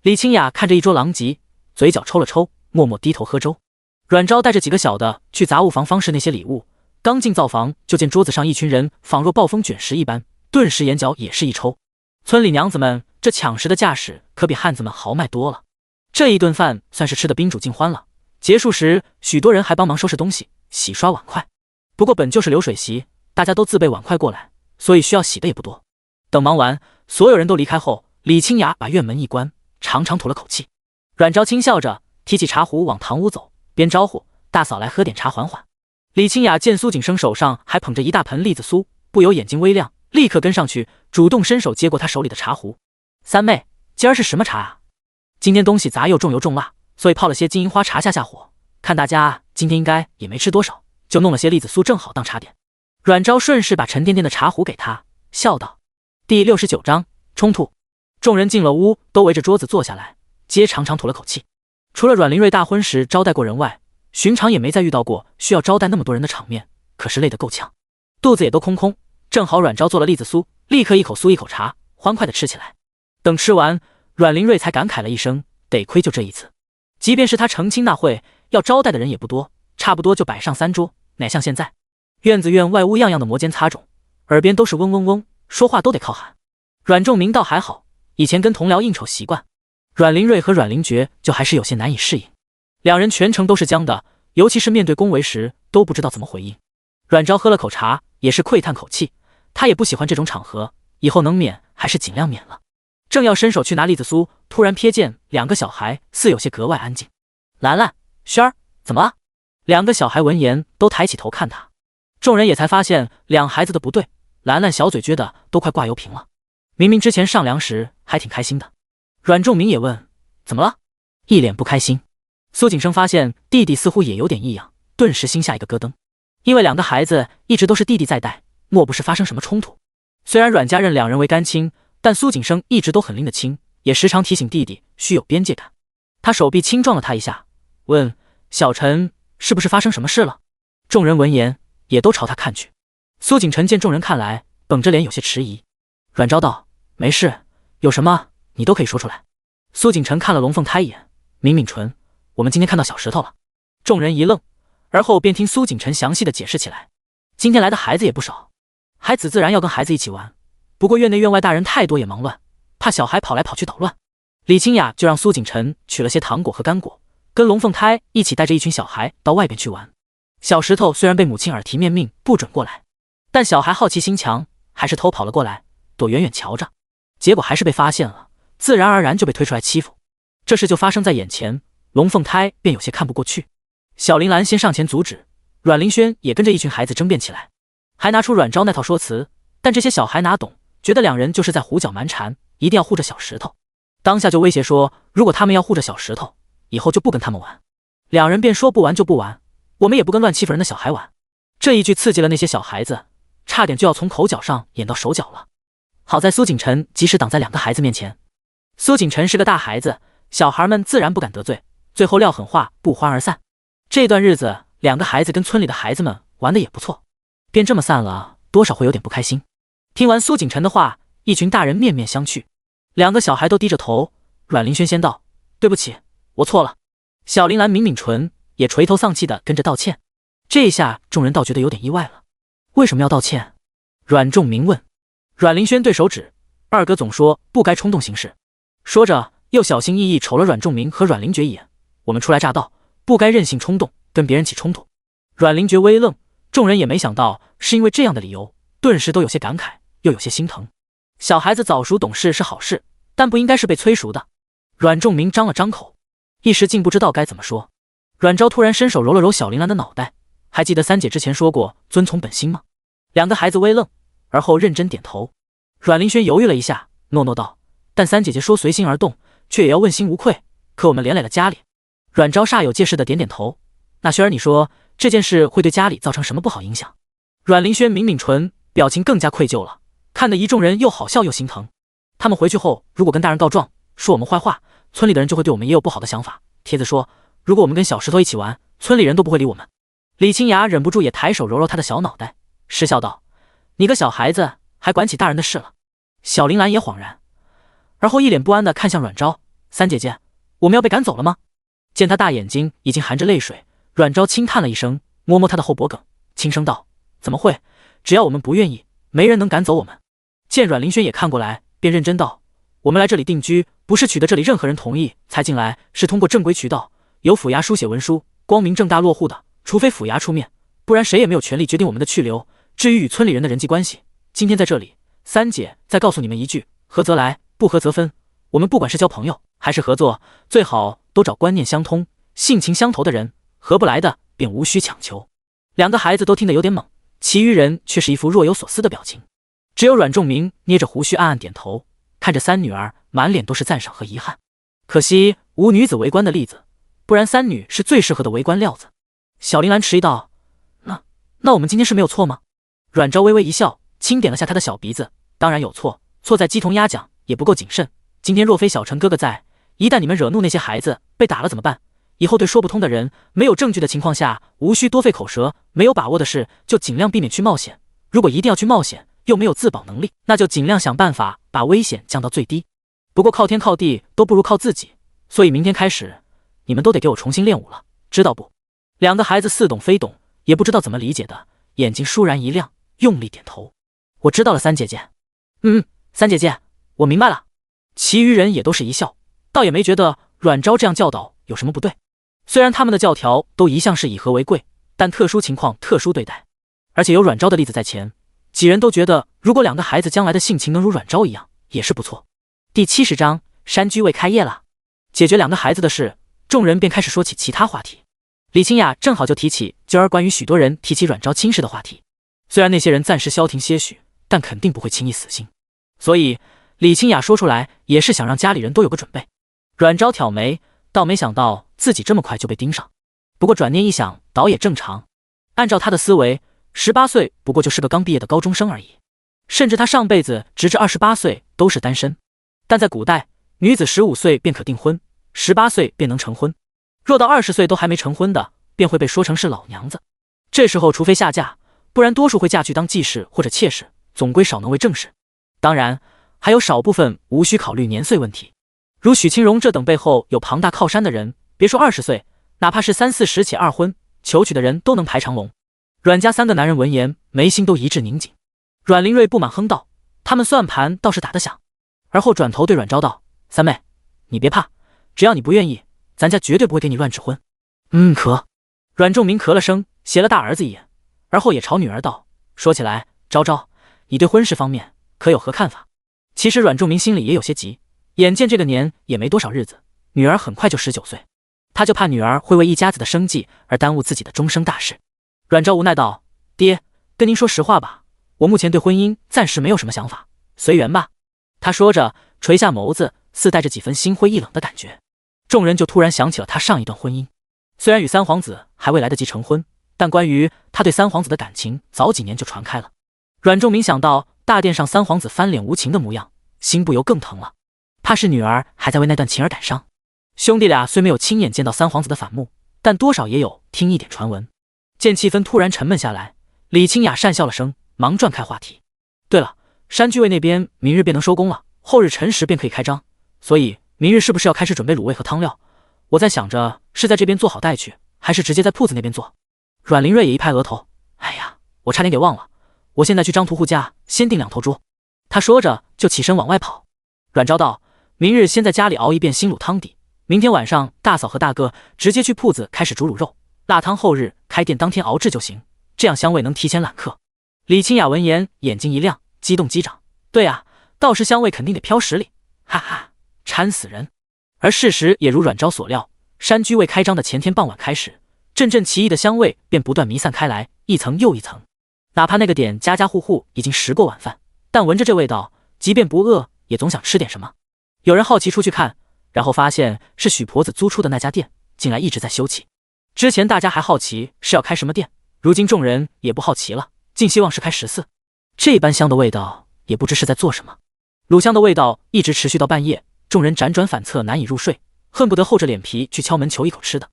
李清雅看着一桌狼藉，嘴角抽了抽，默默低头喝粥。阮昭带着几个小的去杂物房方试那些礼物，刚进灶房就见桌子上一群人仿若暴风卷石一般，顿时眼角也是一抽。村里娘子们这抢食的架势可比汉子们豪迈多了。这一顿饭算是吃得宾主尽欢了，结束时许多人还帮忙收拾东西，洗刷碗筷。不过本就是流水席，大家都自备碗筷过来，所以需要洗的也不多。等忙完，所有人都离开后，李清雅把院门一关，长长吐了口气。阮昭轻笑着提起茶壶往堂屋走，边招呼大嫂来喝点茶缓缓。李清雅见苏景生手上还捧着一大盆栗子酥，不由眼睛微亮，立刻跟上去，主动伸手接过他手里的茶壶。三妹，今儿是什么茶啊？今天东西杂又重油重辣，所以泡了些金银花茶下下火，看大家今天应该也没吃多少，就弄了些栗子酥正好当茶点。阮昭顺势把沉甸甸的茶壶给他，笑道：第69章冲突。众人进了屋，都围着桌子坐下来，皆长长吐了口气。除了阮玲瑞大婚时招待过人外，寻常也没再遇到过需要招待那么多人的场面，可是累得够呛，肚子也都空空。正好阮昭做了栗子酥，立刻一口酥一口茶，欢快地吃起来。等吃完，阮玲瑞才感慨了一声，得亏就这一次，即便是他成亲那会，要招待的人也不多，差不多就摆上3桌，哪像现在，院子院外屋样样的摩肩擦踵，耳边都是嗡嗡嗡，说话都得靠喊。阮仲明倒还好，以前跟同僚应酬习惯，阮玲瑞和阮灵觉就还是有些难以适应，两人全程都是僵的，尤其是面对恭维时都不知道怎么回应。阮昭喝了口茶，也是喟叹口气，他也不喜欢这种场合，以后能免还是尽量免了。正要伸手去拿栗子酥，突然瞥见2个小孩似有些格外安静。兰兰、轩儿，怎么了？2个小孩闻言都抬起头看他，众人也才发现2孩子的不对。兰兰小嘴撅的都快挂油瓶了，明明之前上梁时还挺开心的。阮仲明也问怎么了，一脸不开心。苏景生发现弟弟似乎也有点异样，顿时心下一个咯噔，因为2个孩子一直都是弟弟在带，莫不是发生什么冲突？虽然阮家认2人为干亲，但苏景生一直都很拎得清，也时常提醒弟弟需有边界感。他手臂轻撞了他一下，问小陈是不是发生什么事了？众人闻言也都朝他看去。苏景晨见众人看来，绷着脸有些迟疑。阮昭道：没事，有什么你都可以说出来。苏景晨看了龙凤胎一眼，抿抿唇，我们今天看到小石头了。众人一愣，而后便听苏景晨详细的解释起来。今天来的孩子也不少，孩子自然要跟孩子一起玩，不过院内院外大人太多也忙乱，怕小孩跑来跑去捣乱。李清雅就让苏景晨取了些糖果和干果，跟龙凤胎一起带着一群小孩到外边去玩。小石头虽然被母亲耳提面命不准过来，但小孩好奇心强，还是偷跑了过来，躲远远瞧着，结果还是被发现了，自然而然就被推出来欺负。这事就发生在眼前，龙凤胎便有些看不过去。小林兰先上前阻止，阮玲轩也跟着一群孩子争辩起来，还拿出阮昭那套说辞，但这些小孩哪懂，觉得2人就是在胡搅蛮缠，一定要护着小石头。当下就威胁说，如果他们要护着小石头，以后就不跟他们玩。2人便说不玩就不玩，我们也不跟乱欺负人的小孩玩。这一句刺激了那些小孩子，差点就要从口角上演到手脚了。好在苏景晨及时挡在2个孩子面前。苏景晨是个大孩子，小孩们自然不敢得罪，最后撂狠话，不欢而散。这段日子2个孩子跟村里的孩子们玩的也不错，便这么散了，多少会有点不开心。听完苏景晨的话，一群大人面面相觑，2个小孩都低着头。阮玲轩先道：对不起，我错了。小林兰抿抿唇，也垂头丧气的跟着道歉。这一下众人倒觉得有点意外了，为什么要道歉？阮仲明问。阮玲轩对手指：二哥总说不该冲动行事。说着又小心翼翼瞅了阮仲明和阮灵觉一眼，我们初来乍到，不该任性冲动，跟别人起冲突。阮灵觉微愣，众人也没想到是因为这样的理由，顿时都有些感慨，又有些心疼。小孩子早熟懂事是好事，但不应该是被催熟的。阮仲明张了张口，一时竟不知道该怎么说。阮昭突然伸手揉了揉小林兰的脑袋，还记得三姐之前说过遵从本心吗？2个孩子微愣，而后认真点头。阮灵轩犹豫了一下，诺诺道：但三姐姐说随心而动，却也要问心无愧，可我们连累了家里。阮昭煞有介事的点点头。那轩儿，你说这件事会对家里造成什么不好影响？阮灵轩抿抿唇，表情更加愧疚了，看得一众人又好笑又心疼。他们回去后如果跟大人告状，说我们坏话，村里的人就会对我们也有不好的想法。帖子说如果我们跟小石头一起玩，村里人都不会理我们。李清雅忍不住也抬手揉揉他的小脑袋，失笑道：你个小孩子还管起大人的事了。小林兰也恍然，而后一脸不安地看向阮昭：三姐姐，我们要被赶走了吗？见他大眼睛已经含着泪水，阮昭轻叹了一声，摸摸他的后脖梗，轻声道：怎么会，只要我们不愿意，没人能赶走我们。见阮灵轩也看过来，便认真道：我们来这里定居，不是取得这里任何人同意才进来，是通过正规渠道，由府衙书写文书，光明正大落户的，除非府衙出面，不然谁也没有权利决定我们的去留。至于与村里人的人际关系，今天在这里，三姐再告诉你们一句，合则来，不合则分。我们不管是交朋友还是合作，最好都找观念相通、性情相投的人，合不来的便无需强求。2个孩子都听得有点懵，其余人却是一副若有所思的表情。只有阮仲明捏着胡须暗暗点头，看着三女儿满脸都是赞赏和遗憾。可惜无女子为官的例子，不然三女是最适合的为官料子。小林兰迟疑道：那我们今天是没有错吗？阮昭微微一笑，轻点了下他的小鼻子：当然有错，错在鸡同鸭讲，也不够谨慎。今天若非小陈哥哥在，一旦你们惹怒那些孩子，被打了怎么办？以后对说不通的人，没有证据的情况下，无需多费口舌，没有把握的事，就尽量避免去冒险。如果一定要去冒险，又没有自保能力，那就尽量想办法把危险降到最低。不过靠天靠地都不如靠自己，所以明天开始，你们都得给我重新练武了，知道不？两个孩子似懂非懂，也不知道怎么理解的，眼睛倏然一亮，用力点头。我知道了，三姐姐。三姐姐，我明白了。其余人也都是一笑，倒也没觉得阮昭这样教导有什么不对。虽然他们的教条都一向是以和为贵，但特殊情况特殊对待，而且有阮昭的例子在前，几人都觉得如果两个孩子将来的性情能如阮昭一样，也是不错。第70章，山居卫开业了。解决两个孩子的事，众人便开始说起其他话题。李清雅正好就提起今儿关于许多人提起阮昭亲事的话题。虽然那些人暂时消停些许，但肯定不会轻易死心，所以李清雅说出来也是想让家里人都有个准备。阮昭挑眉，倒没想到自己这么快就被盯上。不过转念一想，倒也正常。按照他的思维，18岁不过就是个刚毕业的高中生而已，甚至他上辈子直至28岁都是单身。但在古代，女子15岁便可订婚，18岁便能成婚。若到20岁都还没成婚的，便会被说成是老娘子。这时候除非下嫁，不然多数会嫁去当继室或者妾室，总归少能为正室。当然还有少部分无需考虑年岁问题，如许清荣这等背后有庞大靠山的人，别说20岁，哪怕是30、40且二婚，求娶的人都能排长龙。阮家3个男人闻言，眉心都一致拧紧。阮灵瑞不满哼道：“他们算盘倒是打得响。”而后转头对阮昭道：“三妹，你别怕，只要你不愿意，咱家绝对不会给你乱指婚。”可。阮仲明咳了声，斜了大儿子一眼，而后也朝女儿道：“说起来，昭昭，你对婚事方面可有何看法？”其实阮仲明心里也有些急，眼见这个年也没多少日子，女儿很快就19岁，他就怕女儿会为一家子的生计而耽误自己的终生大事。阮昭无奈道：“爹，跟您说实话吧，我目前对婚姻暂时没有什么想法，随缘吧。”他说着垂下眸子，似带着几分心灰意冷的感觉。众人就突然想起了他上一段婚姻，虽然与三皇子还未来得及成婚，但关于他对三皇子的感情早几年就传开了。阮仲明想到大殿上三皇子翻脸无情的模样，心不由更疼了，怕是女儿还在为那段情而感伤。兄弟俩虽没有亲眼见到三皇子的反目，但多少也有听一点传闻。见气氛突然沉闷下来，李清雅讪笑了声，忙转开话题：“对了，山居卫那边明日便能收工了，后日辰时便可以开张，所以明日是不是要开始准备卤味和汤料？我在想着是在这边做好带去，还是直接在铺子那边做。”阮灵瑞也一拍额头：“哎呀，我差点给忘了，我现在去张屠户家先订2头猪。”他说着就起身往外跑。阮昭道：“明日先在家里熬一遍新卤汤底，明天晚上大嫂和大哥直接去铺子开始煮卤肉，腊汤后日开店当天熬制就行，这样香味能提前揽客。”李清雅闻言眼睛一亮，激动击掌：“对啊，到时香味肯定得飘10里，哈哈，馋死人！”而事实也如阮昭所料，山居卫开张的前天傍晚开始，阵阵奇异的香味便不断弥散开来，一层又一层。哪怕那个点家家户户已经食过晚饭，但闻着这味道，即便不饿，也总想吃点什么。有人好奇出去看，然后发现是许婆子租出的那家店，竟然一直在休憩。之前大家还好奇是要开什么店，如今众人也不好奇了，竟希望是开14。这般香的味道，也不知是在做什么。卤香的味道一直持续到半夜，众人辗转反侧，难以入睡，恨不得厚着脸皮去敲门求一口吃的。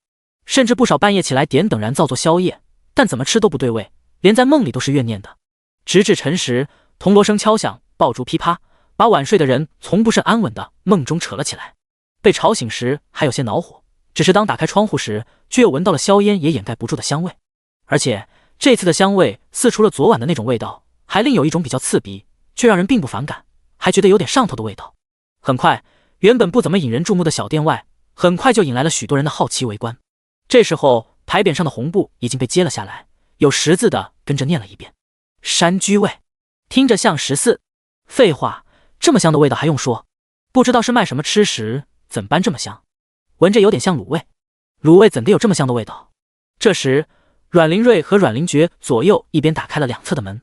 甚至不少半夜起来点等燃灶做宵夜，但怎么吃都不对味，连在梦里都是怨念的。直至辰时，铜锣声敲响，爆竹噼啪，把晚睡的人从不甚安稳的梦中扯了起来。被吵醒时还有些恼火，只是当打开窗户时，却又闻到了硝烟也掩盖不住的香味。而且这次的香味似除了昨晚的那种味道，还另有一种比较刺鼻，却让人并不反感，还觉得有点上头的味道。很快，原本不怎么引人注目的小店外，很快就引来了许多人的好奇围观。这时候牌匾上的红布已经被揭了下来，有10字的跟着念了一遍：“山居卫。”听着像14。废话，这么香的味道还用说？不知道是卖什么吃食，怎般这么香？闻着有点像卤味，卤味怎得有这么香的味道？这时阮灵瑞和阮灵觉左右一边打开了两侧的门，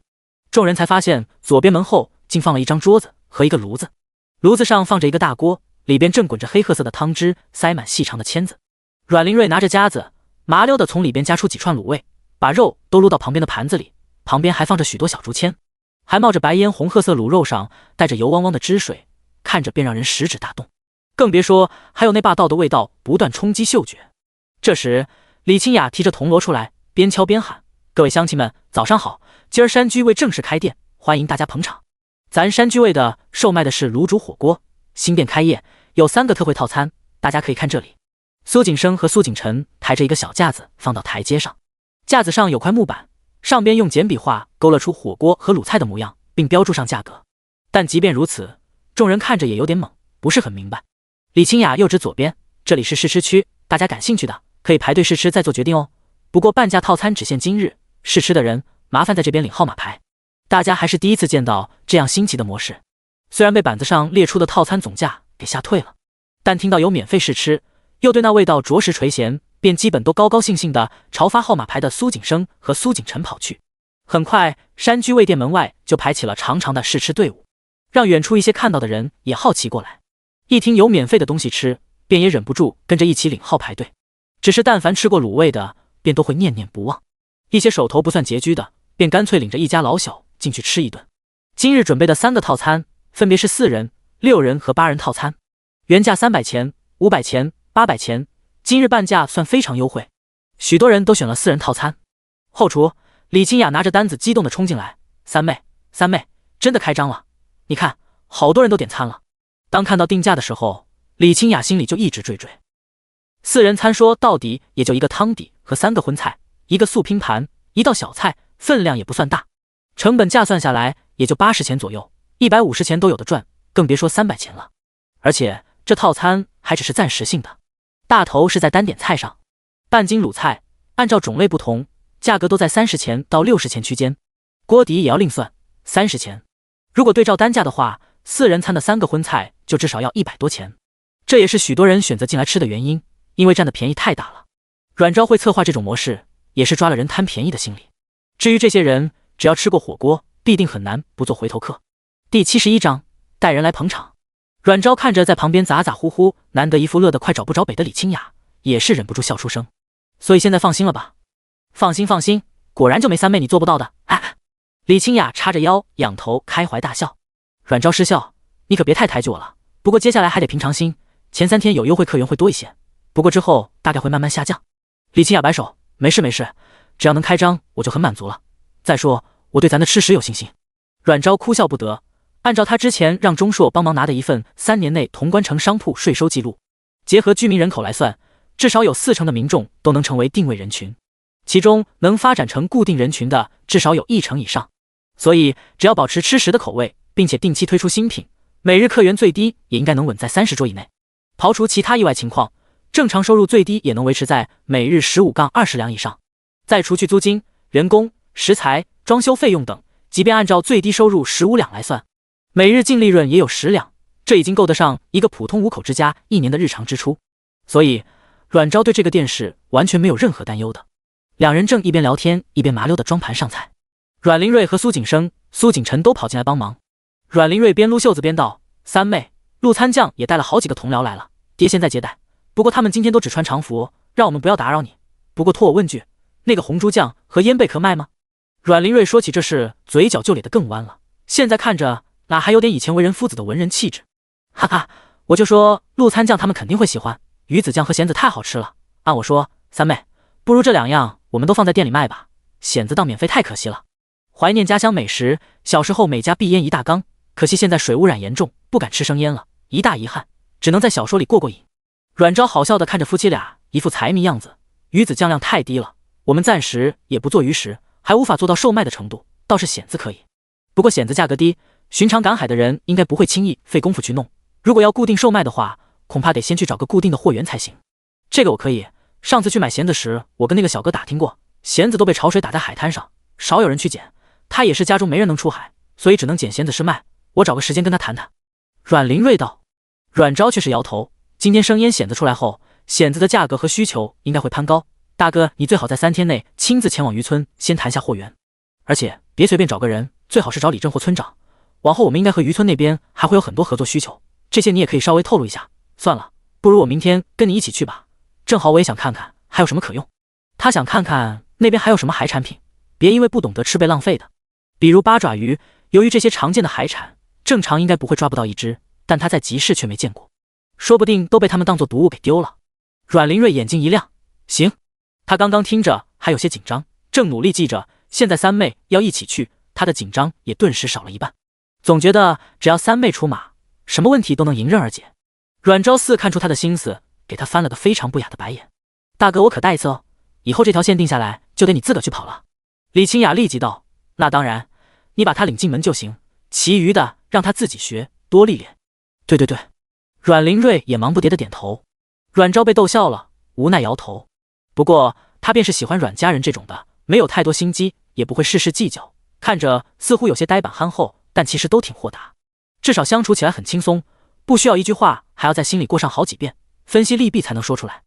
众人才发现左边门后竟放了一张桌子和一个炉子，炉子上放着一个大锅，里边正滚着黑褐色的汤汁，塞满细长的签子。阮灵瑞拿着夹子，麻溜的从里边夹出几串卤味，把肉都撸到旁边的盘子里，旁边还放着许多小竹签，还冒着白烟，红褐色卤肉上带着油汪汪的汁水，看着便让人食指大动，更别说还有那霸道的味道不断冲击嗅觉。这时，李清雅提着铜锣出来，边敲边喊：“各位乡亲们，早上好！今儿山居味正式开店，欢迎大家捧场。咱山居味的售卖的是卤煮火锅，新店开业，有3个特惠套餐，大家可以看这里。”苏景生和苏景晨抬着一个小架子放到台阶上，架子上有块木板，上边用简笔画勾勒出火锅和卤菜的模样，并标注上价格。但即便如此，众人看着也有点懵，不是很明白。李清雅又指左边：“这里是试吃区，大家感兴趣的可以排队试吃再做决定哦。不过半价套餐只限今日，试吃的人麻烦在这边领号码牌。”大家还是第一次见到这样新奇的模式，虽然被板子上列出的套餐总价给吓退了，但听到有免费试吃，又对那味道着实垂涎，便基本都高高兴兴地朝发号码牌的苏景生和苏景晨跑去。很快，山居味店门外就排起了长长的试吃队伍，让远处一些看到的人也好奇过来。一听有免费的东西吃，便也忍不住跟着一起领号排队。只是但凡吃过卤味的，便都会念念不忘。一些手头不算拮据的，便干脆领着一家老小进去吃一顿。今日准备的3个套餐，分别是4人、6人和8人套餐，原价300钱、500钱、800钱，今日半价算非常优惠。许多人都选了4人套餐。后厨李清雅拿着单子激动地冲进来：“三妹，真的开张了！你看，好多人都点餐了。”当看到定价的时候，李清雅心里就一直惴惴。4人餐说到底也就1个汤底和3个荤菜，1个素拼盘，1道小菜，分量也不算大，成本价算下来也就80钱左右，150钱都有的赚，更别说300钱了。而且这套餐还只是暂时性的，大头是在单点菜上，半斤卤菜按照种类不同，价格都在30钱到60钱区间，锅底也要另算30钱。如果对照单价的话，4人餐的3个荤菜就至少要100多钱。这也是许多人选择进来吃的原因，因为占的便宜太大了。阮昭会策划这种模式，也是抓了人贪便宜的心理。至于这些人，只要吃过火锅，必定很难不做回头客。第71章，带人来捧场。阮昭看着在旁边咋咋呼呼，难得一副乐得快找不着北的李清雅，也是忍不住笑出声。所以现在放心了吧？放心，果然就没三妹你做不到的。李清雅叉着腰，仰头开怀大笑。阮昭失笑，你可别太抬举我了。不过接下来还得平常心，前3天有优惠客源会多一些，不过之后大概会慢慢下降。李清雅摆手，没事，只要能开张我就很满足了。再说我对咱的吃食有信心。阮昭哭笑不得，按照他之前让钟硕帮忙拿的一份3年内潼关城商铺税收记录，结合居民人口来算，至少有40%的民众都能成为定位人群，其中能发展成固定人群的至少有1%以上。所以只要保持吃食的口味，并且定期推出新品，每日客源最低也应该能稳在30桌以内。刨除其他意外情况，正常收入最低也能维持在每日15-20两以上。再除去租金、人工、食材、装修费用等，即便按照最低收入15两来算，每日净利润也有10两，这已经够得上一个普通5口之家1年的日常支出。所以阮昭对这个店是完全没有任何担忧的。两人正一边聊天一边麻溜的装盘上菜，阮林瑞和苏景生、苏景晨都跑进来帮忙。阮林瑞边撸袖子边道：“三妹，陆参将也带了好几个同僚来了，爹现在接待，不过他们今天都只穿常服，让我们不要打扰你。不过托我问句，那个红猪酱和腌贝壳卖吗？”阮林瑞说起这事，嘴角就咧得更弯了，现在看着哪还有点以前为人夫子的文人气质。哈哈，我就说陆参将他们肯定会喜欢，鱼子酱和咸子太好吃了。按我说，三妹，不如这2样我们都放在店里卖吧，咸子当免费太可惜了。怀念家乡美食，小时候每家必腌一大缸，可惜现在水污染严重，不敢吃生腌了，一大遗憾，只能在小说里过瘾。阮昭好笑地看着夫妻俩一副财迷样子，鱼子酱量太低了，我们暂时也不做鱼食，还无法做到售卖的程度，倒是蚬子可以。不过蚬子价格低，寻常赶海的人应该不会轻易费功夫去弄，如果要固定售卖的话，恐怕得先去找个固定的货源才行。这个我可以，上次去买蚬子时，我跟那个小哥打听过，蚬子都被潮水打在海滩上，少有人去捡，他也是家中没人能出海，所以只能捡蚬子试卖，我找个时间跟他谈谈。阮林瑞道。阮昭却是摇头，今天生腌蚬子出来后，蚬子的价格和需求应该会攀高，大哥你最好在3天内亲自前往渔村先谈下货源，而且别随便找个人，最好是找李正或村长，往后我们应该和渔村那边还会有很多合作需求，这些你也可以稍微透露一下。算了，不如我明天跟你一起去吧，正好我也想看看还有什么可用。他想看看那边还有什么海产品，别因为不懂得吃被浪费的，比如八爪鱼，由于这些常见的海产正常应该不会抓不到一只，但他在集市却没见过，说不定都被他们当作毒物给丢了。阮玲瑞眼睛一亮，行。他刚刚听着还有些紧张，正努力记着，现在三妹要一起去，他的紧张也顿时少了一半。总觉得只要三妹出马，什么问题都能迎刃而解。阮昭四看出他的心思，给他翻了个非常不雅的白眼。大哥，我可带一次哦，以后这条线定下来就得你自个去跑了。李清雅立即道：那当然，你把他领进门就行，其余的让他自己学，多历练。对对对。阮玲瑞也忙不迭的点头。阮昭被逗笑了，无奈摇头。不过他便是喜欢阮家人这种的，没有太多心机，也不会事事计较，看着似乎有些呆板憨厚，但其实都挺豁达，至少相处起来很轻松，不需要一句话还要在心里过上好几遍，分析利弊才能说出来。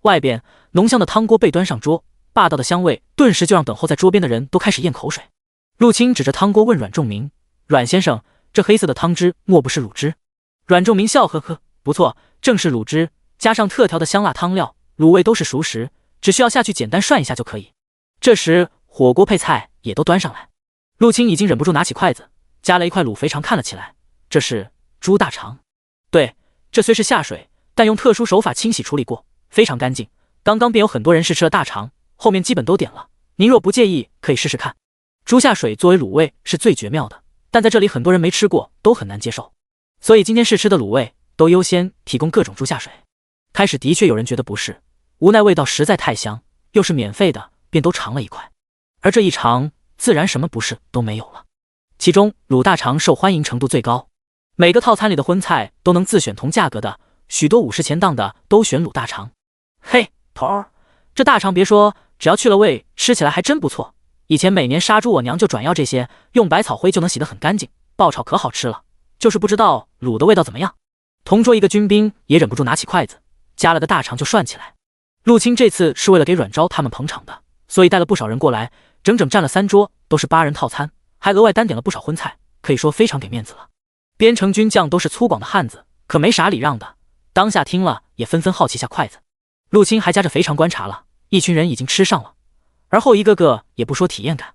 外边浓香的汤锅被端上桌，霸道的香味顿时就让等候在桌边的人都开始咽口水。陆清指着汤锅问阮仲明：阮先生，这黑色的汤汁莫不是卤汁？阮仲明笑呵呵：不错，正是卤汁，加上特调的香辣汤料，卤味都是熟食，只需要下去简单涮一下就可以。这时火锅配菜也都端上来，陆清已经忍不住拿起筷子夹了一块卤肥肠看了起来。这是猪大肠。对，这虽是下水，但用特殊手法清洗处理过，非常干净。刚刚便有很多人是吃了大肠，后面基本都点了，您若不介意可以试试看。猪下水作为卤味是最绝妙的，但在这里很多人没吃过，都很难接受，所以今天试吃的卤味都优先提供各种猪下水。开始的确有人觉得不适，无奈味道实在太香，又是免费的，便都尝了一块。而这一尝，自然什么不适都没有了。其中卤大肠受欢迎程度最高，每个套餐里的荤菜都能自选同价格的，许多50钱档的都选卤大肠。嘿，头儿，这大肠别说，只要去了味，吃起来还真不错。以前每年杀猪我娘就转要这些，用百草灰就能洗得很干净，爆炒可好吃了，就是不知道卤的味道怎么样。同桌一个军兵也忍不住拿起筷子夹了个大肠就涮起来。陆清这次是为了给阮昭他们捧场的，所以带了不少人过来，整整占了3桌，都是8人套餐，还额外单点了不少荤菜，可以说非常给面子了。边城军将都是粗犷的汉子，可没啥礼让的，当下听了也纷纷好奇下筷子。陆清还夹着肥肠观察了，一群人已经吃上了，而后一个个也不说体验感，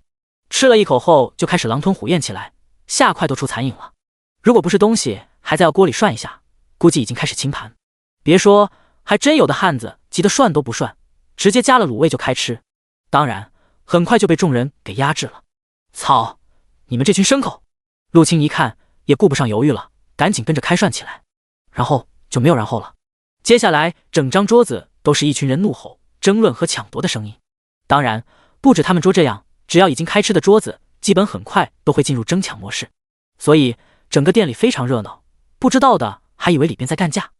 吃了一口后就开始狼吞虎咽起来，下筷都出残影了。如果不是东西还在要锅里涮一下，估计已经开始清盘。别说，还真有的汉子急得涮都不涮，直接加了卤味就开吃。当然很快就被众人给压制了。操，你们这群牲口！陆清一看也顾不上犹豫了，赶紧跟着开涮起来，然后就没有然后了。接下来整张桌子都是一群人怒吼、争论和抢夺的声音。当然不止他们桌这样，只要已经开吃的桌子基本很快都会进入争抢模式，所以整个店里非常热闹，不知道的还以为里边在干架。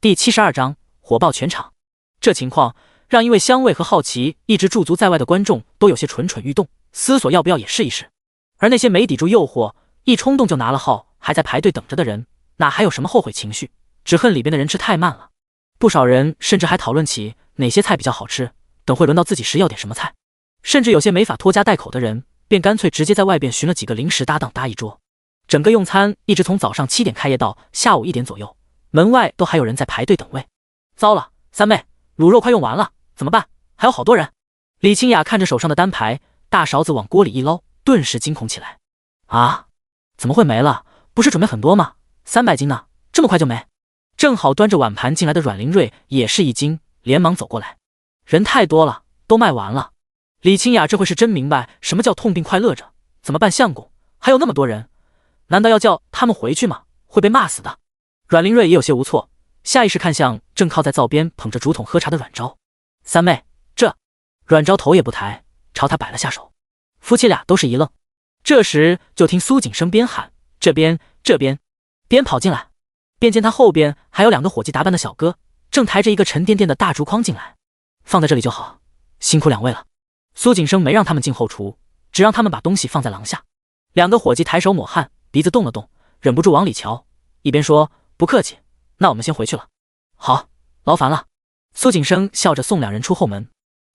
第72章火爆全场。这情况让因为香味和好奇一直驻足在外的观众都有些蠢蠢欲动，思索要不要也试一试。而那些没抵住诱惑，一冲动就拿了号还在排队等着的人，哪还有什么后悔情绪，只恨里边的人吃太慢了。不少人甚至还讨论起哪些菜比较好吃，等会轮到自己时要点什么菜。甚至有些没法拖家带口的人，便干脆直接在外边寻了几个临时搭档搭一桌。整个用餐一直从早上7点开业到下午1点左右，门外都还有人在排队等位。糟了，三妹，卤肉快用完了，怎么办？还有好多人。李清雅看着手上的单排，大勺子往锅里一捞，顿时惊恐起来。啊，怎么会没了？不是准备很多吗？300斤呢，这么快就没？正好端着碗盘进来的阮玲瑞也是一惊，连忙走过来。人太多了，都卖完了。李清雅这会是真明白什么叫痛并快乐着，怎么办相公？还有那么多人，难道要叫他们回去吗？会被骂死的。阮玲瑞也有些无措，下意识看向正靠在灶边捧着竹筒喝茶的阮昭。三妹，这……阮昭头也不抬，朝他摆了下手。夫妻俩都是一愣。这时就听苏景生边喊这边这边，边跑进来，便见他后边还有2个伙计打扮的小哥，正抬着一个沉甸甸的大竹筐进来。放在这里就好，辛苦2位了。苏景生没让他们进后厨，只让他们把东西放在廊下。2个伙计抬手抹汗，鼻子动了动，忍不住往里瞧，一边说不客气，那我们先回去了。好，劳烦了。苏景生笑着送2人出后门。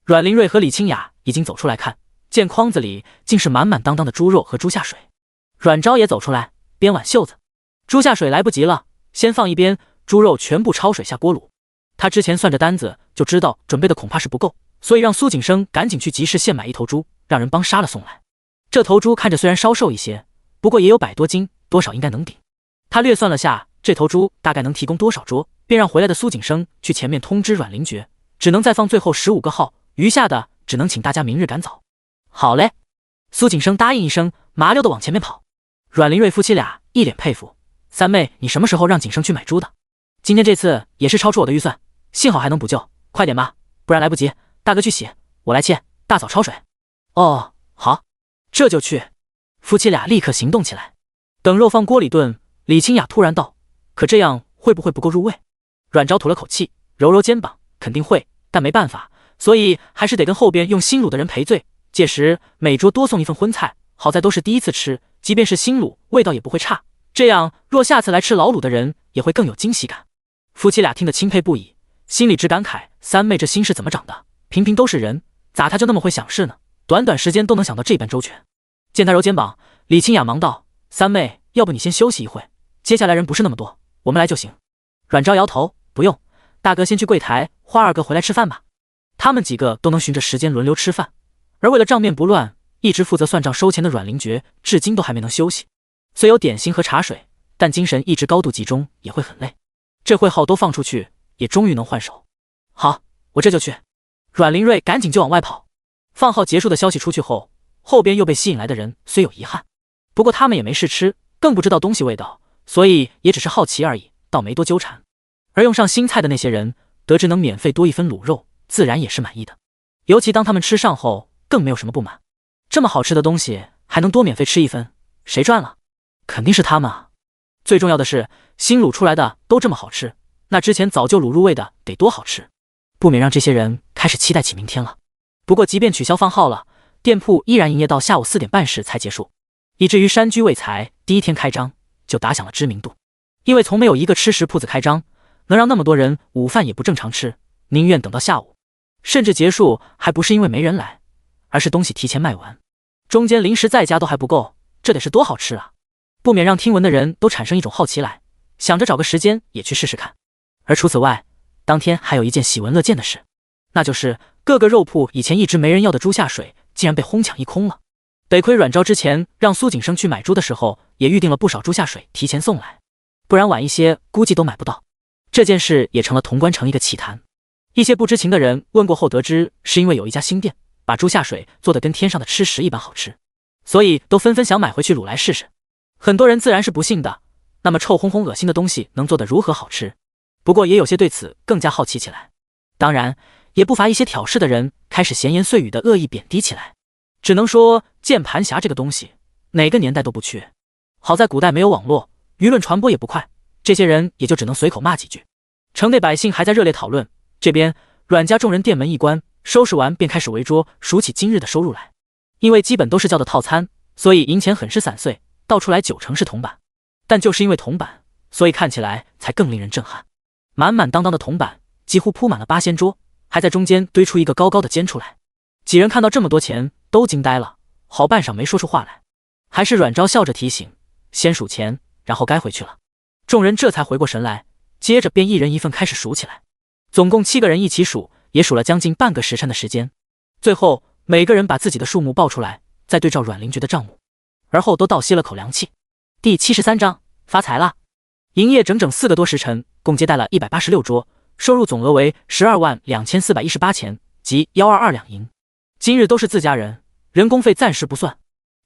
阮玲瑞和李清雅已经走出来看，见筐子里竟是满满当当的猪肉和猪下水。阮昭也走出来，边挽袖子。猪下水来不及了，先放一边，猪肉全部焯水下锅卤。他之前算着单子，就知道准备的恐怕是不够，所以让苏景生赶紧去集市现买1头猪，让人帮杀了送来。这头猪看着虽然稍瘦一些，不过也有100多斤，多少应该能顶。他略算了下，这头猪大概能提供多少桌，便让回来的苏景生去前面通知阮灵爵，只能再放最后15个号，余下的只能请大家明日赶早。好嘞，苏景生答应一声，麻溜的往前面跑。阮灵瑞夫妻俩一脸佩服，三妹，你什么时候让景生去买猪的？今天这次也是超出我的预算，幸好还能补救，快点吧，不然来不及。大哥去洗，我来切，大嫂焯水。哦，好，这就去。夫妻俩立刻行动起来。等肉放锅里炖，李清雅突然道：“可这样会不会不够入味？”阮昭吐了口气，揉揉肩膀，肯定会，但没办法，所以还是得跟后边用新卤的人赔罪。届时每桌多送一份荤菜，好在都是第一次吃，即便是新卤，味道也不会差。这样若下次来吃老卤的人，也会更有惊喜感。夫妻俩听得钦佩不已，心里直感慨：三妹这心是怎么长的？平平都是人，咋她就那么会想事呢？短短时间都能想到这般周全。见他揉肩膀，李清雅忙道：“三妹，要不你先休息一会，接下来人不是那么多，我们来就行。”阮昭摇头：“不用，大哥先去柜台，花二哥回来吃饭吧。”他们几个都能循着时间轮流吃饭，而为了账面不乱，一直负责算账收钱的阮灵爵至今都还没能休息。虽有点心和茶水，但精神一直高度集中，也会很累。这会号都放出去，也终于能换手。好，我这就去。阮灵瑞赶紧就往外跑。放号结束的消息出去后，后边又被吸引来的人虽有遗憾，不过他们也没事吃，更不知道东西味道，所以也只是好奇而已，倒没多纠缠。而用上新菜的那些人，得知能免费多一分卤肉，自然也是满意的。尤其当他们吃上后，更没有什么不满。这么好吃的东西，还能多免费吃一分，谁赚了？肯定是他们啊！最重要的是，新卤出来的都这么好吃，那之前早就卤入味的得多好吃，不免让这些人开始期待起明天了。不过即便取消放号了，店铺依然营业到下午4点半时才结束，以至于山居味才第一天开张就打响了知名度。因为从没有一个吃食铺子开张能让那么多人午饭也不正常吃，宁愿等到下午，甚至结束还不是因为没人来，而是东西提前卖完，中间零食再加都还不够，这得是多好吃啊！不免让听闻的人都产生一种好奇来，想着找个时间也去试试看。而除此外，当天还有一件喜闻乐见的事，那就是各个肉铺以前一直没人要的猪下水竟然被哄抢一空了。得亏阮昭之前让苏景生去买猪的时候也预定了不少猪下水提前送来，不然晚一些估计都买不到。这件事也成了潼关城一个奇谈。一些不知情的人问过后得知，是因为有一家新店把猪下水做得跟天上的吃食一般好吃，所以都纷纷想买回去卤来试试。很多人自然是不信的，那么臭烘烘恶心的东西能做得如何好吃？不过也有些对此更加好奇起来。当然也不乏一些挑事的人开始闲言碎语的恶意贬低起来。只能说键盘侠这个东西哪个年代都不缺，好在古代没有网络，舆论传播也不快，这些人也就只能随口骂几句。城内百姓还在热烈讨论，这边阮家众人店门一关，收拾完便开始围桌数起今日的收入来。因为基本都是叫的套餐，所以银钱很是散碎，倒出来90%是铜板。但就是因为铜板，所以看起来才更令人震撼。满满当当的铜板几乎铺满了8仙桌，还在中间堆出一个高高的尖出来。几人看到这么多钱都惊呆了，好半晌没说出话来。还是阮昭笑着提醒，先数钱，然后该回去了。众人这才回过神来，接着便一人一份开始数起来。总共7个人一起数，也数了将近半个时辰的时间。最后每个人把自己的数目报出来，再对照阮灵爵的账目，而后都倒吸了口凉气。第73章发财了。营业整整4个多时辰，共接待了186桌，收入总额为122418钱，即122两银。今日都是自家人，人工费暂时不算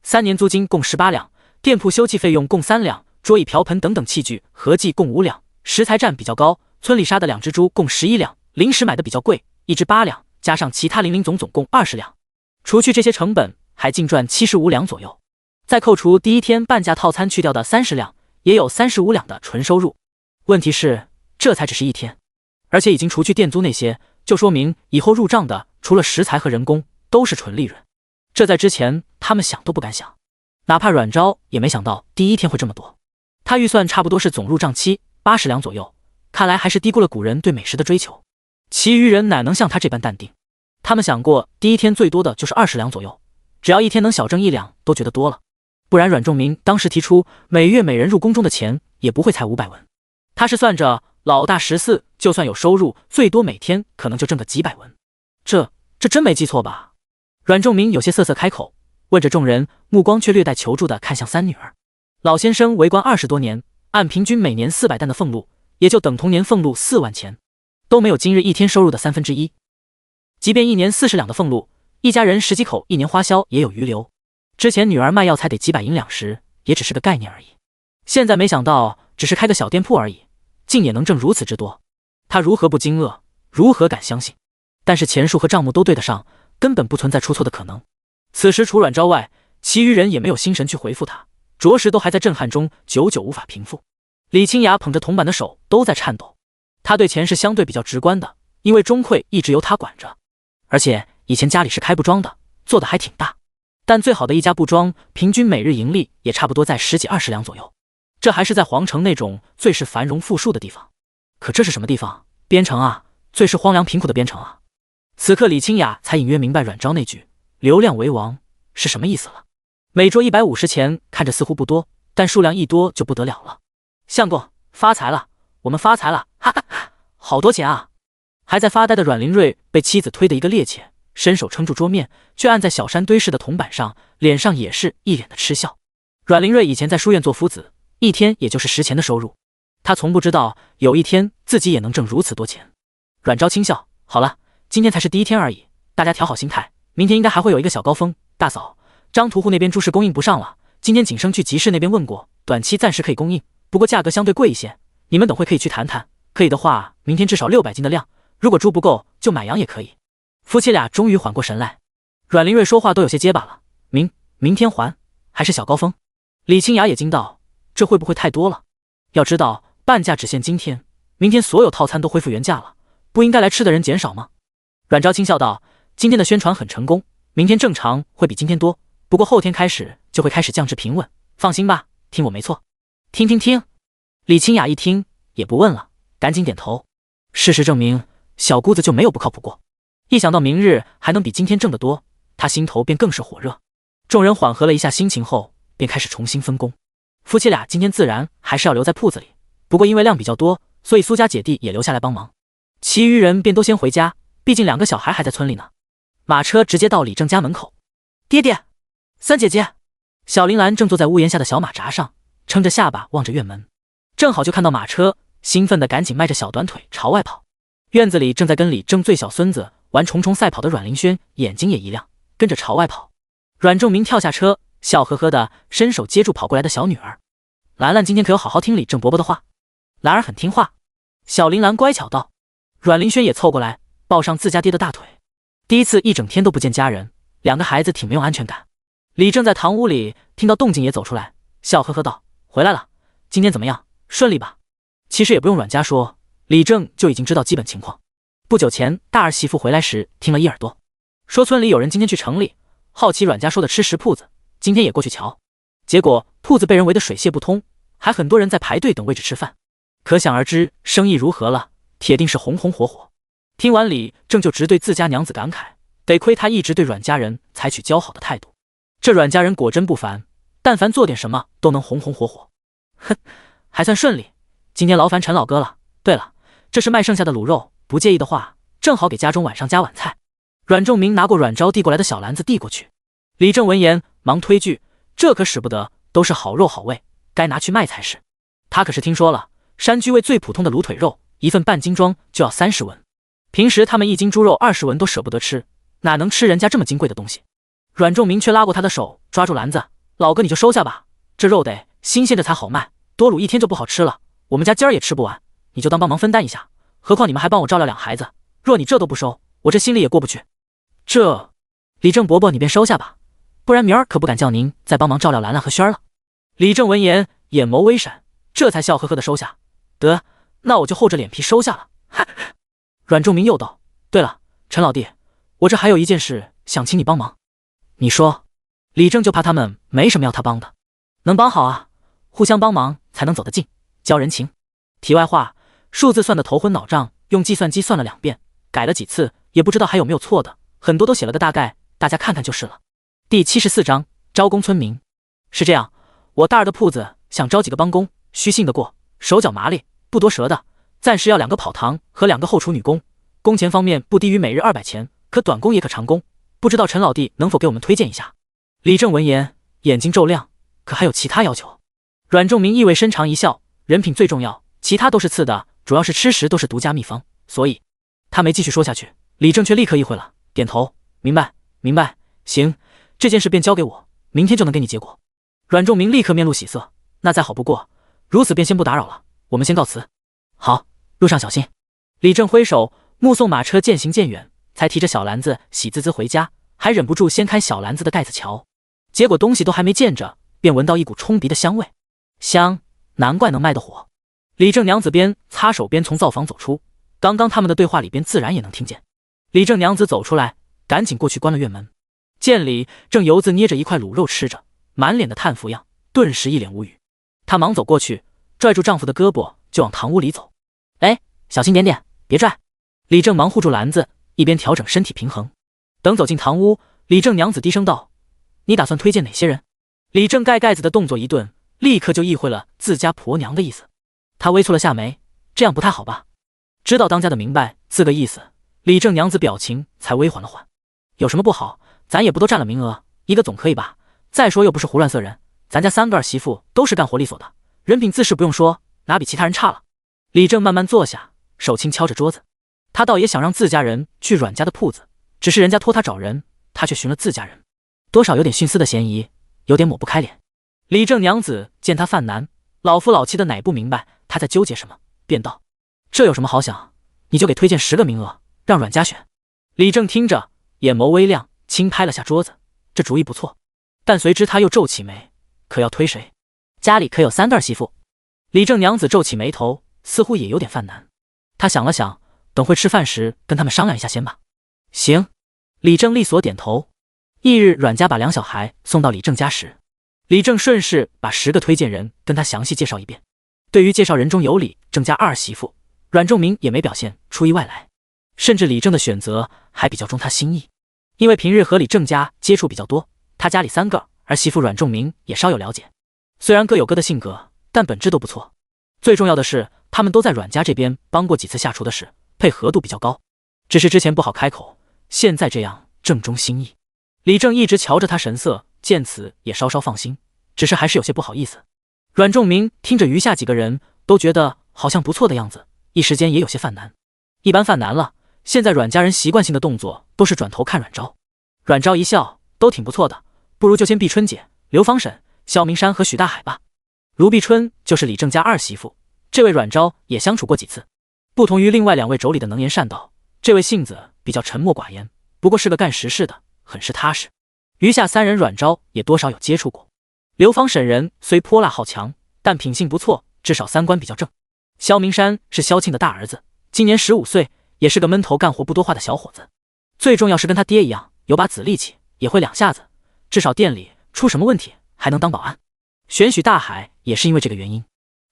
，3年租金共18两，店铺修葺费用共3两，桌椅瓢盆等等器具合计共5两，食材占比较高，村里杀的2只猪共11两，零食买的比较贵，1只8两，加上其他零零总总共20两，除去这些成本，还净赚75两左右。再扣除第一天半价套餐去掉的30两，也有35两的纯收入。问题是，这才只是一天，而且已经除去店租那些，就说明以后入账的除了食材和人工都是纯利润。这在之前他们想都不敢想，哪怕阮昭也没想到第一天会这么多。他预算差不多是总入账期80两左右，看来还是低估了古人对美食的追求。其余人哪能像他这般淡定？他们想过第一天最多的就是20两左右，只要一天能小挣1两都觉得多了。不然阮仲明当时提出每月每人入宫中的钱也不会才500文，他是算着老大14，就算有收入，最多每天可能就挣个几百文。这真没记错吧？阮仲明有些瑟瑟开口，问着众人，目光却略带求助的看向三女儿。老先生为官20多年，按平均每年400担的俸禄，也就等同年俸禄4万钱，都没有今日一天收入的1/3。即便一年40两的俸禄，一家人10几口，一年花销也有余留。之前女儿卖药才得几百银两时，也只是个概念而已。现在没想到，只是开个小店铺而已，竟也能挣如此之多。他如何不惊愕？如何敢相信？但是钱数和账目都对得上，根本不存在出错的可能。此时除阮昭外，其余人也没有心神去回复他，着实都还在震撼中，久久无法平复。李清雅捧着铜板的手都在颤抖。他对钱是相对比较直观的，因为钟馗一直由他管着，而且以前家里是开布庄的，做的还挺大。但最好的一家布庄，平均每日盈利也差不多在10几20两左右。这还是在皇城那种最是繁荣富庶的地方。可这是什么地方？边城啊，最是荒凉贫苦的边城啊。此刻李清雅才隐约明白阮昭那句流量为王是什么意思了。每桌150钱看着似乎不多，但数量一多就不得了了。相公发财了，我们发财了，哈哈哈，好多钱啊！还在发呆的阮林瑞被妻子推得一个趔趄，伸手撑住桌面，却按在小山堆似的铜板上，脸上也是一脸的嗤笑。阮林瑞以前在书院做夫子，一天也就是10钱的收入，他从不知道有一天自己也能挣如此多钱。阮昭轻笑，好了，今天才是第一天而已，大家调好心态，明天应该还会有一个小高峰。大嫂，张屠户那边猪市供应不上了，今天景生去集市那边问过，短期暂时可以供应，不过价格相对贵一些，你们等会可以去谈谈，可以的话明天至少600斤的量，如果猪不够就买羊也可以。夫妻俩终于缓过神来，阮林瑞说话都有些结巴了，明天还是小高峰？李清雅也惊道，这会不会太多了？要知道半价只限今天，明天所有套餐都恢复原价了，不应该来吃的人减少吗？阮昭轻笑道，今天的宣传很成功，明天正常会比今天多，不过后天开始就会开始降至平稳，放心吧，听我没错。听。李清雅一听也不问了，赶紧点头。事实证明，小姑子就没有不靠谱过。一想到明日还能比今天挣得多，她心头便更是火热。众人缓和了一下心情后，便开始重新分工。夫妻俩今天自然还是要留在铺子里，不过因为量比较多，所以苏家姐弟也留下来帮忙，其余人便都先回家，毕竟2个小孩还在村里呢。马车直接到李正家门口。爹爹，三姐姐。小林兰正坐在屋檐下的小马扎上，撑着下巴望着院门，正好就看到马车，兴奋地赶紧迈着小短腿朝外跑。院子里正在跟李正最小孙子玩重重赛跑的阮林轩眼睛也一亮，跟着朝外跑。阮仲明跳下车，笑呵呵地伸手接住跑过来的小女儿。兰兰今天可有好好听李正伯伯的话？兰儿很听话。小林兰乖巧道。阮林轩也凑过来抱上自家爹的大腿。第一次一整天都不见家人，2个孩子挺没有安全感。李正在堂屋里听到动静也走出来，笑呵呵道，回来了，今天怎么样，顺利吧？其实也不用阮家说，李正就已经知道基本情况。不久前大儿媳妇回来时听了一耳朵，说村里有人今天去城里，好奇阮家说的吃食铺子，今天也过去瞧，结果铺子被人围得水泄不通，还很多人在排队等位置吃饭，可想而知生意如何了，铁定是红红火火。听完李正就直对自家娘子感慨，得亏他一直对阮家人采取交好的态度，这阮家人果真不凡，但凡做点什么都能红红火火。哼，还算顺利，今天劳烦陈老哥了。对了，这是卖剩下的卤肉，不介意的话正好给家中晚上加晚菜。阮仲明拿过阮昭递过来的小篮子递过去。李正闻言忙推句，这可使不得，都是好肉好味，该拿去卖才是。他可是听说了，山居味最普通的卤腿肉一份半斤装就要30文，平时他们1斤猪肉20文都舍不得吃，哪能吃人家这么金贵的东西？阮仲明却拉过他的手，抓住篮子，老哥你就收下吧，这肉得新鲜的才好卖，多卤1天就不好吃了，我们家今儿也吃不完，你就当帮忙分担一下，何况你们还帮我照料2孩子，若你这都不收，我这心里也过不去。这李正伯伯你便收下吧，不然明儿可不敢叫您再帮忙照料兰兰和轩儿了。李正闻言眼眸微闪，这才笑呵呵的收下，得，那我就厚着脸皮收下了。阮仲明又道，对了，陈老弟，我这还有一件事想请你帮忙。你说。李正就怕他们没什么要他帮的，能帮好啊，互相帮忙才能走得近，交人情。题外话，数字算的头昏脑胀，用计算机算了2遍，改了几次也不知道还有没有错的，很多都写了个大概，大家看看就是了。第74章招工村民。是这样，我大儿的铺子想招几个帮工，虚信得过，手脚麻利，不多舌的，暂时要2个跑堂和2个后厨女工，工钱方面不低于每日200钱，可短工也可长工，不知道陈老弟能否给我们推荐一下？李正闻言眼睛骤亮，可还有其他要求？阮仲明意味深长一笑，人品最重要，其他都是次的，主要是吃食都是独家秘方，所以……他没继续说下去，李正却立刻意会了，点头，明白，明白，行，这件事便交给我，明天就能给你结果。阮仲明立刻面露喜色，那再好不过，如此便先不打扰了，我们先告辞。好，路上小心。李正挥手，目送马车渐行渐远，才提着小篮子喜滋滋回家，还忍不住掀开小篮子的盖子瞧，结果东西都还没见着，便闻到一股冲鼻的香味，香，难怪能卖得火。李正娘子边擦手边从灶房走出，刚刚他们的对话里边自然也能听见。李正娘子走出来，赶紧过去关了院门，见李正游子捏着一块卤肉吃着，满脸的叹服样，顿时一脸无语。她忙走过去，拽住丈夫的胳膊就往堂屋里走。哎，小心点点，别拽。李正忙护住篮子，一边调整身体平衡。等走进堂屋，李正娘子低声道：“你打算推荐哪些人？”李正盖盖子的动作一顿，立刻就意会了自家婆娘的意思。他微蹙了下眉，这样不太好吧？知道当家的明白4个意思，李正娘子表情才微缓了缓。有什么不好？咱也不都占了名额，一个总可以吧？再说又不是胡乱色人，咱家3个儿媳妇都是干活利索的，人品自是不用说，哪比其他人差了？李正慢慢坐下，手轻敲着桌子。他倒也想让自家人去阮家的铺子，只是人家托他找人，他却寻了自家人，多少有点徇私的嫌疑，有点抹不开脸。李正娘子见他犯难，老夫老妻的乃不明白他在纠结什么，便道：“这有什么好想？你就给推荐10个名额，让阮家选。”李正听着，眼眸微亮，轻拍了下桌子，这主意不错。但随之他又皱起眉，可要推谁？家里可有3个儿媳妇？李正娘子皱起眉头，似乎也有点犯难。他想了想，等会吃饭时跟他们商量一下先吧。行。李正利索点头。翌日阮家把2小孩送到李正家时，李正顺势把10个推荐人跟他详细介绍一遍。对于介绍人中有李正家儿媳妇，阮仲明也没表现出意外来，甚至李正的选择还比较中他心意。因为平日和李正家接触比较多，他家里3个儿媳妇阮仲明也稍有了解。虽然各有各的性格，但本质都不错。最重要的是，他们都在阮家这边帮过几次下厨的事，配合度比较高。只是之前不好开口，现在这样正中心意。李正一直瞧着他神色，见此也稍稍放心，只是还是有些不好意思。阮仲明听着余下几个人都觉得好像不错的样子，一时间也有些犯难。一般犯难了，现在阮家人习惯性的动作都是转头看阮昭。阮昭一笑，都挺不错的，不如就先碧春姐、刘芳婶、萧明山和许大海吧。卢碧春就是李正家儿媳妇，这位阮昭也相处过几次。不同于另外2位妯娌的能言善道，这位性子比较沉默寡言，不过是个干实事的，很是踏实。余下3人阮昭也多少有接触过。刘芳婶人虽泼辣好强，但品性不错，至少3观比较正。萧明山是萧庆的大儿子，今年15岁，也是个闷头干活不多话的小伙子。最重要是跟他爹一样，有把子力气，也会2下子，至少店里出什么问题还能当保安。选许大海也是因为这个原因。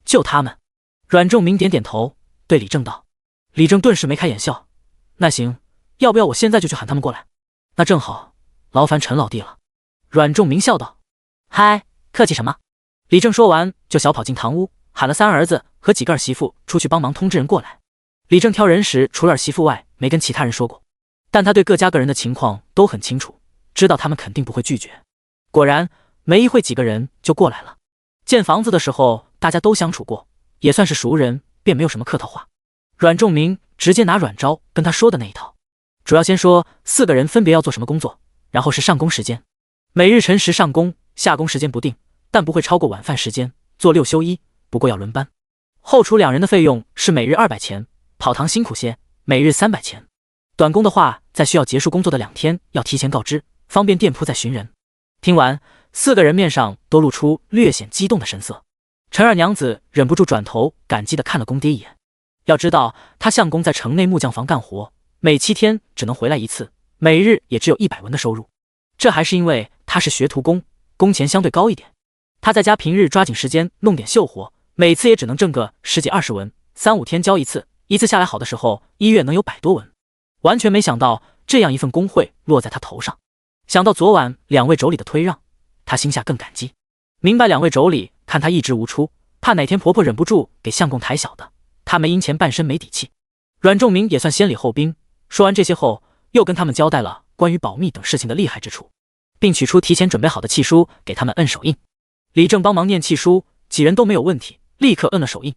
就他们。阮仲明点点头，对李正道。李正顿时眉开眼笑，那行，要不要我现在就去喊他们过来？那正好，劳烦陈老弟了。阮仲明笑道。嗨，客气什么？李正说完就小跑进堂屋，喊了3儿子和几个儿媳妇出去帮忙通知人过来。李正挑人时除了儿媳妇外没跟其他人说过，但他对各家个人的情况都很清楚，知道他们肯定不会拒绝。果然没一会几个人就过来了。建房子的时候大家都相处过，也算是熟人，便没有什么客套话。阮仲明直接拿阮昭跟他说的那一套，主要先说4个人分别要做什么工作，然后是上工时间。每日辰时上工，下工时间不定，但不会超过晚饭时间，做6休1，不过要轮班。后厨2人的费用是每日200钱，跑堂辛苦些，每日300钱。短工的话，在需要结束工作的2天要提前告知，方便店铺再寻人。听完，4个人面上都露出略显激动的神色。陈二娘子忍不住转头感激地看了公爹一眼。要知道他相公在城内木匠房干活，每7天只能回来1次，每日也只有100文的收入。这还是因为他是学徒工，工钱相对高一点。他在家平日抓紧时间弄点绣活，每次也只能挣个10几20文，3、5天交一次，一次下来好的时候1月能有100多文。完全没想到这样一份工会落在他头上。想到昨晚2位妯娌的推让，他心下更感激。明白2位妯娌看他一直无出，怕哪天婆婆忍不住给相公抬小的，他没银钱半身没底气。阮仲明也算先礼后兵，说完这些后，又跟他们交代了关于保密等事情的厉害之处，并取出提前准备好的契书给他们摁手印。李正帮忙念契书，几人都没有问题，立刻摁了手印，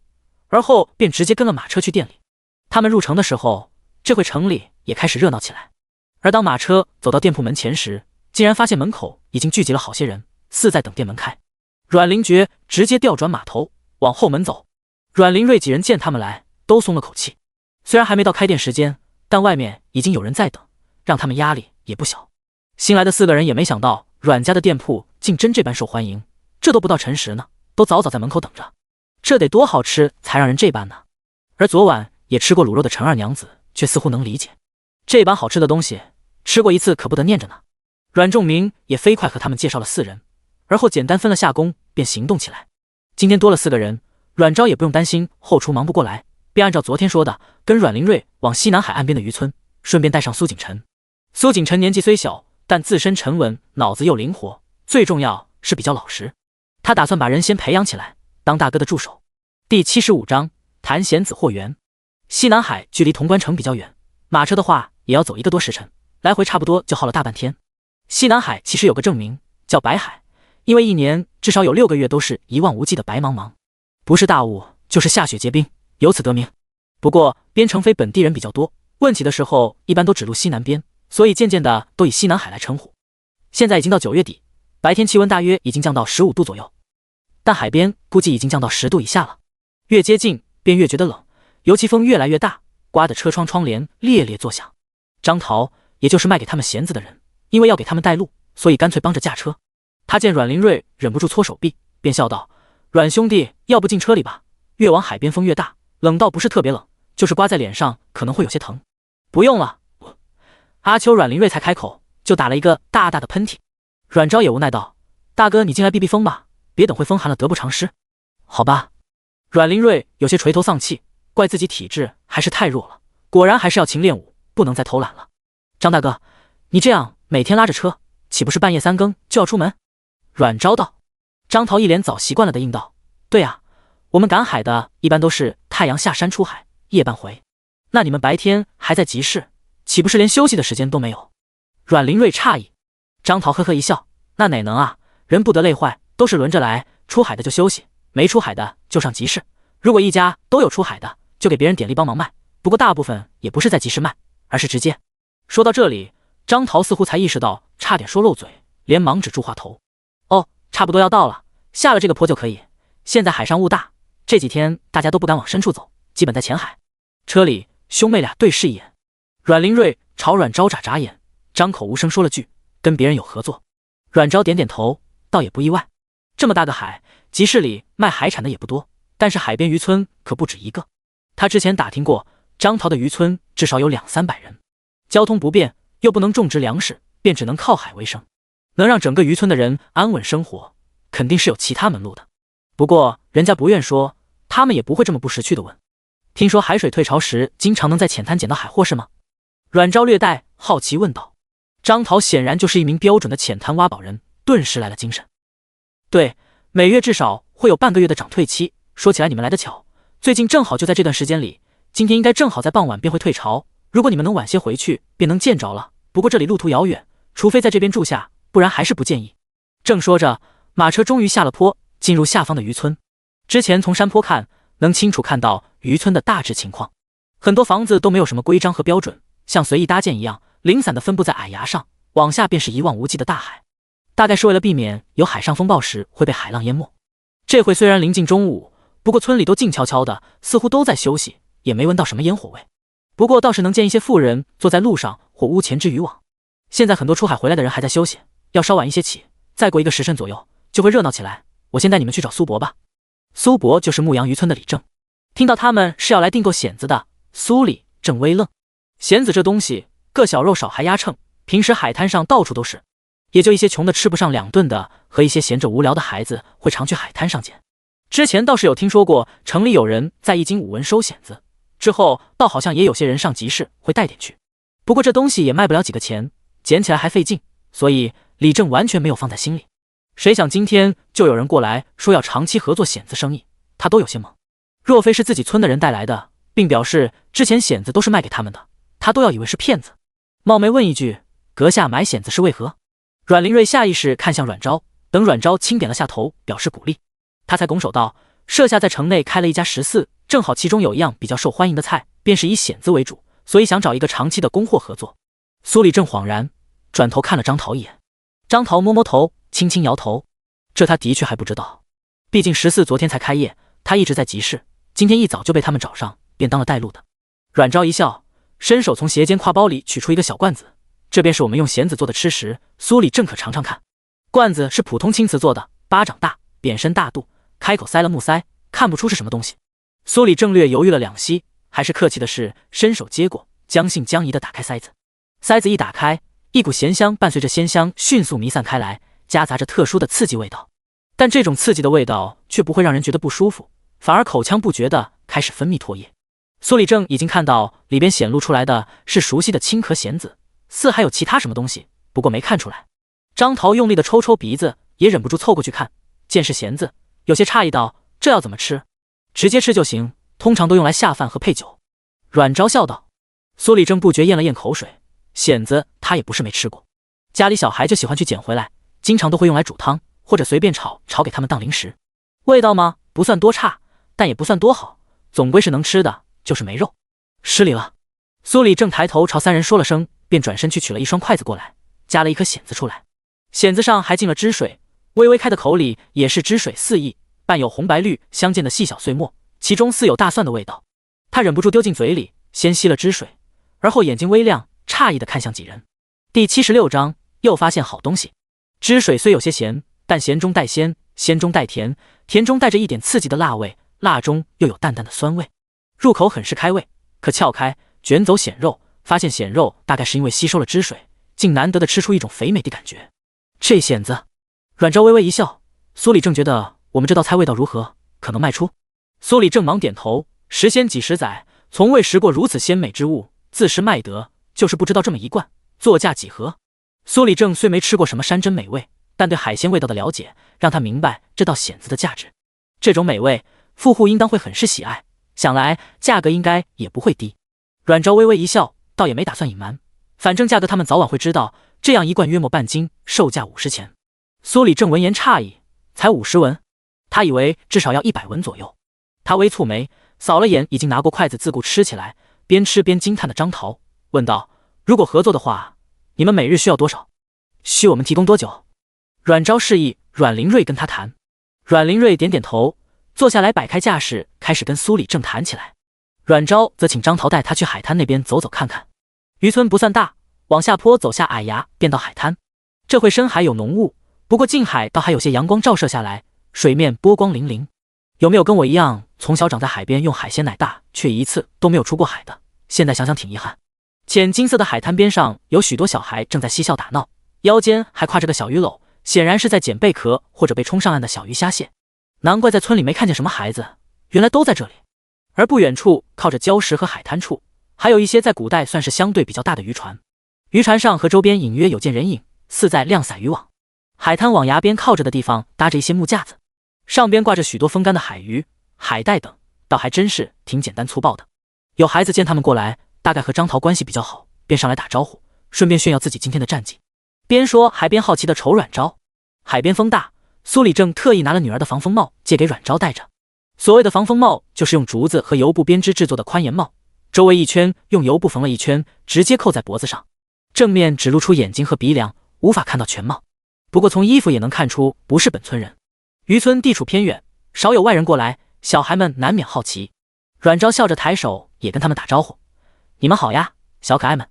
而后便直接跟了马车去店里。他们入城的时候，这会城里也开始热闹起来。而当马车走到店铺门前时，竟然发现门口已经聚集了好些人，似在等店门开。阮灵觉直接调转马头往后门走。阮灵瑞几人见他们来，都松了口气。虽然还没到开店时间，但外面已经有人在等，让他们压力也不小。新来的4个人也没想到阮家的店铺竟真这般受欢迎，这都不到辰时呢，都早早在门口等着。这得多好吃才让人这般呢？而昨晚也吃过卤肉的陈二娘子却似乎能理解，这般好吃的东西吃过一次可不得念着呢。阮仲明也飞快和他们介绍了4人，而后简单分了下工，便行动起来。今天多了4个人，阮昭也不用担心后厨忙不过来，便按照昨天说的，跟阮灵瑞往西南海岸边的渔村，顺便带上苏景晨。苏景晨年纪虽小，但自身沉稳，脑子又灵活，最重要是比较老实。他打算把人先培养起来，当大哥的助手。第75章谭贤子货源。西南海距离潼关城比较远，马车的话也要走1个多时辰，来回差不多就耗了大半天。西南海其实有个正名叫白海，因为一年至少有6个月都是一望无际的白茫茫，不是大雾就是下雪结冰，由此得名。不过边城非本地人比较多，问起的时候一般都指路西南边，所以渐渐的都以西南海来称呼。现在已经到9月底，白天气温大约已经降到15度左右，但海边估计已经降到10度以下了。越接近便越觉得冷，尤其风越来越大，刮得车窗窗帘猎猎作响。张桃也就是卖给他们弦子的人，因为要给他们带路，所以干脆帮着驾车。他见阮灵瑞忍不住搓手臂，便笑道：阮兄弟，要不进车里吧，越往海边风越大，冷倒不是特别冷，就是刮在脸上可能会有些疼。不用了。阿秋阮灵瑞才开口，就打了一个大大的喷嚏。阮昭也无奈道：大哥你进来避避风吧，别等会风寒了得不偿失。好吧。阮灵瑞有些垂头丧气，怪自己体质还是太弱了，果然还是要勤练武，不能再偷懒了。张大哥，你这样每天拉着车，岂不是半夜3更就要出门？阮昭道。张桃一脸早习惯了的应道：对啊，我们赶海的一般都是太阳下山出海，夜半回。那你们白天还在集市，岂不是连休息的时间都没有？阮灵瑞诧异。张桃呵呵一笑：那哪能啊，人不得累坏，都是轮着来，出海的就休息，没出海的就上集市。如果一家都有出海的，就给别人点力帮忙卖，不过大部分也不是在集市卖，而是直接。说到这里，张桃似乎才意识到差点说漏嘴，连忙止住话头。哦，差不多要到了，下了这个坡就可以。现在海上雾大，这几天大家都不敢往深处走，基本在浅海。车里兄妹俩对视一眼，阮灵瑞朝阮昭眨眨眼，张口无声说了句跟别人有合作。阮昭点点头，倒也不意外。这么大个海，集市里卖海产的也不多，但是海边渔村可不止一个。他之前打听过，张桃的渔村至少有200-300人，交通不便，又不能种植粮食，便只能靠海为生。能让整个渔村的人安稳生活，肯定是有其他门路的。不过人家不愿说，他们也不会这么不识趣的问。听说海水退潮时，经常能在浅滩捡到海货是吗？阮昭略带好奇问道。张桃显然就是一名标准的浅滩挖宝人，顿时来了精神。对，每月至少会有半个月的涨退期。说起来你们来得巧，最近正好就在这段时间里，今天应该正好在傍晚便会退潮，如果你们能晚些回去，便能见着了。不过这里路途遥远，除非在这边住下，不然还是不建议。正说着，马车终于下了坡，进入下方的渔村。之前从山坡看，能清楚看到渔村的大致情况。很多房子都没有什么规章和标准，像随意搭建一样，零散的分布在矮崖上，往下便是一望无际的大海。大概是为了避免有海上风暴时会被海浪淹没。这会虽然临近中午，不过村里都静悄悄的，似乎都在休息，也没闻到什么烟火味。不过倒是能见一些妇人坐在路上或屋前织渔网。现在很多出海回来的人还在休息，要稍晚一些起，再过1个时辰左右就会热闹起来。我先带你们去找苏伯吧。苏伯就是牧羊渔村的李正。听到他们是要来订购蚬子的，苏里正微愣。蚬子这东西个小肉少还压秤，平时海滩上到处都是，也就一些穷的吃不上2顿的和一些闲着无聊的孩子会常去海滩上捡。之前倒是有听说过城里有人在1斤5文收蚬子，之后倒好像也有些人上集市会带点去，不过这东西也卖不了几个钱，捡起来还费劲，所以李正完全没有放在心里。谁想今天就有人过来说要长期合作蚬子生意，他都有些懵。若非是自己村的人带来的，并表示之前蚬子都是卖给他们的，他都要以为是骗子。冒昧问一句，阁下买蚬子是为何？阮灵瑞下意识看向阮昭，等阮昭轻点了下头表示鼓励，他才拱手道：设下在城内开了一家食肆，正好其中有一样比较受欢迎的菜，便是以蚬子为主，所以想找一个长期的供货合作。苏里正恍然，转头看了张桃一眼。张桃摸摸头，轻轻摇头，这他的确还不知道，毕竟食肆昨天才开业，他一直在集市，今天一早就被他们找上，便当了带路的。阮昭一笑，伸手从鞋间挎包里取出一个小罐子，这便是我们用蚬子做的吃食，苏里正可尝尝看。罐子是普通青瓷做的，巴掌大，扁身大肚，开口塞了木塞，看不出是什么东西。苏里正略犹豫了两息，还是客气的是伸手接过，将信将疑的打开塞子。塞子一打开，一股咸香伴随着鲜香迅速弥散开来，夹杂着特殊的刺激味道。但这种刺激的味道却不会让人觉得不舒服，反而口腔不觉地开始分泌唾液。苏里正已经看到里边显露出来的是熟悉的青壳蚬子，似还有其他什么东西，不过没看出来。张桃用力的抽抽鼻子，也忍不住凑过去看，见是蚬子，有些诧异道：“这要怎么吃？直接吃就行，通常都用来下饭和配酒。”阮昭笑道。苏里正不觉咽了咽口水，蚬子他也不是没吃过，家里小孩就喜欢去捡回来，经常都会用来煮汤，或者随便炒给他们当零食。味道吗？不算多差，但也不算多好，总归是能吃的，就是没肉。失礼了。苏里正抬头朝三人说了声，便转身去取了一双筷子过来，夹了一颗蚬子出来。蚬子上还浸了汁水，微微开的口里也是汁水四溢，伴有红白绿相间的细小碎末，其中似有大蒜的味道。他忍不住丢进嘴里，先吸了汁水，而后眼睛微亮，诧异地看向几人。第76章又发现好东西。汁水虽有些咸，但咸中带鲜，鲜中带甜，甜中带着一点刺激的辣味，辣中又有淡淡的酸味，入口很是开胃。可撬开卷走蚬肉，发现蚬肉大概是因为吸收了汁水，竟难得的吃出一种肥美的感觉。这蚬子，阮昭微微一笑。苏里正觉得我们这道菜味道如何，可能卖出？苏里正忙点头，食鲜几十载，从未食过如此鲜美之物，自是卖得，就是不知道这么一罐作价几何。苏里正虽没吃过什么山珍美味，但对海鲜味道的了解让他明白这道蚬子的价值。这种美味，富户应当会很是喜爱，想来价格应该也不会低。阮昭微微一笑，倒也没打算隐瞒，反正价格他们早晚会知道，这样一罐约莫半斤，售价50钱。苏里正闻言诧异，才50文？他以为至少要100文左右。他微蹙眉，扫了眼已经拿过筷子自顾吃起来，边吃边惊叹的张桃，问道：“如果合作的话，你们每日需要多少？需我们提供多久？”阮昭示意阮灵瑞跟他谈。阮灵瑞点点头，坐下来摆开架势，开始跟苏里正谈起来。阮昭则请张桃带他去海滩那边走走看看。渔村不算大，往下坡走下矮崖便到海滩。这会深海有浓雾，不过近海倒还有些阳光照射下来，水面波光粼粼。有没有跟我一样从小长在海边用海鲜奶大，却一次都没有出过海的？现在想想挺遗憾。浅金色的海滩边上有许多小孩正在嬉笑打闹，腰间还挎着个小鱼篓，显然是在捡贝壳或者被冲上岸的小鱼虾蟹。难怪在村里没看见什么孩子，原来都在这里。而不远处靠着礁石和海滩处，还有一些在古代算是相对比较大的渔船。渔船上和周边隐约有见人影，似在晾撒渔网。海滩往崖边靠着的地方搭着一些木架子，上边挂着许多风干的海鱼、海带等，倒还真是挺简单粗暴的。有孩子见他们过来，大概和张桃关系比较好，便上来打招呼，顺便炫耀自己今天的战绩，边说还边好奇地瞅阮昭。海边风大，苏里正特意拿了女儿的防风帽借给阮昭戴着。所谓的防风帽，就是用竹子和油布编织制作的宽檐帽，周围一圈用油布缝了一圈，直接扣在脖子上，正面只露出眼睛和鼻梁，无法看到全貌。不过从衣服也能看出不是本村人。渔村地处偏远，少有外人过来，小孩们难免好奇。阮昭笑着抬手也跟他们打招呼：“你们好呀，小可爱们。”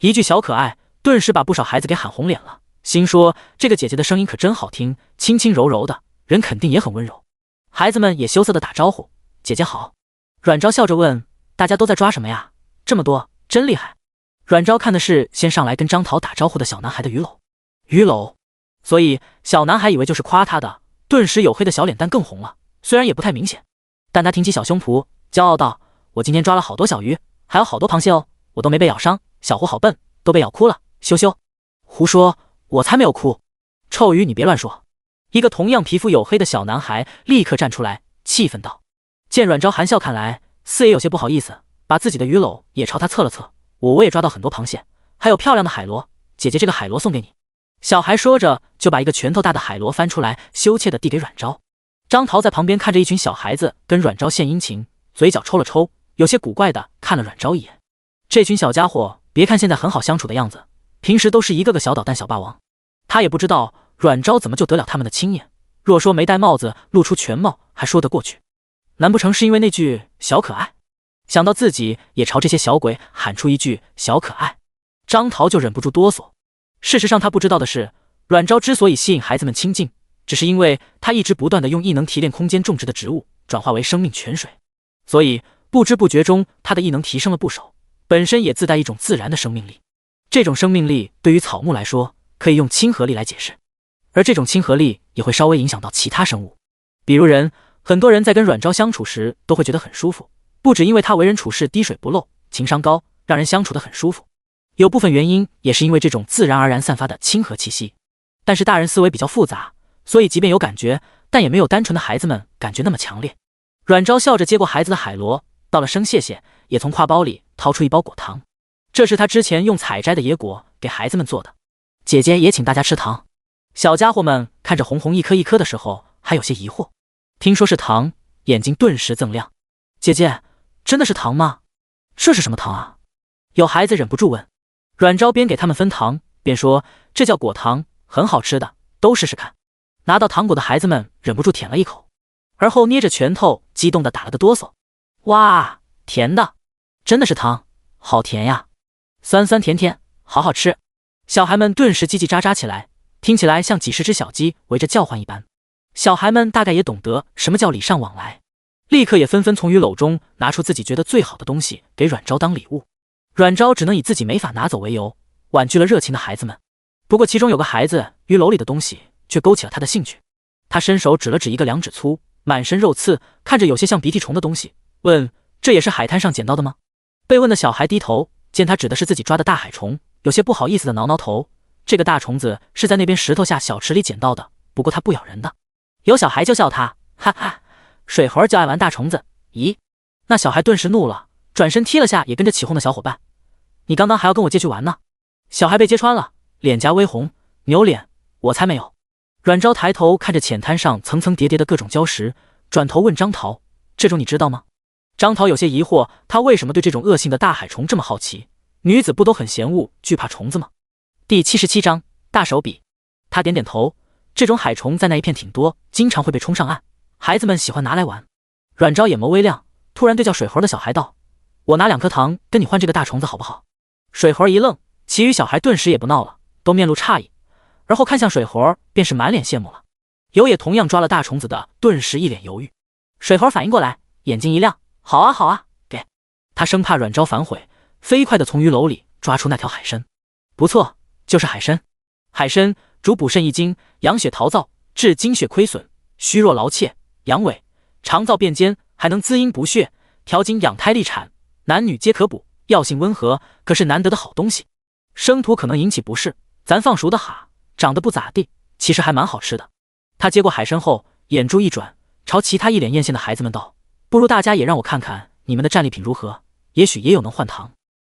一句小可爱，顿时把不少孩子给喊红脸了，心说这个姐姐的声音可真好听，轻轻柔柔的，人肯定也很温柔。孩子们也羞涩地打招呼：“姐姐好。”阮昭笑着问：“大家都在抓什么呀？这么多，真厉害。”阮昭看的是先上来跟张桃打招呼的小男孩的鱼篓，鱼篓，所以小男孩以为就是夸他的，顿时黝黑的小脸蛋更红了，虽然也不太明显，但他挺起小胸脯，骄傲道：“我今天抓了好多小鱼，还有好多螃蟹哦，我都没被咬伤，小狐好笨，都被咬哭了，羞羞。”胡说，我才没有哭，臭鱼你别乱说。一个同样皮肤黝黑的小男孩立刻站出来，气愤道。见阮昭含笑看来，似也有些不好意思，把自己的鱼篓也朝他侧了侧：“我也抓到很多螃蟹，还有漂亮的海螺，姐姐这个海螺送给你。”小孩说着就把一个拳头大的海螺翻出来，羞怯地递给阮昭。张桃在旁边看着一群小孩子跟阮昭献殷勤，嘴角抽了抽，有些古怪的看了阮昭一眼。这群小家伙别看现在很好相处的样子，平时都是一个个小捣蛋小霸王。他也不知道阮昭怎么就得了他们的青眼，若说没戴帽子露出全貌还说得过去，难不成是因为那句小可爱？想到自己也朝这些小鬼喊出一句小可爱，张桃就忍不住哆嗦。事实上他不知道的是，阮昭之所以吸引孩子们亲近，只是因为他一直不断的用异能提炼空间种植的植物转化为生命泉水，所以不知不觉中他的异能提升了不少，本身也自带一种自然的生命力。这种生命力对于草木来说可以用亲和力来解释，而这种亲和力也会稍微影响到其他生物。比如人，很多人在跟阮昭相处时都会觉得很舒服，不只因为他为人处事滴水不漏，情商高，让人相处得很舒服，有部分原因也是因为这种自然而然散发的亲和气息。但是大人思维比较复杂，所以即便有感觉，但也没有单纯的孩子们感觉那么强烈。阮昭笑着接过孩子的海螺，道了声谢谢，也从挎包里掏出一包果糖，这是他之前用采摘的野果给孩子们做的。姐姐也请大家吃糖。小家伙们看着红红一颗一颗的时候还有些疑惑，听说是糖，眼睛顿时锃亮。姐姐，真的是糖吗？这是什么糖啊？有孩子忍不住问。阮昭边给他们分糖边说，这叫果糖，很好吃的，都试试看。拿到糖果的孩子们忍不住舔了一口，而后捏着拳头激动地打了个哆嗦。哇，甜的，真的是糖，好甜呀，酸酸甜甜，好好吃。小孩们顿时叽叽喳喳起来，听起来像几十只小鸡围着叫唤一般。小孩们大概也懂得什么叫礼尚往来，立刻也纷纷从鱼篓中拿出自己觉得最好的东西给阮昭当礼物。阮昭只能以自己没法拿走为由，婉拒了热情的孩子们。不过其中有个孩子鱼篓里的东西却勾起了他的兴趣，他伸手指了指一个2指粗、满身肉刺，看着有些像鼻涕虫的东西，问：这也是海滩上捡到的吗？被问的小孩低头，见他指的是自己抓的大海虫，有些不好意思的挠挠头。这个大虫子是在那边石头下小池里捡到的，不过它不咬人的。有小孩就笑他，哈哈，水猴就爱玩大虫子。咦？那小孩顿时怒了，转身踢了下也跟着起哄的小伙伴。你刚刚还要跟我借去玩呢？小孩被揭穿了，脸颊微红，扭脸，我才没有。阮昭抬头看着浅滩上层层叠叠的各种礁石，转头问张桃，这种你知道吗？张桃有些疑惑，他为什么对这种恶性的大海虫这么好奇？女子不都很嫌恶惧怕虫子吗？第77章大手笔。他点点头，这种海虫在那一片挺多，经常会被冲上岸，孩子们喜欢拿来玩。阮昭眼眸微亮，突然对叫水猴的小孩道，我拿2颗糖跟你换这个大虫子好不好？水猴一愣，其余小孩顿时也不闹了，都面露诧异，而后看向水猴便是满脸羡慕了。有也同样抓了大虫子的顿时一脸犹豫。水猴反应过来，眼睛一亮，好啊好啊，给。他生怕阮昭反悔，飞快地从鱼篓里抓出那条海参。不错，就是海参。海参主补肾益精，养血陶燥，治精血亏损，虚弱劳怯，阳痿，肠燥变坚，还能滋阴补血，调经养胎利产，男女皆可补，药性温和，可是难得的好东西。生土可能引起不适，咱放熟的哈，长得不咋地，其实还蛮好吃的。他接过海参后，眼珠一转，朝其他一脸艳羡的孩子们道，不如大家也让我看看你们的战利品如何，也许也有能换糖。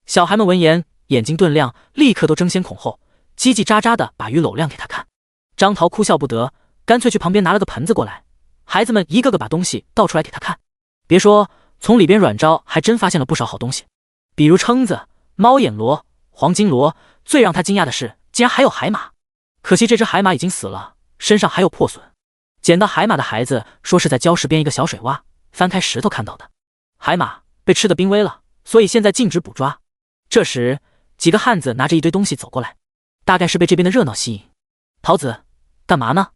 小孩们闻言眼睛顿亮，立刻都争先恐后，叽叽喳喳的把鱼篓亮给他看。张桃哭笑不得，干脆去旁边拿了个盆子过来，孩子们一个个把东西倒出来给他看。别说，从里边阮昭还真发现了不少好东西，比如蛏子、猫眼螺、黄金螺，最让他惊讶的是竟然还有海马。可惜这只海马已经死了，身上还有破损。捡到海马的孩子说是在礁石边一个小水洼翻开石头看到的，海马被吃得濒危了，所以现在禁止捕抓。这时几个汉子拿着一堆东西走过来，大概是被这边的热闹吸引。桃子，干嘛呢？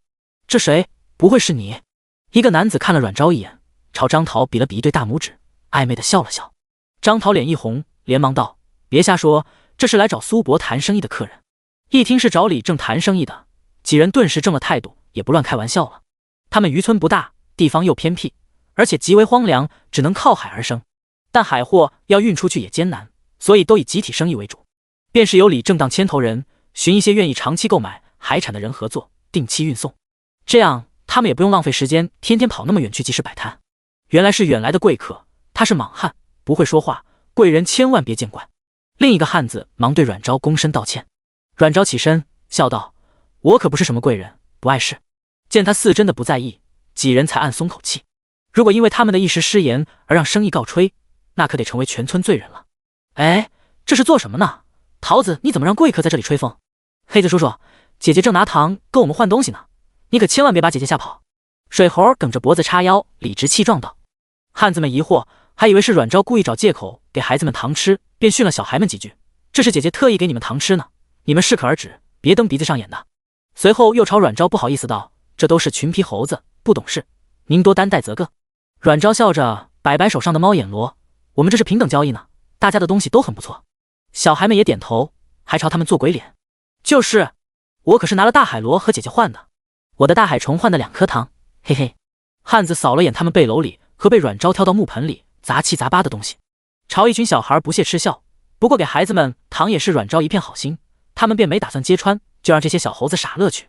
这谁？不会是你？一个男子看了阮昭一眼，朝张桃比了比一对大拇指，暧昧的笑了笑。张桃脸一红，连忙道，别瞎说，这是来找苏伯谈生意的客人。一听是找李正谈生意的，几人顿时正了态度，也不乱开玩笑了。他们渔村不大，地方又偏僻，而且极为荒凉，只能靠海而生，但海货要运出去也艰难，所以都以集体生意为主。便是由李正当牵头人，寻一些愿意长期购买海产的人合作，定期运送，这样他们也不用浪费时间天天跑那么远去集市摆摊。原来是远来的贵客，他是莽汉，不会说话，贵人千万别见怪。另一个汉子忙对阮昭躬身道歉。阮昭起身笑道，我可不是什么贵人，不碍事。见他似真的不在意，几人才暗松口气。如果因为他们的一时失言而让生意告吹，那可得成为全村罪人了。哎，这是做什么呢？桃子，你怎么让贵客在这里吹风？黑子叔叔，姐姐正拿糖跟我们换东西呢，你可千万别把姐姐吓跑。水猴梗着脖子叉腰，理直气壮道。汉子们疑惑，还以为是阮昭故意找借口给孩子们糖吃，便训了小孩们几句。这是姐姐特意给你们糖吃呢，你们适可而止，别蹬鼻子上眼的。随后又朝阮昭不好意思道：“这都是群皮猴子，不懂事，您多担待则个。”阮昭笑着摆摆手上的猫眼罗：“我们这是平等交易呢，大家的东西都很不错。”小孩们也点头，还朝他们做鬼脸。就是，我可是拿了大海螺和姐姐换的，我的大海虫换的2颗糖，嘿嘿。汉子扫了眼他们背篓里和被阮昭挑到木盆里杂七杂八的东西，朝一群小孩不屑嗤笑。不过给孩子们糖也是阮昭一片好心，他们便没打算揭穿，就让这些小猴子傻乐去。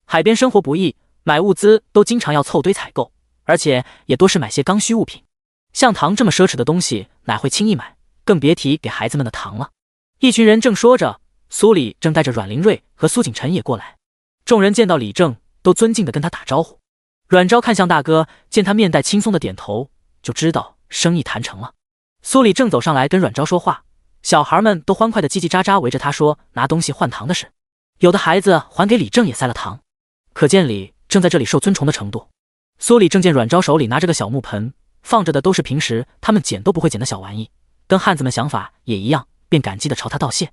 海边生活不易，买物资都经常要凑堆采购，而且也多是买些刚需物品，像糖这么奢侈的东西哪会轻易买，更别提给孩子们的糖了。一群人正说着，苏里正带着阮灵瑞和苏锦辰也过来。众人见到李正，都尊敬地跟他打招呼。阮昭看向大哥，见他面带轻松的点头，就知道生意谈成了。苏里正走上来跟阮昭说话，小孩们都欢快地叽叽喳喳围着他说拿东西换糖的事，有的孩子还给李正也塞了糖，可见李正在这里受尊崇的程度。苏里正见阮昭手里拿着个小木盆，放着的都是平时他们捡都不会捡的小玩意，跟汉子们想法也一样，便感激地朝他道谢。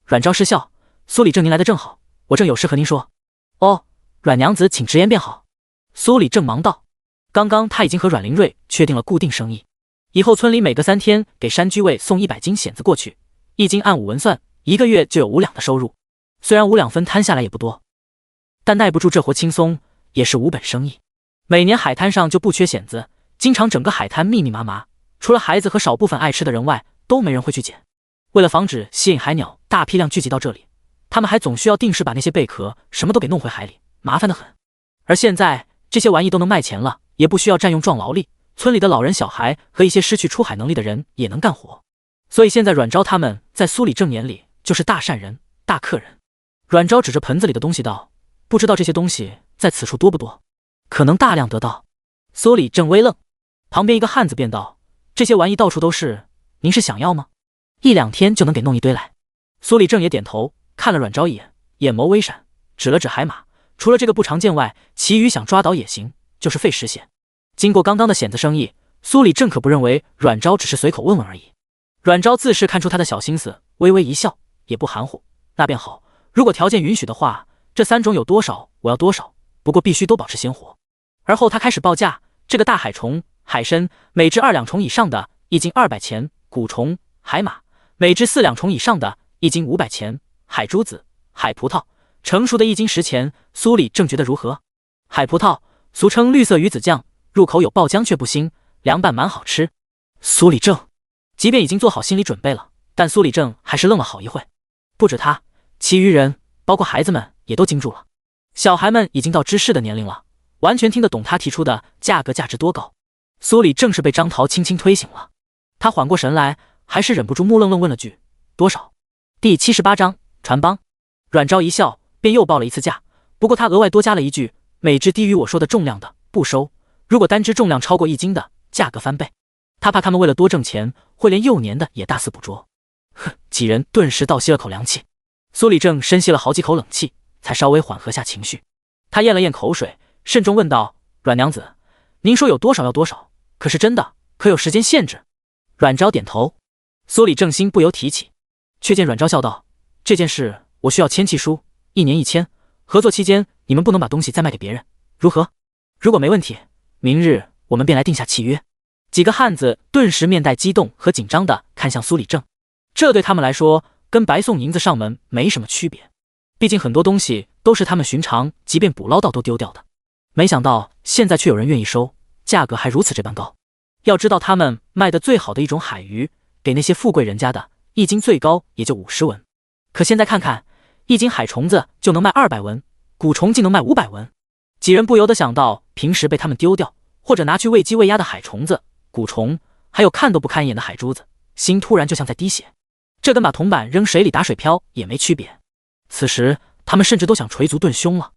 阮昭失笑：“苏里正您来的正好，我正有事和您说。”哦，阮娘子请直言便好。苏里正忙道：“刚刚他已经和阮灵瑞确定了固定生意，以后村里每隔3天给山居卫送100斤蚬子过去，1斤按5文算，1个月就有5两的收入。虽然5两分摊下来也不多，但耐不住这活轻松，也是5本生意。每年海滩上就不缺蚬子，经常整个海滩密密麻麻，除了孩子和少部分爱吃的人外，都没人会去捡。为了防止吸引海鸟大批量聚集到这里，他们还总需要定时把那些贝壳什么都给弄回海里，麻烦得很。而现在这些玩意都能卖钱了，也不需要占用壮劳力，村里的老人小孩和一些失去出海能力的人也能干活，所以现在阮昭他们在苏里正眼里就是大善人大客人。阮昭指着盆子里的东西道：“不知道这些东西在此处多不多？可能大量得到。”苏里正微愣，旁边一个汉子便道：“这些玩意到处都是，您是想要吗？1、2天就能给弄一堆来。”苏里正也点头，看了阮昭一眼，眼眸微闪，指了指海马，除了这个不常见外，其余想抓倒也行，就是费时些。经过刚刚的蚬子生意，苏里正可不认为阮昭只是随口问问而已。阮昭自是看出他的小心思，微微一笑，也不含糊：“那便好，如果条件允许的话，这3种有多少我要多少，不过必须都保持鲜活。”而后他开始报价，这个大海虫、海参，每只2两虫以上的1斤200钱；蛊虫、海马，每只4两虫以上的1斤500钱；海珠子、海葡萄，成熟的1斤10钱。苏里正觉得如何？海葡萄俗称绿色鱼子酱，入口有爆浆却不腥，凉拌蛮好吃。苏里正即便已经做好心理准备了，但苏里正还是愣了好一会。不止他，其余人包括孩子们也都惊住了。小孩们已经到知识的年龄了，完全听得懂他提出的价格价值多高。苏里正是被张桃轻轻推醒了，他缓过神来，还是忍不住木愣愣问了句：“多少？”第78章船帮。阮昭一笑，便又报了一次价，不过他额外多加了一句：“每只低于我说的重量的不收，如果单只重量超过1斤的，价格翻倍。”他怕他们为了多挣钱，会连幼年的也大肆捕捉。哼，几人顿时倒吸了口凉气。苏里正深吸了好几口冷气，才稍微缓和下情绪。他咽了咽口水，慎重问道：“阮娘子，您说有多少要多少，可是真的？可有时间限制？”阮昭点头。苏里正心不由提起，却见阮昭笑道：“这件事我需要签契书，1年1签，合作期间你们不能把东西再卖给别人，如何？如果没问题，明日我们便来定下契约。”几个汉子顿时面带激动和紧张地看向苏里正，这对他们来说跟白送银子上门没什么区别，毕竟很多东西都是他们寻常即便捕捞到都丢掉的，没想到现在却有人愿意收，价格还如此这般高。要知道他们卖的最好的一种海鱼，给那些富贵人家的1斤最高也就50文，可现在看看，1斤海虫子就能卖200文，蛊虫竟能卖500文。几人不由得想到平时被他们丢掉或者拿去喂鸡喂鸭的海虫子、蛊虫，还有看都不看一眼的海珠子，心突然就像在滴血。这跟把铜板扔水里打水漂也没区别。此时他们甚至都想捶足顿胸了。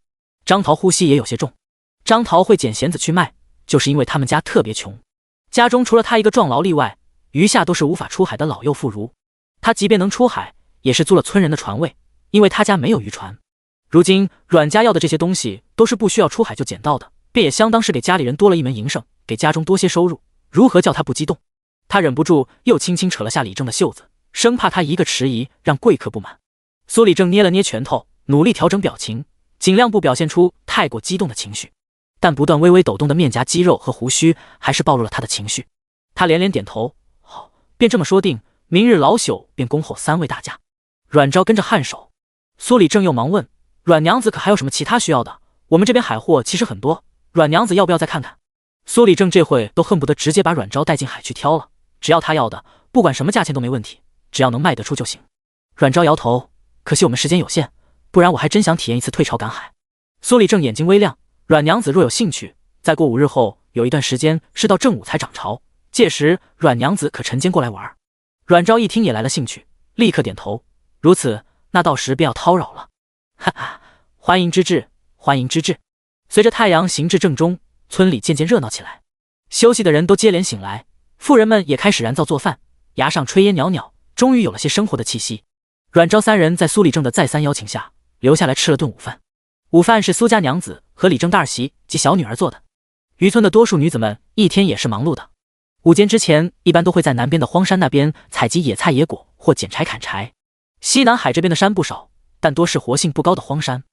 张桃呼吸也有些重。张桃会捡蚬子去卖，就是因为他们家特别穷，家中除了他一个壮劳力外，余下都是无法出海的老幼妇孺。他即便能出海，也是租了村人的船位，因为他家没有渔船。如今阮家要的这些东西都是不需要出海就捡到的，便也相当是给家里人多了一门营生，给家中多些收入，如何叫他不激动？他忍不住又轻轻扯了下李正的袖子，生怕他一个迟疑让贵客不满。苏李正捏了捏拳头，努力调整表情，尽量不表现出太过激动的情绪，但不断微微抖动的面颊肌肉和胡须还是暴露了他的情绪。他连连点头，好，便这么说定，明日老朽便恭候3位大驾。阮昭跟着颔首。苏李正又忙问，阮娘子可还有什么其他需要的？我们这边海货其实很多，阮娘子要不要再看看？苏李正这会都恨不得直接把阮昭带进海去挑了，只要他要的，不管什么价钱都没问题，只要能卖得出就行。阮昭摇头，可惜我们时间有限，不然我还真想体验一次退潮赶海。苏李正眼睛微亮，阮娘子若有兴趣，再过5日后有一段时间是到正午才涨潮，届时阮娘子可晨间过来玩。阮昭一听也来了兴趣，立刻点头，如此，那到时便要叨扰了。哈哈，欢迎之至，欢迎之至。随着太阳行至正中，村里渐渐热闹起来，休息的人都接连醒来，妇人们也开始燃灶做饭，崖上炊烟袅袅，终于有了些生活的气息。阮昭3人在苏李正的再三邀请下，留下来吃了顿午饭。午饭是苏家娘子和李正大儿媳及小女儿做的。渔村的多数女子们一天也是忙碌的，午间之前一般都会在南边的荒山那边采集野菜野果或捡柴砍柴。西南海这边的山不少，但多是活性不高的荒山。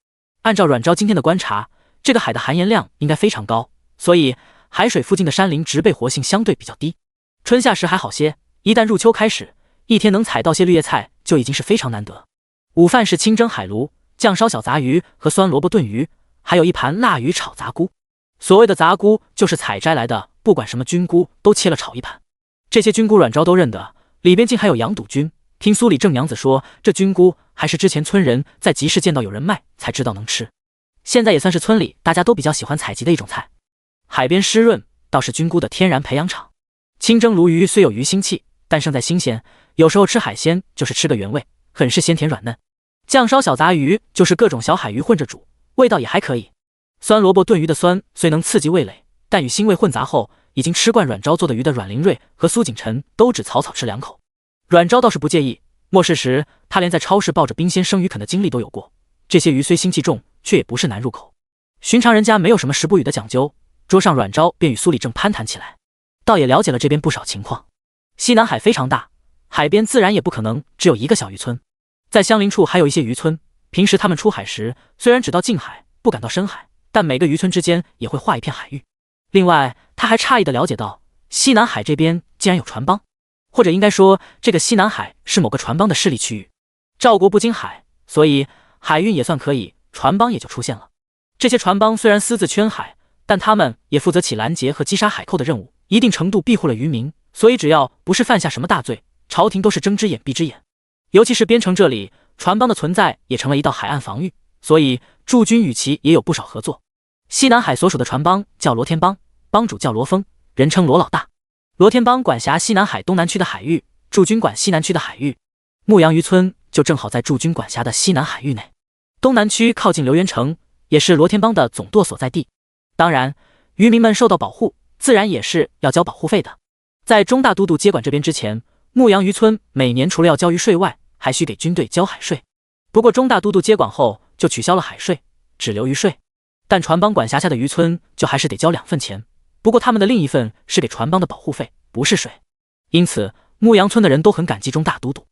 按照阮昭今天的观察，这个海的含盐量应该非常高，所以海水附近的山林植被活性相对比较低。春夏时还好些，一旦入秋开始，一天能采到些绿叶菜就已经是非常难得。午饭是清蒸海鲈、酱烧小杂鱼和酸萝卜炖鱼，还有一盘辣鱼炒杂菇。所谓的杂菇就是采摘来的，不管什么菌菇都切了炒一盘。这些菌菇阮昭都认得，里边竟还有羊肚菌。听苏李正娘子说，这菌菇还是之前村人在集市见到有人卖才知道能吃，现在也算是村里大家都比较喜欢采集的一种菜。海边湿润，倒是菌菇的天然培养场。清蒸鲈鱼虽有鱼腥气，但胜在新鲜，有时候吃海鲜就是吃个原味，很是鲜甜软嫩。酱烧小杂鱼就是各种小海鱼混着煮，味道也还可以。酸萝卜炖鱼的酸虽能刺激味蕾，但与腥味混杂后，已经吃惯阮昭做的鱼的阮玲瑞和苏锦晨都只草草吃2口。阮昭倒是不介意，末世时他连在超市抱着冰鲜生鱼啃的经历都有过。这些鱼虽腥气重，却也不是难入口。寻常人家没有什么食不语的讲究，桌上阮昭便与苏李正攀谈起来，倒也了解了这边不少情况。西南海非常大，海边自然也不可能只有一个小渔村，在相邻处还有一些渔村。平时他们出海时，虽然只到近海，不敢到深海，但每个渔村之间也会划一片海域。另外，他还诧异地了解到，西南海这边竟然有船帮，或者应该说，这个西南海是某个船帮的势力区域。赵国不经海，所以海运也算可以，船帮也就出现了。这些船帮虽然私自圈海，但他们也负责起拦截和击杀海寇的任务，一定程度庇护了渔民，所以只要不是犯下什么大罪，朝廷都是睁只眼闭只眼。尤其是边城这里，船帮的存在也成了一道海岸防御，所以驻军与其也有不少合作。西南海所属的船帮叫罗天帮，帮主叫罗峰，人称罗老大。罗天帮管辖西南海东南区的海域，驻军管西南区的海域。牧羊渔村就正好在驻军管辖的西南海域内，东南区靠近流源城，也是罗天帮的总舵所在地。当然，渔民们受到保护，自然也是要交保护费的。在钟大都督接管这边之前，牧羊渔村每年除了要交渔税外，还需给军队交海税。不过钟大都督接管后就取消了海税，只留渔税。但船帮管辖下的渔村就还是得交2份钱，不过他们的另一份是给船帮的保护费，不是税。因此牧羊村的人都很感激钟大都督。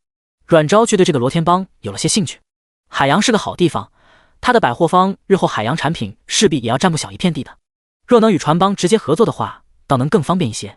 阮昭却对这个罗天帮有了些兴趣。海洋是个好地方，他的百货坊日后海洋产品势必也要占不小一片地的。若能与船帮直接合作的话，倒能更方便一些。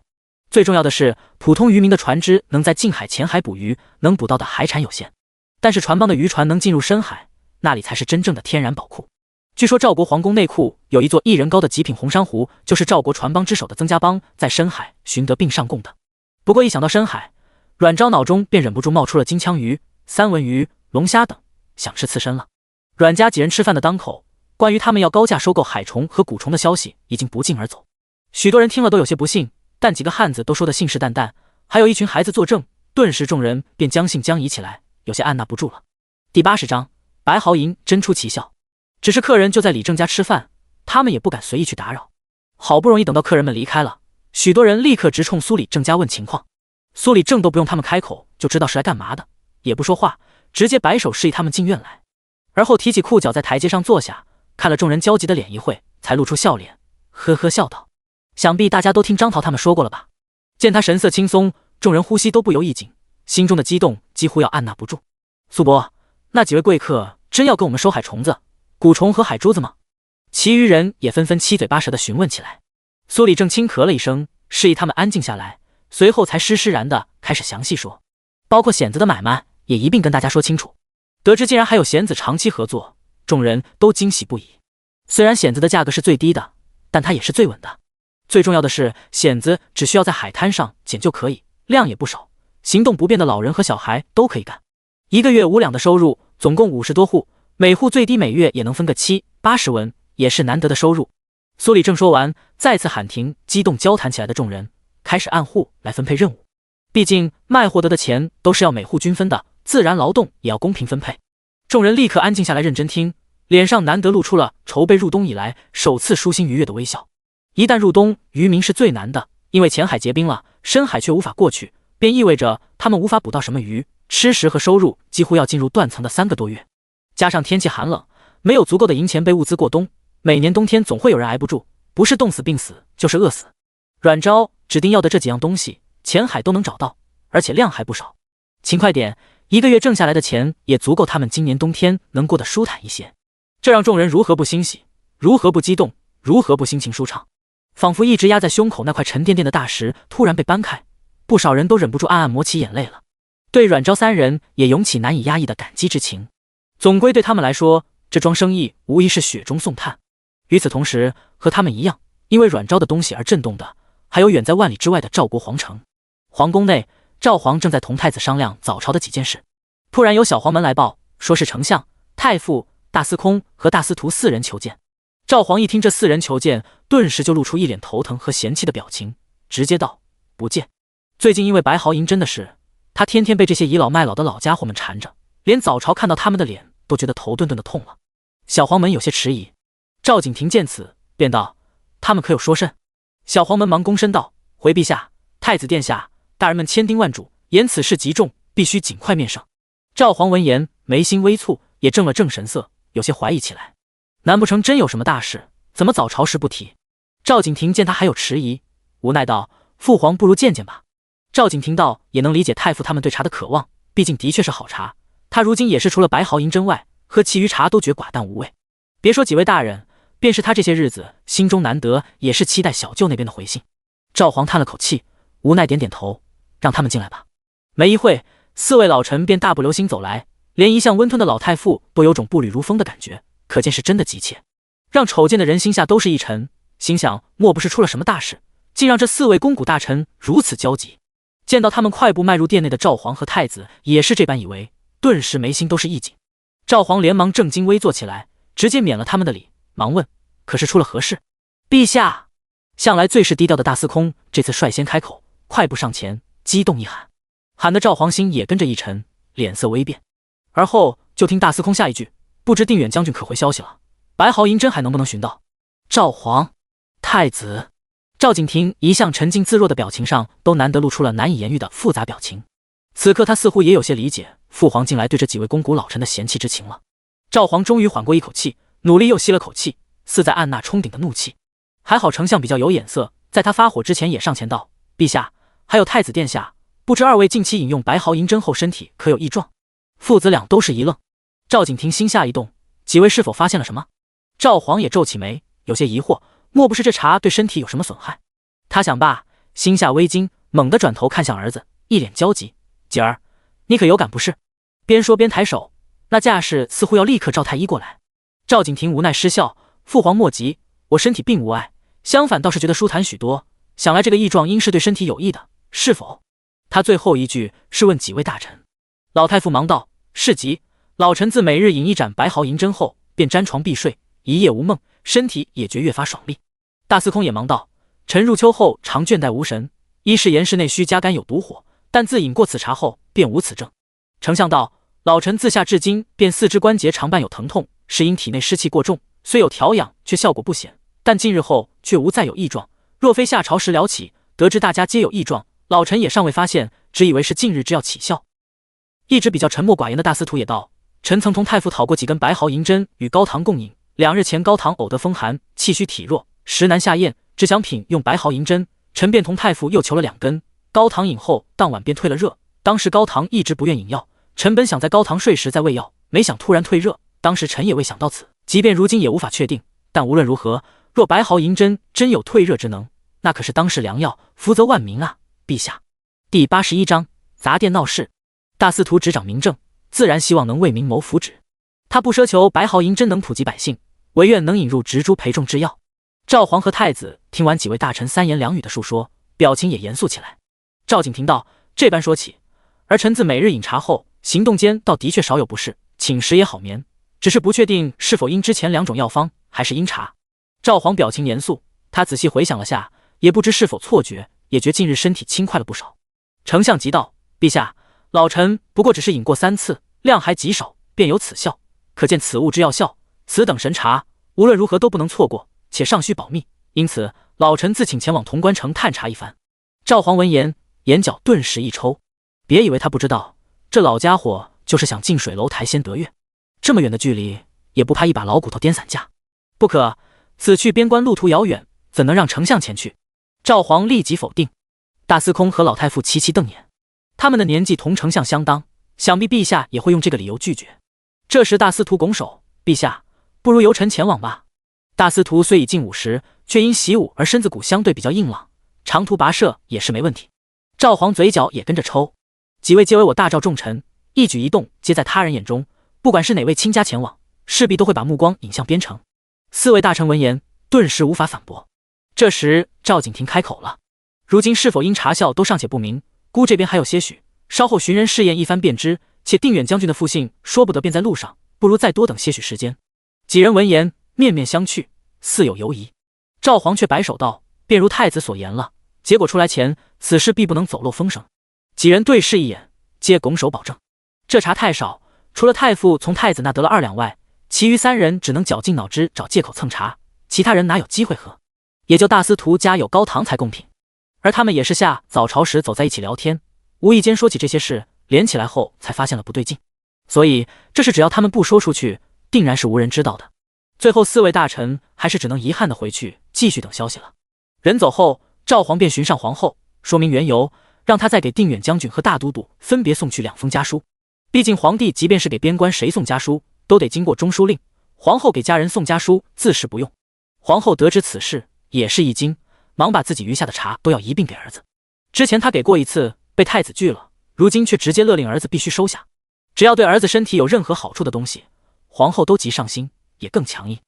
最重要的是，普通渔民的船只能在近海浅海捕鱼，能捕到的海产有限，但是船帮的渔船能进入深海，那里才是真正的天然宝库。据说赵国皇宫内库有一座1人高的极品红珊瑚，就是赵国船帮之首的曾家帮在深海寻得并上供的。不过一想到深海，阮昭脑中便忍不住冒出了金枪鱼、三文鱼、龙虾等，想吃刺身了。阮家几人吃饭的当口，关于他们要高价收购海虫和蛊虫的消息已经不胫而走。许多人听了都有些不信，但几个汉子都说得信誓旦旦，还有一群孩子作证，顿时众人便将信将疑起来，有些按捺不住了。第80章，白毫银真出奇效。只是客人就在李正家吃饭，他们也不敢随意去打扰。好不容易等到客人们离开了，许多人立刻直冲苏里正家问情况。苏里正都不用他们开口就知道是来干嘛的，也不说话，直接摆手示意他们进院来。而后提起裤脚在台阶上坐下，看了众人焦急的脸一会，才露出笑脸，呵呵笑道：“想必大家都听张桃他们说过了吧？”见他神色轻松，众人呼吸都不由一紧，心中的激动几乎要按捺不住。苏伯，那几位贵客真要跟我们收海虫子、蛊虫和海珠子吗？其余人也纷纷七嘴八舌地询问起来。苏里正轻咳了一声，示意他们安静下来，随后才施施然地开始详细说，包括蚬子的买卖也一并跟大家说清楚。得知竟然还有蚬子长期合作，众人都惊喜不已。虽然蚬子的价格是最低的，但它也是最稳的。最重要的是，蚬子只需要在海滩上捡就可以，量也不少，行动不便的老人和小孩都可以干。一个月5两的收入，总共50多户，每户最低每月也能分个7、80文，也是难得的收入。苏里正说完，再次喊停激动交谈起来的众人，开始按户来分配任务。毕竟卖货得的钱都是要每户均分的，自然劳动也要公平分配。众人立刻安静下来认真听，脸上难得露出了筹备入冬以来首次舒心愉悦的微笑。一旦入冬，渔民是最难的，因为浅海结冰了，深海却无法过去，便意味着他们无法捕到什么鱼，吃食和收入几乎要进入断层的3个多月。加上天气寒冷，没有足够的银钱备物资过冬，每年冬天总会有人挨不住，不是冻死病死，就是饿死。阮昭指定要的这几样东西，浅海都能找到，而且量还不少。勤快点，1个月挣下来的钱也足够他们今年冬天能过得舒坦一些。这让众人如何不欣喜，如何不激动，如何不心情舒畅。仿佛一直压在胸口那块沉甸甸的大石突然被搬开，不少人都忍不住暗暗抹起眼泪了。对阮昭3人也涌起难以压抑的感激之情。总归对他们来说，这桩生意无疑是雪中送炭。与此同时，和他们一样因为阮昭的东西而震动的，还有远在万里之外的赵国皇城。皇宫内，赵皇正在同太子商量早朝的几件事。突然有小黄门来报，说是丞相、太傅、大司空和大司徒4人求见。赵皇一听这4人求见，顿时就露出一脸头疼和嫌弃的表情，直接道：“不见。最近因为白毫银针的事，他天天被这些倚老卖老的老家伙们缠着，连早朝看到他们的脸都觉得头顿顿的痛了。”小黄门有些迟疑。赵景亭见此，便道：“他们可有说甚？”小黄门忙躬身道：“回陛下，太子殿下，大人们千叮万嘱，言此事极重，必须尽快面圣。”赵皇闻言，眉心微蹙，也正了正神色，有些怀疑起来。难不成真有什么大事？怎么早朝时不提？赵景亭见他还有迟疑，无奈道：“父皇不如见见吧。”赵景亭道：“也能理解太傅他们对茶的渴望，毕竟的确是好茶。他如今也是除了白毫银针外，喝其余茶都觉寡淡无味。别说几位大人，便是他这些日子心中难得，也是期待小舅那边的回信。”赵皇叹了口气，无奈点点头，让他们进来吧。没一会，4位老臣便大步流星走来，连一向温吞的老太傅都有种步履如风的感觉，可见是真的急切，让瞅见的人心下都是一沉，心想莫不是出了什么大事，竟让这4位肱骨大臣如此焦急。见到他们快步迈入殿内的赵皇和太子也是这般以为，顿时眉心都是一紧。赵皇连忙正襟危坐起来，直接免了他们的礼，忙问：“可是出了何事？”陛下，向来最是低调的大司空这次率先开口，快步上前，激动一喊，喊得赵皇心也跟着一沉，脸色微变。而后就听大司空下一句：“不知定远将军可回消息了？白毫银针还能不能寻到？”赵皇、太子、赵景亭一向沉静自若的表情上都难得露出了难以言喻的复杂表情。此刻他似乎也有些理解父皇近来对这几位肱骨老臣的嫌弃之情了。赵皇终于缓过一口气，努力又吸了口气，似在按捺冲顶的怒气。还好丞相比较有眼色，在他发火之前也上前道：“陛下，还有太子殿下，不知2位近期饮用白毫银针后身体可有异状？”父子俩都是一愣。赵景亭心下一动，几位是否发现了什么？赵皇也皱起眉，有些疑惑，莫不是这茶对身体有什么损害？他想罢，心下微惊，猛地转头看向儿子，一脸焦急：“姐儿，你可有感不适？”边说边抬手，那架势似乎要立刻召太医过来。赵景亭无奈失笑：“父皇莫急，我身体并无碍，相反倒是觉得舒坦许多。想来这个异状应是对身体有益的，是否？”他最后一句是问几位大臣。老太傅忙道：“是急，老臣自每日饮1盏白毫银针后，便沾床必睡，一夜无梦，身体也觉越发爽利。”大司空也忙道：“臣入秋后常倦怠无神，一是言室内需加肝有毒火，但自饮过此茶后便无此症。”丞相道：“老臣自夏至今便4肢关节常伴有疼痛，是因体内湿气过重，虽有调养，却效果不显，但近日后却无再有异状。若非下朝时聊起，得知大家皆有异状，老臣也尚未发现，只以为是近日之要起效。一直比较沉默寡言的大司徒也道：“臣曾同太傅讨过几根白毫银针，与高堂共饮。2日前高堂偶得风寒，气虚体弱，实难下咽，只想品用白毫银针。臣便同太傅又求了2根，高堂饮后当晚便退了热。当时高堂一直不愿饮药，臣本想在高堂睡时再喂药，没想突然退热。当时臣也未想到此，即便如今也无法确定。但无论如何，若白毫银针真有退热之能，那可是当世良药，福泽万民啊！陛下。”第81章砸店闹事。大司徒执掌民政，自然希望能为民谋福祉。他不奢求白毫银针能普及百姓，唯愿能引入植株培种之药。赵皇和太子听完几位大臣3言2语的述说，表情也严肃起来。赵景亭道：“这般说起，儿臣自每日饮茶后，行动间倒的确少有不适，寝时也好眠，只是不确定是否因之前2种药方，还是因茶。”赵皇表情严肃，他仔细回想了下，也不知是否错觉，也觉近日身体轻快了不少。丞相急道：“陛下，老臣不过只是饮过3次，量还极少，便有此效，可见此物之药效。此等神茶，无论如何都不能错过，且尚需保密，因此老臣自请前往潼关城探查一番。”赵皇闻言，眼角顿时一抽，别以为他不知道，这老家伙就是想近水楼台先得月，这么远的距离也不怕一把老骨头颠散架。不可，此去边关路途遥远，怎能让丞相前去？赵皇立即否定。大司空和老太傅齐齐瞪眼，他们的年纪同丞相相当，想必陛下也会用这个理由拒绝。这时大司徒拱手：“陛下，不如由臣前往吧。”大司徒虽已近50，却因习武而身子骨相对比较硬朗，长途跋涉也是没问题。赵皇嘴角也跟着抽，几位皆为我大赵重臣，一举一动皆在他人眼中，不管是哪位亲家前往，势必都会把目光引向边城。4位大臣闻言，顿时无法反驳。这时赵景亭开口了：“如今是否因茶效都尚且不明，孤这边还有些许，稍后寻人试验一番便知。且定远将军的复信说不得便在路上，不如再多等些许时间。”几人闻言，面面相觑，似有犹疑。赵皇却摆手道：“便如太子所言了，结果出来前，此事必不能走漏风声。”几人对视一眼，皆拱手保证。这茶太少，除了太傅从太子那得了2两外，其余3人只能绞尽脑汁找借口蹭茶，其他人哪有机会喝？也就大司徒家有高堂才供品，而他们也是下早朝时走在一起聊天，无意间说起这些事，连起来后才发现了不对劲，所以这事只要他们不说出去，定然是无人知道的。最后4位大臣还是只能遗憾的回去继续等消息了。人走后，赵皇便寻上皇后，说明缘由，让他再给定远将军和大都督分别送去2封家书。毕竟皇帝即便是给边关谁送家书，都得经过中书令，皇后给家人送家书自是不用。皇后得知此事，也是一惊，忙把自己余下的茶都要一并给儿子。之前他给过一次，被太子拒了，如今却直接勒令儿子必须收下。只要对儿子身体有任何好处的东西，皇后都极上心，也更强硬。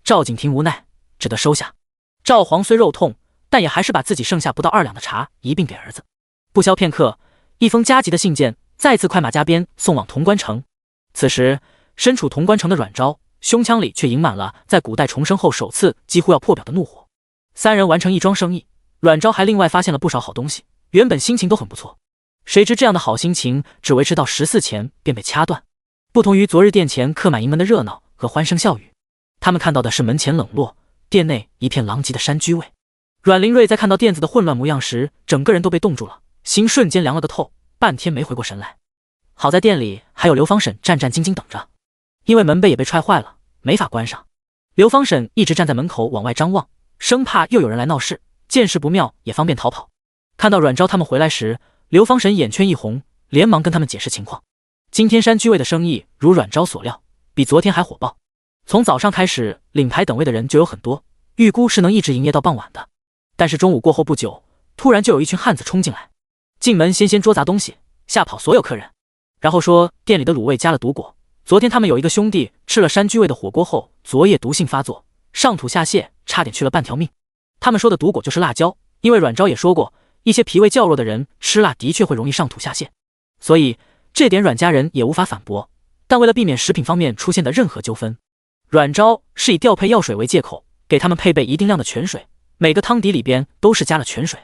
赵景亭无奈，只得收下。赵皇虽肉痛，但也还是把自己剩下不到2两的茶一并给儿子。不消片刻，一封加急的信件再次快马加鞭送往潼关城。此时身处潼关城的阮昭，胸腔里却盈满了在古代重生后首次几乎要破表的怒火。3人完成一桩生意，阮昭还另外发现了不少好东西，原本心情都很不错。谁知这样的好心情只维持到14前便被掐断。不同于昨日殿前客满营门的热闹和欢声笑语，他们看到的是门前冷落，殿内一片狼藉的山居味。阮灵瑞在看到店子的混乱模样时，整个人都被冻住了，心瞬间凉了个透，半天没回过神来。好在店里还有刘芳婶战战兢兢等着，因为门被也被踹坏了，没法关上。刘芳婶一直站在门口往外张望，生怕又有人来闹事，见势不妙也方便逃跑。看到阮昭他们回来时，刘芳婶眼圈一红，连忙跟他们解释情况。今天山居位的生意如阮昭所料，比昨天还火爆。从早上开始，领牌等位的人就有很多，预估是能一直营业到傍晚的。但是中午过后不久，突然就有一群汉子冲进来，进门先捉砸东西，吓跑所有客人，然后说店里的卤味加了毒果。昨天他们有一个兄弟吃了山居味的火锅后，昨夜毒性发作，上吐下泻，差点去了半条命。他们说的毒果就是辣椒，因为阮昭也说过，一些脾胃较弱的人吃辣的确会容易上吐下泻，所以这点阮家人也无法反驳。但为了避免食品方面出现的任何纠纷，阮昭是以调配药水为借口，给他们配备一定量的泉水，每个汤底里边都是加了泉水。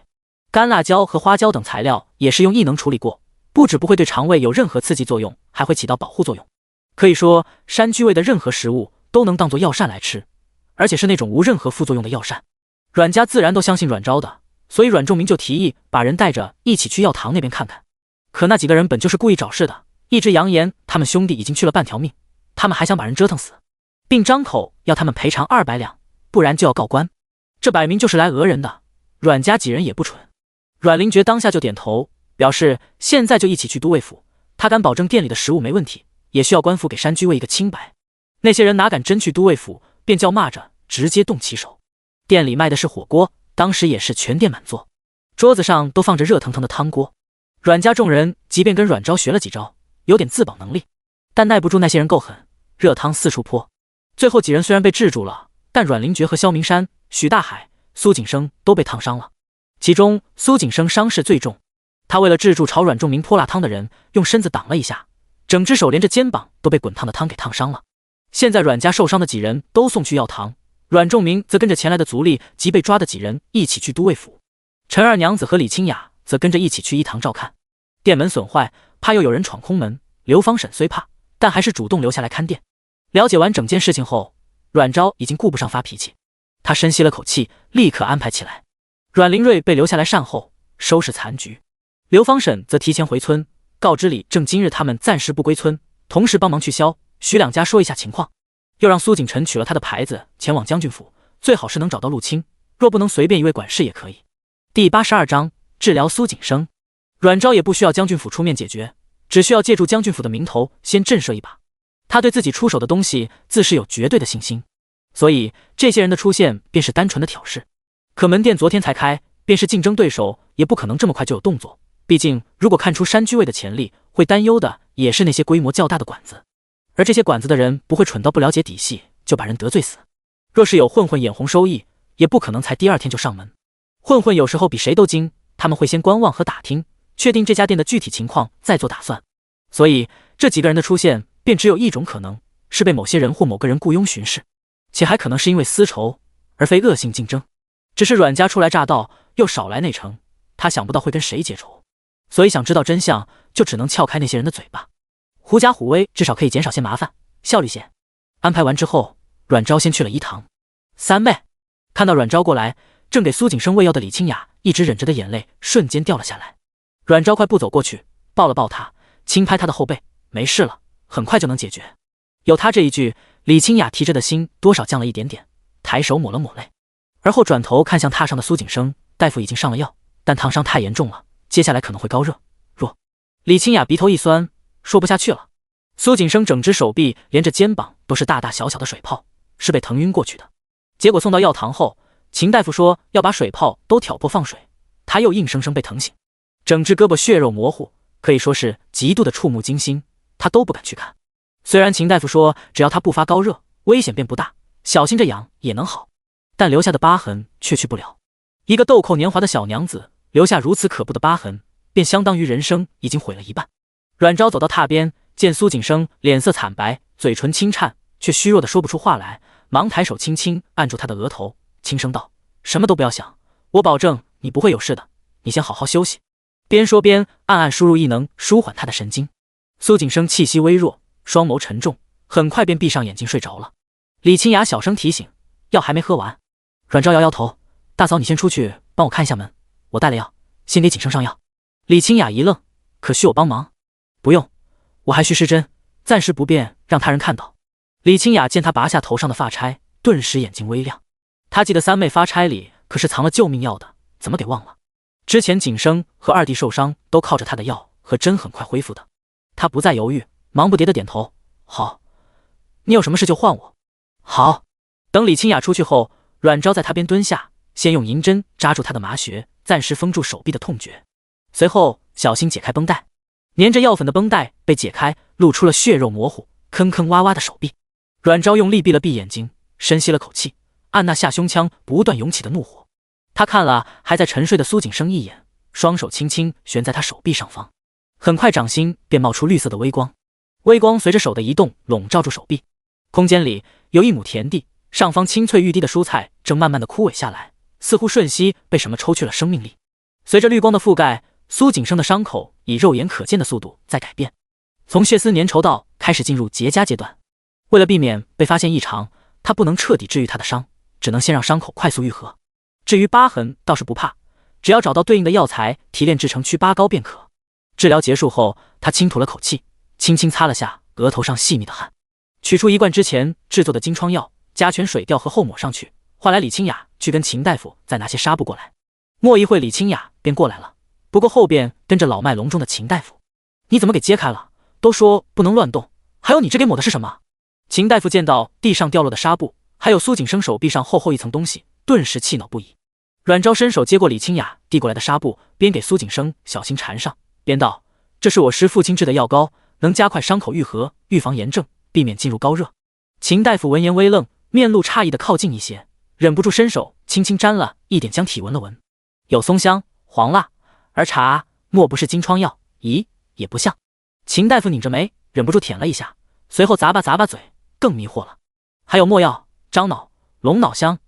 干辣椒和花椒等材料也是用异能处理过，不止不会对肠胃有任何刺激作用，还会起到保护作用。可以说山居味的任何食物都能当作药膳来吃，而且是那种无任何副作用的药膳。阮家自然都相信阮昭的，所以阮仲明就提议把人带着一起去药堂那边看看。可那几个人本就是故意找事的，一直扬言他们兄弟已经去了半条命，他们还想把人折腾死，并张口要他们赔偿200两，不然就要告官。这摆明就是来讹人的。阮家几人也不蠢，阮灵觉当下就点头，表示现在就一起去都尉府，他敢保证店里的食物没问题，也需要官府给山居尉一个清白。那些人哪敢真去都尉府，便叫骂着直接动起手。店里卖的是火锅，当时也是全店满座，桌子上都放着热腾腾的汤锅。阮家众人即便跟阮昭学了几招，有点自保能力，但耐不住那些人够狠，热汤四处泼。最后几人虽然被制住了，但阮灵觉和萧明山、许大海、苏景生都被烫伤了，其中苏景生伤势最重。他为了制住朝阮仲明泼辣汤的人，用身子挡了一下，整只手连着肩膀都被滚烫的汤给烫伤了。现在阮家受伤的几人都送去药堂，阮仲明则跟着前来的族吏及被抓的几人一起去都尉府，陈二娘子和李清雅则跟着一起去医堂照看。店门损坏，怕又有人闯空门，刘芳婶虽怕，但还是主动留下来看店。了解完整件事情后，阮昭已经顾不上发脾气，他深吸了口气，立刻安排起来。阮灵瑞被留下来善后，收拾残局。刘芳婶则提前回村，告知李正今日他们暂时不归村，同时帮忙去萧、许两家说一下情况，又让苏景臣取了他的牌子前往将军府，最好是能找到陆清，若不能随便一位管事也可以。第82章治疗苏景生。阮昭也不需要将军府出面解决，只需要借助将军府的名头先震慑一把。他对自己出手的东西自是有绝对的信心，所以这些人的出现便是单纯的挑事。可门店昨天才开，便是竞争对手也不可能这么快就有动作，毕竟如果看出山居尉的潜力，会担忧的也是那些规模较大的馆子，而这些馆子的人不会蠢到不了解底细就把人得罪死。若是有混混眼红收益，也不可能才第2天就上门。混混有时候比谁都精，他们会先观望和打听，确定这家店的具体情况再做打算。所以这几个人的出现便只有一种可能，是被某些人或某个人雇佣巡视，且还可能是因为私仇，而非恶性竞争。只是阮家初来乍到，又少来内城，他想不到会跟谁结仇，所以想知道真相，就只能撬开那些人的嘴巴。狐假虎威至少可以减少些麻烦，效率些。安排完之后，阮昭先去了医堂。三妹看到阮昭过来，正给苏景生喂药的李清雅一直忍着的眼泪瞬间掉了下来。阮昭快步走过去，抱了抱他，轻拍他的后背，没事了，很快就能解决。有他这一句，李清雅提着的心多少降了一点点，抬手抹了抹泪，而后转头看向榻上的苏景生，大夫已经上了药，但烫伤太严重了，接下来可能会高热。李清雅鼻头一酸，说不下去了。苏景生整只手臂连着肩膀都是大大小小的水泡，是被疼晕过去的。结果送到药堂后，秦大夫说要把水泡都挑破放水，他又硬生生被疼醒，整只胳膊血肉模糊，可以说是极度的触目惊心，他都不敢去看。虽然秦大夫说只要他不发高热，危险便不大，小心着养也能好，但留下的疤痕却去不了。一个豆蔻年华的小娘子留下如此可怖的疤痕，便相当于人生已经毁了一半。阮昭走到榻边，见苏景生脸色惨白，嘴唇轻颤，却虚弱的说不出话来，忙抬手轻轻按住他的额头，轻声道：什么都不要想，我保证你不会有事的，你先好好休息。边说边暗暗输入异能舒缓他的神经。苏景生气息微弱，双眸沉重，很快便闭上眼睛睡着了。李清雅小声提醒：药还没喝完。阮昭摇摇头：大嫂你先出去帮我看一下门，我带了药，先给景生上药。李清雅一愣：可需我帮忙？不用，我还需施针，暂时不便让他人看到。李清雅见他拔下头上的发钗，顿时眼睛微亮。他记得三妹发钗里可是藏了救命药的，怎么给忘了？之前景生和二弟受伤都靠着他的药和针很快恢复的。他不再犹豫，忙不迭的点头：好，你有什么事就唤我。好。等李清雅出去后，阮昭在他边蹲下，先用银针扎住他的麻穴，暂时封住手臂的痛觉，随后小心解开绷带。粘着药粉的绷带被解开，露出了血肉模糊、坑坑洼洼的手臂。阮昭用力闭了闭眼睛，深吸了口气，按那下胸腔不断涌起的怒火。他看了还在沉睡的苏景生一眼，双手轻轻悬在他手臂上方，很快掌心便冒出绿色的微光，微光随着手的移动笼罩住手臂。空间里有一亩田地，上方青翠欲滴的蔬菜正慢慢的枯萎下来，似乎瞬息被什么抽去了生命力。随着绿光的覆盖，苏景生的伤口以肉眼可见的速度在改变，从血丝粘稠到开始进入结痂阶段。为了避免被发现异常，他不能彻底治愈他的伤，只能先让伤口快速愈合。至于疤痕倒是不怕，只要找到对应的药材提炼制成祛疤膏便可。治疗结束后，他轻吐了口气，轻轻擦了下额头上细密的汗，取出一罐之前制作的金疮药，加全水调和后抹上去，换来李清雅去跟秦大夫再拿些纱布过来。莫一会，李清雅便过来了，不过后边跟着老脉隆重的秦大夫。你怎么给揭开了？都说不能乱动，还有你这给抹的是什么？秦大夫见到地上掉落的纱布，还有苏景生手臂上厚厚一层东西，顿时气恼不已。阮昭伸手接过李清雅递过来的纱布，边给苏景生小心缠上，边道：“这是我师父亲制的药膏，能加快伤口愈合，预防炎症，避免进入高热。”秦大夫闻言微愣，面露诧异的靠近一些，忍不住伸手轻轻沾了一点，将体闻了闻，有松香、黄蜡，而茶莫不是金疮药？咦，也不像。秦大夫拧着眉，忍不住舔了一下，随后咂巴嘴，更迷惑了。还有没药、樟脑、龙脑香，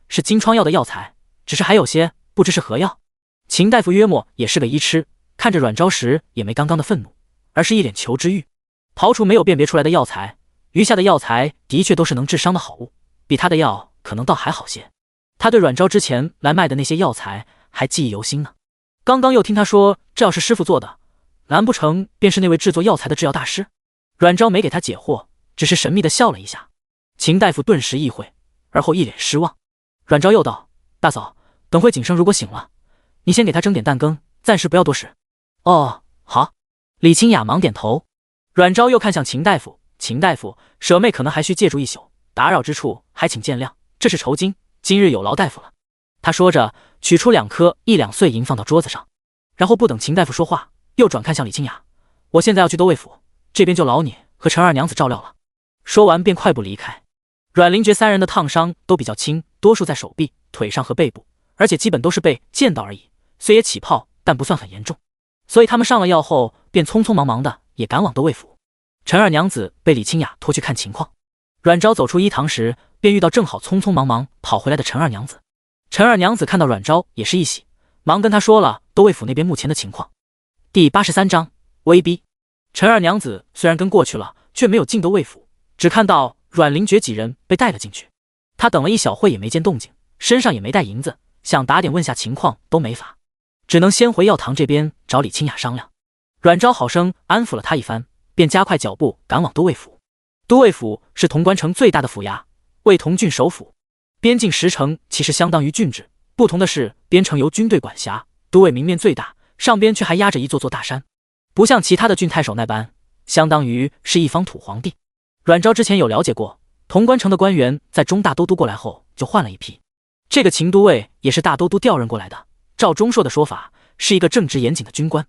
是金疮药的药材，只是还有些不知是何药。秦大夫约莫也是个医痴，看着阮昭时也没刚刚的愤怒，而是一脸求知欲。刨除没有辨别出来的药材，余下的药材的确都是能治伤的好物，比他的药可能倒还好些。他对阮昭之前来卖的那些药材还记忆犹新呢。刚刚又听他说这药是师傅做的，难不成便是那位制作药材的制药大师？阮昭没给他解惑，只是神秘的笑了一下。秦大夫顿时意会，而后一脸失望。阮昭又道：“大嫂，等会景生如果醒了，你先给他蒸点蛋羹，暂时不要多食。”哦，好。李清雅忙点头。阮昭又看向秦大夫，秦大夫，舍妹可能还需借住一宿，打扰之处还请见谅，这是酬金，今日有劳大夫了。他说着，取出2颗1两碎银放到桌子上，然后不等秦大夫说话，又转看向李清雅：“我现在要去都尉府，这边就劳你和陈二娘子照料了。”说完便快步离开。阮灵觉3人的烫伤都比较轻，多数在手臂、腿上和背部，而且基本都是被溅到而已，虽也起泡，但不算很严重。所以他们上了药后，便匆匆忙忙的也赶往都尉府。陈二娘子被李清雅拖去看情况。阮昭走出医堂时，便遇到正好匆匆忙忙跑回来的陈二娘子。陈二娘子看到阮昭也是一喜，忙跟他说了都尉府那边目前的情况。第83章威逼。陈二娘子虽然跟过去了，却没有进都尉府，只看到阮灵觉几人被带了进去。他等了一小会也没见动静，身上也没带银子，想打点问下情况都没法，只能先回药堂这边找李清雅商量。阮昭好生安抚了他一番，便加快脚步赶往都尉府。都尉府是潼关城最大的府衙，为潼郡首府，边境10城其实相当于郡治，不同的是边城由军队管辖，都尉明面最大，上边却还压着一座座大山，不像其他的郡太守那般，相当于是一方土皇帝。阮昭之前有了解过，潼关城的官员在中大都督过来后就换了一批，这个秦都尉也是大都督调任过来的，照钟硕的说法，是一个正直严谨的军官，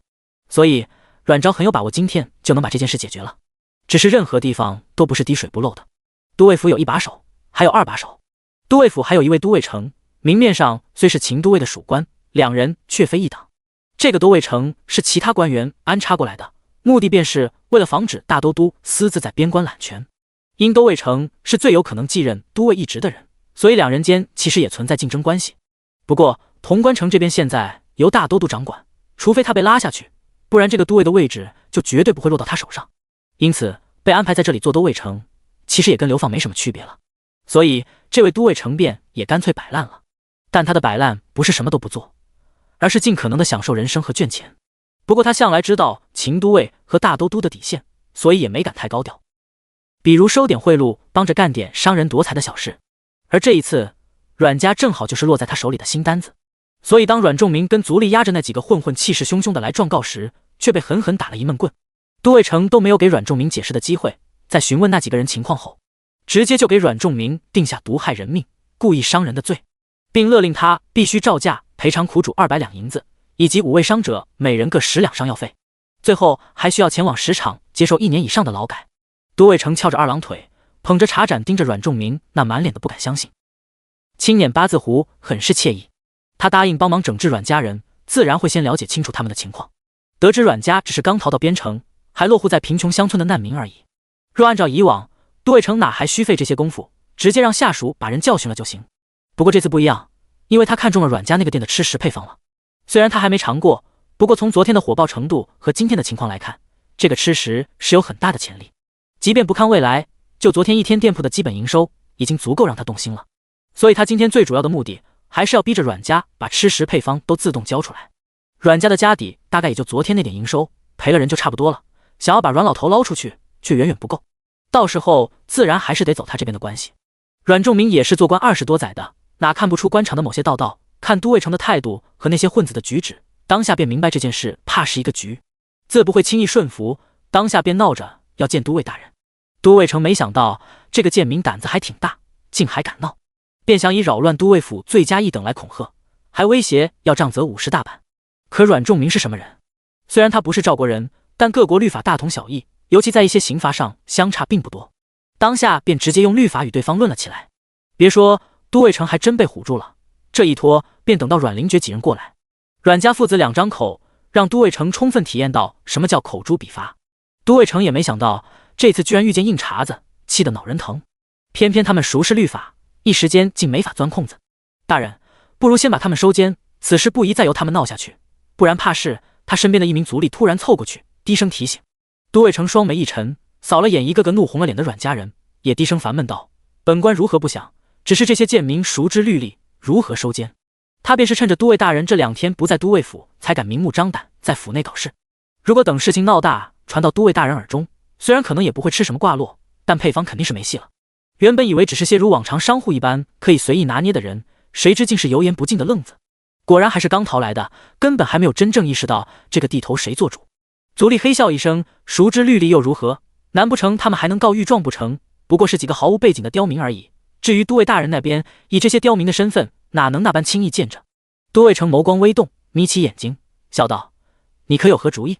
所以阮昭很有把握今天就能把这件事解决了。只是任何地方都不是滴水不漏的，都尉府有1把手，还有2把手。都尉府还有一位都尉成，明面上虽是秦都尉的属官，2人却非一党。这个都尉成是其他官员安插过来的，目的便是为了防止大都督私自在边关揽权。因都尉成是最有可能继任都尉一职的人，所以2人间其实也存在竞争关系。不过潼关城这边现在由大都督掌管，除非他被拉下去，不然这个都尉的位置就绝对不会落到他手上。因此被安排在这里做都尉城，其实也跟流放没什么区别了。所以这位都尉成便也干脆摆烂了。但他的摆烂不是什么都不做，而是尽可能的享受人生和赚钱。不过他向来知道秦都尉和大都督的底线，所以也没敢太高调，比如收点贿赂，帮着干点伤人夺财的小事。而这一次阮家正好就是落在他手里的新单子，所以当阮仲明跟族里压着那几个混混气势汹汹的来状告时，却被狠狠打了一闷棍。都尉成都没有给阮仲明解释的机会，在询问那几个人情况后，直接就给阮仲明定下毒害人命、故意伤人的罪，并勒令他必须照价赔偿苦主200两银子，以及5位伤者每人各10两伤药费，最后还需要前往10场接受1年以上的劳改。都尉成翘着2郎腿，捧着茶盏盯着阮仲明那满脸的不敢相信。轻捻八字胡很是惬意，他答应帮忙整治阮家人，自然会先了解清楚他们的情况。得知阮家只是刚逃到边城，还落户在贫穷乡村的难民而已。若按照以往，都尉成哪还需费这些功夫，直接让下属把人教训了就行。不过这次不一样，因为他看中了阮家那个店的吃食配方了。虽然他还没尝过，不过从昨天的火爆程度和今天的情况来看，这个吃食是有很大的潜力。即便不看未来，就昨天一天店铺的基本营收，已经足够让他动心了。所以他今天最主要的目的还是要逼着阮家把吃食配方都自动交出来。阮家的家底大概也就昨天那点营收，赔了人就差不多了，想要把阮老头捞出去却远远不够，到时候自然还是得走他这边的关系。阮仲明也是做官20多载的，哪看不出官场的某些道，看都尉城的态度和那些混子的举止，当下便明白这件事怕是一个局，自不会轻易顺服，当下便闹着要见都尉大人。都尉城没想到这个贱民胆子还挺大，竟还敢闹，便想以扰乱都尉府罪加一等来恐吓，还威胁要杖责50大板。可阮仲明是什么人？虽然他不是赵国人，但各国律法大同小异，尤其在一些刑罚上相差并不多，当下便直接用律法与对方论了起来。别说都尉城还真被唬住了，这一拖便等到阮灵觉几人过来，阮家父子2张口，让都尉城充分体验到什么叫口诛笔伐。都尉城也没想到这次居然遇见硬茬子，气得脑仁疼。偏偏他们熟识律法，一时间竟没法钻空子。大人，不如先把他们收监，此事不宜再由他们闹下去，不然怕是……他身边的一名族吏突然凑过去，低声提醒。都尉城双眉一沉，扫了眼一个个怒红了脸的阮家人，也低声烦闷道：“本官如何不想？只是这些贱民熟知律例，如何收监？他便是趁着都尉大人这2天不在都尉府，才敢明目张胆在府内搞事。如果等事情闹大，传到都尉大人耳中，虽然可能也不会吃什么挂落，但配方肯定是没戏了。原本以为只是些如往常商户一般可以随意拿捏的人，谁知竟是油盐不进的愣子。果然还是刚逃来的，根本还没有真正意识到这个地头谁做主。”族吏嘿笑一声，熟知律例又如何？难不成他们还能告御状不成？不过是几个毫无背景的刁民而已。至于都尉大人那边，以这些刁民的身份，哪能那般轻易见着？都尉城眸光微动，眯起眼睛，笑道：“你可有何主意？”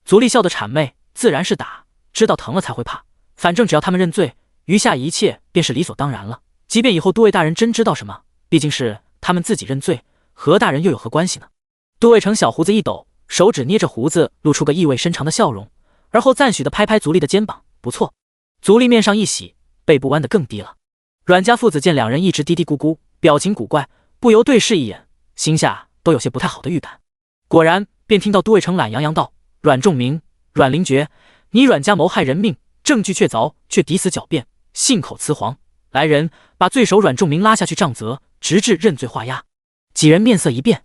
族吏笑得谄媚，自然是打，知道疼了才会怕。反正只要他们认罪，余下一切便是理所当然了。即便以后都尉大人真知道什么，毕竟是他们自己认罪，和大人又有何关系呢？都尉城小胡子一抖，手指捏着胡子，露出个意味深长的笑容，而后赞许地拍拍族吏的肩膀：“不错。”族吏面上一喜，背部弯得更低了。阮家父子见2人一直嘀嘀咕咕，表情古怪，不由对视一眼，心下都有些不太好的预感。果然，便听到都尉城懒洋洋道：“阮仲明、阮灵觉，你阮家谋害人命，证据确凿，却抵死狡辩，信口雌黄。来人，把罪首阮仲明拉下去杖责，直至认罪画押。”几人面色一变，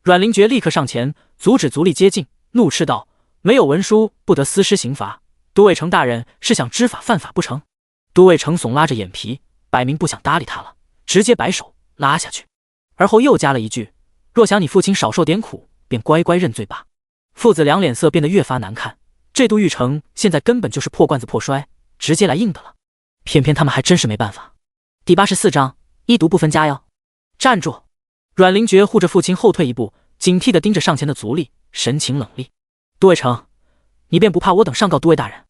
阮灵觉立刻上前阻止族吏接近，怒斥道：“没有文书，不得私施刑罚。都尉城大人是想知法犯法不成？”都尉城耸拉着眼皮，摆明不想搭理他了，直接摆手拉下去，而后又加了一句：“若想你父亲少受点苦，便乖乖认罪吧。”父子俩脸色变得越发难看，这都御城现在根本就是破罐子破摔，直接来硬的了。偏偏他们还真是没办法。第84章一毒不分家哟。站住！阮灵觉护着父亲后退一步，警惕地盯着上前的族吏，神情冷厉：“都尉城，你便不怕我等上告都尉大人？”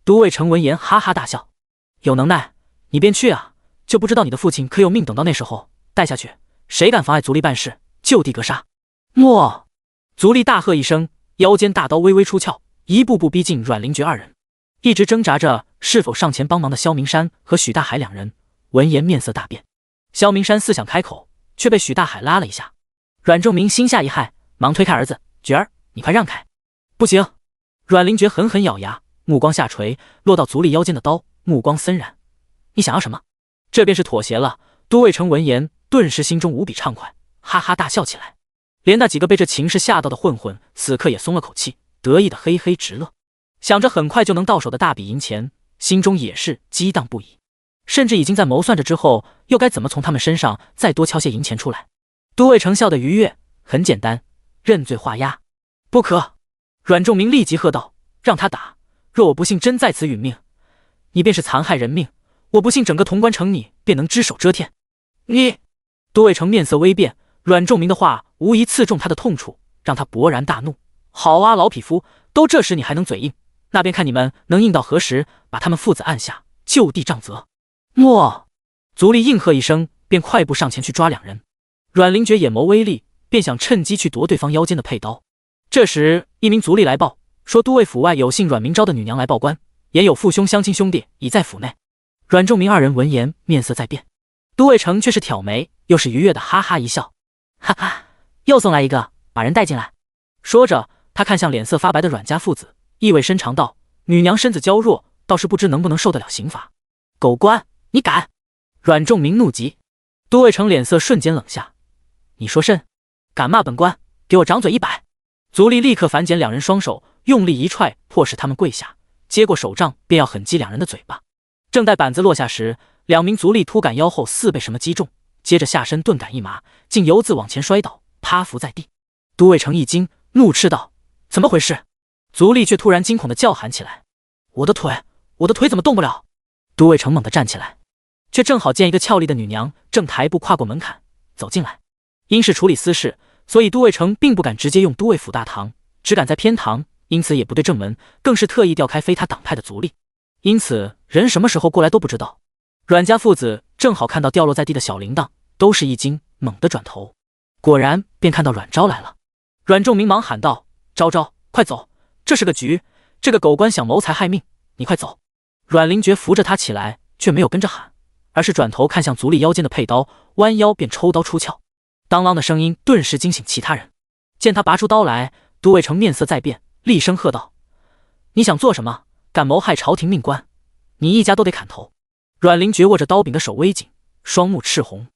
都尉城闻言哈哈大笑：“有能耐你便去啊，就不知道你的父亲可有命等到那时候带下去，谁敢妨碍族吏办事，就地格杀！”诺！族吏大喝一声，腰间大刀微微出鞘，一步步逼近阮灵觉2人。一直挣扎着是否上前帮忙的萧明山和许大海2人闻言面色大变。萧明山似想开口，却被许大海拉了一下。阮仲明心下一骇，忙推开儿子：“觉儿，你快让开！”不行！阮灵觉狠狠咬牙，目光下垂，落到族吏腰间的刀，目光森然：“你想要什么？”这便是妥协了。都尉城闻言，顿时心中无比畅快，哈哈大笑起来。连那几个被这情势吓到的混混，此刻也松了口气，得意的嘿嘿直乐。想着很快就能到手的大笔银钱，心中也是激荡不已，甚至已经在谋算着之后又该怎么从他们身上再多敲些银钱出来。都尉城笑得愉悦，很简单，认罪画押。不可！阮仲明立即喝道：“让他打！若我不幸真在此殒命，你便是残害人命，我不信整个潼关城你便能只手遮天。”你！都尉城面色微变，阮仲明的话无疑刺中他的痛处，让他勃然大怒。好啊，老匹夫，都这时你还能嘴硬，那便看你们能硬到何时，把他们父子按下，就地杖责。诺！族吏应和一声，便快步上前去抓2人。阮灵觉眼眸微厉，便想趁机去夺对方腰间的佩刀。这时，一名族吏来报说，都尉府外有姓阮明昭的女娘来报官，言有父兄相亲兄弟已在府内。阮仲明2人闻言，面色再变。都尉城却是挑眉，又是愉悦的哈哈一笑：“哈哈，又送来一个，把人带进来。”说着，他看向脸色发白的阮家父子，意味深长道：“女娘身子娇弱，倒是不知能不能受得了刑罚。”狗官，你敢！阮仲明怒极，都尉成脸色瞬间冷下，你说甚？敢骂本官，给我掌嘴100！足利立刻反剪两人双手，用力一踹，迫使他们跪下，接过手杖便要狠击两人的嘴巴。正待板子落下时，两名足利突感腰后似被什么击中，接着下身顿感一麻，竟游自往前摔倒，趴伏在地。都尉成一惊，怒斥道：怎么回事？足利却突然惊恐地叫喊起来：我的腿怎么动不了？都尉成猛地站起来，却正好见一个俏丽的女娘正抬步跨过门槛走进来。因是处理私事，所以都尉成并不敢直接用都尉府大堂，只敢在偏堂，因此也不对正门，更是特意调开非他党派的足力。因此人什么时候过来都不知道。阮家父子正好看到掉落在地的小铃铛，都是一惊，猛地转头，果然便看到阮昭来了。阮仲明忙喊道：昭昭，快走，这是个局，这个狗官想谋财害命，你快走！阮灵觉扶着他起来，却没有跟着喊，而是转头看向足利腰间的佩刀，弯腰便抽刀出鞘。当啷的声音顿时惊醒其他人，见他拔出刀来，都尉成面色再变，厉声喝道：你想做什么？敢谋害朝廷命官，你一家都得砍头！阮灵觉握着刀柄的手微紧，双目赤红。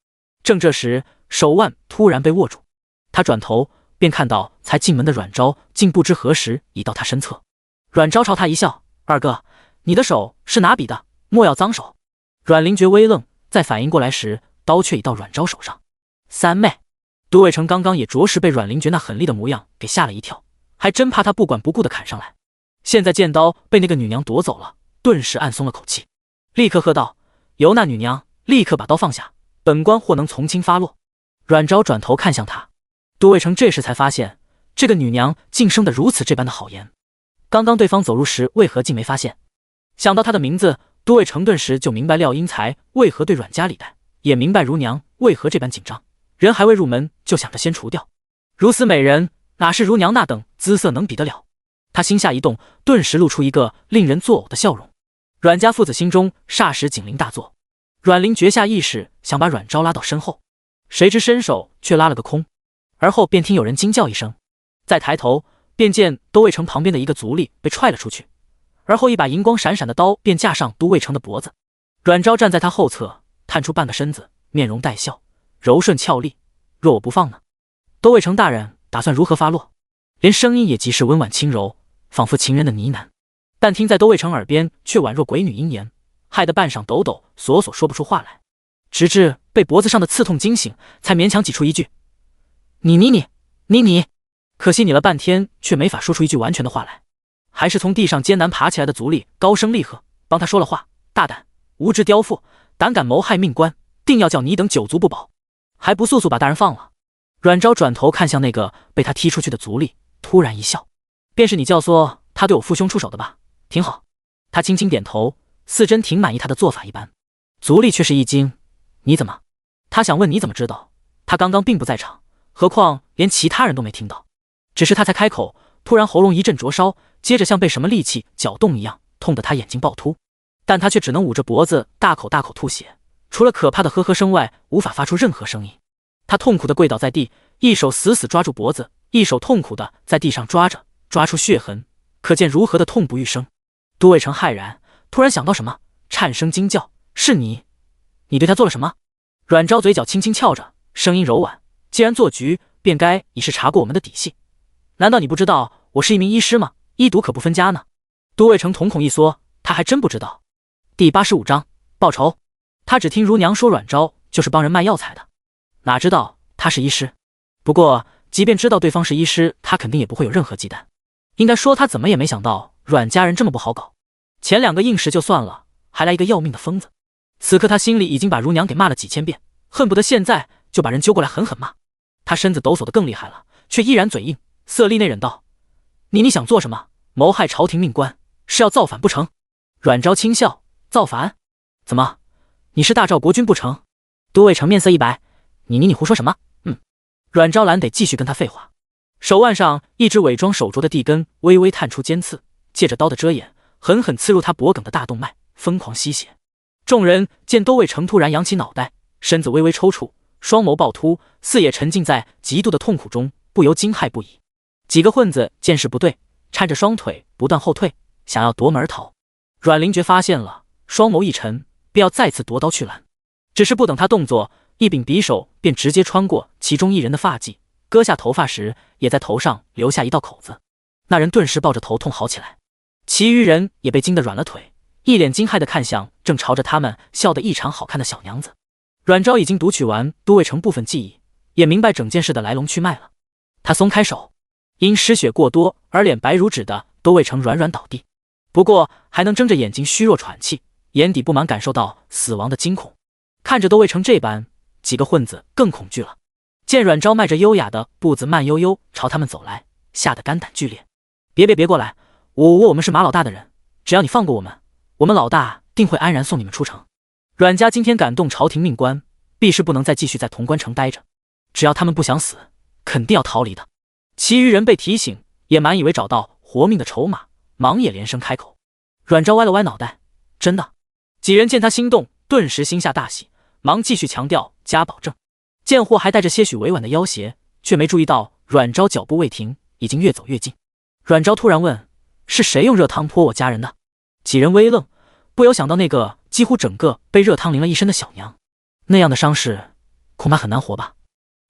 正这时，手腕突然被握住，他转头便看到才进门的阮昭竟不知何时已到他身侧。阮昭朝他一笑：二哥，你的手是哪比的？莫要脏手！阮灵觉微愣，再反应过来时，刀却已到阮昭手上。三妹，都尉成刚刚也着实被阮灵觉那狠厉的模样给吓了一跳，还真怕他不管不顾地砍上来。现在见刀被那个女娘夺走了，顿时暗松了口气，立刻喝道：由那女娘立刻把刀放下，本官或能从轻发落。阮昭转头看向他，都尉成这时才发现这个女娘竟生得如此这般的好颜，刚刚对方走入时为何竟没发现？想到她的名字，都尉成顿时就明白廖英才为何对阮家礼待，也明白如娘为何这般紧张，人还未入门就想着先除掉。如此美人，哪是如娘那等姿色能比得了？他心下一动，顿时露出一个令人作呕的笑容。阮家父子心中霎时警铃大作，阮灵觉下意识想把阮昭拉到身后，谁知伸手却拉了个空，而后便听有人惊叫一声，再抬头便见都尉成旁边的一个足力被踹了出去，而后一把银光闪闪的刀便架上都尉成的脖子。阮昭站在他后侧，探出半个身子，面容带笑，柔顺俏丽。若我不放呢？都尉成大人打算如何发落？连声音也极是温婉轻柔，仿佛情人的呢喃，但听在都尉成耳边却宛若鬼女音言，害得半晌抖抖索索说不出话来，直至被脖子上的刺痛惊醒，才勉强挤出一句：你。可惜你了半天，却没法说出一句完全的话来。还是从地上艰难爬起来的足力高声厉喝，帮他说了话：大胆无知刁妇，胆敢谋害命官，定要叫你等九族不保，还不速速把大人放了！阮昭转头看向那个被他踢出去的足力，突然一笑：便是你教唆他对我父兄出手的吧？挺好。他轻轻点头，似真挺满意他的做法一般。足力却是一惊：你怎么？他想问你怎么知道，他刚刚并不在场，何况连其他人都没听到。只是他才开口，突然喉咙一阵灼烧，接着像被什么利器搅动一样，痛得他眼睛暴突，但他却只能捂着脖子大口大口吐血，除了可怕的呵呵声外，无法发出任何声音。他痛苦地跪倒在地，一手死死抓住脖子，一手痛苦地在地上抓出血痕，可见如何的痛不欲生。都尉成骇然，突然想到什么，颤声惊叫：是你对他做了什么？阮昭嘴角轻轻翘着，声音柔婉：既然做局，便该已是查过我们的底细，难道你不知道我是一名医师吗？医毒可不分家呢。都尉成瞳孔一缩，他还真不知道。第85章报仇。他只听如娘说阮昭就是帮人卖药材的，哪知道他是医师。不过即便知道对方是医师，他肯定也不会有任何忌惮。应该说他怎么也没想到阮家人这么不好搞，前两个硬实就算了，还来一个要命的疯子。此刻他心里已经把如娘给骂了几千遍，恨不得现在就把人揪过来狠狠骂。他身子抖擞得更厉害了，却依然嘴硬，色厉内荏道：你想做什么？谋害朝廷命官，是要造反不成？阮昭轻笑：造反？怎么，你是大赵国君不成？都尉成面色一白：你胡说什么？阮昭懒得继续跟他废话，手腕上一只伪装手镯的地根微微探出尖刺，借着刀的遮掩，狠狠刺入他脖颈的大动脉，疯狂吸血。众人见都尉成突然扬起脑袋，身子微微抽搐，双眸暴突，似也沉浸在极度的痛苦中，不由惊骇不已。几个混子见势不对，搀着双腿不断后退，想要夺门而逃。阮灵觉发现了，双眸一沉，便要再次夺刀去拦。只是不等他动作，一柄匕首便直接穿过其中一人的发髻，割下头发时也在头上留下一道口子。那人顿时抱着头痛嚎起来，其余人也被惊得软了腿，一脸惊骇地看向正朝着他们笑得异常好看的小娘子。阮昭已经读取完都尉城部分记忆，也明白整件事的来龙去脉了。他松开手，因失血过多而脸白如纸的都尉城软软倒地，不过还能睁着眼睛虚弱喘气，眼底不满感受到死亡的惊恐。看着都尉城这般，几个混子更恐惧了。见阮昭迈着优雅的步子慢悠悠朝他们走来，吓得肝胆俱裂。别过来，我们是马老大的人，只要你放过我们，我们老大定会安然送你们出城。阮家今天感动朝廷命官，必是不能再继续在潼关城待着，只要他们不想死，肯定要逃离的。其余人被提醒，也满以为找到活命的筹码，忙也连声开口。阮昭歪了歪脑袋，真的？几人见他心动，顿时心下大喜，忙继续强调加保证。贱货还带着些许委婉的要挟，却没注意到阮昭脚步未停，已经越走越近。阮昭突然问：是谁用热汤泼我家人的？几人微愣，不由想到那个几乎整个被热汤淋了一身的小娘，那样的伤势恐怕很难活吧。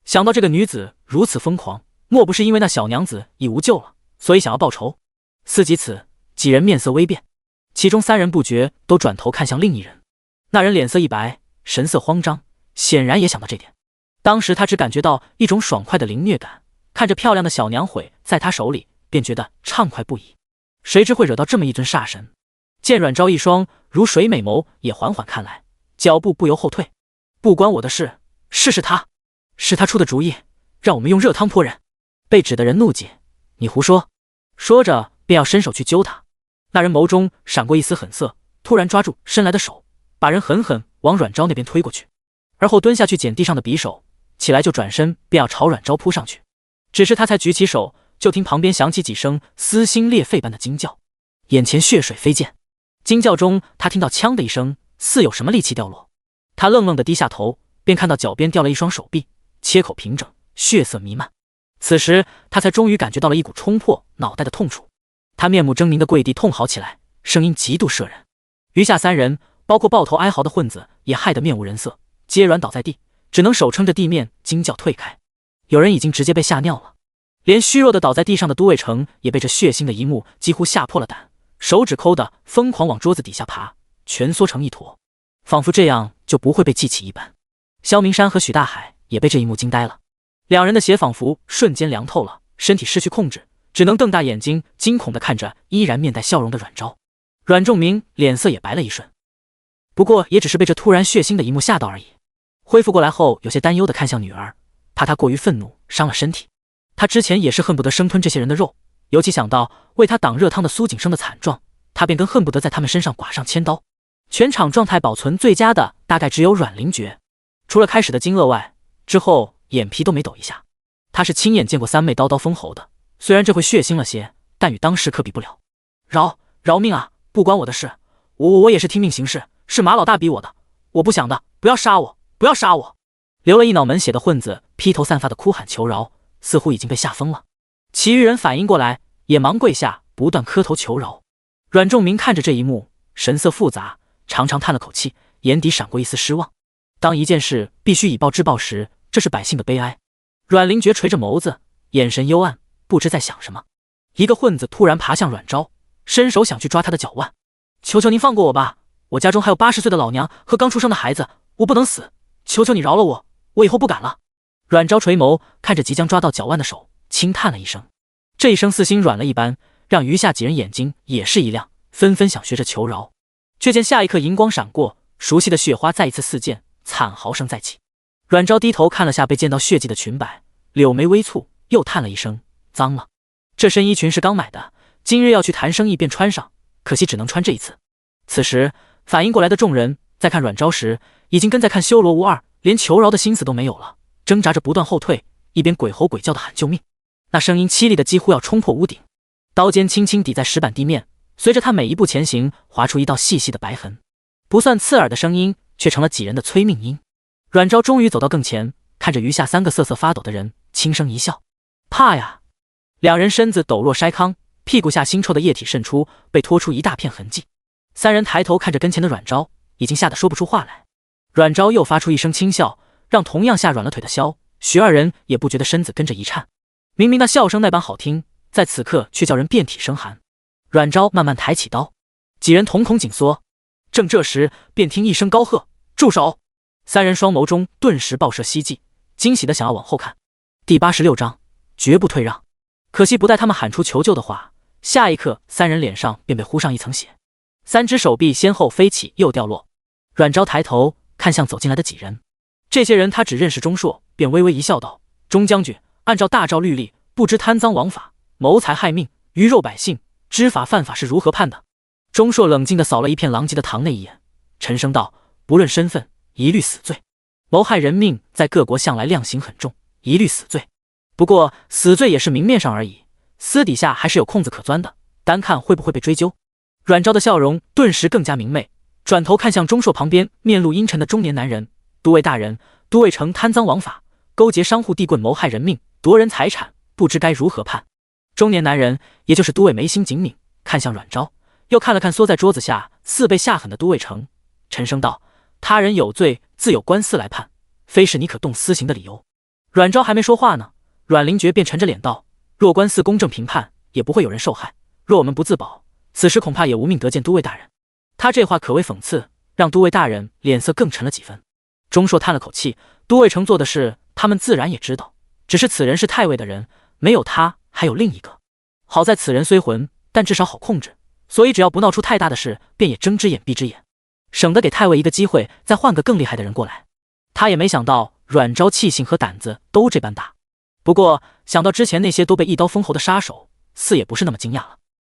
想到这个女子如此疯狂，莫不是因为那小娘子已无救了，所以想要报仇？思及此，几人面色微变，其中3人不觉都转头看向另一人。那人脸色一白，神色慌张，显然也想到这点。当时他只感觉到一种爽快的凌虐感，看着漂亮的小娘毁在他手里，便觉得畅快不已。谁知会惹到这么一尊煞神？见阮昭一双如水美眸也缓缓看来，脚步不由后退。不关我的事，是他，是他出的主意，让我们用热汤泼人。被指的人怒解：你胡说！说着便要伸手去揪他。那人眸中闪过一丝狠色，突然抓住伸来的手，把人狠狠往阮昭那边推过去，而后蹲下去捡地上的匕首，起来就转身便要朝阮昭扑上去。只是他才举起手，就听旁边响起几声撕心裂肺般的惊叫，眼前血水飞溅。惊叫中，他听到枪的一声，似有什么利器掉落。他愣愣地低下头，便看到脚边掉了一双手臂，切口平整，血色弥漫。此时他才终于感觉到了一股冲破脑袋的痛楚。他面目狰狞地跪地痛嚎起来，声音极度摄人。余下3人，包括抱头哀嚎的混子，也害得面无人色，皆软倒在地，只能手撑着地面惊叫退开。有人已经直接被吓尿了，连虚弱的倒在地上的都尉城也被这血腥的一幕几乎吓破了胆，手指抠得疯狂往桌子底下爬，蜷缩成一坨，仿佛这样就不会被记起一般。萧明山和许大海也被这一幕惊呆了，两人的血仿佛瞬间凉透了，身体失去控制，只能瞪大眼睛惊恐地看着依然面带笑容的阮昭。阮仲明脸色也白了一瞬，不过也只是被这突然血腥的一幕吓到而已。恢复过来后，有些担忧地看向女儿，怕她过于愤怒伤了身体。他之前也是恨不得生吞这些人的肉，尤其想到为他挡热汤的苏景生的惨状，他便更恨不得在他们身上剐上千刀。全场状态保存最佳的大概只有阮灵觉，除了开始的惊愕外，之后眼皮都没抖一下。他是亲眼见过3妹刀刀封喉的，虽然这会血腥了些，但与当时可比不了。饶命啊！不关我的事，我也是听命行事，是马老大逼我的，我不想的，不要杀我，不要杀我！流了一脑门血的混子披头散发的哭喊求饶，似乎已经被吓疯了。其余人反应过来，也忙跪下不断磕头求饶。阮仲明看着这一幕，神色复杂，长长叹了口气，眼底闪过一丝失望。当一件事必须以暴制暴时，这是百姓的悲哀。阮灵觉垂着眸子，眼神幽暗，不知在想什么。一个混子突然爬向阮昭，伸手想去抓他的脚腕。求求您放过我吧，我家中还有80岁的老娘和刚出生的孩子，我不能死，求求你饶了我，我以后不敢了。阮昭垂眸看着即将抓到脚腕的手，轻叹了一声。这一声似心软了一般，让余下几人眼睛也是一亮，纷纷想学着求饶。却见下一刻银光闪过，熟悉的血花再一次四溅，惨嚎声再起。阮昭低头看了下被溅到血迹的裙摆，柳眉微蹙，又叹了一声，脏了。这身衣裙是刚买的，今日要去谈生意便穿上，可惜只能穿这一次。此时反应过来的众人在看阮昭时，已经跟在看修罗无二，连求饶的心思都没有了，挣扎着不断后退，一边鬼吼鬼叫的喊救命。那声音凄厉的几乎要冲破屋顶，刀尖轻轻抵在石板地面，随着他每一步前行，划出一道细细的白痕。不算刺耳的声音，却成了几人的催命音。阮昭终于走到更前，看着余下3个瑟瑟发抖的人，轻声一笑：怕呀！两人身子抖落筛糠，屁股下腥臭的液体渗出，被拖出一大片痕迹。3人抬头看着跟前的阮昭，已经吓得说不出话来。阮昭又发出一声轻笑，让同样下软了腿的萧、徐二人也不觉得身子跟着一颤。明明那笑声那般好听，在此刻却叫人遍体生寒。阮昭慢慢抬起刀，几人瞳孔紧缩。正这时，便听一声高喝：“住手！”三人双眸中顿时爆射希冀，惊喜的想要往后看。第86章，绝不退让。可惜不待他们喊出求救的话，下一刻三人脸上便被糊上一层血，三只手臂先后飞起又掉落。阮昭抬头看向走进来的几人，这些人他只认识钟硕，便微微一笑道：“钟将军，按照大诏律例，不知贪赃枉法、谋财害命、鱼肉百姓，知法犯法是如何判的？”钟硕冷静地扫了一片狼藉的堂内一眼，沉声道：“不论身份，一律死罪。谋害人命在各国向来量刑很重，一律死罪。不过死罪也是明面上而已，私底下还是有空子可钻的，单看会不会被追究。”阮昭的笑容顿时更加明媚，转头看向钟硕旁边面露阴沉的中年男人：“都尉大人，都尉城贪赃枉法，勾结商户地棍谋害人命，夺人财产，不知该如何判？”中年男人也就是都尉眉心紧抿，看向阮昭，又看了看缩在桌子下似被下狠的都尉城，沉声道：“他人有罪，自有官司来判，非是你可动私刑的理由。”阮昭还没说话呢，阮灵觉便沉着脸道：“若官司公正评判，也不会有人受害；若我们不自保，此时恐怕也无命得见都尉大人。”他这话可谓讽刺，让都尉大人脸色更沉了几分。钟硕叹了口气：“都尉城做的事，他们自然也知道，只是此人是太尉的人，没有他还有另一个。好在此人虽混，但至少好控制，所以只要不闹出太大的事，便也睁只眼闭只眼，省得给太尉一个机会再换个更厉害的人过来。”他也没想到阮昭气性和胆子都这般大，不过想到之前那些都被一刀封喉的杀手，似也不是那么惊讶了。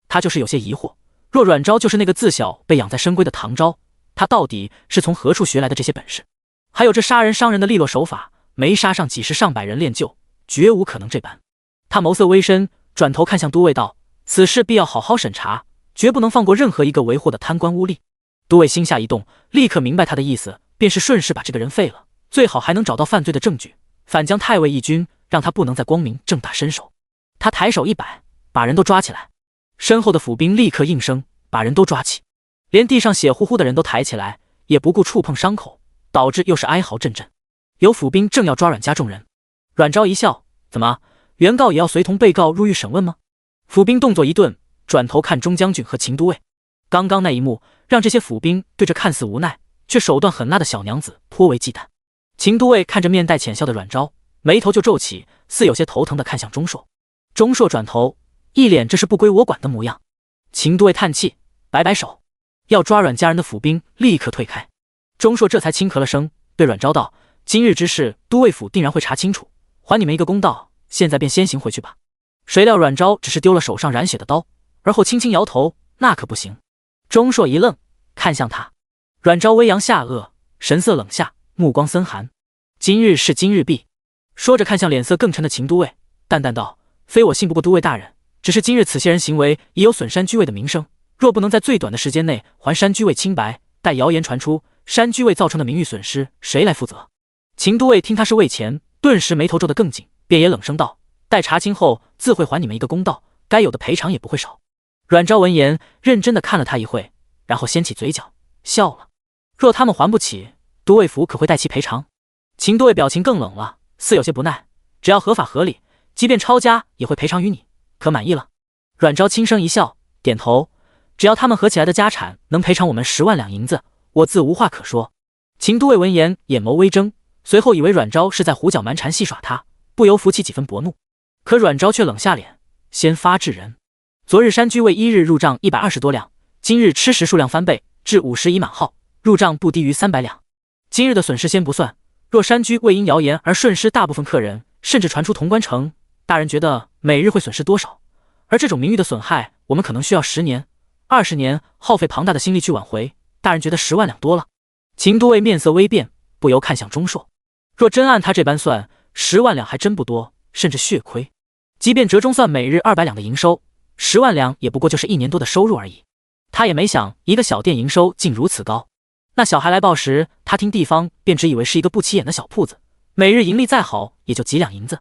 他就是有些疑惑，若阮昭就是那个自小被养在深闺的唐昭，他到底是从何处学来的这些本事？还有这杀人伤人的利落手法，没杀上几十上百人练就，绝无可能这般。他眸色微深，转头看向都尉道：“此事必要好好审查，绝不能放过任何一个为祸的贪官污吏。”都尉心下一动，立刻明白他的意思，便是顺势把这个人废了，最好还能找到犯罪的证据，反将太尉一军，让他不能再光明正大伸手。他抬手一摆，把人都抓起来。身后的府兵立刻应声，把人都抓起，连地上血乎乎的人都抬起来，也不顾触碰伤口，导致又是哀嚎阵阵。有府兵正要抓阮家众人，阮昭一笑：“怎么，原告也要随同被告入狱审问吗？”府兵动作一顿，转头看钟将军和秦都尉。刚刚那一幕让这些府兵对这看似无奈却手段狠辣的小娘子颇为忌惮。秦都尉看着面带浅笑的阮昭，眉头就皱起，似有些头疼地看向钟硕。钟硕转头，一脸这是不归我管的模样。秦都尉叹气，摆摆手，要抓阮家人的府兵立刻退开。钟硕这才轻咳了声，对阮昭道：“今日之事，都尉府定然会查清楚，还你们一个公道，现在便先行回去吧。”谁料阮昭只是丢了手上染血的刀，而后轻轻摇头：“那可不行。”钟硕一愣，看向他。阮昭微扬下颚，神色冷下，目光森寒：“今日事今日毕。”说着看向脸色更沉的秦都尉，淡淡道：“非我信不过都尉大人，只是今日此些人行为已有损山居尉的名声，若不能在最短的时间内还山居尉清白，待谣言传出，山居尉造成的名誉损失，谁来负责？”秦都尉听他是为钱，顿时眉头皱得更紧，便也冷声道：“待查清后，自会还你们一个公道，该有的赔偿也不会少。”阮昭闻言，认真地看了他一会，然后掀起嘴角笑了：“若他们还不起，都尉府可会代其赔偿？”秦都尉表情更冷了，似有些不耐：“只要合法合理，即便抄家也会赔偿于你，可满意了？”阮昭轻声一笑，点头：“只要他们合起来的家产能赔偿我们10万两银子，我自无话可说。”秦都尉闻言，眼眸微睁，随后以为阮昭是在胡搅蛮缠戏耍他，不由浮起几分薄怒。可阮昭却冷下脸：“先发制人。昨日山居尉1日入账120多两，今日吃食数量翻倍，至50已满号，入账不低于300两。今日的损失先不算，若山居为因谣言而顺失大部分客人，甚至传出潼关城，大人觉得每日会损失多少？而这种名誉的损害，我们可能需要10年、20年，耗费庞大的心力去挽回。大人觉得10万两多了？”秦都尉面色微变，不由看向钟硕。若真按他这般算，10万两还真不多，甚至血亏。即便折中算每日200两的营收，10万两也不过就是1年多的收入而已。他也没想一个小店营收竟如此高。那小孩来报时，他听地方便只以为是一个不起眼的小铺子，每日盈利再好也就几两银子，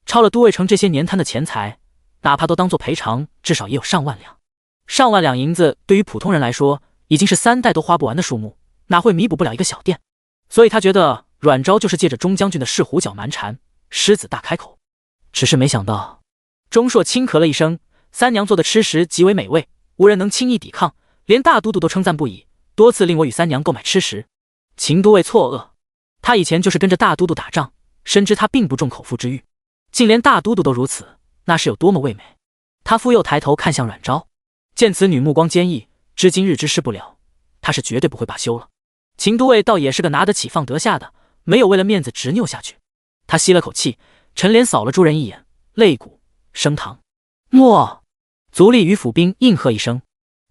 超了都尉城这些年贪的钱财，哪怕都当做赔偿，至少也有上万两。上万两银子对于普通人来说，已经是3代都花不完的数目，哪会弥补不了一个小店？所以他觉得阮昭就是借着钟将军的噬虎角蛮缠，狮子大开口。只是没想到，钟硕轻咳了一声，三娘做的吃食极为美味，无人能轻易抵抗，连大都督都称赞不已，多次令我与三娘购买吃食。秦都尉错愕，他以前就是跟着大都督打仗，深知他并不重口腹之欲，竟连大都督都如此，那是有多么味美。他复又抬头看向阮昭，见此女目光坚毅，知今日之事不了，他是绝对不会罢休了。秦都尉倒也是个拿得起放得下的，没有为了面子执拗下去。他吸了口气，沉脸扫了诸人一眼，擂鼓升堂，诺！族吏与府兵应和一声，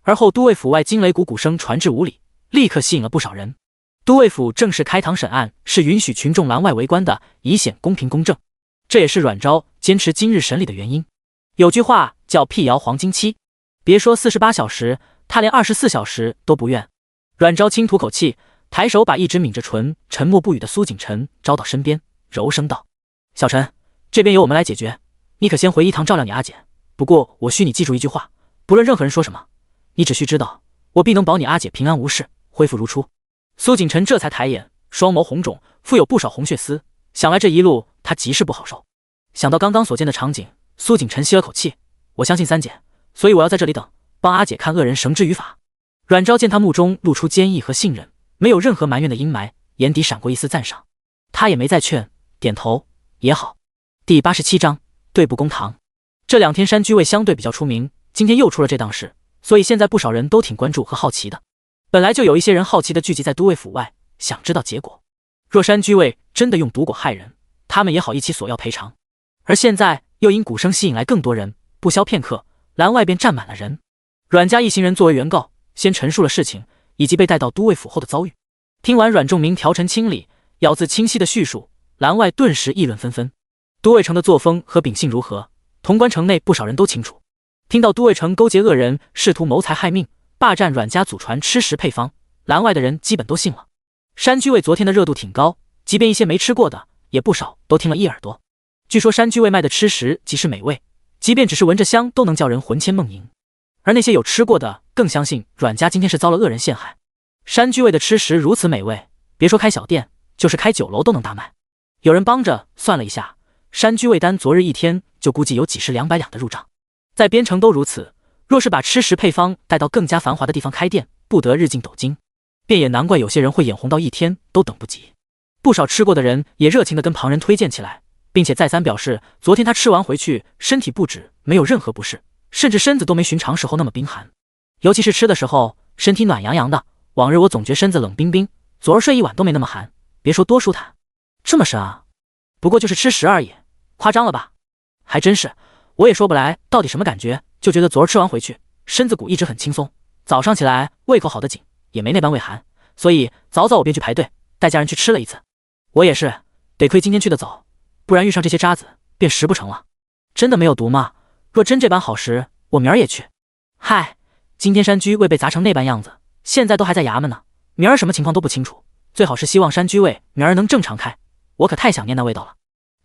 而后都尉府外惊雷鼓鼓声传至五里，立刻吸引了不少人。都尉府正式开堂审案，是允许群众栏外围观的，以显公平公正。这也是阮昭坚持今日审理的原因。有句话叫辟谣黄金期，别说48小时，他连24小时都不愿。阮昭轻吐口气，抬手把一直抿着唇沉默不语的苏锦臣招到身边，柔声道：小陈，这边由我们来解决，你可先回一堂照料你阿姐。不过我需你记住一句话，不论任何人说什么，你只需知道，我必能保你阿姐平安无事，恢复如初。苏锦臣这才抬眼，双眸红肿，附有不少红血丝，想来这一路他极是不好受。想到刚刚所见的场景，苏锦臣吸了口气，我相信三姐，所以我要在这里等，帮阿姐看恶人绳之于法。阮昭见他目中露出坚毅和信任，没有任何埋怨的阴霾，眼底闪过一丝赞赏，他也没再劝，点头也好。第87章对簿公堂。这2天山居尉相对比较出名，今天又出了这档事，所以现在不少人都挺关注和好奇的。本来就有一些人好奇的聚集在都尉府外，想知道结果。若山居尉真的用毒果害人，他们也好一起索要赔偿。而现在又因鼓声吸引来更多人，不消片刻，栏外便站满了人。阮家一行人作为原告，先陈述了事情以及被带到都尉府后的遭遇。听完阮仲明调陈清理、咬字清晰的叙述，栏外顿时议论纷纷。都尉城的作风和秉性如何，潼关城内不少人都清楚。听到都尉城勾结恶人，试图谋财害命，霸占阮家祖传吃食配方，栏外的人基本都信了。山居尉昨天的热度挺高，即便一些没吃过的，也不少都听了一耳朵。据说山居尉卖的吃食极是美味，即便只是闻着香都能叫人魂牵梦萦。而那些有吃过的更相信阮家今天是遭了恶人陷害。山居尉的吃食如此美味，别说开小店，就是开酒楼都能大卖。有人帮着算了一下，山居尉单昨日一天就估计有几十200两的入账。在边城都如此，若是把吃食配方带到更加繁华的地方开店，不得日进斗金，便也难怪有些人会眼红到一天都等不及。不少吃过的人也热情地跟旁人推荐起来，并且再三表示昨天他吃完回去身体不止没有任何不适，甚至身子都没寻常时候那么冰寒，尤其是吃的时候身体暖洋洋的，往日我总觉身子冷冰冰，昨儿睡一晚都没那么寒，别说多舒坦。这么神啊？不过就是吃食而已，夸张了吧？还真是，我也说不来到底什么感觉，就觉得昨儿吃完回去身子骨一直很轻松，早上起来胃口好得紧，也没那般胃寒，所以早早我便去排队带家人去吃了一次。我也是，得亏今天去的早，不然遇上这些渣子便食不成了。真的没有毒吗？若真这般好食，我明儿也去。嗨，今天山居尉被砸成那般样子，现在都还在衙门呢，明儿什么情况都不清楚，最好是希望山居尉明儿能正常开，我可太想念那味道了。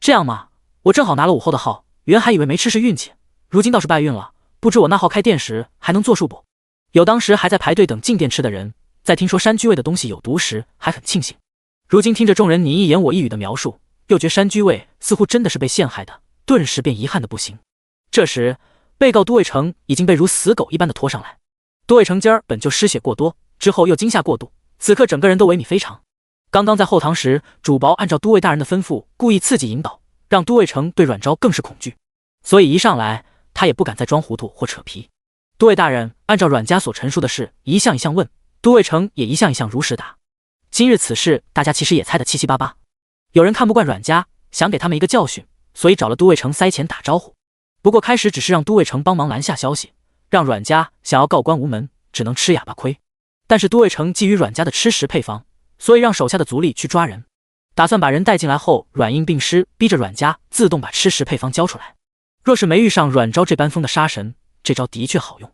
这样嘛，我正好拿了午后的号，原还以为没吃是运气，如今倒是败运了，不知我那号开店时还能作数不？有当时还在排队等进店吃的人，在听说山居尉的东西有毒时还很庆幸，如今听着众人你一言我一语的描述，又觉山居尉似乎真的是被陷害的，顿时便遗憾的不行。这时被告都尉成已经被如死狗一般的拖上来，都尉成今儿本就失血过多，之后又惊吓过度，此刻整个人都萎靡非常。刚刚在后堂时，主薄按照都尉大人的吩咐，故意刺激引导，让都尉成对阮昭更是恐惧，所以一上来他也不敢再装糊涂或扯皮。都尉大人按照阮家所陈述的事一项一项问，都尉成也一项一项如实答。今日此事大家其实也猜得七七八八，有人看不惯阮家，想给他们一个教训，所以找了都尉成塞钱打招呼。不过开始只是让都尉成帮忙拦下消息，让阮家想要告官无门，只能吃哑巴亏。但是都尉成基于阮家的吃食配方，所以让手下的族吏去抓人，打算把人带进来后软硬并施，逼着阮家自动把吃食配方交出来。若是没遇上阮昭这般疯的杀神，这招的确好用。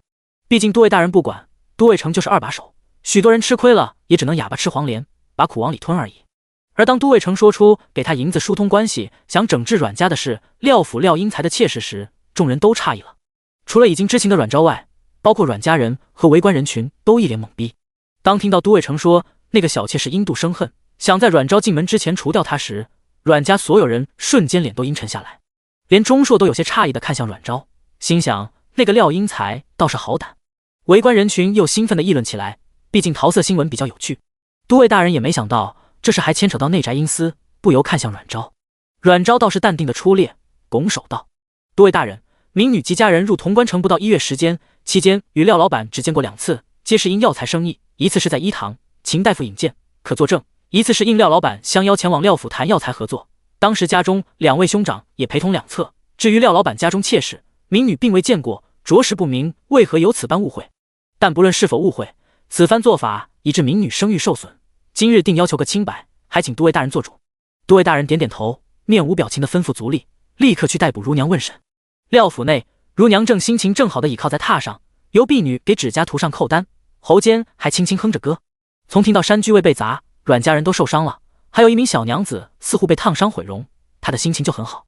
毕竟都尉大人不管，都尉成就是2把手，许多人吃亏了也只能哑巴吃黄连，把苦往里吞而已。而当都尉成说出给他银子疏通关系，想整治阮家的事，廖府廖英才的妾室时，众人都诧异了。除了已经知情的阮昭外，包括阮家人和围观人群都一脸懵逼。当听到都尉成说那个小妾是因妒生恨，想在阮昭进门之前除掉他时，阮家所有人瞬间脸都阴沉下来，连钟硕都有些诧异地看向阮昭，心想那个廖英才倒是好胆。围观人群又兴奋地议论起来，毕竟桃色新闻比较有趣。都尉大人也没想到这事还牵扯到内宅阴私，不由看向阮昭。阮昭倒是淡定地出列，拱手道：都尉大人，民女及家人入潼关城不到1月时间，期间与廖老板只见过2次，皆是因药材生意，一次是在医堂，秦大夫引荐，可作证；一次是应廖老板相邀前往廖府谈药材合作，当时家中2位兄长也陪同两侧。至于廖老板家中妾室，民女并未见过，着实不明为何有此般误会。但不论是否误会，此番做法已致民女声誉受损，今日定要求个清白，还请都尉大人做主。都尉大人点点头，面无表情地吩咐族吏立刻去逮捕如娘问审。廖府内，如娘正心情正好地倚靠在榻上，由婢女给指甲涂上扣丹，喉间还轻轻哼着歌。从听到山居未被砸，阮家人都受伤了，还有一名小娘子似乎被烫伤毁容，她的心情就很好。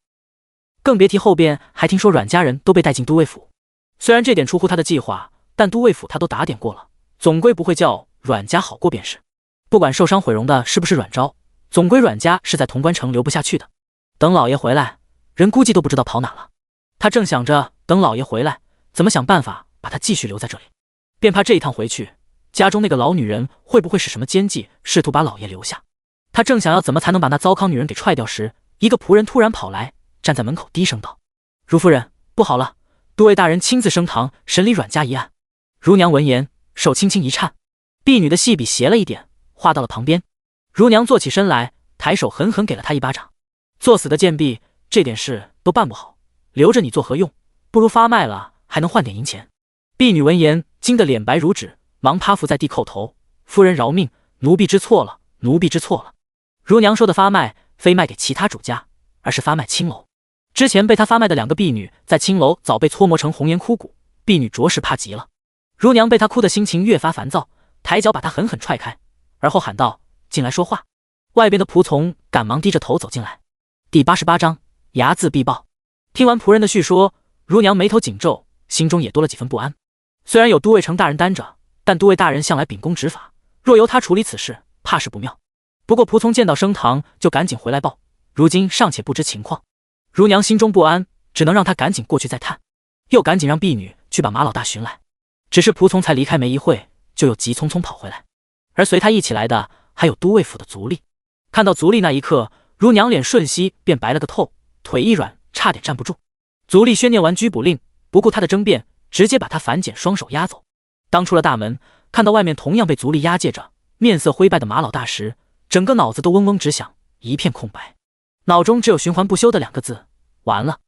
更别提后边还听说阮家人都被带进都尉府，虽然这点出乎他的计划，但都尉府他都打点过了，总归不会叫阮家好过便是。不管受伤毁容的是不是阮昭，总归阮家是在潼关城留不下去的。等老爷回来，人估计都不知道跑哪了。他正想着等老爷回来怎么想办法把他继续留在这里，便怕这一趟回去，家中那个老女人会不会使什么奸计，试图把老爷留下。他正想要怎么才能把那糟糠女人给踹掉时，一个仆人突然跑来，站在门口低声道：如夫人，不好了，都尉大人亲自升堂审理阮家一案。如娘闻言，手轻轻一颤，婢女的细笔斜了一点，画到了旁边。如娘坐起身来，抬手狠狠给了他一巴掌。作死的贱婢，这点事都办不好，留着你做何用？不如发卖了，还能换点银钱。婢女闻言，惊得脸白如纸，忙趴伏在地叩头：夫人饶命，奴婢知错了，奴婢知错了。如娘说的发卖，非卖给其他主家，而是发卖青楼。之前被他发卖的2个婢女，在青楼早被搓磨成红颜枯骨，婢女着实怕极了。如娘被他哭的心情越发烦躁，抬脚把他狠狠踹开，而后喊道：进来说话。外边的仆从赶忙低着头走进来。第88章睚眦必报。听完仆人的叙说，如娘眉头紧皱，心中也多了几分不安。虽然有都尉成大人担着，但都尉大人向来秉公执法，若由他处理此事，怕是不妙。不过仆从见到升堂就赶紧回来报，如今尚且不知情况。如娘心中不安，只能让他赶紧过去再探，又赶紧让婢女去把马老大寻来。只是仆从才离开没一会，就又急匆匆跑回来，而随他一起来的还有都尉府的族吏。看到族吏那一刻，如娘脸瞬息便白了个透，腿一软，差点站不住。族吏宣念完拘捕令，不顾他的争辩，直接把他反剪，双手押走。当出了大门，看到外面同样被族吏押解着，面色灰败的马老大时，整个脑子都嗡嗡直响，一片空白，脑中只有循环不休的2个字：完了。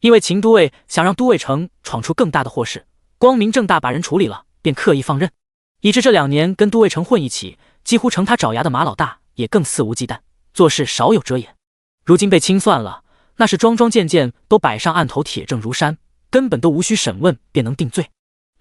因为秦都尉想让都尉城闯出更大的祸事，光明正大把人处理了，便刻意放任，以致这2年跟都尉城混一起，几乎成他爪牙的马老大也更肆无忌惮，做事少有遮掩。如今被清算了，那是桩桩件件都摆上案头，铁证如山，根本都无需审问便能定罪。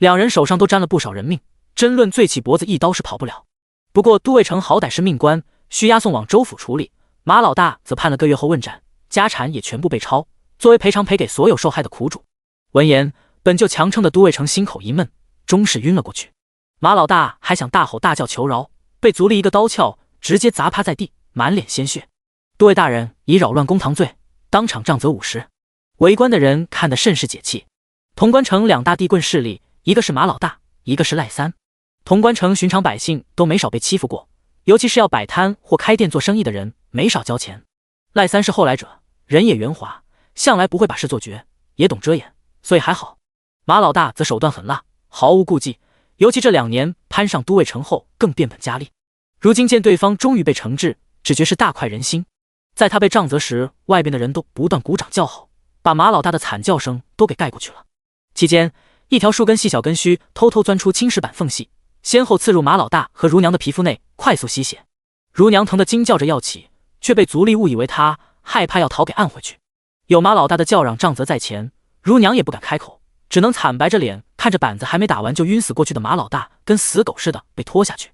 2人手上都沾了不少人命，真论罪起脖子，一刀是跑不了。不过都尉城好歹是命官，需押送往州府处理，马老大则判了个月后问斩，家产也全部被抄，作为赔偿赔给所有受害的苦主。闻言，本就强撑的都尉城心口一闷，终是晕了过去。马老大还想大吼大叫求饶，被族吏一个刀鞘直接砸趴在地，满脸鲜血。都尉大人以扰乱公堂罪，当场杖责50。围观的人看得甚是解气。潼关城2大地棍势力，一个是马老大，一个是赖三。潼关城寻常百姓都没少被欺负过，尤其是要摆摊或开店做生意的人，没少交钱。赖三是后来者，人也圆滑，向来不会把事做绝，也懂遮掩，所以还好。马老大则手段狠辣，毫无顾忌，尤其这2年攀上都尉城后，更变本加厉。如今见对方终于被惩治，只觉是大快人心。在他被杖责时，外边的人都不断鼓掌叫好，把马老大的惨叫声都给盖过去了。期间，一条数根细小根须偷偷钻出青石板缝隙，先后刺入马老大和如娘的皮肤内，快速吸血。如娘疼得惊叫着要起，却被族吏误以为他害怕要逃给按回去。有马老大的叫嚷杖责在前，如娘也不敢开口，只能惨白着脸看着板子还没打完就晕死过去的马老大跟死狗似的被拖下去。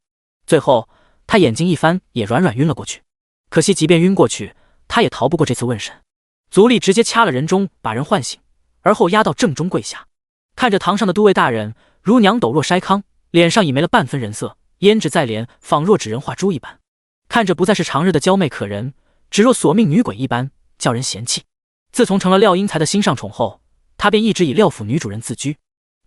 最后他眼睛一翻，也软软晕了过去。可惜即便晕过去，他也逃不过这次问审。族吏直接掐了人中，把人唤醒，而后押到正中跪下。看着堂上的都尉大人，如娘抖若筛糠，脸上已没了半分人色，胭脂在脸，仿若纸人画猪一般。看着不再是常日的娇媚可人，只若索命女鬼一般，叫人嫌弃。自从成了廖英才的心上宠后，她便一直以廖府女主人自居，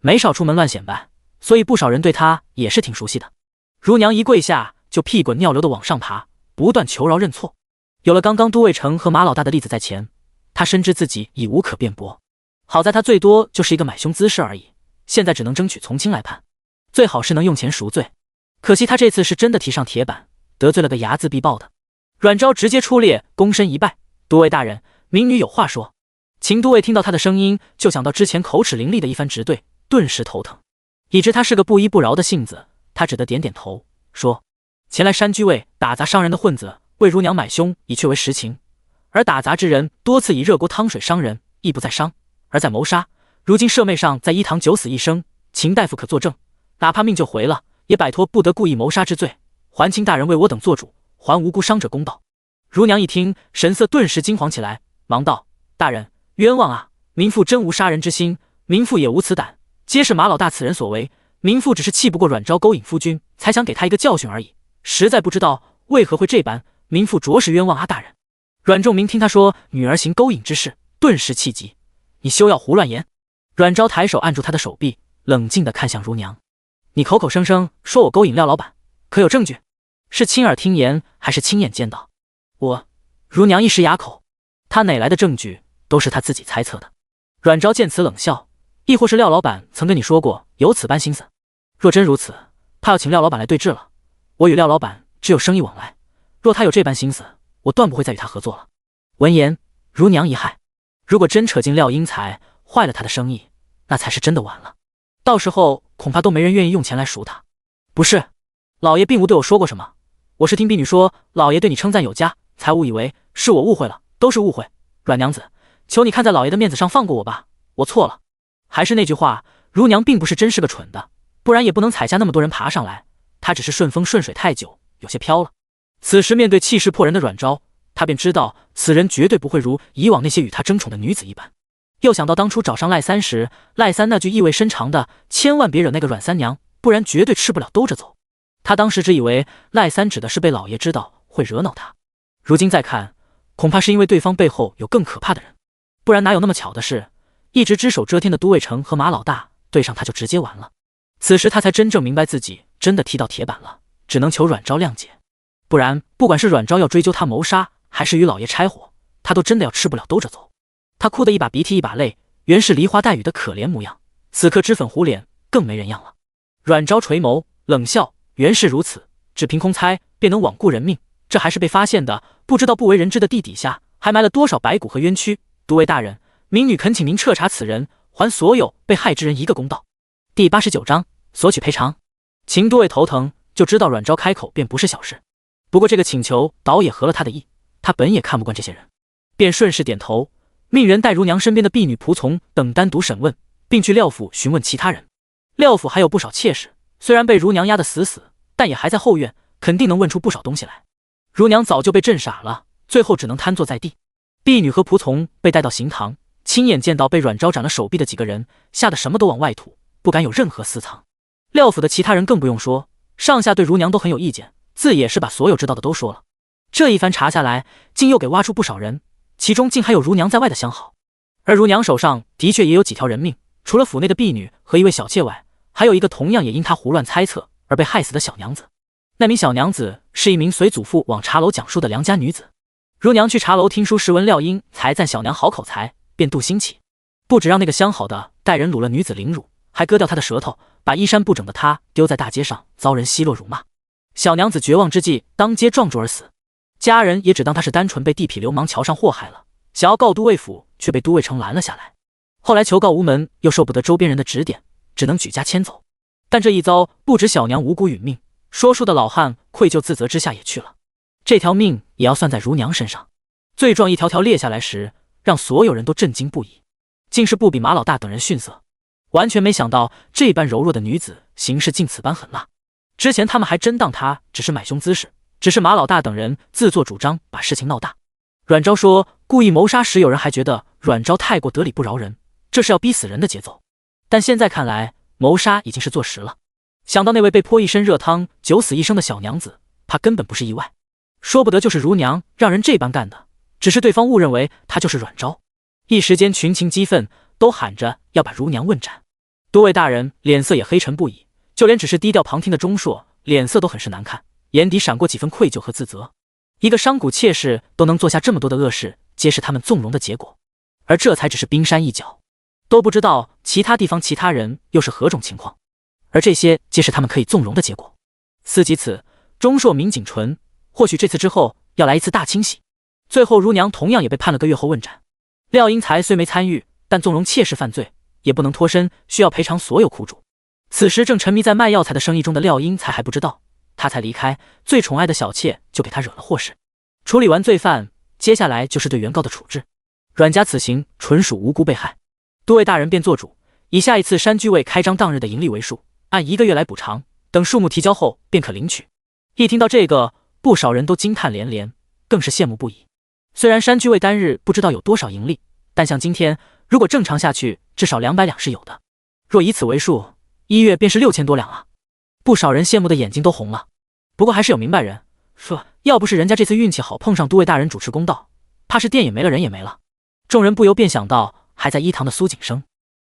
没少出门乱显摆，所以不少人对她也是挺熟悉的。如娘一跪下，就屁滚尿流的往上爬，不断求饶认错。有了刚刚都尉城和马老大的例子在前，他深知自己已无可辩驳。好在他最多就是一个买凶滋事而已，现在只能争取从轻来判，最好是能用钱赎罪。可惜他这次是真的提上铁板，得罪了个睚眦必报的。阮昭直接出列，躬身一拜：“都尉大人，民女有话说。”秦都尉听到他的声音，就想到之前口齿伶俐的一番直对，顿时头疼。已知他是个不依不饶的性子，他只得点点头，说：“前来山居尉打砸伤人的混子，为如娘买凶，已确为实情。而打砸之人多次以热锅汤水伤人，亦不在伤，而在谋杀。如今舍妹上在医堂九死一生，秦大夫可作证，哪怕命就回了，也摆脱不得故意谋杀之罪。还请大人为我等做主，还无辜伤者公道。”如娘一听，神色顿时惊惶起来，忙道：“大人冤枉啊！民妇真无杀人之心，民妇也无此胆，皆是马老大此人所为。民妇只是气不过阮昭勾引夫君，才想给他一个教训而已，实在不知道为何会这般，民妇着实冤枉啊大人。”阮仲明听他说女儿行勾引之事，顿时气急：“你休要胡乱言！”阮昭抬手按住他的手臂，冷静地看向如娘：“你口口声声说我勾引廖老板，可有证据？是亲耳听言，还是亲眼见到？”如娘一时哑口，他哪来的证据，都是他自己猜测的。阮昭见此冷笑：“亦或是廖老板曾跟你说过有此般心思？若真如此，他要请廖老板来对质了。我与廖老板只有生意往来，若他有这般心思，我断不会再与他合作了。”闻言，如娘一骇，如果真扯进廖英才，坏了他的生意，那才是真的晚了。到时候恐怕都没人愿意用钱来赎他。不是，老爷并无对我说过什么，我是听婢女说老爷对你称赞有加，才误以为是我误会了，都是误会。阮娘子，求你看在老爷的面子上放过我吧，我错了。还是那句话，如娘并不是真是个蠢的，不然也不能踩下那么多人爬上来，她只是顺风顺水太久，有些飘了。此时面对气势迫人的阮昭，他便知道此人绝对不会如以往那些与他争宠的女子一般。又想到当初找上赖三时，赖三那句意味深长的“千万别惹那个阮三娘，不然绝对吃不了兜着走”，他当时只以为赖三指的是被老爷知道会惹恼他，如今再看，恐怕是因为对方背后有更可怕的人，不然哪有那么巧的事，一直只手遮天的都尉城和马老大对上他就直接完了。此时他才真正明白自己真的踢到铁板了，只能求阮昭谅解，不然不管是阮昭要追究他谋杀，还是与老爷拆伙，他都真的要吃不了兜着走。他哭得一把鼻涕一把泪，原是梨花带雨的可怜模样，此刻脂粉糊脸，更没人样了。阮昭垂眸冷笑：“原是如此，只凭空猜便能罔顾人命，这还是被发现的，不知道不为人知的地底下还埋了多少白骨和冤屈。都尉大人，民女恳请您彻查此人，还所有被害之人一个公道。”第89章索取赔偿。秦都尉头疼，就知道阮昭开口便不是小事，不过这个请求倒也合了他的意，他本也看不惯这些人，便顺势点头，命人带如娘身边的婢女仆从等单独审问，并去廖府询问其他人。廖府还有不少妾室，虽然被如娘压得死死，但也还在后院，肯定能问出不少东西来。如娘早就被震傻了，最后只能瘫坐在地。婢女和仆从被带到刑堂，亲眼见到被阮昭斩了手臂的几个人，吓得什么都往外吐，不敢有任何私藏。廖府的其他人更不用说，上下对如娘都很有意见，自也是把所有知道的都说了。这一番查下来，竟又给挖出不少人，其中竟还有如娘在外的相好。而如娘手上的确也有几条人命，除了府内的婢女和一位小妾外，还有一个同样也因她胡乱猜测而被害死的小娘子。那名小娘子是一名随祖父往茶楼讲述的良家女子。如娘去茶楼听书时闻廖英才赞小娘好口才，便妒兴起，不止让那个相好的带人掳了女子凌辱，还割掉她的舌头，把衣衫不整的她丢在大街上，遭人奚落辱骂。小娘子绝望之际，当街撞柱而死。家人也只当她是单纯被地痞流氓桥上祸害了，想要告都尉府，却被都尉城拦了下来。后来求告无门，又受不得周边人的指点，只能举家迁走。但这一遭不止小娘无辜殒命，说书的老汉愧疚自责之下也去了。这条命也要算在如娘身上。罪状一条条列下来时，让所有人都震惊不已，竟是不比马老大等人逊色。完全没想到这般柔弱的女子行事竟此般狠辣。之前他们还真当她只是买凶滋事，只是马老大等人自作主张把事情闹大。阮昭说故意谋杀时，有人还觉得阮昭太过得理不饶人，这是要逼死人的节奏。但现在看来，谋杀已经是坐实了。想到那位被泼一身热汤九死一生的小娘子，怕根本不是意外。说不得就是如娘让人这般干的，只是对方误认为他就是阮昭。一时间群情激愤，都喊着要把如娘问斩。多位大人脸色也黑沉不已，就连只是低调旁听的钟硕脸色都很是难看，眼底闪过几分愧疚和自责。一个商贾妾室都能做下这么多的恶事，皆是他们纵容的结果，而这才只是冰山一角，都不知道其他地方其他人又是何种情况，而这些皆是他们可以纵容的结果。思及此，钟硕抿紧唇，或许这次之后要来一次大清洗。最后如娘同样也被判了个月后问斩。廖英才虽没参与，但纵容妾室犯罪也不能脱身，需要赔偿所有苦主。此时正沉迷在卖药材的生意中的廖英才还不知道，他才离开，最宠爱的小妾就给他惹了祸事。处理完罪犯，接下来就是对原告的处置。阮家此行纯属无辜被害，多位大人便做主，以下一次山居卫开张当日的盈利为数，按1个月来补偿，等数目提交后便可领取。一听到这个，不少人都惊叹连连，更是羡慕不已。虽然山居卫单日不知道有多少盈利，但像今天如果正常下去，至少200两是有的。若以此为数，1月便是6000多两啊！不少人羡慕的眼睛都红了。不过还是有明白人说，要不是人家这次运气好碰上都尉大人主持公道，怕是店也没了，人也没了。众人不由便想到还在一堂的苏景生，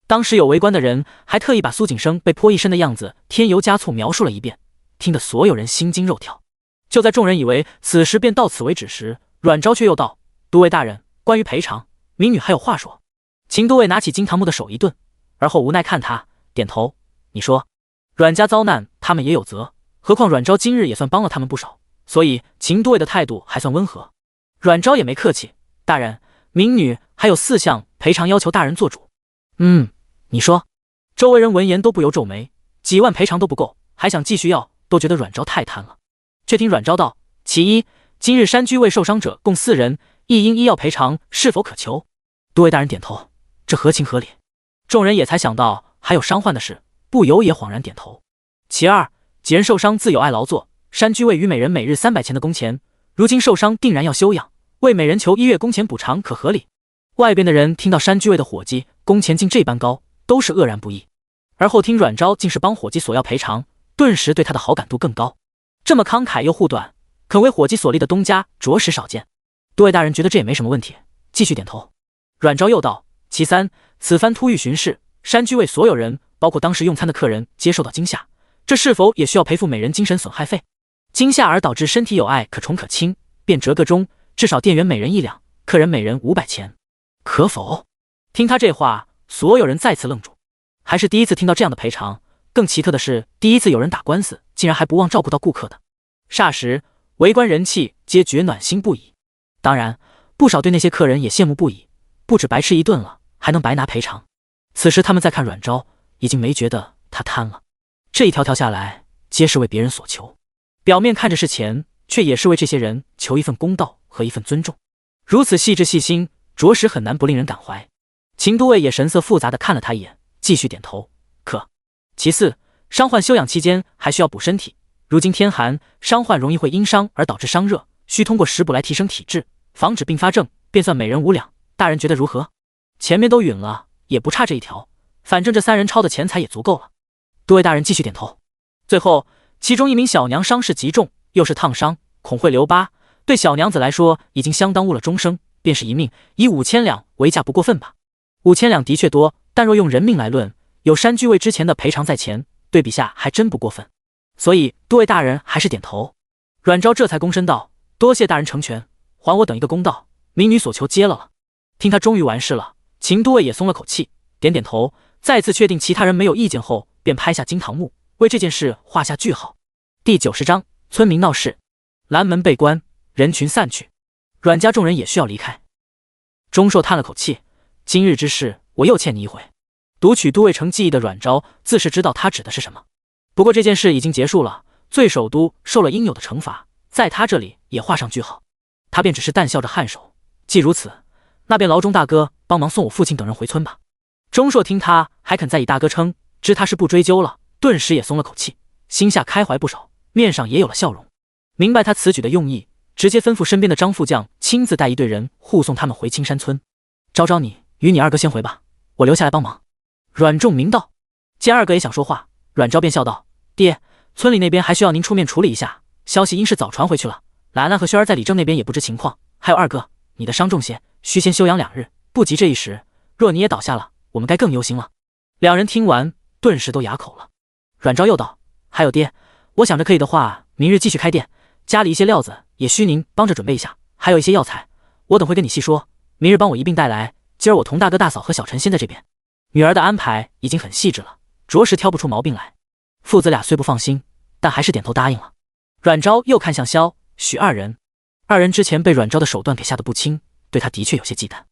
当时有围观的人还特意把苏景生被泼一身的样子添油加醋描述了一遍，听得所有人心惊肉跳。就在众人以为此时便到此为止时，阮昭却又道：“都尉大人，关于赔偿，民女还有话说。”秦都尉拿起金堂木的手一顿，而后无奈看他，点头：“你说。”阮家遭难，他们也有责，何况阮昭今日也算帮了他们不少，所以秦都尉的态度还算温和。阮昭也没客气：“大人，民女还有4项赔偿要求大人做主。”你说。周围人闻言都不由皱眉，几万赔偿都不够，还想继续要，都觉得阮昭太贪了。却听阮昭道：“其一，今日山居卫受伤者共4人，亦因医药赔偿，是否可求？”都尉大人点头，这合情合理。众人也才想到还有伤患的事，不由也恍然点头。其二，几人受伤自有爱劳作，山居卫与每人每日300钱的工钱，如今受伤定然要休养，为每人求1月工钱补偿可合理。外边的人听到山居卫的伙计工钱竟这般高，都是愕然不已。而后听阮昭竟是帮伙计索要赔偿，顿时对他的好感度更高。这么慷慨又护短，肯为伙计所立的东家着实少见。都尉大人觉得这也没什么问题，继续点头。阮昭又道：“其三，此番突遇巡视，山居卫所有人，包括当时用餐的客人，皆受到惊吓，这是否也需要赔付每人精神损害费？惊吓而导致身体有碍，可重可轻，便折个中，至少店员每人1两，客人每人500钱，可否？”听他这话，所有人再次愣住，还是第一次听到这样的赔偿。更奇特的是，第一次有人打官司，竟然还不忘照顾到顾客的。霎时，围观人气皆觉暖心不已。当然，不少对那些客人也羡慕不已，不止白吃一顿了，还能白拿赔偿。此时他们再看阮昭，已经没觉得他贪了。这一条条下来，皆是为别人所求，表面看着是钱，却也是为这些人求一份公道和一份尊重。如此细致细心，着实很难不令人感怀。秦都尉也神色复杂地看了他一眼，继续点头：“可。”其四，伤患休养期间还需要补身体，如今天寒，伤患容易会因伤而导致伤热，需通过食补来提升体质，防止并发症，便算每人5两。大人觉得如何？前面都允了，也不差这一条，反正这3人抄的钱财也足够了。都尉大人继续点头。最后，其中一名小娘伤势极重，又是烫伤，恐会留疤，对小娘子来说已经相当误了终生，便是一命，以5000两为价不过分吧。5000两的确多，但若用人命来论，有山居卫之前的赔偿在前，对比下还真不过分。所以都尉大人还是点头。阮昭这才躬身道：“多谢大人成全，还我等一个公道，民女所求皆了。”听他终于完事了，秦都尉也松了口气，点点头，再次确定其他人没有意见后，便拍下金堂木，为这件事画下句号。第90章村民闹事，拦门被关，人群散去，阮家众人也需要离开。钟硕叹了口气：“今日之事，我又欠你一回。”读取都尉成记忆的阮昭自是知道他指的是什么，不过这件事已经结束了，罪首都受了应有的惩罚，在他这里也画上句号。他便只是淡笑着颔首：“既如此，那便劳钟大哥帮忙送我父亲等人回村吧。”钟硕听他还肯再以大哥称，知他是不追究了，顿时也松了口气，心下开怀不少，面上也有了笑容，明白他此举的用意，直接吩咐身边的张副将亲自带一队人护送他们回青山村。昭昭你与你二哥先回吧，我留下来帮忙。阮仲明道。见二哥也想说话，阮昭便笑道：“爹，村里那边还需要您出面处理一下，消息因是早传回去了，兰兰和萱儿在李正那边也不知情况，还有二哥，你的伤重些，需先休养2日，不急这一时。若你也倒下了，我们该更忧心了。两人听完，顿时都哑口了。阮昭又道：“还有爹，我想着可以的话，明日继续开店，家里一些料子也需您帮着准备一下，还有一些药材，我等会跟你细说，明日帮我一并带来。今儿我同大哥大嫂和小陈先在这边，女儿的安排已经很细致了，着实挑不出毛病来。”父子俩虽不放心，但还是点头答应了。阮昭又看向萧许二人之前被阮昭的手段给吓得不轻，对他的确有些忌惮。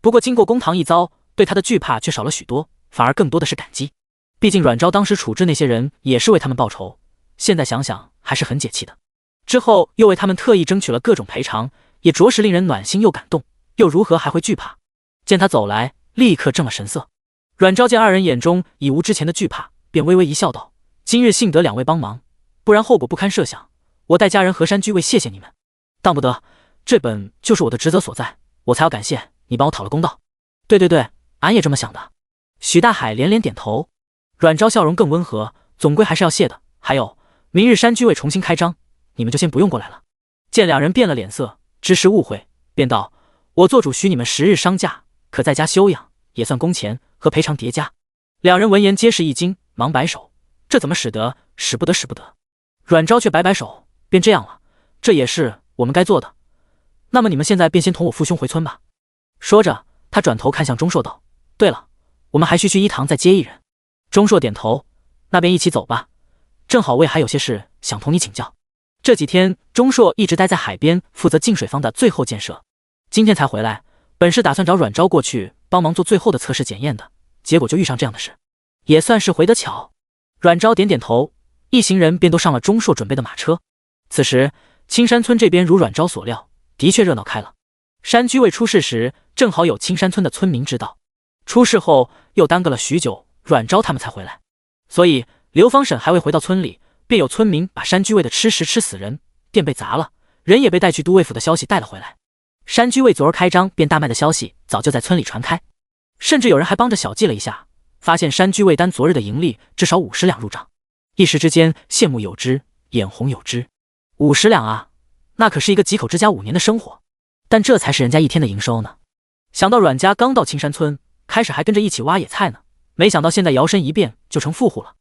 不过经过公堂一遭，对他的惧怕却少了许多，反而更多的是感激。毕竟阮昭当时处置那些人也是为他们报仇，现在想想还是很解气的。之后又为他们特意争取了各种赔偿，也着实令人暖心又感动，又如何还会惧怕？见他走来，立刻正了神色。阮昭见二人眼中已无之前的惧怕，便微微一笑道：“今日幸得两位帮忙，不然后果不堪设想。我代家人和山居为谢谢你们，当不得，这本就是我的职责所在，我才要感谢你帮我讨了公道。”“对，俺也这么想的。”许大海连连点头。阮昭笑容更温和，总归还是要谢的。还有，明日山居卫重新开张，你们就先不用过来了。见两人变了脸色，知是误会，便道：“我做主许你们10日伤假，可在家休养，也算工钱和赔偿叠加。”两人闻言皆是一惊，忙摆手：“这怎么使得？使不得！”阮昭却摆手：“便这样了，这也是我们该做的。那么你们现在便先同我父兄回村吧。”说着，他转头看向钟硕道：“对了，我们还需去一堂再接一人。”钟硕点头：“那便一起走吧，正好我也还有些事想同你请教。”这几天钟硕一直待在海边，负责净水坊的最后建设，今天才回来，本是打算找阮昭过去帮忙做最后的测试检验的，结果就遇上这样的事，也算是回得巧。阮昭点点头，一行人便都上了钟硕准备的马车。此时青山村这边如阮昭所料，的确热闹开了。山居卫出事时，正好有青山村的村民知道，出事后又耽搁了许久，阮昭他们才回来，所以刘方婶还未回到村里，便有村民把山居卫的吃食吃死人，店被砸了，人也被带去都尉府的消息带了回来。山居卫昨儿开张便大卖的消息早就在村里传开，甚至有人还帮着小计了一下，发现山居卫单昨日的盈利至少50两入账，一时之间羡慕有之，眼红有之。50两啊，那可是一个几口之家5年的生活，但这才是人家一天的营收呢。想到阮家刚到青山村，开始还跟着一起挖野菜呢，没想到现在摇身一变就成富户了，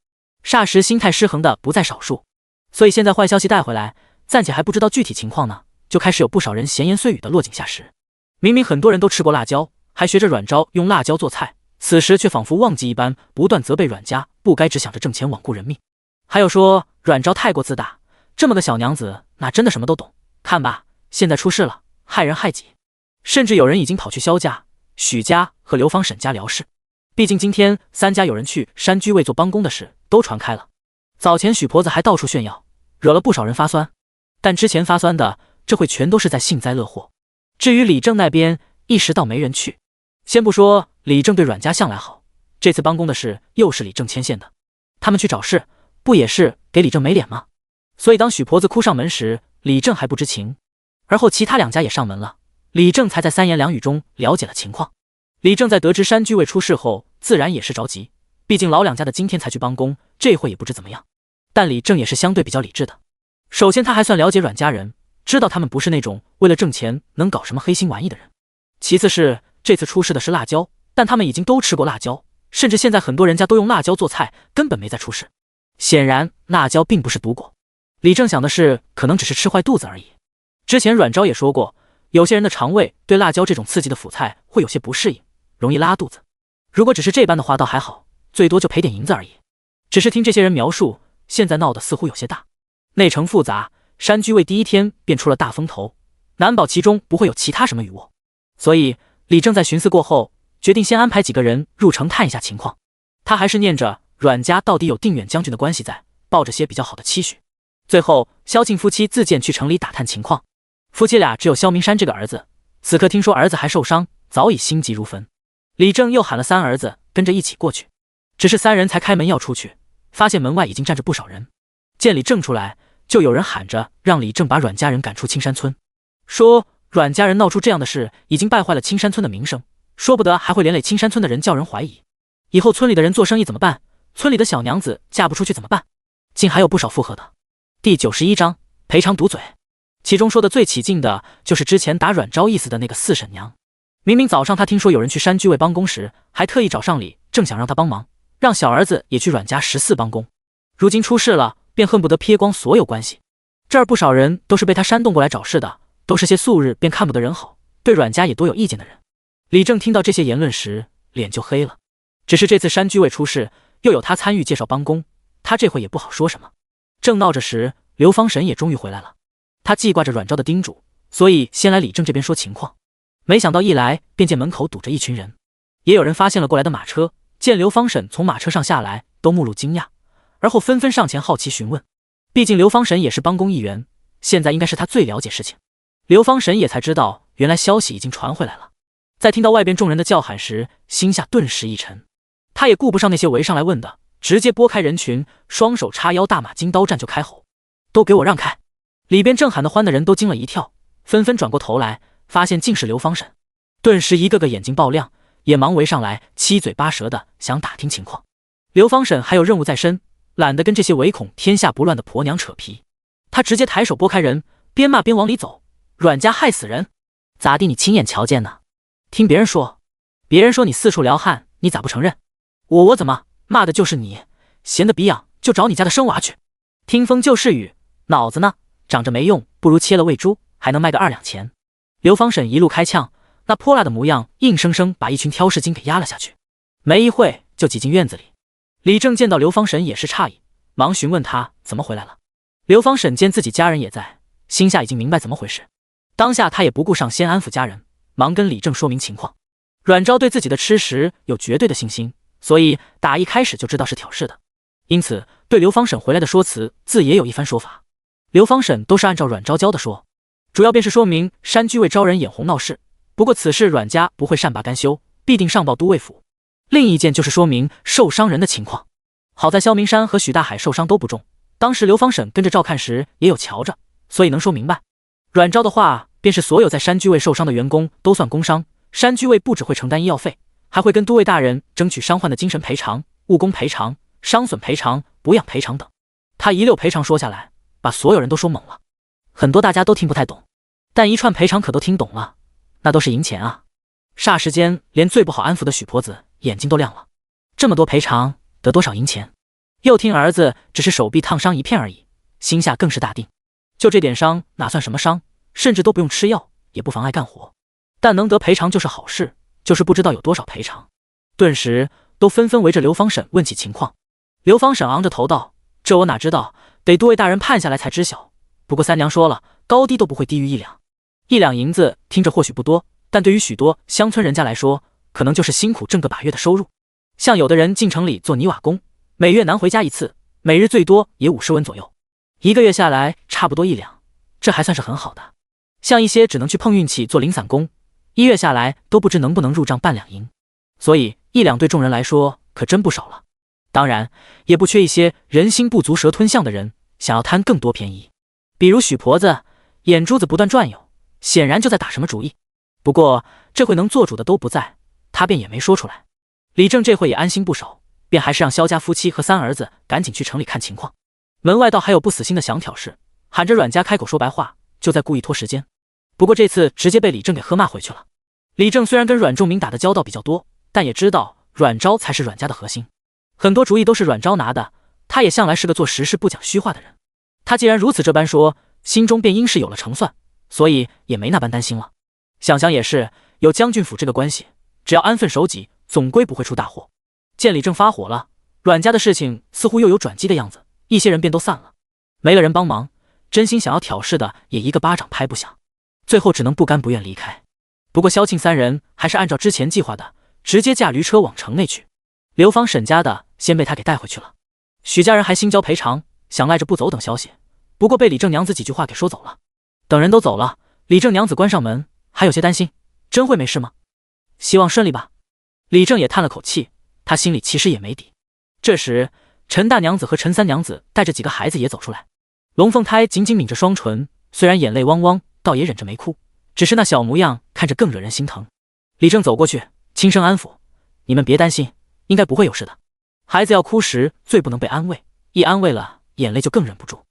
霎时心态失衡的不在少数。所以现在坏消息带回来，暂且还不知道具体情况呢，就开始有不少人闲言碎语的落井下石。明明很多人都吃过辣椒，还学着阮昭用辣椒做菜，此时却仿佛忘记一般，不断责备阮家不该只想着挣钱罔顾人命。还有说阮昭太过自大，这么个小娘子哪真的什么都懂，看吧，现在出事了，害人害己。甚至有人已经跑去萧家、许家和刘方婶家聊事，毕竟今天3家有人去山居卫做帮工的事都传开了。早前许婆子还到处炫耀，惹了不少人发酸，但之前发酸的这会全都是在幸灾乐祸。至于李正那边，一时倒没人去。先不说李正对阮家向来好，这次帮工的事又是李正牵线的，他们去找事不也是给李正没脸吗？所以当许婆子哭上门时，李正还不知情，而后其他2家也上门了，李正才在3言2语中了解了情况。李正在得知山居卫出事后，自然也是着急，毕竟老2家的今天才去帮工，这会也不知怎么样。但李正也是相对比较理智的，首先他还算了解阮家人，知道他们不是那种为了挣钱能搞什么黑心玩意的人。其次是这次出事的是辣椒，但他们已经都吃过辣椒，甚至现在很多人家都用辣椒做菜，根本没再出事。显然辣椒并不是毒果，李正想的是可能只是吃坏肚子而已。之前阮昭也说过，有些人的肠胃对辣椒这种刺激的辅菜会有些不适应，容易拉肚子。如果只是这般的话倒还好，最多就赔点银子而已。只是听这些人描述，现在闹得似乎有些大，内城复杂，山居卫第一天便出了大风头，难保其中不会有其他什么余窝。所以李正在寻思过后，决定先安排几个人入城探一下情况。他还是念着阮家到底有定远将军的关系在，抱着些比较好的期许。最后萧庆夫妻自荐去城里打探情况，夫妻俩只有萧明山这个儿子，此刻听说儿子还受伤，早已心急如焚。李正又喊了3儿子跟着一起过去，只是3人才开门要出去，发现门外已经站着不少人。见李正出来，就有人喊着让李正把阮家人赶出青山村，说阮家人闹出这样的事，已经败坏了青山村的名声，说不得还会连累青山村的人，叫人怀疑以后村里的人做生意怎么办，村里的小娘子嫁不出去怎么办，竟还有不少附和的。第91章赔偿堵嘴。其中说的最起劲的就是之前打阮昭意思的那个四婶娘。明明早上他听说有人去山居卫帮工时，还特意找上礼，正想让他帮忙，让小儿子也去阮家14帮工。如今出事了，便恨不得撇光所有关系。这儿不少人都是被他煽动过来找事的，都是些素日便看不得人好，对阮家也多有意见的人。李正听到这些言论时，脸就黑了。只是这次山居卫出事，又有他参与介绍帮工，他这回也不好说什么。正闹着时，刘方神也终于回来了。他记挂着阮昭的叮嘱，所以先来李正这边说情况。没想到一来便见门口堵着一群人，也有人发现了过来的马车，见刘方神从马车上下来，都目露惊讶，而后纷纷上前好奇询问。毕竟刘方神也是帮工一员，现在应该是他最了解事情。刘方神也才知道，原来消息已经传回来了。在听到外边众人的叫喊时，心下顿时一沉。他也顾不上那些围上来问的，直接拨开人群，双手叉腰，大马金刀战就开吼：“都给我让开！”里边正喊得欢的人都惊了一跳，纷纷转过头来，发现竟是刘方神，顿时一个个眼睛爆亮，也忙围上来，七嘴八舌的想打听情况。刘方神还有任务在身，懒得跟这些唯恐天下不乱的婆娘扯皮，他直接抬手拨开人，边骂边往里走：“阮家害死人，咋地？你亲眼瞧见呢？听别人说你四处撩汉，你咋不承认？我怎么骂的就是你？闲得鼻痒就找你家的生娃去。听风就是雨，脑子呢？长着没用，不如切了喂猪，还能卖个2两钱。”刘方神一路开呛，那泼辣的模样，硬生生把一群挑事精给压了下去。没一会就挤进院子里。李正见到刘方神也是诧异，忙询问他怎么回来了。刘方神见自己家人也在，心下已经明白怎么回事，当下他也不顾上先安抚家人，忙跟李正说明情况。阮昭对自己的吃食有绝对的信心，所以打一开始就知道是挑事的，因此对刘方神回来的说辞自也有一番说法。刘方神都是按照阮昭教的说，主要便是说明山居卫招人眼红闹事，不过此事阮家不会善罢甘休，必定上报都尉府。另一件就是说明受伤人的情况，好在萧明山和许大海受伤都不重，当时刘方神跟着照看时也有瞧着，所以能说明白。阮昭的话便是所有在山居卫受伤的员工都算工伤，山居卫不只会承担医药费，还会跟都尉大人争取伤患的精神赔偿、误工赔偿、伤损赔偿、补养赔偿等。他一溜赔偿说下来，把所有人都说懵了。很多大家都听不太懂，但一串赔偿可都听懂了，那都是银钱啊！霎时间，连最不好安抚的许婆子眼睛都亮了。这么多赔偿，得多少银钱？又听儿子只是手臂烫伤一片而已，心下更是大定。就这点伤，哪算什么伤？甚至都不用吃药，也不妨碍干活。但能得赔偿就是好事，就是不知道有多少赔偿。顿时都纷纷围着刘方婶问起情况。刘方婶昂着头道：“这我哪知道，得都尉大人判下来才知晓。不过三娘说了，高低都不会低于1两。1两银子听着或许不多，但对于许多乡村人家来说，可能就是辛苦挣个把月的收入。像有的人进城里做泥瓦工，每月难回家一次，每日最多也50文左右，1个月下来差不多1两，这还算是很好的。像一些只能去碰运气做零散工，1月下来都不知能不能入账半两银，所以1两对众人来说可真不少了。当然也不缺一些人心不足蛇吞象的人，想要贪更多便宜。比如许婆子眼珠子不断转悠，显然就在打什么主意。不过这回能做主的都不在，他便也没说出来。李正这会也安心不少，便还是让萧家夫妻和3儿子赶紧去城里看情况。门外倒还有不死心的想挑事，喊着阮家开口说白话，就在故意拖时间。不过这次直接被李正给喝骂回去了。李正虽然跟阮仲明打的交道比较多，但也知道阮昭才是阮家的核心，很多主意都是阮昭拿的，他也向来是个做实事不讲虚话的人。他既然如此这般说，心中便应是有了成算，所以也没那般担心了。想想也是，有将军府这个关系，只要安分守己，总归不会出大祸。见李正发火了，阮家的事情似乎又有转机的样子，一些人便都散了。没了人帮忙，真心想要挑事的也一个巴掌拍不响，最后只能不甘不愿离开。不过萧庆3人还是按照之前计划的，直接驾驴车往城内去。刘方沈家的先被他给带回去了，许家人还新交赔偿，想赖着不走等消息，不过被李正娘子几句话给说走了。等人都走了，李正娘子关上门，还有些担心，真会没事吗？希望顺利吧。李正也叹了口气，他心里其实也没底。这时陈大娘子和陈三娘子带着几个孩子也走出来，龙凤胎紧紧抿着双唇，虽然眼泪汪汪，倒也忍着没哭，只是那小模样看着更惹人心疼。李正走过去轻声安抚：“你们别担心，应该不会有事的。孩子要哭时最不能被安慰，一安慰了眼泪就更忍不住。”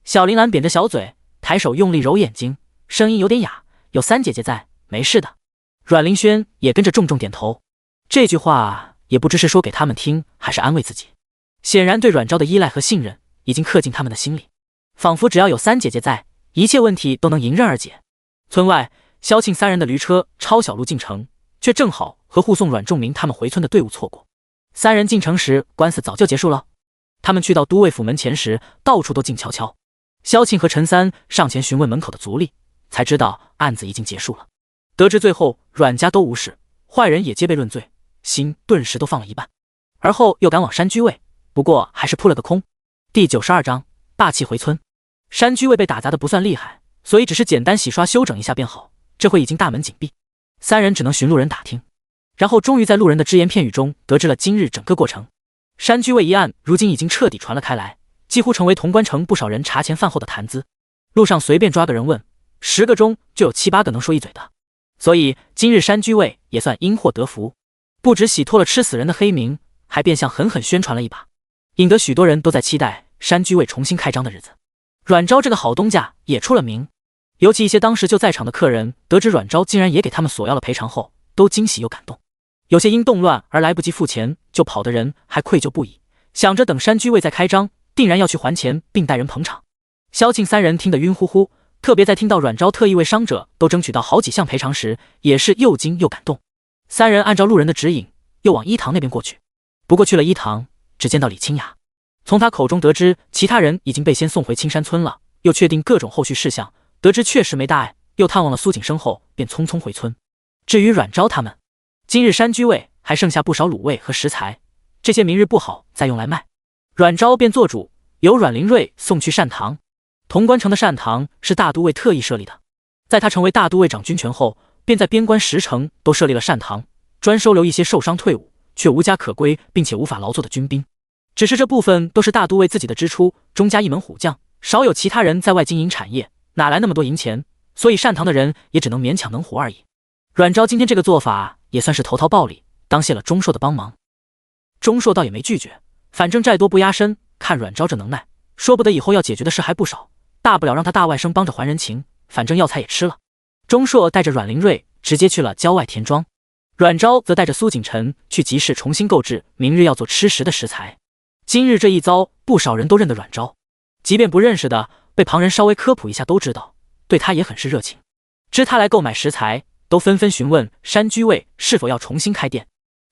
小林兰扁着小嘴，抬手用力揉眼睛，声音有点哑：“有三姐姐在，没事的。”阮玲轩也跟着重重点头。这句话也不知是说给他们听，还是安慰自己。显然对阮昭的依赖和信任已经刻进他们的心里，仿佛只要有三姐姐在，一切问题都能迎刃而解。村外，萧庆三人的驴车抄小路进城，却正好和护送阮仲明他们回村的队伍错过。三人进城时，官司早就结束了。他们去到都尉府门前时，到处都静悄悄。萧庆和陈三上前询问门口的族吏，才知道案子已经结束了。得知最后阮家都无事，坏人也皆被论罪，心顿时都放了一半。而后又赶往山居尉，不过还是扑了个空。第92章霸气回村。山居尉被打砸的不算厉害，所以只是简单洗刷修整一下便好。这回已经大门紧闭，三人只能寻路人打听，然后终于在路人的只言片语中得知了今日整个过程。山居尉一案如今已经彻底传了开来，几乎成为潼关城不少人茶前饭后的谈资。路上随便抓个人问，10个中就有7、8个能说一嘴的。所以今日山居尉也算因祸得福，不只洗脱了吃死人的黑名，还变相狠狠宣传了一把，引得许多人都在期待山居尉重新开张的日子。阮昭这个好东家也出了名，尤其一些当时就在场的客人得知阮昭竟然也给他们索要了赔偿后，都惊喜又感动。有些因动乱而来不及付钱就跑的人还愧疚不已，想着等山居尉再开张，定然要去还钱并带人捧场。萧庆三人听得晕乎乎，特别在听到阮昭特意为伤者都争取到好几项赔偿时，也是又惊又感动。三人按照路人的指引，又往一堂那边过去。不过去了一堂，只见到李清雅，从他口中得知其他人已经被先送回青山村了，又确定各种后续事项，得知确实没大碍，又探望了苏景生后，便匆匆回村。至于阮昭他们，今日山居尉还剩下不少卤味和食材，这些明日不好再用来卖。阮昭便做主，由阮灵瑞送去善堂。潼关城的善堂是大都尉特意设立的，在他成为大都尉掌军权后，便在边关10城都设立了善堂，专收留一些受伤退伍却无家可归并且无法劳作的军兵。只是这部分都是大都尉自己的支出，中加一门虎将，少有其他人在外经营产业，哪来那么多银钱？所以善堂的人也只能勉强能活而已。阮昭今天这个做法也算是投桃报李，当谢了钟硕的帮忙。钟硕倒也没拒绝，反正债多不压身，看阮昭这能耐，说不得以后要解决的事还不少，大不了让他大外甥帮着还人情，反正药材也吃了。钟硕带着阮灵瑞直接去了郊外田庄，阮昭则带着苏景臣去集市重新购置明日要做吃食的食材。今日这一遭，不少人都认得阮昭，即便不认识的，被旁人稍微科普一下都知道，对他也很是热情。知他来购买食材，都纷纷询问山居尉是否要重新开店。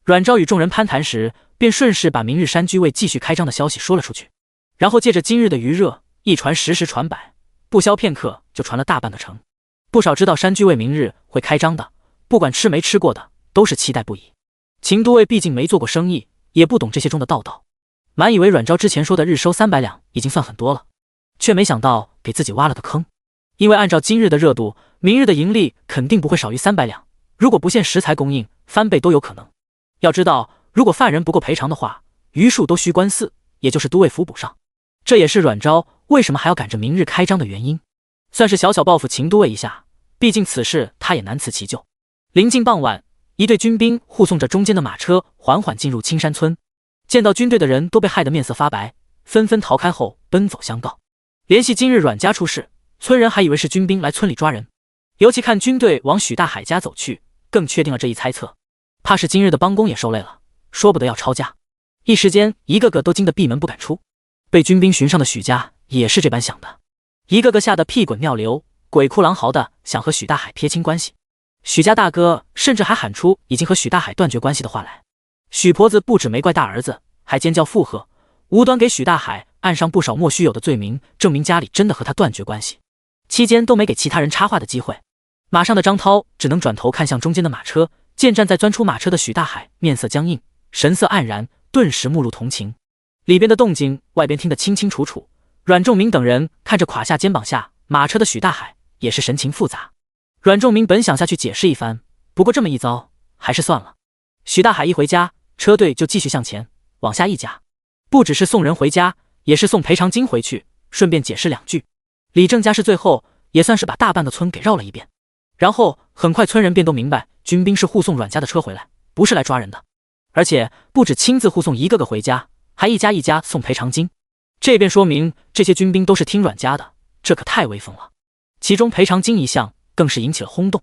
阮昭与众人攀谈时，便顺势把明日山居尉继续开张的消息说了出去，然后借着今日的余热，一传十，十传百，不消片刻就传了大半个城。不少知道山居尉明日会开张的，不管吃没吃过的，都是期待不已。秦都尉毕竟没做过生意，也不懂这些中的道道，满以为阮昭之前说的日收300两已经算很多了，却没想到给自己挖了个坑。因为按照今日的热度，明日的盈利肯定不会少于300两，如果不限食材供应，翻倍都有可能。要知道，如果犯人不够赔偿的话，余数都需官司，也就是都尉府补上。这也是阮昭为什么还要赶着明日开张的原因，算是小小报复秦都尉一下，毕竟此事他也难辞其咎。临近傍晚，一队军兵护送着中间的马车缓缓进入青山村，见到军队的人都被害得面色发白，纷纷逃开后奔走相告。联系今日阮家出事，村人还以为是军兵来村里抓人，尤其看军队往许大海家走去，更确定了这一猜测，怕是今日的帮工也受累了，说不得要抄家。一时间一个个都惊得闭门不敢出。被军兵寻上的许家也是这般想的，一个个吓得屁滚尿流，鬼哭狼嚎的想和许大海撇清关系。许家大哥甚至还喊出已经和许大海断绝关系的话来。许婆子不止没怪大儿子，还尖叫附和，无端给许大海按上不少莫须有的罪名，证明家里真的和他断绝关系。期间都没给其他人插话的机会。马上的张涛只能转头看向中间的马车，见站在钻出马车的许大海面色僵硬，神色黯然，顿时目露同情。里边的动静外边听得清清楚楚，阮仲明等人看着垮下肩膀下马车的许大海，也是神情复杂。阮仲明本想下去解释一番，不过这么一遭还是算了。许大海一回家，车队就继续向前往下一家，不只是送人回家，也是送赔偿金回去，顺便解释2句。李正家是最后，也算是把大半个村给绕了一遍。然后很快村人便都明白，军兵是护送阮家的车回来，不是来抓人的，而且不止亲自护送一个个回家，还一家一家送赔偿金。这便说明这些军兵都是听阮家的，这可太威风了。其中赔偿金一项更是引起了轰动。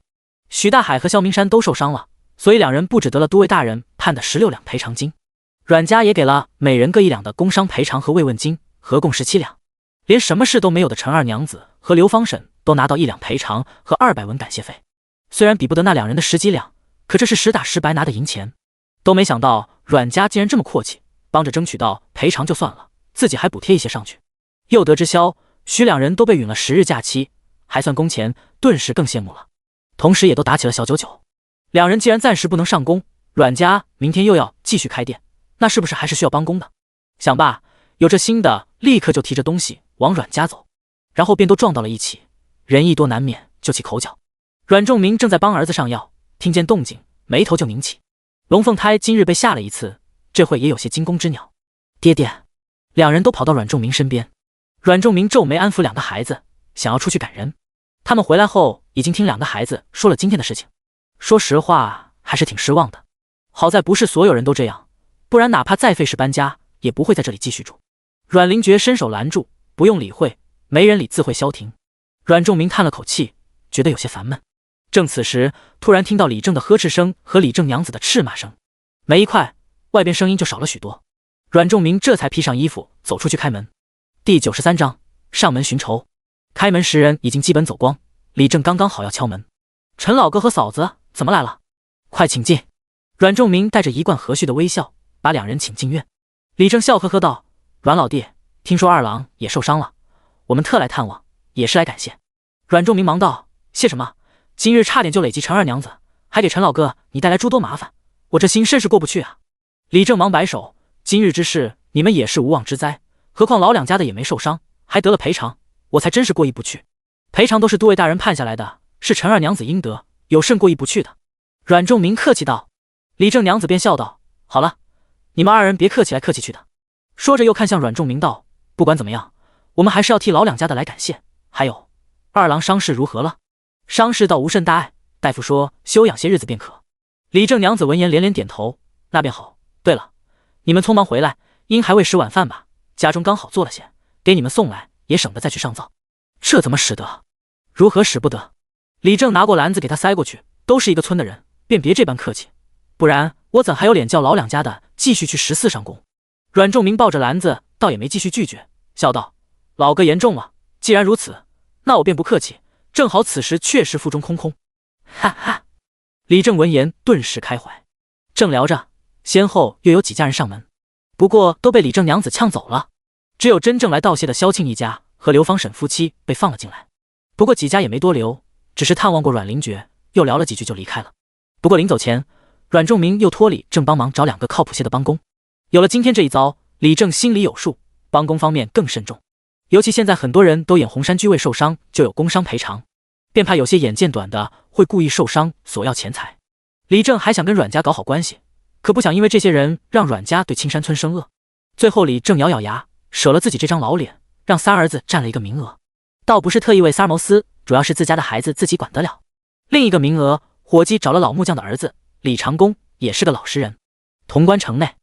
许大海和萧明山都受伤了，所以两人不只得了都尉大人判的16两赔偿金，阮家也给了每人各1两的工伤赔偿和慰问金，合共17两。连什么事都没有的陈二娘子和刘芳婶都拿到1两赔偿和200文感谢费。虽然比不得那两人的10几两，可这是实打实白拿的银钱。都没想到阮家竟然这么阔气，帮着争取到赔偿就算了，自己还补贴一些上去。又得知萧许两人都被允了10日假期，还算工钱，顿时更羡慕了，同时也都打起了小九九。两人既然暂时不能上工，阮家明天又要继续开店，那是不是还是需要帮工的？想罢，有这新的，立刻就提着东西往阮家走，然后便都撞到了一起，人一多难免就起口角。阮仲明正在帮儿子上药，听见动静，眉头就拧起。龙凤胎今日被吓了一次，这会也有些惊弓之鸟。爹爹，两人都跑到阮仲明身边。阮仲明皱眉安抚2个孩子，想要出去赶人。他们回来后已经听2个孩子说了今天的事情，说实话还是挺失望的。好在不是所有人都这样，不然哪怕再费事搬家，也不会在这里继续住。阮灵觉伸手拦住，不用理会，没人理自会消停。阮仲明叹了口气，觉得有些烦闷。正此时，突然听到李正的呵斥声和李正娘子的斥骂声，没一块，外边声音就少了许多。阮仲明这才披上衣服走出去开门。第93章上门寻仇。开门时人已经基本走光，李正刚刚好要敲门。陈老哥和嫂子怎么来了？快请进。阮仲明带着一贯和煦的微笑，把2人请进院。李正笑呵呵道：阮老弟，听说二郎也受伤了，我们特来探望，也是来感谢。阮仲明忙道：谢什么？今日差点就累及陈二娘子，还给陈老哥你带来诸多麻烦，我这心甚是过不去啊。李正忙摆手：今日之事你们也是无妄之灾，何况老两家的也没受伤，还得了赔偿，我才真是过意不去。赔偿都是都尉大人判下来的，是陈二娘子应得，有甚过意不去的。阮仲明客气道。李正娘子便笑道：好了，你们2人别客气来客气去的。说着又看向阮仲明道：不管怎么样，我们还是要替老两家的来感谢。还有，二郎伤势如何了？伤势倒无甚大碍，大夫说休养些日子便可。李正娘子闻言连连点头，那便好。对了，你们匆忙回来，应还未食晚饭吧？家中刚好做了些，给你们送来，也省得再去上灶。这怎么使得？如何使不得？李正拿过篮子给他塞过去，都是一个村的人，便别这般客气，不然我怎还有脸叫老两家的继续去14上工？阮仲明抱着篮子，倒也没继续拒绝，笑道：老哥言重了，既然如此，那我便不客气。正好此时确实腹中空空，哈哈。李正闻言顿时开怀，正聊着，先后又有几家人上门，不过都被李正娘子呛走了，只有真正来道谢的萧庆一家和刘芳婶夫妻被放了进来。不过几家也没多留，只是探望过阮灵觉，又聊了几句就离开了。不过临走前，阮仲明又托李正帮忙找2个靠谱些的帮工。有了今天这一遭，李正心里有数，帮工方面更慎重。尤其现在很多人都眼红山居未受伤就有工伤赔偿，便怕有些眼见短的会故意受伤索要钱财。李正还想跟阮家搞好关系，可不想因为这些人让阮家对青山村生恶。最后李正咬咬牙，舍了自己这张老脸，让3儿子占了一个名额，倒不是特意为3儿谋私，主要是自家的孩子自己管得了。另一个名额，伙计找了老木匠的儿子李长工，也是个老实人。潼关城内，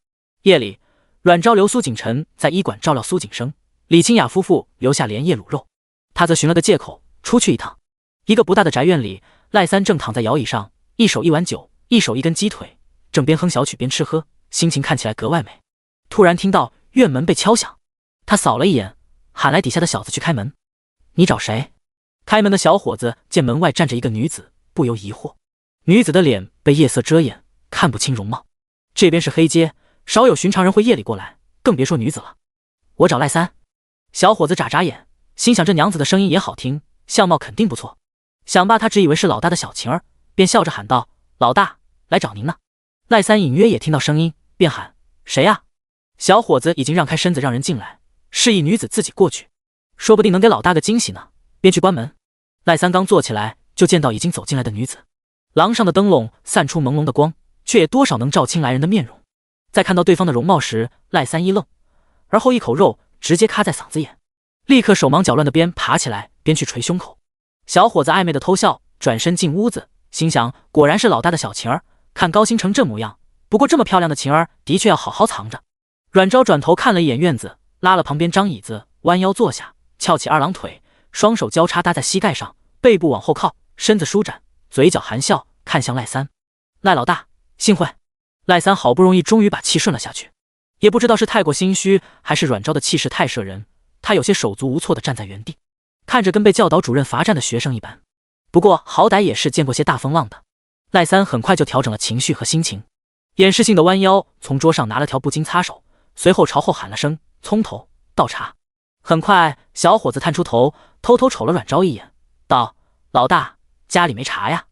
夜里，阮昭留苏景臣在医馆照料苏景生，李清雅夫妇留下连夜卤肉，他则寻了个借口出去一趟。一个不大的宅院里，赖三正躺在摇椅上，一手一碗酒，一手一根鸡腿，正边哼小曲边吃喝，心情看起来格外美。突然听到院门被敲响，他扫了一眼，喊来底下的小子去开门。你找谁？开门的小伙子见门外站着一个女子，不由疑惑。女子的脸被夜色遮掩，看不清容貌。这边是黑街，少有寻常人会夜里过来，更别说女子了。我找赖三。小伙子眨眨眼，心想这娘子的声音也好听，相貌肯定不错。想罢他只以为是老大的小情儿，便笑着喊道：老大，来找您呢。赖三隐约也听到声音，便喊：谁呀？小伙子已经让开身子让人进来，示意女子自己过去，说不定能给老大个惊喜呢，便去关门。赖三刚坐起来，就见到已经走进来的女子，廊上的灯笼散出朦胧的光，却也多少能照清来人的面容。在看到对方的容貌时，赖三一愣，而后一口肉直接卡在嗓子眼，立刻手忙脚乱的边爬起来边去捶胸口。小伙子暧昧的偷笑，转身进屋子，心想果然是老大的小情儿，看高兴成这模样，不过这么漂亮的情儿的确要好好藏着。阮昭转头看了一眼院子，拉了旁边张椅子，弯腰坐下，翘起二郎腿，双手交叉搭在膝盖上，背部往后靠，身子舒展，嘴角含笑，看向赖三。赖老大，幸会。赖三好不容易终于把气顺了下去，也不知道是太过心虚，还是阮昭的气势太摄人，他有些手足无措地站在原地，看着跟被教导主任罚站的学生一般。不过好歹也是见过些大风浪的，赖三很快就调整了情绪和心情，掩饰性的弯腰从桌上拿了条布巾擦手，随后朝后喊了声葱头倒茶。很快小伙子探出头，偷偷瞅了阮昭一眼，道：老大，家里没茶呀？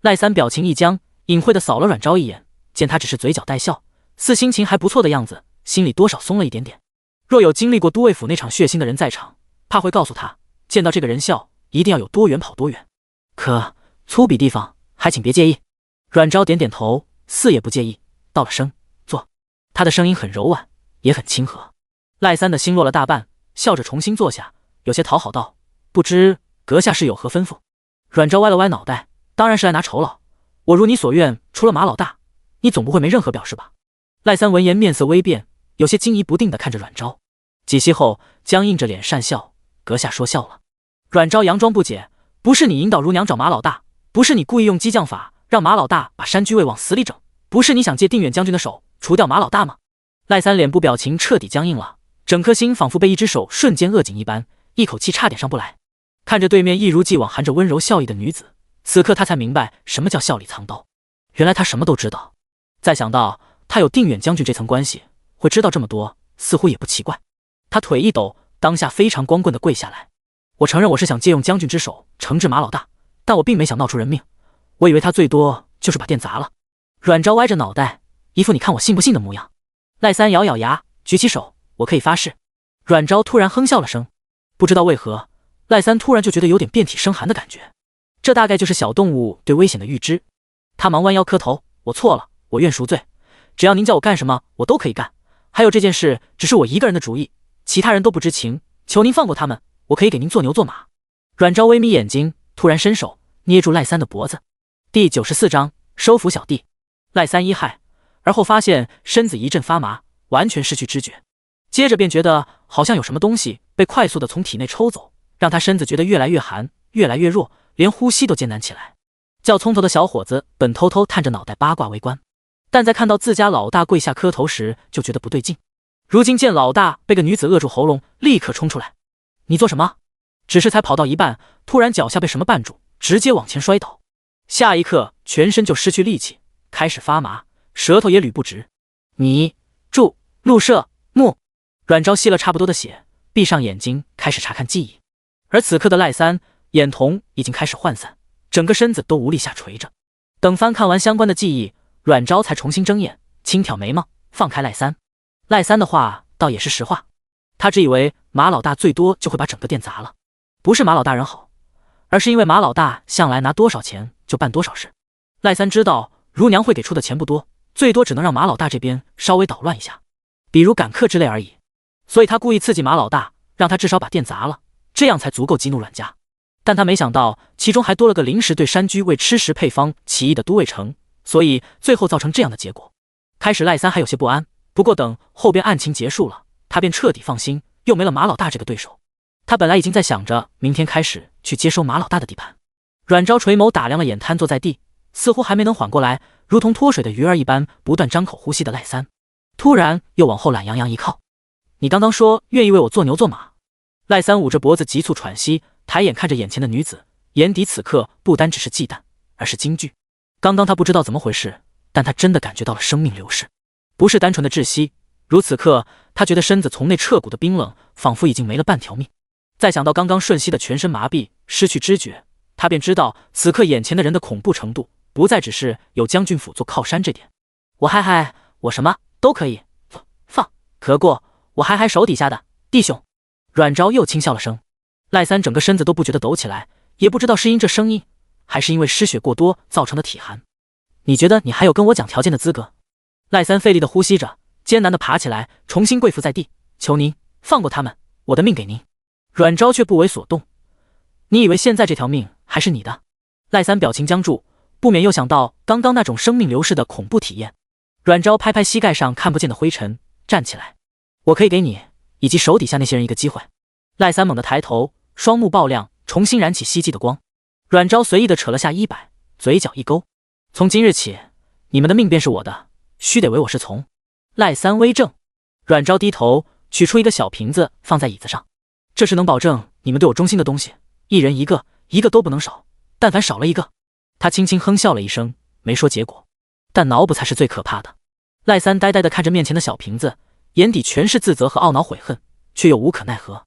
赖三表情一僵，隐晦地扫了阮昭一眼，见他只是嘴角带笑，似心情还不错的样子，心里多少松了一点点。若有经历过都尉府那场血腥的人在场，怕会告诉他，见到这个人笑，一定要有多远跑多远。可粗鄙地方还请别介意。阮昭点点头，似也不介意，道了声坐。他的声音很柔婉，也很亲和。赖三的心落了大半，笑着重新坐下，有些讨好道：不知阁下是有何吩咐？阮昭歪了歪脑袋，当然是来拿酬劳。我如你所愿，除了马老大，你总不会没任何表示吧？赖三闻言面色微变，有些惊疑不定地看着阮昭，几息后僵硬着脸讪笑：阁下说笑了。阮昭佯装不解：不是你引导如娘找马老大，不是你故意用激将法让马老大把山居尉往死里整，不是你想借定远将军的手除掉马老大吗？赖三脸部表情彻底僵硬了，整颗心仿佛被一只手瞬间扼紧一般，一口气差点上不来。看着对面一如既往含着温柔笑意的女子，此刻他才明白什么叫笑里藏刀，原来他什么都知道。再想到他有定远将军这层关系，会知道这么多似乎也不奇怪。他腿一抖，当下非常光棍地跪下来：我承认我是想借用将军之手惩治马老大，但我并没想闹出人命，我以为他最多就是把店砸了。阮昭歪着脑袋，一副你看我信不信的模样。赖三咬咬牙，举起手：我可以发誓。阮昭突然哼笑了声，不知道为何，赖三突然就觉得有点遍体生寒的感觉，这大概就是小动物对危险的预知。他忙弯腰磕头：我错了，我愿赎罪，只要您叫我干什么我都可以干，还有这件事只是我一个人的主意，其他人都不知情，求您放过他们，我可以给您做牛做马。阮昭微眯眼睛，突然伸手捏住赖三的脖子。第94章收服小弟。赖三一骇，而后发现身子一阵发麻，完全失去知觉，接着便觉得好像有什么东西被快速地从体内抽走，让他身子觉得越来越寒，越来越弱，连呼吸都艰难起来。叫葱头的小伙子本偷偷探着脑袋八卦围观，但在看到自家老大跪下磕头时就觉得不对劲，如今见老大被个女子扼住喉咙，立刻冲出来：你做什么？只是才跑到一半，突然脚下被什么绊住，直接往前摔倒，下一刻全身就失去力气，开始发麻，舌头也捋不直。你住陆射木。阮昭吸了差不多的血，闭上眼睛开始查看记忆。而此刻的赖三眼瞳已经开始涣散，整个身子都无力下垂着。等翻看完相关的记忆，阮昭才重新睁眼，轻挑眉毛，放开赖三。赖三的话倒也是实话，他只以为马老大最多就会把整个店砸了，不是马老大人好，而是因为马老大向来拿多少钱就办多少事。赖三知道如娘会给出的钱不多，最多只能让马老大这边稍微捣乱一下，比如赶客之类而已，所以他故意刺激马老大，让他至少把店砸了，这样才足够激怒阮家。但他没想到其中还多了个临时对山居为吃食配方起义的都尉成，所以最后造成这样的结果。开始赖三还有些不安，不过等后边案情结束了，他便彻底放心，又没了马老大这个对手。他本来已经在想着明天开始去接收马老大的地盘。阮昭垂眸打量了眼瘫坐在地，似乎还没能缓过来，如同脱水的鱼儿一般不断张口呼吸的赖三，突然又往后懒洋洋一靠：你刚刚说愿意为我做牛做马？赖三捂着脖子急促喘息，抬眼看着眼前的女子，眼底此刻不单只是忌惮，而是惊惧。刚刚他不知道怎么回事，但他真的感觉到了生命流逝，不是单纯的窒息，如此刻他觉得身子从内彻骨的冰冷，仿佛已经没了半条命。再想到刚刚瞬息的全身麻痹失去知觉，他便知道此刻眼前的人的恐怖程度不再只是有将军府做靠山这点。我什么都可以放，可过我还手底下的弟兄。阮昭又轻笑了声。赖三整个身子都不觉得抖起来，也不知道是因这声音还是因为失血过多造成的体寒。你觉得你还有跟我讲条件的资格？赖三费力的呼吸着，艰难的爬起来，重新跪伏在地：求您放过他们，我的命给您。阮昭却不为所动：你以为现在这条命还是你的？赖三表情僵住，不免又想到刚刚那种生命流逝的恐怖体验。阮昭拍拍膝盖上看不见的灰尘，站起来：我可以给你以及手底下那些人一个机会。赖三猛地抬头，双目爆亮，重新燃起希冀的光。阮昭随意地扯了下衣摆，嘴角一勾：“从今日起，你们的命便是我的，须得唯我是从。”赖三威正。阮昭低头取出一个小瓶子放在椅子上：“这是能保证你们对我忠心的东西，一人一个，一个都不能少，但凡少了一个……”他轻轻哼笑了一声，没说结果，但脑补才是最可怕的。赖三呆呆地看着面前的小瓶子，眼底全是自责和懊恼悔恨，却又无可奈何。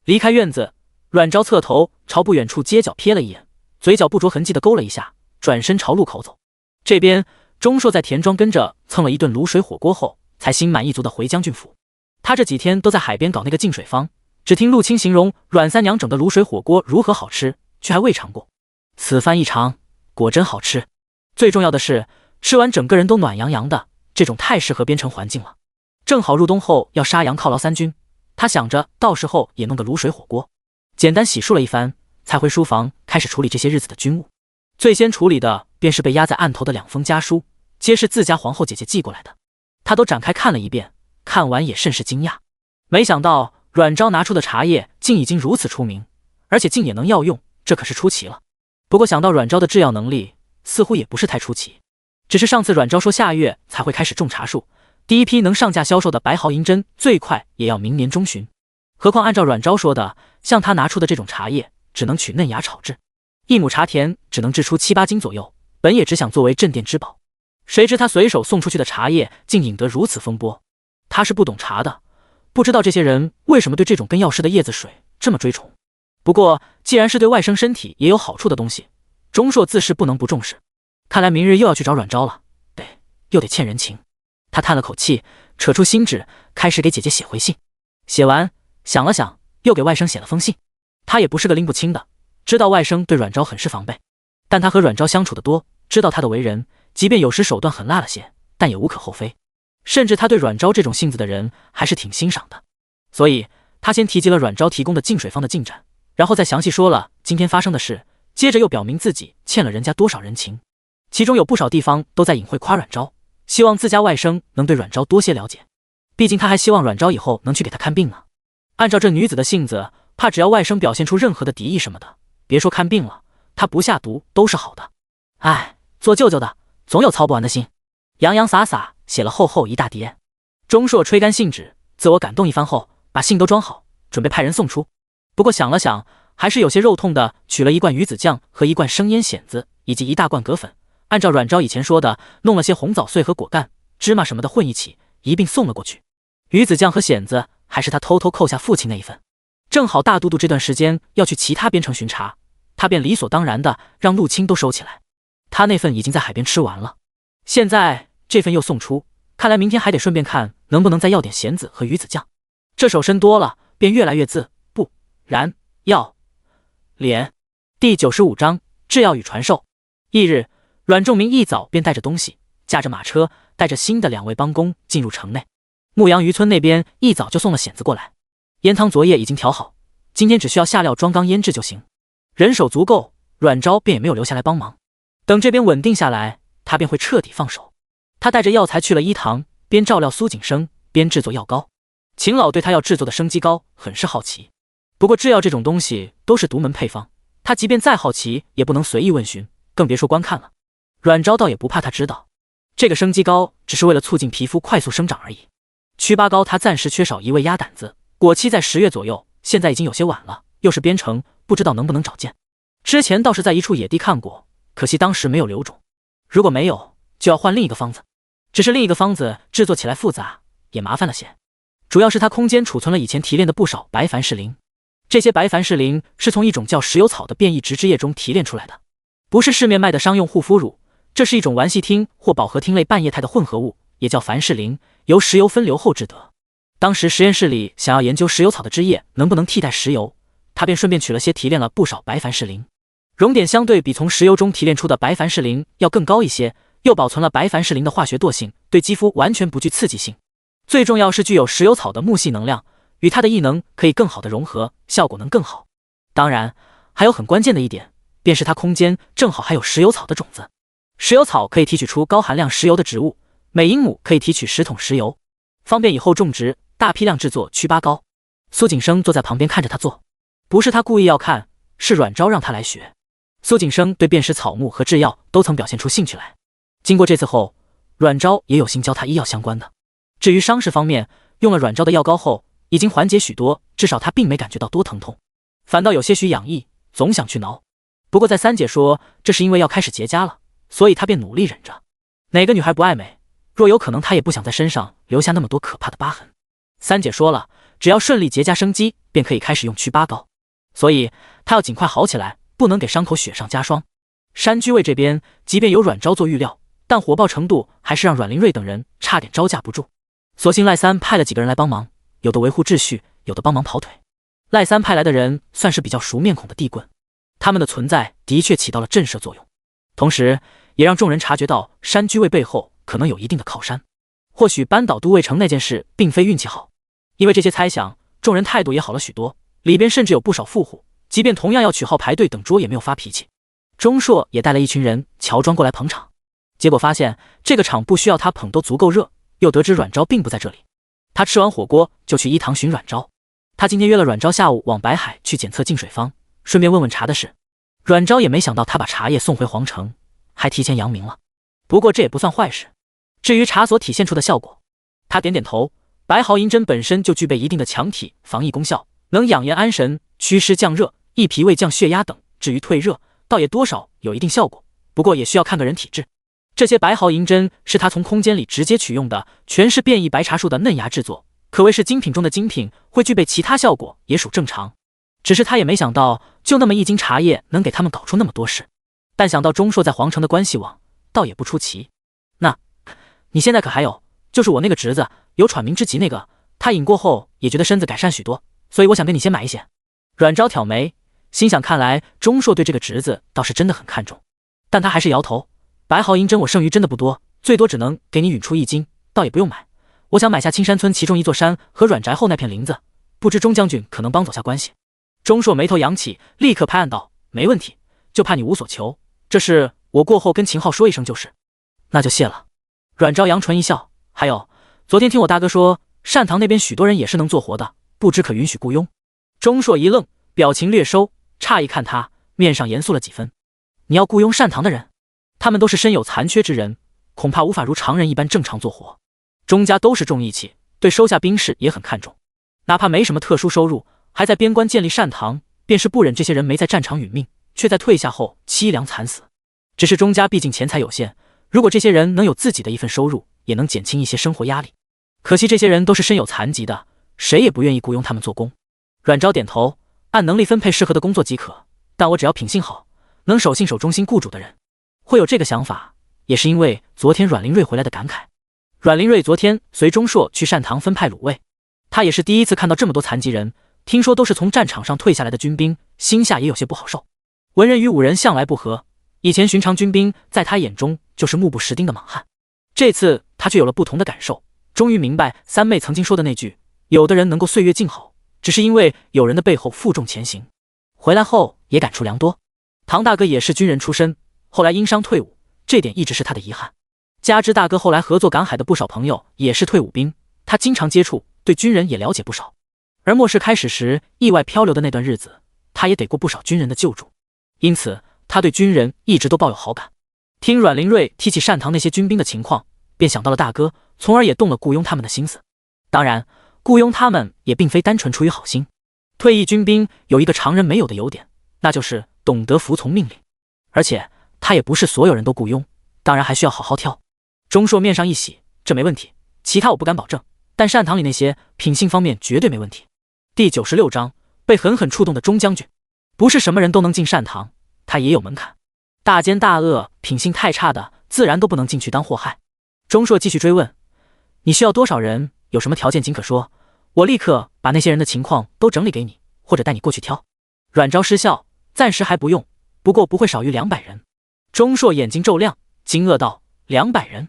离开院子，阮昭侧头朝不远处街角瞥了一眼，嘴角不着痕迹地勾了一下，转身朝路口走。这边钟硕在田庄跟着蹭了一顿卤水火锅后，才心满意足地回将军府。他这几天都在海边搞那个净水坊，只听陆青形容阮三娘整的卤水火锅如何好吃，却还未尝过。此番一尝，果真好吃。最重要的是，吃完整个人都暖洋洋的，这种太适合边城环境了。正好入冬后要杀羊犒劳三军，他想着到时候也弄个卤水火锅。简单洗漱了一番，才回书房开始处理这些日子的军务。最先处理的便是被压在案头的2封家书，皆是自家皇后姐姐寄过来的。他都展开看了一遍，看完也甚是惊讶。没想到阮昭拿出的茶叶竟已经如此出名，而且竟也能药用，这可是出奇了。不过想到阮昭的制药能力，似乎也不是太出奇。只是上次阮昭说下月才会开始种茶树，第一批能上架销售的白毫银针最快也要明年中旬。何况按照阮昭说的，像他拿出的这种茶叶只能取嫩芽炒制，1亩茶田只能制出7、8斤左右，本也只想作为镇店之宝。谁知他随手送出去的茶叶竟引得如此风波。他是不懂茶的，不知道这些人为什么对这种跟药师的叶子水这么追崇。不过既然是对外甥身体也有好处的东西，钟硕自是不能不重视。看来明日又要去找阮昭了，又得欠人情。他叹了口气，扯出信纸，开始给姐姐写回信。写完想了想，又给外甥写了封信。他也不是个拎不清的，知道外甥对阮昭很是防备，但他和阮昭相处得多，知道他的为人，即便有时手段很辣了些，但也无可厚非。甚至他对阮昭这种性子的人还是挺欣赏的。所以他先提及了阮昭提供的净水坊的进展，然后再详细说了今天发生的事，接着又表明自己欠了人家多少人情。其中有不少地方都在隐晦夸阮昭，希望自家外甥能对阮昭多些了解，毕竟他还希望阮昭以后能去给他看病呢。按照这女子的性子，怕只要外甥表现出任何的敌意什么的，别说看病了，他不下毒都是好的。哎，做舅舅的总有操不完的心，洋洋洒洒写了厚厚一大叠。钟硕吹干信纸，自我感动一番后，把信都装好，准备派人送出。不过想了想，还是有些肉痛的，取了1罐鱼子酱和1罐生腌蚬子，以及1大罐葛粉。按照阮昭以前说的，弄了些红枣碎和果干、芝麻什么的混一起，一并送了过去。鱼子酱和蚬子还是他偷偷扣下父亲那一份。正好大都督这段时间要去其他边城巡查，他便理所当然的让陆青都收起来。他那份已经在海边吃完了，现在这份又送出，看来明天还得顺便看能不能再要点蚬子和鱼子酱。这手伸多了，便越来越自不然要脸。第95章制药与传授。翌日，阮仲明一早便带着东西，驾着马车，带着新的2位帮工进入城内。牧羊渔村那边一早就送了蚬子过来，腌汤昨夜已经调好，今天只需要下料装缸腌制就行。人手足够，阮昭便也没有留下来帮忙。等这边稳定下来，他便会彻底放手。他带着药材去了医堂，边照料苏景生，边制作药膏。秦老对他要制作的生鸡膏很是好奇，不过制药这种东西都是独门配方，他即便再好奇也不能随意问询，更别说观看了。阮昭倒也不怕他知道，这个生鸡膏只是为了促进皮肤快速生长而已。祛疤膏他暂时缺少一味鸭胆子，果期在10月左右，现在已经有些晚了，又是边城，不知道能不能找见。之前倒是在一处野地看过，可惜当时没有留种，如果没有，就要换另一个方子。只是另一个方子制作起来复杂，也麻烦了些。主要是它空间储存了以前提炼的不少白凡士林，这些白凡士林是从一种叫石油草的变异植脂液中提炼出来的，不是市面卖的商用护肤乳，这是一种烷烯烃或饱和烃类半液态的混合物，也叫凡士林，由石油分流后制得。当时实验室里想要研究石油草的汁液能不能替代石油，他便顺便取了些提炼了不少白凡士林，熔点相对比从石油中提炼出的白凡士林要更高一些，又保存了白凡士林的化学惰性，对肌肤完全不具刺激性。最重要是具有石油草的木系能量，与它的异能可以更好的融合，效果能更好。当然，还有很关键的一点，便是它空间正好还有石油草的种子。石油草可以提取出高含量石油的植物，每英亩可以提取10桶石油，方便以后种植，大批量制作祛疤膏。苏景生坐在旁边看着他做，不是他故意要看，是阮昭让他来学。苏景生对辨识草木和制药都曾表现出兴趣来。经过这次后，阮昭也有心教他医药相关的。至于伤势方面，用了阮昭的药膏后，已经缓解许多，至少他并没感觉到多疼痛，反倒有些许痒意，总想去挠。不过在三姐说这是因为要开始结痂了，所以他便努力忍着。哪个女孩不爱美？若有可能，她也不想在身上留下那么多可怕的疤痕。三姐说了，只要顺利结痂生机，便可以开始用祛疤膏，所以她要尽快好起来，不能给伤口雪上加霜。山居卫这边即便有阮昭做预料，但火爆程度还是让阮玲瑞等人差点招架不住。所幸赖三派了几个人来帮忙，有的维护秩序，有的帮忙跑腿。赖三派来的人算是比较熟面孔的地棍，他们的存在的确起到了震慑作用，同时也让众人察觉到山居卫背后可能有一定的靠山。或许扳倒都尉城那件事并非运气好，因为这些猜想，众人态度也好了许多，里边甚至有不少富户，即便同样要取号排队等桌也没有发脾气。钟硕也带了一群人乔装过来捧场，结果发现这个场不需要他捧都足够热，又得知阮昭并不在这里。他吃完火锅就去医堂寻阮昭，他今天约了阮昭下午往白海去检测净水方，顺便问问茶的事。阮昭也没想到他把茶叶送回皇城，还提前扬名了，不过这也不算坏事。至于茶所体现出的效果，他点点头，白毫银针本身就具备一定的强体防疫功效，能养颜安神、祛湿降热、益脾胃、降血压等，至于退热倒也多少有一定效果，不过也需要看个人体质。这些白毫银针是他从空间里直接取用的，全是变异白茶树的嫩芽制作，可谓是精品中的精品，会具备其他效果也属正常。只是他也没想到就那么一斤茶叶能给他们搞出那么多事，但想到钟硕在皇城的关系网，倒也不出奇。那你现在可还有，就是我那个侄子有喘鸣之疾那个，他饮过后也觉得身子改善许多，所以我想跟你先买一些。阮昭挑眉，心想看来钟硕对这个侄子倒是真的很看重，但他还是摇头，白毫银针我剩余真的不多，最多只能给你允出1斤，倒也不用买。我想买下青山村其中一座山和阮宅后那片林子，不知钟将军可能帮走下关系。钟硕眉头扬起，立刻拍案道：没问题，就怕你无所求，这事我过后跟秦昊说一声就是。那就谢了。阮昭扬唇一笑，还有，昨天听我大哥说，单堂那边许多人也是能做活的，不知可允许雇佣。钟硕一愣，表情略收，诧异看他，面上严肃了几分。你要雇佣单堂的人？他们都是身有残缺之人，恐怕无法如常人一般正常做活。钟家都是重义气，对收下兵士也很看重，哪怕没什么特殊收入，还在边关建立单堂，便是不忍这些人没在战场殒命，却在退下后凄凉惨死。只是钟家毕竟钱财有限，如果这些人能有自己的一份收入，也能减轻一些生活压力。可惜这些人都是身有残疾的，谁也不愿意雇佣他们做工。阮昭点头，按能力分配适合的工作即可，但我只要品性好，能守信守忠心雇主的人。会有这个想法，也是因为昨天阮玲瑞回来的感慨。阮玲瑞昨天随钟硕去单堂分派卤味，他也是第一次看到这么多残疾人，听说都是从战场上退下来的军兵，心下也有些不好受。文人与武人向来不和，以前寻常军兵在他眼中就是目不识丁的莽汉，这次他却有了不同的感受，终于明白三妹曾经说的那句，有的人能够岁月静好，只是因为有人的背后负重前行。回来后也感触良多。唐大哥也是军人出身，后来因伤退伍，这点一直是他的遗憾。加之大哥后来合作赶海的不少朋友也是退伍兵，他经常接触，对军人也了解不少。而末世开始时意外漂流的那段日子，他也得过不少军人的救助，因此他对军人一直都抱有好感。听阮玲瑞提起单堂那些军兵的情况，便想到了大哥，从而也动了雇佣他们的心思。当然，雇佣他们也并非单纯出于好心。退役军兵有一个常人没有的优点，那就是懂得服从命令，而且他也不是所有人都雇佣，当然还需要好好挑。钟硕面上一喜，这没问题，其他我不敢保证，但单堂里那些品性方面绝对没问题。第96章被狠狠触动的钟将军，不是什么人都能进单堂，他也有门槛，大奸大恶、品性太差的自然都不能进去当祸害。钟硕继续追问，你需要多少人，有什么条件尽可说，我立刻把那些人的情况都整理给你，或者带你过去挑。阮昭失笑，暂时还不用，不过不会少于200人。钟硕眼睛骤亮，惊愕道：200人？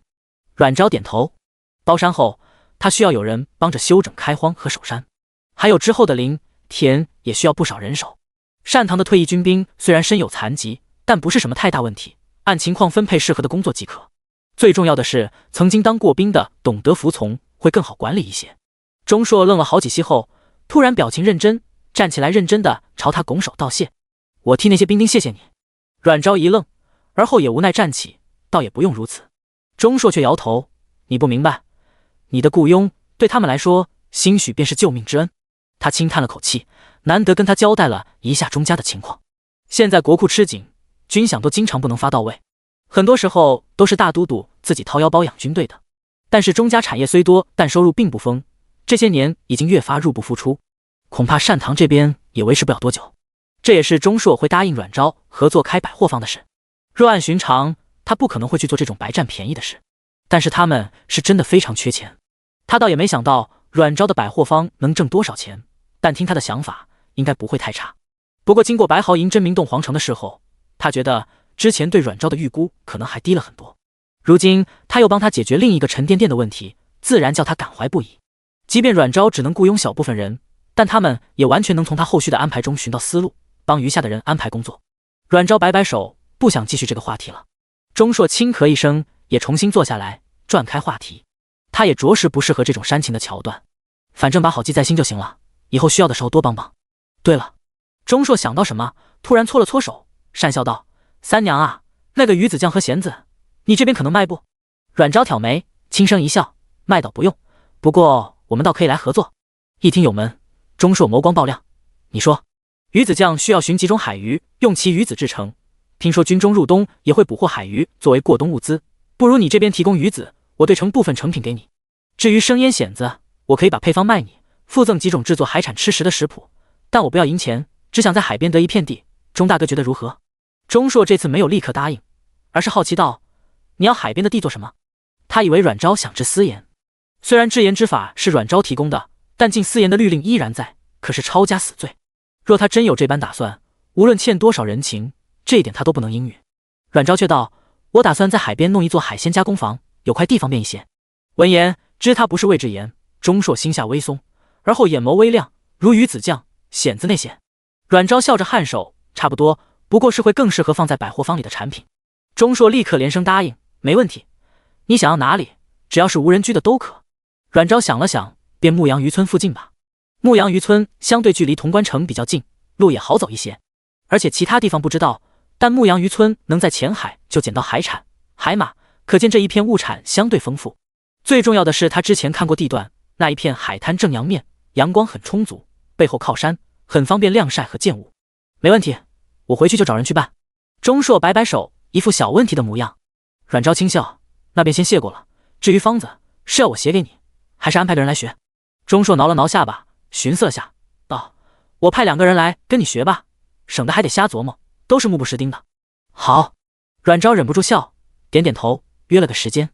阮昭点头。包山后，他需要有人帮着修整开荒和守山，还有之后的林田也需要不少人手。单堂的退役军兵虽然身有残疾，但不是什么太大问题，按情况分配适合的工作即可。最重要的是，曾经当过兵的懂得服从，会更好管理一些。钟硕愣了好几息后，突然表情认真，站起来认真的朝他拱手道谢：我替那些兵丁谢谢你。阮昭一愣，而后也无奈站起，倒也不用如此。钟硕却摇头，你不明白，你的雇佣对他们来说，兴许便是救命之恩。他轻叹了口气，难得跟他交代了一下钟家的情况。现在国库吃紧，军饷都经常不能发到位，很多时候都是大都督自己掏腰包养军队的。但是钟家产业虽多，但收入并不丰，这些年已经越发入不敷出，恐怕单堂这边也维持不了多久。这也是钟硕会答应阮昭合作开百货坊的事。若按寻常，他不可能会去做这种白占便宜的事。但是他们是真的非常缺钱，他倒也没想到阮昭的百货坊能挣多少钱，但听他的想法应该不会太差。不过经过白豪营真名动皇城的事后，他觉得之前对阮昭的预估可能还低了很多。如今他又帮他解决另一个沉甸甸的问题，自然叫他感怀不已。即便阮昭只能雇佣小部分人，但他们也完全能从他后续的安排中寻到思路，帮余下的人安排工作。阮昭摆摆手，不想继续这个话题了。钟硕轻咳一声，也重新坐下来，转开话题。他也着实不适合这种煽情的桥段，反正把好记在心就行了，以后需要的时候多帮帮。对了，钟硕想到什么，突然搓了搓手，讪笑道：三娘啊，那个鱼子酱和咸子，你这边可能卖不？阮昭挑眉，轻声一笑，卖倒不用，不过我们倒可以来合作。一听有门，钟硕眸光爆亮，你说鱼子酱需要寻几种海鱼，用其鱼子制成，听说军中入冬也会捕获海鱼作为过冬物资，不如你这边提供鱼子，我兑成部分成品给你。至于生腌蚬子，我可以把配方卖你，附赠几种制作海产吃食的食谱，但我不要银钱，只想在海边得一片地，钟大哥觉得如何？钟硕这次没有立刻答应，而是好奇道：你要海边的地做什么？他以为阮昭想制私盐，虽然制盐之法是阮昭提供的，但禁私盐的律令依然在，可是抄家死罪。若他真有这般打算，无论欠多少人情，这一点他都不能应允。阮昭却道：我打算在海边弄一座海鲜加工坊，有块地方便一些。闻言知他不是为制盐，钟硕心下微松，而后眼眸微亮，如鱼子酱、蚬子那些。阮昭笑着颔首，差不多，不过是会更适合放在百货坊里的产品。钟硕立刻连声答应，没问题，你想要哪里，只要是无人居的都可。阮昭想了想，便牧羊渔村附近吧。牧羊渔村相对距离潼关城比较近，路也好走一些，而且其他地方不知道，但牧羊渔村能在前海就捡到海产、海马，可见这一片物产相对丰富。最重要的是，他之前看过地段，那一片海滩正阳面，阳光很充足，背后靠山，很方便晾晒和建物。没问题，我回去就找人去办。钟硕摆摆手，一副小问题的模样。阮昭轻笑，那便先谢过了。至于方子，是要我写给你，还是安排个人来学？钟硕挠了挠下巴，寻思了下，道：我派2个人来跟你学吧，省得还得瞎琢磨，都是目不识丁的。好。阮昭忍不住笑，点点头，约了个时间。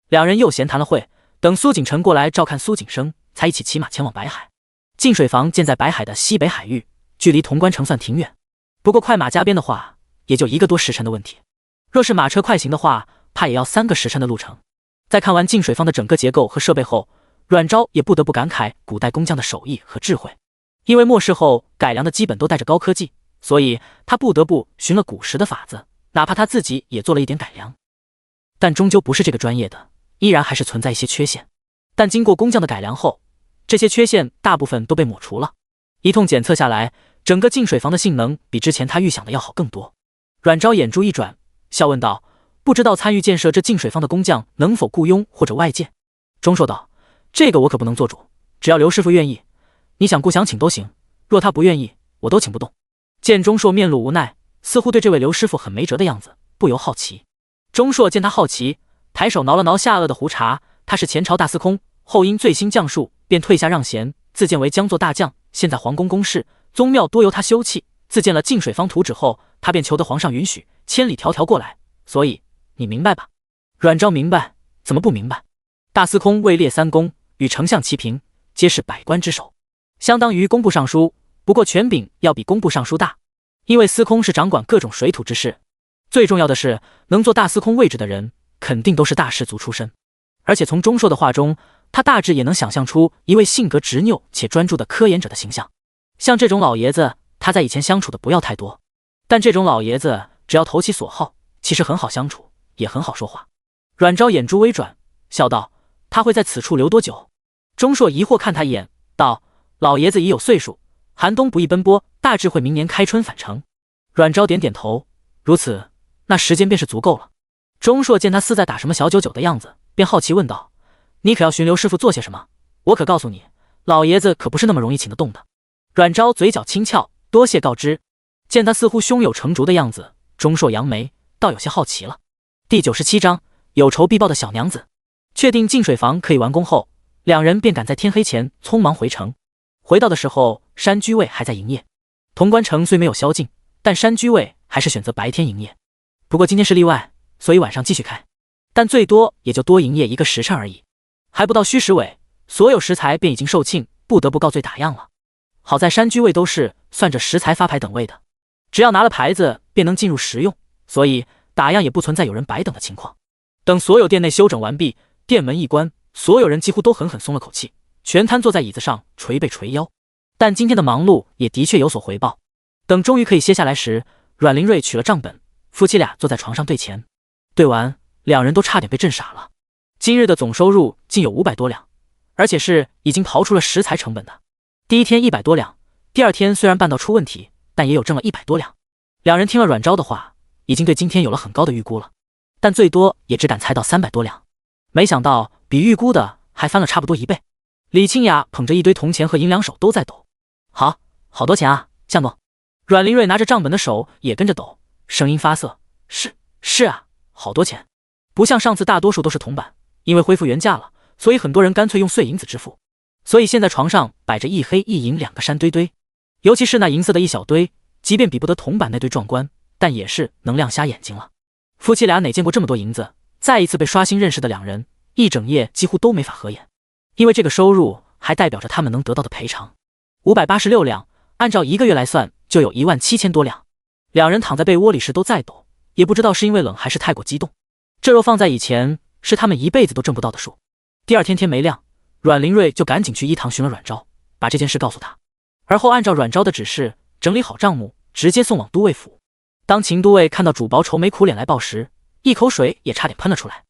两人又闲谈了会，等苏锦臣过来照看苏锦生，才一起骑马前往白海。净水房建在白海的西北海域，距离潼关城算挺远，不过快马加鞭的话，也就1个多时辰的问题。若是马车快行的话，怕也要3个时辰的路程。在看完净水坊的整个结构和设备后，阮昭也不得不感慨古代工匠的手艺和智慧。因为末世后改良的基本都带着高科技，所以他不得不寻了古时的法子，哪怕他自己也做了一点改良。但终究不是这个专业的，依然还是存在一些缺陷。但经过工匠的改良后，这些缺陷大部分都被抹除了。一通检测下来，整个净水房的性能比之前他预想的要好更多。阮昭眼珠一转，笑问道：不知道参与建设这净水坊的工匠能否雇佣或者外借？钟硕道：这个我可不能做主，只要刘师傅愿意，你想雇想请都行，若他不愿意，我都请不动。见钟硕面露无奈，似乎对这位刘师傅很没辙的样子，不由好奇。钟硕见他好奇，抬手挠了挠下颚的胡茬，他是前朝大司空，后因最新降术，便退下让贤，自荐为江作大将，现在皇宫宫事，宗庙多由他修葺，自建了净水坊图纸后，他便求得皇上允许，千里迢迢过来，所以你明白吧？阮昭明白，怎么不明白？大司空位列3公，与丞相齐平，皆是百官之首，相当于工部尚书，不过权柄要比工部尚书大，因为司空是掌管各种水土之事。最重要的是，能做大司空位置的人，肯定都是大士族出身。而且从钟硕的话中，他大致也能想象出一位性格执拗且专注的科研者的形象。像这种老爷子，他在以前相处的不要太多，但这种老爷子只要投其所好，其实很好相处，也很好说话。阮昭眼珠微转，笑道：他会在此处留多久？钟硕疑惑看他一眼，道：老爷子已有岁数，寒冬不易奔波，大致会明年开春返程。阮昭点点头，如此，那时间便是足够了。钟硕见他似在打什么小九九的样子，便好奇问道：“你可要寻刘师傅做些什么？我可告诉你，老爷子可不是那么容易请得动的。”阮昭嘴角轻翘，多谢告知。见他似乎胸有成竹的样子，钟硕扬眉，倒有些好奇了。第97章有仇必报的小娘子。确定净水房可以完工后，两人便赶在天黑前匆忙回城。回到的时候，山居卫还在营业。潼关城虽没有宵禁，但山居卫还是选择白天营业。不过今天是例外，所以晚上继续开，但最多也就多营业1个时辰而已。还不到戌时尾，所有食材便已经售罄，不得不告罪打烊了。好在山居卫都是算着食材发牌等位的，只要拿了牌子便能进入食用，所以打烊也不存在有人白等的情况。等所有店内修整完毕，店门一关，所有人几乎都狠狠松了口气，全瘫坐在椅子上捶背捶腰。但今天的忙碌也的确有所回报。等终于可以歇下来时，阮玲瑞取了账本，夫妻俩坐在床上对钱。对完，两人都差点被震傻了。今日的总收入竟有500多两，而且是已经刨除了食材成本的。第一天100多两，第二天虽然半道出问题，但也有挣了100多两。两人听了阮昭的话，已经对今天有了很高的预估了，但最多也只敢猜到300多两。没想到比预估的还翻了差不多1倍。李清雅捧着一堆铜钱和银两，手都在抖。好多钱啊，向总。阮玲瑞拿着账本的手也跟着抖，声音发涩：是啊，好多钱。不像上次大多数都是铜板，因为恢复原价了，所以很多人干脆用碎银子支付。所以现在床上摆着一黑一银2个山堆堆，尤其是那银色的一小堆，即便比不得铜板那堆壮观，但也是能亮瞎眼睛了。夫妻俩哪见过这么多银子，再一次被刷新认识的两人，一整夜几乎都没法合眼，因为这个收入还代表着他们能得到的赔偿。586两，按照1个月来算，就有17000多两。两人躺在被窝里时都在抖，也不知道是因为冷还是太过激动。这若放在以前，是他们一辈子都挣不到的数。第二天天没亮，阮玲瑞就赶紧去一堂询了阮昭，把这件事告诉他，而后按照阮昭的指示整理好账目，直接送往都尉府。当秦都尉看到主薄愁眉苦脸来报时，一口水也差点喷了出来。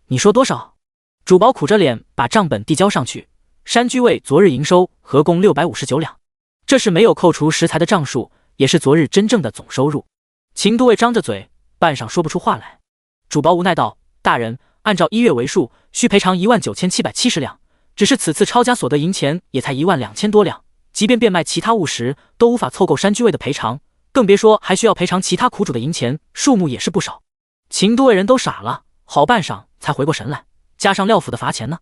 你说多少？主薄苦着脸把账本递交上去。山居尉昨日营收合共659两，这是没有扣除食材的账数，也是昨日真正的总收入。秦都尉张着嘴，半晌说不出话来。主薄无奈道：大人，按照1月为数，需赔偿19770两，只是此次抄家所得银钱也才12000多两，即便变卖其他物实，都无法凑够山居尉的赔偿，更别说还需要赔偿其他苦主的银钱，数目也是不少。秦都尉人都傻了，好半晌才回过神来，加上廖府的罚钱呢。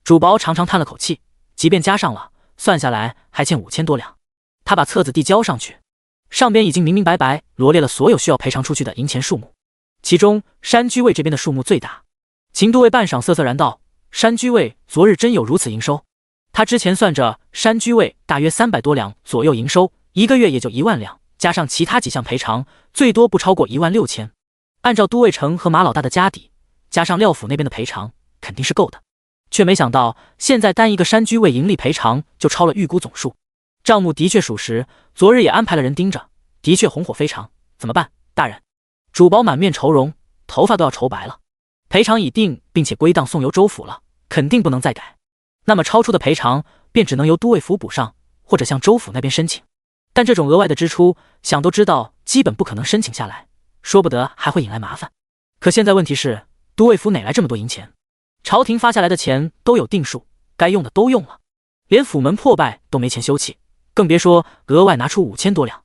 主薄长长叹了口气，即便加上了，算下来还欠5000多两。他把册子递交上去，上边已经明明白白罗列了所有需要赔偿出去的银钱数目，其中山居尉这边的数目最大。秦都尉半晌瑟瑟然道：山居尉昨日真有如此营收？他之前算着山居尉大约300多两左右营收，1个月也就1万两，加上其他几项赔偿，最多不超过16000。按照都尉城和马老大的家底，加上廖府那边的赔偿，肯定是够的。却没想到现在单一个山居尉盈利赔偿就超了预估总数。账目的确属实，昨日也安排了人盯着，的确红火非常。怎么办，大人？主薄满面愁容，头发都要愁白了。赔偿已定，并且归档送由州府了，肯定不能再改。那么超出的赔偿便只能由都尉府补上，或者向州府那边申请。但这种额外的支出，想都知道基本不可能申请下来，说不得还会引来麻烦。可现在问题是，都尉府哪来这么多银钱？朝廷发下来的钱都有定数，该用的都用了，连府门破败都没钱修葺，更别说额外拿出5000多两。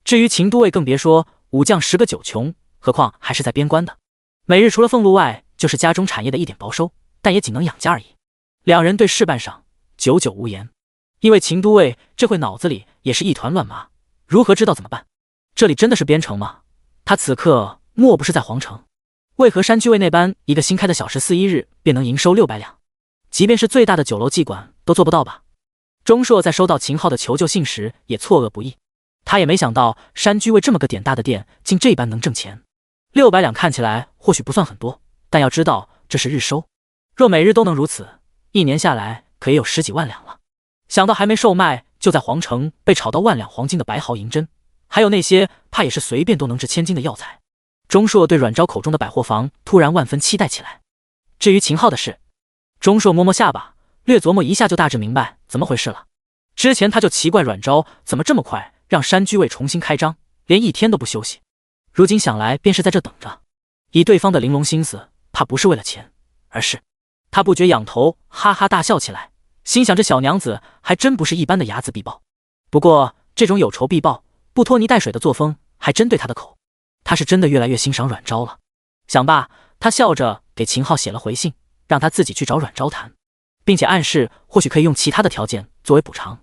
至于秦都尉，更别说武将10个9穷，何况还是在边关的，每日除了俸禄外，就是家中产业的一点薄收，但也仅能养家而已。两人对视半晌，久久无言。因为秦都尉这会脑子里也是一团乱麻，如何知道怎么办？这里真的是边城吗？他此刻莫不是在皇城？为何山居尉那般一个新开的小14一日便能营收600两？即便是最大的酒楼妓馆都做不到吧？钟硕在收到秦昊的求救信时也错愕不已，他也没想到山居尉这么个点大的店竟这般能挣钱。600两看起来或许不算很多，但要知道这是日收，若每日都能如此，1年下来可也有10几万两了。想到还没售卖就在皇城被炒到万两黄金的白毫银针，还有那些怕也是随便都能值1000金的药材，钟硕对阮昭口中的百货房突然万分期待起来。至于秦昊的事，钟硕摸摸下巴，略琢磨一下就大致明白怎么回事了。之前他就奇怪阮昭怎么这么快让山居尉重新开张，连1天都不休息。如今想来便是在这等着。以对方的玲珑心思，怕不是为了钱，而是……他不觉仰头哈哈大笑起来，心想这小娘子还真不是一般的睚眦必报。不过这种有仇必报、不拖泥带水的作风还真对他的口，他是真的越来越欣赏阮昭了。想罢，他笑着给秦昊写了回信，让他自己去找阮昭谈，并且暗示或许可以用其他的条件作为补偿。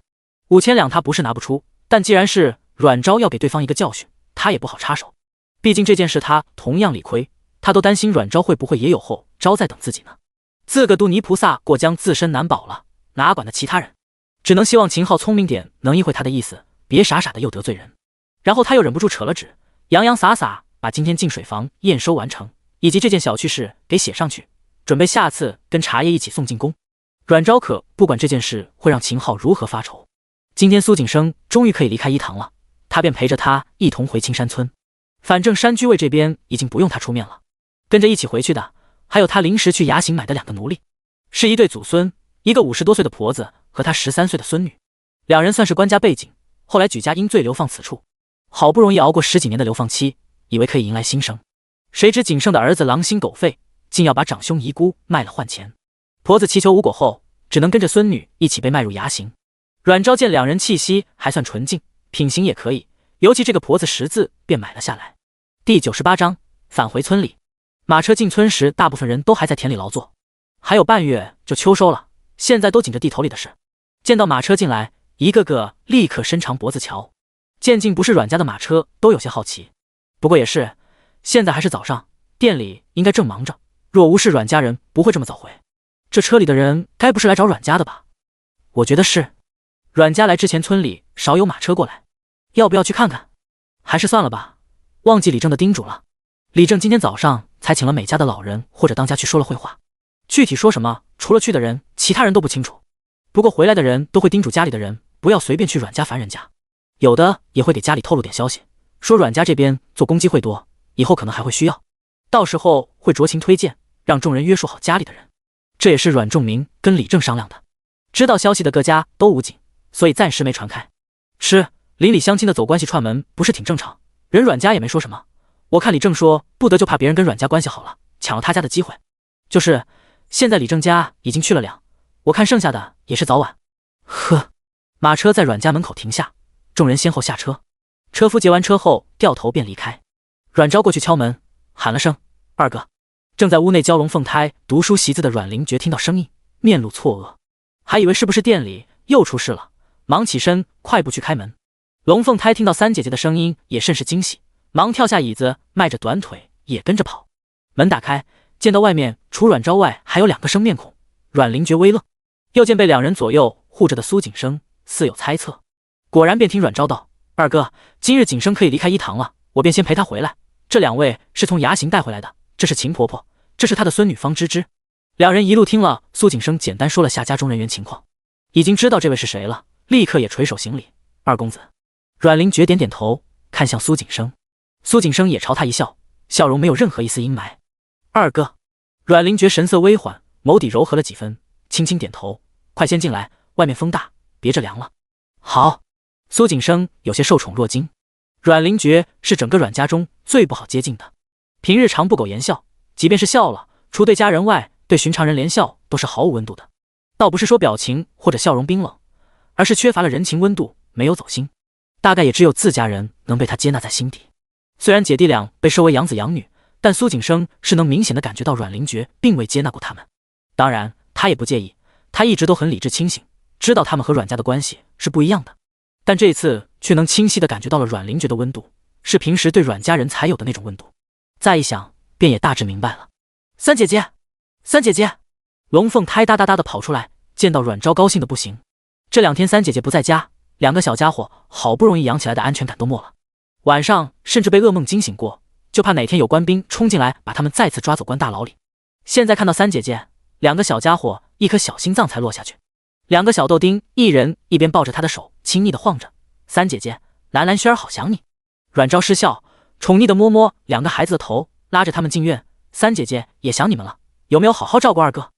5000两他不是拿不出，但既然是阮昭要给对方一个教训，他也不好插手。毕竟这件事他同样理亏，他都担心阮昭会不会也有后招在等自己呢。自个渡泥菩萨过江，自身难保了，哪管得其他人？只能希望秦昊聪明点，能意会他的意思，别傻傻的又得罪人。然后他又忍不住扯了纸，洋洋洒洒把今天进水房验收完成，以及这件小趣事给写上去，准备下次跟茶叶一起送进宫。阮昭可不管这件事会让秦昊如何发愁。今天苏景生终于可以离开伊堂了，他便陪着他一同回青山村。反正山居尉这边已经不用他出面了，跟着一起回去的还有他临时去衙行买的2个奴隶，是一对祖孙，一个50多岁的婆子和他13岁的孙女。2人算是官家背景，后来举家因罪流放此处，好不容易熬过10几年的流放期，以为可以迎来新生，谁知景胜的儿子狼心狗肺，竟要把长兄遗姑卖了换钱。婆子祈求无果后，只能跟着孙女一起被卖入衙行。阮昭见2人气息还算纯净，品行也可以，尤其这个婆子识字，便买了下来。第98章返回村里。马车进村时，大部分人都还在田里劳作，还有半月就秋收了，现在都紧着地头里的事。见到马车进来，一个个立刻伸长脖子瞧，见竟不是阮家的马车，都有些好奇。不过也是，现在还是早上，店里应该正忙着，若无事阮家人不会这么早回。这车里的人该不是来找阮家的吧？我觉得是。阮家来之前村里少有马车过来，要不要去看看？还是算了吧，忘记李正的叮嘱了。李正今天早上才请了每家的老人或者当家去说了会话，具体说什么，除了去的人，其他人都不清楚。不过回来的人都会叮嘱家里的人不要随便去阮家烦人家，有的也会给家里透露点消息，说阮家这边做工机会多，以后可能还会需要，到时候会酌情推荐，让众人约束好家里的人。这也是阮仲明跟李正商量的。知道消息的各家都捂紧，所以暂时没传开。邻里乡亲的走关系串门不是挺正常，人阮家也没说什么。我看李正说不得就怕别人跟阮家关系好了，抢了他家的机会。就是现在李正家已经去了2，我看剩下的也是早晚。呵，马车在阮家门口停下，众人先后下车，车夫结完车后掉头便离开。阮昭过去敲门，喊了声二哥。正在屋内教龙凤胎读书习字的阮灵觉听到声音，面露错愕，还以为是不是店里又出事了，忙起身快步去开门。龙凤胎听到三姐姐的声音也甚是惊喜，忙跳下椅子，迈着短腿也跟着跑。门打开，见到外面除阮昭外还有2个生面孔，阮灵觉微愣，又见被2人左右护着的苏景生，似有猜测，果然便听阮昭道：二哥，今日景生可以离开伊堂了，我便先陪他回来。这2位是从衙行带回来的，这是秦婆婆，这是她的孙女方芝芝。2人一路听了苏景生简单说了下家中人员情况，已经知道这位是谁了，立刻也垂手行礼：二公子。阮灵觉点点头，看向苏景生，苏景生也朝他一笑，笑容没有任何一丝阴霾。二哥。阮灵觉神色微缓，眸底柔和了几分，轻轻点头：快先进来，外面风大，别着凉了。好。苏景生有些受宠若惊。阮灵觉是整个阮家中最不好接近的，平日常不苟言笑，即便是笑了，除对家人外，对寻常人连笑都是毫无温度的。倒不是说表情或者笑容冰冷，而是缺乏了人情温度，没有走心。大概也只有自家人能被他接纳在心底。虽然姐弟俩被收为养子养女，但苏景生是能明显的感觉到阮灵觉并未接纳过他们。当然他也不介意，他一直都很理智清醒，知道他们和阮家的关系是不一样的，但这次却能清晰地感觉到了阮灵觉的温度，是平时对阮家人才有的那种温度。再一想便也大致明白了。三姐姐，三姐姐。龙凤胎哒哒哒地跑出来，见到阮昭高兴的不行。这2天三姐姐不在家，2个小家伙好不容易养起来的安全感都没了，晚上甚至被噩梦惊醒过，就怕哪天有官兵冲进来把他们再次抓走关大牢里。现在看到三姐姐，2个小家伙一颗小心脏才落下去。2个小豆丁一人一边抱着她的手亲昵地晃着：三姐姐，兰兰轩儿好想你。阮昭失笑，宠溺地摸摸2个孩子的头，拉着他们进院：三姐姐也想你们了，有没有好好照顾二哥？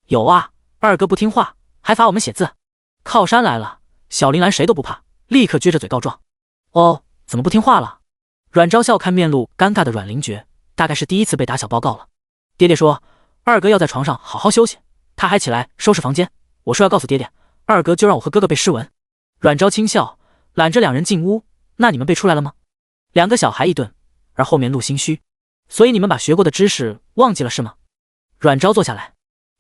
有啊，二哥不听话还罚我们写字。靠山来了，小铃兰谁都不怕，立刻撅着嘴告状。哦，怎么不听话了？阮昭笑看面露尴尬的阮灵觉，大概是第一次被打小报告了。爹爹说，二哥要在床上好好休息，他还起来收拾房间。我说要告诉爹爹，二哥就让我和哥哥被诗文。阮昭轻笑，揽着两人进屋。那你们背出来了吗？两个小孩一顿，而后面露心虚。所以你们把学过的知识忘记了是吗？阮昭坐下来，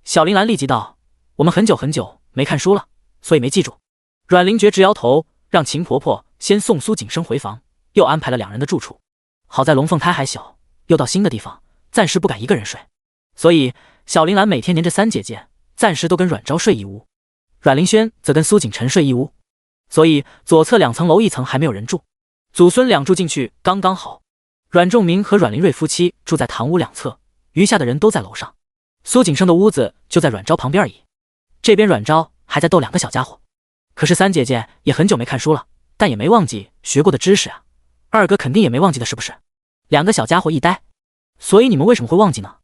小林兰立即道，我们很久很久没看书了，所以没记住。阮灵觉直摇头，让秦婆婆先送苏景生回房，又安排了两人的住处。好在龙凤胎还小，又到新的地方，暂时不敢一个人睡，所以小林兰每天黏着三姐姐，暂时都跟阮昭睡一屋，阮灵轩则跟苏景晨睡一屋，所以左侧2层楼1层还没有人住，祖孙俩住进去刚刚好。阮仲明和阮灵瑞夫妻住在堂屋2侧，余下的人都在楼上。苏景生的屋子就在阮昭旁边而已。这边阮昭还在逗两个小家伙，可是三姐姐也很久没看书了，但也没忘记学过的知识啊。二哥肯定也没忘记的是不是？两个小家伙一呆，所以你们为什么会忘记呢？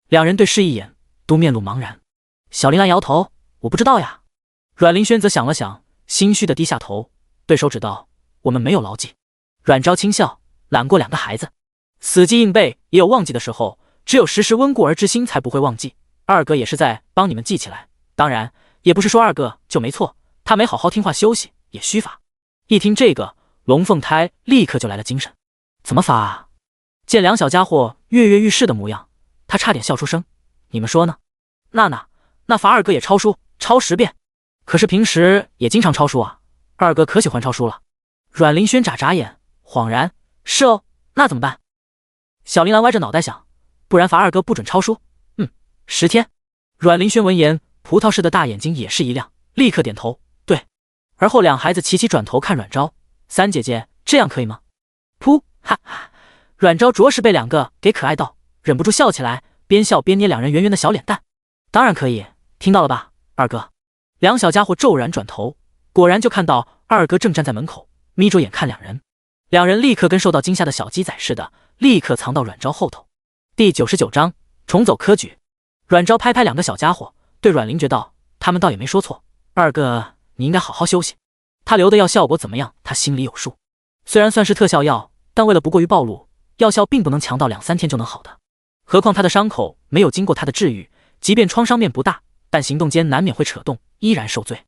两人对视一眼，都面露茫然。小林兰摇头，我不知道呀。阮灵轩则想了想，心虚的低下头，对手指道，我们没有牢记。阮昭轻笑，揽过两个孩子，死记硬背也有忘记的时候，只有时时温故而知新才不会忘记。二哥也是在帮你们记起来，当然也不是说二哥就没错，他没好好听话休息也虚发。一听这个，龙凤胎立刻就来了精神。怎么罚啊？见两小家伙跃跃欲试的模样，他差点笑出声。你们说呢？那罚二哥也抄书，抄10遍。可是平时也经常抄书啊，二哥可喜欢抄书了。阮灵轩眨眨眼，恍然，是哦，那怎么办？小林兰歪着脑袋想，不然罚二哥不准抄书。10天。阮灵轩闻言，葡萄似的大眼睛也是一亮，立刻点头，对。而后两孩子齐齐转头看阮昭，三姐姐，这样可以吗？噗，哈哈！阮昭着实被两个给可爱到，忍不住笑起来，边笑边捏两人圆圆的小脸蛋。当然可以，听到了吧，二哥？两小家伙骤然转头，果然就看到二哥正站在门口，眯着眼看两人。两人立刻跟受到惊吓的小鸡仔似的，立刻藏到阮昭后头。第99章重走科举。阮昭拍拍两个小家伙，对阮灵觉道，他们倒也没说错，二哥你应该好好休息，他留的药效果怎么样他心里有数，虽然算是特效药，但为了不过于暴露，药效并不能强到2-3天就能好的，何况他的伤口没有经过他的治愈，即便创伤面不大，但行动间难免会扯动，依然受罪。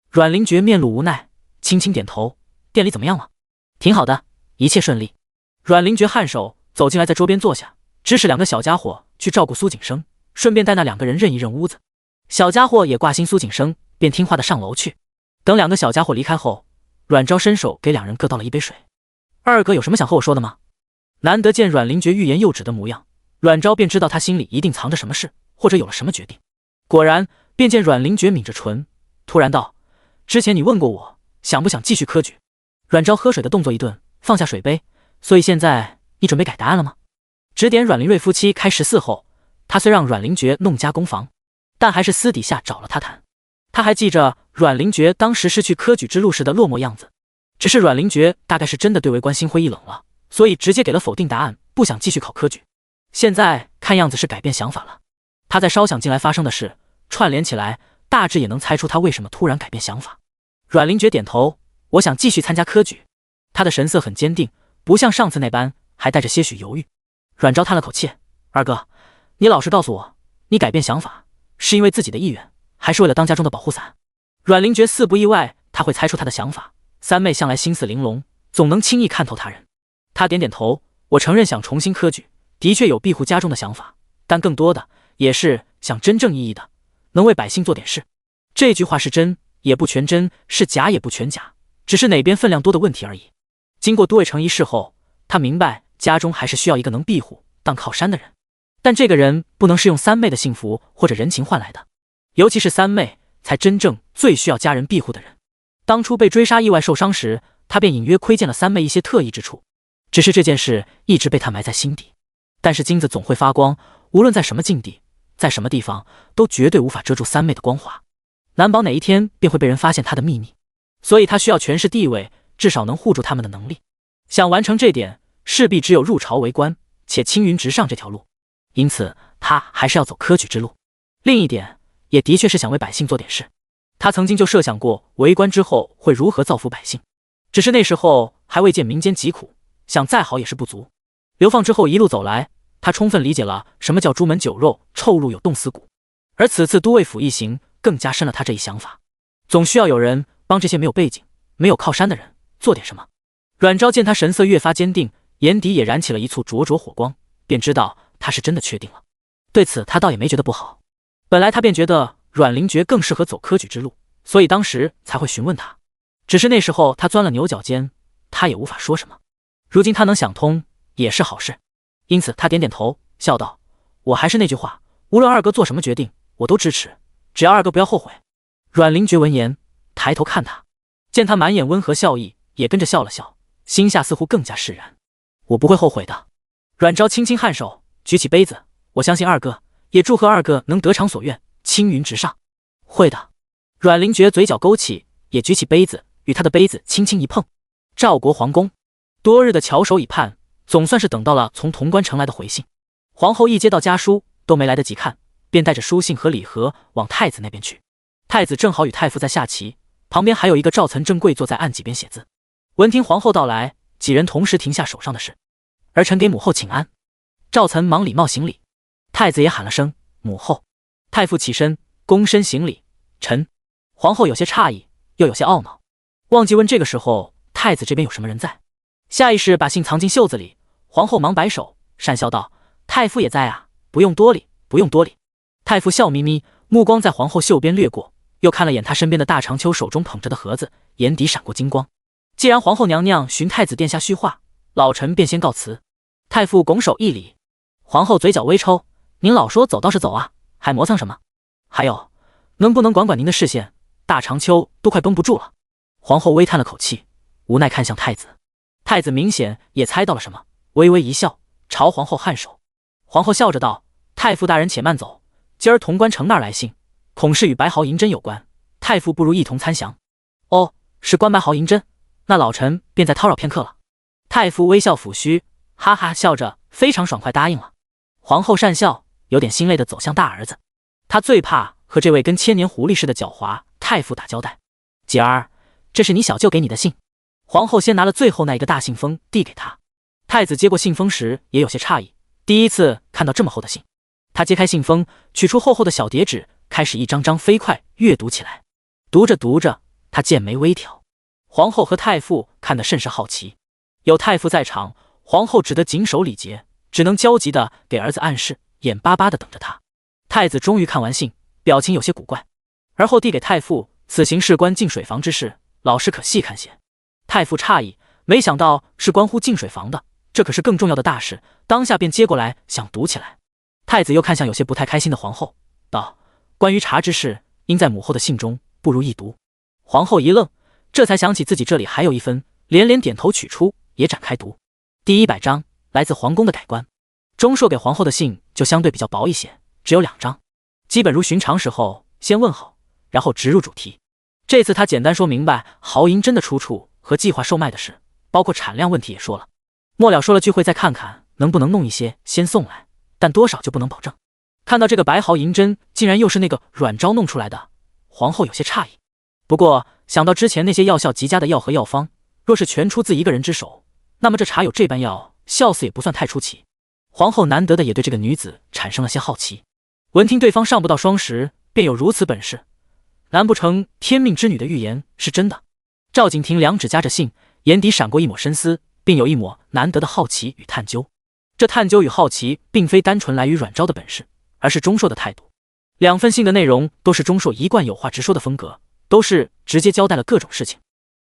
阮灵觉面露无奈，轻轻点头，店里怎么样了？挺好的，一切顺利。阮灵觉颔首走进来，在桌边坐下，指使两个小家伙去照顾苏景生，顺便带那两个人认一认屋子。小家伙也挂心苏景生，便听话的上楼去。等两个小家伙离开后，阮昭伸手给两人各倒了一杯水。二哥有什么想和我说的吗？难得见阮灵觉欲言又止的模样，阮昭便知道他心里一定藏着什么事，或者有了什么决定。果然，便见阮灵觉抿着唇，突然道：之前你问过我想不想继续科举。阮昭喝水的动作一顿，放下水杯，所以现在你准备改答案了吗？指点阮灵瑞夫妻开14后，他虽让阮灵觉弄加工房，但还是私底下找了他谈。他还记着阮灵觉当时失去科举之路时的落寞样子，只是阮灵觉大概是真的对为官心灰意冷了，所以直接给了否定答案，不想继续考科举。现在看样子是改变想法了。他在稍想近来发生的事串联起来，大致也能猜出他为什么突然改变想法。阮灵觉点头，我想继续参加科举。他的神色很坚定，不像上次那般还带着些许犹豫。阮昭叹了口气，二哥，你老实告诉我，你改变想法是因为自己的意愿，还是为了当家中的保护伞？阮灵觉似不意外他会猜出他的想法，三妹向来心思玲珑，总能轻易看透他人。他点点头，我承认想重新科举，的确有庇护家中的想法，但更多的也是想真正意义的能为百姓做点事。这句话是真也不全真，是假也不全假，只是哪边分量多的问题而已。经过都尉城一事后，他明白家中还是需要一个能庇护当靠山的人，但这个人不能是用三妹的幸福或者人情换来的，尤其是三妹才真正最需要家人庇护的人。当初被追杀意外受伤时，他便隐约窥见了三妹一些特异之处，只是这件事一直被他埋在心底。但是金子总会发光，无论在什么境地，在什么地方，都绝对无法遮住三妹的光华，难保哪一天便会被人发现他的秘密。所以他需要权势地位，至少能护住他们的能力。想完成这点，势必只有入朝为官，且青云直上这条路。因此他还是要走科举之路。另一点，也的确是想为百姓做点事。他曾经就设想过为官之后会如何造福百姓，只是那时候还未见民间疾苦，想再好也是不足。流放之后一路走来，他充分理解了什么叫朱门酒肉臭入有冻死骨，而此次都尉府一行更加深了他这一想法，总需要有人帮这些没有背景、没有靠山的人做点什么。阮昭见他神色越发坚定，眼底也燃起了一簇灼灼火光，便知道他是真的确定了。对此他倒也没觉得不好，本来他便觉得阮灵觉更适合走科举之路，所以当时才会询问他。只是那时候他钻了牛角尖，他也无法说什么。如今他能想通也是好事，因此他点点头，笑道：“我还是那句话，无论二哥做什么决定，我都支持，只要二哥不要后悔。”阮灵觉闻言抬头看他，见他满眼温和笑意，也跟着笑了笑，心下似乎更加释然。我不会后悔的。阮昭轻轻颔首，举起杯子，我相信二哥，也祝贺二哥能得偿所愿，青云直上。会的。阮灵觉嘴角勾起，也举起杯子，与他的杯子轻轻一碰。赵国皇宫，多日的翘首以盼，总算是等到了从潼关呈来的回信。皇后一接到家书，都没来得及看，便带着书信和礼盒往太子那边去。太子正好与太傅在下棋，旁边还有一个赵岑正跪坐在案几边写字。闻听皇后到来，几人同时停下手上的事。儿臣给母后请安。赵岑忙礼貌行礼，太子也喊了声母后。太傅起身躬身行礼，臣。皇后有些诧异，又有些懊恼，忘记问这个时候太子这边有什么人在，下意识把信藏进袖子里。皇后忙摆手讪笑道：“太傅也在啊，不用多礼，不用多礼。”太傅笑眯眯，目光在皇后袖边掠过，又看了眼他身边的大长秋手中捧着的盒子，眼底闪过金光。既然皇后娘娘寻太子殿下叙话，老臣便先告辞。太傅拱手一礼，皇后嘴角微抽：“您老说走倒是走啊，还磨蹭什么？还有，能不能管管您的视线？大长秋都快绷不住了。”皇后微叹了口气，无奈看向太子。太子明显也猜到了什么，微微一笑，朝皇后颔首。皇后笑着道：“太傅大人且慢走，今儿潼关城那儿来信，恐是与白毫银针有关，太傅不如一同参详。”“哦，是关白毫银针，那老臣便再叨扰片刻了。”太傅微笑抚须，哈哈笑着，非常爽快答应了。皇后讪笑，有点心累地走向大儿子。他最怕和这位跟千年狐狸似的狡猾太傅打交道。“姐儿，这是你小舅给你的信。”皇后先拿了最后那一个大信封递给他。太子接过信封时也有些诧异，第一次看到这么厚的信。他揭开信封，取出厚厚的小叠纸，开始一张张飞快阅读起来。读着读着，他剑眉微挑。皇后和太傅看得甚是好奇，有太傅在场，皇后只得谨守礼节，只能焦急地给儿子暗示，眼巴巴地等着他。太子终于看完信，表情有些古怪，而后递给太傅：“此行事关进水房之事，老师可细看些。”太傅诧异，没想到是关乎进水房的，这可是更重要的大事，当下便接过来想读起来。太子又看向有些不太开心的皇后，道：“关于茶之事，应在母后的信中，不如一读。”皇后一愣，这才想起自己这里还有一分，连连点头取出，也展开读。第100章，来自皇宫的改观。钟硕给皇后的信就相对比较薄一些，只有2章，基本如寻常时候，先问好，然后直入主题。这次他简单说明白毫银针的出处和计划售卖的事，包括产量问题也说了。末了说了句会再看看能不能弄一些先送来，但多少就不能保证。看到这个白毫银针竟然又是那个阮昭弄出来的，皇后有些诧异。不过想到之前那些药效极佳的药和药方，若是全出自一个人之手，那么这茶有这般药效似也不算太出奇。皇后难得的也对这个女子产生了些好奇。闻听对方上不到双十便有如此本事，难不成天命之女的预言是真的？赵景亭两指夹着信，眼底闪过一抹深思，并有一抹难得的好奇与探究。这探究与好奇并非单纯来于阮昭的本事，而是钟硕的态度。2份信的内容都是钟硕一贯有话直说的风格，都是直接交代了各种事情，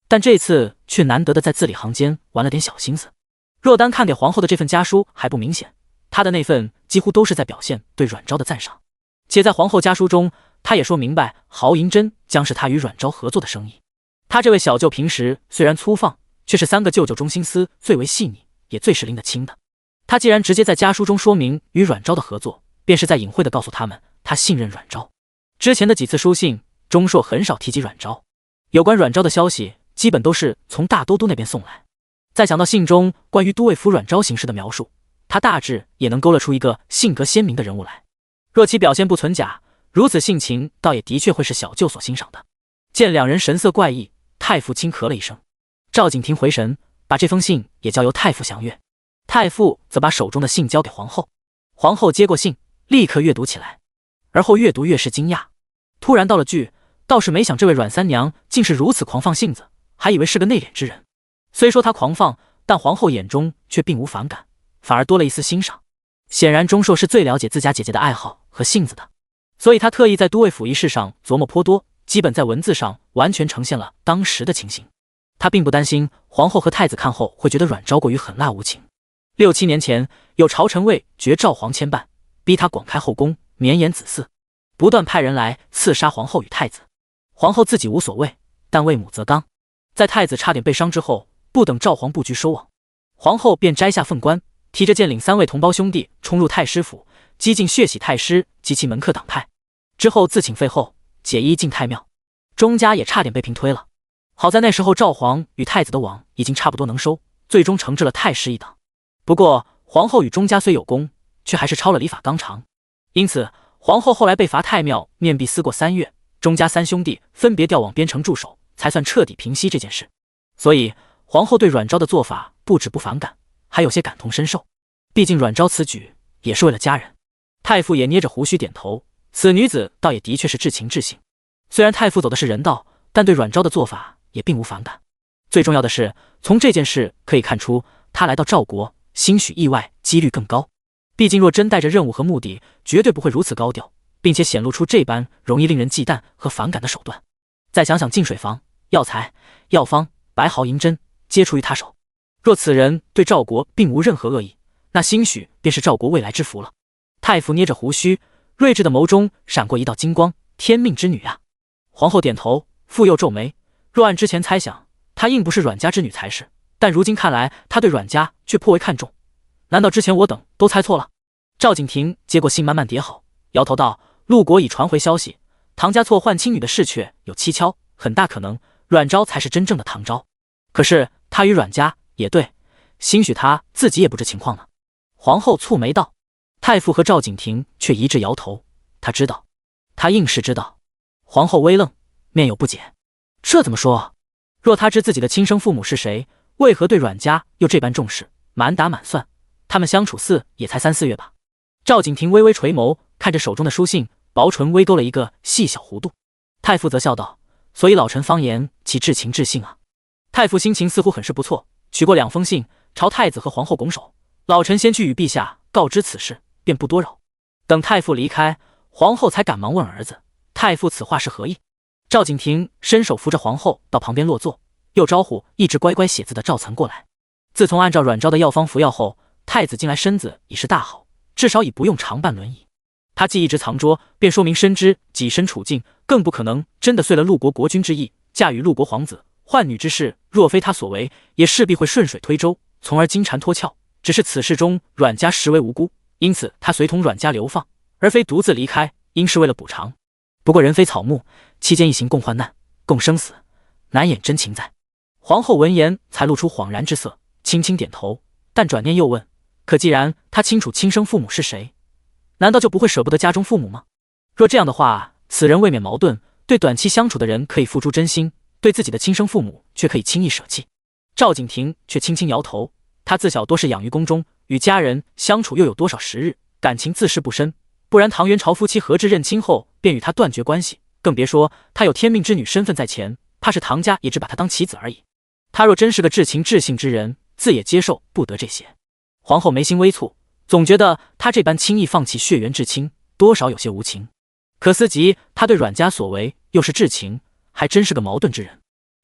但这次却难得的在字里行间玩了点小心思。若单看给皇后的这份家书还不明显，他的那份几乎都是在表现对阮昭的赞赏。且在皇后家书中，他也说明白毫银针将是他与阮昭合作的生意。他这位小舅平时虽然粗放，却是3个舅舅中心思最为细腻，也最是拎得清的。他既然直接在家书中说明与阮昭的合作，便是在隐晦地告诉他们他信任阮昭。之前的几次书信，钟硕很少提及阮昭，有关阮昭的消息基本都是从大都督那边送来。再想到信中关于都尉府阮昭行事的描述，他大致也能勾勒出一个性格鲜明的人物来。若其表现不存假，如此性情倒也的确会是小舅所欣赏的。见2人神色怪异，太傅轻咳了一声。赵景亭回神，把这封信也交由太傅详阅。太傅则把手中的信交给皇后，皇后接过信，立刻阅读起来，而后越读越是惊讶。突然到了句，倒是没想这位阮三娘竟是如此狂放性子，还以为是个内敛之人。虽说她狂放，但皇后眼中却并无反感，反而多了一丝欣赏。显然钟硕是最了解自家姐姐的爱好和性子的，所以他特意在都尉府一事上琢磨颇多，基本在文字上完全呈现了当时的情形。他并不担心皇后和太子看后会觉得阮昭过于狠辣无情。6、7年前，有朝臣为绝赵皇牵绊，逼他广开后宫，绵延子嗣，不断派人来刺杀皇后与太子。皇后自己无所谓，但为母则刚。在太子差点被伤之后，不等赵皇布局收网，皇后便摘下凤冠，提着剑领3位同胞兄弟冲入太师府，激尽血洗太师及其门客党派。之后自请废后，解衣进太庙。钟家也差点被平推了，好在那时候赵皇与太子的网已经差不多能收，最终惩治了太师一党。不过皇后与钟家虽有功，却还是超了礼法纲常，因此皇后后来被罚太庙面壁思过3月，钟家3兄弟分别调往边城驻守，才算彻底平息这件事。所以皇后对阮昭的做法不止不反感，还有些感同身受，毕竟阮昭此举也是为了家人。太傅也捏着胡须点头，此女子倒也的确是至情至性。虽然太傅走的是人道，但对阮昭的做法也并无反感。最重要的是，从这件事可以看出，他来到赵国兴许意外几率更高。毕竟若真带着任务和目的，绝对不会如此高调，并且显露出这般容易令人忌惮和反感的手段。再想想净水房、药材、药方、白毫银针皆出于他手，若此人对赵国并无任何恶意，那兴许便是赵国未来之福了。太傅捏着胡须，睿智的眸中闪过一道金光，天命之女啊！皇后点头，复又皱眉。若按之前猜想，她应不是阮家之女才是，但如今看来，她对阮家却颇为看重。难道之前我等都猜错了？赵景亭接过信，慢慢叠好，摇头道：“陆国已传回消息，唐家错换亲女的事却有蹊跷，很大可能阮昭才是真正的唐昭。可是他与阮家也对，兴许他自己也不知情况呢。”皇后蹙眉道。太傅和赵景亭却一致摇头，他知道，他硬是知道。皇后微愣，面有不解，这怎么说？若他知自己的亲生父母是谁，为何对阮家又这般重视，满打满算，他们相处也才3、4月吧？赵景亭微微垂眸，看着手中的书信，薄唇微勾了一个细小弧度。太傅则笑道：“所以老臣方言其至情至性啊。”太傅心情似乎很是不错，取过2封信，朝太子和皇后拱手：“老臣先去与陛下告知此事，便不多扰。”等太傅离开，皇后才赶忙问儿子：“太傅此话是何意？”赵景亭伸手扶着皇后到旁边落座，又招呼一直乖乖写字的赵岑过来。自从按照阮昭的药方服药后，太子近来身子已是大好，至少已不用常伴轮椅。他既一直藏拙，便说明深知己身处境，更不可能真的遂了陆国国君之意，嫁与陆国皇子。换女之事，若非他所为，也势必会顺水推舟，从而金蝉脱壳。只是此事中阮家实为无辜，因此他随同阮家流放，而非独自离开，应是为了补偿。不过人非草木，期间一行共患难，共生死，难掩真情在。皇后闻言才露出恍然之色，轻轻点头，但转念又问：“可既然他清楚亲生父母是谁，难道就不会舍不得家中父母吗？若这样的话，此人未免矛盾，对短期相处的人可以付出真心，对自己的亲生父母却可以轻易舍弃。”赵景亭却轻轻摇头，他自小多是养于宫中，与家人相处又有多少时日，感情自是不深，不然唐元朝夫妻合制认亲后便与他断绝关系，更别说他有天命之女身份在前，怕是唐家也只把他当棋子而已。他若真是个至情至性之人，自也接受不得这些。皇后眉心微蹙，总觉得他这般轻易放弃血缘至亲，多少有些无情。可思及他对阮家所为又是至情，还真是个矛盾之人。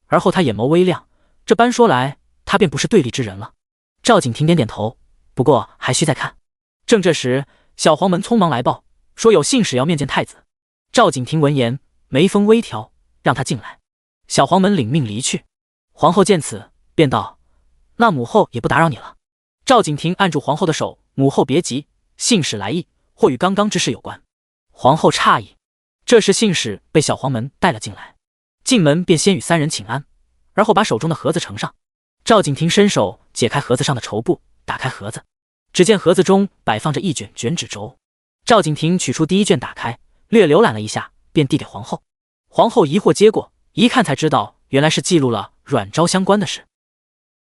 而后他眼眸微亮，这般说来，他便不是对立之人了。赵景亭点点头，不过还需再看。正这时，小黄门匆忙来报，说有信使要面见太子。赵景亭闻言，眉峰微挑，让他进来。小黄门领命离去。皇后见此，便道：“那母后也不打扰你了。”赵景亭按住皇后的手：“母后别急，信使来意或与刚刚之事有关。”皇后诧异。这时信使被小黄门带了进来，进门便先与3人请安，而后把手中的盒子呈上。赵景亭伸手解开盒子上的绸布，打开盒子，只见盒子中摆放着一卷卷纸轴。赵景亭取出第1卷打开，略浏览了一下，便递给皇后。皇后疑惑接过，一看才知道原来是记录了阮昭相关的事。